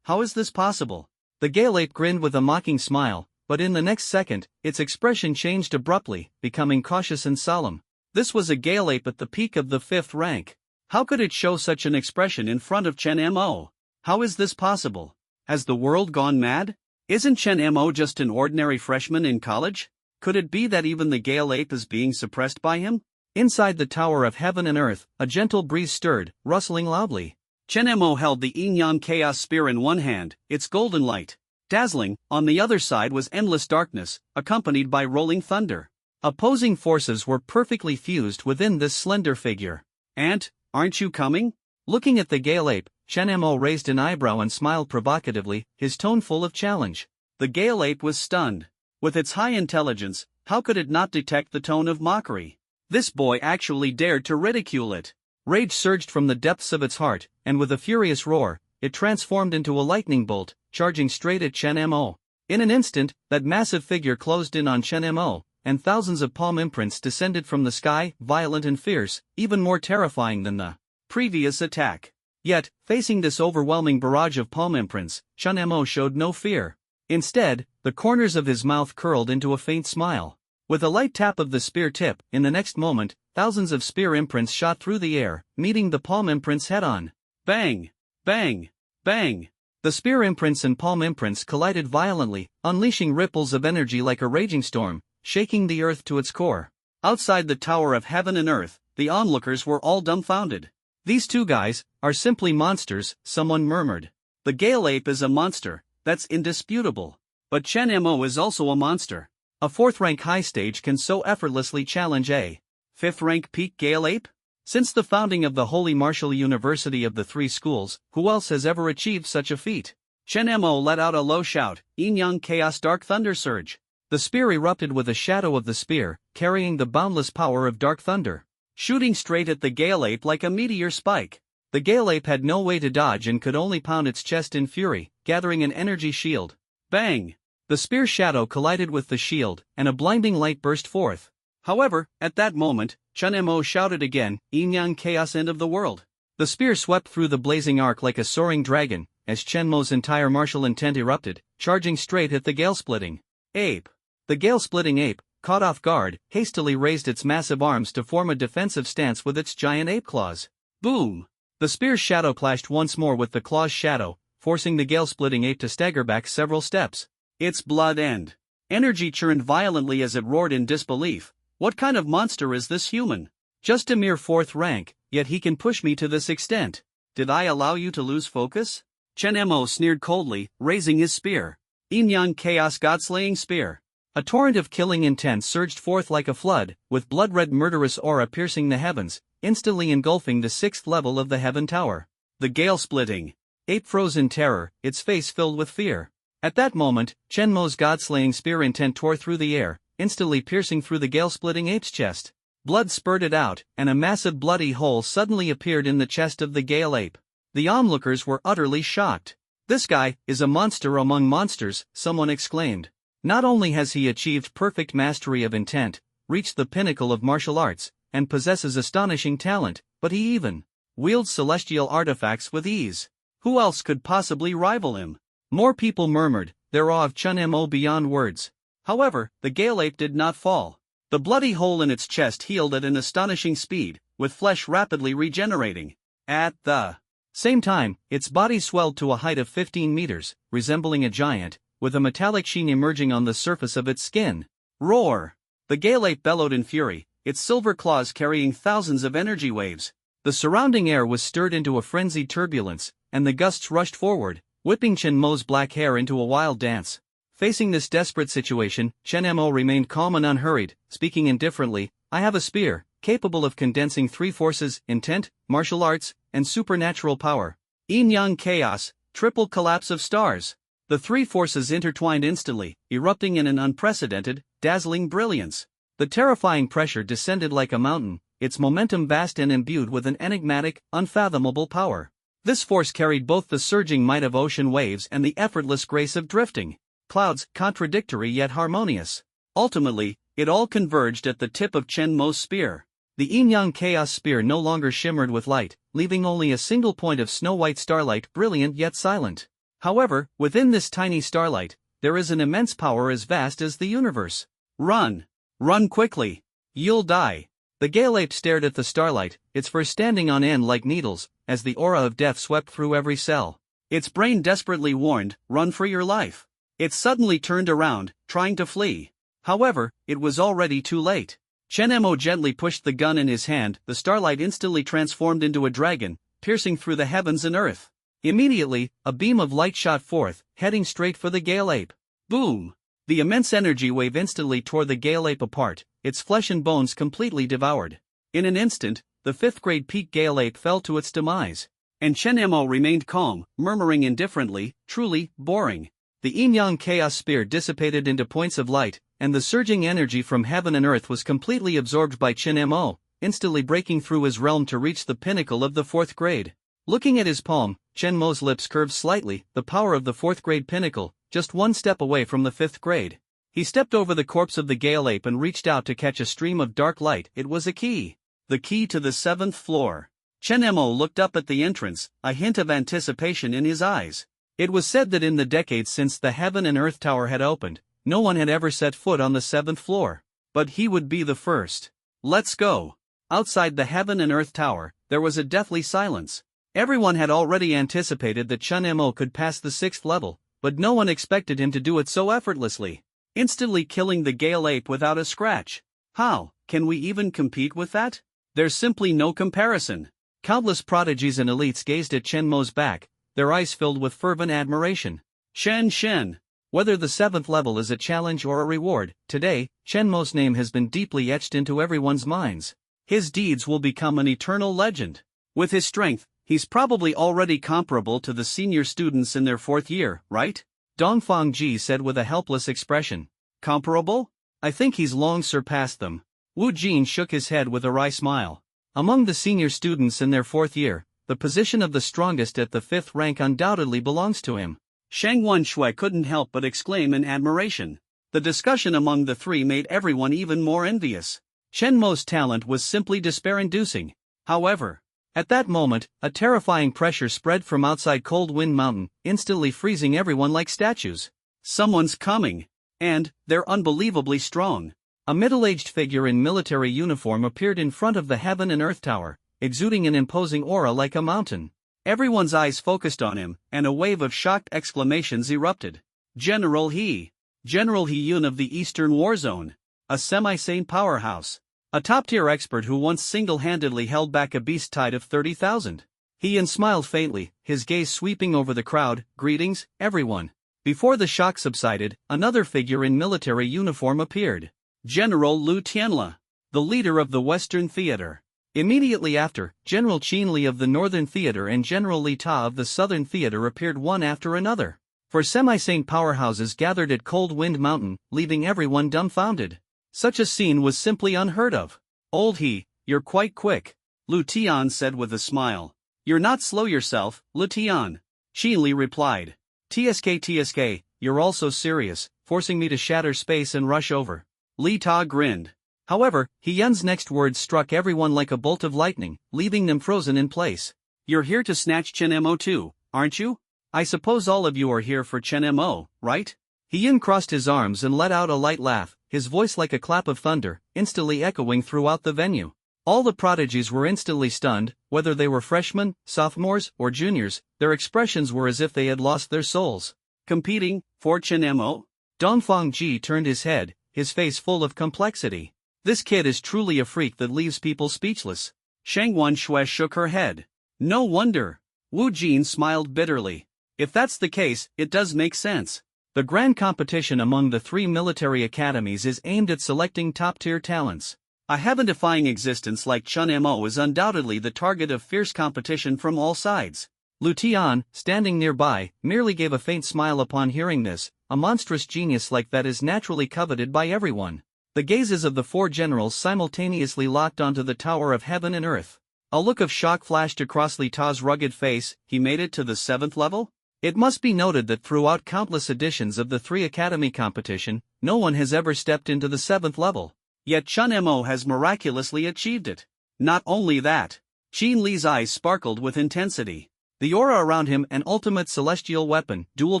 How is this possible? The Gale ape grinned with a mocking smile, but in the next second, its expression changed abruptly, becoming cautious and solemn. This was a Gale ape at the peak of the 5th rank. How could it show such an expression in front of Chen Mo? How is this possible? Has the world gone mad? Isn't Chen Mo just an ordinary freshman in college? Could it be that even the Gale ape is being suppressed by him? Inside the Tower of Heaven and Earth, a gentle breeze stirred, rustling loudly. Chen Mo held the Yin-Yang Chaos Spear in one hand, its golden light dazzling. On the other side was endless darkness, accompanied by rolling thunder. Opposing forces were perfectly fused within this slender figure. Aunt, aren't you coming? Looking at the Gale ape, Chen Mo raised an eyebrow and smiled provocatively, his tone full of challenge. The Gale ape was stunned. With its high intelligence, how could it not detect the tone of mockery? This boy actually dared to ridicule it. Rage surged from the depths of its heart, and with a furious roar, it transformed into a lightning bolt, charging straight at Chen Mo. In an instant, that massive figure closed in on Chen Mo, and thousands of palm imprints descended from the sky, violent and fierce, even more terrifying than the previous attack. Yet, facing this overwhelming barrage of palm imprints, Chen Mo showed no fear. Instead, the corners of his mouth curled into a faint smile. With a light tap of the spear tip, in the next moment, thousands of spear imprints shot through the air, meeting the palm imprints head-on. Bang! Bang! Bang! The spear imprints and palm imprints collided violently, unleashing ripples of energy like a raging storm, shaking the earth to its core. Outside the Tower of Heaven and Earth, the onlookers were all dumbfounded. "These two guys are simply monsters," someone murmured. The Gale Ape is a monster, that's indisputable. But Chen Mo is also a monster. A 4th rank high stage can so effortlessly challenge a 5th rank peak Gale Ape? Since the founding of the Holy Martial University of the Three Schools, who else has ever achieved such a feat? Chen Mo let out a low shout, Yin Yang Chaos Dark Thunder Surge. The spear erupted with a shadow of the spear, carrying the boundless power of Dark Thunder, shooting straight at the Gale Ape like a meteor spike. The Gale Ape had no way to dodge and could only pound its chest in fury, gathering an energy shield. Bang! The spear shadow collided with the shield, and a blinding light burst forth. However, at that moment, Chen Mo shouted again, Yin Yang Chaos End of the World. The spear swept through the blazing arc like a soaring dragon, as Chen Mo's entire martial intent erupted, charging straight at the Gale-splitting ape. The Gale-splitting ape, caught off guard, hastily raised its massive arms to form a defensive stance with its giant ape claws. Boom! The spear's shadow clashed once more with the claw's shadow, forcing the Gale-splitting ape to stagger back several steps. Its blood end. Energy churned violently as it roared in disbelief. What kind of monster is this human? Just a mere 4th rank, yet he can push me to this extent. Did I allow you to lose focus? Chen Mo sneered coldly, raising his spear. Yin Yang Chaos God-slaying Spear. A torrent of killing intent surged forth like a flood, with blood-red murderous aura piercing the heavens, instantly engulfing the 6th level of the Heaven Tower. The Gale-splitting ape froze in terror, its face filled with fear. At that moment, Chen Mo's God-slaying spear intent tore through the air, instantly piercing through the Gale-splitting ape's chest. Blood spurted out, and a massive bloody hole suddenly appeared in the chest of the Gale Ape. The onlookers were utterly shocked. "This guy is a monster among monsters," someone exclaimed. "Not only has he achieved perfect mastery of intent, reached the pinnacle of martial arts, and possesses astonishing talent, but he even wields celestial artifacts with ease. Who else could possibly rival him?" More people murmured, their awe of Chen Mo beyond words. However, the Gale Ape did not fall. The bloody hole in its chest healed at an astonishing speed, with flesh rapidly regenerating. At the same time, its body swelled to a height of 15 meters, resembling a giant, with a metallic sheen emerging on the surface of its skin. Roar! The Gale Ape bellowed in fury, its silver claws carrying thousands of energy waves. The surrounding air was stirred into a frenzied turbulence, and the gusts rushed forward, whipping Chen Mo's black hair into a wild dance. Facing this desperate situation, Chen Mo remained calm and unhurried, speaking indifferently, "I have a spear, capable of condensing 3 forces, intent, martial arts, and supernatural power. Yin Yang Chaos, triple collapse of stars." The 3 forces intertwined instantly, erupting in an unprecedented, dazzling brilliance. The terrifying pressure descended like a mountain, its momentum vast and imbued with an enigmatic, unfathomable power. This force carried both the surging might of ocean waves and the effortless grace of drifting clouds, contradictory yet harmonious. Ultimately, it all converged at the tip of Chen Mo's spear. The Yin Yang Chaos Spear no longer shimmered with light, leaving only a single point of snow-white starlight, brilliant yet silent. However, within this tiny starlight, there is an immense power as vast as the universe. Run! Run quickly! You'll die! The Gale Ape stared at the starlight, its fur standing on end like needles, as the aura of death swept through every cell. Its brain desperately warned, "Run for your life." It suddenly turned around, trying to flee. However, it was already too late. Chen Mo gently pushed the gun in his hand, the starlight instantly transformed into a dragon, piercing through the heavens and earth. Immediately, a beam of light shot forth, heading straight for the Gale Ape. Boom! The immense energy wave instantly tore the Gale Ape apart, its flesh and bones completely devoured. In an instant, the 5th grade peak Gale Ape fell to its demise. And Chen Mo remained calm, murmuring indifferently, "Truly, boring." The Yin Yang Chaos Spear dissipated into points of light, and the surging energy from heaven and earth was completely absorbed by Chen Mo, instantly breaking through his realm to reach the pinnacle of the 4th grade. Looking at his palm, Chen Mo's lips curved slightly, the power of the 4th grade pinnacle, just one step away from the 5th grade. He stepped over the corpse of the Gale Ape and reached out to catch a stream of dark light. It was a key. The key to the 7th floor. Chen Mo looked up at the entrance, a hint of anticipation in his eyes. It was said that in the decades since the Heaven and Earth Tower had opened, no one had ever set foot on the 7th floor. But he would be the first. Let's go. Outside the Heaven and Earth Tower, there was a deathly silence. Everyone had already anticipated that Chen Mo could pass the 6th level, but no one expected him to do it so effortlessly, instantly killing the Gale Ape without a scratch. How can we even compete with that? There's simply no comparison. Countless prodigies and elites gazed at Chen Mo's back, their eyes filled with fervent admiration. Shen. Whether the 7th level is a challenge or a reward, today, Chen Mo's name has been deeply etched into everyone's minds. His deeds will become an eternal legend. With his strength, he's probably already comparable to the senior students in their 4th year, right? Dongfang Ji said with a helpless expression. Comparable? I think he's long surpassed them. Wu Jin shook his head with a wry smile. Among the senior students in their 4th year, the position of the strongest at the 5th rank undoubtedly belongs to him. Shang Wenshui couldn't help but exclaim in admiration. The discussion among the three made everyone even more envious. Chen Mo's talent was simply despair-inducing. However, at that moment, a terrifying pressure spread from outside Cold Wind Mountain, instantly freezing everyone like statues. Someone's coming. And they're unbelievably strong. A middle-aged figure in military uniform appeared in front of the Heaven and Earth Tower, exuding an imposing aura like a mountain. Everyone's eyes focused on him, and a wave of shocked exclamations erupted. General He Yun of the Eastern War Zone. A semi-sane powerhouse. A top-tier expert who once single-handedly held back a beast tide of 30,000. He Yun smiled faintly, his gaze sweeping over the crowd. Greetings, everyone. Before the shock subsided, another figure in military uniform appeared. General Lu Tianla, the leader of the Western Theater. Immediately after, General Qin Li of the Northern Theater and General Li Ta of the Southern Theater appeared one after another. For semi-sane powerhouses gathered at Cold Wind Mountain, leaving everyone dumbfounded. Such a scene was simply unheard of. Old He, you're quite quick, Lu Tian said with a smile. You're not slow yourself, Lu Tian. Qin Li replied. TSK, you're also serious, forcing me to shatter space and rush over. Li Ta grinned. However, He Yun's next words struck everyone like a bolt of lightning, leaving them frozen in place. You're here to snatch Chen Mo too, aren't you? I suppose all of you are here for Chen Mo, right? He Yun crossed his arms and let out a light laugh, his voice like a clap of thunder, instantly echoing throughout the venue. All the prodigies were instantly stunned, whether they were freshmen, sophomores, or juniors, their expressions were as if they had lost their souls. Competing for Chen Mo? Dongfang Ji turned his head, his face full of complexity. This kid is truly a freak that leaves people speechless. Shang Wenshui shook her head. No wonder. Wu Jin smiled bitterly. If that's the case, it does make sense. The grand competition among the 3 military academies is aimed at selecting top-tier talents. A heaven-defying existence like Chen Mo is undoubtedly the target of fierce competition from all sides. Lu Tian, standing nearby, merely gave a faint smile upon hearing this. A monstrous genius like that is naturally coveted by everyone. The gazes of the 4 generals simultaneously locked onto the Tower of Heaven and Earth. A look of shock flashed across Li Ta's rugged face. He made it to the 7th level? It must be noted that throughout countless editions of the 3 Academy competition, no one has ever stepped into the 7th level. Yet Chen Mo has miraculously achieved it. Not only that, Qin Li's eyes sparkled with intensity. The aura around him an ultimate celestial weapon, dual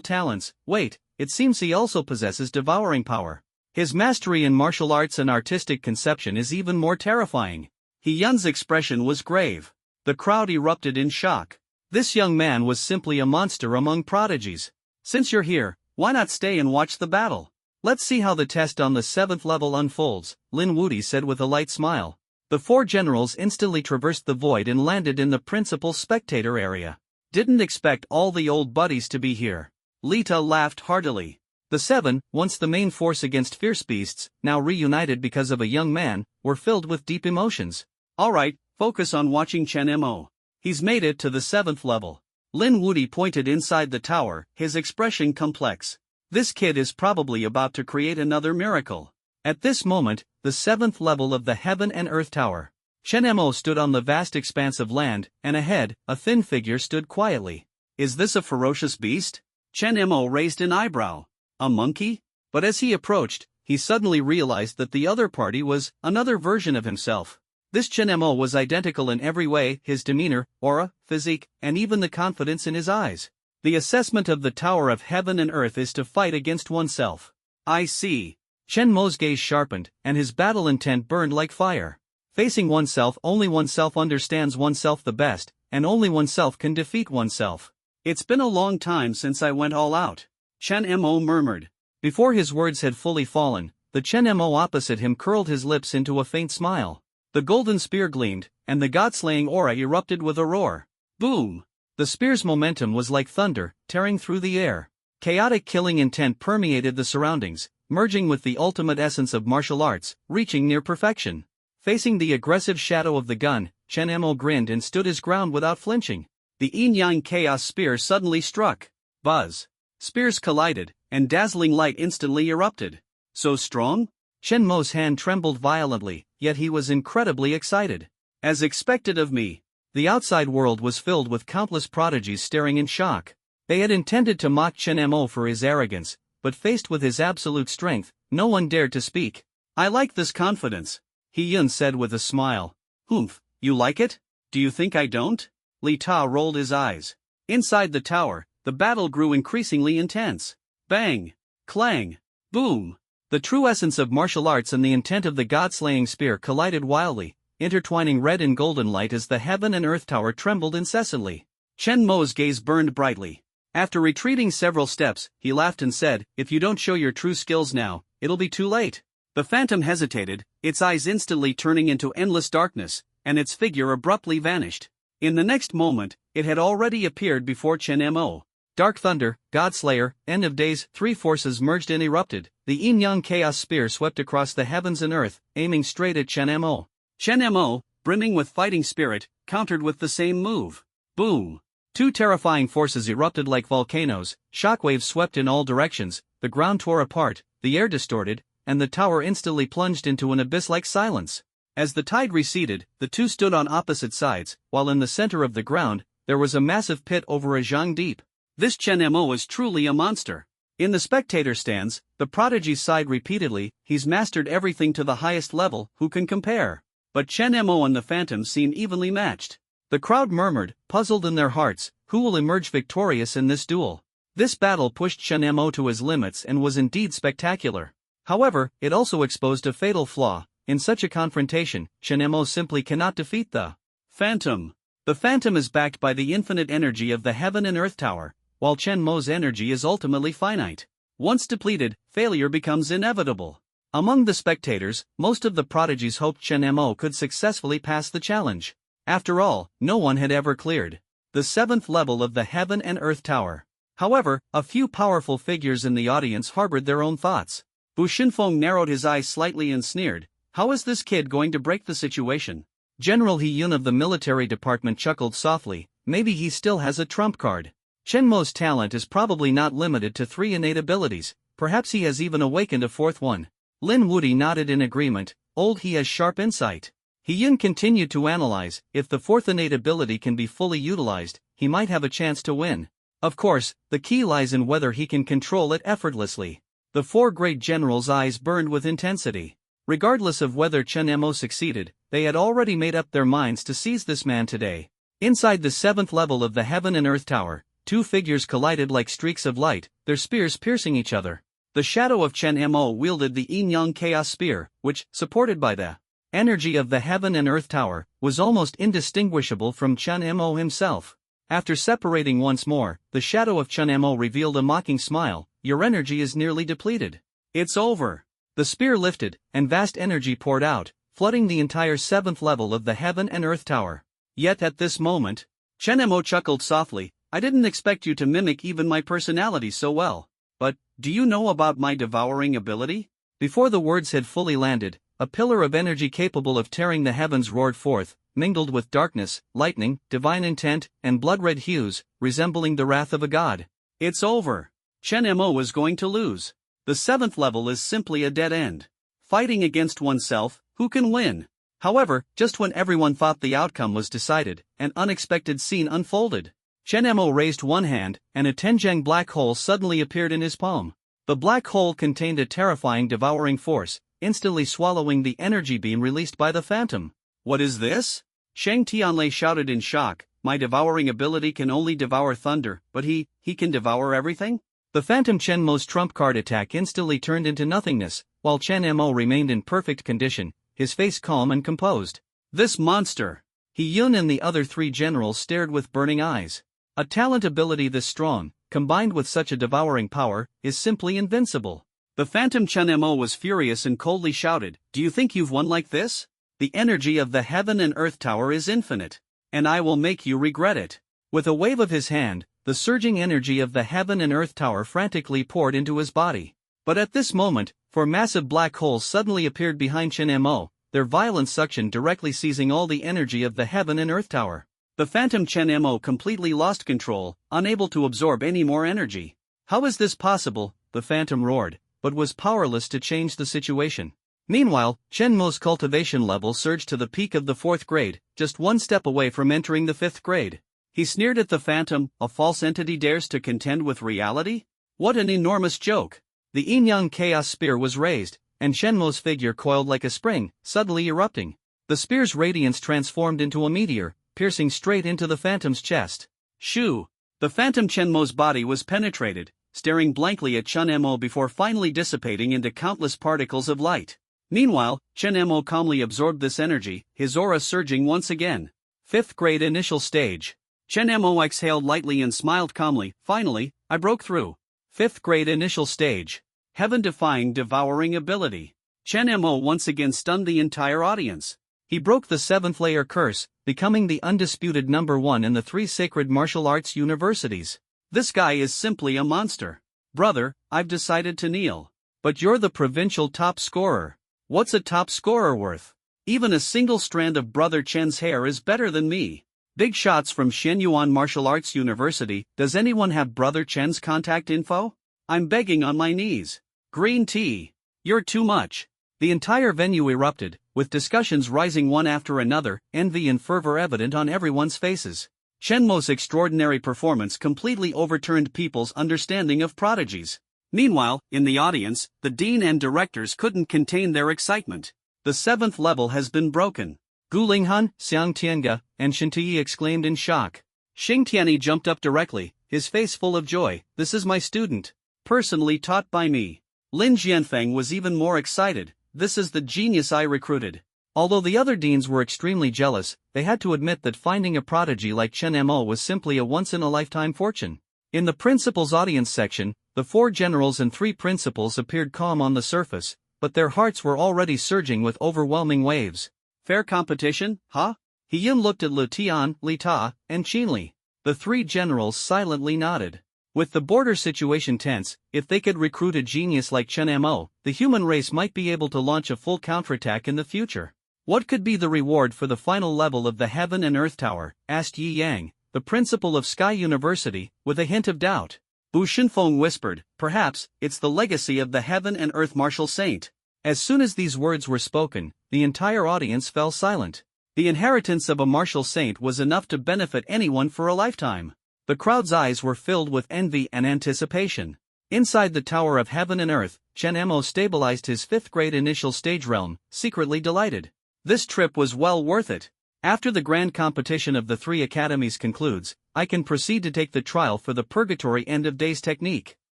talents. Wait, it seems he also possesses devouring power. His mastery in martial arts and artistic conception is even more terrifying. He Yun's expression was grave. The crowd erupted in shock. This young man was simply a monster among prodigies. Since you're here, why not stay and watch the battle? Let's see how the test on the 7th level unfolds, Lin Wudi said with a light smile. The 4 generals instantly traversed the void and landed in the principal spectator area. Didn't expect all the old buddies to be here. Lita laughed heartily. The 7, once the main force against fierce beasts, now reunited because of a young man, were filled with deep emotions. Alright, focus on watching Chen Mo. He's made it to the 7th level. Lin Wudi pointed inside the tower, his expression complex. This kid is probably about to create another miracle. At this moment, the 7th level of the Heaven and Earth Tower. Chen Mo stood on the vast expanse of land, and ahead, a thin figure stood quietly. Is this a ferocious beast? Chen Mo raised an eyebrow. A monkey? But as he approached, he suddenly realized that the other party was another version of himself. This Chen Mo was identical in every way, his demeanor, aura, physique, and even the confidence in his eyes. The assessment of the Tower of Heaven and Earth is to fight against oneself. I see. Chen Mo's gaze sharpened, and his battle intent burned like fire. Facing oneself, only oneself understands oneself the best, and only oneself can defeat oneself. It's been a long time since I went all out, Chen Mo murmured. Before his words had fully fallen, The Chen Mo opposite him curled his lips into a faint smile. The golden spear gleamed, and the god-slaying aura erupted with a roar. Boom! The spear's momentum was like thunder, tearing through the air. Chaotic killing intent permeated the surroundings, merging with the ultimate essence of martial arts, reaching near perfection. Facing the aggressive shadow of the gun, Chen Mo grinned and stood his ground without flinching. The yin-yang chaos spear suddenly struck. Buzz! Spears collided, and dazzling light instantly erupted. So strong? Chen Mo's hand trembled violently, yet he was incredibly excited. As expected of me. The outside world was filled with countless prodigies staring in shock. They had intended to mock Chen Mo for his arrogance, but faced with his absolute strength, no one dared to speak. I like this confidence, He Yun said with a smile. Humph, you like it? Do you think I don't? Li Ta rolled his eyes. Inside the tower, the battle grew increasingly intense. Bang! Clang! Boom! The true essence of martial arts and the intent of the god-slaying spear collided wildly, intertwining red and golden light as the heaven and earth tower trembled incessantly. Chen Mo's gaze burned brightly. After retreating several steps, he laughed and said, "If you don't show your true skills now, it'll be too late." The phantom hesitated, its eyes instantly turning into endless darkness, and its figure abruptly vanished. In the next moment, it had already appeared before Chen Mo. Dark Thunder, Godslayer, End of Days, three forces merged and erupted. The yin-yang chaos spear swept across the heavens and earth, aiming straight at Chen Mo. Chen Mo, brimming with fighting spirit, countered with the same move. Boom! Two terrifying forces erupted like volcanoes, shockwaves swept in all directions, the ground tore apart, the air distorted, and the tower instantly plunged into an abyss-like silence. As the tide receded, the two stood on opposite sides, while in the center of the ground, there was a massive pit over a zhang deep. This Chen Mo is truly a monster. In the spectator stands, the prodigies sighed repeatedly, "He's mastered everything to the highest level, who can compare?" But Chen Mo and the phantom seem evenly matched. The crowd murmured, puzzled in their hearts, who will emerge victorious in this duel? This battle pushed Chen Mo to his limits and was indeed spectacular. However, it also exposed a fatal flaw. In such a confrontation, Chen Mo simply cannot defeat the phantom. The phantom is backed by the infinite energy of the heaven and earth tower, while Chen Mo's energy is ultimately finite. Once depleted, failure becomes inevitable. Among the spectators, most of the prodigies hoped Chen Mo could successfully pass the challenge. After all, no one had ever cleared the 7th level of the heaven and earth tower. However, a few powerful figures in the audience harbored their own thoughts. Bu Xinfeng narrowed his eyes slightly and sneered, "How is this kid going to break the situation?" General He Yun of the military department chuckled softly, "Maybe he still has a trump card. Chen Mo's talent is probably not limited to 3 innate abilities, perhaps he has even awakened a 4th one." Lin Wudi nodded in agreement, "Old he has sharp insight." He Yun continued to analyze, if the 4th innate ability can be fully utilized, he might have a chance to win. Of course, the key lies in whether he can control it effortlessly. The 4 great generals' eyes burned with intensity. Regardless of whether Chen Mo succeeded, they had already made up their minds to seize this man today. Inside the 7th level of the heaven and earth tower, 2 figures collided like streaks of light, their spears piercing each other. The shadow of Chen Mo wielded the yin-yang chaos spear, which, supported by the energy of the heaven and earth tower, was almost indistinguishable from Chen Mo himself. After separating once more, the shadow of Chen Mo revealed a mocking smile, "Your energy is nearly depleted. It's over." The spear lifted, and vast energy poured out, flooding the entire 7th level of the heaven and earth tower. Yet at this moment, Chen Mo chuckled softly, "I didn't expect you to mimic even my personality so well. But, do you know about my devouring ability?" Before the words had fully landed, a pillar of energy capable of tearing the heavens roared forth, mingled with darkness, lightning, divine intent, and blood-red hues, resembling the wrath of a god. "It's over. Chen Mo is going to lose. The 7th level is simply a dead end. Fighting against oneself, who can win?" However, just when everyone thought the outcome was decided, an unexpected scene unfolded. Chen Mo raised one hand, and a Tenjang black hole suddenly appeared in his palm. The black hole contained a terrifying devouring force, instantly swallowing the energy beam released by the phantom. "What is this?" Shang Tianlei shouted in shock, "My devouring ability can only devour thunder, but he can devour everything?" The phantom Chen Mo's trump card attack instantly turned into nothingness, while Chen Mo remained in perfect condition, his face calm and composed. "This monster!" He Yun and the other 3 generals stared with burning eyes. A talent ability this strong, combined with such a devouring power, is simply invincible. The Phantom Chen Mo was furious and coldly shouted, "Do you think you've won like this? The energy of the Heaven and Earth Tower is infinite, and I will make you regret it." With a wave of his hand, the surging energy of the Heaven and Earth Tower frantically poured into his body. But at this moment, four massive black holes suddenly appeared behind Chen Mo, their violent suction directly seizing all the energy of the Heaven and Earth Tower. The Phantom Chen Mo completely lost control, unable to absorb any more energy. "How is this possible?" the Phantom roared, but was powerless to change the situation. Meanwhile, Chen Mo's cultivation level surged to the peak of the 4th grade, just one step away from entering the 5th grade. He sneered at the Phantom. "A false entity dares to contend with reality? What an enormous joke!" The yin-yang chaos spear was raised, and Chen Mo's figure coiled like a spring, suddenly erupting. The spear's radiance transformed into a meteor, piercing straight into the Phantom's chest. Shoo! The Phantom Chen Mo's body was penetrated, staring blankly at Chen Mo before finally dissipating into countless particles of light. Meanwhile, Chen Mo calmly absorbed this energy, his aura surging once again. 5th grade initial stage. Chen Mo exhaled lightly and smiled calmly. "Finally, I broke through." 5th grade initial stage. Heaven-defying devouring ability. Chen Mo once again stunned the entire audience. He broke the 7th layer curse, becoming the undisputed #1 in the 3 sacred martial arts universities. This guy is simply a monster. "Brother, I've decided to kneel." "But you're the provincial top scorer." "What's a top scorer worth? Even a single strand of Brother Chen's hair is better than me." Big shots from Shenyuan Martial Arts University. "Does anyone have Brother Chen's contact info? I'm begging on my knees." "Green tea. You're too much." The entire venue erupted, with discussions rising one after another, envy and fervor evident on everyone's faces. Chen Mo's extraordinary performance completely overturned people's understanding of prodigies. Meanwhile, in the audience, the dean and directors couldn't contain their excitement. The 7th level has been broken. Gu Linghan, Xiang Tiange, and Shintiyi exclaimed in shock. Xing Tianyi jumped up directly, his face full of joy. "This is my student. Personally taught by me." Lin Jianfeng was even more excited. "This is the genius I recruited." Although the other deans were extremely jealous, they had to admit that finding a prodigy like Chen Mo was simply a once-in-a-lifetime fortune. In the principal's audience section, the 4 generals and 3 principals appeared calm on the surface, but their hearts were already surging with overwhelming waves. "Fair competition, huh?" He Yun looked at Lu Tian, Li Ta, and Qinli. The 3 generals silently nodded. With the border situation tense, if they could recruit a genius like Chen Mo, the human race might be able to launch a full counterattack in the future. "What could be the reward for the final level of the Heaven and Earth Tower?" asked Yi Yang, the principal of Sky University, with a hint of doubt. Bu Shinfeng whispered, "Perhaps, it's the legacy of the Heaven and Earth Martial Saint." As soon as these words were spoken, the entire audience fell silent. The inheritance of a martial saint was enough to benefit anyone for a lifetime. The crowd's eyes were filled with envy and anticipation. Inside the Tower of Heaven and Earth, Chen Mo stabilized his 5th grade initial stage realm, secretly delighted. This trip was well worth it. After the grand competition of the 3 academies concludes, I can proceed to take the trial for the purgatory end of days technique.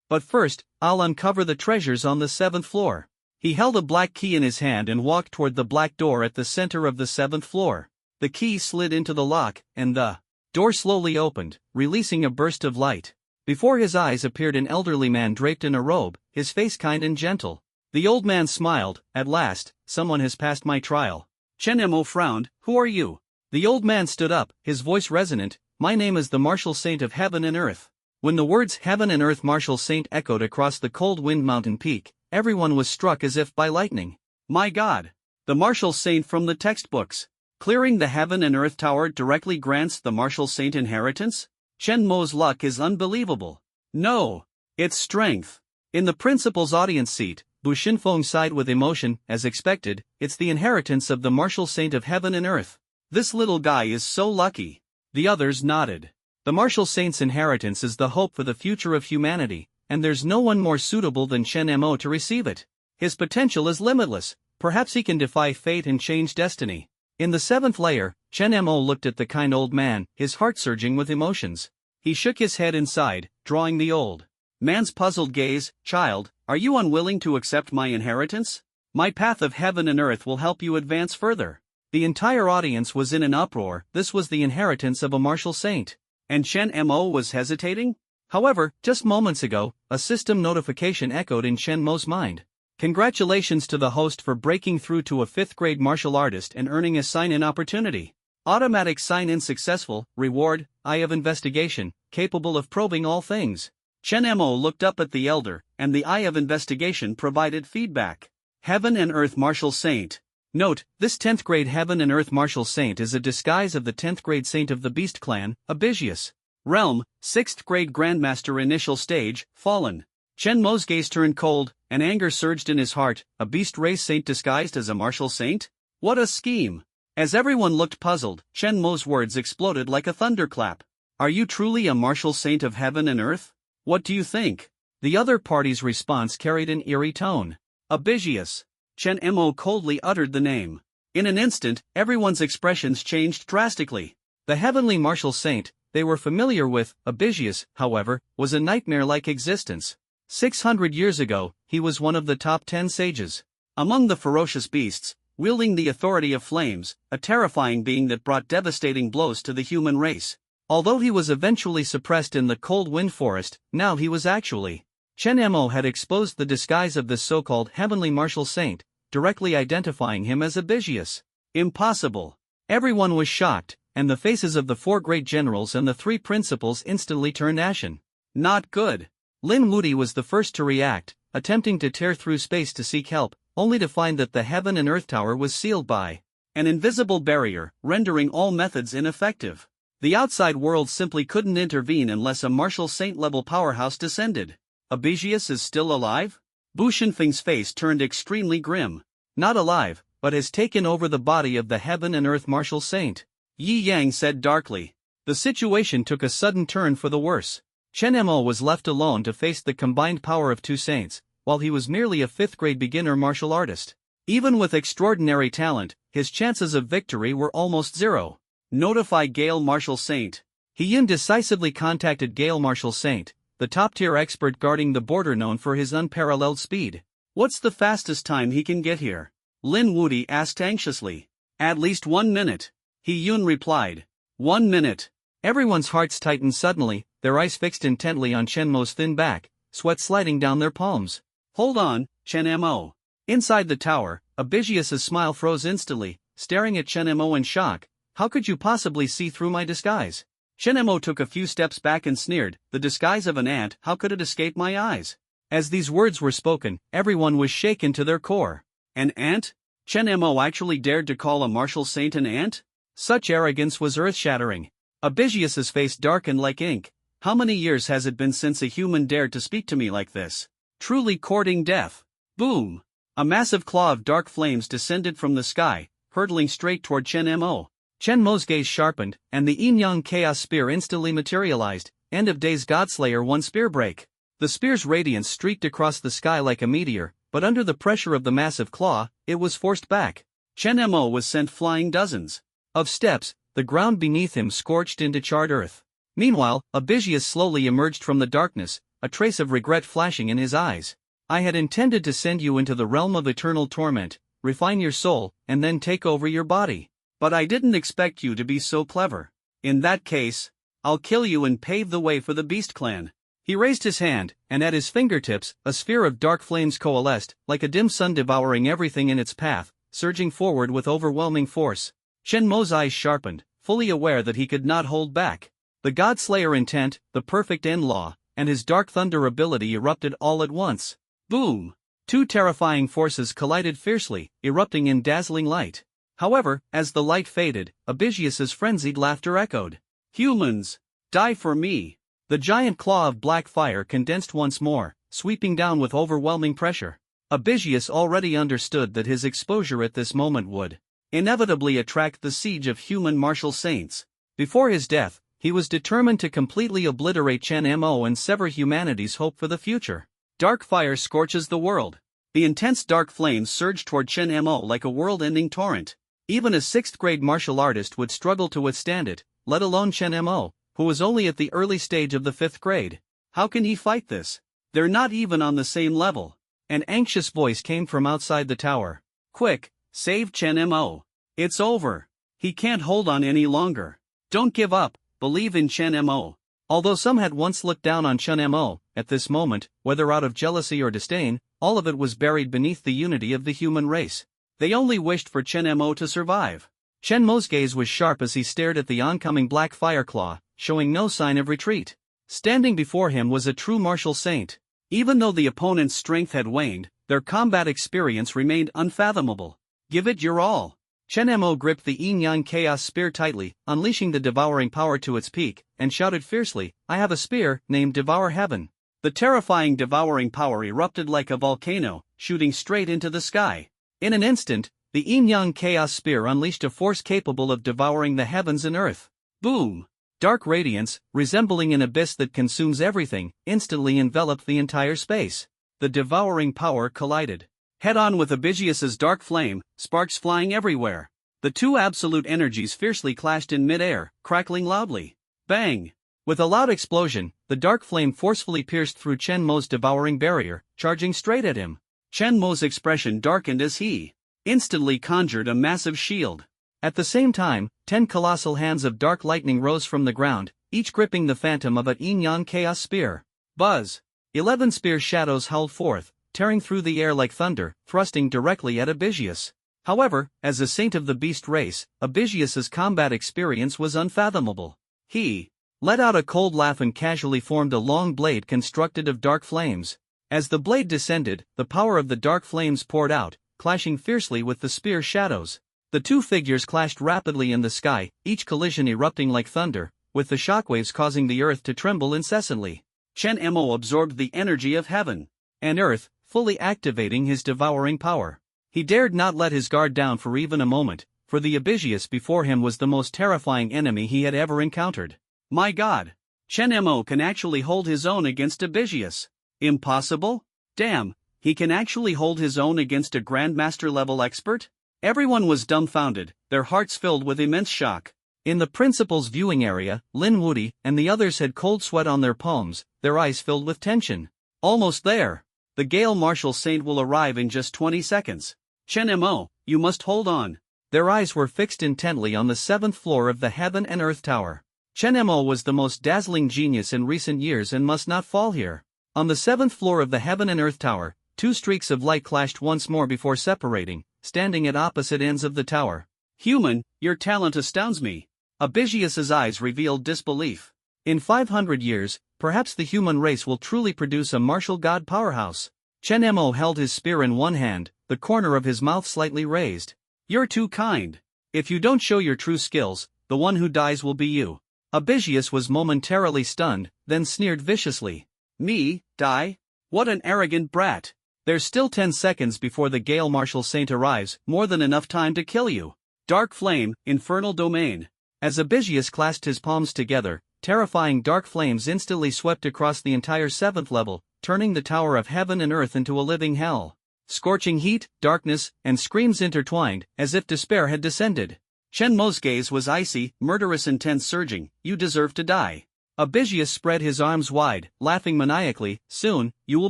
But first, I'll uncover the treasures on the 7th floor. He held a black key in his hand and walked toward the black door at the center of the 7th floor. The key slid into the lock, and the door slowly opened, releasing a burst of light. Before his eyes appeared an elderly man draped in a robe, his face kind and gentle. The old man smiled. "At last, someone has passed my trial." Chen Mo frowned. "Who are you?" The old man stood up, his voice resonant. "My name is the Martial Saint of Heaven and Earth." When the words Heaven and Earth Martial Saint echoed across the cold wind mountain peak, everyone was struck as if by lightning. My God! The Martial Saint from the textbooks. Clearing the Heaven and Earth Tower directly grants the Martial Saint inheritance? Chen Mo's luck is unbelievable. No! It's strength. In the principal's audience seat, Bu Shinfeng sighed with emotion. As expected, it's the inheritance of the Martial Saint of Heaven and Earth. This little guy is so lucky. The others nodded. The Martial Saint's inheritance is the hope for the future of humanity, and there's no one more suitable than Chen Mo to receive it. His potential is limitless. Perhaps he can defy fate and change destiny. In the 7th layer, Chen Mo looked at the kind old man, his heart surging with emotions. He shook his head and sighed, drawing the old man's puzzled gaze. "Child, are you unwilling to accept my inheritance? My path of heaven and earth will help you advance further." The entire audience was in an uproar. This was the inheritance of a martial saint. And Chen Mo was hesitating? However, just moments ago, a system notification echoed in Chen Mo's mind. Congratulations to the host for breaking through to a 5th grade martial artist and earning a sign-in opportunity. Automatic sign-in successful, reward, Eye of Investigation, capable of probing all things. Chen Mo looked up at the elder, and the Eye of Investigation provided feedback. Heaven and Earth Martial Saint. Note, this 10th grade Heaven and Earth Martial Saint is a disguise of the 10th grade Saint of the Beast Clan, Abisius. Realm, 6th grade Grandmaster Initial Stage, Fallen. Chen Mo's gaze turned cold, and anger surged in his heart. A beast race saint disguised as a martial saint? What a scheme! As everyone looked puzzled, Chen Mo's words exploded like a thunderclap. Are you truly a martial saint of heaven and earth? What do you think? The other party's response carried an eerie tone. Abisius. Chen Mo coldly uttered the name. In an instant, everyone's expressions changed drastically. The heavenly martial saint they were familiar with, Abisius, however, was a nightmare-like existence. 600 years ago, he was one of the top 10 sages. Among the ferocious beasts, wielding the authority of flames, a terrifying being that brought devastating blows to the human race. Although he was eventually suppressed in the cold wind forest, now he was actually. Chen Mo had exposed the disguise of this so-called heavenly martial saint, directly identifying him as Abisius. Impossible. Everyone was shocked, and the faces of the 4 great generals and the 3 principals instantly turned ashen. Not good. Lin Wuti was the first to react, attempting to tear through space to seek help, only to find that the Heaven and Earth Tower was sealed by an invisible barrier, rendering all methods ineffective. The outside world simply couldn't intervene unless a martial saint-level powerhouse descended. Abisius is still alive? Bu Shenfeng's face turned extremely grim. Not alive, but has taken over the body of the Heaven and Earth martial saint. Yi Yang said darkly. The situation took a sudden turn for the worse. Chen Mo was left alone to face the combined power of 2 saints, while he was merely a 5th grade beginner martial artist. Even with extraordinary talent, his chances of victory were almost zero. Notify Gale Martial Saint. He Yin decisively contacted Gale Martial Saint, the top-tier expert guarding the border known for his unparalleled speed. What's the fastest time he can get here? Lin Wuti asked anxiously. At least 1 minute. He Yun replied. 1 minute. Everyone's hearts tightened suddenly, their eyes fixed intently on Chen Mo's thin back, sweat sliding down their palms. Hold on, Chen Mo. Inside the tower, Abisius' smile froze instantly, staring at Chen Mo in shock. How could you possibly see through my disguise? Chen Mo took a few steps back and sneered, the disguise of an ant, how could it escape my eyes? As these words were spoken, everyone was shaken to their core. An ant? Chen Mo actually dared to call a martial saint an ant? Such arrogance was earth-shattering. Abisius' face darkened like ink. How many years has it been since a human dared to speak to me like this? Truly courting death. Boom! A massive claw of dark flames descended from the sky, hurtling straight toward Chen Mo. Chen Mo's gaze sharpened, and the Yin-Yang Chaos Spear instantly materialized. End of Days Godslayer 1 Spear Break. The spear's radiance streaked across the sky like a meteor, but under the pressure of the massive claw, it was forced back. Chen Mo was sent flying dozens of steps, the ground beneath him scorched into charred earth. Meanwhile, Abisius slowly emerged from the darkness, a trace of regret flashing in his eyes. I had intended to send you into the realm of eternal torment, refine your soul, and then take over your body. But I didn't expect you to be so clever. In that case, I'll kill you and pave the way for the Beast Clan. He raised his hand, and at his fingertips, a sphere of dark flames coalesced, like a dim sun devouring everything in its path, surging forward with overwhelming force. Chen Mo's eyes sharpened, fully aware that he could not hold back. The Godslayer intent, the perfect end law, and his dark thunder ability erupted all at once. Boom! 2 terrifying forces collided fiercely, erupting in dazzling light. However, as the light faded, Abisius' frenzied laughter echoed. Humans! Die for me! The giant claw of black fire condensed once more, sweeping down with overwhelming pressure. Abisius already understood that his exposure at this moment would inevitably attract the siege of human martial saints. Before his death, he was determined to completely obliterate Chen Mo and sever humanity's hope for the future. Dark fire scorches the world. The intense dark flames surged toward Chen Mo like a world-ending torrent. Even a 6th grade martial artist would struggle to withstand it, let alone Chen Mo, who was only at the early stage of the 5th grade. How can he fight this? They're not even on the same level. An anxious voice came from outside the tower. Quick, save Chen Mo. It's over. He can't hold on any longer. Don't give up, believe in Chen Mo. Although some had once looked down on Chen Mo, at this moment, whether out of jealousy or disdain, all of it was buried beneath the unity of the human race. They only wished for Chen Mo to survive. Chen Mo's gaze was sharp as he stared at the oncoming black fireclaw, showing no sign of retreat. Standing before him was a true martial saint. Even though the opponent's strength had waned, their combat experience remained unfathomable. Give it your all. Chen Mo gripped the yin-yang chaos spear tightly, unleashing the devouring power to its peak, and shouted fiercely, "I have a spear, named Devour Heaven." The terrifying devouring power erupted like a volcano, shooting straight into the sky. In an instant, the yin-yang chaos spear unleashed a force capable of devouring the heavens and earth. Boom! Dark radiance, resembling an abyss that consumes everything, instantly enveloped the entire space. The devouring power collided head-on with Abisius's dark flame, sparks flying everywhere. The two absolute energies fiercely clashed in mid-air, crackling loudly. Bang! With a loud explosion, the dark flame forcefully pierced through Chen Mo's devouring barrier, charging straight at him. Chen Mo's expression darkened as he instantly conjured a massive shield. At the same time, 10 colossal hands of dark lightning rose from the ground, each gripping the phantom of a yin-yang chaos spear. Buzz! 11 spear shadows howled forth, tearing through the air like thunder, thrusting directly at Abisius. However, as a saint of the beast race, Abisius's combat experience was unfathomable. He let out a cold laugh and casually formed a long blade constructed of dark flames. As the blade descended, the power of the dark flames poured out, clashing fiercely with the spear shadows. The two figures clashed rapidly in the sky, each collision erupting like thunder, with the shockwaves causing the earth to tremble incessantly. Chen Mo absorbed the energy of heaven and earth, fully activating his devouring power. He dared not let his guard down for even a moment, for the Abisius before him was the most terrifying enemy he had ever encountered. My God! Chen Mo can actually hold his own against Abisius. Impossible? Damn, he can actually hold his own against a Grandmaster-level expert? Everyone was dumbfounded, their hearts filled with immense shock. In the principal's viewing area, Lin Wudi and the others had cold sweat on their palms, their eyes filled with tension. Almost there. The Gale Martial Saint will arrive in just 20 seconds. Chen Mo, you must hold on. Their eyes were fixed intently on the 7th floor of the Heaven and Earth Tower. Chen Mo was the most dazzling genius in recent years and must not fall here. On the 7th floor of the Heaven and Earth Tower, two streaks of light clashed once more before separating, standing at opposite ends of the tower. Human, your talent astounds me. Abisius's eyes revealed disbelief. In 500 years, perhaps the human race will truly produce a martial god powerhouse. Chen Mo held his spear in one hand, the corner of his mouth slightly raised. You're too kind. If you don't show your true skills, the one who dies will be you. Abisius was momentarily stunned, then sneered viciously. Me, die? What an arrogant brat. There's still 10 seconds before the Gale Martial Saint arrives, more than enough time to kill you. Dark Flame, Infernal Domain. As Abisius clasped his palms together, terrifying dark flames instantly swept across the entire 7th level, turning the Tower of Heaven and Earth into a living hell. Scorching heat, darkness, and screams intertwined, as if despair had descended. Chen Mo's gaze was icy, murderous intent surging. You deserve to die. Abisius spread his arms wide, laughing maniacally. Soon, you will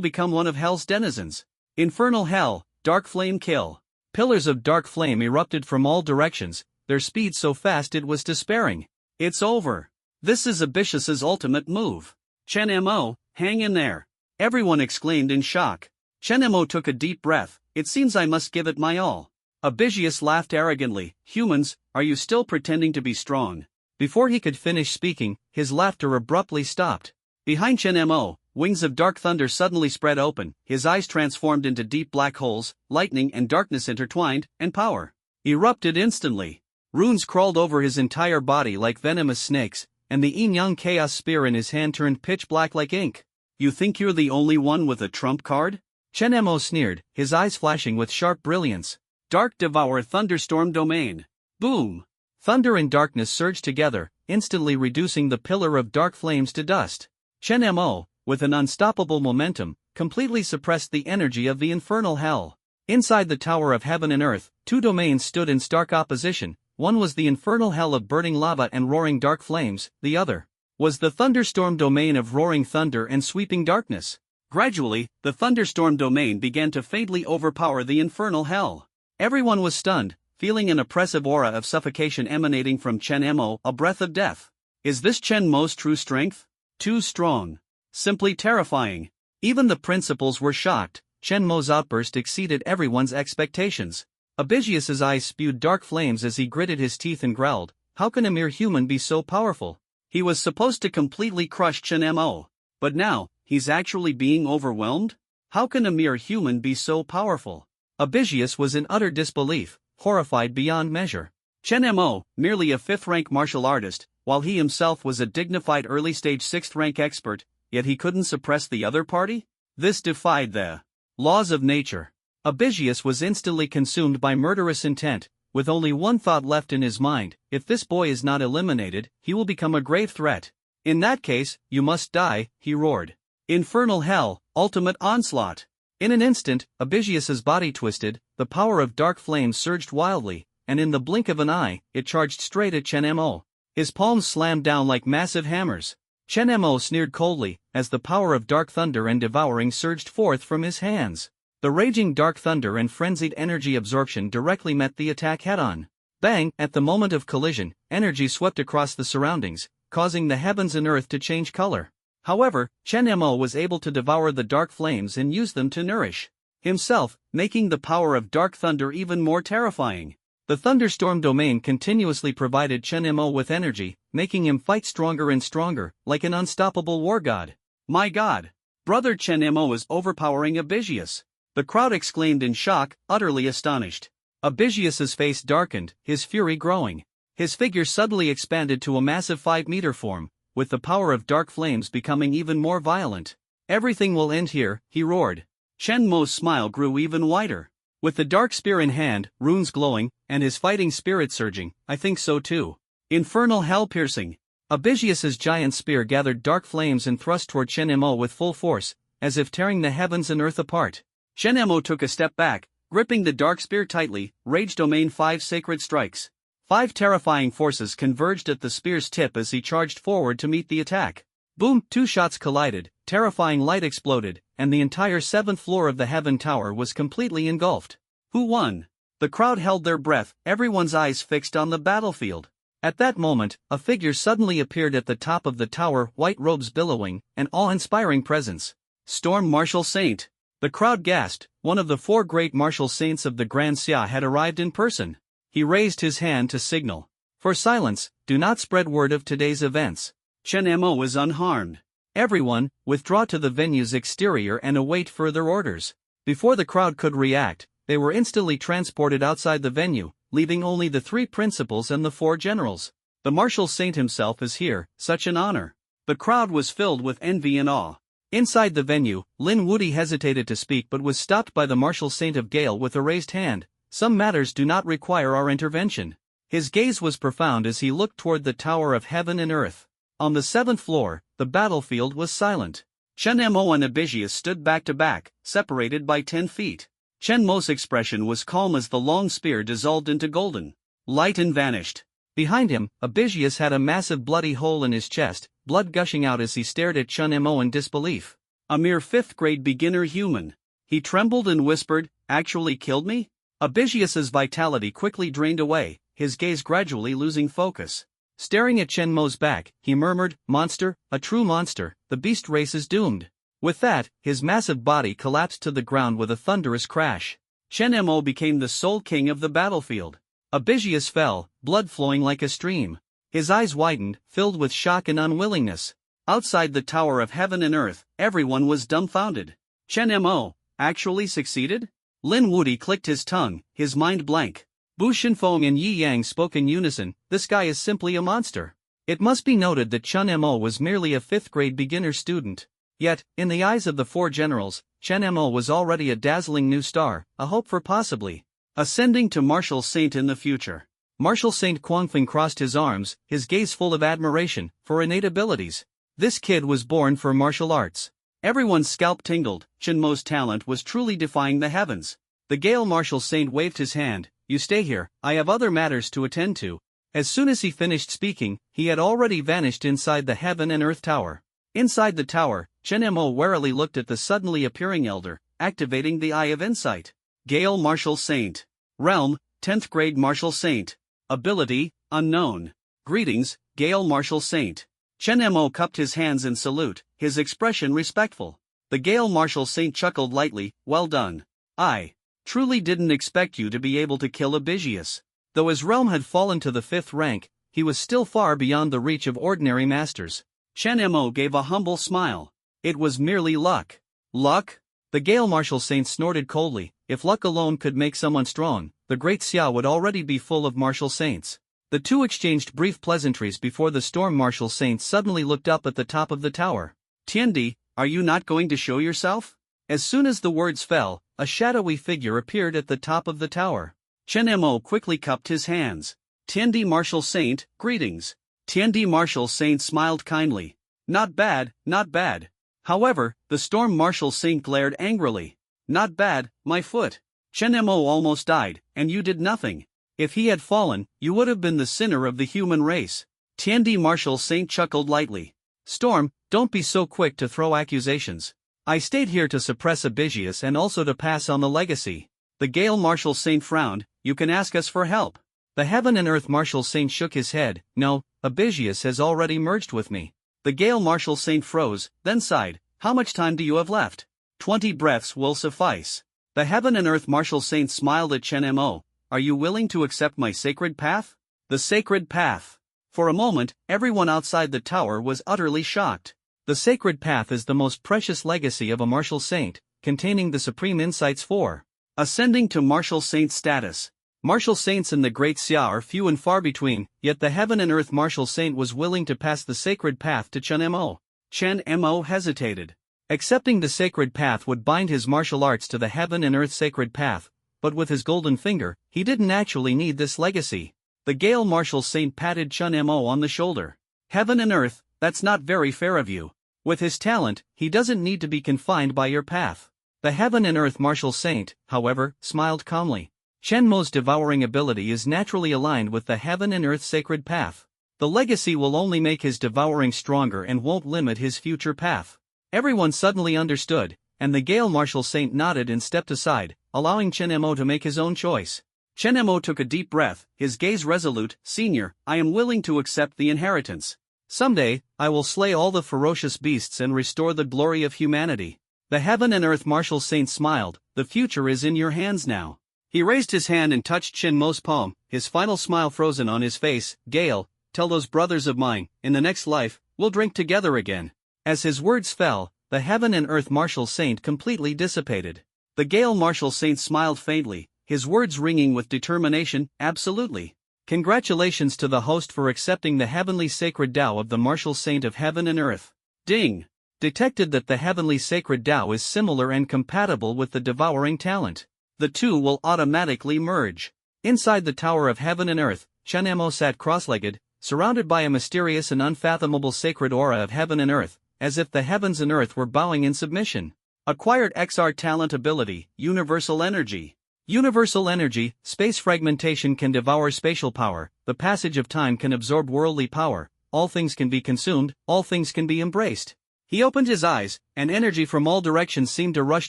become one of hell's denizens. Infernal hell, dark flame kill. Pillars of dark flame erupted from all directions, their speed so fast it was despairing. It's over. This is Abisius's ultimate move. Chen Mo, hang in there. Everyone exclaimed in shock. Chen Mo took a deep breath. It seems I must give it my all. Abisius laughed arrogantly. Humans, are you still pretending to be strong? Before he could finish speaking, his laughter abruptly stopped. Behind Chen Mo, wings of dark thunder suddenly spread open, his eyes transformed into deep black holes, lightning and darkness intertwined, and power erupted instantly. Runes crawled over his entire body like venomous snakes, and the yin-yang chaos spear in his hand turned pitch black like ink. You think you're the only one with a trump card? Chen Mo sneered, his eyes flashing with sharp brilliance. Dark Devour Thunderstorm Domain. Boom! Thunder and darkness surged together, instantly reducing the pillar of dark flames to dust. Chen Mo, with an unstoppable momentum, completely suppressed the energy of the infernal hell. Inside the Tower of Heaven and Earth, two domains stood in stark opposition. One was the infernal hell of burning lava and roaring dark flames, the other was the thunderstorm domain of roaring thunder and sweeping darkness. Gradually, the thunderstorm domain began to faintly overpower the infernal hell. Everyone was stunned, feeling an oppressive aura of suffocation emanating from Chen Mo, a breath of death. Is this Chen Mo's true strength? Too strong. Simply terrifying. Even the principals were shocked. Chen Mo's outburst exceeded everyone's expectations. Abisius's eyes spewed dark flames as he gritted his teeth and growled, "How can a mere human be so powerful?" He was supposed to completely crush Chen Mo. But now, he's actually being overwhelmed? How can a mere human be so powerful? Abisius was in utter disbelief, horrified beyond measure. Chen Mo, merely a 5th-rank martial artist, while he himself was a dignified early-stage 6th-rank expert, yet he couldn't suppress the other party? This defied the laws of nature. Abisius was instantly consumed by murderous intent, with only one thought left in his mind: if this boy is not eliminated, he will become a grave threat. In that case, you must die, he roared. Infernal hell, ultimate onslaught. In an instant, Abisius's body twisted, the power of dark flames surged wildly, and in the blink of an eye, it charged straight at Chen Mo. His palms slammed down like massive hammers. Chen Mo sneered coldly, as the power of dark thunder and devouring surged forth from his hands. The raging dark thunder and frenzied energy absorption directly met the attack head-on. Bang! At the moment of collision, energy swept across the surroundings, causing the heavens and earth to change color. However, Chen Mo was able to devour the dark flames and use them to nourish himself, making the power of dark thunder even more terrifying. The thunderstorm domain continuously provided Chen Mo with energy, making him fight stronger and stronger, like an unstoppable war god. My god! Brother Chen Mo is overpowering Abisius! The crowd exclaimed in shock, utterly astonished. Abisius's face darkened, his fury growing. His figure suddenly expanded to a massive 5-meter form, with the power of dark flames becoming even more violent. Everything will end here, he roared. Chen Mo's smile grew even wider. With the dark spear in hand, runes glowing, and his fighting spirit surging, I think so too. Infernal hell piercing. Abisius's giant spear gathered dark flames and thrust toward Chen Mo with full force, as if tearing the heavens and earth apart. Chen Mo took a step back, gripping the dark spear tightly. Rage Domain 5 Sacred Strikes. 5 terrifying forces converged at the spear's tip as he charged forward to meet the attack. Boom! 2 shots collided, terrifying light exploded, and the entire 7th floor of the Heaven Tower was completely engulfed. Who won? The crowd held their breath, everyone's eyes fixed on the battlefield. At that moment, a figure suddenly appeared at the top of the tower, white robes billowing, an awe-inspiring presence. Storm Martial Saint. The crowd gasped. One of the 4 great martial saints of the Grand Xia had arrived in person. He raised his hand to signal for silence. Do not spread word of today's events. Chen Mo was unharmed. Everyone, withdraw to the venue's exterior and await further orders. Before the crowd could react, they were instantly transported outside the venue, leaving only the 3 principals and the 4 generals. The martial saint himself is here, such an honor. The crowd was filled with envy and awe. Inside the venue, Lin Wuti hesitated to speak but was stopped by the martial saint of Gale with a raised hand. Some matters do not require our intervention. His gaze was profound as he looked toward the Tower of Heaven and Earth. On the 7th floor, the battlefield was silent. Chen Mo and Abisius stood back to back, separated by 10 feet. Chen Mo's expression was calm as the long spear dissolved into golden light and vanished. Behind him, Abisius had a massive bloody hole in his chest, blood gushing out as he stared at Chen Mo in disbelief. A mere 5th-grade beginner human. He trembled and whispered, "Actually killed me?" Abisius's vitality quickly drained away, his gaze gradually losing focus. Staring at Chen Mo's back, he murmured, "Monster, a true monster, the beast race is doomed." With that, his massive body collapsed to the ground with a thunderous crash. Chen Mo became the sole king of the battlefield. Abisius fell, blood flowing like a stream. His eyes widened, filled with shock and unwillingness. Outside the Tower of Heaven and Earth, everyone was dumbfounded. Chen Mo actually succeeded? Lin Wuti clicked his tongue, his mind blank. Bu Shinfeng and Yi Yang spoke in unison, "This guy is simply a monster." It must be noted that Chen Mo was merely a 5th-grade beginner student. Yet, in the eyes of the 4 generals, Chen Mo was already a dazzling new star, a hope for possibly ascending to Martial Saint in the future. Martial Saint Quangfeng crossed his arms, his gaze full of admiration for innate abilities. This kid was born for martial arts. Everyone's scalp tingled. Chen Mo's talent was truly defying the heavens. The Gale Martial Saint waved his hand. "You stay here, I have other matters to attend to." As soon as he finished speaking, he had already vanished inside the Heaven and Earth Tower. Inside the tower, Chen Mo warily looked at the suddenly appearing elder, activating the Eye of Insight. Gale Martial Saint. Realm, 10th grade Martial Saint. Ability, unknown. Greetings, Gale Martial Saint. Chen Mo cupped his hands in salute, his expression respectful. The Gale Marshal Saint chuckled lightly, "Well done. I truly didn't expect you to be able to kill Abisius." Though his realm had fallen to the 5th rank, he was still far beyond the reach of ordinary masters. Chen Mo gave a humble smile. It was merely luck. Luck? The Gale Marshal Saint snorted coldly. If luck alone could make someone strong, the Great Xia would already be full of Marshal Saints. The two exchanged brief pleasantries before the Storm Marshal Saint suddenly looked up at the top of the tower. "Tiandi, are you not going to show yourself?" As soon as the words fell, a shadowy figure appeared at the top of the tower. Chen Mo quickly cupped his hands. "Tiandi Marshal Saint, greetings." Tiandi Marshal Saint smiled kindly. "Not bad, not bad." However, the Storm Marshal Saint glared angrily. "Not bad, my foot. Chen Mo almost died, and you did nothing. If he had fallen, you would have been the sinner of the human race." Tiandi Marshal Saint chuckled lightly. "Storm, don't be so quick to throw accusations. I stayed here to suppress Abisius and also to pass on the legacy." The Gale Marshal Saint frowned. "You can ask us for help." The Heaven and Earth Marshal Saint shook his head. "No, Abisius has already merged with me." The Gale Marshal Saint froze, then sighed. "How much time do you have left?" 20 breaths will suffice." The Heaven and Earth Marshal Saint smiled at Chen Mo. "Are you willing to accept my sacred path?" The sacred path. For a moment, everyone outside the tower was utterly shocked. The sacred path is the most precious legacy of a Marshal Saint, containing the supreme insights for ascending to Marshal Saint status. Marshal Saints in the Great Xia are few and far between, yet the Heaven and Earth Marshal Saint was willing to pass the sacred path to Chen Mo. Chen Mo hesitated. Accepting the sacred path would bind his martial arts to the Heaven and Earth sacred path, but with his golden finger, he didn't actually need this legacy. The Gale Marshal Saint patted Chen Mo on the shoulder. "Heaven and Earth, that's not very fair of you. With his talent, he doesn't need to be confined by your path." The Heaven and Earth Marshal Saint, however, smiled calmly. Chen Mo's devouring ability is naturally aligned with the Heaven and Earth sacred path. The legacy will only make his devouring stronger and won't limit his future path. Everyone suddenly understood, and the Gale Marshal Saint nodded and stepped aside, allowing Chen Mo to make his own choice. Chen Mo took a deep breath, his gaze resolute. "Senior, I am willing to accept the inheritance. Someday, I will slay all the ferocious beasts and restore the glory of humanity." The Heaven and Earth Marshal Saint smiled. "The future is in your hands now." He raised his hand and touched Chen Mo's palm, his final smile frozen on his face. "Gale, tell those brothers of mine, in the next life, we'll drink together again." As his words fell, the Heaven and Earth Marshal Saint completely dissipated. The Gale Marshal Saint smiled faintly, his words ringing with determination. "Absolutely. Congratulations to the host for accepting the heavenly sacred Tao of the Marshal Saint of Heaven and Earth." Ding! Detected that the heavenly sacred Tao is similar and compatible with the devouring talent. The two will automatically merge. Inside the Tower of Heaven and Earth, Chen Mo sat cross-legged, surrounded by a mysterious and unfathomable sacred aura of Heaven and Earth, as if the heavens and earth were bowing in submission. Acquired XR talent ability, Universal Energy. Universal Energy, space fragmentation can devour spatial power, the passage of time can absorb worldly power, all things can be consumed, all things can be embraced. He opened his eyes, and energy from all directions seemed to rush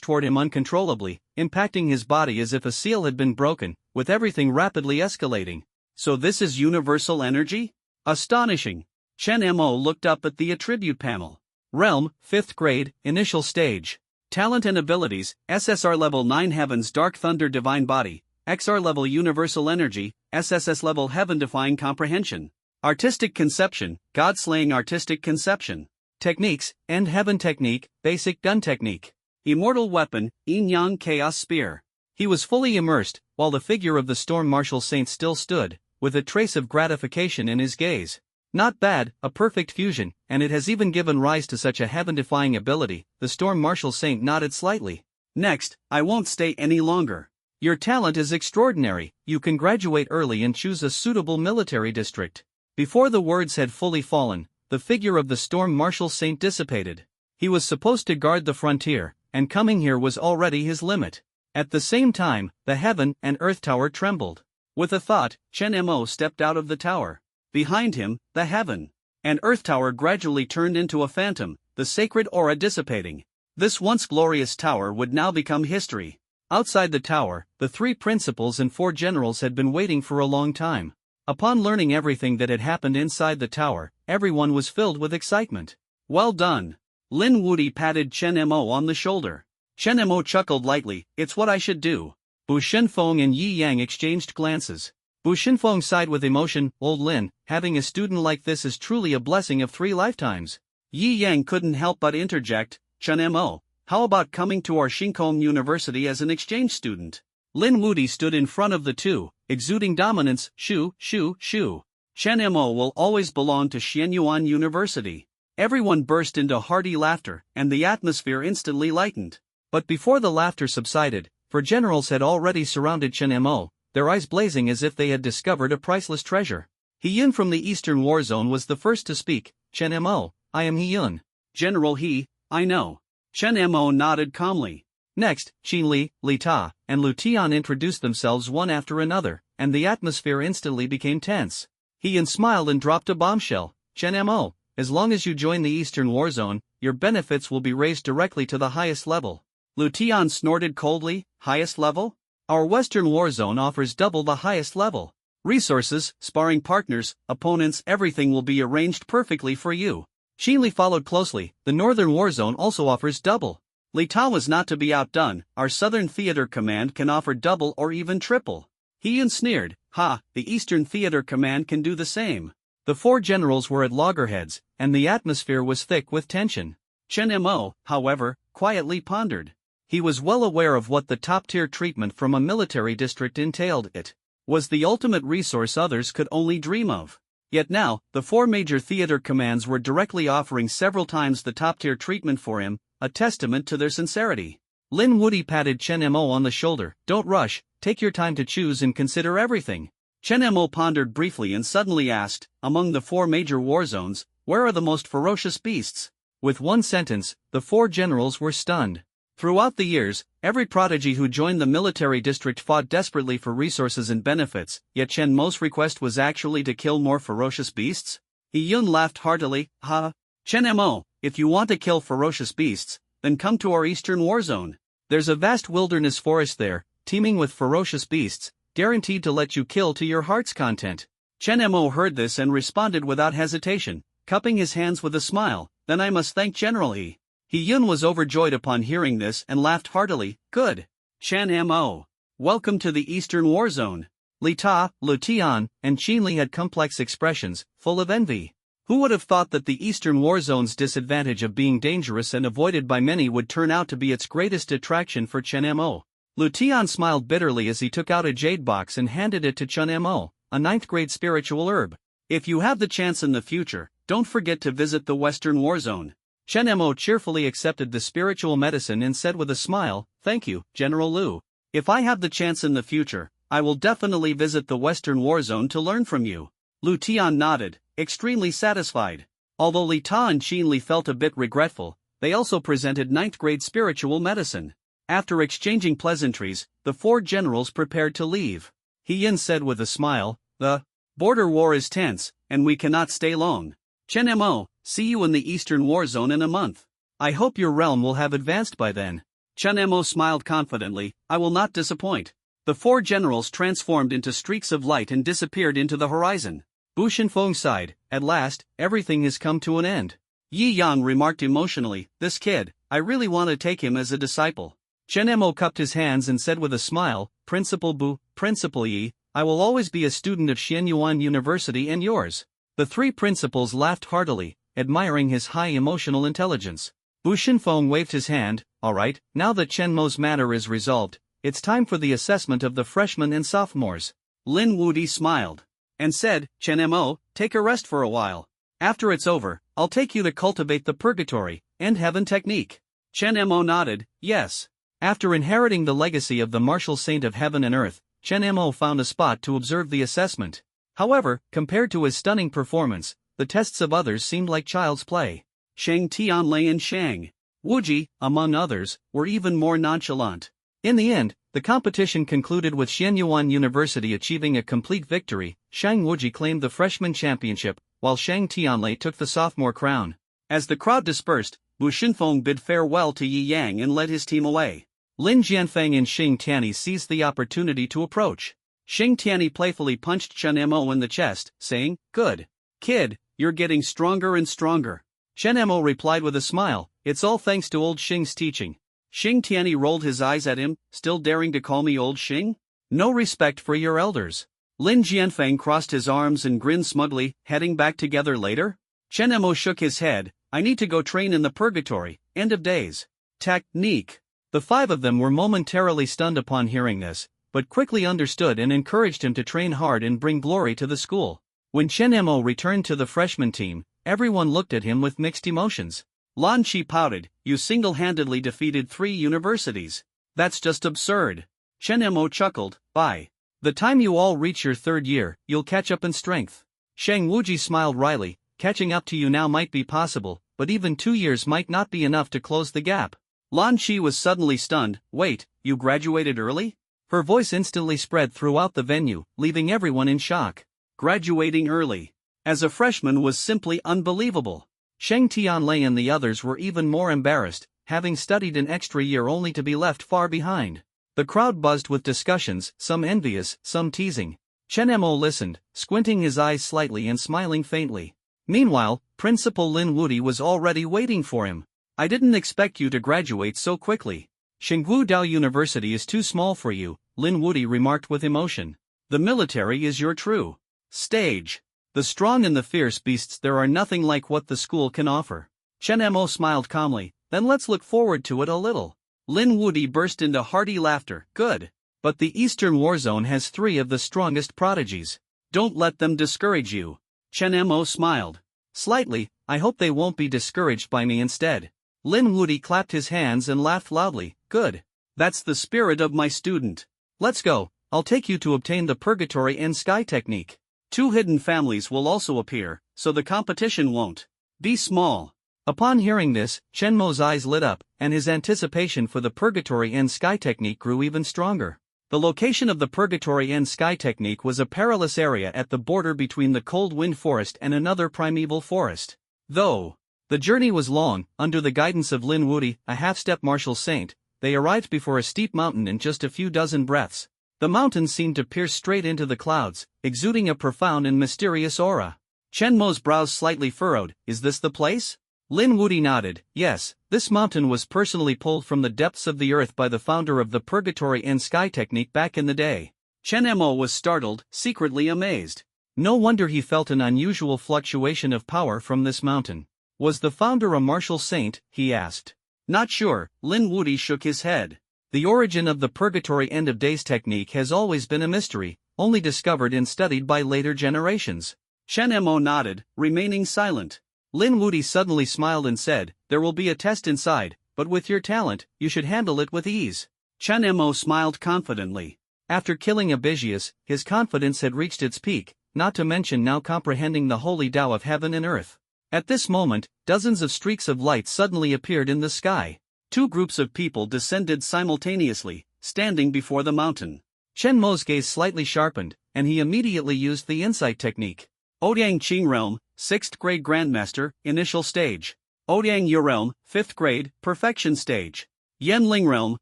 toward him uncontrollably, impacting his body as if a seal had been broken, with everything rapidly escalating. "So this is Universal Energy? Astonishing." Chen Mo looked up at the attribute panel. Realm, 5th grade, initial stage. Talent and abilities, SSR level 9 Heaven's Dark Thunder Divine Body, XR level Universal Energy, SSS level Heaven Defying Comprehension. Artistic Conception, God-slaying Artistic Conception. Techniques, End Heaven Technique, Basic Gun Technique. Immortal Weapon, Yin Yang Chaos Spear. He was fully immersed, while the figure of the Storm Marshal Saint still stood, with a trace of gratification in his gaze. "Not bad, a perfect fusion, and it has even given rise to such a heaven-defying ability." The Storm Marshal Saint nodded slightly. "Next, I won't stay any longer. Your talent is extraordinary, you can graduate early and choose a suitable military district." Before the words had fully fallen, the figure of the Storm Marshal Saint dissipated. He was supposed to guard the frontier, and coming here was already his limit. At the same time, the Heaven and Earth Tower trembled. With a thought, Chen Mo stepped out of the tower. Behind him, the Heaven and Earth Tower gradually turned into a phantom, the sacred aura dissipating. This once glorious tower would now become history. Outside the tower, the 3 principals and 4 generals had been waiting for a long time. Upon learning everything that had happened inside the tower, everyone was filled with excitement. Well done. Lin Wuti patted Chen Mo on the shoulder. Chen Mo chuckled lightly, it's what I should do. Bu Shenfeng and Yi Yang exchanged glances. Bu Shenfeng sighed with emotion, old Lin, having a student like this is truly a blessing of 3 lifetimes. Yi Yang couldn't help but interject, Chen Mo, how about coming to our Xingkong University as an exchange student? Lin Wuti stood in front of the two, exuding dominance, shoo, shoo, shoo. Chen Mo will always belong to Xianyuan University. Everyone burst into hearty laughter, and the atmosphere instantly lightened. But before the laughter subsided, for generals had already surrounded Chen Mo, their eyes blazing as if they had discovered a priceless treasure. He Yun from the Eastern War Zone was the first to speak. Chen Mo, I am He Yun. General He, I know. Chen Mo nodded calmly. Next, Xin Li, Li Ta, and Lu Tian introduced themselves one after another, and the atmosphere instantly became tense. He Yun smiled and dropped a bombshell. Chen Mo, as long as you join the Eastern War Zone, your benefits will be raised directly to the highest level. Lu Tian snorted coldly, highest level? Our Western War Zone offers double the highest level. Resources, sparring partners, opponents, everything will be arranged perfectly for you. Xin Li followed closely. The Northern War Zone also offers double. Li Ta was not to be outdone. Our Southern Theater Command can offer double or even triple. He Yun sneered, ha, the Eastern Theater Command can do the same. The 4 generals were at loggerheads, and the atmosphere was thick with tension. Chen Mo, however, quietly pondered. He was well aware of what the top-tier treatment from a military district entailed. It was the ultimate resource others could only dream of. Yet now, the 4 major theater commands were directly offering several times the top-tier treatment for him, a testament to their sincerity. Lin Wuti patted Chen Mo on the shoulder. Don't rush, take your time to choose and consider everything. Chen Mo pondered briefly and suddenly asked, among the 4 major war zones, where are the most ferocious beasts? With one sentence, the 4 generals were stunned. Throughout the years, every prodigy who joined the military district fought desperately for resources and benefits, yet Chen Mo's request was actually to kill more ferocious beasts? He Yun laughed heartily, ha. Chen Mo, if you want to kill ferocious beasts, then come to our Eastern War Zone. There's a vast wilderness forest there, teeming with ferocious beasts, guaranteed to let you kill to your heart's content. Chen Mo heard this and responded without hesitation, cupping his hands with a smile, then I must thank General He. He Yun was overjoyed upon hearing this and laughed heartily, good. Chen Mo. Welcome to the Eastern War Zone. Li Ta, Lu Tian, and Xin Li had complex expressions, full of envy. Who would have thought that the Eastern War Zone's disadvantage of being dangerous and avoided by many would turn out to be its greatest attraction for Chen Mo? Lu Tian smiled bitterly as he took out a jade box and handed it to Chen Mo, a 9th-grade spiritual herb. If you have the chance in the future, don't forget to visit the Western War Zone. Chen Mo cheerfully accepted the spiritual medicine and said with a smile, thank you, General Lu. If I have the chance in the future, I will definitely visit the Western War Zone to learn from you. Lu Tian nodded, extremely satisfied. Although Li Ta and Xin Li felt a bit regretful, they also presented 9th-grade spiritual medicine. After exchanging pleasantries, the 4 generals prepared to leave. He Yin said with a smile, the border war is tense, and we cannot stay long. Chen Mo, see you in the Eastern War Zone in a month. I hope your realm will have advanced by then. Chen Mo smiled confidently, I will not disappoint. The 4 generals transformed into streaks of light and disappeared into the horizon. Bu Shenfeng sighed, at last, everything has come to an end. Yi Yang remarked emotionally, this kid, I really want to take him as a disciple. Chen Mo cupped his hands and said with a smile, Principal Bu, Principal Yi, I will always be a student of Xianyuan University and yours. The 3 principals laughed heartily, admiring his high emotional intelligence. Bu Shenfeng waved his hand, alright, now that Chen Mo's matter is resolved, it's time for the assessment of the freshmen and sophomores. Lin Wuti smiled and said, Chen Mo, take a rest for a while. After it's over, I'll take you to cultivate the purgatory and heaven technique. Chen Mo nodded, yes. After inheriting the legacy of the martial saint of heaven and earth, Chen Mo found a spot to observe the assessment. However, compared to his stunning performance, the tests of others seemed like child's play. Shang Tianlei and Shang Wuji, among others, were even more nonchalant. In the end, the competition concluded with Xianyuan University achieving a complete victory. Shang Wuji claimed the freshman championship, while Shang Tianlei took the sophomore crown. As the crowd dispersed, Bu Shenfeng bid farewell to Yi Yang and led his team away. Lin Jianfeng and Xing Tianyi seized the opportunity to approach. Xing Tianyi playfully punched Chen Mo in the chest, saying, good kid, You're getting stronger and stronger. Chen Mo replied with a smile, it's all thanks to old Xing's teaching. Xing Tianyi rolled his eyes at him, still daring to call me old Xing? No respect for your elders. Lin Jianfeng crossed his arms and grinned smugly, heading back together later? Chen Mo shook his head, I need to go train in the purgatory, end of days. Technique. The five of them were momentarily stunned upon hearing this, but quickly understood and encouraged him to train hard and bring glory to the school. When Chen Mo returned to the freshman team, everyone looked at him with mixed emotions. Lan Qi pouted, you single-handedly defeated 3 universities. That's just absurd. Chen Mo chuckled, by the time you all reach your 3rd year, you'll catch up in strength. Shang Wuji smiled wryly, catching up to you now might be possible, but even 2 years might not be enough to close the gap. Lan Qi was suddenly stunned, wait, you graduated early? Her voice instantly spread throughout the venue, leaving everyone in shock. Graduating early. As a freshman was simply unbelievable. Sheng Tianlei and the others were even more embarrassed, having studied an extra year only to be left far behind. The crowd buzzed with discussions, some envious, some teasing. Chen Mo listened, squinting his eyes slightly and smiling faintly. Meanwhile, Principal Lin Wudi was already waiting for him. I didn't expect you to graduate so quickly. Xingwu Dao University is too small for you, Lin Wudi remarked with emotion. The military is your true stage. The strong and the fierce beasts there are nothing like what the school can offer. Chen Mo smiled calmly, then let's look forward to it a little. Lin Wudi burst into hearty laughter, good. But the Eastern War Zone has 3 of the strongest prodigies. Don't let them discourage you. Chen Mo smiled. Slightly, I hope they won't be discouraged by me instead. Lin Wudi clapped his hands and laughed loudly, good. That's the spirit of my student. Let's go, I'll take you to obtain the Purgatory and Sky technique. 2 hidden families will also appear, so the competition won't be small. Upon hearing this, Chen Mo's eyes lit up, and his anticipation for the Purgatory and Sky technique grew even stronger. The location of the Purgatory and Sky technique was a perilous area at the border between the Cold Wind Forest and another primeval forest. Though the journey was long, under the guidance of Lin Wudi, a half-step martial saint, they arrived before a steep mountain in just a few dozen breaths. The mountain seemed to pierce straight into the clouds, exuding a profound and mysterious aura. Chen Mo's brows slightly furrowed, is this the place? Lin Wudi nodded, yes, this mountain was personally pulled from the depths of the earth by the founder of the Purgatory and Sky technique back in the day. Chen Mo was startled, secretly amazed. No wonder he felt an unusual fluctuation of power from this mountain. Was the founder a martial saint, he asked. Not sure, Lin Wudi shook his head. The origin of the Purgatory End of Days technique has always been a mystery, only discovered and studied by later generations. Chen Mo nodded, remaining silent. Lin Wudi suddenly smiled and said, there will be a test inside, but with your talent, you should handle it with ease. Chen Mo smiled confidently. After killing Abisius, his confidence had reached its peak, not to mention now comprehending the holy Tao of heaven and earth. At this moment, dozens of streaks of light suddenly appeared in the sky. 2 groups of people descended simultaneously, standing before the mountain. Chen Mo's gaze slightly sharpened, and he immediately used the insight technique. Ouyang Qing Realm, 6th grade Grandmaster, Initial Stage. Ouyang Yu Realm, 5th grade, Perfection Stage. Yen Ling Realm,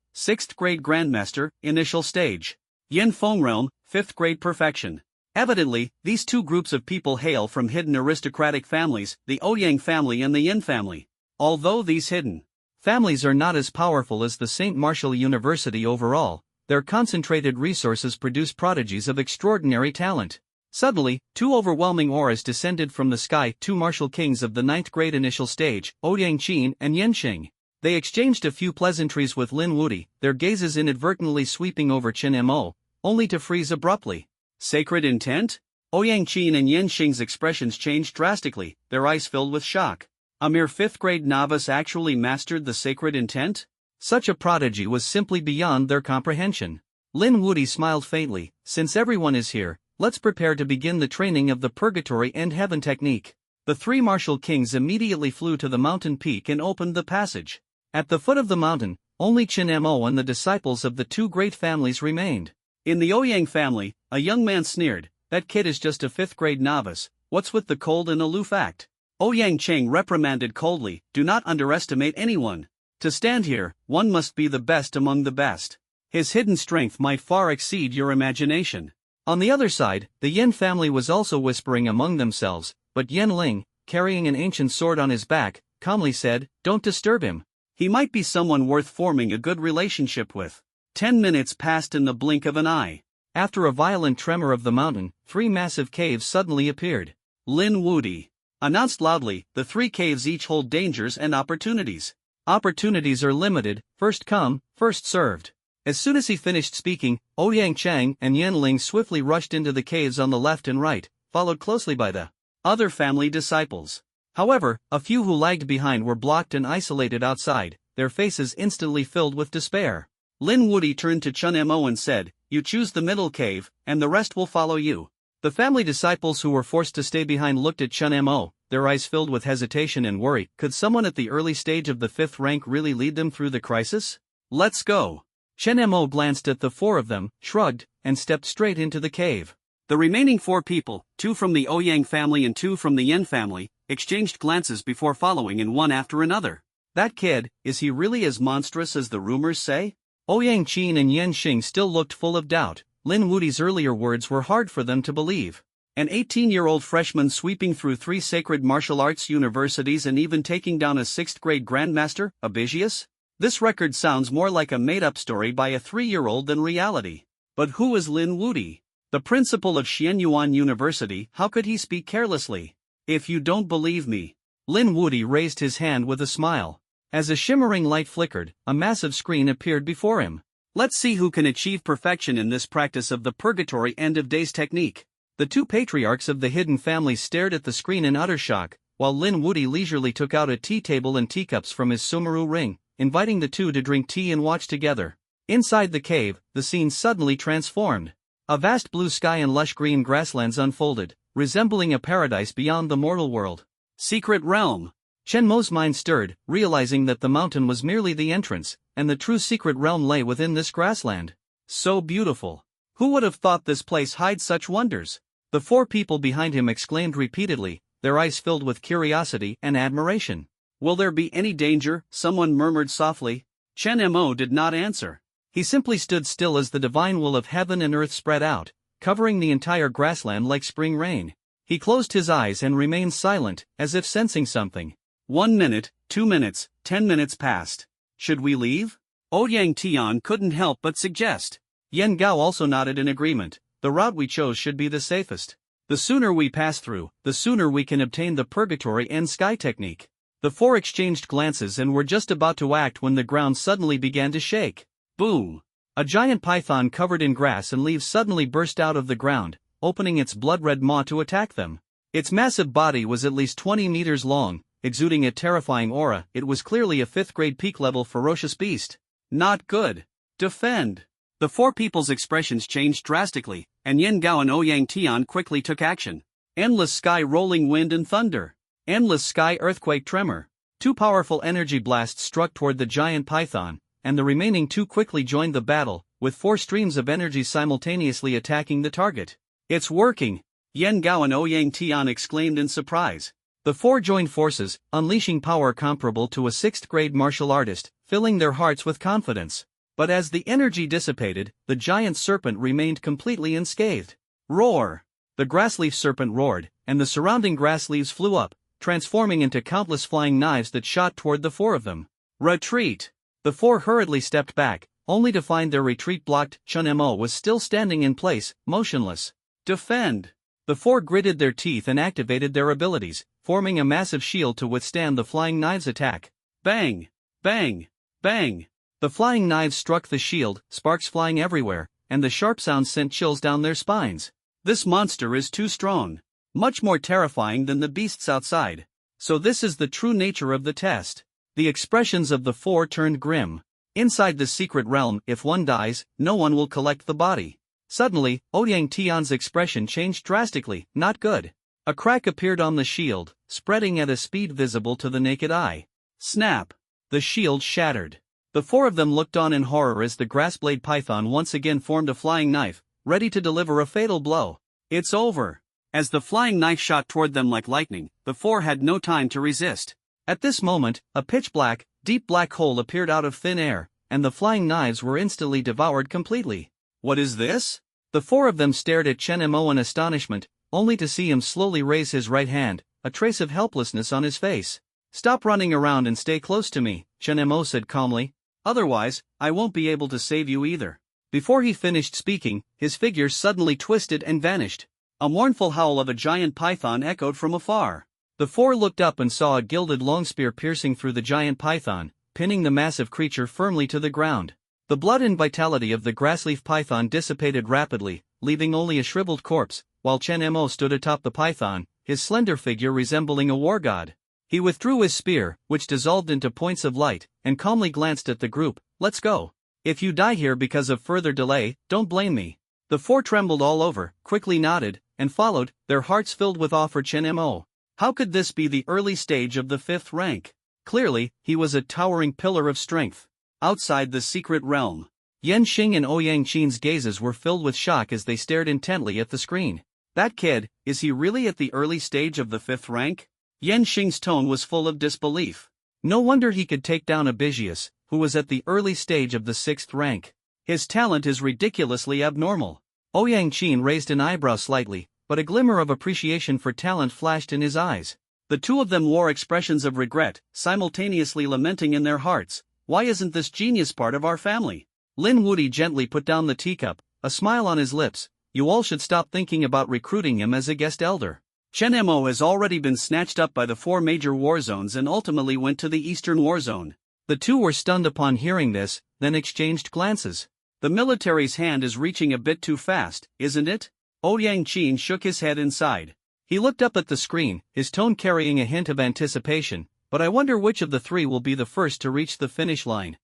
6th grade Grandmaster, Initial Stage. Yen Feng Realm, 5th grade Perfection. Evidently, these 2 groups of people hail from hidden aristocratic families, the Ouyang family and the Yin family. Although these hidden families are not as powerful as the St. Martial University overall, their concentrated resources produce prodigies of extraordinary talent. Suddenly, 2 overwhelming auras descended from the sky, 2 martial kings of the 9th grade Initial Stage, Ouyang Qin and Yen Xing. They exchanged a few pleasantries with Lin Wudi, their gazes inadvertently sweeping over Chen Mo, only to freeze abruptly. Sacred intent? Ouyang Qin and Yen Xing's expressions changed drastically, their eyes filled with shock. A mere 5th grade novice actually mastered the sacred intent? Such a prodigy was simply beyond their comprehension. Lin Wudi smiled faintly, since everyone is here, let's prepare to begin the training of the Purgatory and Heaven technique. The 3 martial kings immediately flew to the mountain peak and opened the passage. At the foot of the mountain, only Chen Mo and the disciples of the 2 great families remained. In the Ouyang family, a young man sneered, that kid is just a 5th grade novice, what's with the cold and aloof act? Ouyang Cheng reprimanded coldly, do not underestimate anyone. To stand here, one must be the best among the best. His hidden strength might far exceed your imagination. On the other side, the Yin family was also whispering among themselves, but Yen Ling, carrying an ancient sword on his back, calmly said, "Don't disturb him. He might be someone worth forming a good relationship with." 10 minutes passed in the blink of an eye. After a violent tremor of the mountain, 3 massive caves suddenly appeared. Lin Wudi announced loudly, "The 3 caves each hold dangers and opportunities. Opportunities are limited, first come, first served." As soon as he finished speaking, Ouyang Chang and Yen Ling swiftly rushed into the caves on the left and right, followed closely by the other family disciples. However, a few who lagged behind were blocked and isolated outside, their faces instantly filled with despair. Lin Wudi turned to Chun Mo and said, "You choose the middle cave, and the rest will follow you." The family disciples who were forced to stay behind looked at Chun Mo, their eyes filled with hesitation and worry. Could someone at the early stage of the 5th rank really lead them through the crisis? "Let's go." Chun Mo glanced at the 4 of them, shrugged, and stepped straight into the cave. The remaining 4 people, 2 from the Ouyang family and 2 from the Yen family, exchanged glances before following in one after another. "That kid, is he really as monstrous as the rumors say?" Ouyang Qin and Yen Xing still looked full of doubt. Lin Wudi's earlier words were hard for them to believe. An 18-year-old freshman sweeping through 3 sacred martial arts universities and even taking down a 6th-grade grandmaster, Abisius? This record sounds more like a made-up story by a 3-year-old than reality. But who is Lin Wudi? The principal of Xianyuan University. How could he speak carelessly? "If you don't believe me." Lin Wudi raised his hand with a smile. As a shimmering light flickered, a massive screen appeared before him. "Let's see who can achieve perfection in this practice of the purgatory end-of-days technique." The 2 patriarchs of the hidden families stared at the screen in utter shock, while Lin Wudi leisurely took out a tea table and teacups from his sumaru ring, inviting the 2 to drink tea and watch together. Inside the cave, the scene suddenly transformed. A vast blue sky and lush green grasslands unfolded, resembling a paradise beyond the mortal world. Secret realm. Chen Mo's mind stirred, realizing that the mountain was merely the entrance, and the true secret realm lay within this grassland. So beautiful. Who would have thought this place hides such wonders? The 4 people behind him exclaimed repeatedly, their eyes filled with curiosity and admiration. "Will there be any danger?" someone murmured softly. Chen Mo did not answer. He simply stood still as the divine will of heaven and earth spread out, covering the entire grassland like spring rain. He closed his eyes and remained silent, as if sensing something. 1 minute, 2 minutes, 10 minutes passed. "Should we leave?" Ouyang Tian couldn't help but suggest. Yen Gao also nodded in agreement. "The route we chose should be the safest. The sooner we pass through, the sooner we can obtain the purgatory and sky technique." The 4 exchanged glances and were just about to act when the ground suddenly began to shake. Boom! A giant python covered in grass and leaves suddenly burst out of the ground, opening its blood-red maw to attack them. Its massive body was at least 20 meters long, exuding a terrifying aura. It was clearly a 5th-grade peak-level ferocious beast. "Not good. Defend." The 4 people's expressions changed drastically, and Yen Gao and Ouyang Tian quickly took action. Endless sky rolling wind and thunder. Endless sky earthquake tremor. 2 powerful energy blasts struck toward the giant python, and the remaining 2 quickly joined the battle, with 4 streams of energy simultaneously attacking the target. "It's working!" Yen Gao and Ouyang Tian exclaimed in surprise. The 4 joined forces, unleashing power comparable to a 6th-grade martial artist, filling their hearts with confidence. But as the energy dissipated, the giant serpent remained completely unscathed. Roar! The grassleaf serpent roared, and the surrounding grass leaves flew up, transforming into countless flying knives that shot toward the 4 of them. Retreat! The 4 hurriedly stepped back, only to find their retreat blocked. Chun Mo was still standing in place, motionless. Defend! The 4 gritted their teeth and activated their abilities, forming a massive shield to withstand the flying knives' attack. Bang! Bang! Bang! The flying knives struck the shield, sparks flying everywhere, and the sharp sound sent chills down their spines. This monster is too strong. Much more terrifying than the beasts outside. So this is the true nature of the test. The expressions of the 4 turned grim. Inside the secret realm, if one dies, no one will collect the body. Suddenly, Ouyang Tian's expression changed drastically. Not good. A crack appeared on the shield, spreading at a speed visible to the naked eye. Snap! The shield shattered. The 4 of them looked on in horror as the grassblade python once again formed a flying knife, ready to deliver a fatal blow. It's over! As the flying knife shot toward them like lightning, the 4 had no time to resist. At this moment, a pitch-black, deep black hole appeared out of thin air, and the flying knives were instantly devoured completely. What is this? The 4 of them stared at Chen Mo in astonishment. only to see him slowly raise his right hand, a trace of helplessness on his face. "Stop running around and stay close to me," Chen Mo said calmly. "Otherwise, I won't be able to save you either." Before he finished speaking, his figure suddenly twisted and vanished. A mournful howl of a giant python echoed from afar. The four looked up and saw a gilded longspear piercing through the giant python, pinning the massive creature firmly to the ground. The blood and vitality of the grassleaf python dissipated rapidly, leaving only a shriveled corpse, while Chen Mo stood atop the python, his slender figure resembling a war god. He withdrew his spear, which dissolved into points of light, and calmly glanced at the group. "Let's go. If you die here because of further delay, don't blame me." The four trembled all over, quickly nodded, and followed, their hearts filled with awe for Chen Mo. How could this be the early stage of the 5th rank? Clearly, he was a towering pillar of strength. Outside the secret realm, Yan Xing and Ouyang Qin's gazes were filled with shock as they stared intently at the screen. "That kid, is he really at the early stage of the 5th rank?" Yan Xing's tone was full of disbelief. No wonder he could take down Abisius, who was at the early stage of the 6th rank. His talent is ridiculously abnormal. Ouyang Qin raised an eyebrow slightly, but a glimmer of appreciation for talent flashed in his eyes. The two of them wore expressions of regret, simultaneously lamenting in their hearts. "Why isn't this genius part of our family?" Lin Wuti gently put down the teacup, a smile on his lips. "You all should stop thinking about recruiting him as a guest elder. Chen Mo has already been snatched up by the 4 major war zones and ultimately went to the Eastern War Zone." The two were stunned upon hearing this, then exchanged glances. "The military's hand is reaching a bit too fast, isn't it?" Ouyang Qin shook his head inside. He looked up at the screen, his tone carrying a hint of anticipation. "But I wonder which of the 3 will be the first to reach the finish line."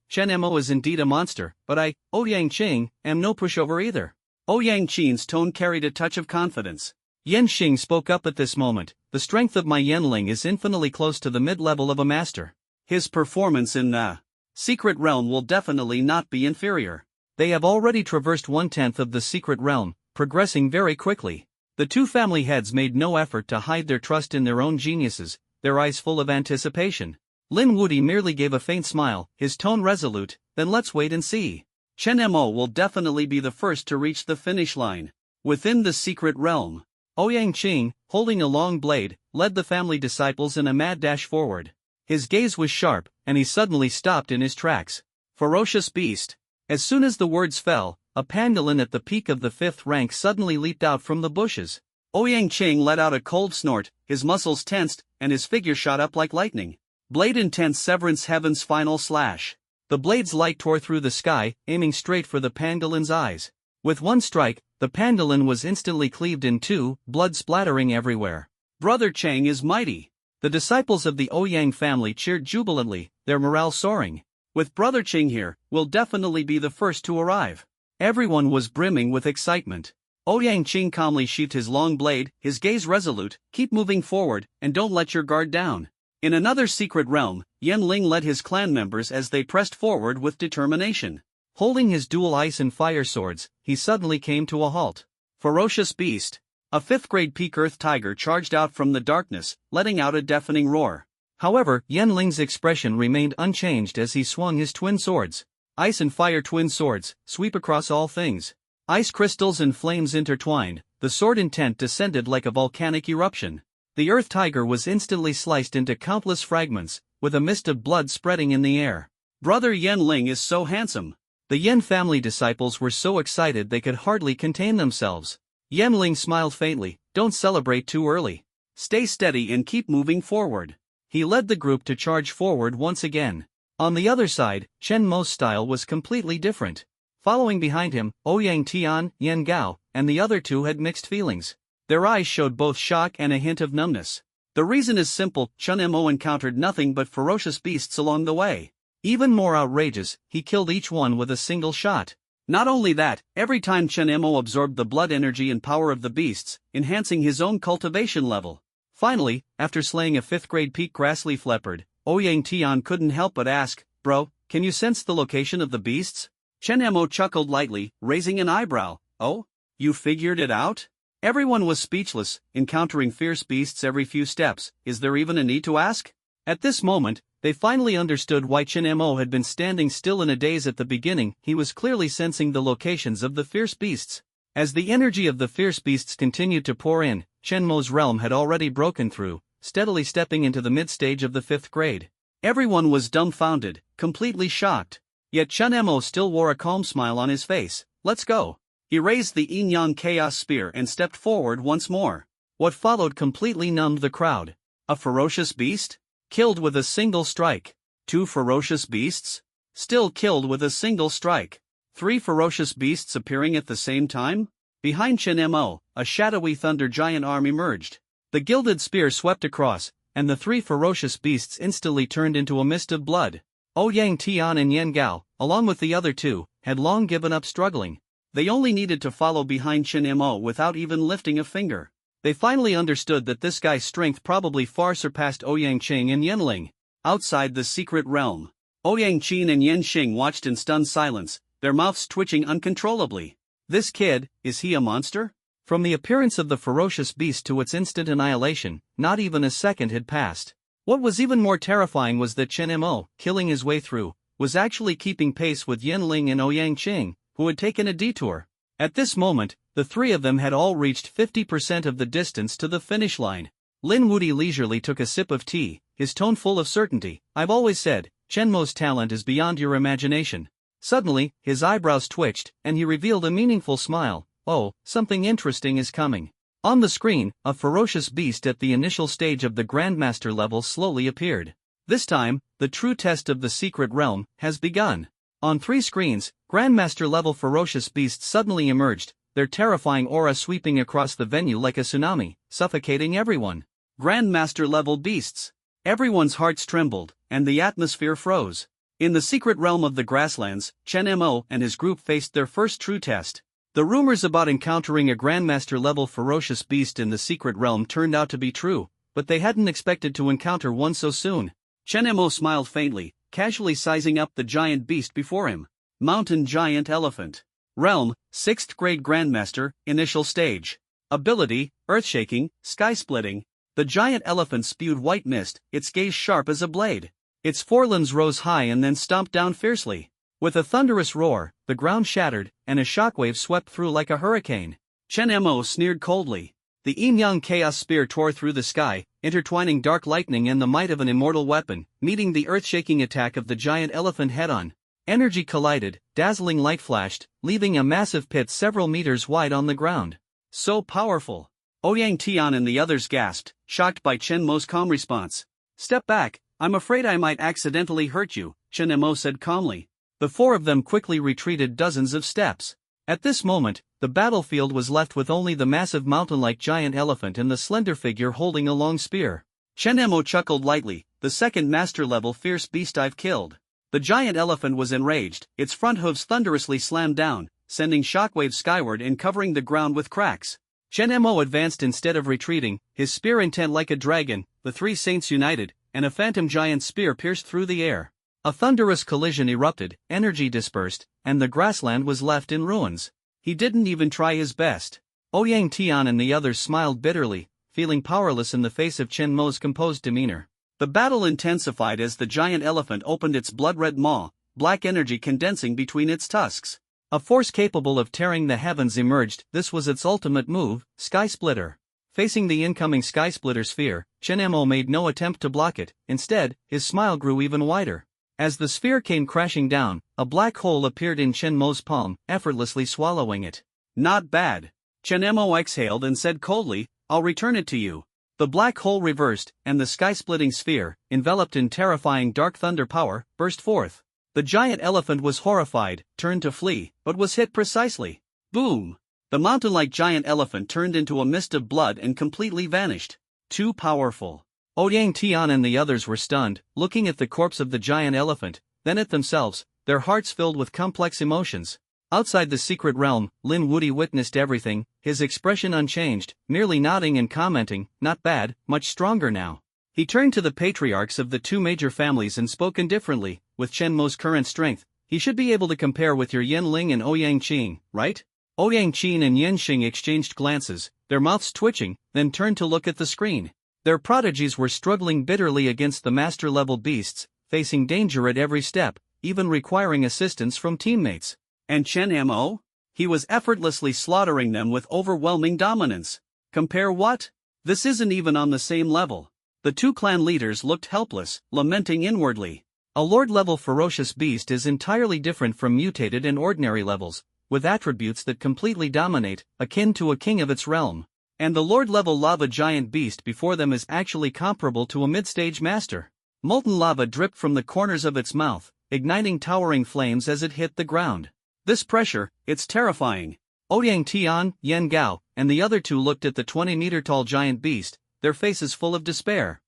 Chen Mo is indeed a monster, but I, Ouyang Qin, am no pushover either." Ouyang Qin's tone carried a touch of confidence. Yan Xing spoke up at this moment. "The strength of my Yanling is infinitely close to the mid-level of a master. His performance in the secret realm will definitely not be inferior." They have already traversed 1/10 of the secret realm, progressing very quickly. The two family heads made no effort to hide their trust in their own geniuses, their eyes full of anticipation. Lin Wuti merely gave a faint smile, his tone resolute. "Then let's wait and see. Chen Mo will definitely be the first to reach the finish line." Within the secret realm, Ouyang Qin, holding a long blade, led the family disciples in a mad dash forward. His gaze was sharp, and he suddenly stopped in his tracks. "Ferocious beast." As soon as the words fell, a pangolin at the peak of the 5th rank suddenly leaped out from the bushes. Ouyang Qin let out a cold snort, his muscles tensed, and his figure shot up like lightning. Blade intense severance heaven's final slash. The blade's light tore through the sky, aiming straight for the pangolin's eyes. With one strike, the pangolin was instantly cleaved in two, blood splattering everywhere. "Brother Chang is mighty." The disciples of the Ouyang family cheered jubilantly, their morale soaring. "With Brother Ching here, we'll definitely be the first to arrive." Everyone was brimming with excitement. Ouyang Qin calmly sheathed his long blade, his gaze resolute. "Keep moving forward, and don't let your guard down." In another secret realm, Yan Ling led his clan members as they pressed forward with determination. Holding his dual ice and fire swords, he suddenly came to a halt. Ferocious beast. A 5th-grade peak earth tiger charged out from the darkness, letting out a deafening roar. However, Yan Ling's expression remained unchanged as he swung his twin swords. Ice and fire twin swords, sweep across all things. Ice crystals and flames intertwined, the sword intent descended like a volcanic eruption. The earth tiger was instantly sliced into countless fragments, with a mist of blood spreading in the air. "Brother Yan Ling is so handsome." The Yan family disciples were so excited they could hardly contain themselves. Yan Ling smiled faintly. "Don't celebrate too early. Stay steady and keep moving forward." He led the group to charge forward once again. On the other side, Chen Mo's style was completely different. Following behind him, Ouyang Tian, Yan Gao, and the other two had mixed feelings. Their eyes showed both shock and a hint of numbness. The reason is simple: Chen Mo encountered nothing but ferocious beasts along the way. Even more outrageous, he killed each one with a single shot. Not only that, every time Chen Mo absorbed the blood energy and power of the beasts, enhancing his own cultivation level. Finally, after slaying a 5th-grade peak grassleaf leopard, Ouyang Tian couldn't help but ask, "Bro, can you sense the location of the beasts?" Chen Mo chuckled lightly, raising an eyebrow. "Oh? You figured it out?" Everyone was speechless, encountering fierce beasts every few steps. Is there even a need to ask? At this moment, they finally understood why Chen Mo had been standing still in a daze at the beginning. He was clearly sensing the locations of the fierce beasts. As the energy of the fierce beasts continued to pour in, Chen Mo's realm had already broken through, steadily stepping into the mid-stage of the 5th grade. Everyone was dumbfounded, completely shocked. Yet Chen Mo still wore a calm smile on his face. Let's go. He raised the yin-yang chaos spear and stepped forward once more. What followed completely numbed the crowd. A ferocious beast? Killed with a single strike. 2 ferocious beasts? Still killed with a single strike. 3 ferocious beasts appearing at the same time? Behind Chen Mo, a shadowy thunder giant arm emerged. The gilded spear swept across, and the 3 ferocious beasts instantly turned into a mist of blood. Ouyang Tian and Yan Gao, along with the other 2, had long given up struggling. They only needed to follow behind Chen Mo without even lifting a finger. They finally understood that this guy's strength probably far surpassed Ouyang Qing and Yanling. Outside the secret realm, Ouyang Qin and Yan Xing watched in stunned silence, their mouths twitching uncontrollably. This kid, is he a monster? From the appearance of the ferocious beast to its instant annihilation, not even a second had passed. What was even more terrifying was that Chen Mo, killing his way through, was actually keeping pace with Yanling and Ouyang Qing, who had taken a detour. At this moment, the 3 of them had all reached 50% of the distance to the finish line. Lin Wuti leisurely took a sip of tea, his tone full of certainty. I've always said, Chen Mo's talent is beyond your imagination. Suddenly, his eyebrows twitched, and he revealed a meaningful smile. Oh, something interesting is coming. On the screen, a ferocious beast at the initial stage of the Grandmaster level slowly appeared. This time, the true test of the secret realm has begun. On 3 screens, Grandmaster-level ferocious beasts suddenly emerged, their terrifying aura sweeping across the venue like a tsunami, suffocating everyone. Grandmaster-level beasts. Everyone's hearts trembled, and the atmosphere froze. In the secret realm of the grasslands, Chen Mo and his group faced their first true test. The rumors about encountering a Grandmaster-level ferocious beast in the secret realm turned out to be true, but they hadn't expected to encounter one so soon. Chen Mo smiled faintly, casually sizing up the giant beast before him. Mountain Giant Elephant. Realm, 6th grade Grandmaster, initial stage. Ability, Earthshaking, Sky-Splitting. The giant elephant spewed white mist, its gaze sharp as a blade. Its forelimbs rose high and then stomped down fiercely. With a thunderous roar, the ground shattered, and a shockwave swept through like a hurricane. Chen Mo sneered coldly. The yin-yang chaos spear tore through the sky, intertwining dark lightning and the might of an immortal weapon, meeting the earth-shaking attack of the giant elephant head-on. Energy collided, dazzling light flashed, leaving a massive pit several meters wide on the ground. So powerful. Ouyang Tian and the others gasped, shocked by Chen Mo's calm response. Step back, I'm afraid I might accidentally hurt you, Chen Mo said calmly. The 4 of them quickly retreated dozens of steps. At this moment, the battlefield was left with only the massive mountain-like giant elephant and the slender figure holding a long spear. Chen Mo chuckled lightly, the 2nd master-level fierce beast I've killed. The giant elephant was enraged, its front hooves thunderously slammed down, sending shockwaves skyward and covering the ground with cracks. Chen Mo advanced instead of retreating, his spear intent like a dragon. The 3 saints united, and a phantom giant spear pierced through the air. A thunderous collision erupted, energy dispersed, and the grassland was left in ruins. He didn't even try his best. Ouyang Tian and the others smiled bitterly, feeling powerless in the face of Chen Mo's composed demeanor. The battle intensified as the giant elephant opened its blood-red maw, black energy condensing between its tusks. A force capable of tearing the heavens emerged. This was its ultimate move, Sky Splitter. Facing the incoming Sky Splitter sphere, Chen Mo made no attempt to block it. Instead, his smile grew even wider. As the sphere came crashing down, a black hole appeared in Chen Mo's palm, effortlessly swallowing it. Not bad. Chen Mo exhaled and said coldly, I'll return it to you. The black hole reversed, and the sky-splitting sphere, enveloped in terrifying dark thunder power, burst forth. The giant elephant was horrified, turned to flee, but was hit precisely. Boom! The mountain-like giant elephant turned into a mist of blood and completely vanished. Too powerful. Ouyang Tian and the others were stunned, looking at the corpse of the giant elephant, then at themselves, their hearts filled with complex emotions. Outside the secret realm, Lin Wuti witnessed everything, his expression unchanged, merely nodding and commenting, not bad, much stronger now. He turned to the patriarchs of the 2 major families and spoke indifferently, with Chen Mo's current strength, he should be able to compare with your Yanling and Ouyang Qing, right? Ouyang Qin and Yan Xing exchanged glances, their mouths twitching, then turned to look at the screen. Their prodigies were struggling bitterly against the master-level beasts, facing danger at every step, even requiring assistance from teammates. And Chen Mo? He was effortlessly slaughtering them with overwhelming dominance. Compare what? This isn't even on the same level. The two clan leaders looked helpless, lamenting inwardly. A Lord-level ferocious beast is entirely different from mutated and ordinary levels, with attributes that completely dominate, akin to a king of its realm. And the Lord-level lava giant beast before them is actually comparable to a mid-stage master. Molten lava dripped from the corners of its mouth, igniting towering flames as it hit the ground. This pressure, it's terrifying. Ouyang Tian, Yen Gao, and the other two looked at the 20-meter-tall giant beast, their faces full of despair.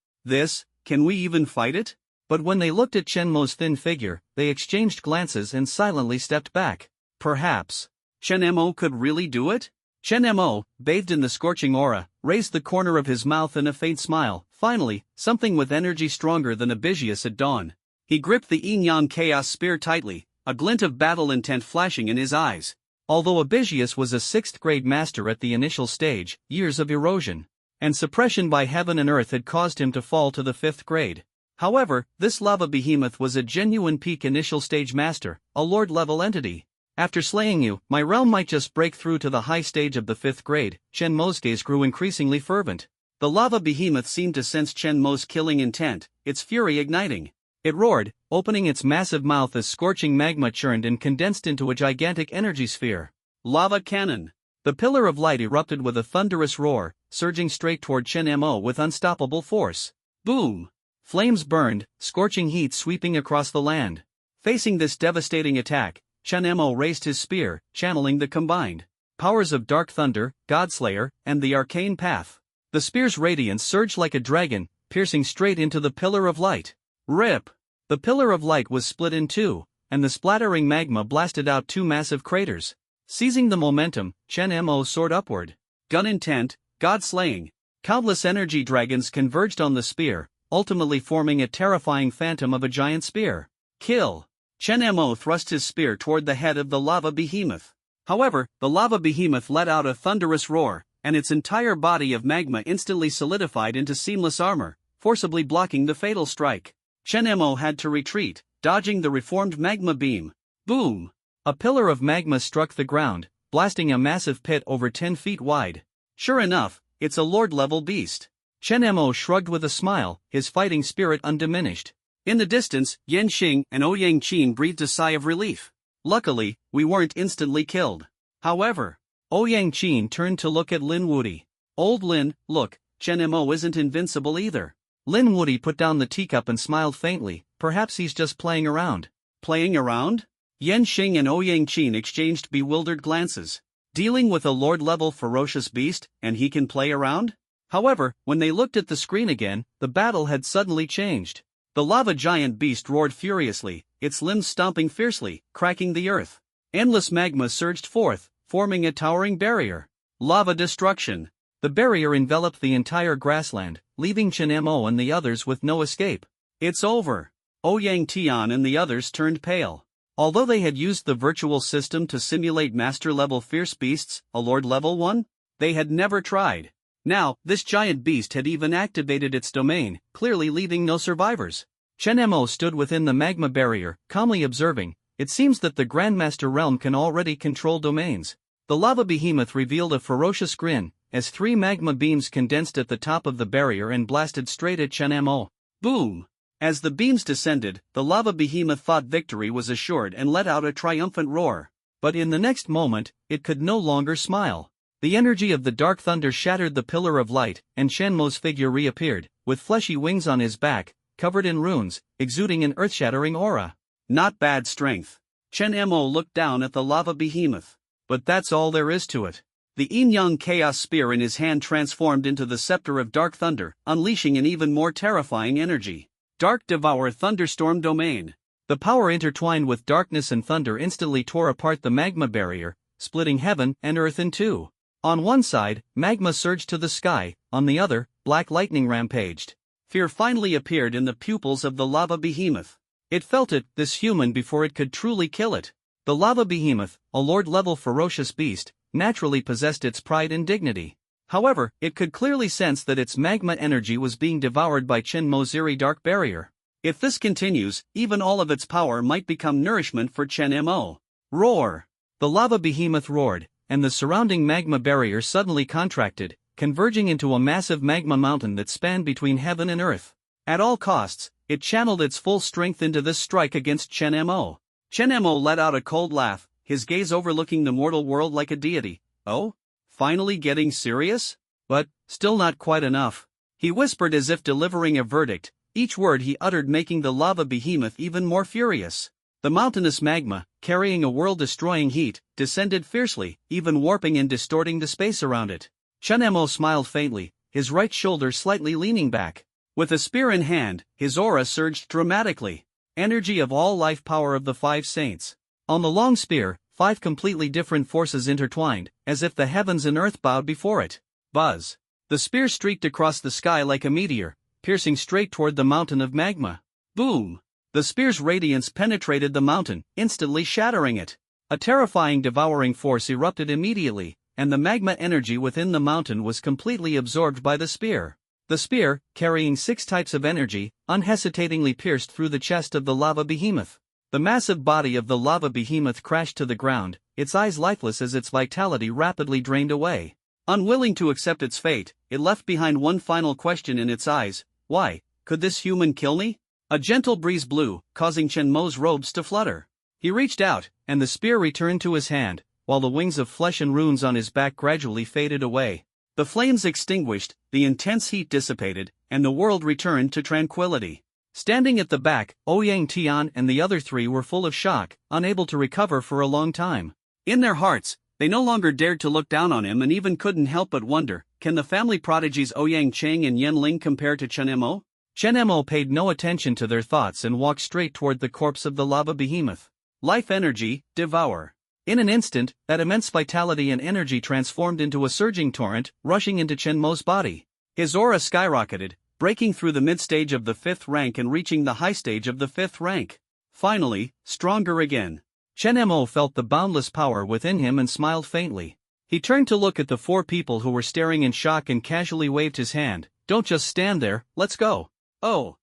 Can we even fight it? But when they looked at Chen Mo's thin figure, they exchanged glances and silently stepped back. Perhaps Chen Mo could really do it? Chen Mo, bathed in the scorching aura, raised the corner of his mouth in a faint smile. Finally, something with energy stronger than Abisius at dawn. He gripped the Yin-Yang Chaos Spear tightly, a glint of battle intent flashing in his eyes. Although Abisius was a 6th-grade master at the initial stage, years of erosion and suppression by heaven and earth had caused him to fall to the 5th grade. However, this lava behemoth was a genuine peak initial stage master, a Lord-level entity. After slaying you, my realm might just break through to the high stage of the 5th grade. Chen Mo's gaze grew increasingly fervent. The lava behemoth seemed to sense Chen Mo's killing intent, its fury igniting. It roared, opening its massive mouth as scorching magma churned and condensed into a gigantic energy sphere. Lava cannon. The pillar of light erupted with a thunderous roar, surging straight toward Chen Mo with unstoppable force. Boom! Flames burned, scorching heat sweeping across the land. Facing this devastating attack, Chen Mo raised his spear, channeling the combined powers of Dark Thunder, Godslayer, and the Arcane Path. The spear's radiance surged like a dragon, piercing straight into the pillar of light. Rip! The pillar of light was split in two, and the splattering magma blasted out two massive craters. Seizing the momentum, Chen Mo soared upward. Gun intent, God-slaying. Countless energy dragons converged on the spear, ultimately forming a terrifying phantom of a giant spear. Kill! Chen Mo thrust his spear toward the head of the lava behemoth. However, the lava behemoth let out a thunderous roar, and its entire body of magma instantly solidified into seamless armor, forcibly blocking the fatal strike. Chen Mo had to retreat, dodging the reformed magma beam. Boom! A pillar of magma struck the ground, blasting a massive pit over 10 feet wide. Sure enough, it's a Lord-level beast. Chen Mo shrugged with a smile, his fighting spirit undiminished. In the distance, Yan Xing and Ouyang Qin breathed a sigh of relief. Luckily, we weren't instantly killed. However, Ouyang Qin turned to look at Lin Wudi. Old Lin, look, Chen Mo isn't invincible either. Lin Wudi put down the teacup and smiled faintly. Perhaps he's just playing around. Playing around? Yan Xing and Ouyang Qin exchanged bewildered glances. Dealing with a Lord-level ferocious beast, and he can play around? However, when they looked at the screen again, the battle had suddenly changed. The lava giant beast roared furiously, its limbs stomping fiercely, cracking the earth. Endless magma surged forth, forming a towering barrier. Lava destruction. The barrier enveloped the entire grassland, leaving Chen Mo and the others with no escape. It's over. Ouyang Tian and the others turned pale. Although they had used the virtual system to simulate master-level fierce beasts, a Lord-level one, they had never tried. Now, this giant beast had even activated its domain, clearly leaving no survivors. Chen Mo stood within the magma barrier, calmly observing. It seems that the Grandmaster realm can already control domains. The lava behemoth revealed a ferocious grin, as 3 magma beams condensed at the top of the barrier and blasted straight at Chen Mo. Boom! As the beams descended, the lava behemoth thought victory was assured and let out a triumphant roar. But in the next moment, it could no longer smile. The energy of the Dark Thunder shattered the pillar of light, and Chen Mo's figure reappeared, with fleshy wings on his back, covered in runes, exuding an earth-shattering aura. Not bad strength. Chen Mo looked down at the lava behemoth. But that's all there is to it. The Yin-Yang Chaos Spear in his hand transformed into the Scepter of Dark Thunder, unleashing an even more terrifying energy. Dark Devour Thunderstorm Domain. The power intertwined with darkness and thunder instantly tore apart the magma barrier, splitting heaven and earth in two. On one side, magma surged to the sky, on the other, black lightning rampaged. Fear finally appeared in the pupils of the lava behemoth. It felt it, this human, before it could truly kill it. The lava behemoth, a Lord-level ferocious beast, naturally possessed its pride and dignity. However, it could clearly sense that its magma energy was being devoured by Chen Mo's eerie dark barrier. If this continues, even all of its power might become nourishment for Chen Mo. Roar! The lava behemoth roared, and the surrounding magma barrier suddenly contracted, converging into a massive magma mountain that spanned between heaven and earth. At all costs, it channeled its full strength into this strike against Chen Mo. Chen Mo let out a cold laugh, his gaze overlooking the mortal world like a deity. Oh? Finally getting serious? But, still not quite enough. He whispered as if delivering a verdict, each word he uttered making the lava behemoth even more furious. The mountainous magma, carrying a world-destroying heat, descended fiercely, even warping and distorting the space around it. Chen Mo smiled faintly, his right shoulder slightly leaning back. With a spear in hand, his aura surged dramatically. Energy of all life power of the five saints. On the long spear, 5 completely different forces intertwined, as if the heavens and earth bowed before it. Buzz. The spear streaked across the sky like a meteor, piercing straight toward the mountain of magma. Boom! The spear's radiance penetrated the mountain, instantly shattering it. A terrifying devouring force erupted immediately, and the magma energy within the mountain was completely absorbed by the spear. The spear, carrying 6 types of energy, unhesitatingly pierced through the chest of the lava behemoth. The massive body of the lava behemoth crashed to the ground, its eyes lifeless as its vitality rapidly drained away. Unwilling to accept its fate, it left behind one final question in its eyes: why, could this human kill me? A gentle breeze blew, causing Chen Mo's robes to flutter. He reached out, and the spear returned to his hand, while the wings of flesh and runes on his back gradually faded away. The flames extinguished, the intense heat dissipated, and the world returned to tranquility. Standing at the back, Ouyang Tian and the other 3 were full of shock, unable to recover for a long time. In their hearts, they no longer dared to look down on him and even couldn't help but wonder, can the family prodigies Ouyang Cheng and Yan Ling compare to Chen Mo? Chen Mo paid no attention to their thoughts and walked straight toward the corpse of the lava behemoth. Life energy, devour. In an instant, that immense vitality and energy transformed into a surging torrent, rushing into Chen Mo's body. His aura skyrocketed, breaking through the mid-stage of the 5th rank and reaching the high stage of the 5th rank. Finally, stronger again. Chen Mo felt the boundless power within him and smiled faintly. He turned to look at the 4 people who were staring in shock and casually waved his hand. Don't just stand there, let's go. Oh.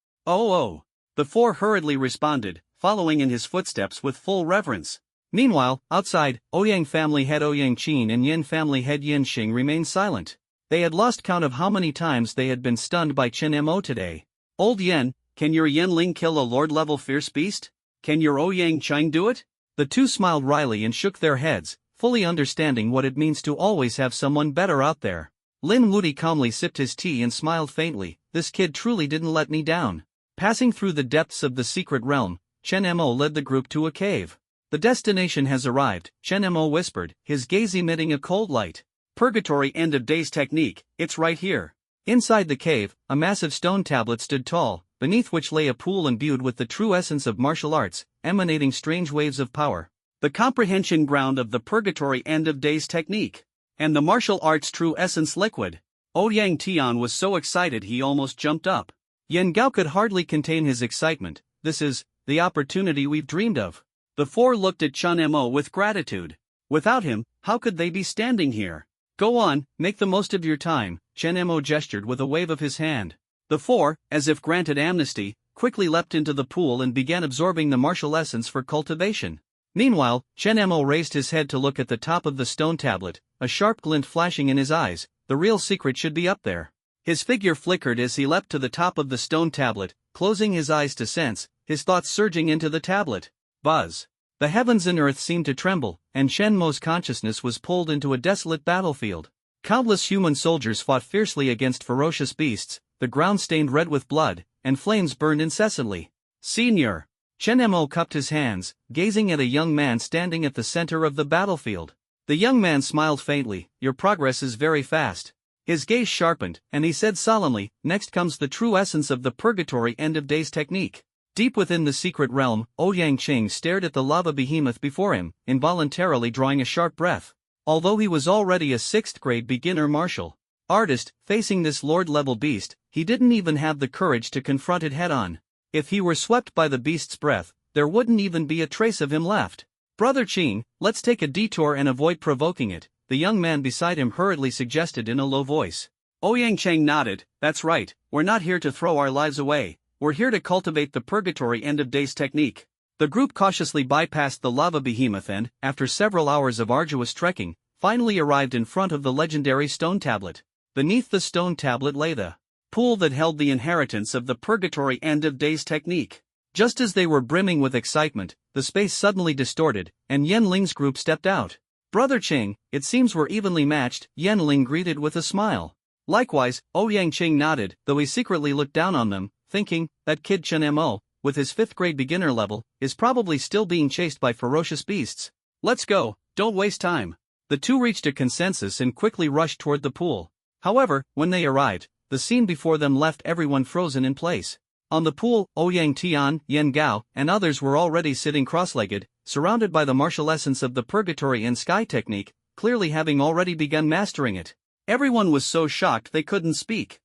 The 4 hurriedly responded, following in his footsteps with full reverence. Meanwhile, outside, Ouyang family head Ouyang Qin and Yin family head Yin Xing remained silent. They had lost count of how many times they had been stunned by Chen Mo today. Old Yen, can your Yan Ling kill a lord-level fierce beast? Can your Ouyang Cheng do it? The 2 smiled wryly and shook their heads, fully understanding what it means to always have someone better out there. Lin Wudi calmly sipped his tea and smiled faintly. This kid truly didn't let me down. Passing through the depths of the secret realm, Chen Mo led the group to a cave. The destination has arrived, Chen Mo whispered, his gaze emitting a cold light. Purgatory end of days technique, it's right here. Inside the cave, a massive stone tablet stood tall, beneath which lay a pool imbued with the true essence of martial arts, emanating strange waves of power. The comprehension ground of the purgatory end of days technique. And the martial arts true essence liquid. Ouyang Tian was so excited he almost jumped up. Yen Gao could hardly contain his excitement. This is the opportunity we've dreamed of. The 4 looked at Chen Mo with gratitude. Without him, how could they be standing here? Go on, make the most of your time, Chen Mo gestured with a wave of his hand. The 4, as if granted amnesty, quickly leapt into the pool and began absorbing the martial essence for cultivation. Meanwhile, Chen Mo raised his head to look at the top of the stone tablet, a sharp glint flashing in his eyes. The real secret should be up there. His figure flickered as he leapt to the top of the stone tablet, closing his eyes to sense, his thoughts surging into the tablet. Buzz. The heavens and earth seemed to tremble, and Chen Mo's consciousness was pulled into a desolate battlefield. Countless human soldiers fought fiercely against ferocious beasts, the ground stained red with blood, and flames burned incessantly. Senior. Chen Mo cupped his hands, gazing at a young man standing at the center of the battlefield. The young man smiled faintly. Your progress is very fast. His gaze sharpened, and he said solemnly, next comes the true essence of the purgatory end of days technique. Deep within the secret realm, Ouyang Cheng stared at the lava behemoth before him, involuntarily drawing a sharp breath. Although he was already a 6th grade beginner martial artist, facing this lord-level beast, he didn't even have the courage to confront it head-on. If he were swept by the beast's breath, there wouldn't even be a trace of him left. Brother Qing, let's take a detour and avoid provoking it, the young man beside him hurriedly suggested in a low voice. Ouyang Cheng nodded. That's right, we're not here to throw our lives away, we're here to cultivate the purgatory end of days technique. The group cautiously bypassed the lava behemoth and, after several hours of arduous trekking, finally arrived in front of the legendary stone tablet. Beneath the stone tablet lay the pool that held the inheritance of the purgatory end of days technique. Just as they were brimming with excitement, the space suddenly distorted, and Yen Ling's group stepped out. "Brother Qing, it seems we're evenly matched," Yen Ling greeted with a smile. Likewise, Ouyang Qing nodded, though he secretly looked down on them, thinking, that kid Chen Mo, with his 5th grade beginner level, is probably still being chased by ferocious beasts. "Let's go, don't waste time." The two reached a consensus and quickly rushed toward the pool. However, when they arrived, the scene before them left everyone frozen in place. On the pool, Ouyang Tian, Yen Gao, and others were already sitting cross-legged, surrounded by the martial essence of the purgatory and sky technique, clearly having already begun mastering it. Everyone was so shocked they couldn't speak.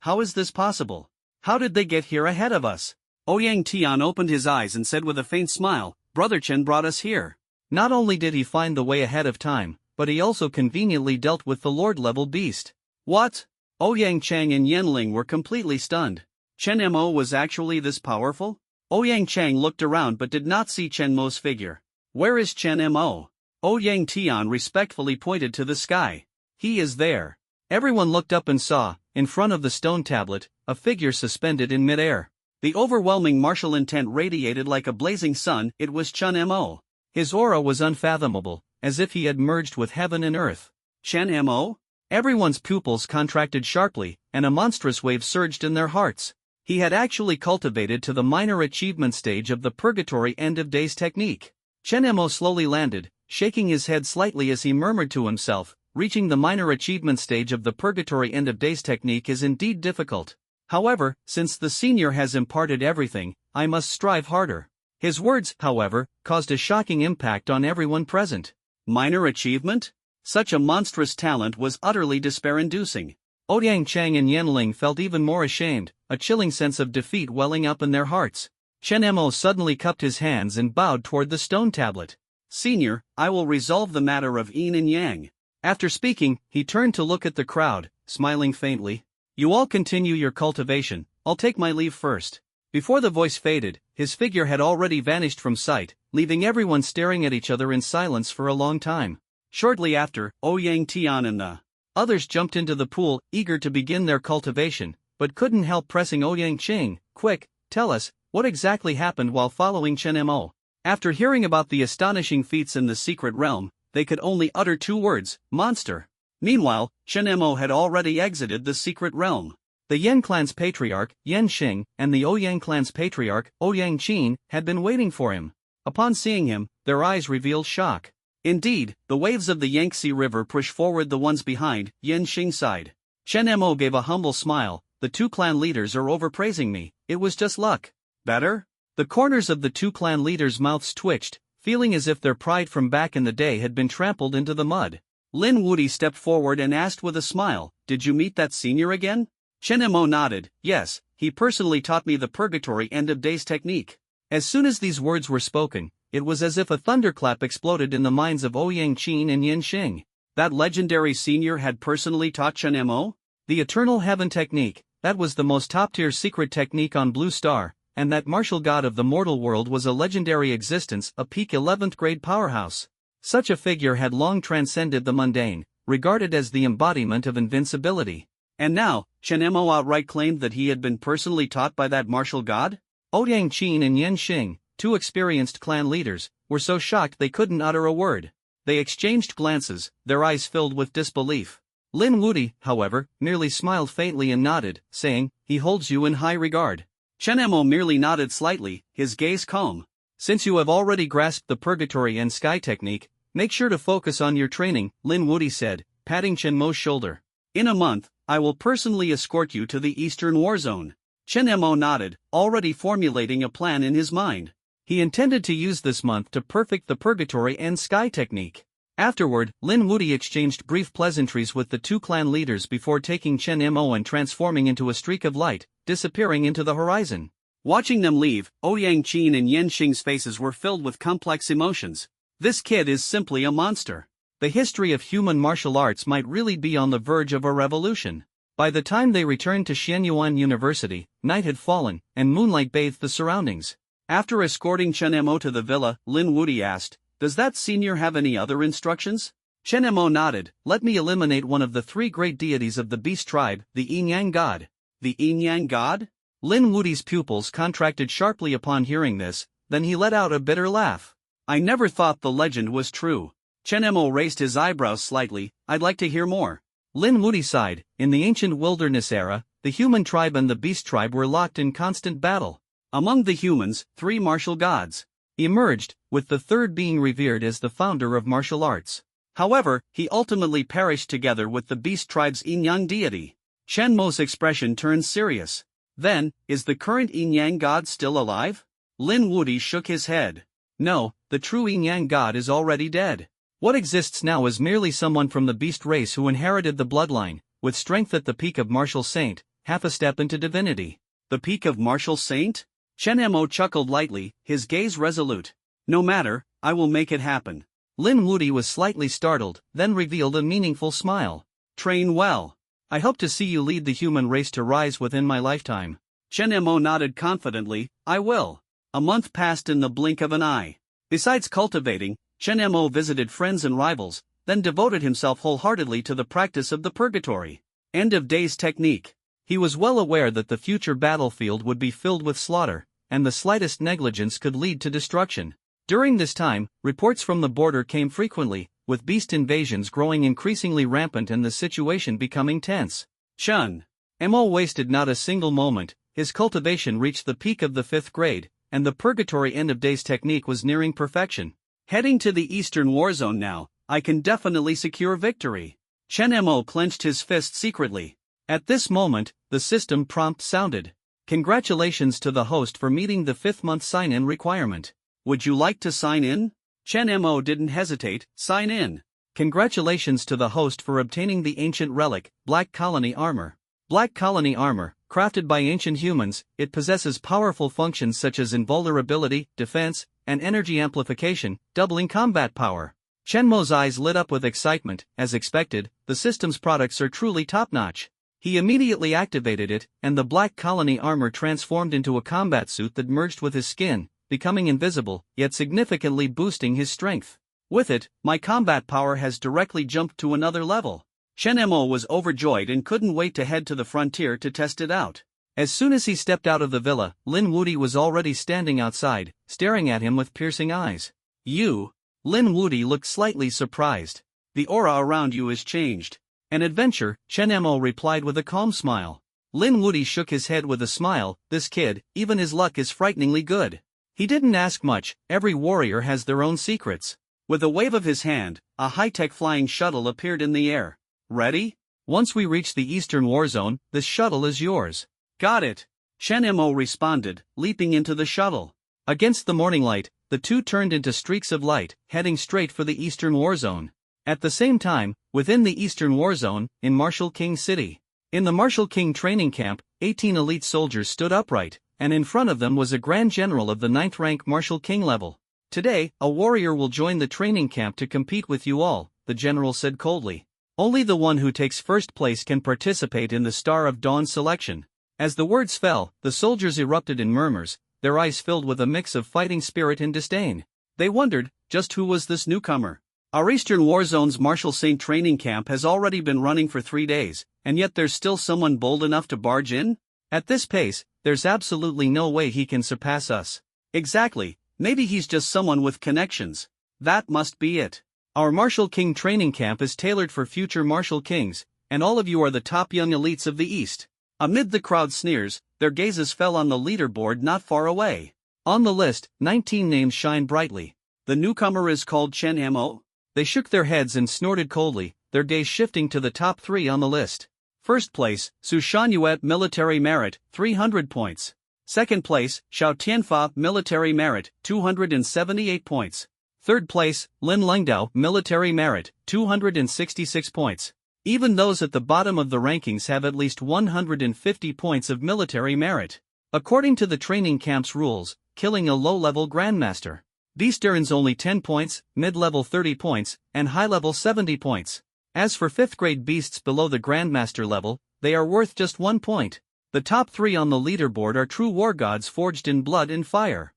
How is this possible? How did they get here ahead of us? Ouyang Tian opened his eyes and said with a faint smile, "Brother Chen brought us here." Not only did he find the way ahead of time, but he also conveniently dealt with the Lord-level beast. What? Ouyang Chang and Yen Ling were completely stunned. Chen Mo was actually this powerful? Ouyang Chang looked around but did not see Chen Mo's figure. "Where is Chen Mo?" Ouyang Tian respectfully pointed to the sky. "He is there." Everyone looked up and saw, in front of the stone tablet, a figure suspended in midair. The overwhelming martial intent radiated like a blazing sun. It was Chen Mo. His aura was unfathomable, as if he had merged with heaven and earth. Chen Mo? Everyone's pupils contracted sharply, and a monstrous wave surged in their hearts. He had actually cultivated to the minor achievement stage of the purgatory end of days technique. Chen Mo slowly landed, shaking his head slightly as he murmured to himself, "Reaching the minor achievement stage of the purgatory end of days technique is indeed difficult. However, since the senior has imparted everything, I must strive harder." His words, however, caused a shocking impact on everyone present. Minor achievement? Such a monstrous talent was utterly despair-inducing. Ouyang Chang and Yen Ling felt even more ashamed, a chilling sense of defeat welling up in their hearts. Chen Mo suddenly cupped his hands and bowed toward the stone tablet. "Senior, I will resolve the matter of yin and yang." After speaking, he turned to look at the crowd, smiling faintly. "You all continue your cultivation, I'll take my leave first." Before the voice faded, his figure had already vanished from sight, leaving everyone staring at each other in silence for a long time. Shortly after, Ouyang Tian and the others jumped into the pool, eager to begin their cultivation, but couldn't help pressing Ouyang Qing, "Quick, tell us, what exactly happened while following Chen Mo?" After hearing about the astonishing feats in the secret realm, they could only utter 2 words, "Monster." Meanwhile, Chen Mo had already exited the secret realm. The Yen clan's patriarch, Yen Xing, and the Ouyang clan's patriarch, Ouyang Qin, had been waiting for him. Upon seeing him, their eyes revealed shock. Indeed, the waves of the Yangtze River pushed forward the ones behind Yen Xing's side. Chen Mo gave a humble smile. "The 2 clan leaders are overpraising me, it was just luck." "Better?" The corners of the 2 clan leaders' mouths twitched, feeling as if their pride from back in the day had been trampled into the mud. Lin Wudi stepped forward and asked with a smile, "Did you meet that senior again?" Chen Mo nodded, "Yes, he personally taught me the purgatory end of days technique." As soon as these words were spoken, it was as if a thunderclap exploded in the minds of Ouyang Qin and Yen Xing. That legendary senior had personally taught Chen Mo? The Eternal Heaven technique, that was the most top-tier secret technique on Blue Star, and that martial god of the mortal world was a legendary existence, a peak 11th grade powerhouse. Such a figure had long transcended the mundane, regarded as the embodiment of invincibility. And now, Chen Mo outright claimed that he had been personally taught by that martial god? Ouyang Qin and Yen Xing, 2 experienced clan leaders, were so shocked they couldn't utter a word. They exchanged glances, their eyes filled with disbelief. Lin Wudi, however, merely smiled faintly and nodded, saying, "He holds you in high regard." Chen Mo merely nodded slightly, his gaze calm. "Since you have already grasped the purgatory and sky technique, make sure to focus on your training," Lin Wudi said, patting Chen Mo's shoulder. "In a month, I will personally escort you to the Eastern War Zone." Chen Mo nodded, already formulating a plan in his mind. He intended to use this month to perfect the purgatory and sky technique. Afterward, Lin Wudi exchanged brief pleasantries with the 2 clan leaders before taking Chen Mo and transforming into a streak of light, disappearing into the horizon. Watching them leave, Ouyang Qin and Yen Xing's faces were filled with complex emotions. This kid is simply a monster. The history of human martial arts might really be on the verge of a revolution. By the time they returned to Xianyuan University, night had fallen, and moonlight bathed the surroundings. After escorting Chen Mo to the villa, Lin Wuti asked, "Does that senior have any other instructions?" Chen Mo nodded. "Let me eliminate one of the three great deities of the beast tribe, the Yin-Yang god." "The Yin-Yang god?" Lin Wuti's pupils contracted sharply upon hearing this, then he let out a bitter laugh. "I never thought the legend was true." Chen Mo raised his eyebrows slightly. "I'd like to hear more." Lin Wuti sighed. "In the ancient wilderness era, the human tribe and the beast tribe were locked in constant battle. Among the humans, 3 martial gods emerged, with the third being revered as the founder of martial arts. However, he ultimately perished together with the beast tribe's Yin-Yang deity." Chen Mo's expression turned serious. "Then, is the current Yin-Yang god still alive?" Lin Wuti shook his head. "No, the true Yin-Yang god is already dead. What exists now is merely someone from the beast race who inherited the bloodline, with strength at the peak of martial saint, half a step into divinity." "The peak of martial saint?" Chen Mo chuckled lightly, his gaze resolute. "No matter, I will make it happen." Lin Wuti was slightly startled, then revealed a meaningful smile. "Train well. I hope to see you lead the human race to rise within my lifetime." Chen Mo nodded confidently. "I will." A month passed in the blink of an eye. Besides cultivating, Chen Mo visited friends and rivals, then devoted himself wholeheartedly to the practice of the purgatory. End of days technique. He was well aware that the future battlefield would be filled with slaughter, and the slightest negligence could lead to destruction. During this time, reports from the border came frequently, with beast invasions growing increasingly rampant and the situation becoming tense. Chen Mo wasted not a single moment. His cultivation reached the peak of the 5th grade, and the purgatory end-of-days technique was nearing perfection. "Heading to the Eastern War Zone now, I can definitely secure victory." Chen Mo clenched his fist secretly. At this moment, the system prompt sounded. "Congratulations to the host for meeting the 5th-month sign-in requirement. Would you like to sign in?" Chen Mo didn't hesitate. "Sign in." "Congratulations to the host for obtaining the ancient relic, Black Colony Armor. Black Colony Armor, crafted by ancient humans, it possesses powerful functions such as invulnerability, defense, and energy amplification, doubling combat power." Chen Mo's eyes lit up with excitement. As expected, the system's products are truly top-notch. He immediately activated it, and the Black Colony Armor transformed into a combat suit that merged with his skin, becoming invisible, yet significantly boosting his strength. "With it, my combat power has directly jumped to another level." Chen Mo was overjoyed and couldn't wait to head to the frontier to test it out. As soon as he stepped out of the villa, Lin Wuti was already standing outside, staring at him with piercing eyes. "You?" Lin Wuti looked slightly surprised. "The aura around you is changed." "An adventure," Chen Mo replied with a calm smile. Lin Wuti shook his head with a smile. "This kid, even his luck is frighteningly good." He didn't ask much. Every warrior has their own secrets. With a wave of his hand, a high-tech flying shuttle appeared in the air. "Ready?" "Once we reach the Eastern War Zone, this shuttle is yours." "Got it," Chen Mo responded, leaping into the shuttle. Against the morning light, the two turned into streaks of light, heading straight for the Eastern War Zone. At the same time, within the Eastern War Zone, in Martial King City. In the Martial King training camp, 18 elite soldiers stood upright, and in front of them was a Grand General of the 9th rank Martial King level. "Today, a warrior will join the training camp to compete with you all," the general said coldly. "Only the one who takes first place can participate in the Star of Dawn selection." As the words fell, the soldiers erupted in murmurs, their eyes filled with a mix of fighting spirit and disdain. They wondered, just who was this newcomer? Our Eastern War Zone's Martial Saint training camp has already been running for 3 days, and yet there's still someone bold enough to barge in? At this pace, there's absolutely no way he can surpass us. Exactly, maybe he's just someone with connections. That must be it. Our Martial King training camp is tailored for future Martial Kings, and all of you are the top young elites of the East. Amid the crowd sneers, their gazes fell on the leaderboard not far away. On the list, 19 names shine brightly. The newcomer is called Chen Mo? They shook their heads and snorted coldly, their gaze shifting to the top 3 on the list. First place, Su Shangyue Military Merit, 300 points. Second place, Xiao Tianfa Military Merit, 278 points. Third place, Lin Lengdao Military Merit, 266 points. Even those at the bottom of the rankings have at least 150 points of military merit. According to the training camp's rules, killing a low-level Grandmaster Beast earns only 10 points, mid-level 30 points, and high-level 70 points. As for 5th grade beasts below the Grandmaster level, they are worth just 1 point. The top 3 on the leaderboard are true war gods forged in blood and fire.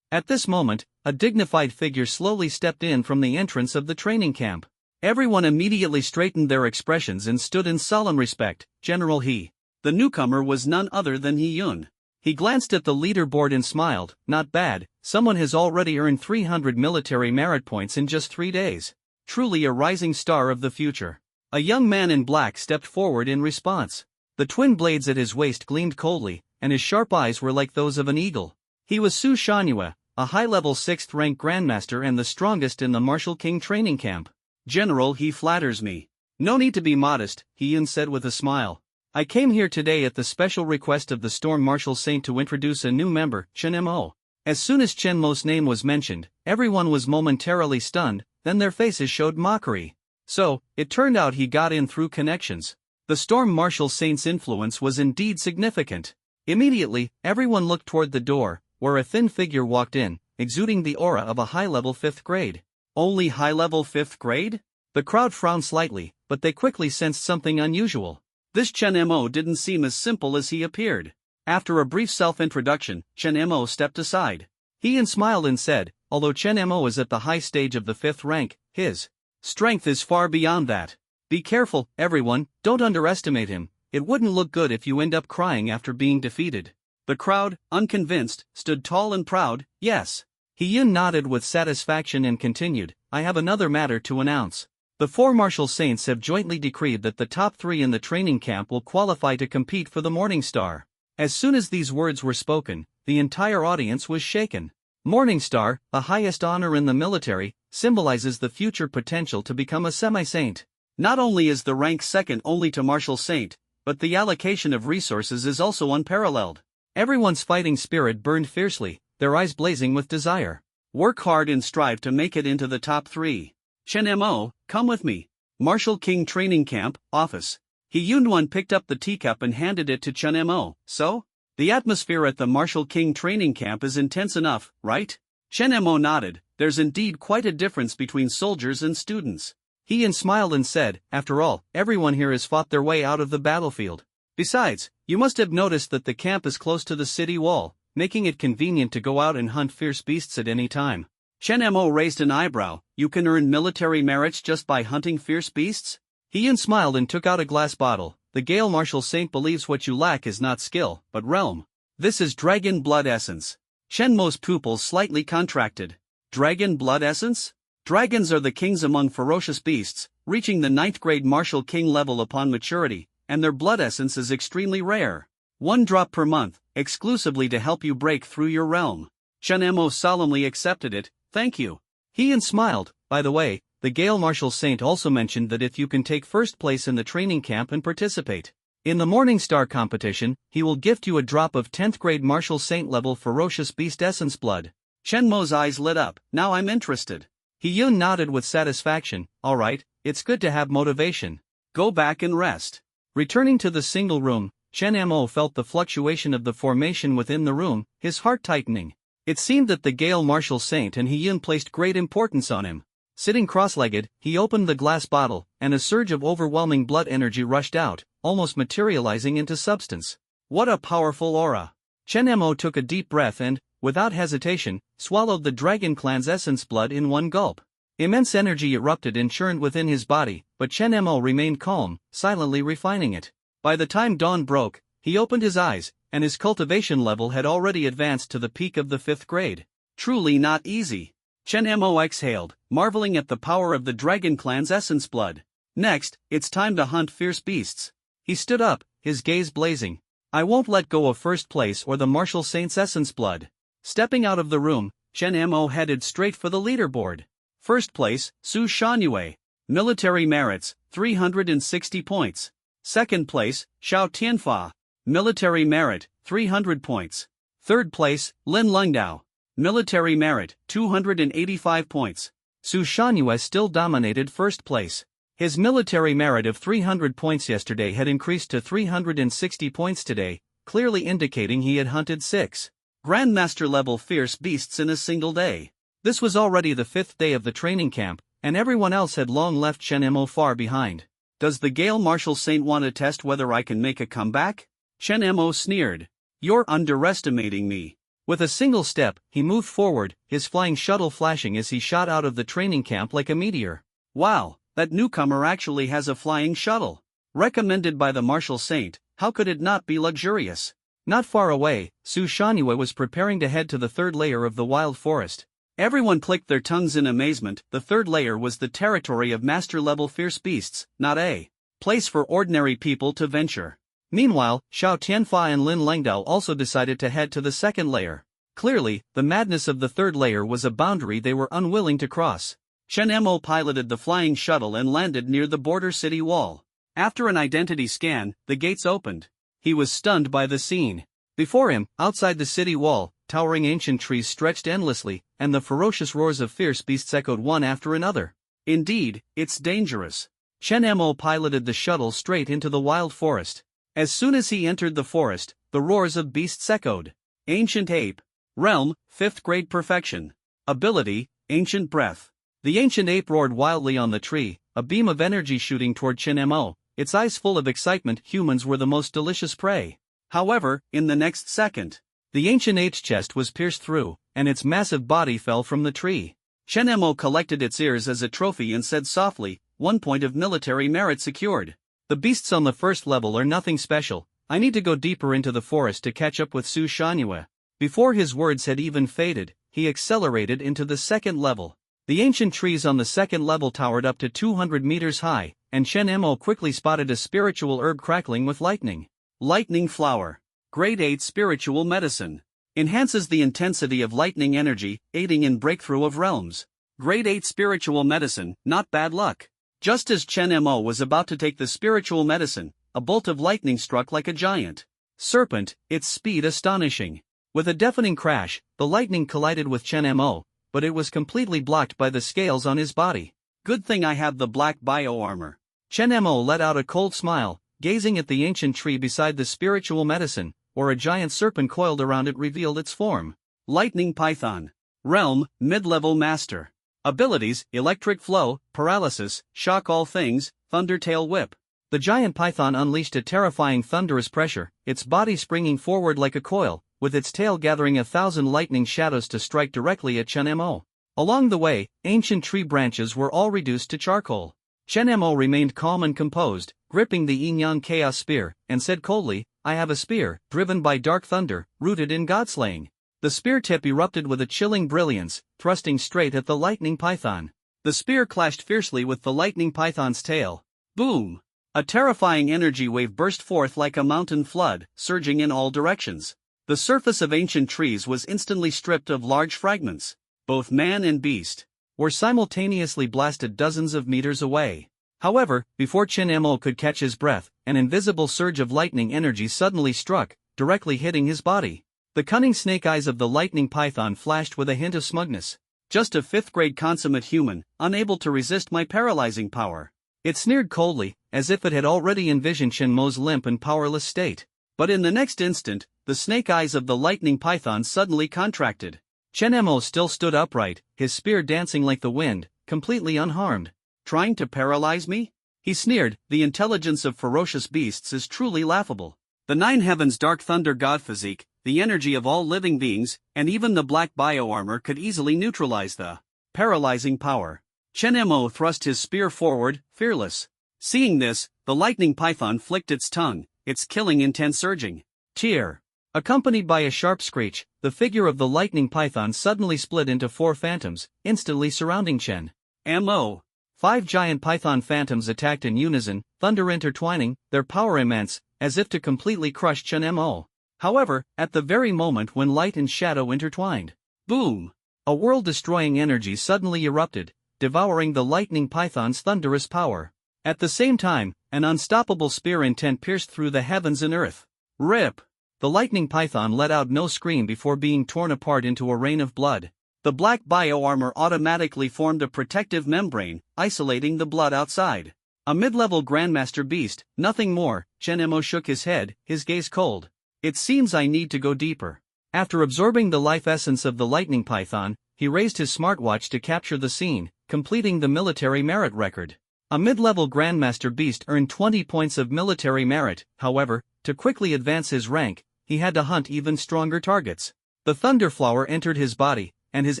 At this moment, a dignified figure slowly stepped in from the entrance of the training camp. Everyone immediately straightened their expressions and stood in solemn respect. General He. The newcomer was none other than He-yun. He glanced at the leaderboard and smiled. Not bad, someone has already earned 300 military merit points in just 3 days. Truly a rising star of the future. A young man in black stepped forward in response. The twin blades at his waist gleamed coldly, and his sharp eyes were like those of an eagle. He was Su Shanhua, a high-level 6th-rank grandmaster and the strongest in the Martial King training camp. General, he flatters me. No need to be modest, He-yun said with a smile. I came here today at the special request of the Storm Martial Saint to introduce a new member, Chen Mo. As soon as Chen Mo's name was mentioned, everyone was momentarily stunned, then their faces showed mockery. So, it turned out he got in through connections. The Storm Martial Saint's influence was indeed significant. Immediately, everyone looked toward the door, where a thin figure walked in, exuding the aura of a high-level 5th grade. Only high-level 5th grade? The crowd frowned slightly, but they quickly sensed something unusual. This Chen Mo didn't seem as simple as he appeared. After a brief self-introduction, Chen Mo stepped aside. He smiled and said, although Chen Mo is at the high stage of the 5th rank, his strength is far beyond that. Be careful, everyone, don't underestimate him. It wouldn't look good if you end up crying after being defeated. The crowd, unconvinced, stood tall and proud. Yes. He nodded with satisfaction and continued, I have another matter to announce. The 4 Martial Saints have jointly decreed that the top 3 in the training camp will qualify to compete for the Morning Star. As soon as these words were spoken, the entire audience was shaken. Morning Star, the highest honor in the military, symbolizes the future potential to become a semi-saint. Not only is the rank second only to Martial Saint, but the allocation of resources is also unparalleled. Everyone's fighting spirit burned fiercely, their eyes blazing with desire. Work hard and strive to make it into the top 3. Chen Mo, come with me. Martial King Training Camp, office. He-yun picked up the teacup and handed it to Chen Mo. So? The atmosphere at the Martial King Training Camp is intense enough, right? Chen Mo nodded. There's indeed quite a difference between soldiers and students. He smiled and said, after all, everyone here has fought their way out of the battlefield. Besides, you must have noticed that the camp is close to the city wall, making it convenient to go out and hunt fierce beasts at any time. Chen Mo raised an eyebrow. You can earn military merits just by hunting fierce beasts? He smiled and took out a glass bottle. The Gale Martial Saint believes what you lack is not skill, but realm. This is dragon blood essence. Chen Mo's pupils slightly contracted. Dragon blood essence? Dragons are the kings among ferocious beasts, reaching the 9th grade Martial King level upon maturity, and their blood essence is extremely rare. 1 drop per month, exclusively to help you break through your realm. Chen Mo solemnly accepted it. Thank you. He smiled. By the way, the Gale Martial Saint also mentioned that if you can take first place in the training camp and participate in the Morning Star competition, he will gift you a drop of 10th grade Martial Saint level ferocious beast essence blood. Chen Mo's eyes lit up. Now I'm interested. He nodded with satisfaction. All right, it's good to have motivation. Go back and rest. Returning to the single room, Chen Mo felt the fluctuation of the formation within the room, his heart tightening. It seemed that the Gale Martial Saint and He placed great importance on him. Sitting cross-legged, he opened the glass bottle, and a surge of overwhelming blood energy rushed out, almost materializing into substance. What a powerful aura! Chen Mo took a deep breath and, without hesitation, swallowed the Dragon Clan's essence blood in one gulp. Immense energy erupted and churned within his body, but Chen Mo remained calm, silently refining it. By the time dawn broke, he opened his eyes, and his cultivation level had already advanced to the peak of the 5th grade. Truly not easy. Chen Mo exhaled, marveling at the power of the Dragon Clan's essence blood. Next, it's time to hunt fierce beasts. He stood up, his gaze blazing. I won't let go of first place or the Martial Saint's essence blood. Stepping out of the room, Chen Mo headed straight for the leaderboard. First place, Su Shanhua. Military merits, 360 points. Second place, Xiao Tianfa. Military merit, 300 points. Third place, Lin Lungdao. Military merit, 285 points. Su Shanhua still dominated first place. His military merit of 300 points yesterday had increased to 360 points today, clearly indicating he had hunted 6 Grandmaster level fierce beasts in a single day. This was already the 5th day of the training camp, and everyone else had long left Chen Mo far behind. Does the Gale Martial Saint want to test whether I can make a comeback? Chen Mo sneered. You're underestimating me. With a single step, he moved forward, his flying shuttle flashing as he shot out of the training camp like a meteor. Wow, that newcomer actually has a flying shuttle. Recommended by the martial saint, how could it not be luxurious? Not far away, Su Shanue was preparing to head to the third layer of the wild forest. Everyone clicked their tongues in amazement. The third layer was the territory of master-level fierce beasts, not a place for ordinary people to venture. Meanwhile, Xiao Tianfa and Lin Lengdao also decided to head to the second layer. Clearly, the madness of the third layer was a boundary they were unwilling to cross. Chen Mo piloted the flying shuttle and landed near the border city wall. After an identity scan, the gates opened. He was stunned by the scene. Before him, outside the city wall, towering ancient trees stretched endlessly, and the ferocious roars of fierce beasts echoed one after another. Indeed, it's dangerous. Chen Mo piloted the shuttle straight into the wild forest. As soon as he entered the forest, the roars of beasts echoed. Ancient ape. Realm, 5th grade perfection. Ability, ancient breath. The ancient ape roared wildly on the tree, a beam of energy shooting toward Chen Mo, its eyes full of excitement. Humans were the most delicious prey. However, in the next second, the ancient ape's chest was pierced through, and its massive body fell from the tree. Chen Mo collected its ears as a trophy and said softly, 1 point of military merit secured. The beasts on the first level are nothing special. I need to go deeper into the forest to catch up with Su Shanue. Before his words had even faded, he accelerated into the second level. The ancient trees on the second level towered up to 200 meters high, and Chen Mo quickly spotted a spiritual herb crackling with lightning. Lightning flower. Grade 8 spiritual medicine. Enhances the intensity of lightning energy, aiding in breakthrough of realms. Grade 8 spiritual medicine, not bad luck. Just as Chen Mo was about to take the spiritual medicine, a bolt of lightning struck like a giant serpent, its speed astonishing. With a deafening crash, the lightning collided with Chen Mo, but it was completely blocked by the scales on his body. Good thing I have the black bio-armor. Chen Mo let out a cold smile, gazing at the ancient tree beside the spiritual medicine, where a giant serpent coiled around it revealed its form. Lightning python. Realm, mid-level master. Abilities, electric flow, paralysis, shock all things, thunder tail whip. The giant python unleashed a terrifying thunderous pressure, its body springing forward like a coil, with its tail gathering 1,000 lightning shadows to strike directly at Chen Mo. Along the way, ancient tree branches were all reduced to charcoal. Chen Mo remained calm and composed, gripping the yin-yang chaos spear, and said coldly, I have a spear, driven by dark thunder, rooted in godslaying. The spear tip erupted with a chilling brilliance, thrusting straight at the lightning python. The spear clashed fiercely with the lightning python's tail. Boom! A terrifying energy wave burst forth like a mountain flood, surging in all directions. The surface of ancient trees was instantly stripped of large fragments. Both man and beast were simultaneously blasted dozens of meters away. However, before Chen Mo could catch his breath, an invisible surge of lightning energy suddenly struck, directly hitting his body. The cunning snake eyes of the lightning python flashed with a hint of smugness. Just a 5th grade consummate human, unable to resist my paralyzing power. It sneered coldly, as if it had already envisioned Chen Mo's limp and powerless state. But in the next instant, the snake eyes of the lightning python suddenly contracted. Chen Mo still stood upright, his spear dancing like the wind, completely unharmed. Trying to paralyze me? He sneered, the intelligence of ferocious beasts is truly laughable. The 9 heavens dark thunder god physique, the energy of all living beings, and even the black bio-armor could easily neutralize the paralyzing power. Chen Mo thrust his spear forward, fearless. Seeing this, the lightning python flicked its tongue, its killing intent surging. Tear. Accompanied by a sharp screech, the figure of the lightning python suddenly split into 4 phantoms, instantly surrounding Chen Mo. 5 giant python phantoms attacked in unison, thunder intertwining, their power immense, as if to completely crush Chen Mo. However, at the very moment when light and shadow intertwined, boom! A world-destroying energy suddenly erupted, devouring the lightning python's thunderous power. At the same time, an unstoppable spear intent pierced through the heavens and earth. Rip! The lightning python let out no scream before being torn apart into a rain of blood. The black bio-armor automatically formed a protective membrane, isolating the blood outside. A mid-level grandmaster beast, nothing more. Chen Mo shook his head, his gaze cold. It seems I need to go deeper. After absorbing the life essence of the lightning python, he raised his smartwatch to capture the scene, completing the military merit record. A mid-level grandmaster beast earned 20 points of military merit. However, to quickly advance his rank, he had to hunt even stronger targets. The thunder flower entered his body, and his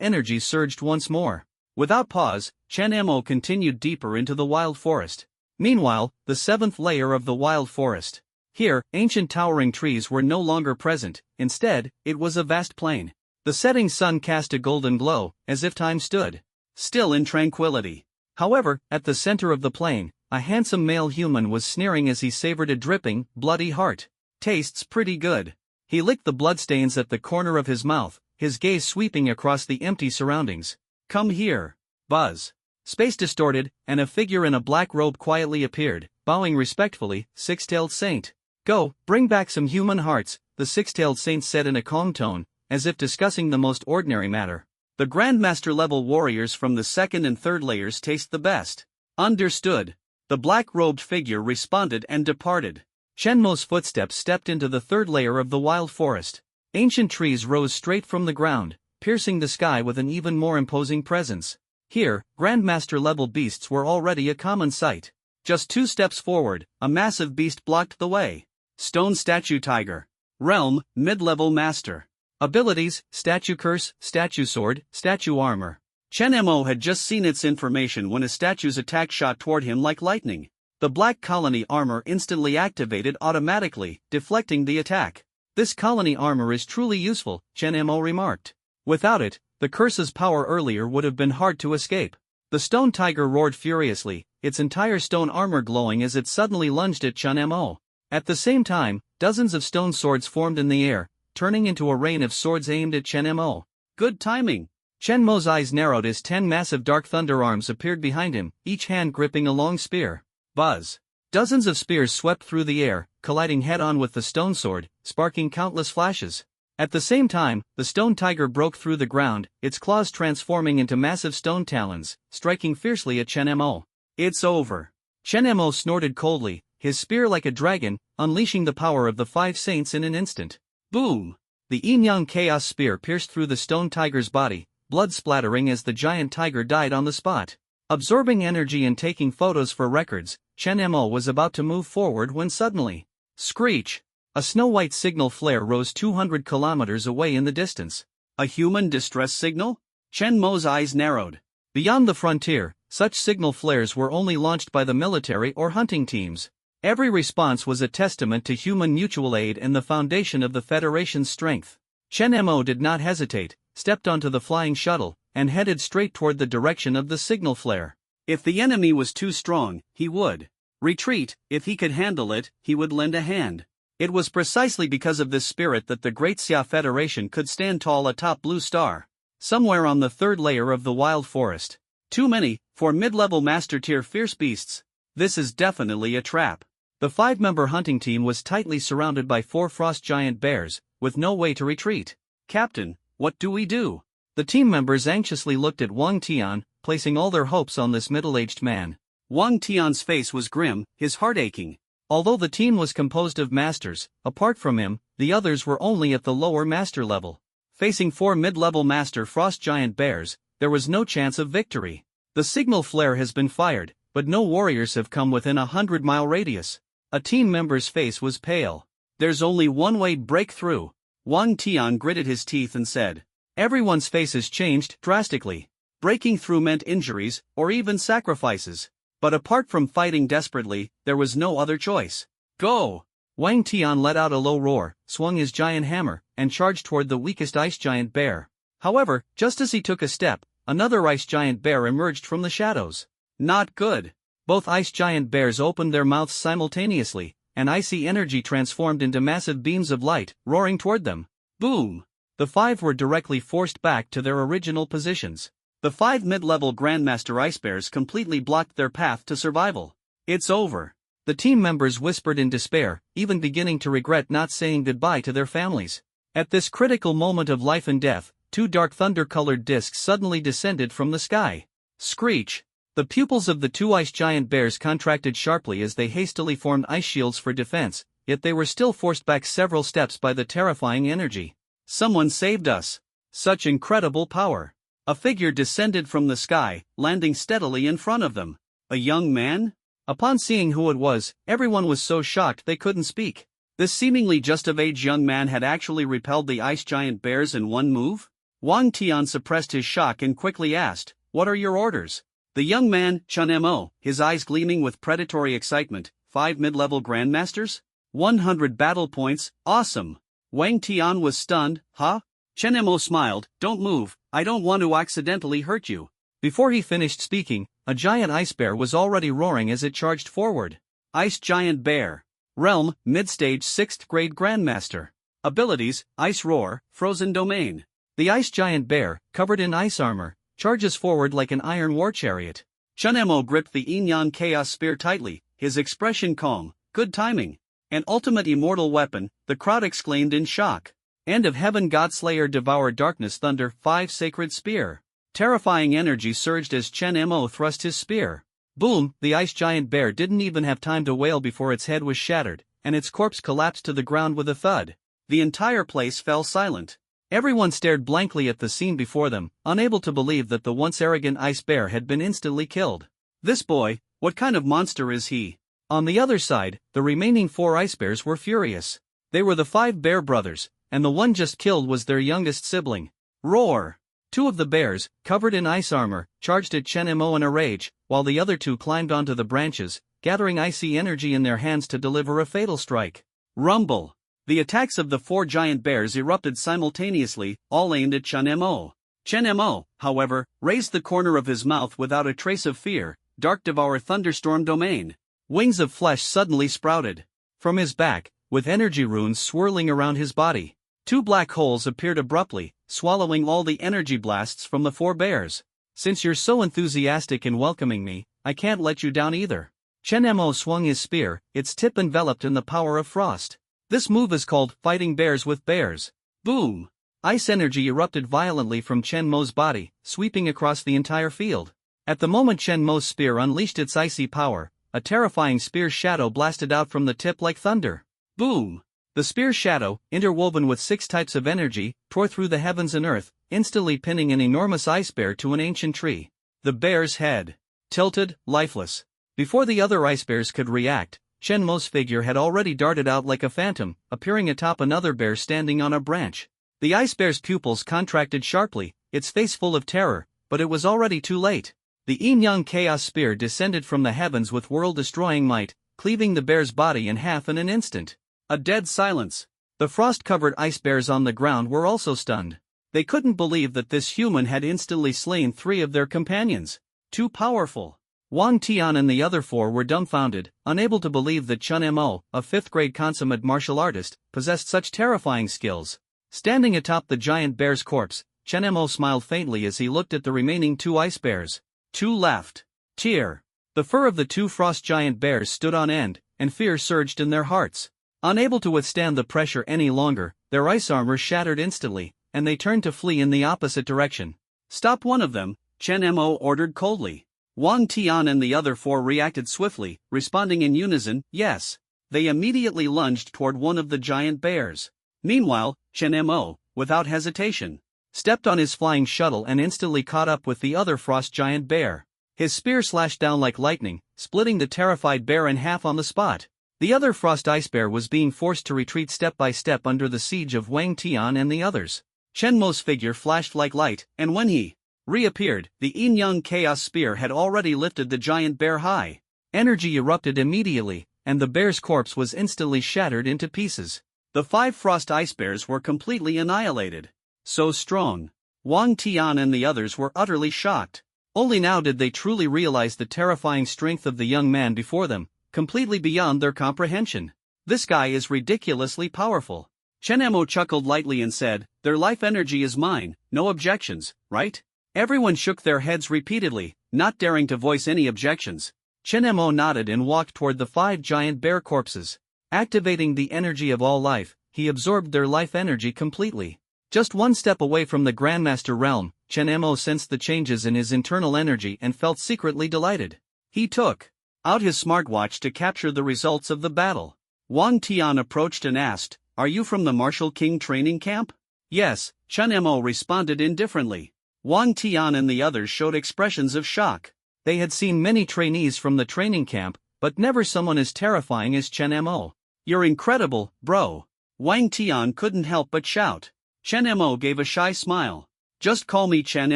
energy surged once more. Without pause, Chen Mo continued deeper into the wild forest. Meanwhile, the seventh layer of the wild forest. Here, ancient towering trees were no longer present, instead, it was a vast plain. The setting sun cast a golden glow, as if time stood still in tranquility. However, at the center of the plain, a handsome male human was sneering as he savored a dripping, bloody heart. Tastes pretty good. He licked the bloodstains at the corner of his mouth, his gaze sweeping across the empty surroundings. Come here. Buzz. Space distorted, and a figure in a black robe quietly appeared, bowing respectfully. Six-tailed saint. Go, bring back some human hearts, the six-tailed saint said in a calm tone, as if discussing the most ordinary matter. The Grandmaster-level warriors from the second and third layers taste the best. Understood. The black-robed figure responded and departed. Chen Mo's footsteps stepped into the third layer of the wild forest. Ancient trees rose straight from the ground, piercing the sky with an even more imposing presence. Here, Grandmaster-level beasts were already a common sight. Just 2 steps forward, a massive beast blocked the way. Stone Statue Tiger. Realm, Mid-Level Master. Abilities, Statue Curse, Statue Sword, Statue Armor. Chen Mo had just seen its information when a statue's attack shot toward him like lightning. The Black Colony armor instantly activated automatically, deflecting the attack. This colony armor is truly useful, Chen Mo remarked. Without it, the curse's power earlier would have been hard to escape. The stone tiger roared furiously, its entire stone armor glowing as it suddenly lunged at Chen Mo. At the same time, dozens of stone swords formed in the air, turning into a rain of swords aimed at Chen Mo. Good timing. Chen Mo's eyes narrowed as 10 massive dark thunder arms appeared behind him, each hand gripping a long spear. Buzz. Dozens of spears swept through the air, colliding head-on with the stone sword, sparking countless flashes. At the same time, the stone tiger broke through the ground, its claws transforming into massive stone talons, striking fiercely at Chen Mo. It's over. Chen Mo snorted coldly, his spear like a dragon, unleashing the power of the 5 saints in an instant. Boom! The Yin-Yang Chaos Spear pierced through the stone tiger's body, blood splattering as the giant tiger died on the spot. Absorbing energy and taking photos for records, Chen Mo was about to move forward when suddenly, screech! A snow-white signal flare rose 200 kilometers away in the distance. A human distress signal? Chen Mo's eyes narrowed. Beyond the frontier, such signal flares were only launched by the military or hunting teams. Every response was a testament to human mutual aid and the foundation of the Federation's strength. Chen Mo did not hesitate, stepped onto the flying shuttle, and headed straight toward the direction of the signal flare. If the enemy was too strong, he would retreat. If he could handle it, he would lend a hand. It was precisely because of this spirit that the Great Xia Federation could stand tall atop Blue Star. Somewhere on the third layer of the wild forest. Too many, for mid-level master-tier fierce beasts. This is definitely a trap. The 5-member hunting team was tightly surrounded by 4 frost giant bears, with no way to retreat. Captain, what do we do? The team members anxiously looked at Wang Tian, placing all their hopes on this middle-aged man. Wang Tian's face was grim, his heart aching. Although the team was composed of masters, apart from him, the others were only at the lower master level. Facing 4 mid-level master frost giant bears, there was no chance of victory. The signal flare has been fired, but no warriors have come within a 100-mile radius. A team member's face was pale. There's only one way to break through. Wang Tian gritted his teeth and said. Everyone's faces changed drastically. Breaking through meant injuries, or even sacrifices. But apart from fighting desperately, there was no other choice. Go! Wang Tian let out a low roar, swung his giant hammer, and charged toward the weakest ice giant bear. However, just as he took a step, another ice giant bear emerged from the shadows. Not good. Both ice giant bears opened their mouths simultaneously, and icy energy transformed into massive beams of light, roaring toward them. Boom! The 5 were directly forced back to their original positions. The 5 mid-level Grandmaster Ice Bears completely blocked their path to survival. It's over. The team members whispered in despair, even beginning to regret not saying goodbye to their families. At this critical moment of life and death, 2 dark thunder-colored discs suddenly descended from the sky. Screech! The pupils of the 2 ice giant bears contracted sharply as they hastily formed ice shields for defense, yet they were still forced back several steps by the terrifying energy. Someone saved us. Such incredible power. A figure descended from the sky, landing steadily in front of them. A young man? Upon seeing who it was, everyone was so shocked they couldn't speak. This seemingly just-of-age young man had actually repelled the ice giant bears in one move? Wang Tian suppressed his shock and quickly asked, "What are your orders?" The young man, Chun Mo, his eyes gleaming with predatory excitement, 5 mid-level grandmasters? 100 battle points, awesome. Wang Tian was stunned, huh? Chen Mo smiled, "Don't move, I don't want to accidentally hurt you." Before he finished speaking, a giant ice bear was already roaring as it charged forward. Ice Giant Bear. Realm, Mid-Stage 6th Grade Grandmaster. Abilities, Ice Roar, Frozen Domain. The ice giant bear, covered in ice armor, charges forward like an iron war chariot. Chun Mo gripped the Yin Yang Chaos Spear tightly, his expression calm. Good timing. An ultimate immortal weapon, the crowd exclaimed in shock. End of Heaven Godslayer Devour Darkness Thunder 5 Sacred Spear. Terrifying energy surged as Chen Mo thrust his spear. Boom! The ice giant bear didn't even have time to wail before its head was shattered, and its corpse collapsed to the ground with a thud. The entire place fell silent. Everyone stared blankly at the scene before them, unable to believe that the once arrogant ice bear had been instantly killed. This boy, what kind of monster is he? On the other side, the remaining 4 ice bears were furious. They were the 5 bear brothers, and the one just killed was their youngest sibling. Roar! 2 of the bears, covered in ice armor, charged at Chen Mo in a rage, while the other 2 climbed onto the branches, gathering icy energy in their hands to deliver a fatal strike. Rumble! The attacks of the 4 giant bears erupted simultaneously, all aimed at Chen Mo. Chen Mo, however, raised the corner of his mouth without a trace of fear. Dark Devour Thunderstorm Domain. Wings of flesh suddenly sprouted from his back, with energy runes swirling around his body. 2 black holes appeared abruptly, swallowing all the energy blasts from the 4 bears. Since you're so enthusiastic in welcoming me, I can't let you down either. Chen Mo swung his spear, its tip enveloped in the power of frost. This move is called Fighting Bears with Bears. Boom! Ice energy erupted violently from Chen Mo's body, sweeping across the entire field. At the moment Chen Mo's spear unleashed its icy power, a terrifying spear shadow blasted out from the tip like thunder. Boom! The spear shadow, interwoven with 6 types of energy, tore through the heavens and earth, instantly pinning an enormous ice bear to an ancient tree. The bear's head tilted, lifeless. Before the other ice bears could react, Chen Mo's figure had already darted out like a phantom, appearing atop another bear standing on a branch. The ice bear's pupils contracted sharply, its face full of terror, but it was already too late. The Yin Yang Chaos Spear descended from the heavens with world-destroying might, cleaving the bear's body in half in an instant. A dead silence. The frost-covered ice bears on the ground were also stunned. They couldn't believe that this human had instantly slain 3 of their companions. Too powerful. Wang Tian and the other 4 were dumbfounded, unable to believe that Chun Mo, a 5th-grade consummate martial artist, possessed such terrifying skills. Standing atop the giant bear's corpse, Chen Mo smiled faintly as he looked at the remaining 2 ice bears. 2 left. Tear. The fur of the 2 frost giant bears stood on end, and fear surged in their hearts. Unable to withstand the pressure any longer, their ice armor shattered instantly, and they turned to flee in the opposite direction. Stop one of them, Chen Mo ordered coldly. Wang Tian and the other 4 reacted swiftly, responding in unison, yes. They immediately lunged toward one of the giant bears. Meanwhile, Chen Mo, without hesitation, stepped on his flying shuttle and instantly caught up with the other frost giant bear. His spear slashed down like lightning, splitting the terrified bear in half on the spot. The other frost ice bear was being forced to retreat step by step under the siege of Wang Tian and the others. Chen Mo's figure flashed like light, and when he reappeared, the Yin Yang Chaos Spear had already lifted the giant bear high. Energy erupted immediately, and the bear's corpse was instantly shattered into pieces. The 5 frost ice bears were completely annihilated. So strong. Wang Tian and the others were utterly shocked. Only now did they truly realize the terrifying strength of the young man before them, completely beyond their comprehension. This guy is ridiculously powerful. Chen Mo chuckled lightly and said, "Their life energy is mine, no objections, right?" Everyone shook their heads repeatedly, not daring to voice any objections. Chen Mo nodded and walked toward the 5 giant bear corpses. Activating the energy of all life, he absorbed their life energy completely. Just 1 step away from the Grandmaster realm, Chen Mo sensed the changes in his internal energy and felt secretly delighted. He took out his smartwatch to capture the results of the battle. Wang Tian approached and asked, "Are you from the Martial King training camp?" "Yes," Chen Mo responded indifferently. Wang Tian and the others showed expressions of shock. They had seen many trainees from the training camp, but never someone as terrifying as Chen Mo. You're incredible, bro. Wang Tian couldn't help but shout. Chen Mo gave a shy smile. Just call me Chen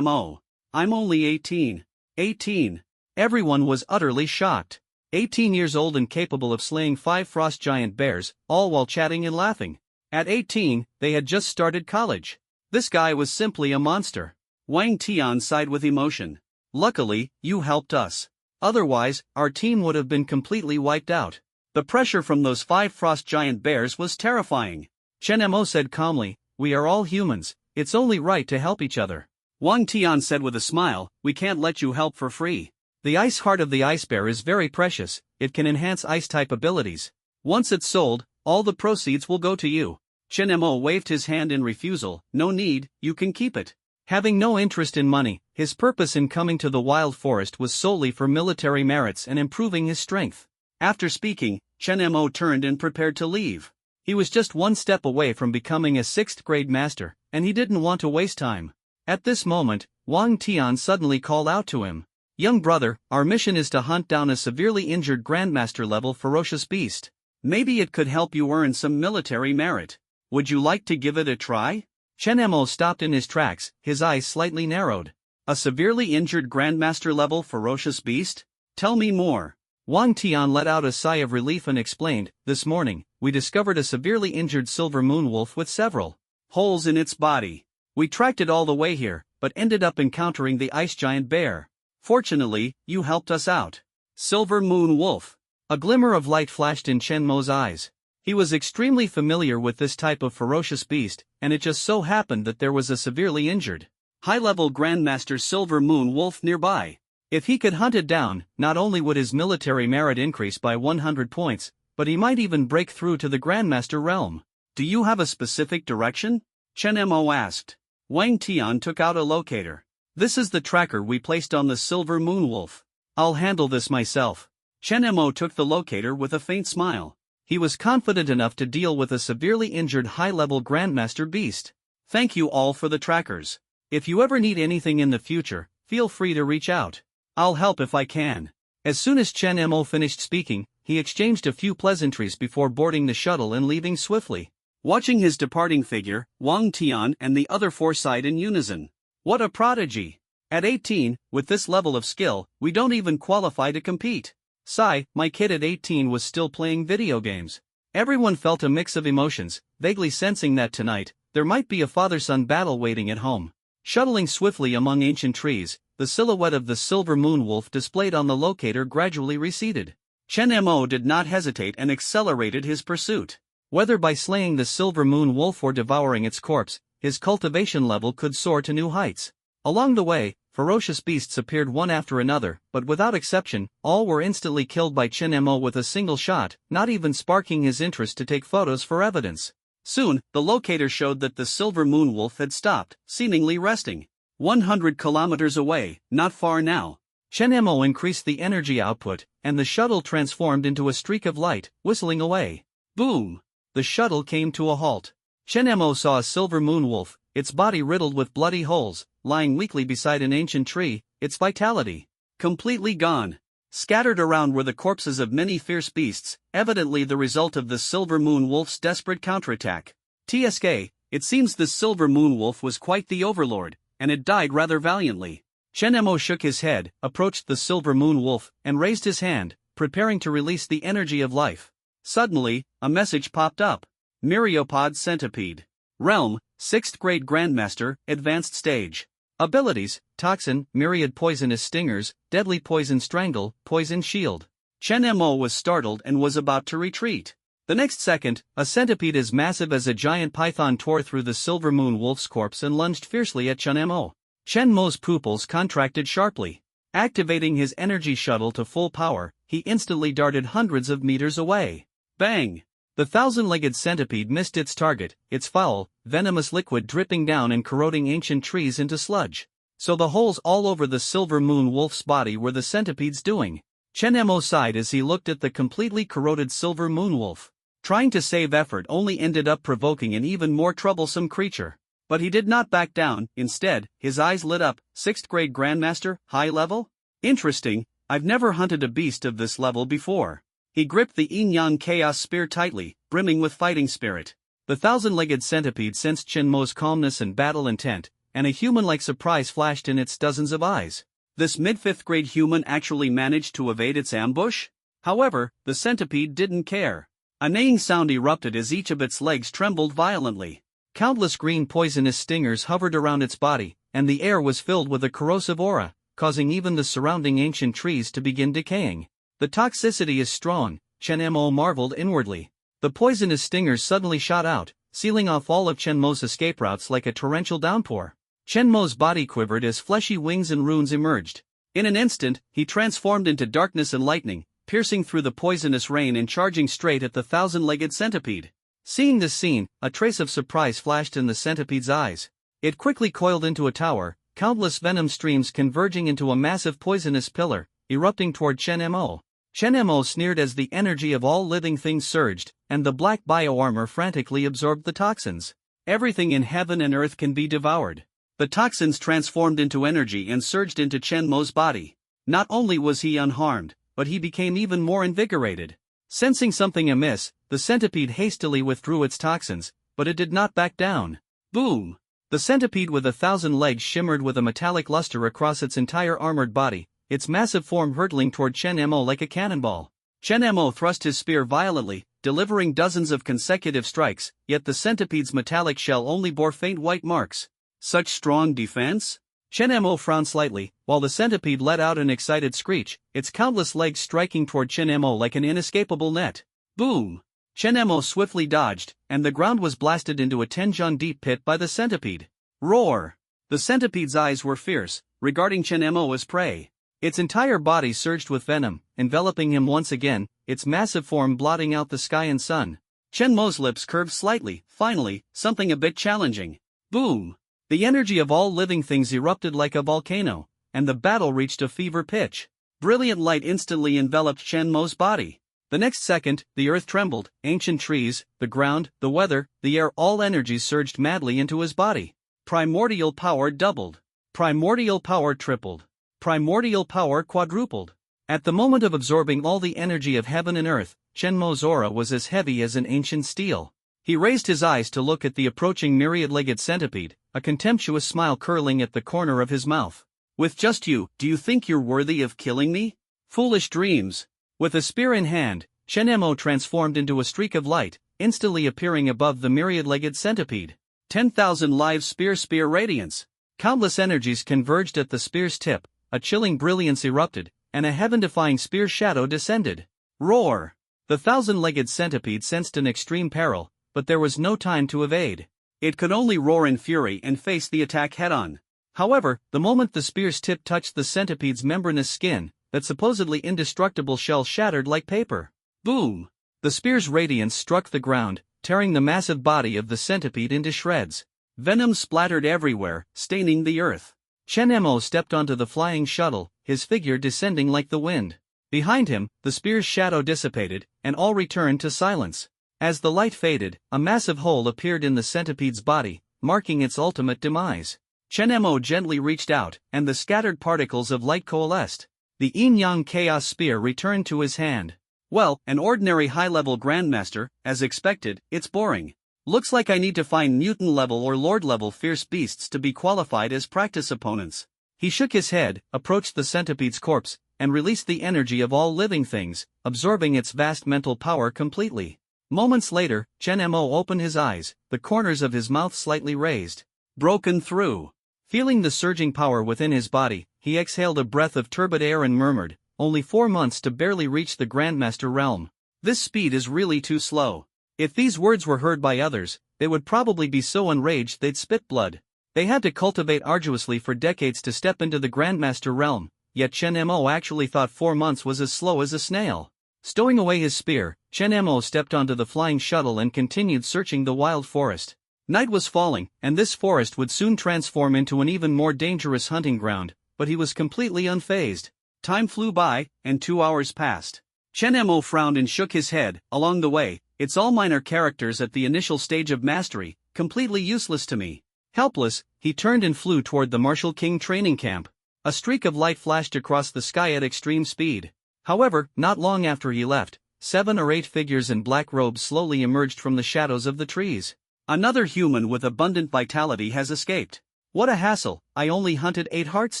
Mo. I'm only 18. 18. Everyone was utterly shocked. 18 years old and capable of slaying 5 frost giant bears, all while chatting and laughing. At 18, they had just started college. This guy was simply a monster. Wang Tian sighed with emotion. Luckily, you helped us. Otherwise, our team would have been completely wiped out. The pressure from those 5 frost giant bears was terrifying. Chen Mo said calmly, we are all humans, it's only right to help each other. Wang Tian said with a smile, we can't let you help for free. The ice heart of the ice bear is very precious, it can enhance ice-type abilities. Once it's sold, all the proceeds will go to you. Chen Mo waved his hand in refusal, no need, you can keep it. Having no interest in money, his purpose in coming to the wild forest was solely for military merits and improving his strength. After speaking, Chen Mo turned and prepared to leave. He was just one step away from becoming a 6th grade master, and he didn't want to waste time. At this moment, Wang Tian suddenly called out to him. Young brother, our mission is to hunt down a severely injured Grandmaster-level ferocious beast. Maybe it could help you earn some military merit. Would you like to give it a try? Chen Mo stopped in his tracks, his eyes slightly narrowed. A severely injured Grandmaster-level ferocious beast? Tell me more. Wang Tian let out a sigh of relief and explained, this morning, we discovered a severely injured silver moon wolf with several holes in its body. We tracked it all the way here, but ended up encountering the ice giant bear. Fortunately, you helped us out. Silver moon wolf. A glimmer of light flashed in Chen Mo's eyes. He was extremely familiar with this type of ferocious beast, and it just so happened that there was a severely injured, high-level Grandmaster silver moon wolf nearby. If he could hunt it down, not only would his military merit increase by 100 points, but he might even break through to the Grandmaster realm. Do you have a specific direction? Chen Mo asked. Wang Tian took out a locator. This is the tracker we placed on the silver moon wolf. I'll handle this myself. Chen Mo took the locator with a faint smile. He was confident enough to deal with a severely injured high-level Grandmaster beast. Thank you all for the trackers. If you ever need anything in the future, feel free to reach out. I'll help if I can. As soon as Chen Mo finished speaking, he exchanged a few pleasantries before boarding the shuttle and leaving swiftly. Watching his departing figure, Wang Tian and the other 4 sighed in unison. What a prodigy! At 18, with this level of skill, we don't even qualify to compete. Sigh, my kid at 18 was still playing video games. Everyone felt a mix of emotions, vaguely sensing that tonight, there might be a father-son battle waiting at home. Shuttling swiftly among ancient trees, the silhouette of the silver moon wolf displayed on the locator gradually receded. Chen Mo did not hesitate and accelerated his pursuit. Whether by slaying the silver moon wolf or devouring its corpse, his cultivation level could soar to new heights. Along the way, ferocious beasts appeared one after another, but without exception, all were instantly killed by Chen Mo with a single shot, not even sparking his interest to take photos for evidence. Soon, the locator showed that the silver moon wolf had stopped, seemingly resting. 100 kilometers away, not far now. Chen Mo increased the energy output, and the shuttle transformed into a streak of light, whistling away. Boom! The shuttle came to a halt. Chen Mo saw a silver moon wolf, its body riddled with bloody holes, lying weakly beside an ancient tree, its vitality completely gone. Scattered around were the corpses of many fierce beasts, evidently the result of the silver moon wolf's desperate counterattack. TSK, it seems the silver moon wolf was quite the overlord, and it died rather valiantly. Chen Mo shook his head, approached the silver moon wolf, and raised his hand, preparing to release the energy of life. Suddenly, a message popped up. Myriopod Centipede. Realm, 6th grade Grandmaster, Advanced Stage. Abilities, Toxin, Myriad Poisonous Stingers, Deadly Poison Strangle, Poison Shield. Chen Mo was startled and was about to retreat. The next second, a centipede as massive as a giant python tore through the silver moon wolf's corpse and lunged fiercely at Chen Mo. Chen Mo's pupils contracted sharply. Activating his energy shuttle to full power, he instantly darted hundreds of meters away. Bang! The 1,000-legged centipede missed its target, its foul, venomous liquid dripping down and corroding ancient trees into sludge. So the holes all over the silver moon wolf's body were the centipede's doing. Chen Mo sighed as he looked at the completely corroded silver moon wolf. Trying to save effort only ended up provoking an even more troublesome creature. But he did not back down. Instead, his eyes lit up. 6th grade Grandmaster, high level? Interesting, I've never hunted a beast of this level before. He gripped the yin-yang chaos spear tightly, brimming with fighting spirit. The thousand-legged centipede sensed Chen Mo's calmness and battle intent, and a human-like surprise flashed in its dozens of eyes. This mid-fifth grade human actually managed to evade its ambush? However, the centipede didn't care. A neighing sound erupted as each of its legs trembled violently. Countless green poisonous stingers hovered around its body, and the air was filled with a corrosive aura, causing even the surrounding ancient trees to begin decaying. The toxicity is strong, Chen Mo marveled inwardly. The poisonous stingers suddenly shot out, sealing off all of Chen Mo's escape routes like a torrential downpour. Chen Mo's body quivered as fleshy wings and runes emerged. In an instant, he transformed into darkness and lightning, piercing through the poisonous rain and charging straight at the thousand-legged centipede. Seeing this scene, a trace of surprise flashed in the centipede's eyes. It quickly coiled into a tower, countless venom streams converging into a massive poisonous pillar, erupting toward Chen Mo. Chen Mo sneered as the energy of all living things surged, and the black bioarmor frantically absorbed the toxins. Everything in heaven and earth can be devoured. The toxins transformed into energy and surged into Chen Mo's body. Not only was he unharmed, but he became even more invigorated. Sensing something amiss, the centipede hastily withdrew its toxins, but it did not back down. Boom! The centipede with 1,000 legs shimmered with a metallic luster across its entire armored body, its massive form hurtling toward Chen Mo like a cannonball. Chen Mo thrust his spear violently, delivering dozens of consecutive strikes, yet the centipede's metallic shell only bore faint white marks. Such strong defense? Chen Mo frowned slightly, while the centipede let out an excited screech, its countless legs striking toward Chen Mo like an inescapable net. Boom! Chen Mo swiftly dodged, and the ground was blasted into a 10-jon-deep pit by the centipede. Roar! The centipede's eyes were fierce, regarding Chen Mo as prey. Its entire body surged with venom, enveloping him once again, its massive form blotting out the sky and sun. Chen Mo's lips curved slightly, finally, something a bit challenging. Boom! The energy of all living things erupted like a volcano, and the battle reached a fever pitch. Brilliant light instantly enveloped Chen Mo's body. The next second, the earth trembled, ancient trees, the ground, the weather, the air, all energies surged madly into his body. Primordial power doubled. Primordial power tripled. Primordial power quadrupled. At the moment of absorbing all the energy of heaven and earth, Chen Mo's aura was as heavy as an ancient steel. He raised his eyes to look at the approaching myriad-legged centipede, a contemptuous smile curling at the corner of his mouth. With just you, do you think you're worthy of killing me? Foolish dreams. With a spear in hand, Chen Mo transformed into a streak of light, instantly appearing above the myriad-legged centipede. 10,000 live spear radiance. Countless energies converged at the spear's tip, a chilling brilliance erupted, and a heaven-defying spear shadow descended. Roar! The thousand-legged centipede sensed an extreme peril, but there was no time to evade. It could only roar in fury and face the attack head-on. However, the moment the spear's tip touched the centipede's membranous skin, that supposedly indestructible shell shattered like paper. Boom! The spear's radiance struck the ground, tearing the massive body of the centipede into shreds. Venom splattered everywhere, staining the earth. Chen Mo stepped onto the flying shuttle, his figure descending like the wind. Behind him, the spear's shadow dissipated, and all returned to silence. As the light faded, a massive hole appeared in the centipede's body, marking its ultimate demise. Chen Mo gently reached out, and the scattered particles of light coalesced. The yin-yang chaos spear returned to his hand. Well, an ordinary high-level grandmaster, as expected, it's boring. Looks like I need to find mutant-level or lord-level fierce beasts to be qualified as practice opponents. He shook his head, approached the centipede's corpse, and released the energy of all living things, absorbing its vast mental power completely. Moments later, Chen Mo opened his eyes, the corners of his mouth slightly raised. Broken through. Feeling the surging power within his body, he exhaled a breath of turbid air and murmured, "Only 4 months to barely reach the Grandmaster realm. This speed is really too slow." If these words were heard by others, they would probably be so enraged they'd spit blood. They had to cultivate arduously for decades to step into the Grandmaster realm, yet Chen Mo actually thought 4 months was as slow as a snail. Stowing away his spear, Chen Mo stepped onto the flying shuttle and continued searching the wild forest. Night was falling, and this forest would soon transform into an even more dangerous hunting ground, but he was completely unfazed. Time flew by, and 2 hours passed. Chen Mo frowned and shook his head. Along the way, it's all minor characters at the initial stage of mastery, completely useless to me. Helpless, he turned and flew toward the Martial King training camp. A streak of light flashed across the sky at extreme speed. However, not long after he left, 7 or 8 figures in black robes slowly emerged from the shadows of the trees. Another human with abundant vitality has escaped. What a hassle, I only hunted 8 hearts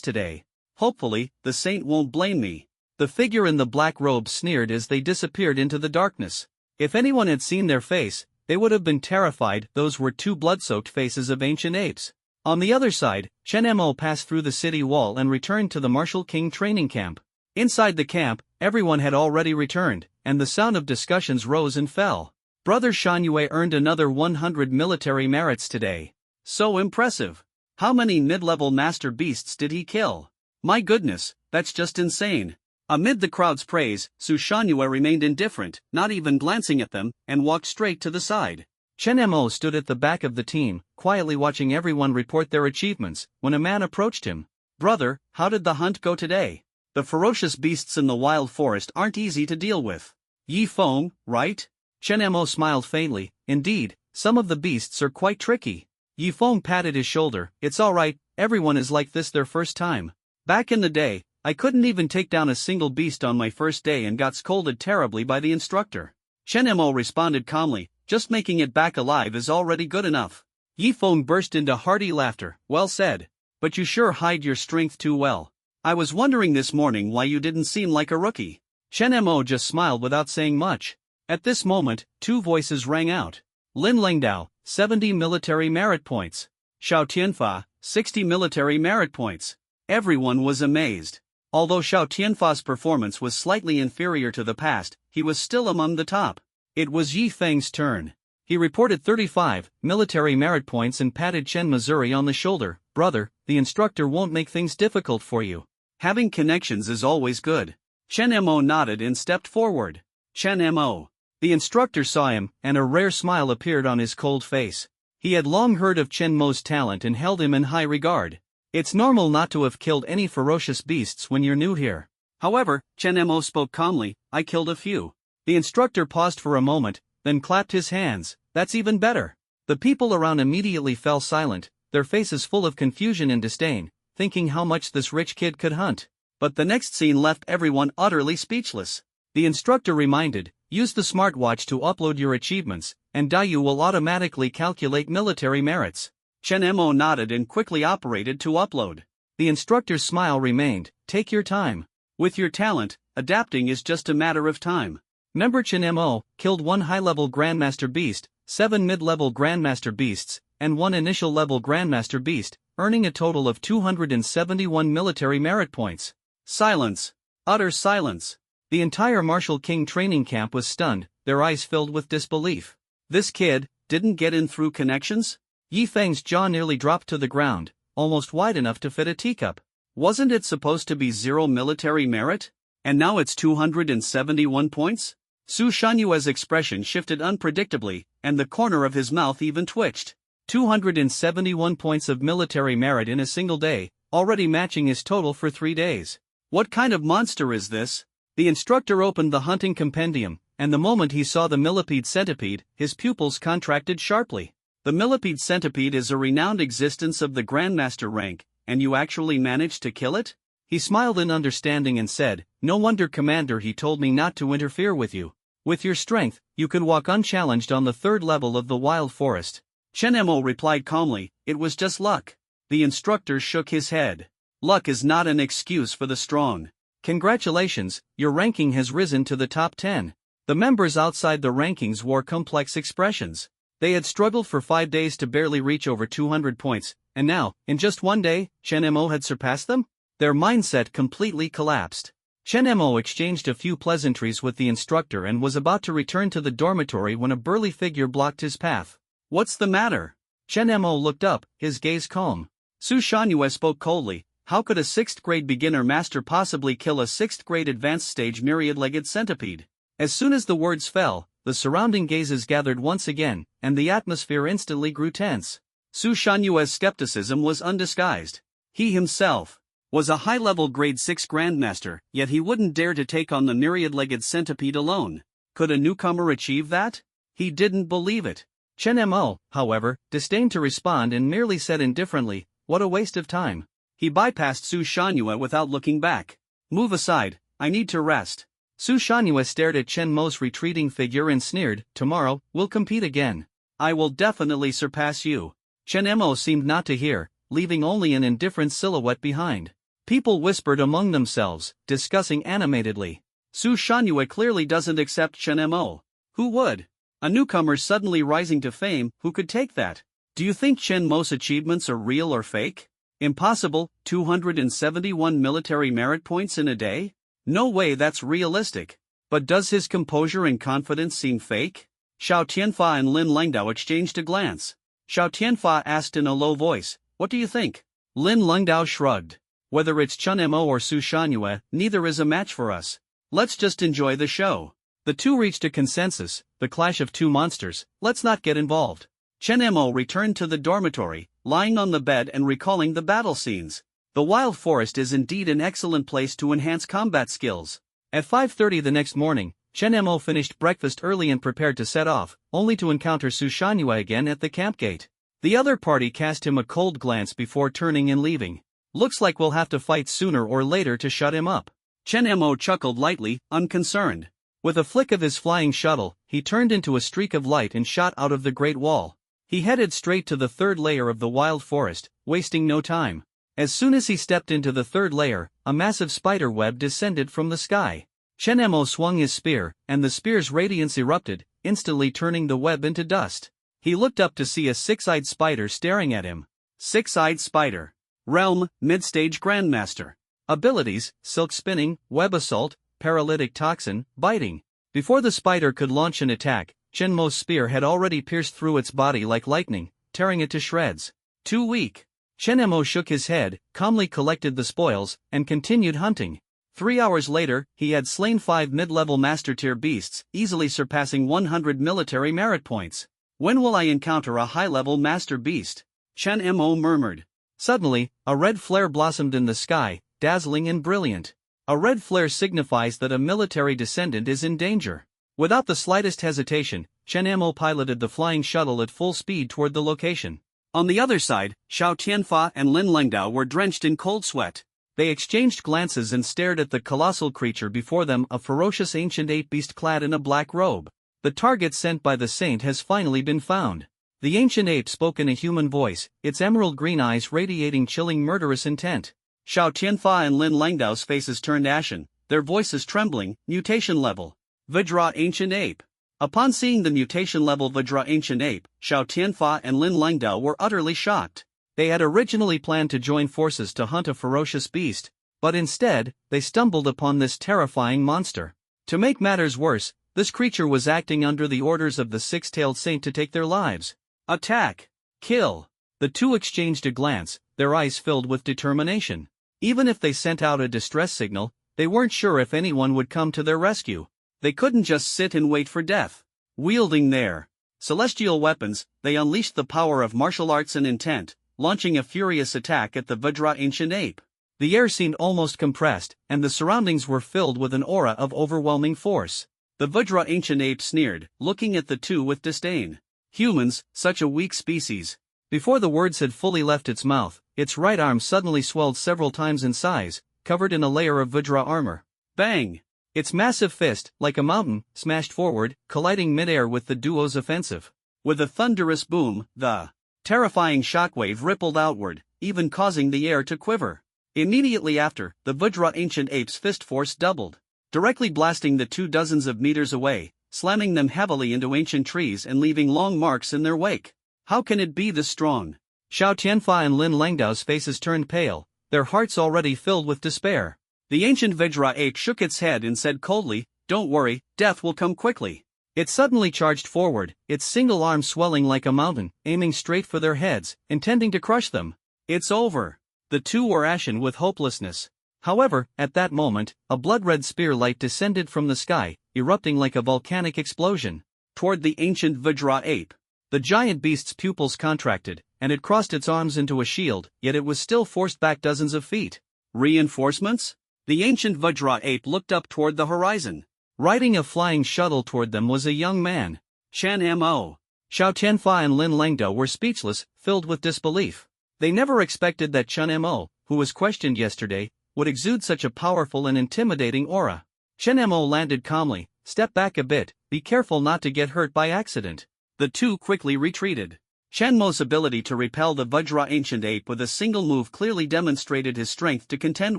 today. Hopefully, the saint won't blame me. The figure in the black robe sneered as they disappeared into the darkness. If anyone had seen their face, they would have been terrified. Those were 2 blood-soaked faces of ancient apes. On the other side, Chen Mo passed through the city wall and returned to the Martial King training camp. Inside the camp, everyone had already returned, and the sound of discussions rose and fell. Brother Shan-Yue earned another 100 military merits today. So impressive. How many mid-level master beasts did he kill? My goodness, that's just insane. Amid the crowd's praise, Su Shan-Yue remained indifferent, not even glancing at them, and walked straight to the side. Chen Mo stood at the back of the team, quietly watching everyone report their achievements, when a man approached him. Brother, how did the hunt go today? The ferocious beasts in the wild forest aren't easy to deal with. Yi Feng, right? Chen Mo smiled faintly. Indeed, some of the beasts are quite tricky. Yi Feng patted his shoulder. It's alright, everyone is like this their first time. Back in the day, I couldn't even take down a single beast on my first day and got scolded terribly by the instructor. Chen Mo responded calmly, just making it back alive is already good enough. Yi Feng burst into hearty laughter. Well said. But you sure hide your strength too well. I was wondering this morning why you didn't seem like a rookie. Chen Mo just smiled without saying much. At this moment, 2 voices rang out. Lin Lengdao, 70 military merit points. Xiao Tianfa, 60 military merit points. Everyone was amazed. Although Xiao Tianfa's performance was slightly inferior to the past, he was still among the top. It was Yi Feng's turn. He reported 35 military merit points and patted Chen Missouri on the shoulder. Brother, the instructor won't make things difficult for you. Having connections is always good. Chen Mo nodded and stepped forward. Chen Mo. The instructor saw him, and a rare smile appeared on his cold face. He had long heard of Chen Mo's talent and held him in high regard. It's normal not to have killed any ferocious beasts when you're new here. However, Chen Mo spoke calmly, I killed a few. The instructor paused for a moment, then clapped his hands. That's even better. The people around immediately fell silent, their faces full of confusion and disdain, thinking how much this rich kid could hunt. But the next scene left everyone utterly speechless. The instructor reminded, use the smartwatch to upload your achievements, and Dayu will automatically calculate military merits. Chen Mo nodded and quickly operated to upload. The instructor's smile remained, take your time. With your talent, adapting is just a matter of time. Member Chen Mo killed 1 high-level Grandmaster Beast, 7 mid-level Grandmaster Beasts, and 1 initial-level Grandmaster Beast, earning a total of 271 military merit points. Silence. Utter silence. The entire Martial King training camp was stunned, their eyes filled with disbelief. This kid didn't get in through connections? Yi Feng's jaw nearly dropped to the ground, almost wide enough to fit a teacup. Wasn't it supposed to be 0 military merit? And now it's 271 points? Su Shan-Yue's expression shifted unpredictably, and the corner of his mouth even twitched. 271 points of military merit in a single day, already matching his total for 3 days. What kind of monster is this? The instructor opened the hunting compendium, and the moment he saw the millipede centipede, his pupils contracted sharply. The millipede centipede is a renowned existence of the Grandmaster rank, and you actually managed to kill it? He smiled in understanding and said, no wonder Commander he told me not to interfere with you. With your strength, you can walk unchallenged on the 3rd level of the wild forest. Chen Mo replied calmly, it was just luck. The instructor shook his head. Luck is not an excuse for the strong. Congratulations, your ranking has risen to the top 10. The members outside the rankings wore complex expressions. They had struggled for 5 days to barely reach over 200 points, and now, in just 1 day, Chen Mo had surpassed them? Their mindset completely collapsed. Chen Mo exchanged a few pleasantries with the instructor and was about to return to the dormitory when a burly figure blocked his path. What's the matter? Chen Mo looked up, his gaze calm. Su Shan-Yue spoke coldly. How could a 6th grade beginner master possibly kill a 6th grade advanced stage myriad-legged centipede? As soon as the words fell, the surrounding gazes gathered once again, and the atmosphere instantly grew tense. Su Shan-Yue's skepticism was undisguised. He himself was a high-level grade 6 grandmaster, yet he wouldn't dare to take on the myriad-legged centipede alone. Could a newcomer achieve that? He didn't believe it. Chen Mo, however, disdained to respond and merely said indifferently, what a waste of time. He bypassed Su Shan-Yue without looking back. Move aside, I need to rest. Su Shanhua stared at Chen Mo's retreating figure and sneered, "Tomorrow, we'll compete again." "I will definitely surpass you." Chen Mo seemed not to hear, leaving only an indifferent silhouette behind. People whispered among themselves, discussing animatedly. Su Shanhua clearly doesn't accept Chen Mo. Who would? A newcomer suddenly rising to fame, who could take that? Do you think Chen Mo's achievements are real or fake? Impossible, 271 military merit points in a day? No way that's realistic. But does his composure and confidence seem fake? Xiao Tianfa and Lin Lengdao exchanged a glance. Xiao Tianfa asked in a low voice, "What do you think?" Lin Lengdao shrugged. "Whether it's Chen Mo or Su Shanhua, neither is a match for us. Let's just enjoy the show." The two reached a consensus, the clash of two monsters, let's not get involved. Chen Mo returned to the dormitory, lying on the bed and recalling the battle scenes. The wild forest is indeed an excellent place to enhance combat skills. At 5:30 the next morning, Chen Mo finished breakfast early and prepared to set off, only to encounter Su Shanhua again at the camp gate. The other party cast him a cold glance before turning and leaving. "Looks like we'll have to fight sooner or later to shut him up." Chen Mo chuckled lightly, unconcerned. With a flick of his flying shuttle, he turned into a streak of light and shot out of the Great Wall. He headed straight to the third layer of the wild forest, wasting no time. As soon as he stepped into the third layer, a massive spider web descended from the sky. Chen Mo swung his spear, and the spear's radiance erupted, instantly turning the web into dust. He looked up to see a six-eyed spider staring at him. Six-eyed spider. Realm, mid-stage grandmaster. Abilities, silk spinning, web assault, paralytic toxin, biting. Before the spider could launch an attack, Chen Mo's spear had already pierced through its body like lightning, tearing it to shreds. Too weak. Chen Mo shook his head, calmly collected the spoils, and continued hunting. 3 hours later, he had slain 5 mid-level master-tier beasts, easily surpassing 100 military merit points. "When will I encounter a high-level master beast?" Chen Mo murmured. Suddenly, a red flare blossomed in the sky, dazzling and brilliant. A red flare signifies that a military descendant is in danger. Without the slightest hesitation, Chen Mo piloted the flying shuttle at full speed toward the location. On the other side, Xiao Tianfa and Lin Lengdao were drenched in cold sweat. They exchanged glances and stared at the colossal creature before them, a ferocious ancient ape beast clad in a black robe. The target sent by the saint has finally been found. The ancient ape spoke in a human voice, its emerald green eyes radiating chilling murderous intent. Xiao Tianfa and Lin Lengdao's faces turned ashen, their voices trembling. Mutation level. Vajra Ancient Ape. Upon seeing the mutation level Vajra Ancient Ape, Xiao Tianfa and Lin Lengdao were utterly shocked. They had originally planned to join forces to hunt a ferocious beast, but instead, they stumbled upon this terrifying monster. To make matters worse, this creature was acting under the orders of the six-tailed saint to take their lives. Attack! Kill! The two exchanged a glance, their eyes filled with determination. Even if they sent out a distress signal, they weren't sure if anyone would come to their rescue. They couldn't just sit and wait for death. Wielding their celestial weapons, they unleashed the power of martial arts and intent, launching a furious attack at the Vajra Ancient Ape. The air seemed almost compressed, and the surroundings were filled with an aura of overwhelming force. The Vajra Ancient Ape sneered, looking at the two with disdain. "Humans, such a weak species." Before the words had fully left its mouth, its right arm suddenly swelled several times in size, covered in a layer of Vajra armor. Bang! Its massive fist, like a mountain, smashed forward, colliding mid-air with the duo's offensive. With a thunderous boom, the terrifying shockwave rippled outward, even causing the air to quiver. Immediately after, the Vajra Ancient Ape's fist force doubled, directly blasting the two dozens of meters away, slamming them heavily into ancient trees and leaving long marks in their wake. How can it be this strong? Xiao Tianfa and Lin Lengdao's faces turned pale, their hearts already filled with despair. The ancient Vajra ape shook its head and said coldly, "Don't worry, death will come quickly." It suddenly charged forward, its single arm swelling like a mountain, aiming straight for their heads, intending to crush them. It's over. The two were ashen with hopelessness. However, at that moment, a blood-red spear light descended from the sky, erupting like a volcanic explosion. Toward the ancient Vajra ape. The giant beast's pupils contracted, and it crossed its arms into a shield, yet it was still forced back dozens of feet. Reinforcements? The ancient Vajra ape looked up toward the horizon. Riding a flying shuttle toward them was a young man. Chen Mo. Xiao Tianfa and Lin Lengdao were speechless, filled with disbelief. They never expected that Chen Mo, who was questioned yesterday, would exude such a powerful and intimidating aura. Chen Mo landed calmly. Step back a bit, be careful not to get hurt by accident. The two quickly retreated. Chen Mo's ability to repel the Vajra Ancient Ape with a single move clearly demonstrated his strength to contend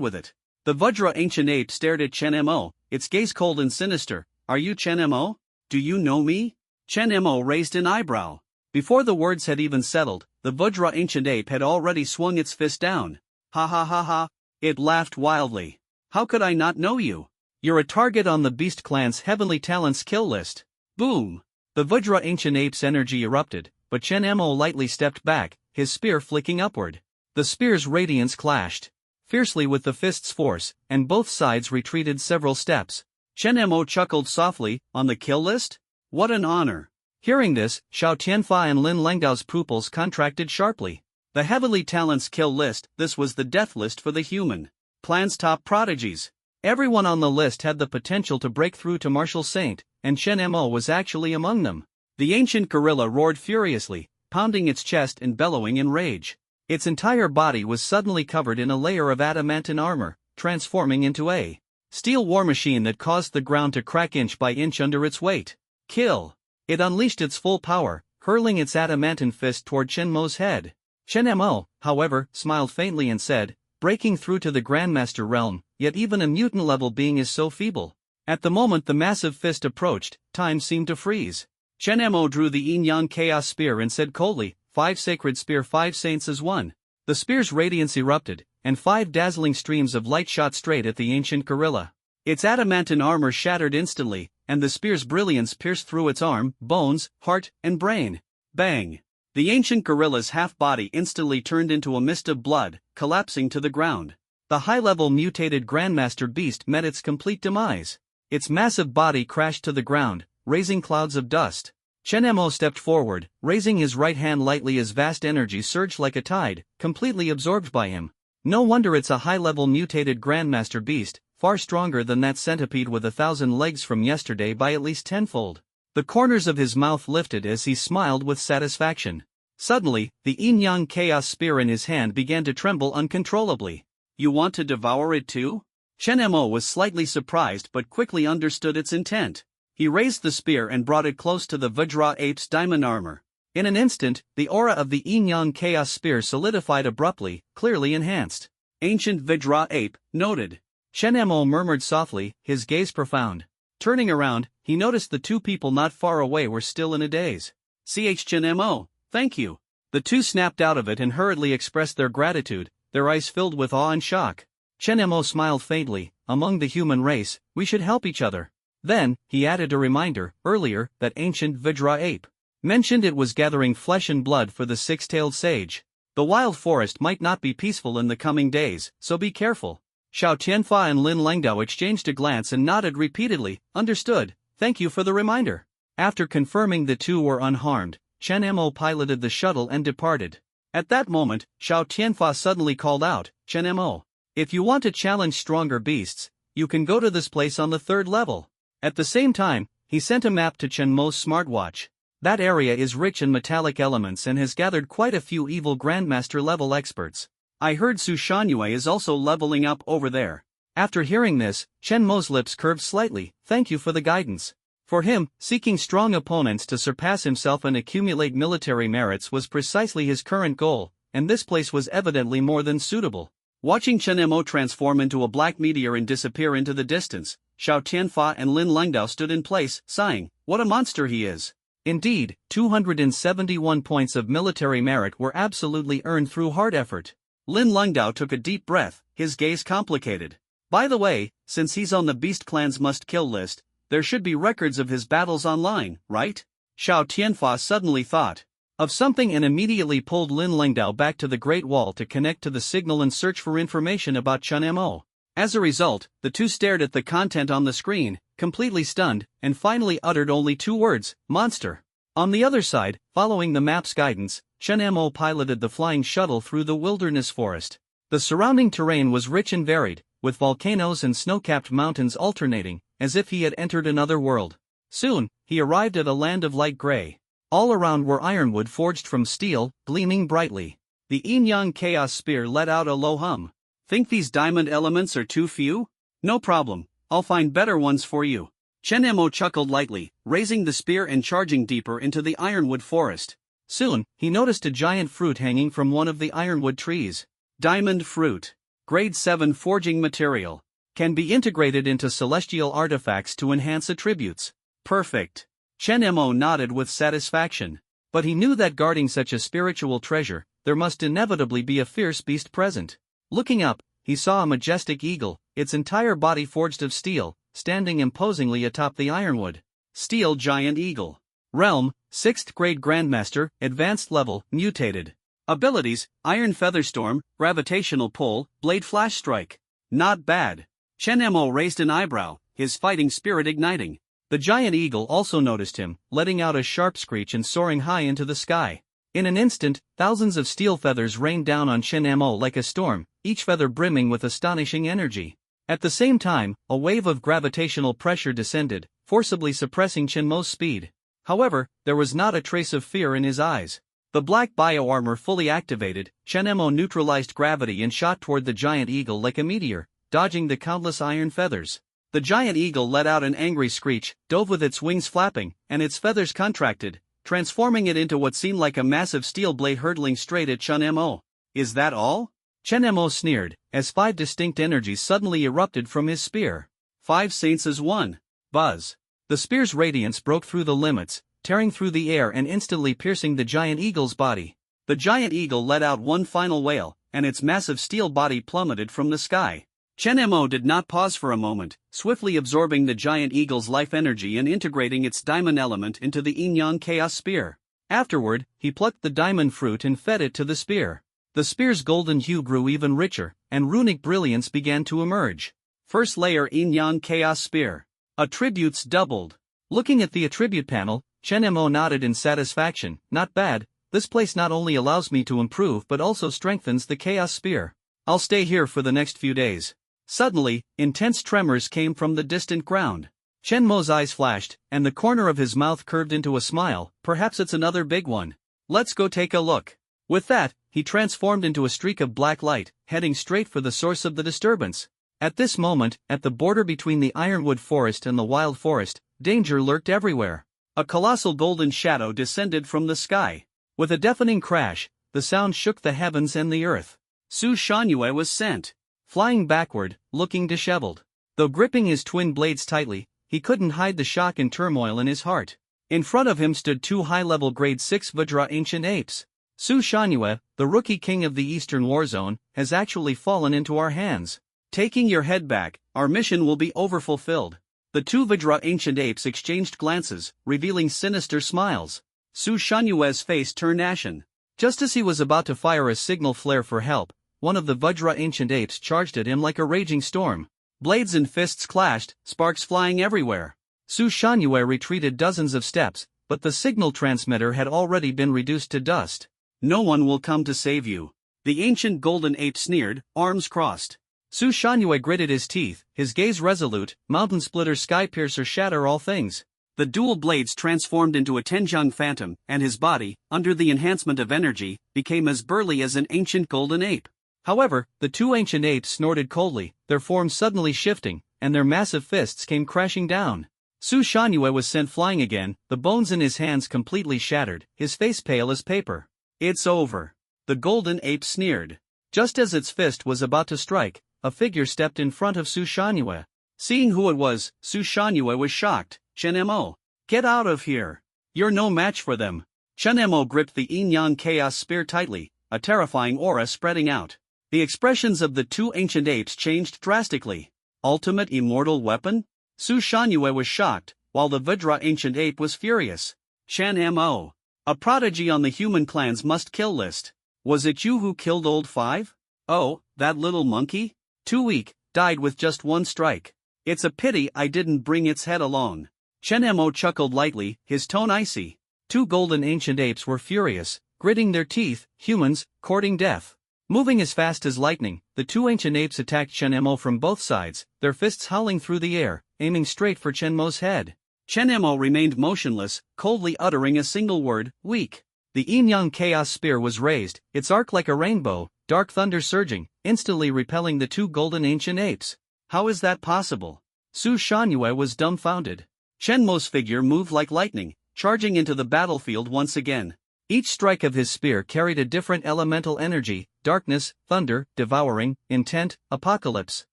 with it. The Vajra Ancient Ape stared at Chen Mo, its gaze cold and sinister. Are you Chen Mo? Do you know me? Chen Mo raised an eyebrow. Before the words had even settled, the Vajra Ancient Ape had already swung its fist down. Ha ha ha ha. It laughed wildly. How could I not know you? You're a target on the Beast Clan's Heavenly Talents kill list. Boom! The Vajra Ancient Ape's energy erupted, but Chen Mo lightly stepped back, his spear flicking upward. The spear's radiance clashed fiercely with the fist's force, and both sides retreated several steps. Chen Mo chuckled softly. On the kill list? What an honor! Hearing this, Xiao Tianfa and Lin Lengdao's pupils contracted sharply. The Heavenly Talents kill list, this was the death list for the human plan's top prodigies. Everyone on the list had the potential to break through to Martial Saint, and Chen Mo was actually among them. The ancient gorilla roared furiously, pounding its chest and bellowing in rage. Its entire body was suddenly covered in a layer of adamantine armor, transforming into a steel war machine that caused the ground to crack inch by inch under its weight. Kill! It unleashed its full power, hurling its adamantine fist toward Chen Mo's head. Chen Mo, however, smiled faintly and said, breaking through to the Grandmaster realm, yet even a mutant-level being is so feeble. At the moment the massive fist approached, time seemed to freeze. Chen Mo drew the Yin-Yang Chaos Spear and said coldly, 5 Sacred Spear 5 Saints as one. The spear's radiance erupted, and 5 dazzling streams of light shot straight at the ancient gorilla. Its adamantine armor shattered instantly, and the spear's brilliance pierced through its arm, bones, heart, and brain. Bang! The ancient gorilla's half-body instantly turned into a mist of blood, collapsing to the ground. The high-level mutated Grandmaster Beast met its complete demise. Its massive body crashed to the ground, raising clouds of dust. Chen Mo stepped forward, raising his right hand lightly as vast energy surged like a tide, completely absorbed by him. No wonder it's a high-level mutated Grandmaster Beast, far stronger than that centipede with 1,000 legs from yesterday by at least tenfold. The corners of his mouth lifted as he smiled with satisfaction. Suddenly, the Yin-Yang Chaos Spear in his hand began to tremble uncontrollably. You want to devour it too? Chen Mo was slightly surprised but quickly understood its intent. He raised the spear and brought it close to the Vajra Ape's diamond armor. In an instant, the aura of the Yin-Yang Chaos Spear solidified abruptly, clearly enhanced. Ancient Vajra Ape, noted. Chen Mo murmured softly, his gaze profound. Turning around, he noticed the two people not far away were still in a daze. Chen Mo, thank you. The two snapped out of it and hurriedly expressed their gratitude, their eyes filled with awe and shock. Chen Mo smiled faintly. Among the human race, we should help each other. Then, he added a reminder, earlier, that ancient Vajra Ape mentioned it was gathering flesh and blood for the six-tailed sage. The wild forest might not be peaceful in the coming days, so be careful. Xiao Tianfa and Lin Lengdao exchanged a glance and nodded repeatedly. Understood, thank you for the reminder. After confirming the two were unharmed, Chen Mo piloted the shuttle and departed. At that moment, Xiao Tianfa suddenly called out, Chen Mo, if you want to challenge stronger beasts, you can go to this place on the 3rd level. At the same time, he sent a map to Chen Mo's smartwatch. That area is rich in metallic elements and has gathered quite a few evil Grandmaster-level experts. I heard Su Shangyue is also leveling up over there. After hearing this, Chen Mo's lips curved slightly. Thank you for the guidance. For him, seeking strong opponents to surpass himself and accumulate military merits was precisely his current goal, and this place was evidently more than suitable. Watching Chen Mo transform into a black meteor and disappear into the distance, Xiao Tianfa and Lin Lengdao stood in place, sighing, what a monster he is. Indeed, 271 points of military merit were absolutely earned through hard effort. Lin Lengdao took a deep breath, his gaze complicated. By the way, since he's on the Beast Clan's must-kill list, there should be records of his battles online, right? Xiao Tianfa suddenly thought of something and immediately pulled Lin Lengdao back to the Great Wall to connect to the signal and search for information about Chen Mo. As a result, the two stared at the content on the screen, completely stunned, and finally uttered only 2 words, monster. On the other side, following the map's guidance, Chen Mo piloted the flying shuttle through the wilderness forest. The surrounding terrain was rich and varied, with volcanoes and snow-capped mountains alternating, as if he had entered another world. Soon, he arrived at a land of light gray. All around were ironwood forged from steel, gleaming brightly. The Yin-Yang Chaos Spear let out a low hum. Think these diamond elements are too few? No problem, I'll find better ones for you. Chen Mo chuckled lightly, raising the spear and charging deeper into the ironwood forest. Soon, he noticed a giant fruit hanging from one of the ironwood trees. Diamond fruit. Grade 7 forging material. Can be integrated into celestial artifacts to enhance attributes. Perfect. Chen Mo nodded with satisfaction. But he knew that guarding such a spiritual treasure, there must inevitably be a fierce beast present. Looking up, he saw a majestic eagle, its entire body forged of steel, standing imposingly atop the ironwood. Steel giant eagle. Realm, 6th grade Grandmaster, advanced level, mutated. Abilities, Iron Featherstorm, Gravitational Pull, Blade Flash Strike. Not bad. Chen Mo raised an eyebrow, his fighting spirit igniting. The giant eagle also noticed him, letting out a sharp screech and soaring high into the sky. In an instant, thousands of steel feathers rained down on Chen Mo like a storm, each feather brimming with astonishing energy. At the same time, a wave of gravitational pressure descended, forcibly suppressing Chen Mo's speed. However, there was not a trace of fear in his eyes. The black bioarmor fully activated, Chen Mo neutralized gravity and shot toward the giant eagle like a meteor, dodging the countless iron feathers. The giant eagle let out an angry screech, dove with its wings flapping, and its feathers contracted, transforming it into what seemed like a massive steel blade hurtling straight at Chen Mo. Is that all? Chen Mo sneered, as 5 distinct energies suddenly erupted from his spear. 5 saints as one. Buzz. The spear's radiance broke through the limits, tearing through the air and instantly piercing the giant eagle's body. The giant eagle let out one final wail, and its massive steel body plummeted from the sky. Chen Mo did not pause for a moment, swiftly absorbing the giant eagle's life energy and integrating its diamond element into the Yin-Yang Chaos Spear. Afterward, he plucked the diamond fruit and fed it to the spear. The spear's golden hue grew even richer, and runic brilliance began to emerge. First layer Yin-Yang Chaos Spear. Attributes doubled. Looking at the attribute panel, Chen Mo nodded in satisfaction. Not bad, this place not only allows me to improve but also strengthens the Chaos Spear. I'll stay here for the next few days. Suddenly, intense tremors came from the distant ground. Chen Mo's eyes flashed, and the corner of his mouth curved into a smile. Perhaps it's another big one. Let's go take a look. With that, he transformed into a streak of black light, heading straight for the source of the disturbance. At this moment, at the border between the ironwood forest and the wild forest, danger lurked everywhere. A colossal golden shadow descended from the sky. With a deafening crash, the sound shook the heavens and the earth. Su Shangyue was sent. Flying backward, looking disheveled. Though gripping his twin blades tightly, he couldn't hide the shock and turmoil in his heart. In front of him stood 2 high-level grade 6 Vajra ancient apes. Su Shangyue, the rookie king of the Eastern War Zone, has actually fallen into our hands. Taking your head back, our mission will be overfulfilled. The 2 Vajra ancient apes exchanged glances, revealing sinister smiles. Su Shangyue's face turned ashen. Just as he was about to fire a signal flare for help, one of the Vajra ancient apes charged at him like a raging storm. Blades and fists clashed, sparks flying everywhere. Su Shangyue retreated dozens of steps, but the signal transmitter had already been reduced to dust. No one will come to save you. The ancient golden ape sneered, arms crossed. Su Shangyue gritted his teeth, his gaze resolute. Mountain splitter, sky piercer, shatter all things. The dual blades transformed into a Tenjiang phantom, and his body, under the enhancement of energy, became as burly as an ancient golden ape. However, the 2 ancient apes snorted coldly, their forms suddenly shifting, and their massive fists came crashing down. Su Shangyue was sent flying again, the bones in his hands completely shattered, his face pale as paper. It's over. The golden ape sneered. Just as its fist was about to strike, a figure stepped in front of Su Shangyue. Seeing who it was, Su Shangyue was shocked. Chen Mo. Get out of here. You're no match for them. Chen Mo gripped the Yin-Yang Chaos Spear tightly, a terrifying aura spreading out. The expressions of the 2 ancient apes changed drastically. Ultimate immortal weapon? Su Shangyue was shocked, while the Vajra ancient ape was furious. Chen Mo. A prodigy on the human clan's must-kill list. Was it you who killed Old Five? Oh, that little monkey? Too weak, died with just 1 strike. It's a pity I didn't bring its head along. Chen Mo chuckled lightly, his tone icy. 2 golden ancient apes were furious, gritting their teeth, humans, courting death. Moving as fast as lightning, the 2 ancient apes attacked Chen Mo from both sides, their fists howling through the air, aiming straight for Chen Mo's head. Chen Mo remained motionless, coldly uttering a single word, weak. The Yin-Yang Chaos Spear was raised, its arc like a rainbow, dark thunder surging, instantly repelling the 2 golden ancient apes. How is that possible? Su Shangyue was dumbfounded. Chen Mo's figure moved like lightning, charging into the battlefield once again. Each strike of his spear carried a different elemental energy: darkness, thunder, devouring, intent, apocalypse.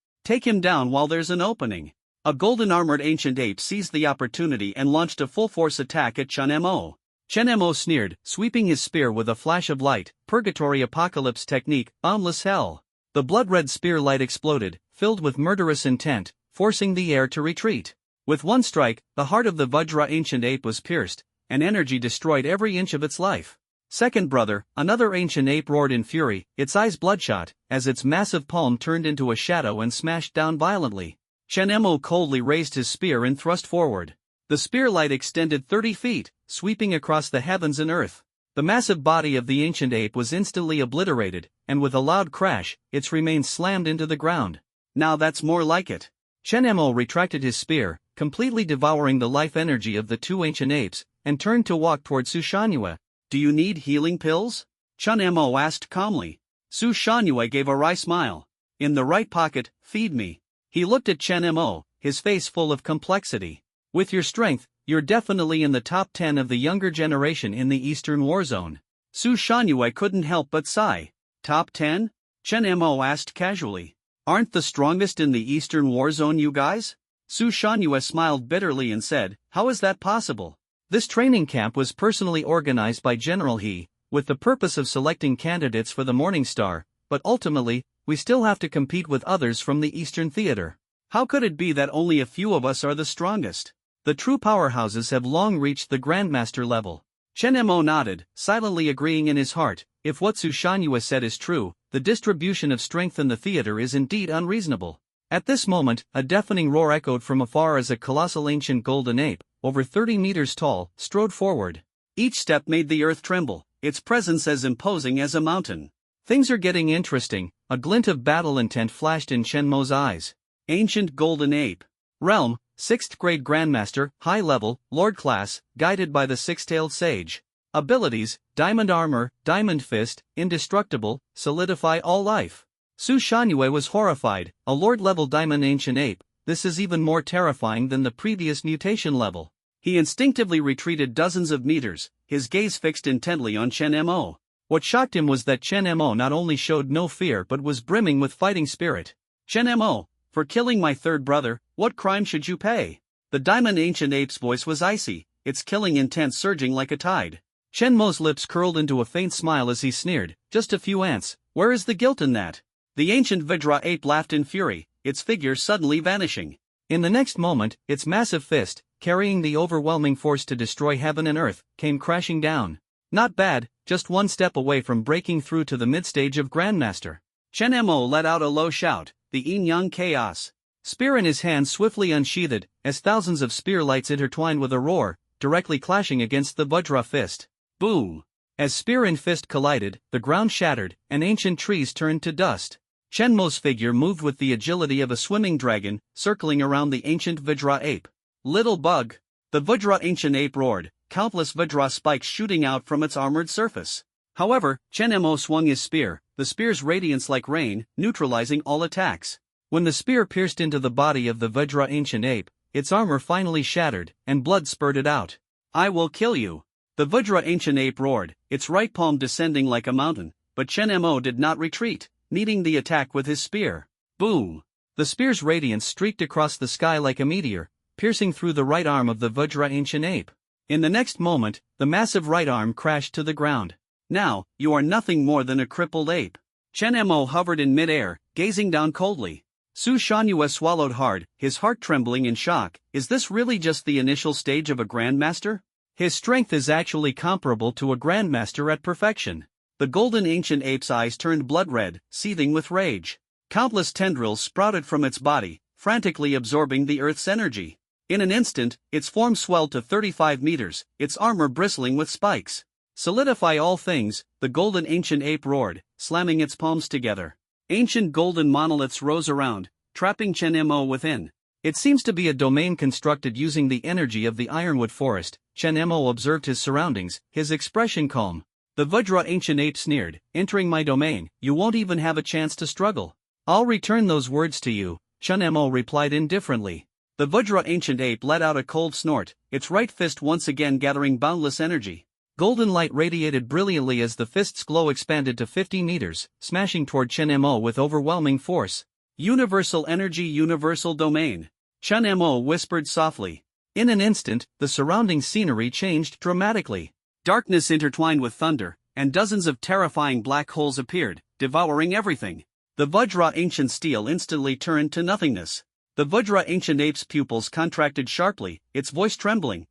Take him down while there's an opening. A golden-armored ancient ape seized the opportunity and launched a full-force attack at Chen Mo. Chen Mo sneered, sweeping his spear with a flash of light. Purgatory apocalypse technique, boundless hell. The blood-red spear light exploded, filled with murderous intent, forcing the air to retreat. With one strike, the heart of the Vajra ancient ape was pierced, and energy destroyed every inch of its life. Second brother, another ancient ape roared in fury, its eyes bloodshot, as its massive palm turned into a shadow and smashed down violently. Chen Mo coldly raised his spear and thrust forward. The spear light extended 30 feet, sweeping across the heavens and earth. The massive body of the ancient ape was instantly obliterated, and with a loud crash, its remains slammed into the ground. Now that's more like it. Chen Mo retracted his spear, completely devouring the life energy of the two ancient apes, and turned to walk toward Su Shangyue. Do you need healing pills? Chen Mo asked calmly. Su Shangyue gave a wry smile. In the right pocket, feed me. He looked at Chen Mo, his face full of complexity. With your strength, you're definitely in the top 10 of the younger generation in the Eastern War Zone. Su Shangyue couldn't help but sigh. Top 10? Chen Mo asked casually. Aren't the strongest in the Eastern War Zone you guys? Su Shangyue smiled bitterly and said, how is that possible? This training camp was personally organized by General He, with the purpose of selecting candidates for the Morning Star, but ultimately, we still have to compete with others from the Eastern Theater. How could it be that only a few of us are the strongest? The true powerhouses have long reached the Grandmaster level. Chen Mo nodded, silently agreeing in his heart. If what Su Shangyue said is true, the distribution of strength in the theater is indeed unreasonable. At this moment, a deafening roar echoed from afar as a colossal ancient golden ape, over 30 meters tall, strode forward. Each step made the earth tremble, its presence as imposing as a mountain. Things are getting interesting. A glint of battle intent flashed in Chen Mo's eyes. Ancient golden ape. Realm, 6th grade Grandmaster, high level, Lord class, guided by the six-tailed sage. Abilities: Diamond Armor, Diamond Fist, Indestructible, Solidify all life. Su Shangyue was horrified. A Lord-level Diamond Ancient Ape. This is even more terrifying than the previous mutation level. He instinctively retreated dozens of meters, his gaze fixed intently on Chen Mo. What shocked him was that Chen Mo not only showed no fear but was brimming with fighting spirit. Chen Mo, for killing my third brother, what crime should you pay? The Diamond Ancient Ape's voice was icy, its killing intent surging like a tide. Chen Mo's lips curled into a faint smile as he sneered, just a few ants. Where is the guilt in that? The ancient Vajra ape laughed in fury, its figure suddenly vanishing. In the next moment, its massive fist, carrying the overwhelming force to destroy heaven and earth, came crashing down. Not bad, just one step away from breaking through to the mid-stage of Grandmaster. Chen Mo let out a low shout, the yin-yang chaos. Spear in his hand swiftly unsheathed, as thousands of spear lights intertwined with a roar, directly clashing against the Vajra fist. Boom! As spear and fist collided, the ground shattered, and ancient trees turned to dust. Chen Mo's figure moved with the agility of a swimming dragon, circling around the ancient Vajra ape. Little bug! The Vajra ancient ape roared, countless Vajra spikes shooting out from its armored surface. However, Chen Mo swung his spear, the spear's radiance like rain, neutralizing all attacks. When the spear pierced into the body of the Vajra ancient ape, its armor finally shattered, and blood spurted out. I will kill you! The Vajra ancient ape roared, its right palm descending like a mountain, but Chen Mo did not retreat, meeting the attack with his spear. Boom! The spear's radiance streaked across the sky like a meteor, piercing through the right arm of the Vajra ancient ape. In the next moment, the massive right arm crashed to the ground. Now, you are nothing more than a crippled ape. Chen Mo hovered in midair, gazing down coldly. Su Shangyue swallowed hard, his heart trembling in shock. Is this really just the initial stage of a Grandmaster? His strength is actually comparable to a Grandmaster at perfection. The golden ancient ape's eyes turned blood red, seething with rage. Countless tendrils sprouted from its body, frantically absorbing the Earth's energy. In an instant, its form swelled to 35 meters, its armor bristling with spikes. Solidify all things, the golden ancient ape roared, slamming its palms together. Ancient golden monoliths rose around, trapping Chen Mo within. It seems to be a domain constructed using the energy of the ironwood forest. Chen Mo observed his surroundings, his expression calm. The Vajra ancient ape sneered, entering my domain, you won't even have a chance to struggle. I'll return those words to you, Chen Mo replied indifferently. The The Vajra ancient ape let out a cold snort, its right fist once again gathering boundless energy. Golden light radiated brilliantly as the fist's glow expanded to 50 meters, smashing toward Chen Mo with overwhelming force. Universal energy, universal domain. Chen Mo whispered softly. In an instant, the surrounding scenery changed dramatically. Darkness intertwined with thunder, and dozens of terrifying black holes appeared, devouring everything. The Vajra ancient steel instantly turned to nothingness. The Vajra ancient ape's pupils contracted sharply, its voice trembling.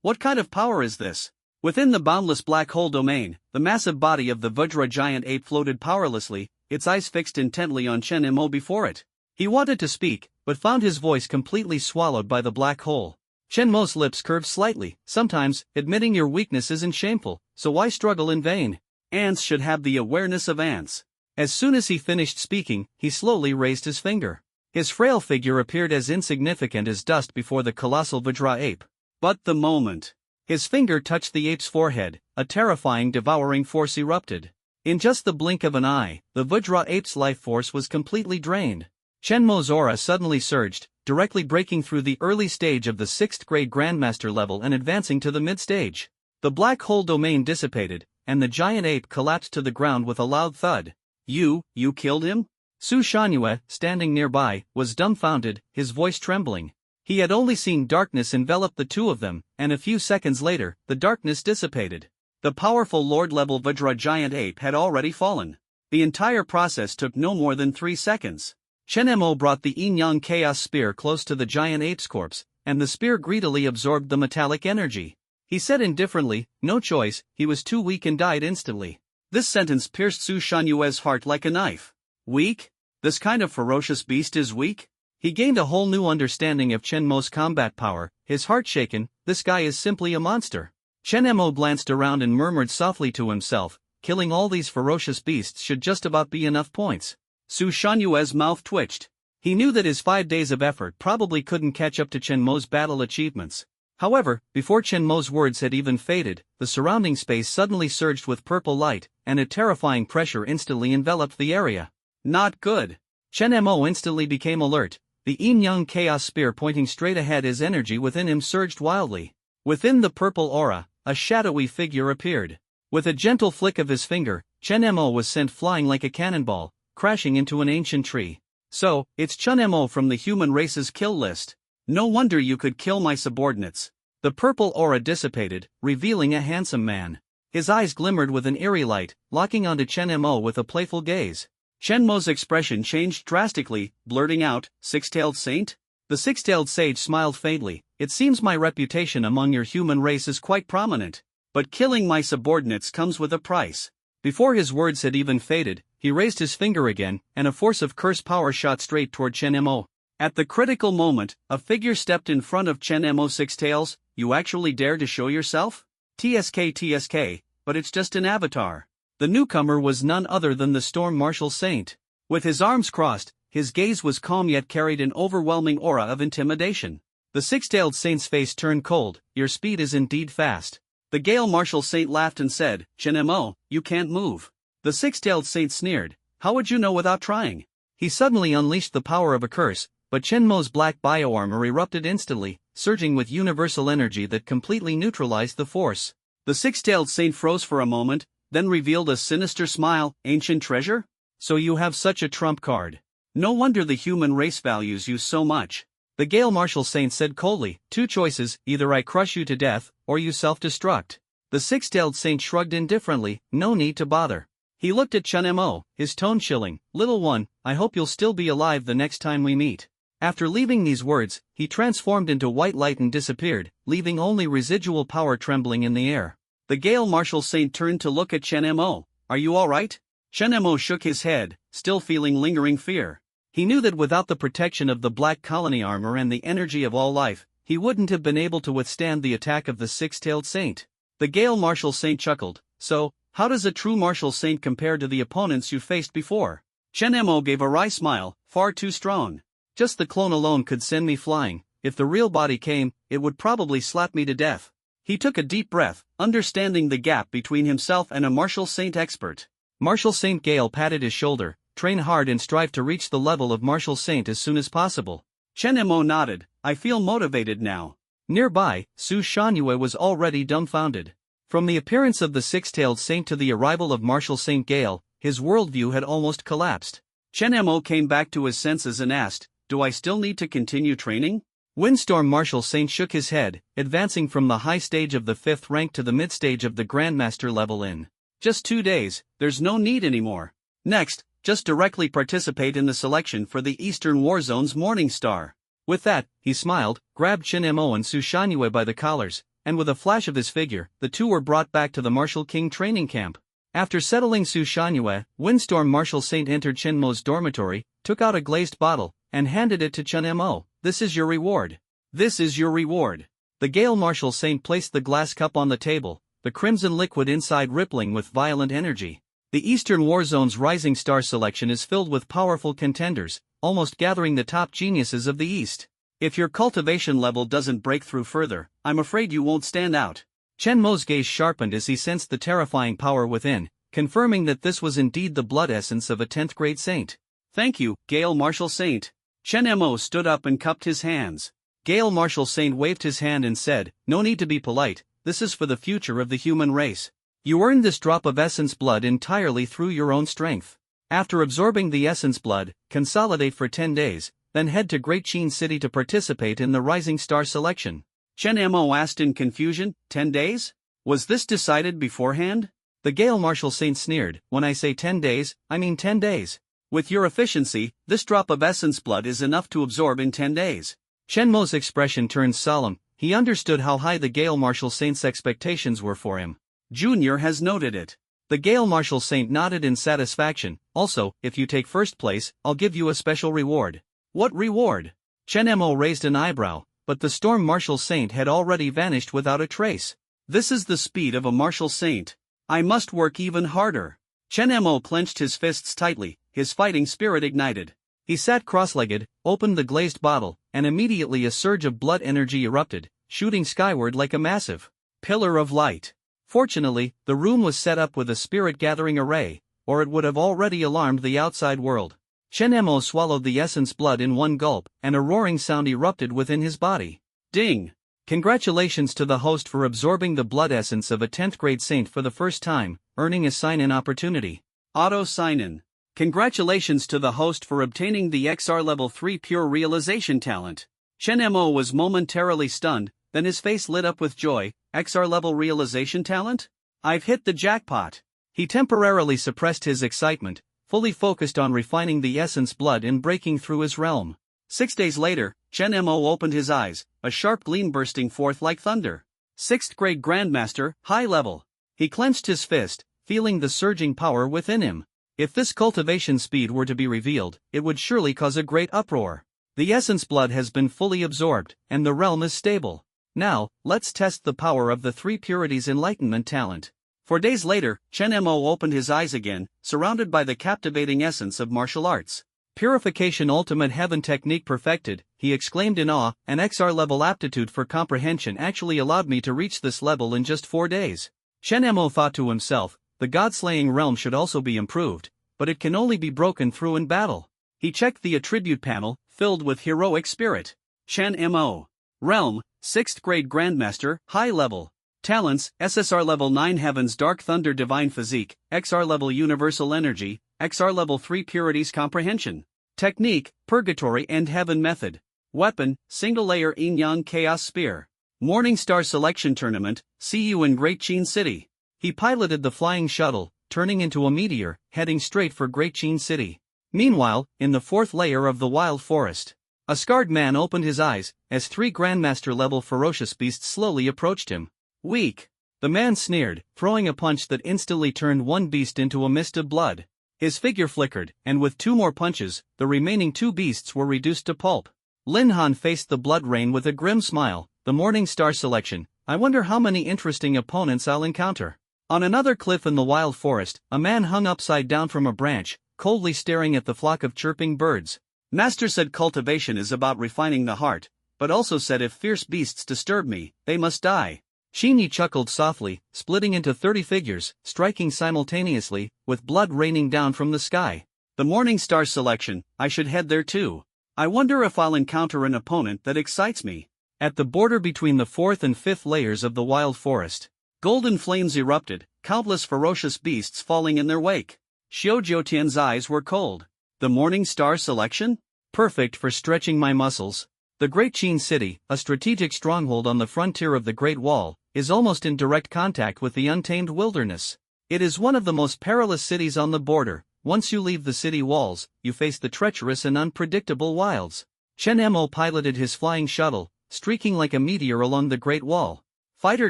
What kind of power is this? Within the boundless black hole domain, the massive body of the Vajra giant ape floated powerlessly, its eyes fixed intently on Chen Mo before it. He wanted to speak, but found his voice completely swallowed by the black hole. Chen Mo's lips curved slightly. Sometimes, admitting your weakness isn't shameful, so why struggle in vain? Ants should have the awareness of ants. As soon as he finished speaking, he slowly raised his finger. His frail figure appeared as insignificant as dust before the colossal Vajra ape. But the moment his finger touched the ape's forehead, a terrifying devouring force erupted. In just the blink of an eye, the Vajra ape's life force was completely drained. Chen Mo's aura suddenly surged, directly breaking through the early stage of the 6th grade Grandmaster level and advancing to the mid-stage. The black hole domain dissipated, and the giant ape collapsed to the ground with a loud thud. You killed him? Su Shangyue, standing nearby, was dumbfounded, his voice trembling. He had only seen darkness envelop the two of them, and a few seconds later, the darkness dissipated. The powerful Lord-level Vajra giant ape had already fallen. The entire process took no more than 3 seconds. Chen Mo brought the Yin-Yang Chaos Spear close to the giant ape's corpse, and the spear greedily absorbed the metallic energy. He said indifferently, no choice, he was too weak and died instantly. This sentence pierced Su Shanyue's heart like a knife. Weak? This kind of ferocious beast is weak? He gained a whole new understanding of Chen Mo's combat power, his heart shaken. This guy is simply a monster. Chen Mo glanced around and murmured softly to himself, killing all these ferocious beasts should just about be enough points. Su Shanyue's mouth twitched. He knew that his 5 days of effort probably couldn't catch up to Chen Mo's battle achievements. However, before Chen Mo's words had even faded, the surrounding space suddenly surged with purple light, and a terrifying pressure instantly enveloped the area. Not good. Chen Mo instantly became alert. The Yin-Yang Chaos Spear pointing straight ahead, his energy within him surged wildly. Within the purple aura, a shadowy figure appeared. With a gentle flick of his finger, Chen Mo was sent flying like a cannonball, crashing into an ancient tree. So, it's Chen Mo from the human race's kill list. No wonder you could kill my subordinates. The purple aura dissipated, revealing a handsome man. His eyes glimmered with an eerie light, locking onto Chen Mo with a playful gaze. Chen Mo's expression changed drastically, blurting out, "Six-tailed saint?" The six-tailed sage smiled faintly. "It seems my reputation among your human race is quite prominent. But killing my subordinates comes with a price." Before his words had even faded, he raised his finger again, and a force of curse power shot straight toward Chen Mo. At the critical moment, a figure stepped in front of Chen Mo. "Six Tails, you actually dare to show yourself?" TSK, but it's just an avatar." The newcomer was none other than the Storm Martial Saint. With his arms crossed, his gaze was calm yet carried an overwhelming aura of intimidation. The six-tailed saint's face turned cold. "Your speed is indeed fast." The Gale Martial Saint laughed and said, "Chen Mo, you can't move." The six-tailed saint sneered, "How would you know without trying?" He suddenly unleashed the power of a curse, but Chen Mo's black bioarmor erupted instantly, surging with universal energy that completely neutralized the force. The six-tailed saint froze for a moment, then revealed a sinister smile. "Ancient treasure? So you have such a trump card. No wonder the human race values you so much." The Gale Martial Saint said coldly, "Two choices, either I crush you to death, or you self-destruct." The six-tailed saint shrugged indifferently, "No need to bother." He looked at Chen Mo, his tone chilling, "Little one, I hope you'll still be alive the next time we meet." After leaving these words, he transformed into white light and disappeared, leaving only residual power trembling in the air. The Gale Martial Saint turned to look at Chen Mo. "Are you alright?" Chen Mo shook his head, still feeling lingering fear. He knew that without the protection of the Black Colony armor and the energy of all life, he wouldn't have been able to withstand the attack of the six-tailed saint. The Gale Martial Saint chuckled, "So, how does a true Martial Saint compare to the opponents you faced before?" Chen Mo gave a wry smile, "Far too strong. Just the clone alone could send me flying. If the real body came, it would probably slap me to death." He took a deep breath, understanding the gap between himself and a Martial Saint expert. Martial Saint Gale patted his shoulder, "Train hard and strive to reach the level of Martial Saint as soon as possible." Chen Mo nodded, I feel motivated now. Nearby, Su Shangyue was already dumbfounded. From the appearance of the six-tailed saint to the arrival of Martial Saint Gale, his worldview had almost collapsed. Chen Mo came back to his senses and asked, "Do I still need to continue training?" Windstorm Martial Saint shook his head, advancing from the high stage of the 5th rank to the mid-stage of the Grandmaster level in just 2 days, there's no need anymore. Next, just directly participate in the selection for the Eastern Warzone's Morning Star. With that, he smiled, grabbed Chen Mo and Su Shangyue by the collars, and with a flash of his figure, the two were brought back to the Martial King training camp. After settling Su Shangyue, Windstorm Martial Saint entered Chen Mo's dormitory, took out a glazed bottle, and handed it to Chen Mo. "This is your reward." "This is your reward." The Gale Martial Saint placed the glass cup on the table, the crimson liquid inside rippling with violent energy. The Eastern Warzone's Rising Star selection is filled with powerful contenders, almost gathering the top geniuses of the East. If your cultivation level doesn't break through further, I'm afraid you won't stand out. Chen Mo's gaze sharpened as he sensed the terrifying power within, confirming that this was indeed the blood essence of a 10th grade saint. "Thank you, Gale Martial Saint." Chen Mo stood up and cupped his hands. Gale Martial Saint waved his hand and said, "No need to be polite, this is for the future of the human race. You earned this drop of essence blood entirely through your own strength. After absorbing the essence blood, consolidate for 10 days, then head to Great Qin City to participate in the Rising Star selection." Chen Mo asked in confusion, 10 days? Was this decided beforehand? The Gale Martial Saint sneered, "When I say 10 days, I mean 10 days. With your efficiency, this drop of essence blood is enough to absorb in 10 days. Chen Mo's expression turned solemn. He understood how high the Gale Martial Saint's expectations were for him. Junior has noted it. The Gale Martial Saint nodded in satisfaction. "Also, if you take first place, I'll give you a special reward." "What reward?" Chen Mo raised an eyebrow, but the Storm Martial Saint had already vanished without a trace. This is the speed of a Martial Saint. I must work even harder. Chen Mo clenched his fists tightly, his fighting spirit ignited. He sat cross-legged, opened the glazed bottle, and immediately a surge of blood energy erupted, shooting skyward like a massive pillar of light. Fortunately, the room was set up with a spirit-gathering array, or it would have already alarmed the outside world. Chen Mo swallowed the essence blood in one gulp, and a roaring sound erupted within his body. Ding! Congratulations to the host for absorbing the blood essence of a 10th grade saint for the first time, earning a sign-in opportunity. Auto sign-in. Congratulations to the host for obtaining the XR Level 3 Pure Realization talent. Chen Mo was momentarily stunned, then his face lit up with joy. XR Level Realization talent? I've hit the jackpot. He temporarily suppressed his excitement, fully focused on refining the essence blood and breaking through his realm. 6 days later, Chen Mo opened his eyes, a sharp gleam bursting forth like thunder. 6th grade Grandmaster, high level. He clenched his fist, feeling the surging power within him. If this cultivation speed were to be revealed, it would surely cause a great uproar. The essence blood has been fully absorbed, and the realm is stable. Now, let's test the power of the 3 Purities Enlightenment talent. 4 days later, Chen Mo opened his eyes again, surrounded by the captivating essence of martial arts. "Purification Ultimate Heaven Technique perfected," he exclaimed in awe. "An XR level aptitude for comprehension actually allowed me to reach this level in just 4 days. Chen Mo thought to himself, the god-slaying realm should also be improved, but it can only be broken through in battle. He checked the attribute panel, filled with heroic spirit. Chen Mo. Realm, 6th grade Grandmaster, high level. Talents, SSR level 9 Heaven's Dark Thunder Divine Physique, XR level Universal Energy, XR level 3 Purities Comprehension. Technique, Purgatory and Heaven Method. Weapon, Single Layer Yin Yang Chaos Spear. Morning Star Selection Tournament, see you in Great Qin City. He piloted the flying shuttle, turning into a meteor, heading straight for Great Qin City. Meanwhile, in the 4th layer of the Wild Forest, a scarred man opened his eyes, as 3 Grandmaster-level ferocious beasts slowly approached him. "Weak." The man sneered, throwing a punch that instantly turned one beast into a mist of blood. His figure flickered, and with 2 more punches, the remaining 2 beasts were reduced to pulp. Lin Han faced the blood rain with a grim smile. "The Morning Star selection, I wonder how many interesting opponents I'll encounter." On another cliff in the Wild Forest, a man hung upside down from a branch, coldly staring at the flock of chirping birds. "Master said cultivation is about refining the heart, but also said if fierce beasts disturb me, they must die." Xinyi chuckled softly, splitting into 30 figures, striking simultaneously, with blood raining down from the sky. "The Morning Star selection, I should head there too. I wonder if I'll encounter an opponent that excites me. At the border between the 4th and 5th layers of the wild forest, golden flames erupted, countless ferocious beasts falling in their wake. Xiao Jiutian's eyes were cold. The Morning Star selection? Perfect for stretching my muscles. The Great Qin City, a strategic stronghold on the frontier of the Great Wall, is almost in direct contact with the untamed wilderness. It is one of the most perilous cities on the border. Once you leave the city walls, you face the treacherous and unpredictable wilds. Chen Mo piloted his flying shuttle, streaking like a meteor along the Great Wall. Fighter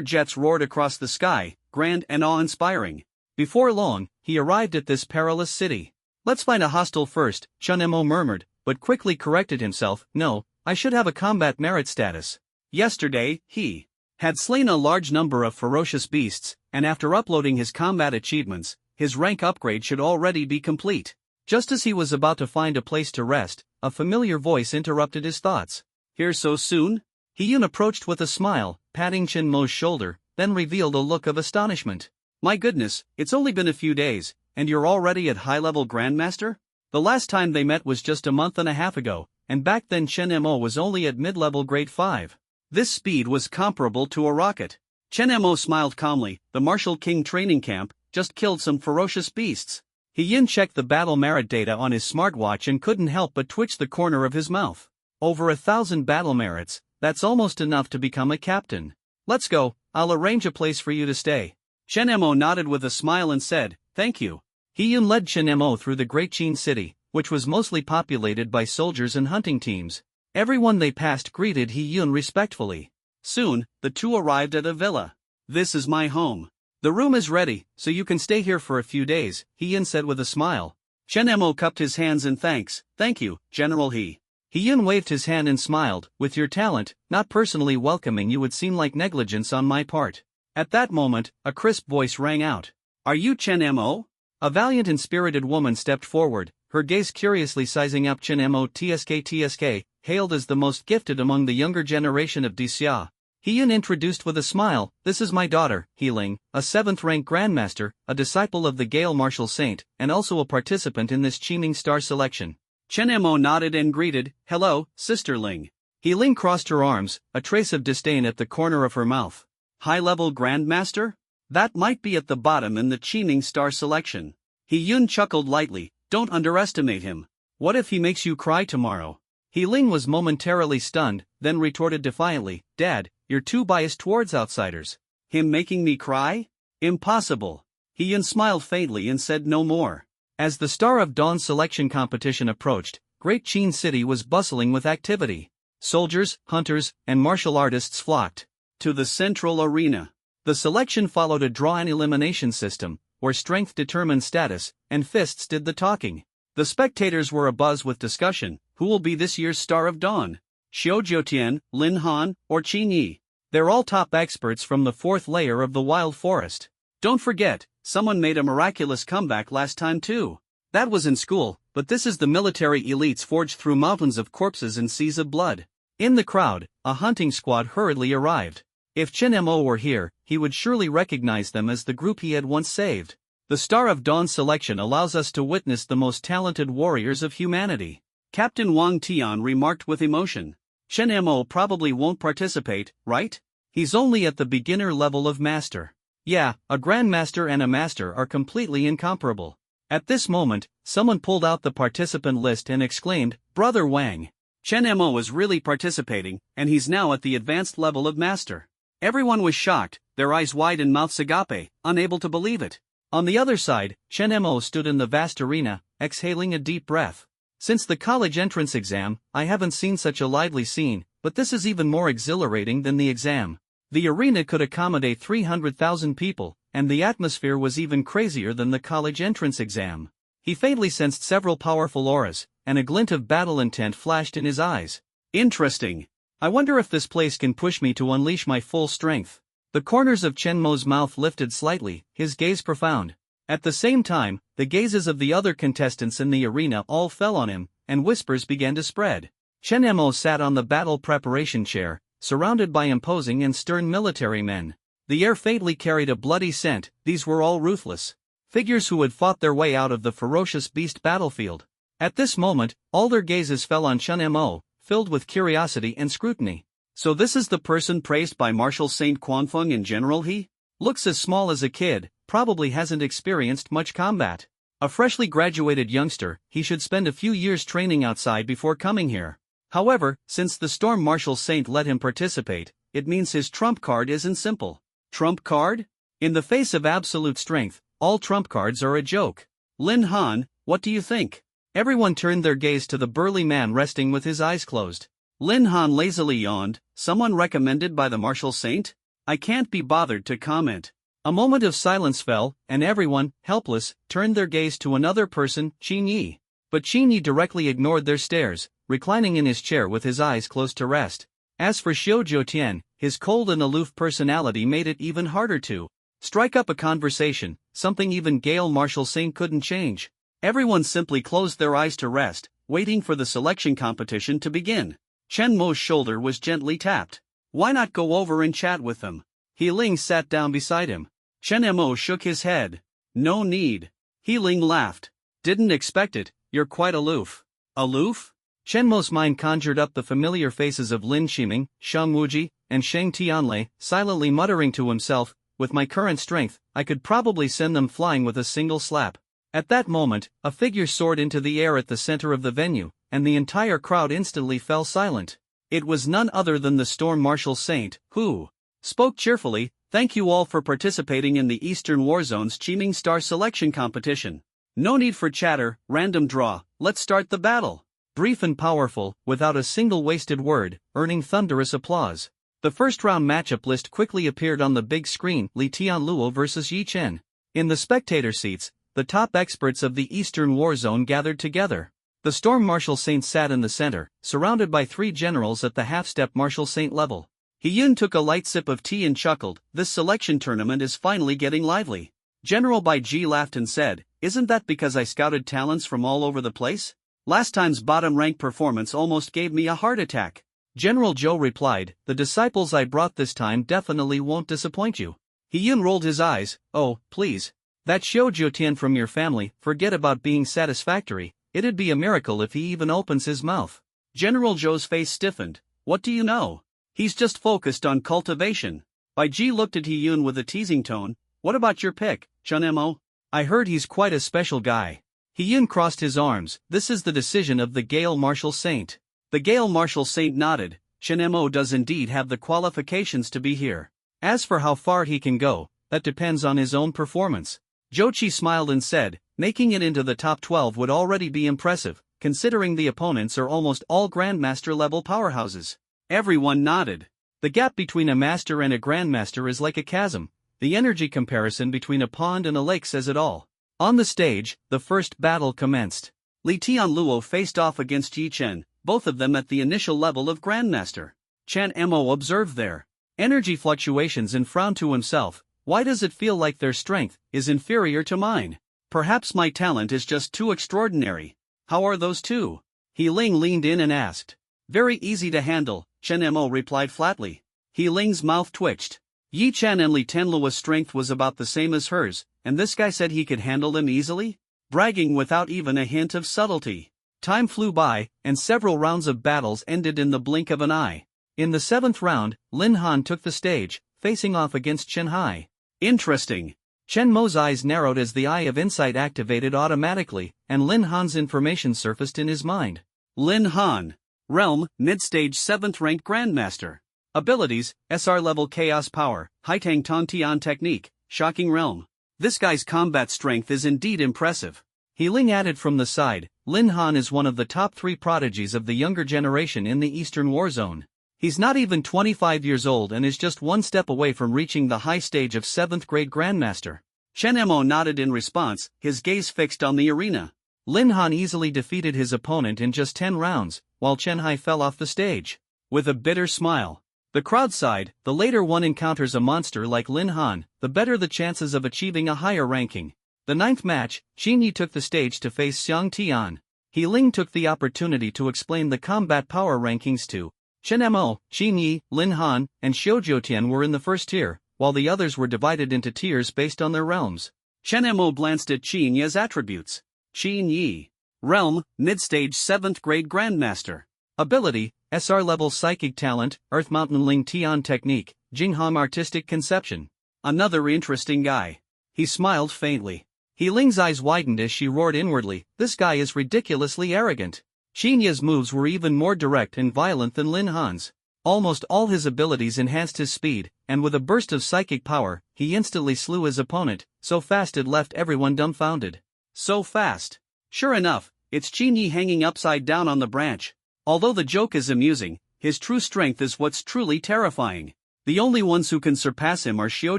jets roared across the sky, grand and awe-inspiring. Before long, he arrived at this perilous city. Let's find a hostel first, Chen Mo murmured, but quickly corrected himself. No, I should have a combat merit status. Yesterday, he had slain a large number of ferocious beasts, and after uploading his combat achievements, his rank upgrade should already be complete. Just as he was about to find a place to rest, a familiar voice interrupted his thoughts. Here so soon? He-Yun approached with a smile, patting Chen Mo's shoulder, then revealed a look of astonishment. My goodness, it's only been a few days, and you're already at high-level Grandmaster? The last time they met was just a month and a half ago, and back then Chen Mo was only at mid-level grade 5. This speed was comparable to a rocket. Chen Mo smiled calmly. The Martial King training camp just killed some ferocious beasts. He-Yun checked the battle merit data on his smartwatch and couldn't help but twitch the corner of his mouth. Over 1,000 battle merits, that's almost enough to become a captain. Let's go, I'll arrange a place for you to stay. Chen Mo nodded with a smile and said, thank you. He-Yun led Chen Mo through the Great Qin City, which was mostly populated by soldiers and hunting teams. Everyone they passed greeted He-Yun respectfully. Soon, the two arrived at a villa. This is my home. The room is ready, so you can stay here for a few days, He-Yun said with a smile. Chen Mo cupped his hands in thanks. Thank you, General He. He-Yun waved his hand and smiled. With your talent, not personally welcoming you would seem like negligence on my part. At that moment, a crisp voice rang out. Are you Chen Mo? A valiant and spirited woman stepped forward, her gaze curiously sizing up Chen Mo. TSK, hailed as the most gifted among the younger generation of Dixia. He-Yun introduced with a smile, this is my daughter, Healing, a 7th-rank Grandmaster, a disciple of the Gale Martial Saint, and also a participant in this Qiming Star selection. Chen Mo nodded and greeted, hello, Sister Ling. Healing crossed her arms, a trace of disdain at the corner of her mouth. High-level Grandmaster? That might be at the bottom in the Qiming Star selection. He-Yun chuckled lightly, don't underestimate him. What if he makes you cry tomorrow? Healing was momentarily stunned, then retorted defiantly, Dad, you're too biased towards outsiders. Him making me cry? Impossible. He-Yun smiled faintly and said no more. As the Star of Dawn selection competition approached, Great Qin City was bustling with activity. Soldiers, hunters, and martial artists flocked to the central arena. The selection followed a draw and elimination system, where strength determined status, and fists did the talking. The spectators were abuzz with discussion. Who will be this year's Star of Dawn? Xiao Jiutian, Lin Han, or Qin Yi? They're all top experts from the 4th layer of the wild forest. Don't forget, someone made a miraculous comeback last time too. That was in school, but this is the military elites forged through mountains of corpses and seas of blood. In the crowd, a hunting squad hurriedly arrived. If Chen Mo were here, he would surely recognize them as the group he had once saved. The Star of Dawn selection allows us to witness the most talented warriors of humanity. Captain Wang Tian remarked with emotion. Chen Mo probably won't participate, right? He's only at the beginner level of master. Yeah, a Grandmaster and a Master are completely incomparable. At this moment, someone pulled out the participant list and exclaimed, Brother Wang. Chen Mo was really participating, and he's now at the advanced level of Master. Everyone was shocked, their eyes wide and mouths agape, unable to believe it. On the other side, Chen Mo stood in the vast arena, exhaling a deep breath. Since the college entrance exam, I haven't seen such a lively scene, but this is even more exhilarating than the exam. The arena could accommodate 300,000 people, and the atmosphere was even crazier than the college entrance exam. He faintly sensed several powerful auras, and a glint of battle intent flashed in his eyes. Interesting. I wonder if this place can push me to unleash my full strength. The corners of Chen Mo's mouth lifted slightly, his gaze profound. At the same time, the gazes of the other contestants in the arena all fell on him, and whispers began to spread. Chen Mo sat on the battle preparation chair, surrounded by imposing and stern military men. The air faintly carried a bloody scent. These were all ruthless figures who had fought their way out of the ferocious beast battlefield. At this moment, all their gazes fell on Chen Mo, filled with curiosity and scrutiny. So this is the person praised by Marshal Saint Quanfeng in general. He looks as small as a kid, probably hasn't experienced much combat. A freshly graduated youngster, he should spend a few years training outside before coming here. However, since the Storm Marshal Saint let him participate, it means his trump card isn't simple. Trump card? In the face of absolute strength, all trump cards are a joke. Lin Han, what do you think? Everyone turned their gaze to the burly man resting with his eyes closed. Lin Han lazily yawned. Someone recommended by the Marshal Saint? I can't be bothered to comment. A moment of silence fell, and everyone, helpless, turned their gaze to another person, Qin Yi. But Qin Yi directly ignored their stares, reclining in his chair with his eyes closed to rest. As for Xiao Jiutian, his cold and aloof personality made it even harder to strike up a conversation, something even Gale Marshal Saint couldn't change. Everyone simply closed their eyes to rest, waiting for the selection competition to begin. Chen Mo's shoulder was gently tapped. Why not go over and chat with them? He Ling sat down beside him. Chen Mo shook his head. No need. He Ling laughed. Didn't expect it, you're quite aloof. Aloof? Chen Mo's mind conjured up the familiar faces of Lin Shiming, Shang Wuji, and Sheng Tianlei, silently muttering to himself, with my current strength, I could probably send them flying with a single slap. At that moment, a figure soared into the air at the center of the venue, and the entire crowd instantly fell silent. It was none other than the Storm Marshal Saint, who spoke cheerfully. Thank you all for participating in the Eastern Warzone's Chiming Star Selection Competition. No need for chatter, random draw, let's start the battle. Brief and powerful, without a single wasted word, earning thunderous applause. The first round matchup list quickly appeared on the big screen, Li Tianluo vs Yi Chen. In the spectator seats, the top experts of the Eastern Warzone gathered together. The Storm Marshal Saint sat in the center, surrounded by three generals at the half-step Marshal Saint level. He Yun took a light sip of tea and chuckled, this selection tournament is finally getting lively. General Bai Ji laughed and said, isn't that because I scouted talents from all over the place? Last time's bottom-rank performance almost gave me a heart attack. General Zhou replied, the disciples I brought this time definitely won't disappoint you. He Yun rolled his eyes, oh, please. That Xiao Jiutian from your family, forget about being satisfactory, it'd be a miracle if he even opens his mouth. General Zhou's face stiffened, what do you know? He's just focused on cultivation. Bai Ji looked at He Yun with a teasing tone, what about your pick, Chen Mo? I heard he's quite a special guy. He Yun crossed his arms, this is the decision of the Gale Marshal Saint. The Gale Marshal Saint nodded, Chen Mo does indeed have the qualifications to be here. As for how far he can go, that depends on his own performance. Zhou Qi smiled and said, making it into the top 12 would already be impressive, considering the opponents are almost all Grandmaster-level powerhouses. Everyone nodded. The gap between a master and a grandmaster is like a chasm. The energy comparison between a pond and a lake says it all. On the stage, the first battle commenced. Li Tianluo faced off against Yi Chen, both of them at the initial level of grandmaster. Chen Mo observed their energy fluctuations and frowned to himself. Why does it feel like their strength is inferior to mine? Perhaps my talent is just too extraordinary. How are those two? He Ling leaned in and asked. Very easy to handle, Chen Mo replied flatly. He Ling's mouth twitched. Yi Chen and Li Tianluo's strength was about the same as hers, and this guy said he could handle them easily? Bragging without even a hint of subtlety. Time flew by, and several rounds of battles ended in the blink of an eye. In the 7th round, Lin Han took the stage, facing off against Chen Hai. Interesting. Chen Mo's eyes narrowed as the Eye of Insight activated automatically, and Lin Han's information surfaced in his mind. Lin Han. Realm, mid-stage 7th ranked Grandmaster. Abilities, SR level Chaos Power, Haitang Tong Tian Technique, Shocking Realm. This guy's combat strength is indeed impressive. He Ling added from the side, Lin Han is one of the top 3 prodigies of the younger generation in the Eastern Warzone. He's not even 25 years old and is just one step away from reaching the high stage of 7th grade Grandmaster. Chen Mo nodded in response, his gaze fixed on the arena. Lin Han easily defeated his opponent in just 10 rounds, while Chen Hai fell off the stage. With a bitter smile. The crowd sighed, the later one encounters a monster like Lin Han, the better the chances of achieving a higher ranking. The 9th match, Qin Yi took the stage to face Xiang Tian. He Ling took the opportunity to explain the combat power rankings to Chen Mo, Qin Yi, Lin Han, and Xiao Jiutian were in the first tier, while the others were divided into tiers based on their realms. Chen Mo glanced at Qin Yi's attributes. Qin Yi. Realm, Mid-Stage 7th Grade Grandmaster. Ability, SR level Psychic Talent, Earth Mountain Ling Tian Technique, Jingham Artistic Conception. Another interesting guy. He smiled faintly. He Ling's eyes widened as she roared inwardly, this guy is ridiculously arrogant. Xinya's moves were even more direct and violent than Lin Han's. Almost all his abilities enhanced his speed, and with a burst of psychic power, he instantly slew his opponent, so fast it left everyone dumbfounded. So fast. Sure enough, it's Xinyi hanging upside down on the branch. Although the joke is amusing, his true strength is what's truly terrifying. The only ones who can surpass him are Xiao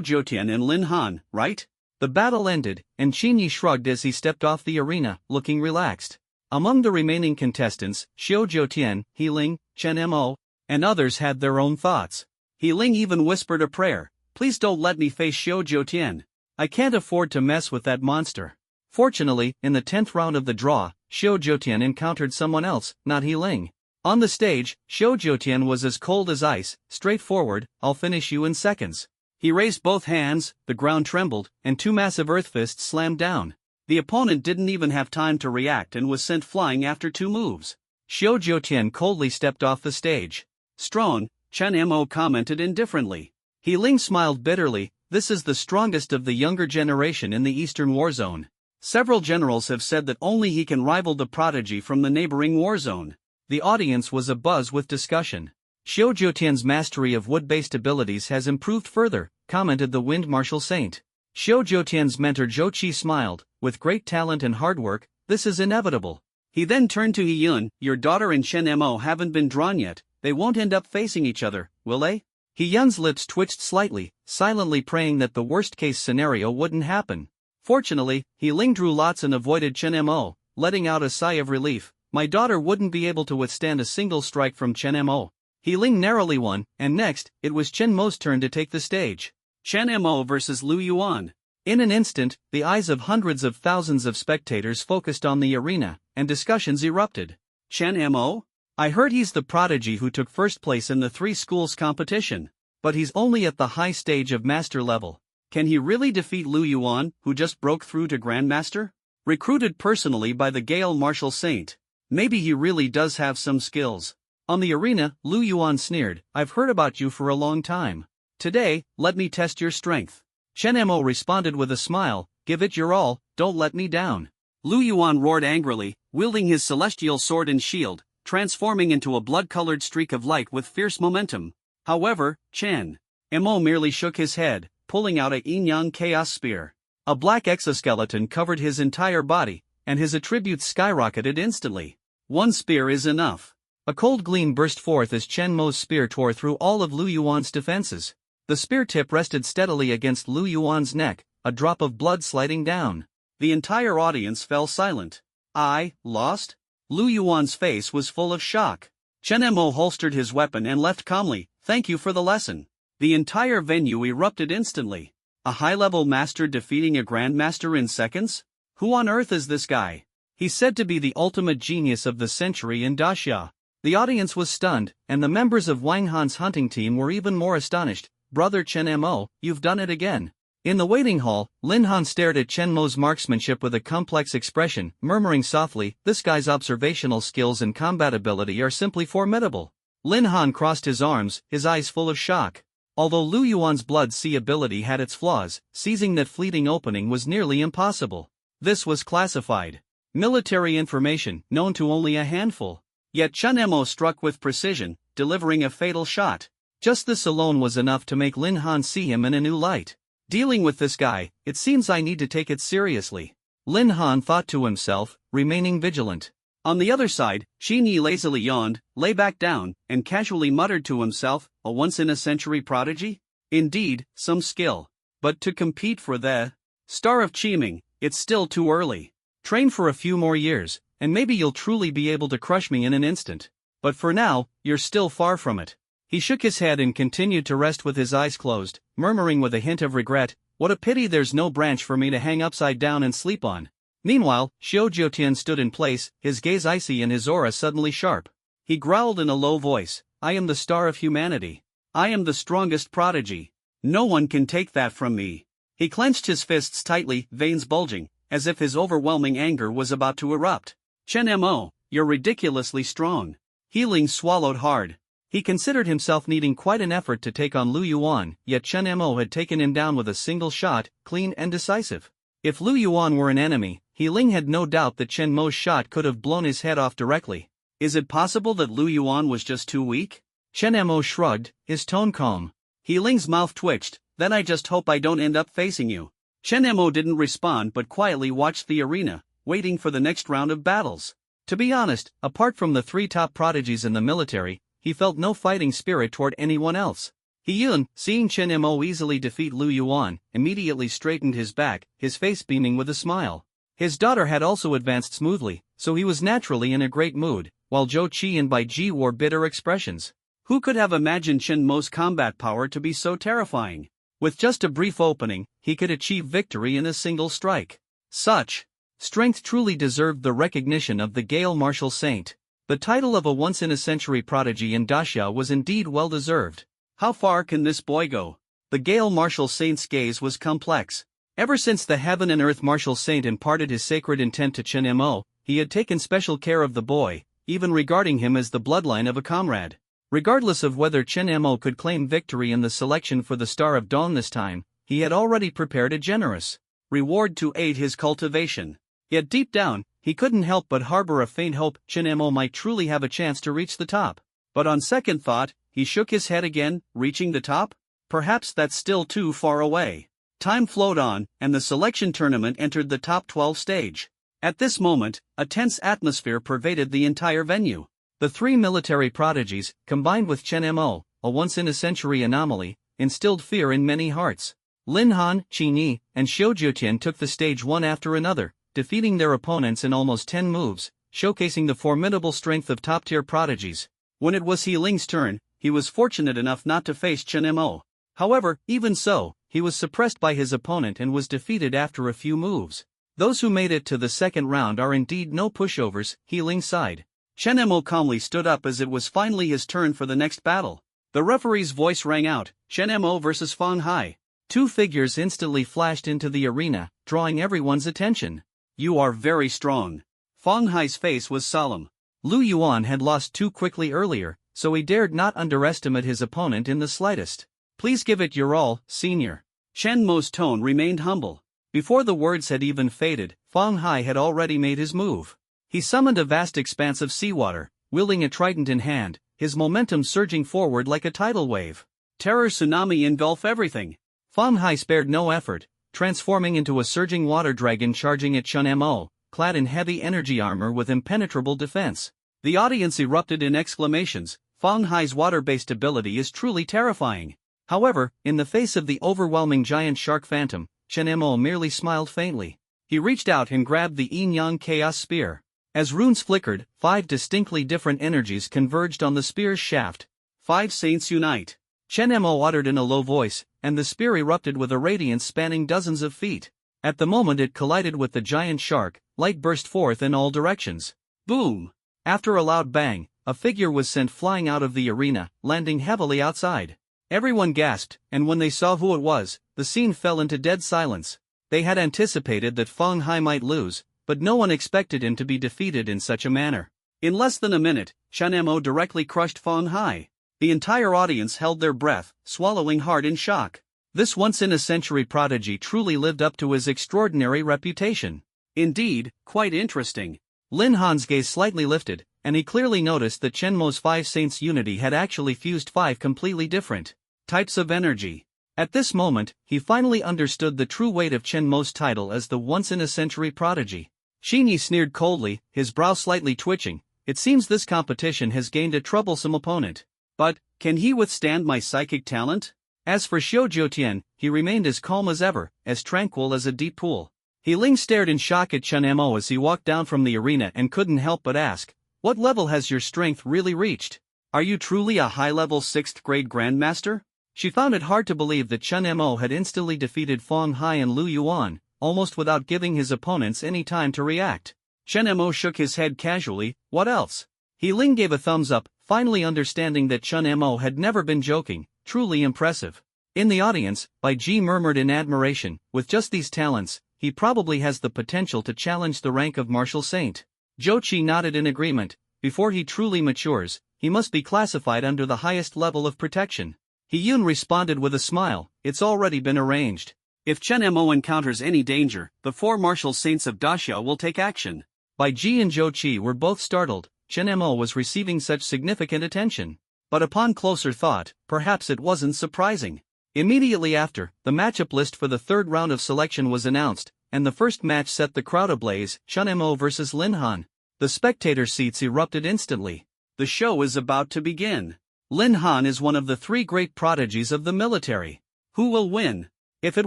Jiutian and Lin Han, right? The battle ended, and Xinyi shrugged as he stepped off the arena, looking relaxed. Among the remaining contestants, Xiao Jiutian, He Ling, Chen Mo, and others had their own thoughts. He Ling even whispered a prayer, please don't let me face Xiao Jiutian. I can't afford to mess with that monster. Fortunately, in the 10th round of the draw, Xiao Jiutian encountered someone else, not He Ling. On the stage, Xiao Jiutian was as cold as ice, straightforward, I'll finish you in seconds. He raised both hands, the ground trembled, and two massive earth fists slammed down. The opponent didn't even have time to react and was sent flying after two moves. Xiao Jiutian coldly stepped off the stage. Strong, Chen Mo commented indifferently. He Ling smiled bitterly, this is the strongest of the younger generation in the Eastern War Zone. Several generals have said that only he can rival the prodigy from the neighboring war zone. The audience was abuzz with discussion. Xiao Jiutian's mastery of wood-based abilities has improved further, commented the Wind Martial Saint. Xiao Jiutian's mentor Zhou Qi smiled, with great talent and hard work, this is inevitable. He then turned to He Yun, your daughter and Chen Mo haven't been drawn yet, they won't end up facing each other, will they? He Yun's lips twitched slightly, silently praying that the worst-case scenario wouldn't happen. Fortunately, He Ling drew lots and avoided Chen Mo, letting out a sigh of relief. My daughter wouldn't be able to withstand a single strike from Chen Mo. He Ling narrowly won, and next, it was Chen Mo's turn to take the stage. Chen Mo versus Lu Yuan. In an instant, the eyes of hundreds of thousands of spectators focused on the arena, and discussions erupted. Chen Mo? I heard he's the prodigy who took first place in the 3 schools competition. But he's only at the high stage of master level. Can he really defeat Lu Yuan, who just broke through to Grandmaster? Recruited personally by the Gale Martial Saint. Maybe he really does have some skills. On the arena, Lu Yuan sneered, I've heard about you for a long time. Today, let me test your strength. Chen Mo responded with a smile, give it your all, don't let me down. Lu Yuan roared angrily, wielding his celestial sword and shield, transforming into a blood-colored streak of light with fierce momentum. However, Chen Mo merely shook his head, pulling out a yin-yang chaos spear. A black exoskeleton covered his entire body, and his attributes skyrocketed instantly. One spear is enough. A cold gleam burst forth as Chen Mo's spear tore through all of Lu Yuan's defenses. The spear tip rested steadily against Lu Yuan's neck, a drop of blood sliding down. The entire audience fell silent. I lost? Lu Yuan's face was full of shock. Chen Mo holstered his weapon and left calmly, thank you for the lesson. The entire venue erupted instantly. A high-level master defeating a grandmaster in seconds? Who on earth is this guy? He's said to be the ultimate genius of the century in Daxia. The audience was stunned, and the members of Wang Han's hunting team were even more astonished. Brother Chen Mo, you've done it again. In the waiting hall, Lin Han stared at Chen Mo's marksmanship with a complex expression, murmuring softly, this guy's observational skills and combat ability are simply formidable. Lin Han crossed his arms, his eyes full of shock. Although Lu Yuan's blood sea ability had its flaws, seizing that fleeting opening was nearly impossible. This was classified military information, known to only a handful. Yet Chen Mo struck with precision, delivering a fatal shot. Just this alone was enough to make Lin Han see him in a new light. Dealing with this guy, it seems I need to take it seriously. Lin Han thought to himself, remaining vigilant. On the other side, Xin Yi lazily yawned, lay back down, and casually muttered to himself, a once-in-a-century prodigy? Indeed, some skill. But to compete for the Star of Qiming, it's still too early. Train for a few more years, and maybe you'll truly be able to crush me in an instant. But for now, you're still far from it. He shook his head and continued to rest with his eyes closed, murmuring with a hint of regret, what a pity there's no branch for me to hang upside down and sleep on. Meanwhile, Xiao Jiutian stood in place, his gaze icy and his aura suddenly sharp. He growled in a low voice, I am the star of humanity. I am the strongest prodigy. No one can take that from me. He clenched his fists tightly, veins bulging, as if his overwhelming anger was about to erupt. Chen Mo, you're ridiculously strong. He Ling swallowed hard. He considered himself needing quite an effort to take on Lu Yuan, yet Chen Mo had taken him down with a single shot, clean and decisive. If Lu Yuan were an enemy, He Ling had no doubt that Chen Mo's shot could have blown his head off directly. Is it possible that Lu Yuan was just too weak? Chen Mo shrugged, his tone calm. He Ling's mouth twitched. Then I just hope I don't end up facing you. Chen Mo didn't respond but quietly watched the arena, waiting for the next round of battles. To be honest, apart from the three top prodigies in the military, he felt no fighting spirit toward anyone else. He Yun, seeing Chen Mo easily defeat Lu Yuan, immediately straightened his back, his face beaming with a smile. His daughter had also advanced smoothly, so he was naturally in a great mood, while Zhou Qi and Bai Ji wore bitter expressions. Who could have imagined Chen Mo's combat power to be so terrifying? With just a brief opening, he could achieve victory in a single strike. Such strength truly deserved the recognition of the Gale Martial Saint. The title of a once-in-a-century prodigy in Daxia was indeed well-deserved. How far can this boy go? The Gale Martial Saint's gaze was complex. Ever since the Heaven and Earth Martial Saint imparted his sacred intent to Chen Mo, he had taken special care of the boy, even regarding him as the bloodline of a comrade. Regardless of whether Chen Mo could claim victory in the selection for the Star of Dawn this time, he had already prepared a generous reward to aid his cultivation. Yet deep down, he couldn't help but harbor a faint hope Chen Mo might truly have a chance to reach the top. But on second thought, he shook his head again. Reaching the top? Perhaps that's still too far away. Time flowed on, and the selection tournament entered the top 12 stage. At this moment, a tense atmosphere pervaded the entire venue. The three military prodigies, combined with Chen Mo, a once-in-a-century anomaly, instilled fear in many hearts. Lin Han, Qin Yi, and Xiu Jiutian took the stage one after another, defeating their opponents in almost 10 moves, showcasing the formidable strength of top-tier prodigies. When it was He Ling's turn, he was fortunate enough not to face Chen Mo. However, even so, he was suppressed by his opponent and was defeated after a few moves. Those who made it to the second round are indeed no pushovers, He Ling sighed. Chen Mo calmly stood up as it was finally his turn for the next battle. The referee's voice rang out, Chen Mo versus Fang Hai. Two figures instantly flashed into the arena, drawing everyone's attention. You are very strong. Fang Hai's face was solemn. Lu Yuan had lost too quickly earlier, so he dared not underestimate his opponent in the slightest. Please give it your all, senior. Chen Mo's tone remained humble. Before the words had even faded, Fang Hai had already made his move. He summoned a vast expanse of seawater, wielding a trident in hand, his momentum surging forward like a tidal wave. Terror tsunami engulf everything. Fang Hai spared no effort, transforming into a surging water dragon charging at Chen Mo, clad in heavy energy armor with impenetrable defense. The audience erupted in exclamations. Fang Hai's water-based ability is truly terrifying. However, in the face of the overwhelming giant shark phantom, Chen Mo merely smiled faintly. He reached out and grabbed the yin-yang chaos spear. As runes flickered, 5 distinctly different energies converged on the spear's shaft. 5 saints unite. Chen Mo uttered in a low voice, and the spear erupted with a radiance spanning dozens of feet. At the moment it collided with the giant shark, light burst forth in all directions. Boom! After a loud bang, a figure was sent flying out of the arena, landing heavily outside. Everyone gasped, and when they saw who it was, the scene fell into dead silence. They had anticipated that Fang Hai might lose, but no one expected him to be defeated in such a manner. In less than a minute, Chen Mo directly crushed Fang Hai. The entire audience held their breath, swallowing hard in shock. This once-in-a-century prodigy truly lived up to his extraordinary reputation. Indeed, quite interesting. Lin Han's gaze slightly lifted, and he clearly noticed that Chen Mo's 5 saints unity had actually fused 5 completely different types of energy. At this moment, he finally understood the true weight of Chen Mo's title as the once-in-a-century prodigy. Qin Yi sneered coldly, his brow slightly twitching. It seems this competition has gained a troublesome opponent. But, can he withstand my psychic talent? As for Xiu Jiutian, he remained as calm as ever, as tranquil as a deep pool. He Ling stared in shock at Chen Mo as he walked down from the arena and couldn't help but ask, "What level has your strength really reached? Are you truly a high-level 6th grade grandmaster?" She found it hard to believe that Chen Mo had instantly defeated Fang Hai and Lu Yuan, almost without giving his opponents any time to react. Chen Mo shook his head casually. What else? He Ling gave a thumbs up, finally understanding that Chen Mo had never been joking. Truly impressive. In the audience, Bai Ji murmured in admiration, with just these talents, he probably has the potential to challenge the rank of Martial Saint. Jochi nodded in agreement. Before he truly matures, he must be classified under the highest level of protection. Hiyun responded with a smile, it's already been arranged. If Chen Mo encounters any danger, the four martial saints of Daxia will take action. Bai Ji and Jochi were both startled. Chen Mo was receiving such significant attention. But upon closer thought, perhaps it wasn't surprising. Immediately after, the matchup list for the third round of selection was announced, and the first match set the crowd ablaze, Chen Mo versus Lin Han. The spectator seats erupted instantly. The show is about to begin. Lin Han is one of the three great prodigies of the military. Who will win? If it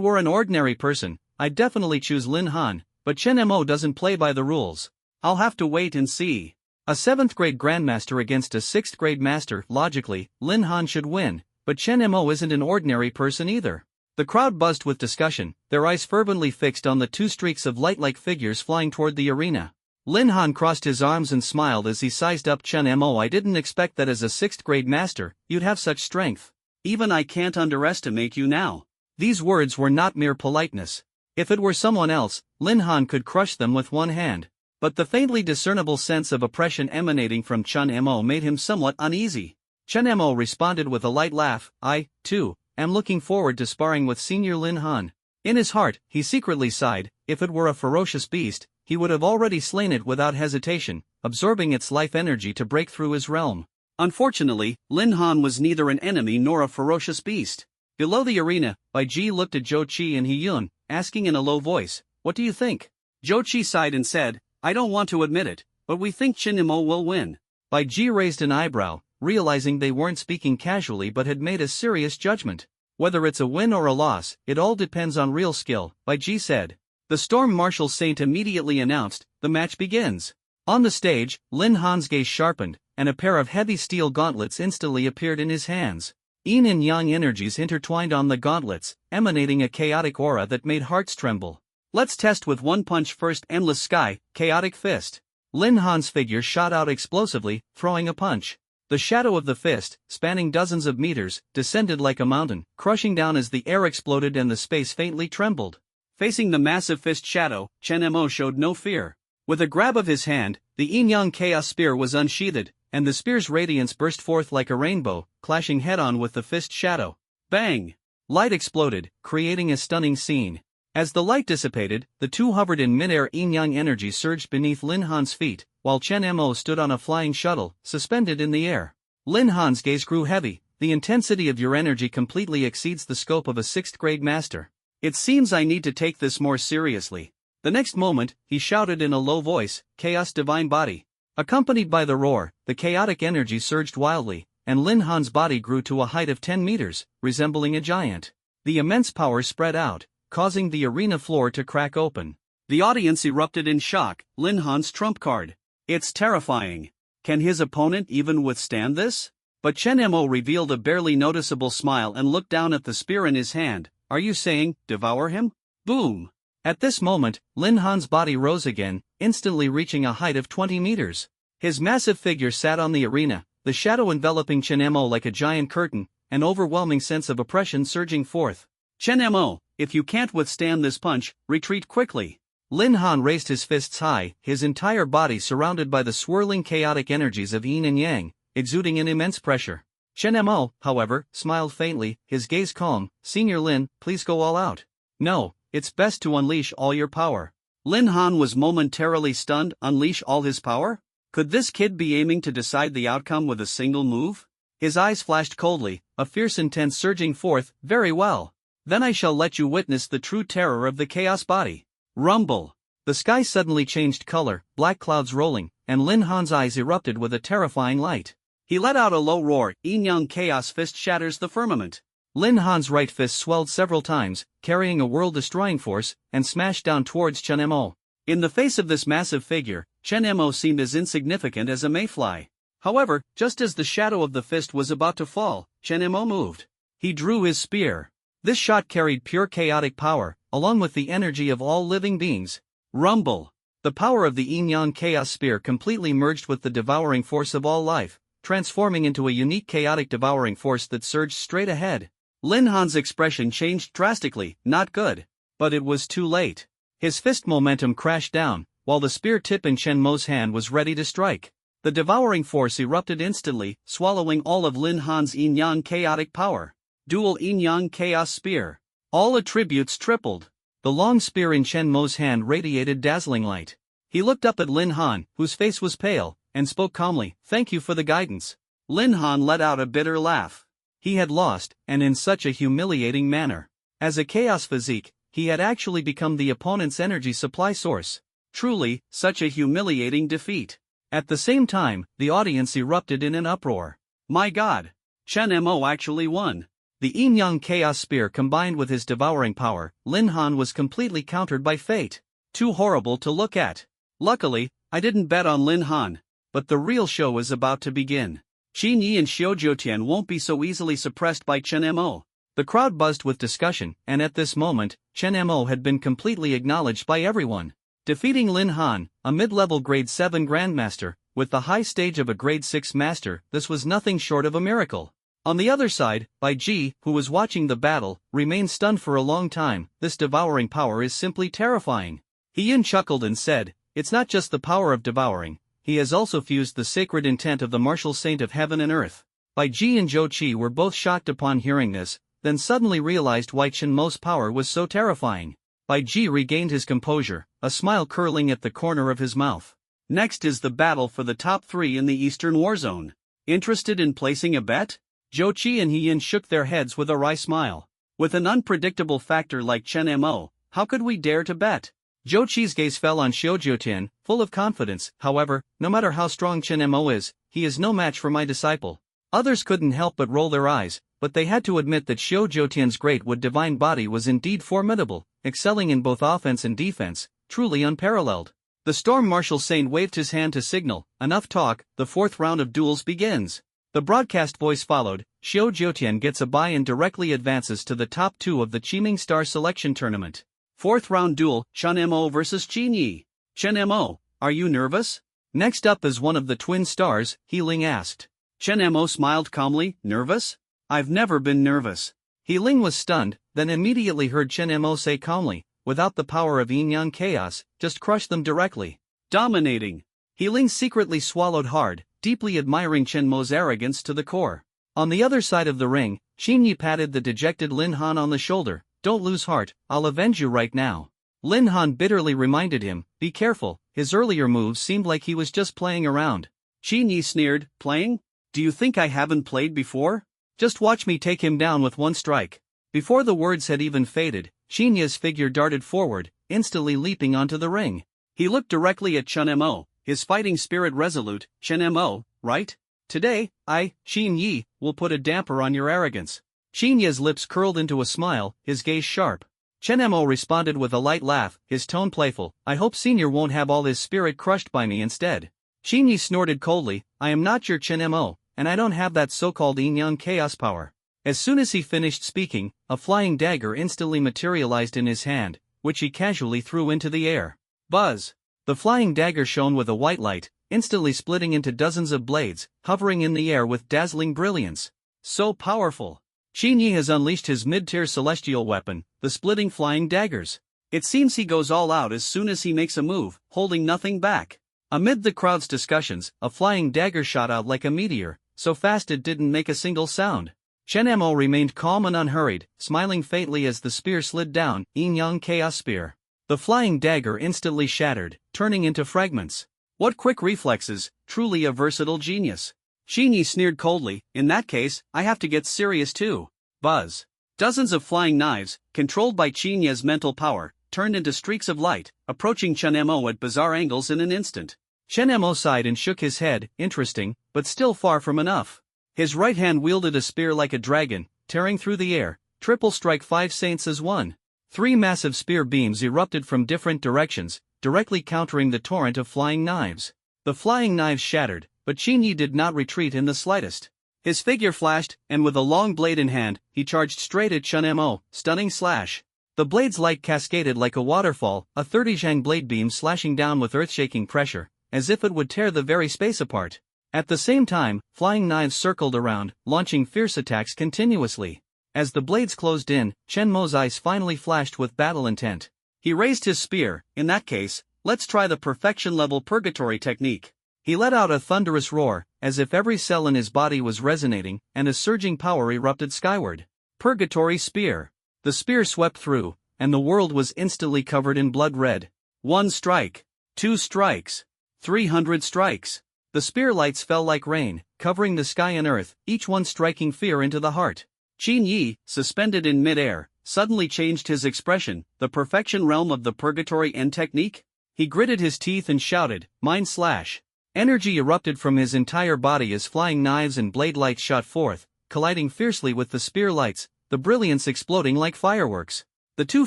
were an ordinary person, I'd definitely choose Lin Han, but Chen Mo doesn't play by the rules. I'll have to wait and see. A 7th grade grandmaster against a 6th grade master, logically, Lin Han should win, but Chen Mo isn't an ordinary person either. The crowd buzzed with discussion, their eyes fervently fixed on the two streaks of light-like figures flying toward the arena. Lin Han crossed his arms and smiled as he sized up Chen Mo. I didn't expect that as a 6th grade master, you'd have such strength. Even I can't underestimate you now. These words were not mere politeness. If it were someone else, Lin Han could crush them with one hand. But the faintly discernible sense of oppression emanating from Chen Mo made him somewhat uneasy. Chen Mo responded with a light laugh, I, too, am looking forward to sparring with Senior Lin Han. In his heart, he secretly sighed, if it were a ferocious beast, he would have already slain it without hesitation, absorbing its life energy to break through his realm. Unfortunately, Lin Han was neither an enemy nor a ferocious beast. Below the arena, Bai Ji looked at Jochi and Hiyun, asking in a low voice, what do you think? Jochi sighed and said, I don't want to admit it, but we think Chen Mo will win. Bai Ji raised an eyebrow, realizing they weren't speaking casually but had made a serious judgment. Whether it's a win or a loss, it all depends on real skill, Bai Ji said. The Storm Martial Saint immediately announced, the match begins. On the stage, Lin Han's gaze sharpened, and a pair of heavy steel gauntlets instantly appeared in his hands. Yin and Yang energies intertwined on the gauntlets, emanating a chaotic aura that made hearts tremble. Let's test with one punch first. Endless Sky, Chaotic Fist. Lin Han's figure shot out explosively, throwing a punch. The shadow of the fist, spanning dozens of meters, descended like a mountain, crushing down as the air exploded and the space faintly trembled. Facing the massive fist shadow, Chen Mo showed no fear. With a grab of his hand, the Yin-Yang Chaos Spear was unsheathed, and the spear's radiance burst forth like a rainbow, clashing head-on with the fist shadow. Bang! Light exploded, creating a stunning scene. As the light dissipated, the two hovered in mid-air. Yin-Yang energy surged beneath Lin Han's feet, while Chen Mo stood on a flying shuttle, suspended in the air. Lin Han's gaze grew heavy. The intensity of your energy completely exceeds the scope of a 6th grade master. It seems I need to take this more seriously. The next moment, he shouted in a low voice, Chaos Divine Body. Accompanied by the roar, the chaotic energy surged wildly, and Lin Han's body grew to a height of 10 meters, resembling a giant. The immense power spread out, causing the arena floor to crack open. The audience erupted in shock. Lin Han's trump card. It's terrifying. Can his opponent even withstand this? But Chen Mo revealed a barely noticeable smile and looked down at the spear in his hand. Are you saying, devour him? Boom! At this moment, Lin Han's body rose again, instantly reaching a height of 20 meters. His massive figure sat on the arena, the shadow enveloping Chen Mo like a giant curtain, an overwhelming sense of oppression surging forth. Chen Mo, if you can't withstand this punch, retreat quickly. Lin Han raised his fists high, his entire body surrounded by the swirling chaotic energies of Yin and Yang, exuding an immense pressure. Chen Mo, however, smiled faintly, his gaze calm. Senior Lin, please go all out. No, it's best to unleash all your power. Lin Han was momentarily stunned. Unleash all his power? Could this kid be aiming to decide the outcome with a single move? His eyes flashed coldly, a fierce intent surging forth. Very well. Then I shall let you witness the true terror of the chaos body. Rumble. The sky suddenly changed color, black clouds rolling, and Lin Han's eyes erupted with a terrifying light. He let out a low roar. Yin-Yang Chaos Fist shatters the firmament. Lin Han's right fist swelled several times, carrying a world-destroying force, and smashed down towards Chen Mo. In the face of this massive figure, Chen Mo seemed as insignificant as a mayfly. However, just as the shadow of the fist was about to fall, Chen Mo moved. He drew his spear. This shot carried pure chaotic power, along with the energy of all living beings. Rumble. The power of the Yin-Yang Chaos Spear completely merged with the devouring force of all life, transforming into a unique chaotic devouring force that surged straight ahead. Lin Han's expression changed drastically. Not good. But it was too late. His fist momentum crashed down, while the spear tip in Chen Mo's hand was ready to strike. The devouring force erupted instantly, swallowing all of Lin Han's yin-yang chaotic power. Dual yin-yang chaos spear. All attributes tripled. The long spear in Chen Mo's hand radiated dazzling light. He looked up at Lin Han, whose face was pale, and spoke calmly, "Thank you for the guidance." Lin Han let out a bitter laugh. He had lost, and in such a humiliating manner. As a chaos physique, he had actually become the opponent's energy supply source. Truly, such a humiliating defeat. At the same time, the audience erupted in an uproar. My god! Chen Mo actually won. The yin-yang chaos spear combined with his devouring power, Lin Han was completely countered by fate. Too horrible to look at. Luckily, I didn't bet on Lin Han. But the real show is about to begin. Qin Yi and Xiao Jiutian won't be so easily suppressed by Chen Mo. The crowd buzzed with discussion, and at this moment, Chen Mo had been completely acknowledged by everyone. Defeating Lin Han, a mid-level grade 7 grandmaster, with the high stage of a grade 6 master, this was nothing short of a miracle. On the other side, Bai Ji, who was watching the battle, remained stunned for a long time. This devouring power is simply terrifying. He Yin chuckled and said, "It's not just the power of devouring, he has also fused the sacred intent of the martial saint of heaven and earth." Bai Ji and Zhou Qi were both shocked upon hearing this, then suddenly realized why Chen Mo's power was so terrifying. Bai Ji regained his composure, a smile curling at the corner of his mouth. Next is the battle for the top 3 in the Eastern Warzone. Interested in placing a bet? Zhou Qi and He Yin shook their heads with a wry smile. With an unpredictable factor like Chen Mo, how could we dare to bet? Zhou Qi's gaze fell on Xiao Jiutian, full of confidence. However, no matter how strong Chen Mo is, he is no match for my disciple. Others couldn't help but roll their eyes, but they had to admit that Xiao Jiutian's great wood divine body was indeed formidable, excelling in both offense and defense, truly unparalleled. The Storm Marshal Saint waved his hand to signal, "Enough talk, the 4th round of duels begins." The broadcast voice followed, Xiao Jiutian gets a bye and directly advances to the top 2 of the Qiming Star Selection Tournament. 4th round duel, Chen Mo vs Qin Yi. Chen Mo, are you nervous? Next up is one of the twin stars, He Ling asked. Chen Mo smiled calmly, "Nervous? I've never been nervous." He Ling was stunned, then immediately heard Chen Mo say calmly, "Without the power of yin-yang chaos, just crush them directly." Dominating. He Ling secretly swallowed hard, deeply admiring Chen Mo's arrogance to the core. On the other side of the ring, Qin Yi patted the dejected Lin Han on the shoulder. "Don't lose heart, I'll avenge you right now." Lin Han bitterly reminded him, "Be careful, his earlier moves seemed like he was just playing around." Qin Yi sneered, "Playing? Do you think I haven't played before? Just watch me take him down with one strike." Before the words had even faded, Qin Yi's figure darted forward, instantly leaping onto the ring. He looked directly at Chen Mo, his fighting spirit resolute. "Chen Mo, right? Today, I, Qin Yi, will put a damper on your arrogance." Qin Yi's lips curled into a smile, his gaze sharp. Chen Mo responded with a light laugh, his tone playful, "I hope Senior won't have all his spirit crushed by me instead." Qin Yi snorted coldly, "I am not your Chen Mo, and I don't have that so-called yin-yang chaos power." As soon as he finished speaking, a flying dagger instantly materialized in his hand, which he casually threw into the air. Buzz! The flying dagger shone with a white light, instantly splitting into dozens of blades, hovering in the air with dazzling brilliance. So powerful! Qin Yi has unleashed his mid-tier celestial weapon, the splitting flying daggers. It seems he goes all out as soon as he makes a move, holding nothing back. Amid the crowd's discussions, a flying dagger shot out like a meteor, so fast it didn't make a single sound. Chen Mo remained calm and unhurried, smiling faintly as the spear slid down, yin-yang chaos spear. The flying dagger instantly shattered, turning into fragments. What quick reflexes, truly a versatile genius. Qin Yi sneered coldly, "In that case, I have to get serious too." Buzz. Dozens of flying knives, controlled by Qin Yi's mental power, turned into streaks of light, approaching Chen Mo at bizarre angles in an instant. Chen Mo sighed and shook his head, interesting, but still far from enough. His right hand wielded a spear like a dragon, tearing through the air, triple strike 5 saints as one. 3 massive spear beams erupted from different directions, directly countering the torrent of flying knives. The flying knives shattered, but Qin Yi did not retreat in the slightest. His figure flashed, and with a long blade in hand, he charged straight at Chen Mo, stunning slash. The blade's light cascaded like a waterfall, a 30-zhang blade beam slashing down with earth-shaking pressure, as if it would tear the very space apart. At the same time, flying knives circled around, launching fierce attacks continuously. As the blades closed in, Chen Mo's eyes finally flashed with battle intent. He raised his spear. "In that case, let's try the perfection level purgatory technique. He let out a thunderous roar, as if every cell in his body was resonating, and a surging power erupted skyward. Purgatory Spear. The spear swept through, and the world was instantly covered in blood red. 1 strike. 2 strikes. 300 strikes. The spear lights fell like rain, covering the sky and earth, each one striking fear into the heart. Qin Yi, suspended in midair, suddenly changed his expression. The perfection realm of the purgatory end technique? He gritted his teeth and shouted, "Mind slash!" Energy erupted from his entire body as flying knives and blade lights shot forth, colliding fiercely with the spear lights, the brilliance exploding like fireworks. The two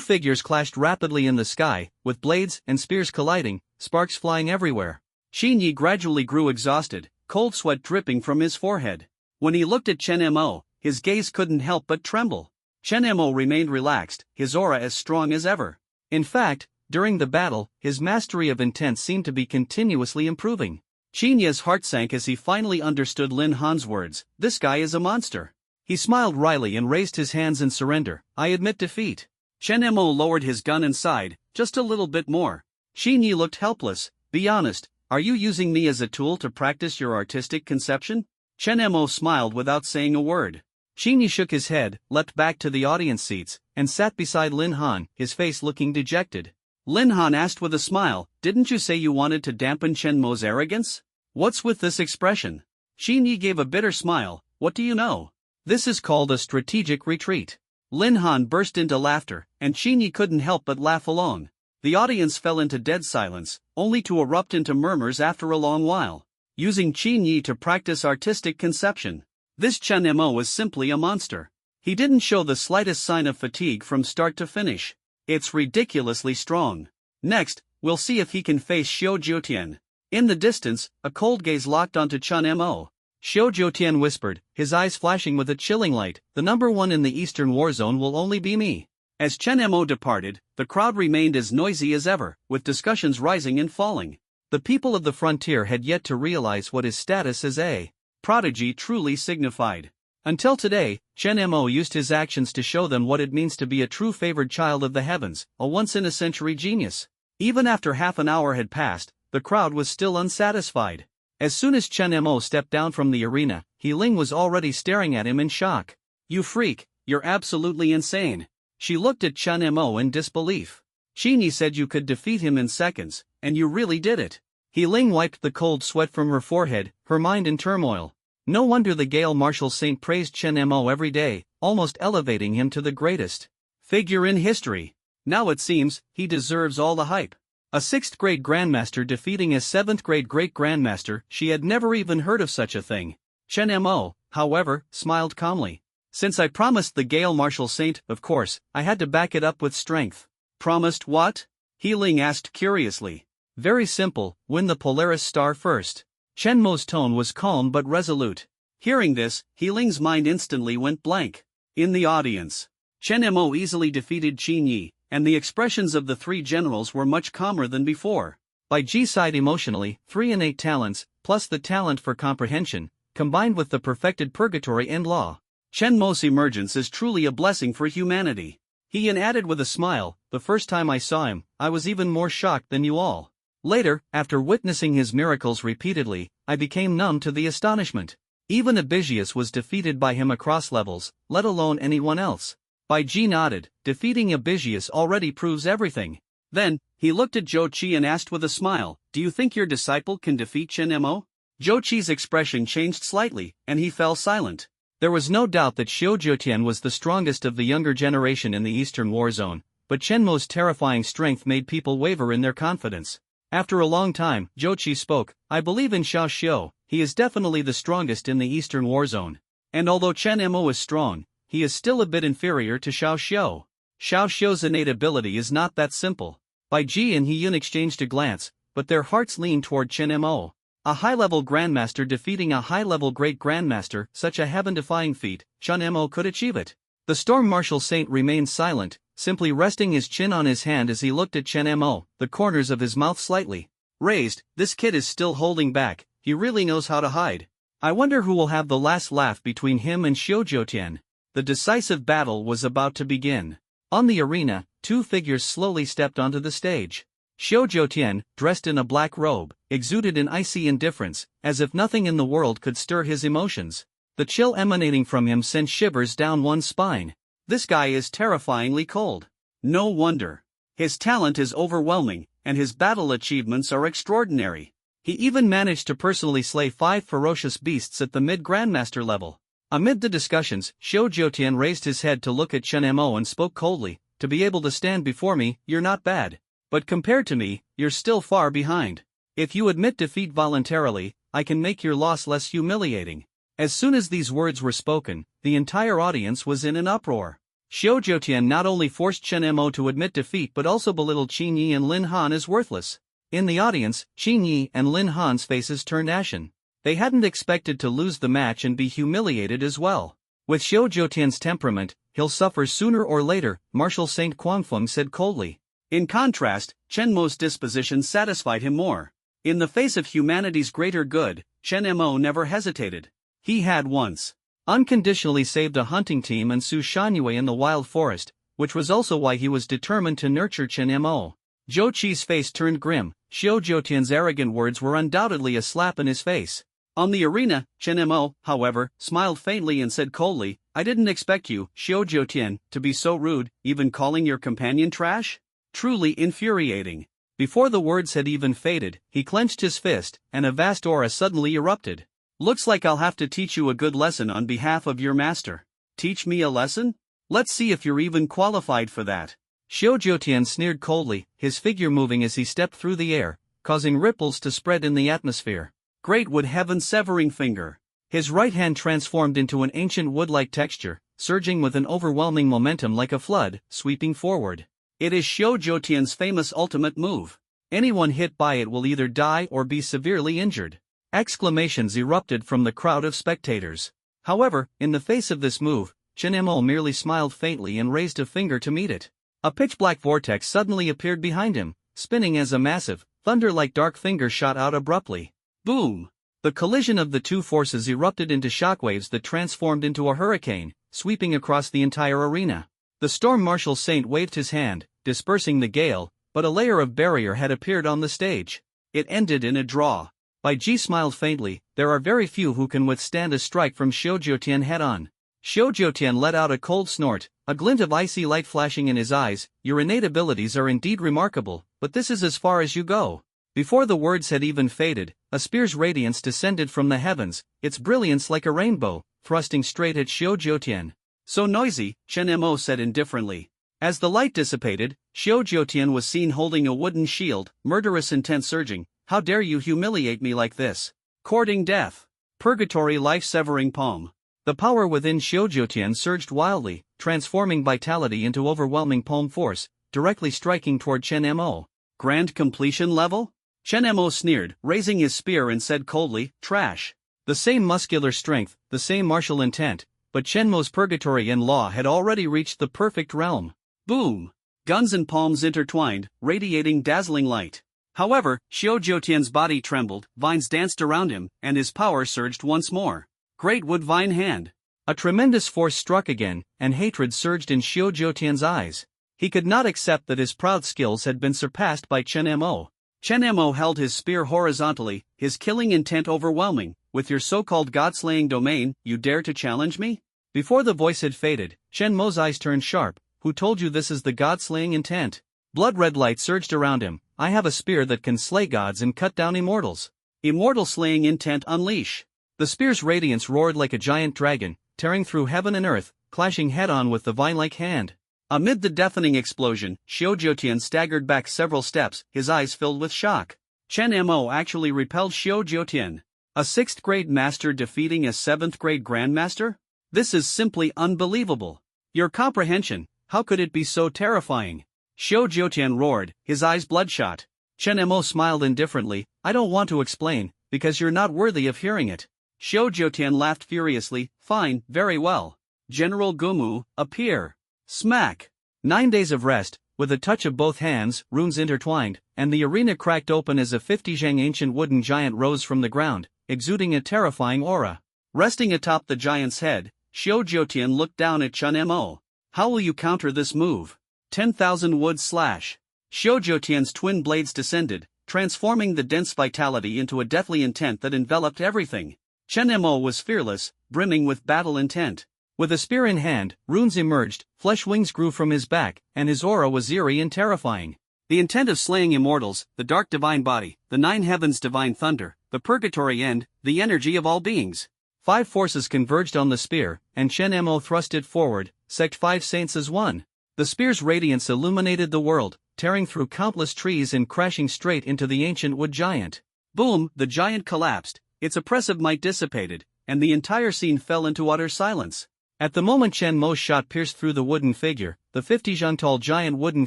figures clashed rapidly in the sky, with blades and spears colliding, sparks flying everywhere. Qin Yi gradually grew exhausted, cold sweat dripping from his forehead. When he looked at Chen Mo, his gaze couldn't help but tremble. Chen Mo remained relaxed, his aura as strong as ever. In fact, during the battle, his mastery of intent seemed to be continuously improving. Qin Yi's heart sank as he finally understood Lin Han's words. This guy is a monster. He smiled wryly and raised his hands in surrender. I admit defeat. Chen Mo lowered his gun and sighed, just a little bit more. Qin Yi looked helpless. Be honest, are you using me as a tool to practice your artistic conception? Chen Mo smiled without saying a word. Qin Yi shook his head, leapt back to the audience seats, and sat beside Lin Han, his face looking dejected. Lin Han asked with a smile, didn't you say you wanted to dampen Chen Mo's arrogance? What's with this expression? Qin Yi gave a bitter smile. What do you know? This is called a strategic retreat. Lin Han burst into laughter, and Qin Yi couldn't help but laugh along. The audience fell into dead silence, only to erupt into murmurs after a long while. Using Qin Yi to practice artistic conception. This Chen Mo was simply a monster. He didn't show the slightest sign of fatigue from start to finish. It's ridiculously strong. Next, we'll see if he can face Xiao Jiutian. In the distance, a cold gaze locked onto Chen Mo. Xiao Jiutian whispered, his eyes flashing with a chilling light, the number one in the Eastern War Zone will only be me. As Chen Mo departed, the crowd remained as noisy as ever, with discussions rising and falling. The people of the frontier had yet to realize what his status as a prodigy truly signified. Until today, Chen Mo used his actions to show them what it means to be a true favored child of the heavens, a once-in-a-century genius. Even after half an hour had passed, the crowd was still unsatisfied. As soon as Chen Mo stepped down from the arena, He Ling was already staring at him in shock. You freak, you're absolutely insane. She looked at Chen Mo in disbelief. Qin Yi said you could defeat him in seconds, and you really did it. He Ling wiped the cold sweat from her forehead, her mind in turmoil. No wonder the Gale Marshal Saint praised Chen Mo every day, almost elevating him to the greatest figure in history. Now it seems, he deserves all the hype. A 6th grade grandmaster defeating a 7th grade great grandmaster, she had never even heard of such a thing. Chen Mo, however, smiled calmly. Since I promised the Gale Marshal Saint, of course, I had to back it up with strength. Promised what? He Ling asked curiously. Very simple, win the Polaris Star first. Chen Mo's tone was calm but resolute. Hearing this, He Ling's mind instantly went blank. In the audience, Chen Mo easily defeated Qin Yi, and the expressions of the three generals were much calmer than before. Bai Ji sighed emotionally, 3 innate talents, plus the talent for comprehension, combined with the perfected purgatory and law. Chen Mo's emergence is truly a blessing for humanity. He added with a smile, the first time I saw him, I was even more shocked than you all. Later, after witnessing his miracles repeatedly, I became numb to the astonishment. Even Abisius was defeated by him across levels, let alone anyone else. Bai Ji nodded, defeating Abisius already proves everything. Then, he looked at Zhou Qi and asked with a smile, do you think your disciple can defeat Chen Mo? Zhou Qi's expression changed slightly, and he fell silent. There was no doubt that Xiao Jiutian was the strongest of the younger generation in the Eastern War Zone, but Chen Mo's terrifying strength made people waver in their confidence. After a long time, Zhou Qi spoke, I believe in Xiao Xiu, he is definitely the strongest in the Eastern War Zone. And although Chen Mo is strong, he is still a bit inferior to Xiao Xiu. Xiao Xiu's innate ability is not that simple. Bai Ji and He Yun exchanged a glance, but their hearts leaned toward Chen Mo. A high-level grandmaster defeating a high-level great grandmaster, such a heaven-defying feat, Chen Mo could achieve it. The Storm Marshal Saint remained silent, simply resting his chin on his hand as he looked at Chen Mo, the corners of his mouth slightly raised. This kid is still holding back, he really knows how to hide. I wonder who will have the last laugh between him and Xiao Jiutian. The decisive battle was about to begin. On the arena, two figures slowly stepped onto the stage. Xiao Jiutian, dressed in a black robe, exuded an icy indifference, as if nothing in the world could stir his emotions. The chill emanating from him sent shivers down one's spine. This guy is terrifyingly cold. No wonder. His talent is overwhelming, and his battle achievements are extraordinary. He even managed to personally slay 5 ferocious beasts at the mid-grandmaster level. Amid the discussions, Xiao Jiutian raised his head to look at Chen Mo and spoke coldly, "To be able to stand before me, you're not bad. But compared to me, you're still far behind. If you admit defeat voluntarily, I can make your loss less humiliating." As soon as these words were spoken, the entire audience was in an uproar. Xiao Jiutian not only forced Chen Mo to admit defeat but also belittled Qin Yi and Lin Han as worthless. In the audience, Qin Yi and Lin Han's faces turned ashen. They hadn't expected to lose the match and be humiliated as well. With Xiao Jiutian's temperament, he'll suffer sooner or later, Marshal Saint Guangfeng said coldly. In contrast, Chen Mo's disposition satisfied him more. In the face of humanity's greater good, Chen Mo never hesitated. He had once unconditionally saved a hunting team and Su Shanyue in the wild forest, which was also why he was determined to nurture Chen Mo. Zhou Qi's face turned grim. Xiao Jiutian's arrogant words were undoubtedly a slap in his face. On the arena, Chen Mo, however, smiled faintly and said coldly, "I didn't expect you, Xiao Jiutian, to be so rude, even calling your companion trash? Truly infuriating." Before the words had even faded, he clenched his fist, and a vast aura suddenly erupted. "Looks like I'll have to teach you a good lesson on behalf of your master." "Teach me a lesson? Let's see if you're even qualified for that." Xiao Jiutian sneered coldly, his figure moving as he stepped through the air, causing ripples to spread in the atmosphere. Great would heaven's severing finger. His right hand transformed into an ancient wood-like texture, surging with an overwhelming momentum like a flood, sweeping forward. It is Xiao Jiutian's famous ultimate move. Anyone hit by it will either die or be severely injured. Exclamations erupted from the crowd of spectators. However, in the face of this move, Chen Mo merely smiled faintly and raised a finger to meet it. A pitch-black vortex suddenly appeared behind him, spinning as a massive, thunder-like dark finger shot out abruptly. Boom! The collision of the two forces erupted into shockwaves that transformed into a hurricane, sweeping across the entire arena. The Storm Marshal Saint waved his hand, dispersing the gale, but a layer of barrier had appeared on the stage. It ended in a draw. Bai Ji smiled faintly. There are very few who can withstand a strike from Xiao Jiutian head-on. Xiao Jiutian let out a cold snort, a glint of icy light flashing in his eyes. "Your innate abilities are indeed remarkable, but this is as far as you go." Before the words had even faded, a spear's radiance descended from the heavens, its brilliance like a rainbow, thrusting straight at Xiao Jiutian. "So noisy," Chen Mo said indifferently. As the light dissipated, Xiao Jiutian was seen holding a wooden shield, murderous intent surging. "How dare you humiliate me like this? Courting death. Purgatory life-severing palm." The power within Xiao Jiutian surged wildly, transforming vitality into overwhelming palm force, directly striking toward Chen Mo. "Grand completion level?" Chen Mo sneered, raising his spear and said coldly, "Trash." The same muscular strength, the same martial intent, but Chen Mo's purgatory and law had already reached the perfect realm. Boom! Guns and palms intertwined, radiating dazzling light. However, Xiao Jiutian's body trembled, vines danced around him, and his power surged once more. Great wood vine hand. A tremendous force struck again, and hatred surged in Xiao Jiutian's eyes. He could not accept that his proud skills had been surpassed by Chen Mo. Chen Mo held his spear horizontally, his killing intent overwhelming. "With your so-called god-slaying domain, you dare to challenge me?" Before the voice had faded, Chen Mo's eyes turned sharp. "Who told you this is the god-slaying intent?" Blood-red light surged around him. "I have a spear that can slay gods and cut down immortals." "Immortal slaying intent unleash." The spear's radiance roared like a giant dragon, tearing through heaven and earth, clashing head-on with the vine-like hand. Amid the deafening explosion, Xiao Jiutian staggered back several steps, his eyes filled with shock. Chen Mo actually repelled Xiao Jiutian. A 6th grade master defeating a 7th grade grandmaster? This is simply unbelievable. Your comprehension, how could it be so terrifying? Xiao Jiutian roared, his eyes bloodshot. Chen Mo smiled indifferently. "I don't want to explain, because you're not worthy of hearing it." Xiao Jiutian laughed furiously. "Fine, very well. General Gumu, appear." Smack! 9 days of rest, with a touch of both hands, runes intertwined, and the arena cracked open as a 50-zhang ancient wooden giant rose from the ground, exuding a terrifying aura. Resting atop the giant's head, Xiao Jiutian looked down at Chen Mo. "How will you counter this move?" 10,000 wood slash. Xiao Tian's twin blades descended, transforming the dense vitality into a deathly intent that enveloped everything. Chen Mo was fearless, brimming with battle intent. With a spear in hand, runes emerged, flesh wings grew from his back, and his aura was eerie and terrifying. The intent of slaying immortals, the dark divine body, the nine heavens divine thunder, the purgatory end, the energy of all beings. 5 forces converged on the spear, and Chen Mo thrust it forward, sect 5 saints as one. The spear's radiance illuminated the world, tearing through countless trees and crashing straight into the ancient wood giant. Boom, the giant collapsed, its oppressive might dissipated, and the entire scene fell into utter silence. At the moment Chen Mo's shot pierced through the wooden figure, the 50-ton-tall giant wooden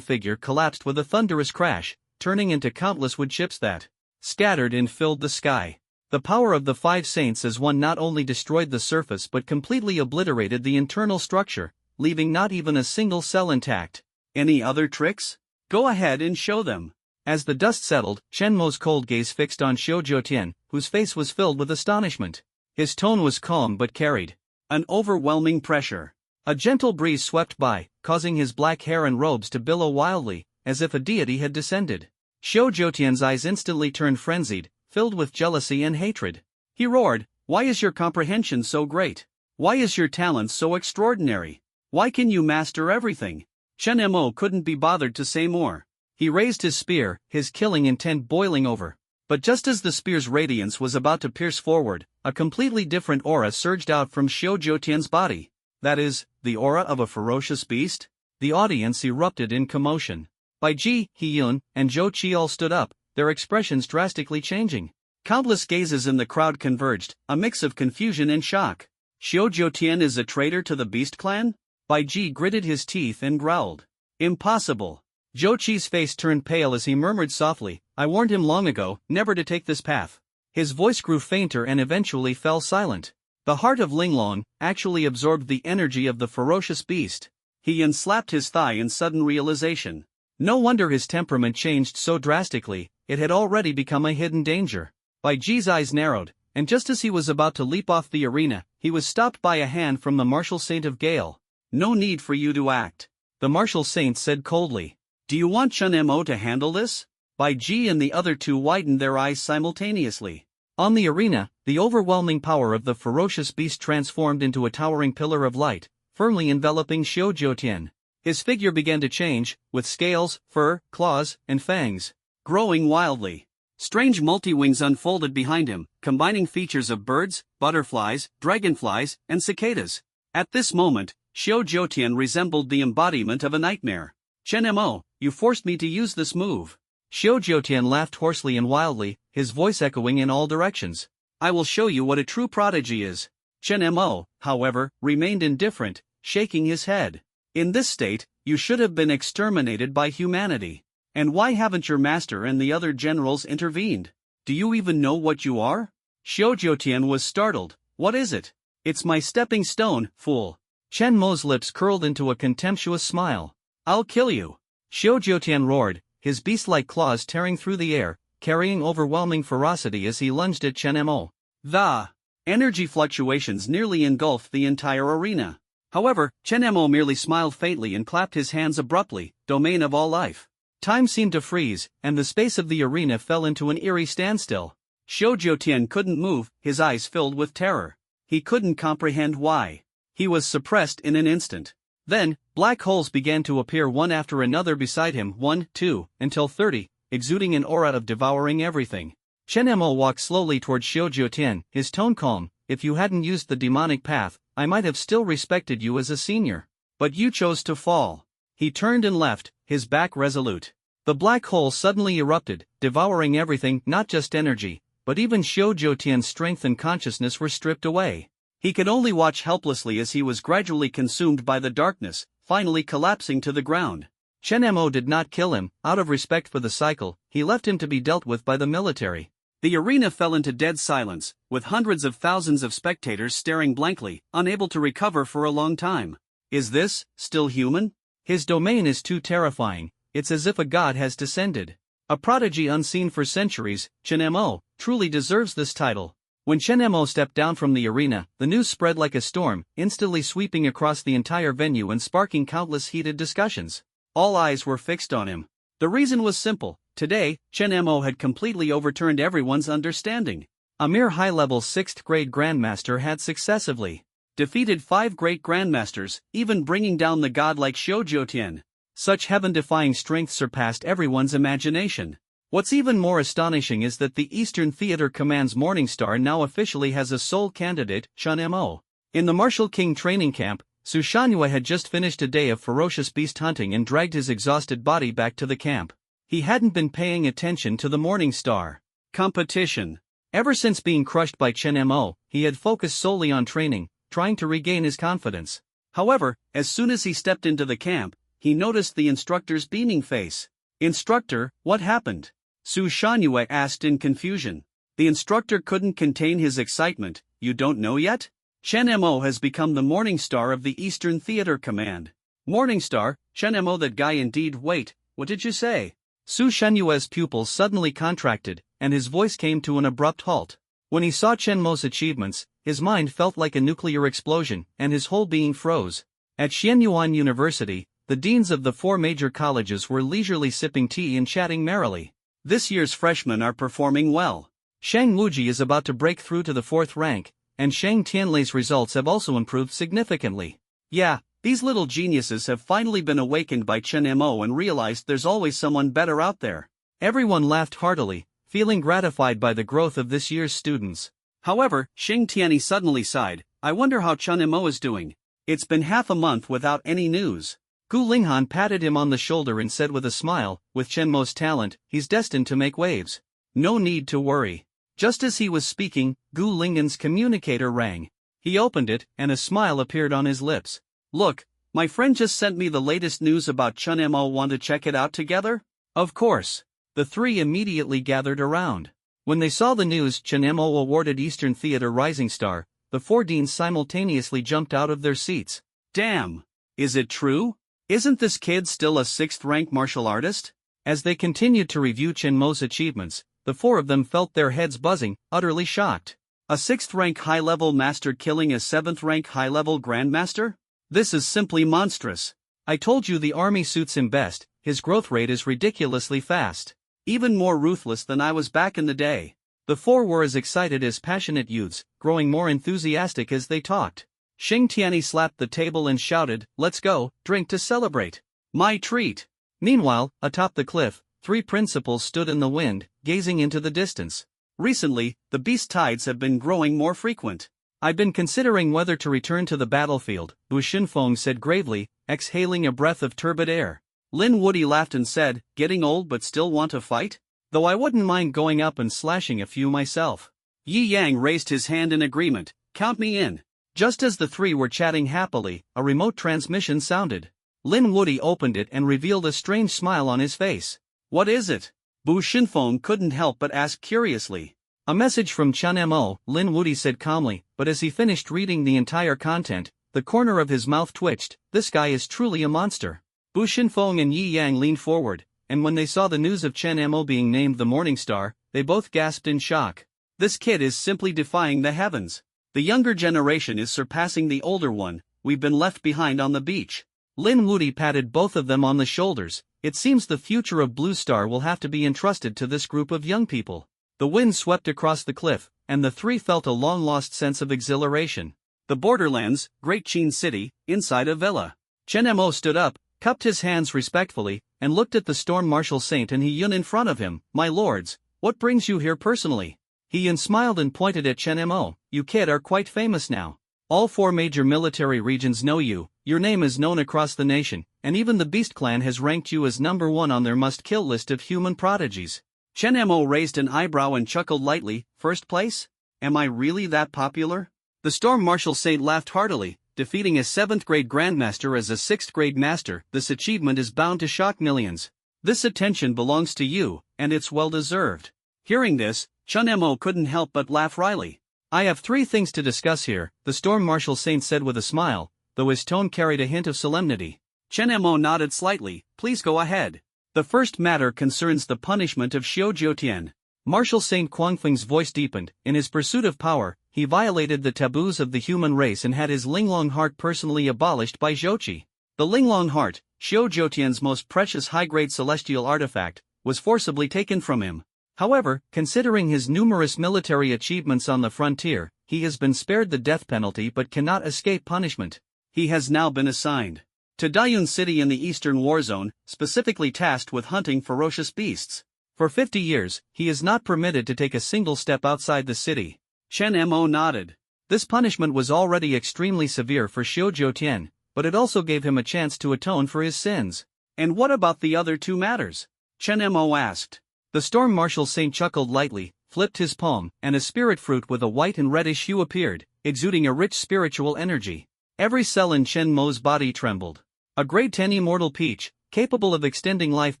figure collapsed with a thunderous crash, turning into countless wood chips that scattered and filled the sky. The power of the 5 saints as one not only destroyed the surface but completely obliterated the internal structure, leaving not even a single cell intact. Any other tricks? Go ahead and show them. As the dust settled, Chen Mo's cold gaze fixed on Xiao Tian, whose face was filled with astonishment. His tone was calm but carried an overwhelming pressure. A gentle breeze swept by, causing his black hair and robes to billow wildly, as if a deity had descended. Xiao Tian's eyes instantly turned frenzied, filled with jealousy and hatred. He roared, "Why is your comprehension so great? Why is your talent so extraordinary? Why can you master everything?" Chen Mo couldn't be bothered to say more. He raised his spear, his killing intent boiling over. But just as the spear's radiance was about to pierce forward, a completely different aura surged out from Xiao Tian's body. That is, the aura of a ferocious beast? The audience erupted in commotion. Bai Ji, He Yun, and Zhou Qi all stood up, their expressions drastically changing. Countless gazes in the crowd converged, a mix of confusion and shock. Xiao Tian is a traitor to the Beast Clan? Bai Ji gritted his teeth and growled. Impossible. Zhou Qi's face turned pale as he murmured softly, "I warned him long ago, never to take this path." His voice grew fainter and eventually fell silent. The heart of Linglong actually absorbed the energy of the ferocious beast. He Yun slapped his thigh in sudden realization. No wonder his temperament changed so drastically, it had already become a hidden danger. Bai Ji's eyes narrowed, and just as he was about to leap off the arena, he was stopped by a hand from the martial saint of Gale. "No need for you to act," the martial saint said coldly. "Do you want Chen Mo to handle this?" Bai Ji and the other two widened their eyes simultaneously. On the arena, the overwhelming power of the ferocious beast transformed into a towering pillar of light, firmly enveloping Xiao Tian. His figure began to change, with scales, fur, claws, and fangs growing wildly. Strange multi-wings unfolded behind him, combining features of birds, butterflies, dragonflies, and cicadas. At this moment, Xiao Tian resembled the embodiment of a nightmare. "Chen Mo, you forced me to use this move." Xiao Tian laughed hoarsely and wildly, his voice echoing in all directions. "I will show you what a true prodigy is." Chen Mo, however, remained indifferent, shaking his head. "In this state, you should have been exterminated by humanity. And why haven't your master and the other generals intervened? Do you even know what you are?" Xiao Tian was startled. "What is it?" "It's my stepping stone, fool." Chen Mo's lips curled into a contemptuous smile. "I'll kill you." Xiao Tian roared, his beast-like claws tearing through the air, carrying overwhelming ferocity as he lunged at Chen Mo. The energy fluctuations nearly engulfed the entire arena. However, Chen Mo merely smiled faintly and clapped his hands abruptly, domain of all life. Time seemed to freeze, and the space of the arena fell into an eerie standstill. Xiao Tian couldn't move, his eyes filled with terror. He couldn't comprehend why. He was suppressed in an instant. Then, black holes began to appear one after another beside him, 1, 2, until 30, exuding an aura of devouring everything. Chen Mo walked slowly toward Xiao Tian, his tone calm. "If you hadn't used the demonic path, I might have still respected you as a senior. But you chose to fall." He turned and left, his back resolute. The black hole suddenly erupted, devouring everything, not just energy, but even Xiao Tian's strength and consciousness were stripped away. He could only watch helplessly as he was gradually consumed by the darkness, finally collapsing to the ground. Chen Mo did not kill him. Out of respect for the cycle, he left him to be dealt with by the military. The arena fell into dead silence, with hundreds of thousands of spectators staring blankly, unable to recover for a long time. Is this still human? His domain is too terrifying. It's as if a god has descended. A prodigy unseen for centuries, Chen Mo truly deserves this title. When Chen Mo stepped down from the arena, the news spread like a storm, instantly sweeping across the entire venue and sparking countless heated discussions. All eyes were fixed on him. The reason was simple. Today, Chen Mo had completely overturned everyone's understanding. A mere high-level 6th grade grandmaster had successively defeated 5 great grandmasters, even bringing down the godlike Xiu Jiutian. Such heaven-defying strength surpassed everyone's imagination. What's even more astonishing is that the Eastern Theater Command's Morningstar now officially has a sole candidate, Chen Mo. In the Martial King training camp, Su Shangyue had just finished a day of ferocious beast hunting and dragged his exhausted body back to the camp. He hadn't been paying attention to the Morningstar competition. Ever since being crushed by Chen Mo, he had focused solely on training, trying to regain his confidence. However, as soon as he stepped into the camp, he noticed the instructor's beaming face. "Instructor, what happened?" Su Shangyue asked in confusion. The instructor couldn't contain his excitement. "You don't know yet? Chen Mo has become the Morningstar of the Eastern Theater Command." "Morningstar? Chen Mo, that guy indeed. Wait, what did you say?" Su Shanyue's pupils suddenly contracted, and his voice came to an abrupt halt. When he saw Chen Mo's achievements, his mind felt like a nuclear explosion, and his whole being froze. At Xianyuan University, the deans of the 4 major colleges were leisurely sipping tea and chatting merrily. "This year's freshmen are performing well. Shang Wuji is about to break through to the 4th rank, and Shang Tianlei's results have also improved significantly." Yeah, these little geniuses have finally been awakened by Chen Mo and realized there's always someone better out there. Everyone laughed heartily, feeling gratified by the growth of this year's students. However, Xing Tianyi suddenly sighed. "I wonder how Chen Mo is doing. It's been half a month without any news." Gu Linghan patted him on the shoulder and said with a smile, "With Chen Mo's talent, he's destined to make waves. No need to worry." Just as he was speaking, Gu Linghan's communicator rang. He opened it, and a smile appeared on his lips. "Look, my friend just sent me the latest news about Chen Mo. Want to check it out together?" Of course. The 3 immediately gathered around. When they saw the news Chen Mo awarded Eastern Theater Rising Star, the 4 deans simultaneously jumped out of their seats. "Damn! Is it true? Isn't this kid still a 6th-rank martial artist?" As they continued to review Chen Mo's achievements, the 4 of them felt their heads buzzing, utterly shocked. A 6th-rank high-level master killing a 7th-rank high-level grandmaster? This is simply monstrous. "I told you the army suits him best, his growth rate is ridiculously fast. Even more ruthless than I was back in the day." The 4 were as excited as passionate youths, growing more enthusiastic as they talked. Xing Tianyi slapped the table and shouted, "Let's go, drink to celebrate. My treat." Meanwhile, atop the cliff, 3 principals stood in the wind, gazing into the distance. "Recently, the beast tides have been growing more frequent. I've been considering whether to return to the battlefield," Bu Xinfeng said gravely, exhaling a breath of turbid air. Lin Woody laughed and said, "Getting old but still want to fight? Though I wouldn't mind going up and slashing a few myself." Yi Yang raised his hand in agreement. "Count me in." Just as the 3 were chatting happily, a remote transmission sounded. Lin Woody opened it and revealed a strange smile on his face. "What is it?" Bu Xinfeng couldn't help but ask curiously. "A message from Chen Mo," Lin Woody said calmly, but as he finished reading the entire content, the corner of his mouth twitched. "This guy is truly a monster." Bu Xinfeng and Yi Yang leaned forward, and when they saw the news of Chen Mo being named the Morningstar, they both gasped in shock. "This kid is simply defying the heavens. The younger generation is surpassing the older one. We've been left behind on the beach." Lin Woody patted both of them on the shoulders. "It seems the future of Blue Star will have to be entrusted to this group of young people." The wind swept across the cliff, and the 3 felt a long-lost sense of exhilaration. The borderlands, Great Qin City, inside a villa. Chen Mo stood up, cupped his hands respectfully, and looked at the Storm Marshal Saint and He Yun in front of him. "My lords, what brings you here personally?" He Yun smiled and pointed at Chen Mo. "You kid are quite famous now. All 4 major military regions know you, your name is known across the nation, and even the Beast Clan has ranked you as number 1 on their must-kill list of human prodigies." Chen Mo raised an eyebrow and chuckled lightly. "First place? Am I really that popular?" The Storm Marshal Saint laughed heartily. "Defeating a 7th-grade grandmaster as a 6th-grade master, this achievement is bound to shock millions. This attention belongs to you, and it's well-deserved." Hearing this, Chen Mo couldn't help but laugh wryly. "I have 3 things to discuss here," the Storm Marshal Saint said with a smile, though his tone carried a hint of solemnity. Chen Mo nodded slightly. "Please go ahead." "The first matter concerns the punishment of Xiu Jiutian." Marshal Saint Guangfeng's voice deepened. In his pursuit of power, he violated the taboos of the human race and had his Linglong heart personally abolished by Zhouqi. The Linglong heart, Xiao Jiutian's most precious high-grade celestial artifact, was forcibly taken from him. However, considering his numerous military achievements on the frontier, he has been spared the death penalty but cannot escape punishment. He has now been assigned to Dayun City in the Eastern War Zone, specifically tasked with hunting ferocious beasts. For 50 years, he is not permitted to take a single step outside the city. Chen Mo nodded. This punishment was already extremely severe for Xiao Jiutian, but it also gave him a chance to atone for his sins. And what about the other two matters? Chen Mo asked. The Storm Marshal Saint chuckled lightly, flipped his palm, and a spirit fruit with a white and reddish hue appeared, exuding a rich spiritual energy. Every cell in Chen Mo's body trembled. A grade 10 immortal peach, capable of extending life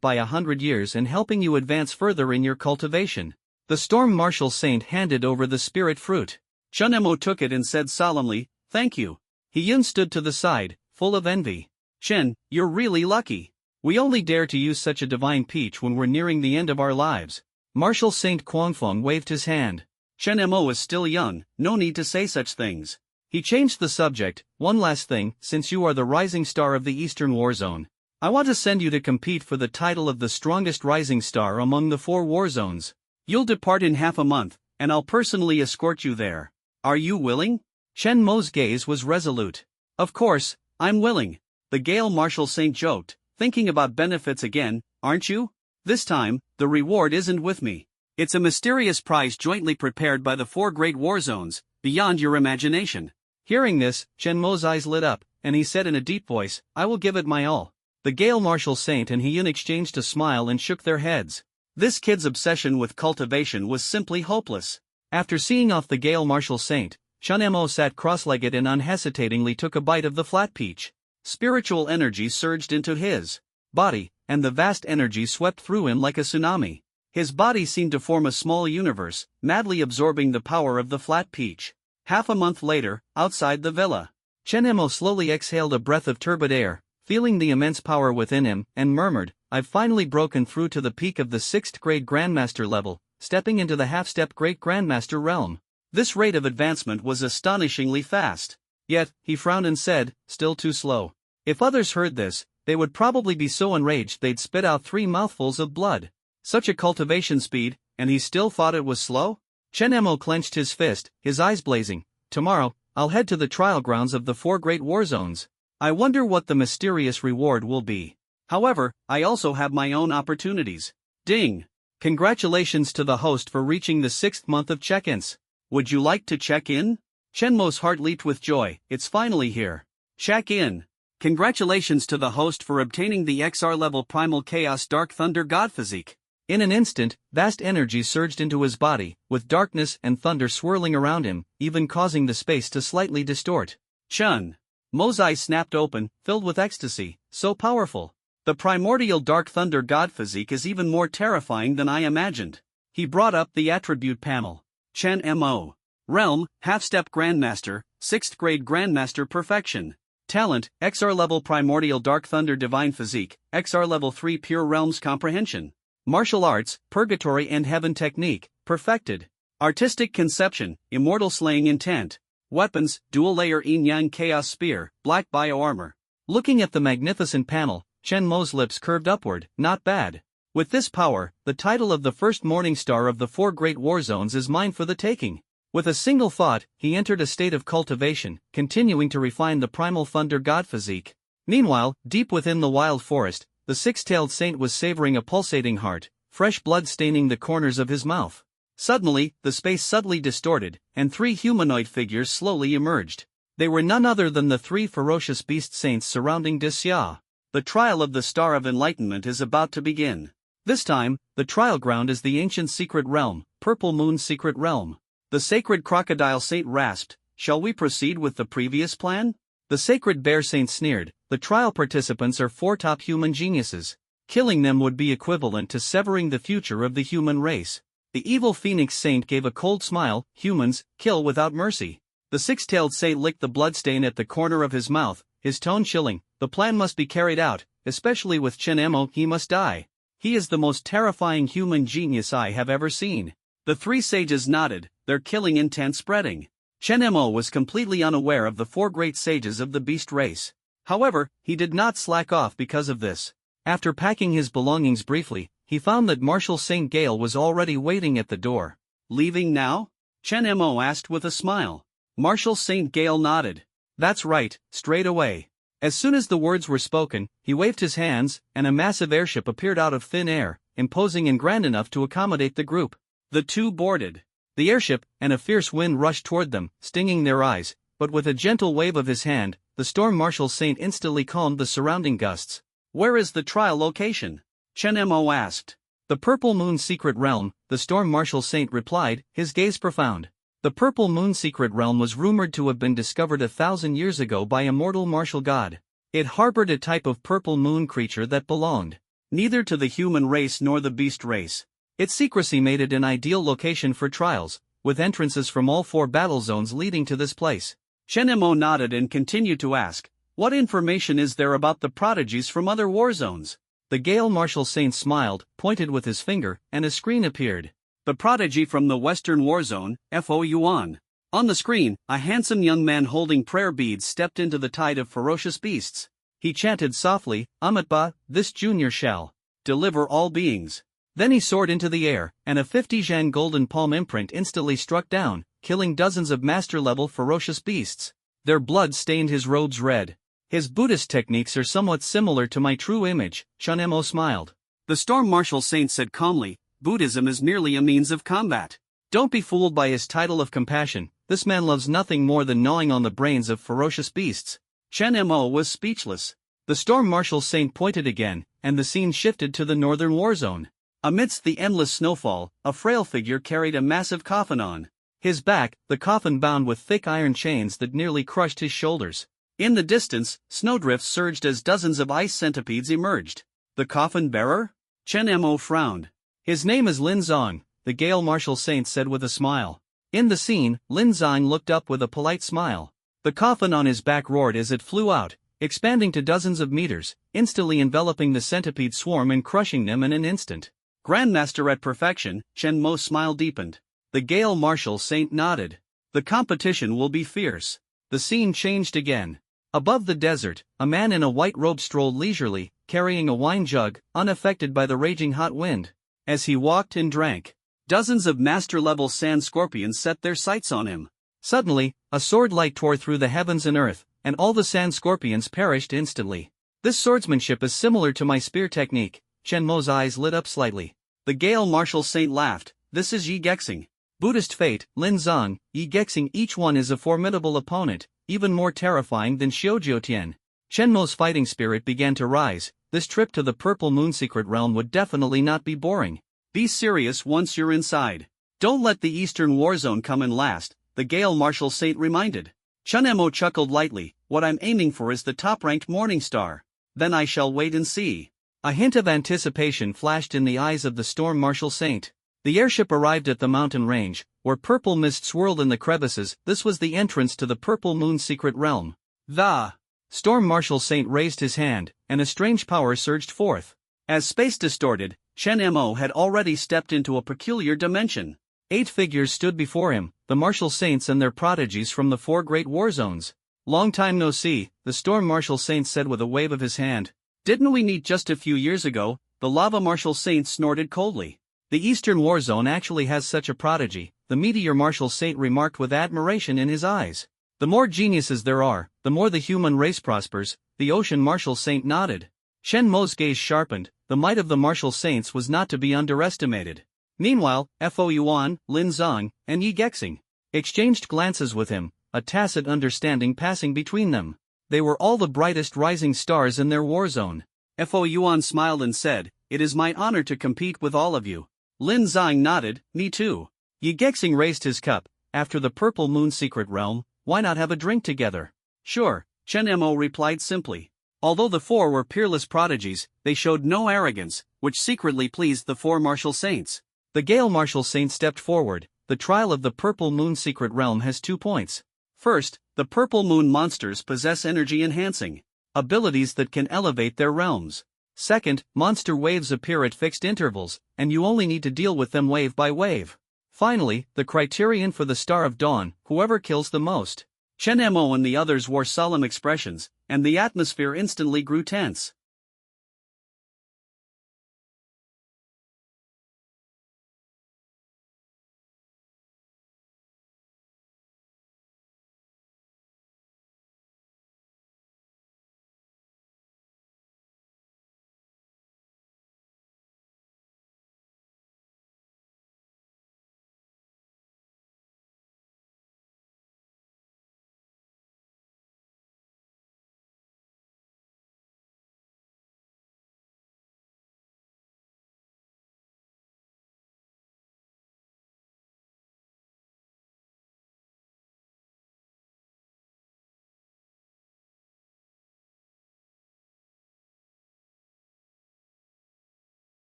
by 100 years and helping you advance further in your cultivation. The Storm Marshal Saint handed over the spirit fruit. Chen Mo took it and said solemnly, "Thank you." He stood to the side, full of envy. "Chen, you're really lucky. We only dare to use such a divine peach when we're nearing the end of our lives." Marshal Saint Quangfeng waved his hand. Chen Mo is still young, no need to say such things. He changed the subject. "One last thing, since you are the rising star of the Eastern War Zone, I want to send you to compete for the title of the strongest rising star among the 4 war zones. You'll depart in half a month, and I'll personally escort you there. Are you willing?" Chen Mo's gaze was resolute. "Of course, I'm willing." The Gale Marshal Saint joked, "Thinking about benefits again, aren't you? This time, the reward isn't with me. It's a mysterious prize jointly prepared by the 4 great war zones, beyond your imagination." Hearing this, Chen Mo's eyes lit up, and he said in a deep voice, "I will give it my all." The Gale Marshal Saint and Heian exchanged a smile and shook their heads. This kid's obsession with cultivation was simply hopeless. After seeing off the Gale Marshal Saint, Chen Mo sat cross-legged and unhesitatingly took a bite of the flat peach. Spiritual energy surged into his body, and the vast energy swept through him like a tsunami. His body seemed to form a small universe, madly absorbing the power of the flat peach. Half a month later, outside the villa, Chen Mo slowly exhaled a breath of turbid air, feeling the immense power within him, and murmured, "I've finally broken through to the peak of the 6th grade Grandmaster level, stepping into the half-step Great Grandmaster realm." This rate of advancement was astonishingly fast. Yet, he frowned and said, "Still too slow." If others heard this, they would probably be so enraged they'd spit out 3 mouthfuls of blood. Such a cultivation speed, and he still thought it was slow? Chen Mo clenched his fist, his eyes blazing. "Tomorrow, I'll head to the trial grounds of the 4 great war zones. I wonder what the mysterious reward will be. However, I also have my own opportunities." Ding! Congratulations to the host for reaching the 6th month of check-ins. Would you like to check in? Chen Mo's heart leaped with joy. It's finally here. Check in. Congratulations to the host for obtaining the XR level Primal Chaos Dark Thunder God Physique. In an instant, vast energy surged into his body, with darkness and thunder swirling around him, even causing the space to slightly distort. Chen Mo's eyes snapped open, filled with ecstasy. So powerful. The primordial Dark Thunder God Physique is even more terrifying than I imagined. He brought up the attribute panel. Chen Mo. Realm, Half-Step Grandmaster, 6th Grade Grandmaster Perfection. Talent, XR Level Primordial Dark Thunder Divine Physique, XR Level 3 Pure Realms Comprehension. Martial Arts, Purgatory and Heaven Technique, Perfected. Artistic Conception, Immortal Slaying Intent. Weapons, Dual-Layer Yin-Yang Chaos Spear, Black Bioarmor. Looking at the magnificent panel, Chen Mo's lips curved upward. Not bad. With this power, the title of the first Morning Star of the 4 great war zones is mine for the taking. With a single thought, he entered a state of cultivation, continuing to refine the Primal Thunder God Physique. Meanwhile, deep within the wild forest, the 6-tailed saint was savoring a pulsating heart, fresh blood staining the corners of his mouth. Suddenly, the space subtly distorted, and 3 humanoid figures slowly emerged. They were none other than the 3 ferocious beast saints surrounding Disya. The trial of the Star of Enlightenment is about to begin. This time, the trial ground is the ancient secret realm, Purple Moon's secret realm. The sacred crocodile saint rasped, "Shall we proceed with the previous plan?" The sacred bear saint sneered, "The trial participants are 4 top human geniuses. Killing them would be equivalent to severing the future of the human race." The evil phoenix saint gave a cold smile, "Humans, kill without mercy." The 6-tailed saint licked the bloodstain at the corner of his mouth, his tone chilling. "The plan must be carried out, especially with Chen Mo. He must die. He is the most terrifying human genius I have ever seen." The 3 sages nodded, their killing intent spreading. Chen Mo was completely unaware of the 4 great sages of the beast race. However, he did not slack off because of this. After packing his belongings briefly, he found that Marshal St. Gale was already waiting at the door. Leaving now? Chen Mo asked with a smile. Marshal St. Gale nodded. That's right, straight away. As soon as the words were spoken, he waved his hands, and a massive airship appeared out of thin air, imposing and grand enough to accommodate the group. The two boarded. The airship, and a fierce wind rushed toward them, stinging their eyes, but with a gentle wave of his hand, the Storm Marshal Saint instantly calmed the surrounding gusts. Where is the trial location? Chen Mo asked. The Purple Moon Secret Realm, the Storm Marshal Saint replied, his gaze profound. The Purple Moon Secret Realm was rumored to have been discovered 1,000 years ago by a mortal martial god. It harbored a type of purple moon creature that belonged neither to the human race nor the beast race. Its secrecy made it an ideal location for trials, with entrances from all 4 battle zones leading to this place. Chen Mo nodded and continued to ask, what information is there about the prodigies from other war zones? The Gale Marshal Saint smiled, pointed with his finger, and a screen appeared. The prodigy from the Western War Zone, Fo Yuan. On the screen, a handsome young man holding prayer beads stepped into the tide of ferocious beasts. He chanted softly, Amatba, this junior shall deliver all beings. Then he soared into the air, and a 50 Zhan golden palm imprint instantly struck down, killing dozens of master-level ferocious beasts. Their blood stained his robes red. His Buddhist techniques are somewhat similar to my true image, Chen Mo smiled. The Storm Marshal Saint said calmly, Buddhism is merely a means of combat. Don't be fooled by his title of compassion, this man loves nothing more than gnawing on the brains of ferocious beasts. Chen Mo was speechless. The Storm Marshal Saint pointed again, and the scene shifted to the Northern War Zone. Amidst the endless snowfall, a frail figure carried a massive coffin on his back, the coffin bound with thick iron chains that nearly crushed his shoulders. In the distance, snowdrifts surged as dozens of ice centipedes emerged. The coffin bearer? Chen Mo frowned. His name is Lin Zong, the Gale Marshal Saint said with a smile. In the scene, Lin Zong looked up with a polite smile. The coffin on his back roared as it flew out, expanding to dozens of meters, instantly enveloping the centipede swarm and crushing them in an instant. Grandmaster at perfection, Chen Mo's smile deepened. The Gale Marshal Saint nodded. The competition will be fierce. The scene changed again. Above the desert, a man in a white robe strolled leisurely, carrying a wine jug, unaffected by the raging hot wind. As he walked and drank, dozens of master-level sand scorpions set their sights on him. Suddenly, a sword light tore through the heavens and earth, and all the sand scorpions perished instantly. This swordsmanship is similar to my spear technique. Chen Mo's eyes lit up slightly. The Gale Marshal Saint laughed. This is Yi Gexing. Buddhist fate, Lin Zong, Yi Gexing. Each one is a formidable opponent, even more terrifying than Xiujiutian. Chen Mo's fighting spirit began to rise. This trip to the Purple Moon Secret Realm would definitely not be boring. Be serious once you're inside. Don't let the Eastern War Zone come in last, the Gale Marshal Saint reminded. Chen Mo chuckled lightly. What I'm aiming for is the top-ranked Morning Star. Then I shall wait and see. A hint of anticipation flashed in the eyes of the Storm Marshal Saint. The airship arrived at the mountain range, where purple mist swirled in the crevices. This was the entrance to the Purple Moon Secret Realm. The Storm Marshal Saint raised his hand, and a strange power surged forth. As space distorted, Chen Mo had already stepped into a peculiar dimension. 8 figures stood before him, the Marshal Saints and their prodigies from the 4 great war zones. Long time no see, the Storm Marshal Saint said with a wave of his hand. Didn't we meet just a few years ago? The Lava Marshal Saint snorted coldly. The Eastern War Zone actually has such a prodigy, the Meteor Marshal Saint remarked with admiration in his eyes. The more geniuses there are, the more the human race prospers, the Ocean Marshal Saint nodded. Chen Mo's gaze sharpened. The might of the Marshal Saints was not to be underestimated. Meanwhile, Fo Yuan, Lin Zong, and Yi Gexing exchanged glances with him, a tacit understanding passing between them. They were all the brightest rising stars in their war zone. Fo Yuan smiled and said, It is my honor to compete with all of you. Lin Zong nodded, Me too. Yi Gexing raised his cup. After the Purple Moon Secret Realm, why not have a drink together? Sure, Chen Mo replied simply. Although the 4 were peerless prodigies, they showed no arrogance, which secretly pleased the 4 Marshal Saints. The Gale Marshal Saint stepped forward. The trial of the Purple Moon Secret Realm has 2 points. First, the Purple Moon monsters possess energy-enhancing abilities that can elevate their realms. Second, monster waves appear at fixed intervals, and you only need to deal with them wave by wave. Finally, the criterion for the Star of Dawn, whoever kills the most. Chen Mo and the others wore solemn expressions, and the atmosphere instantly grew tense.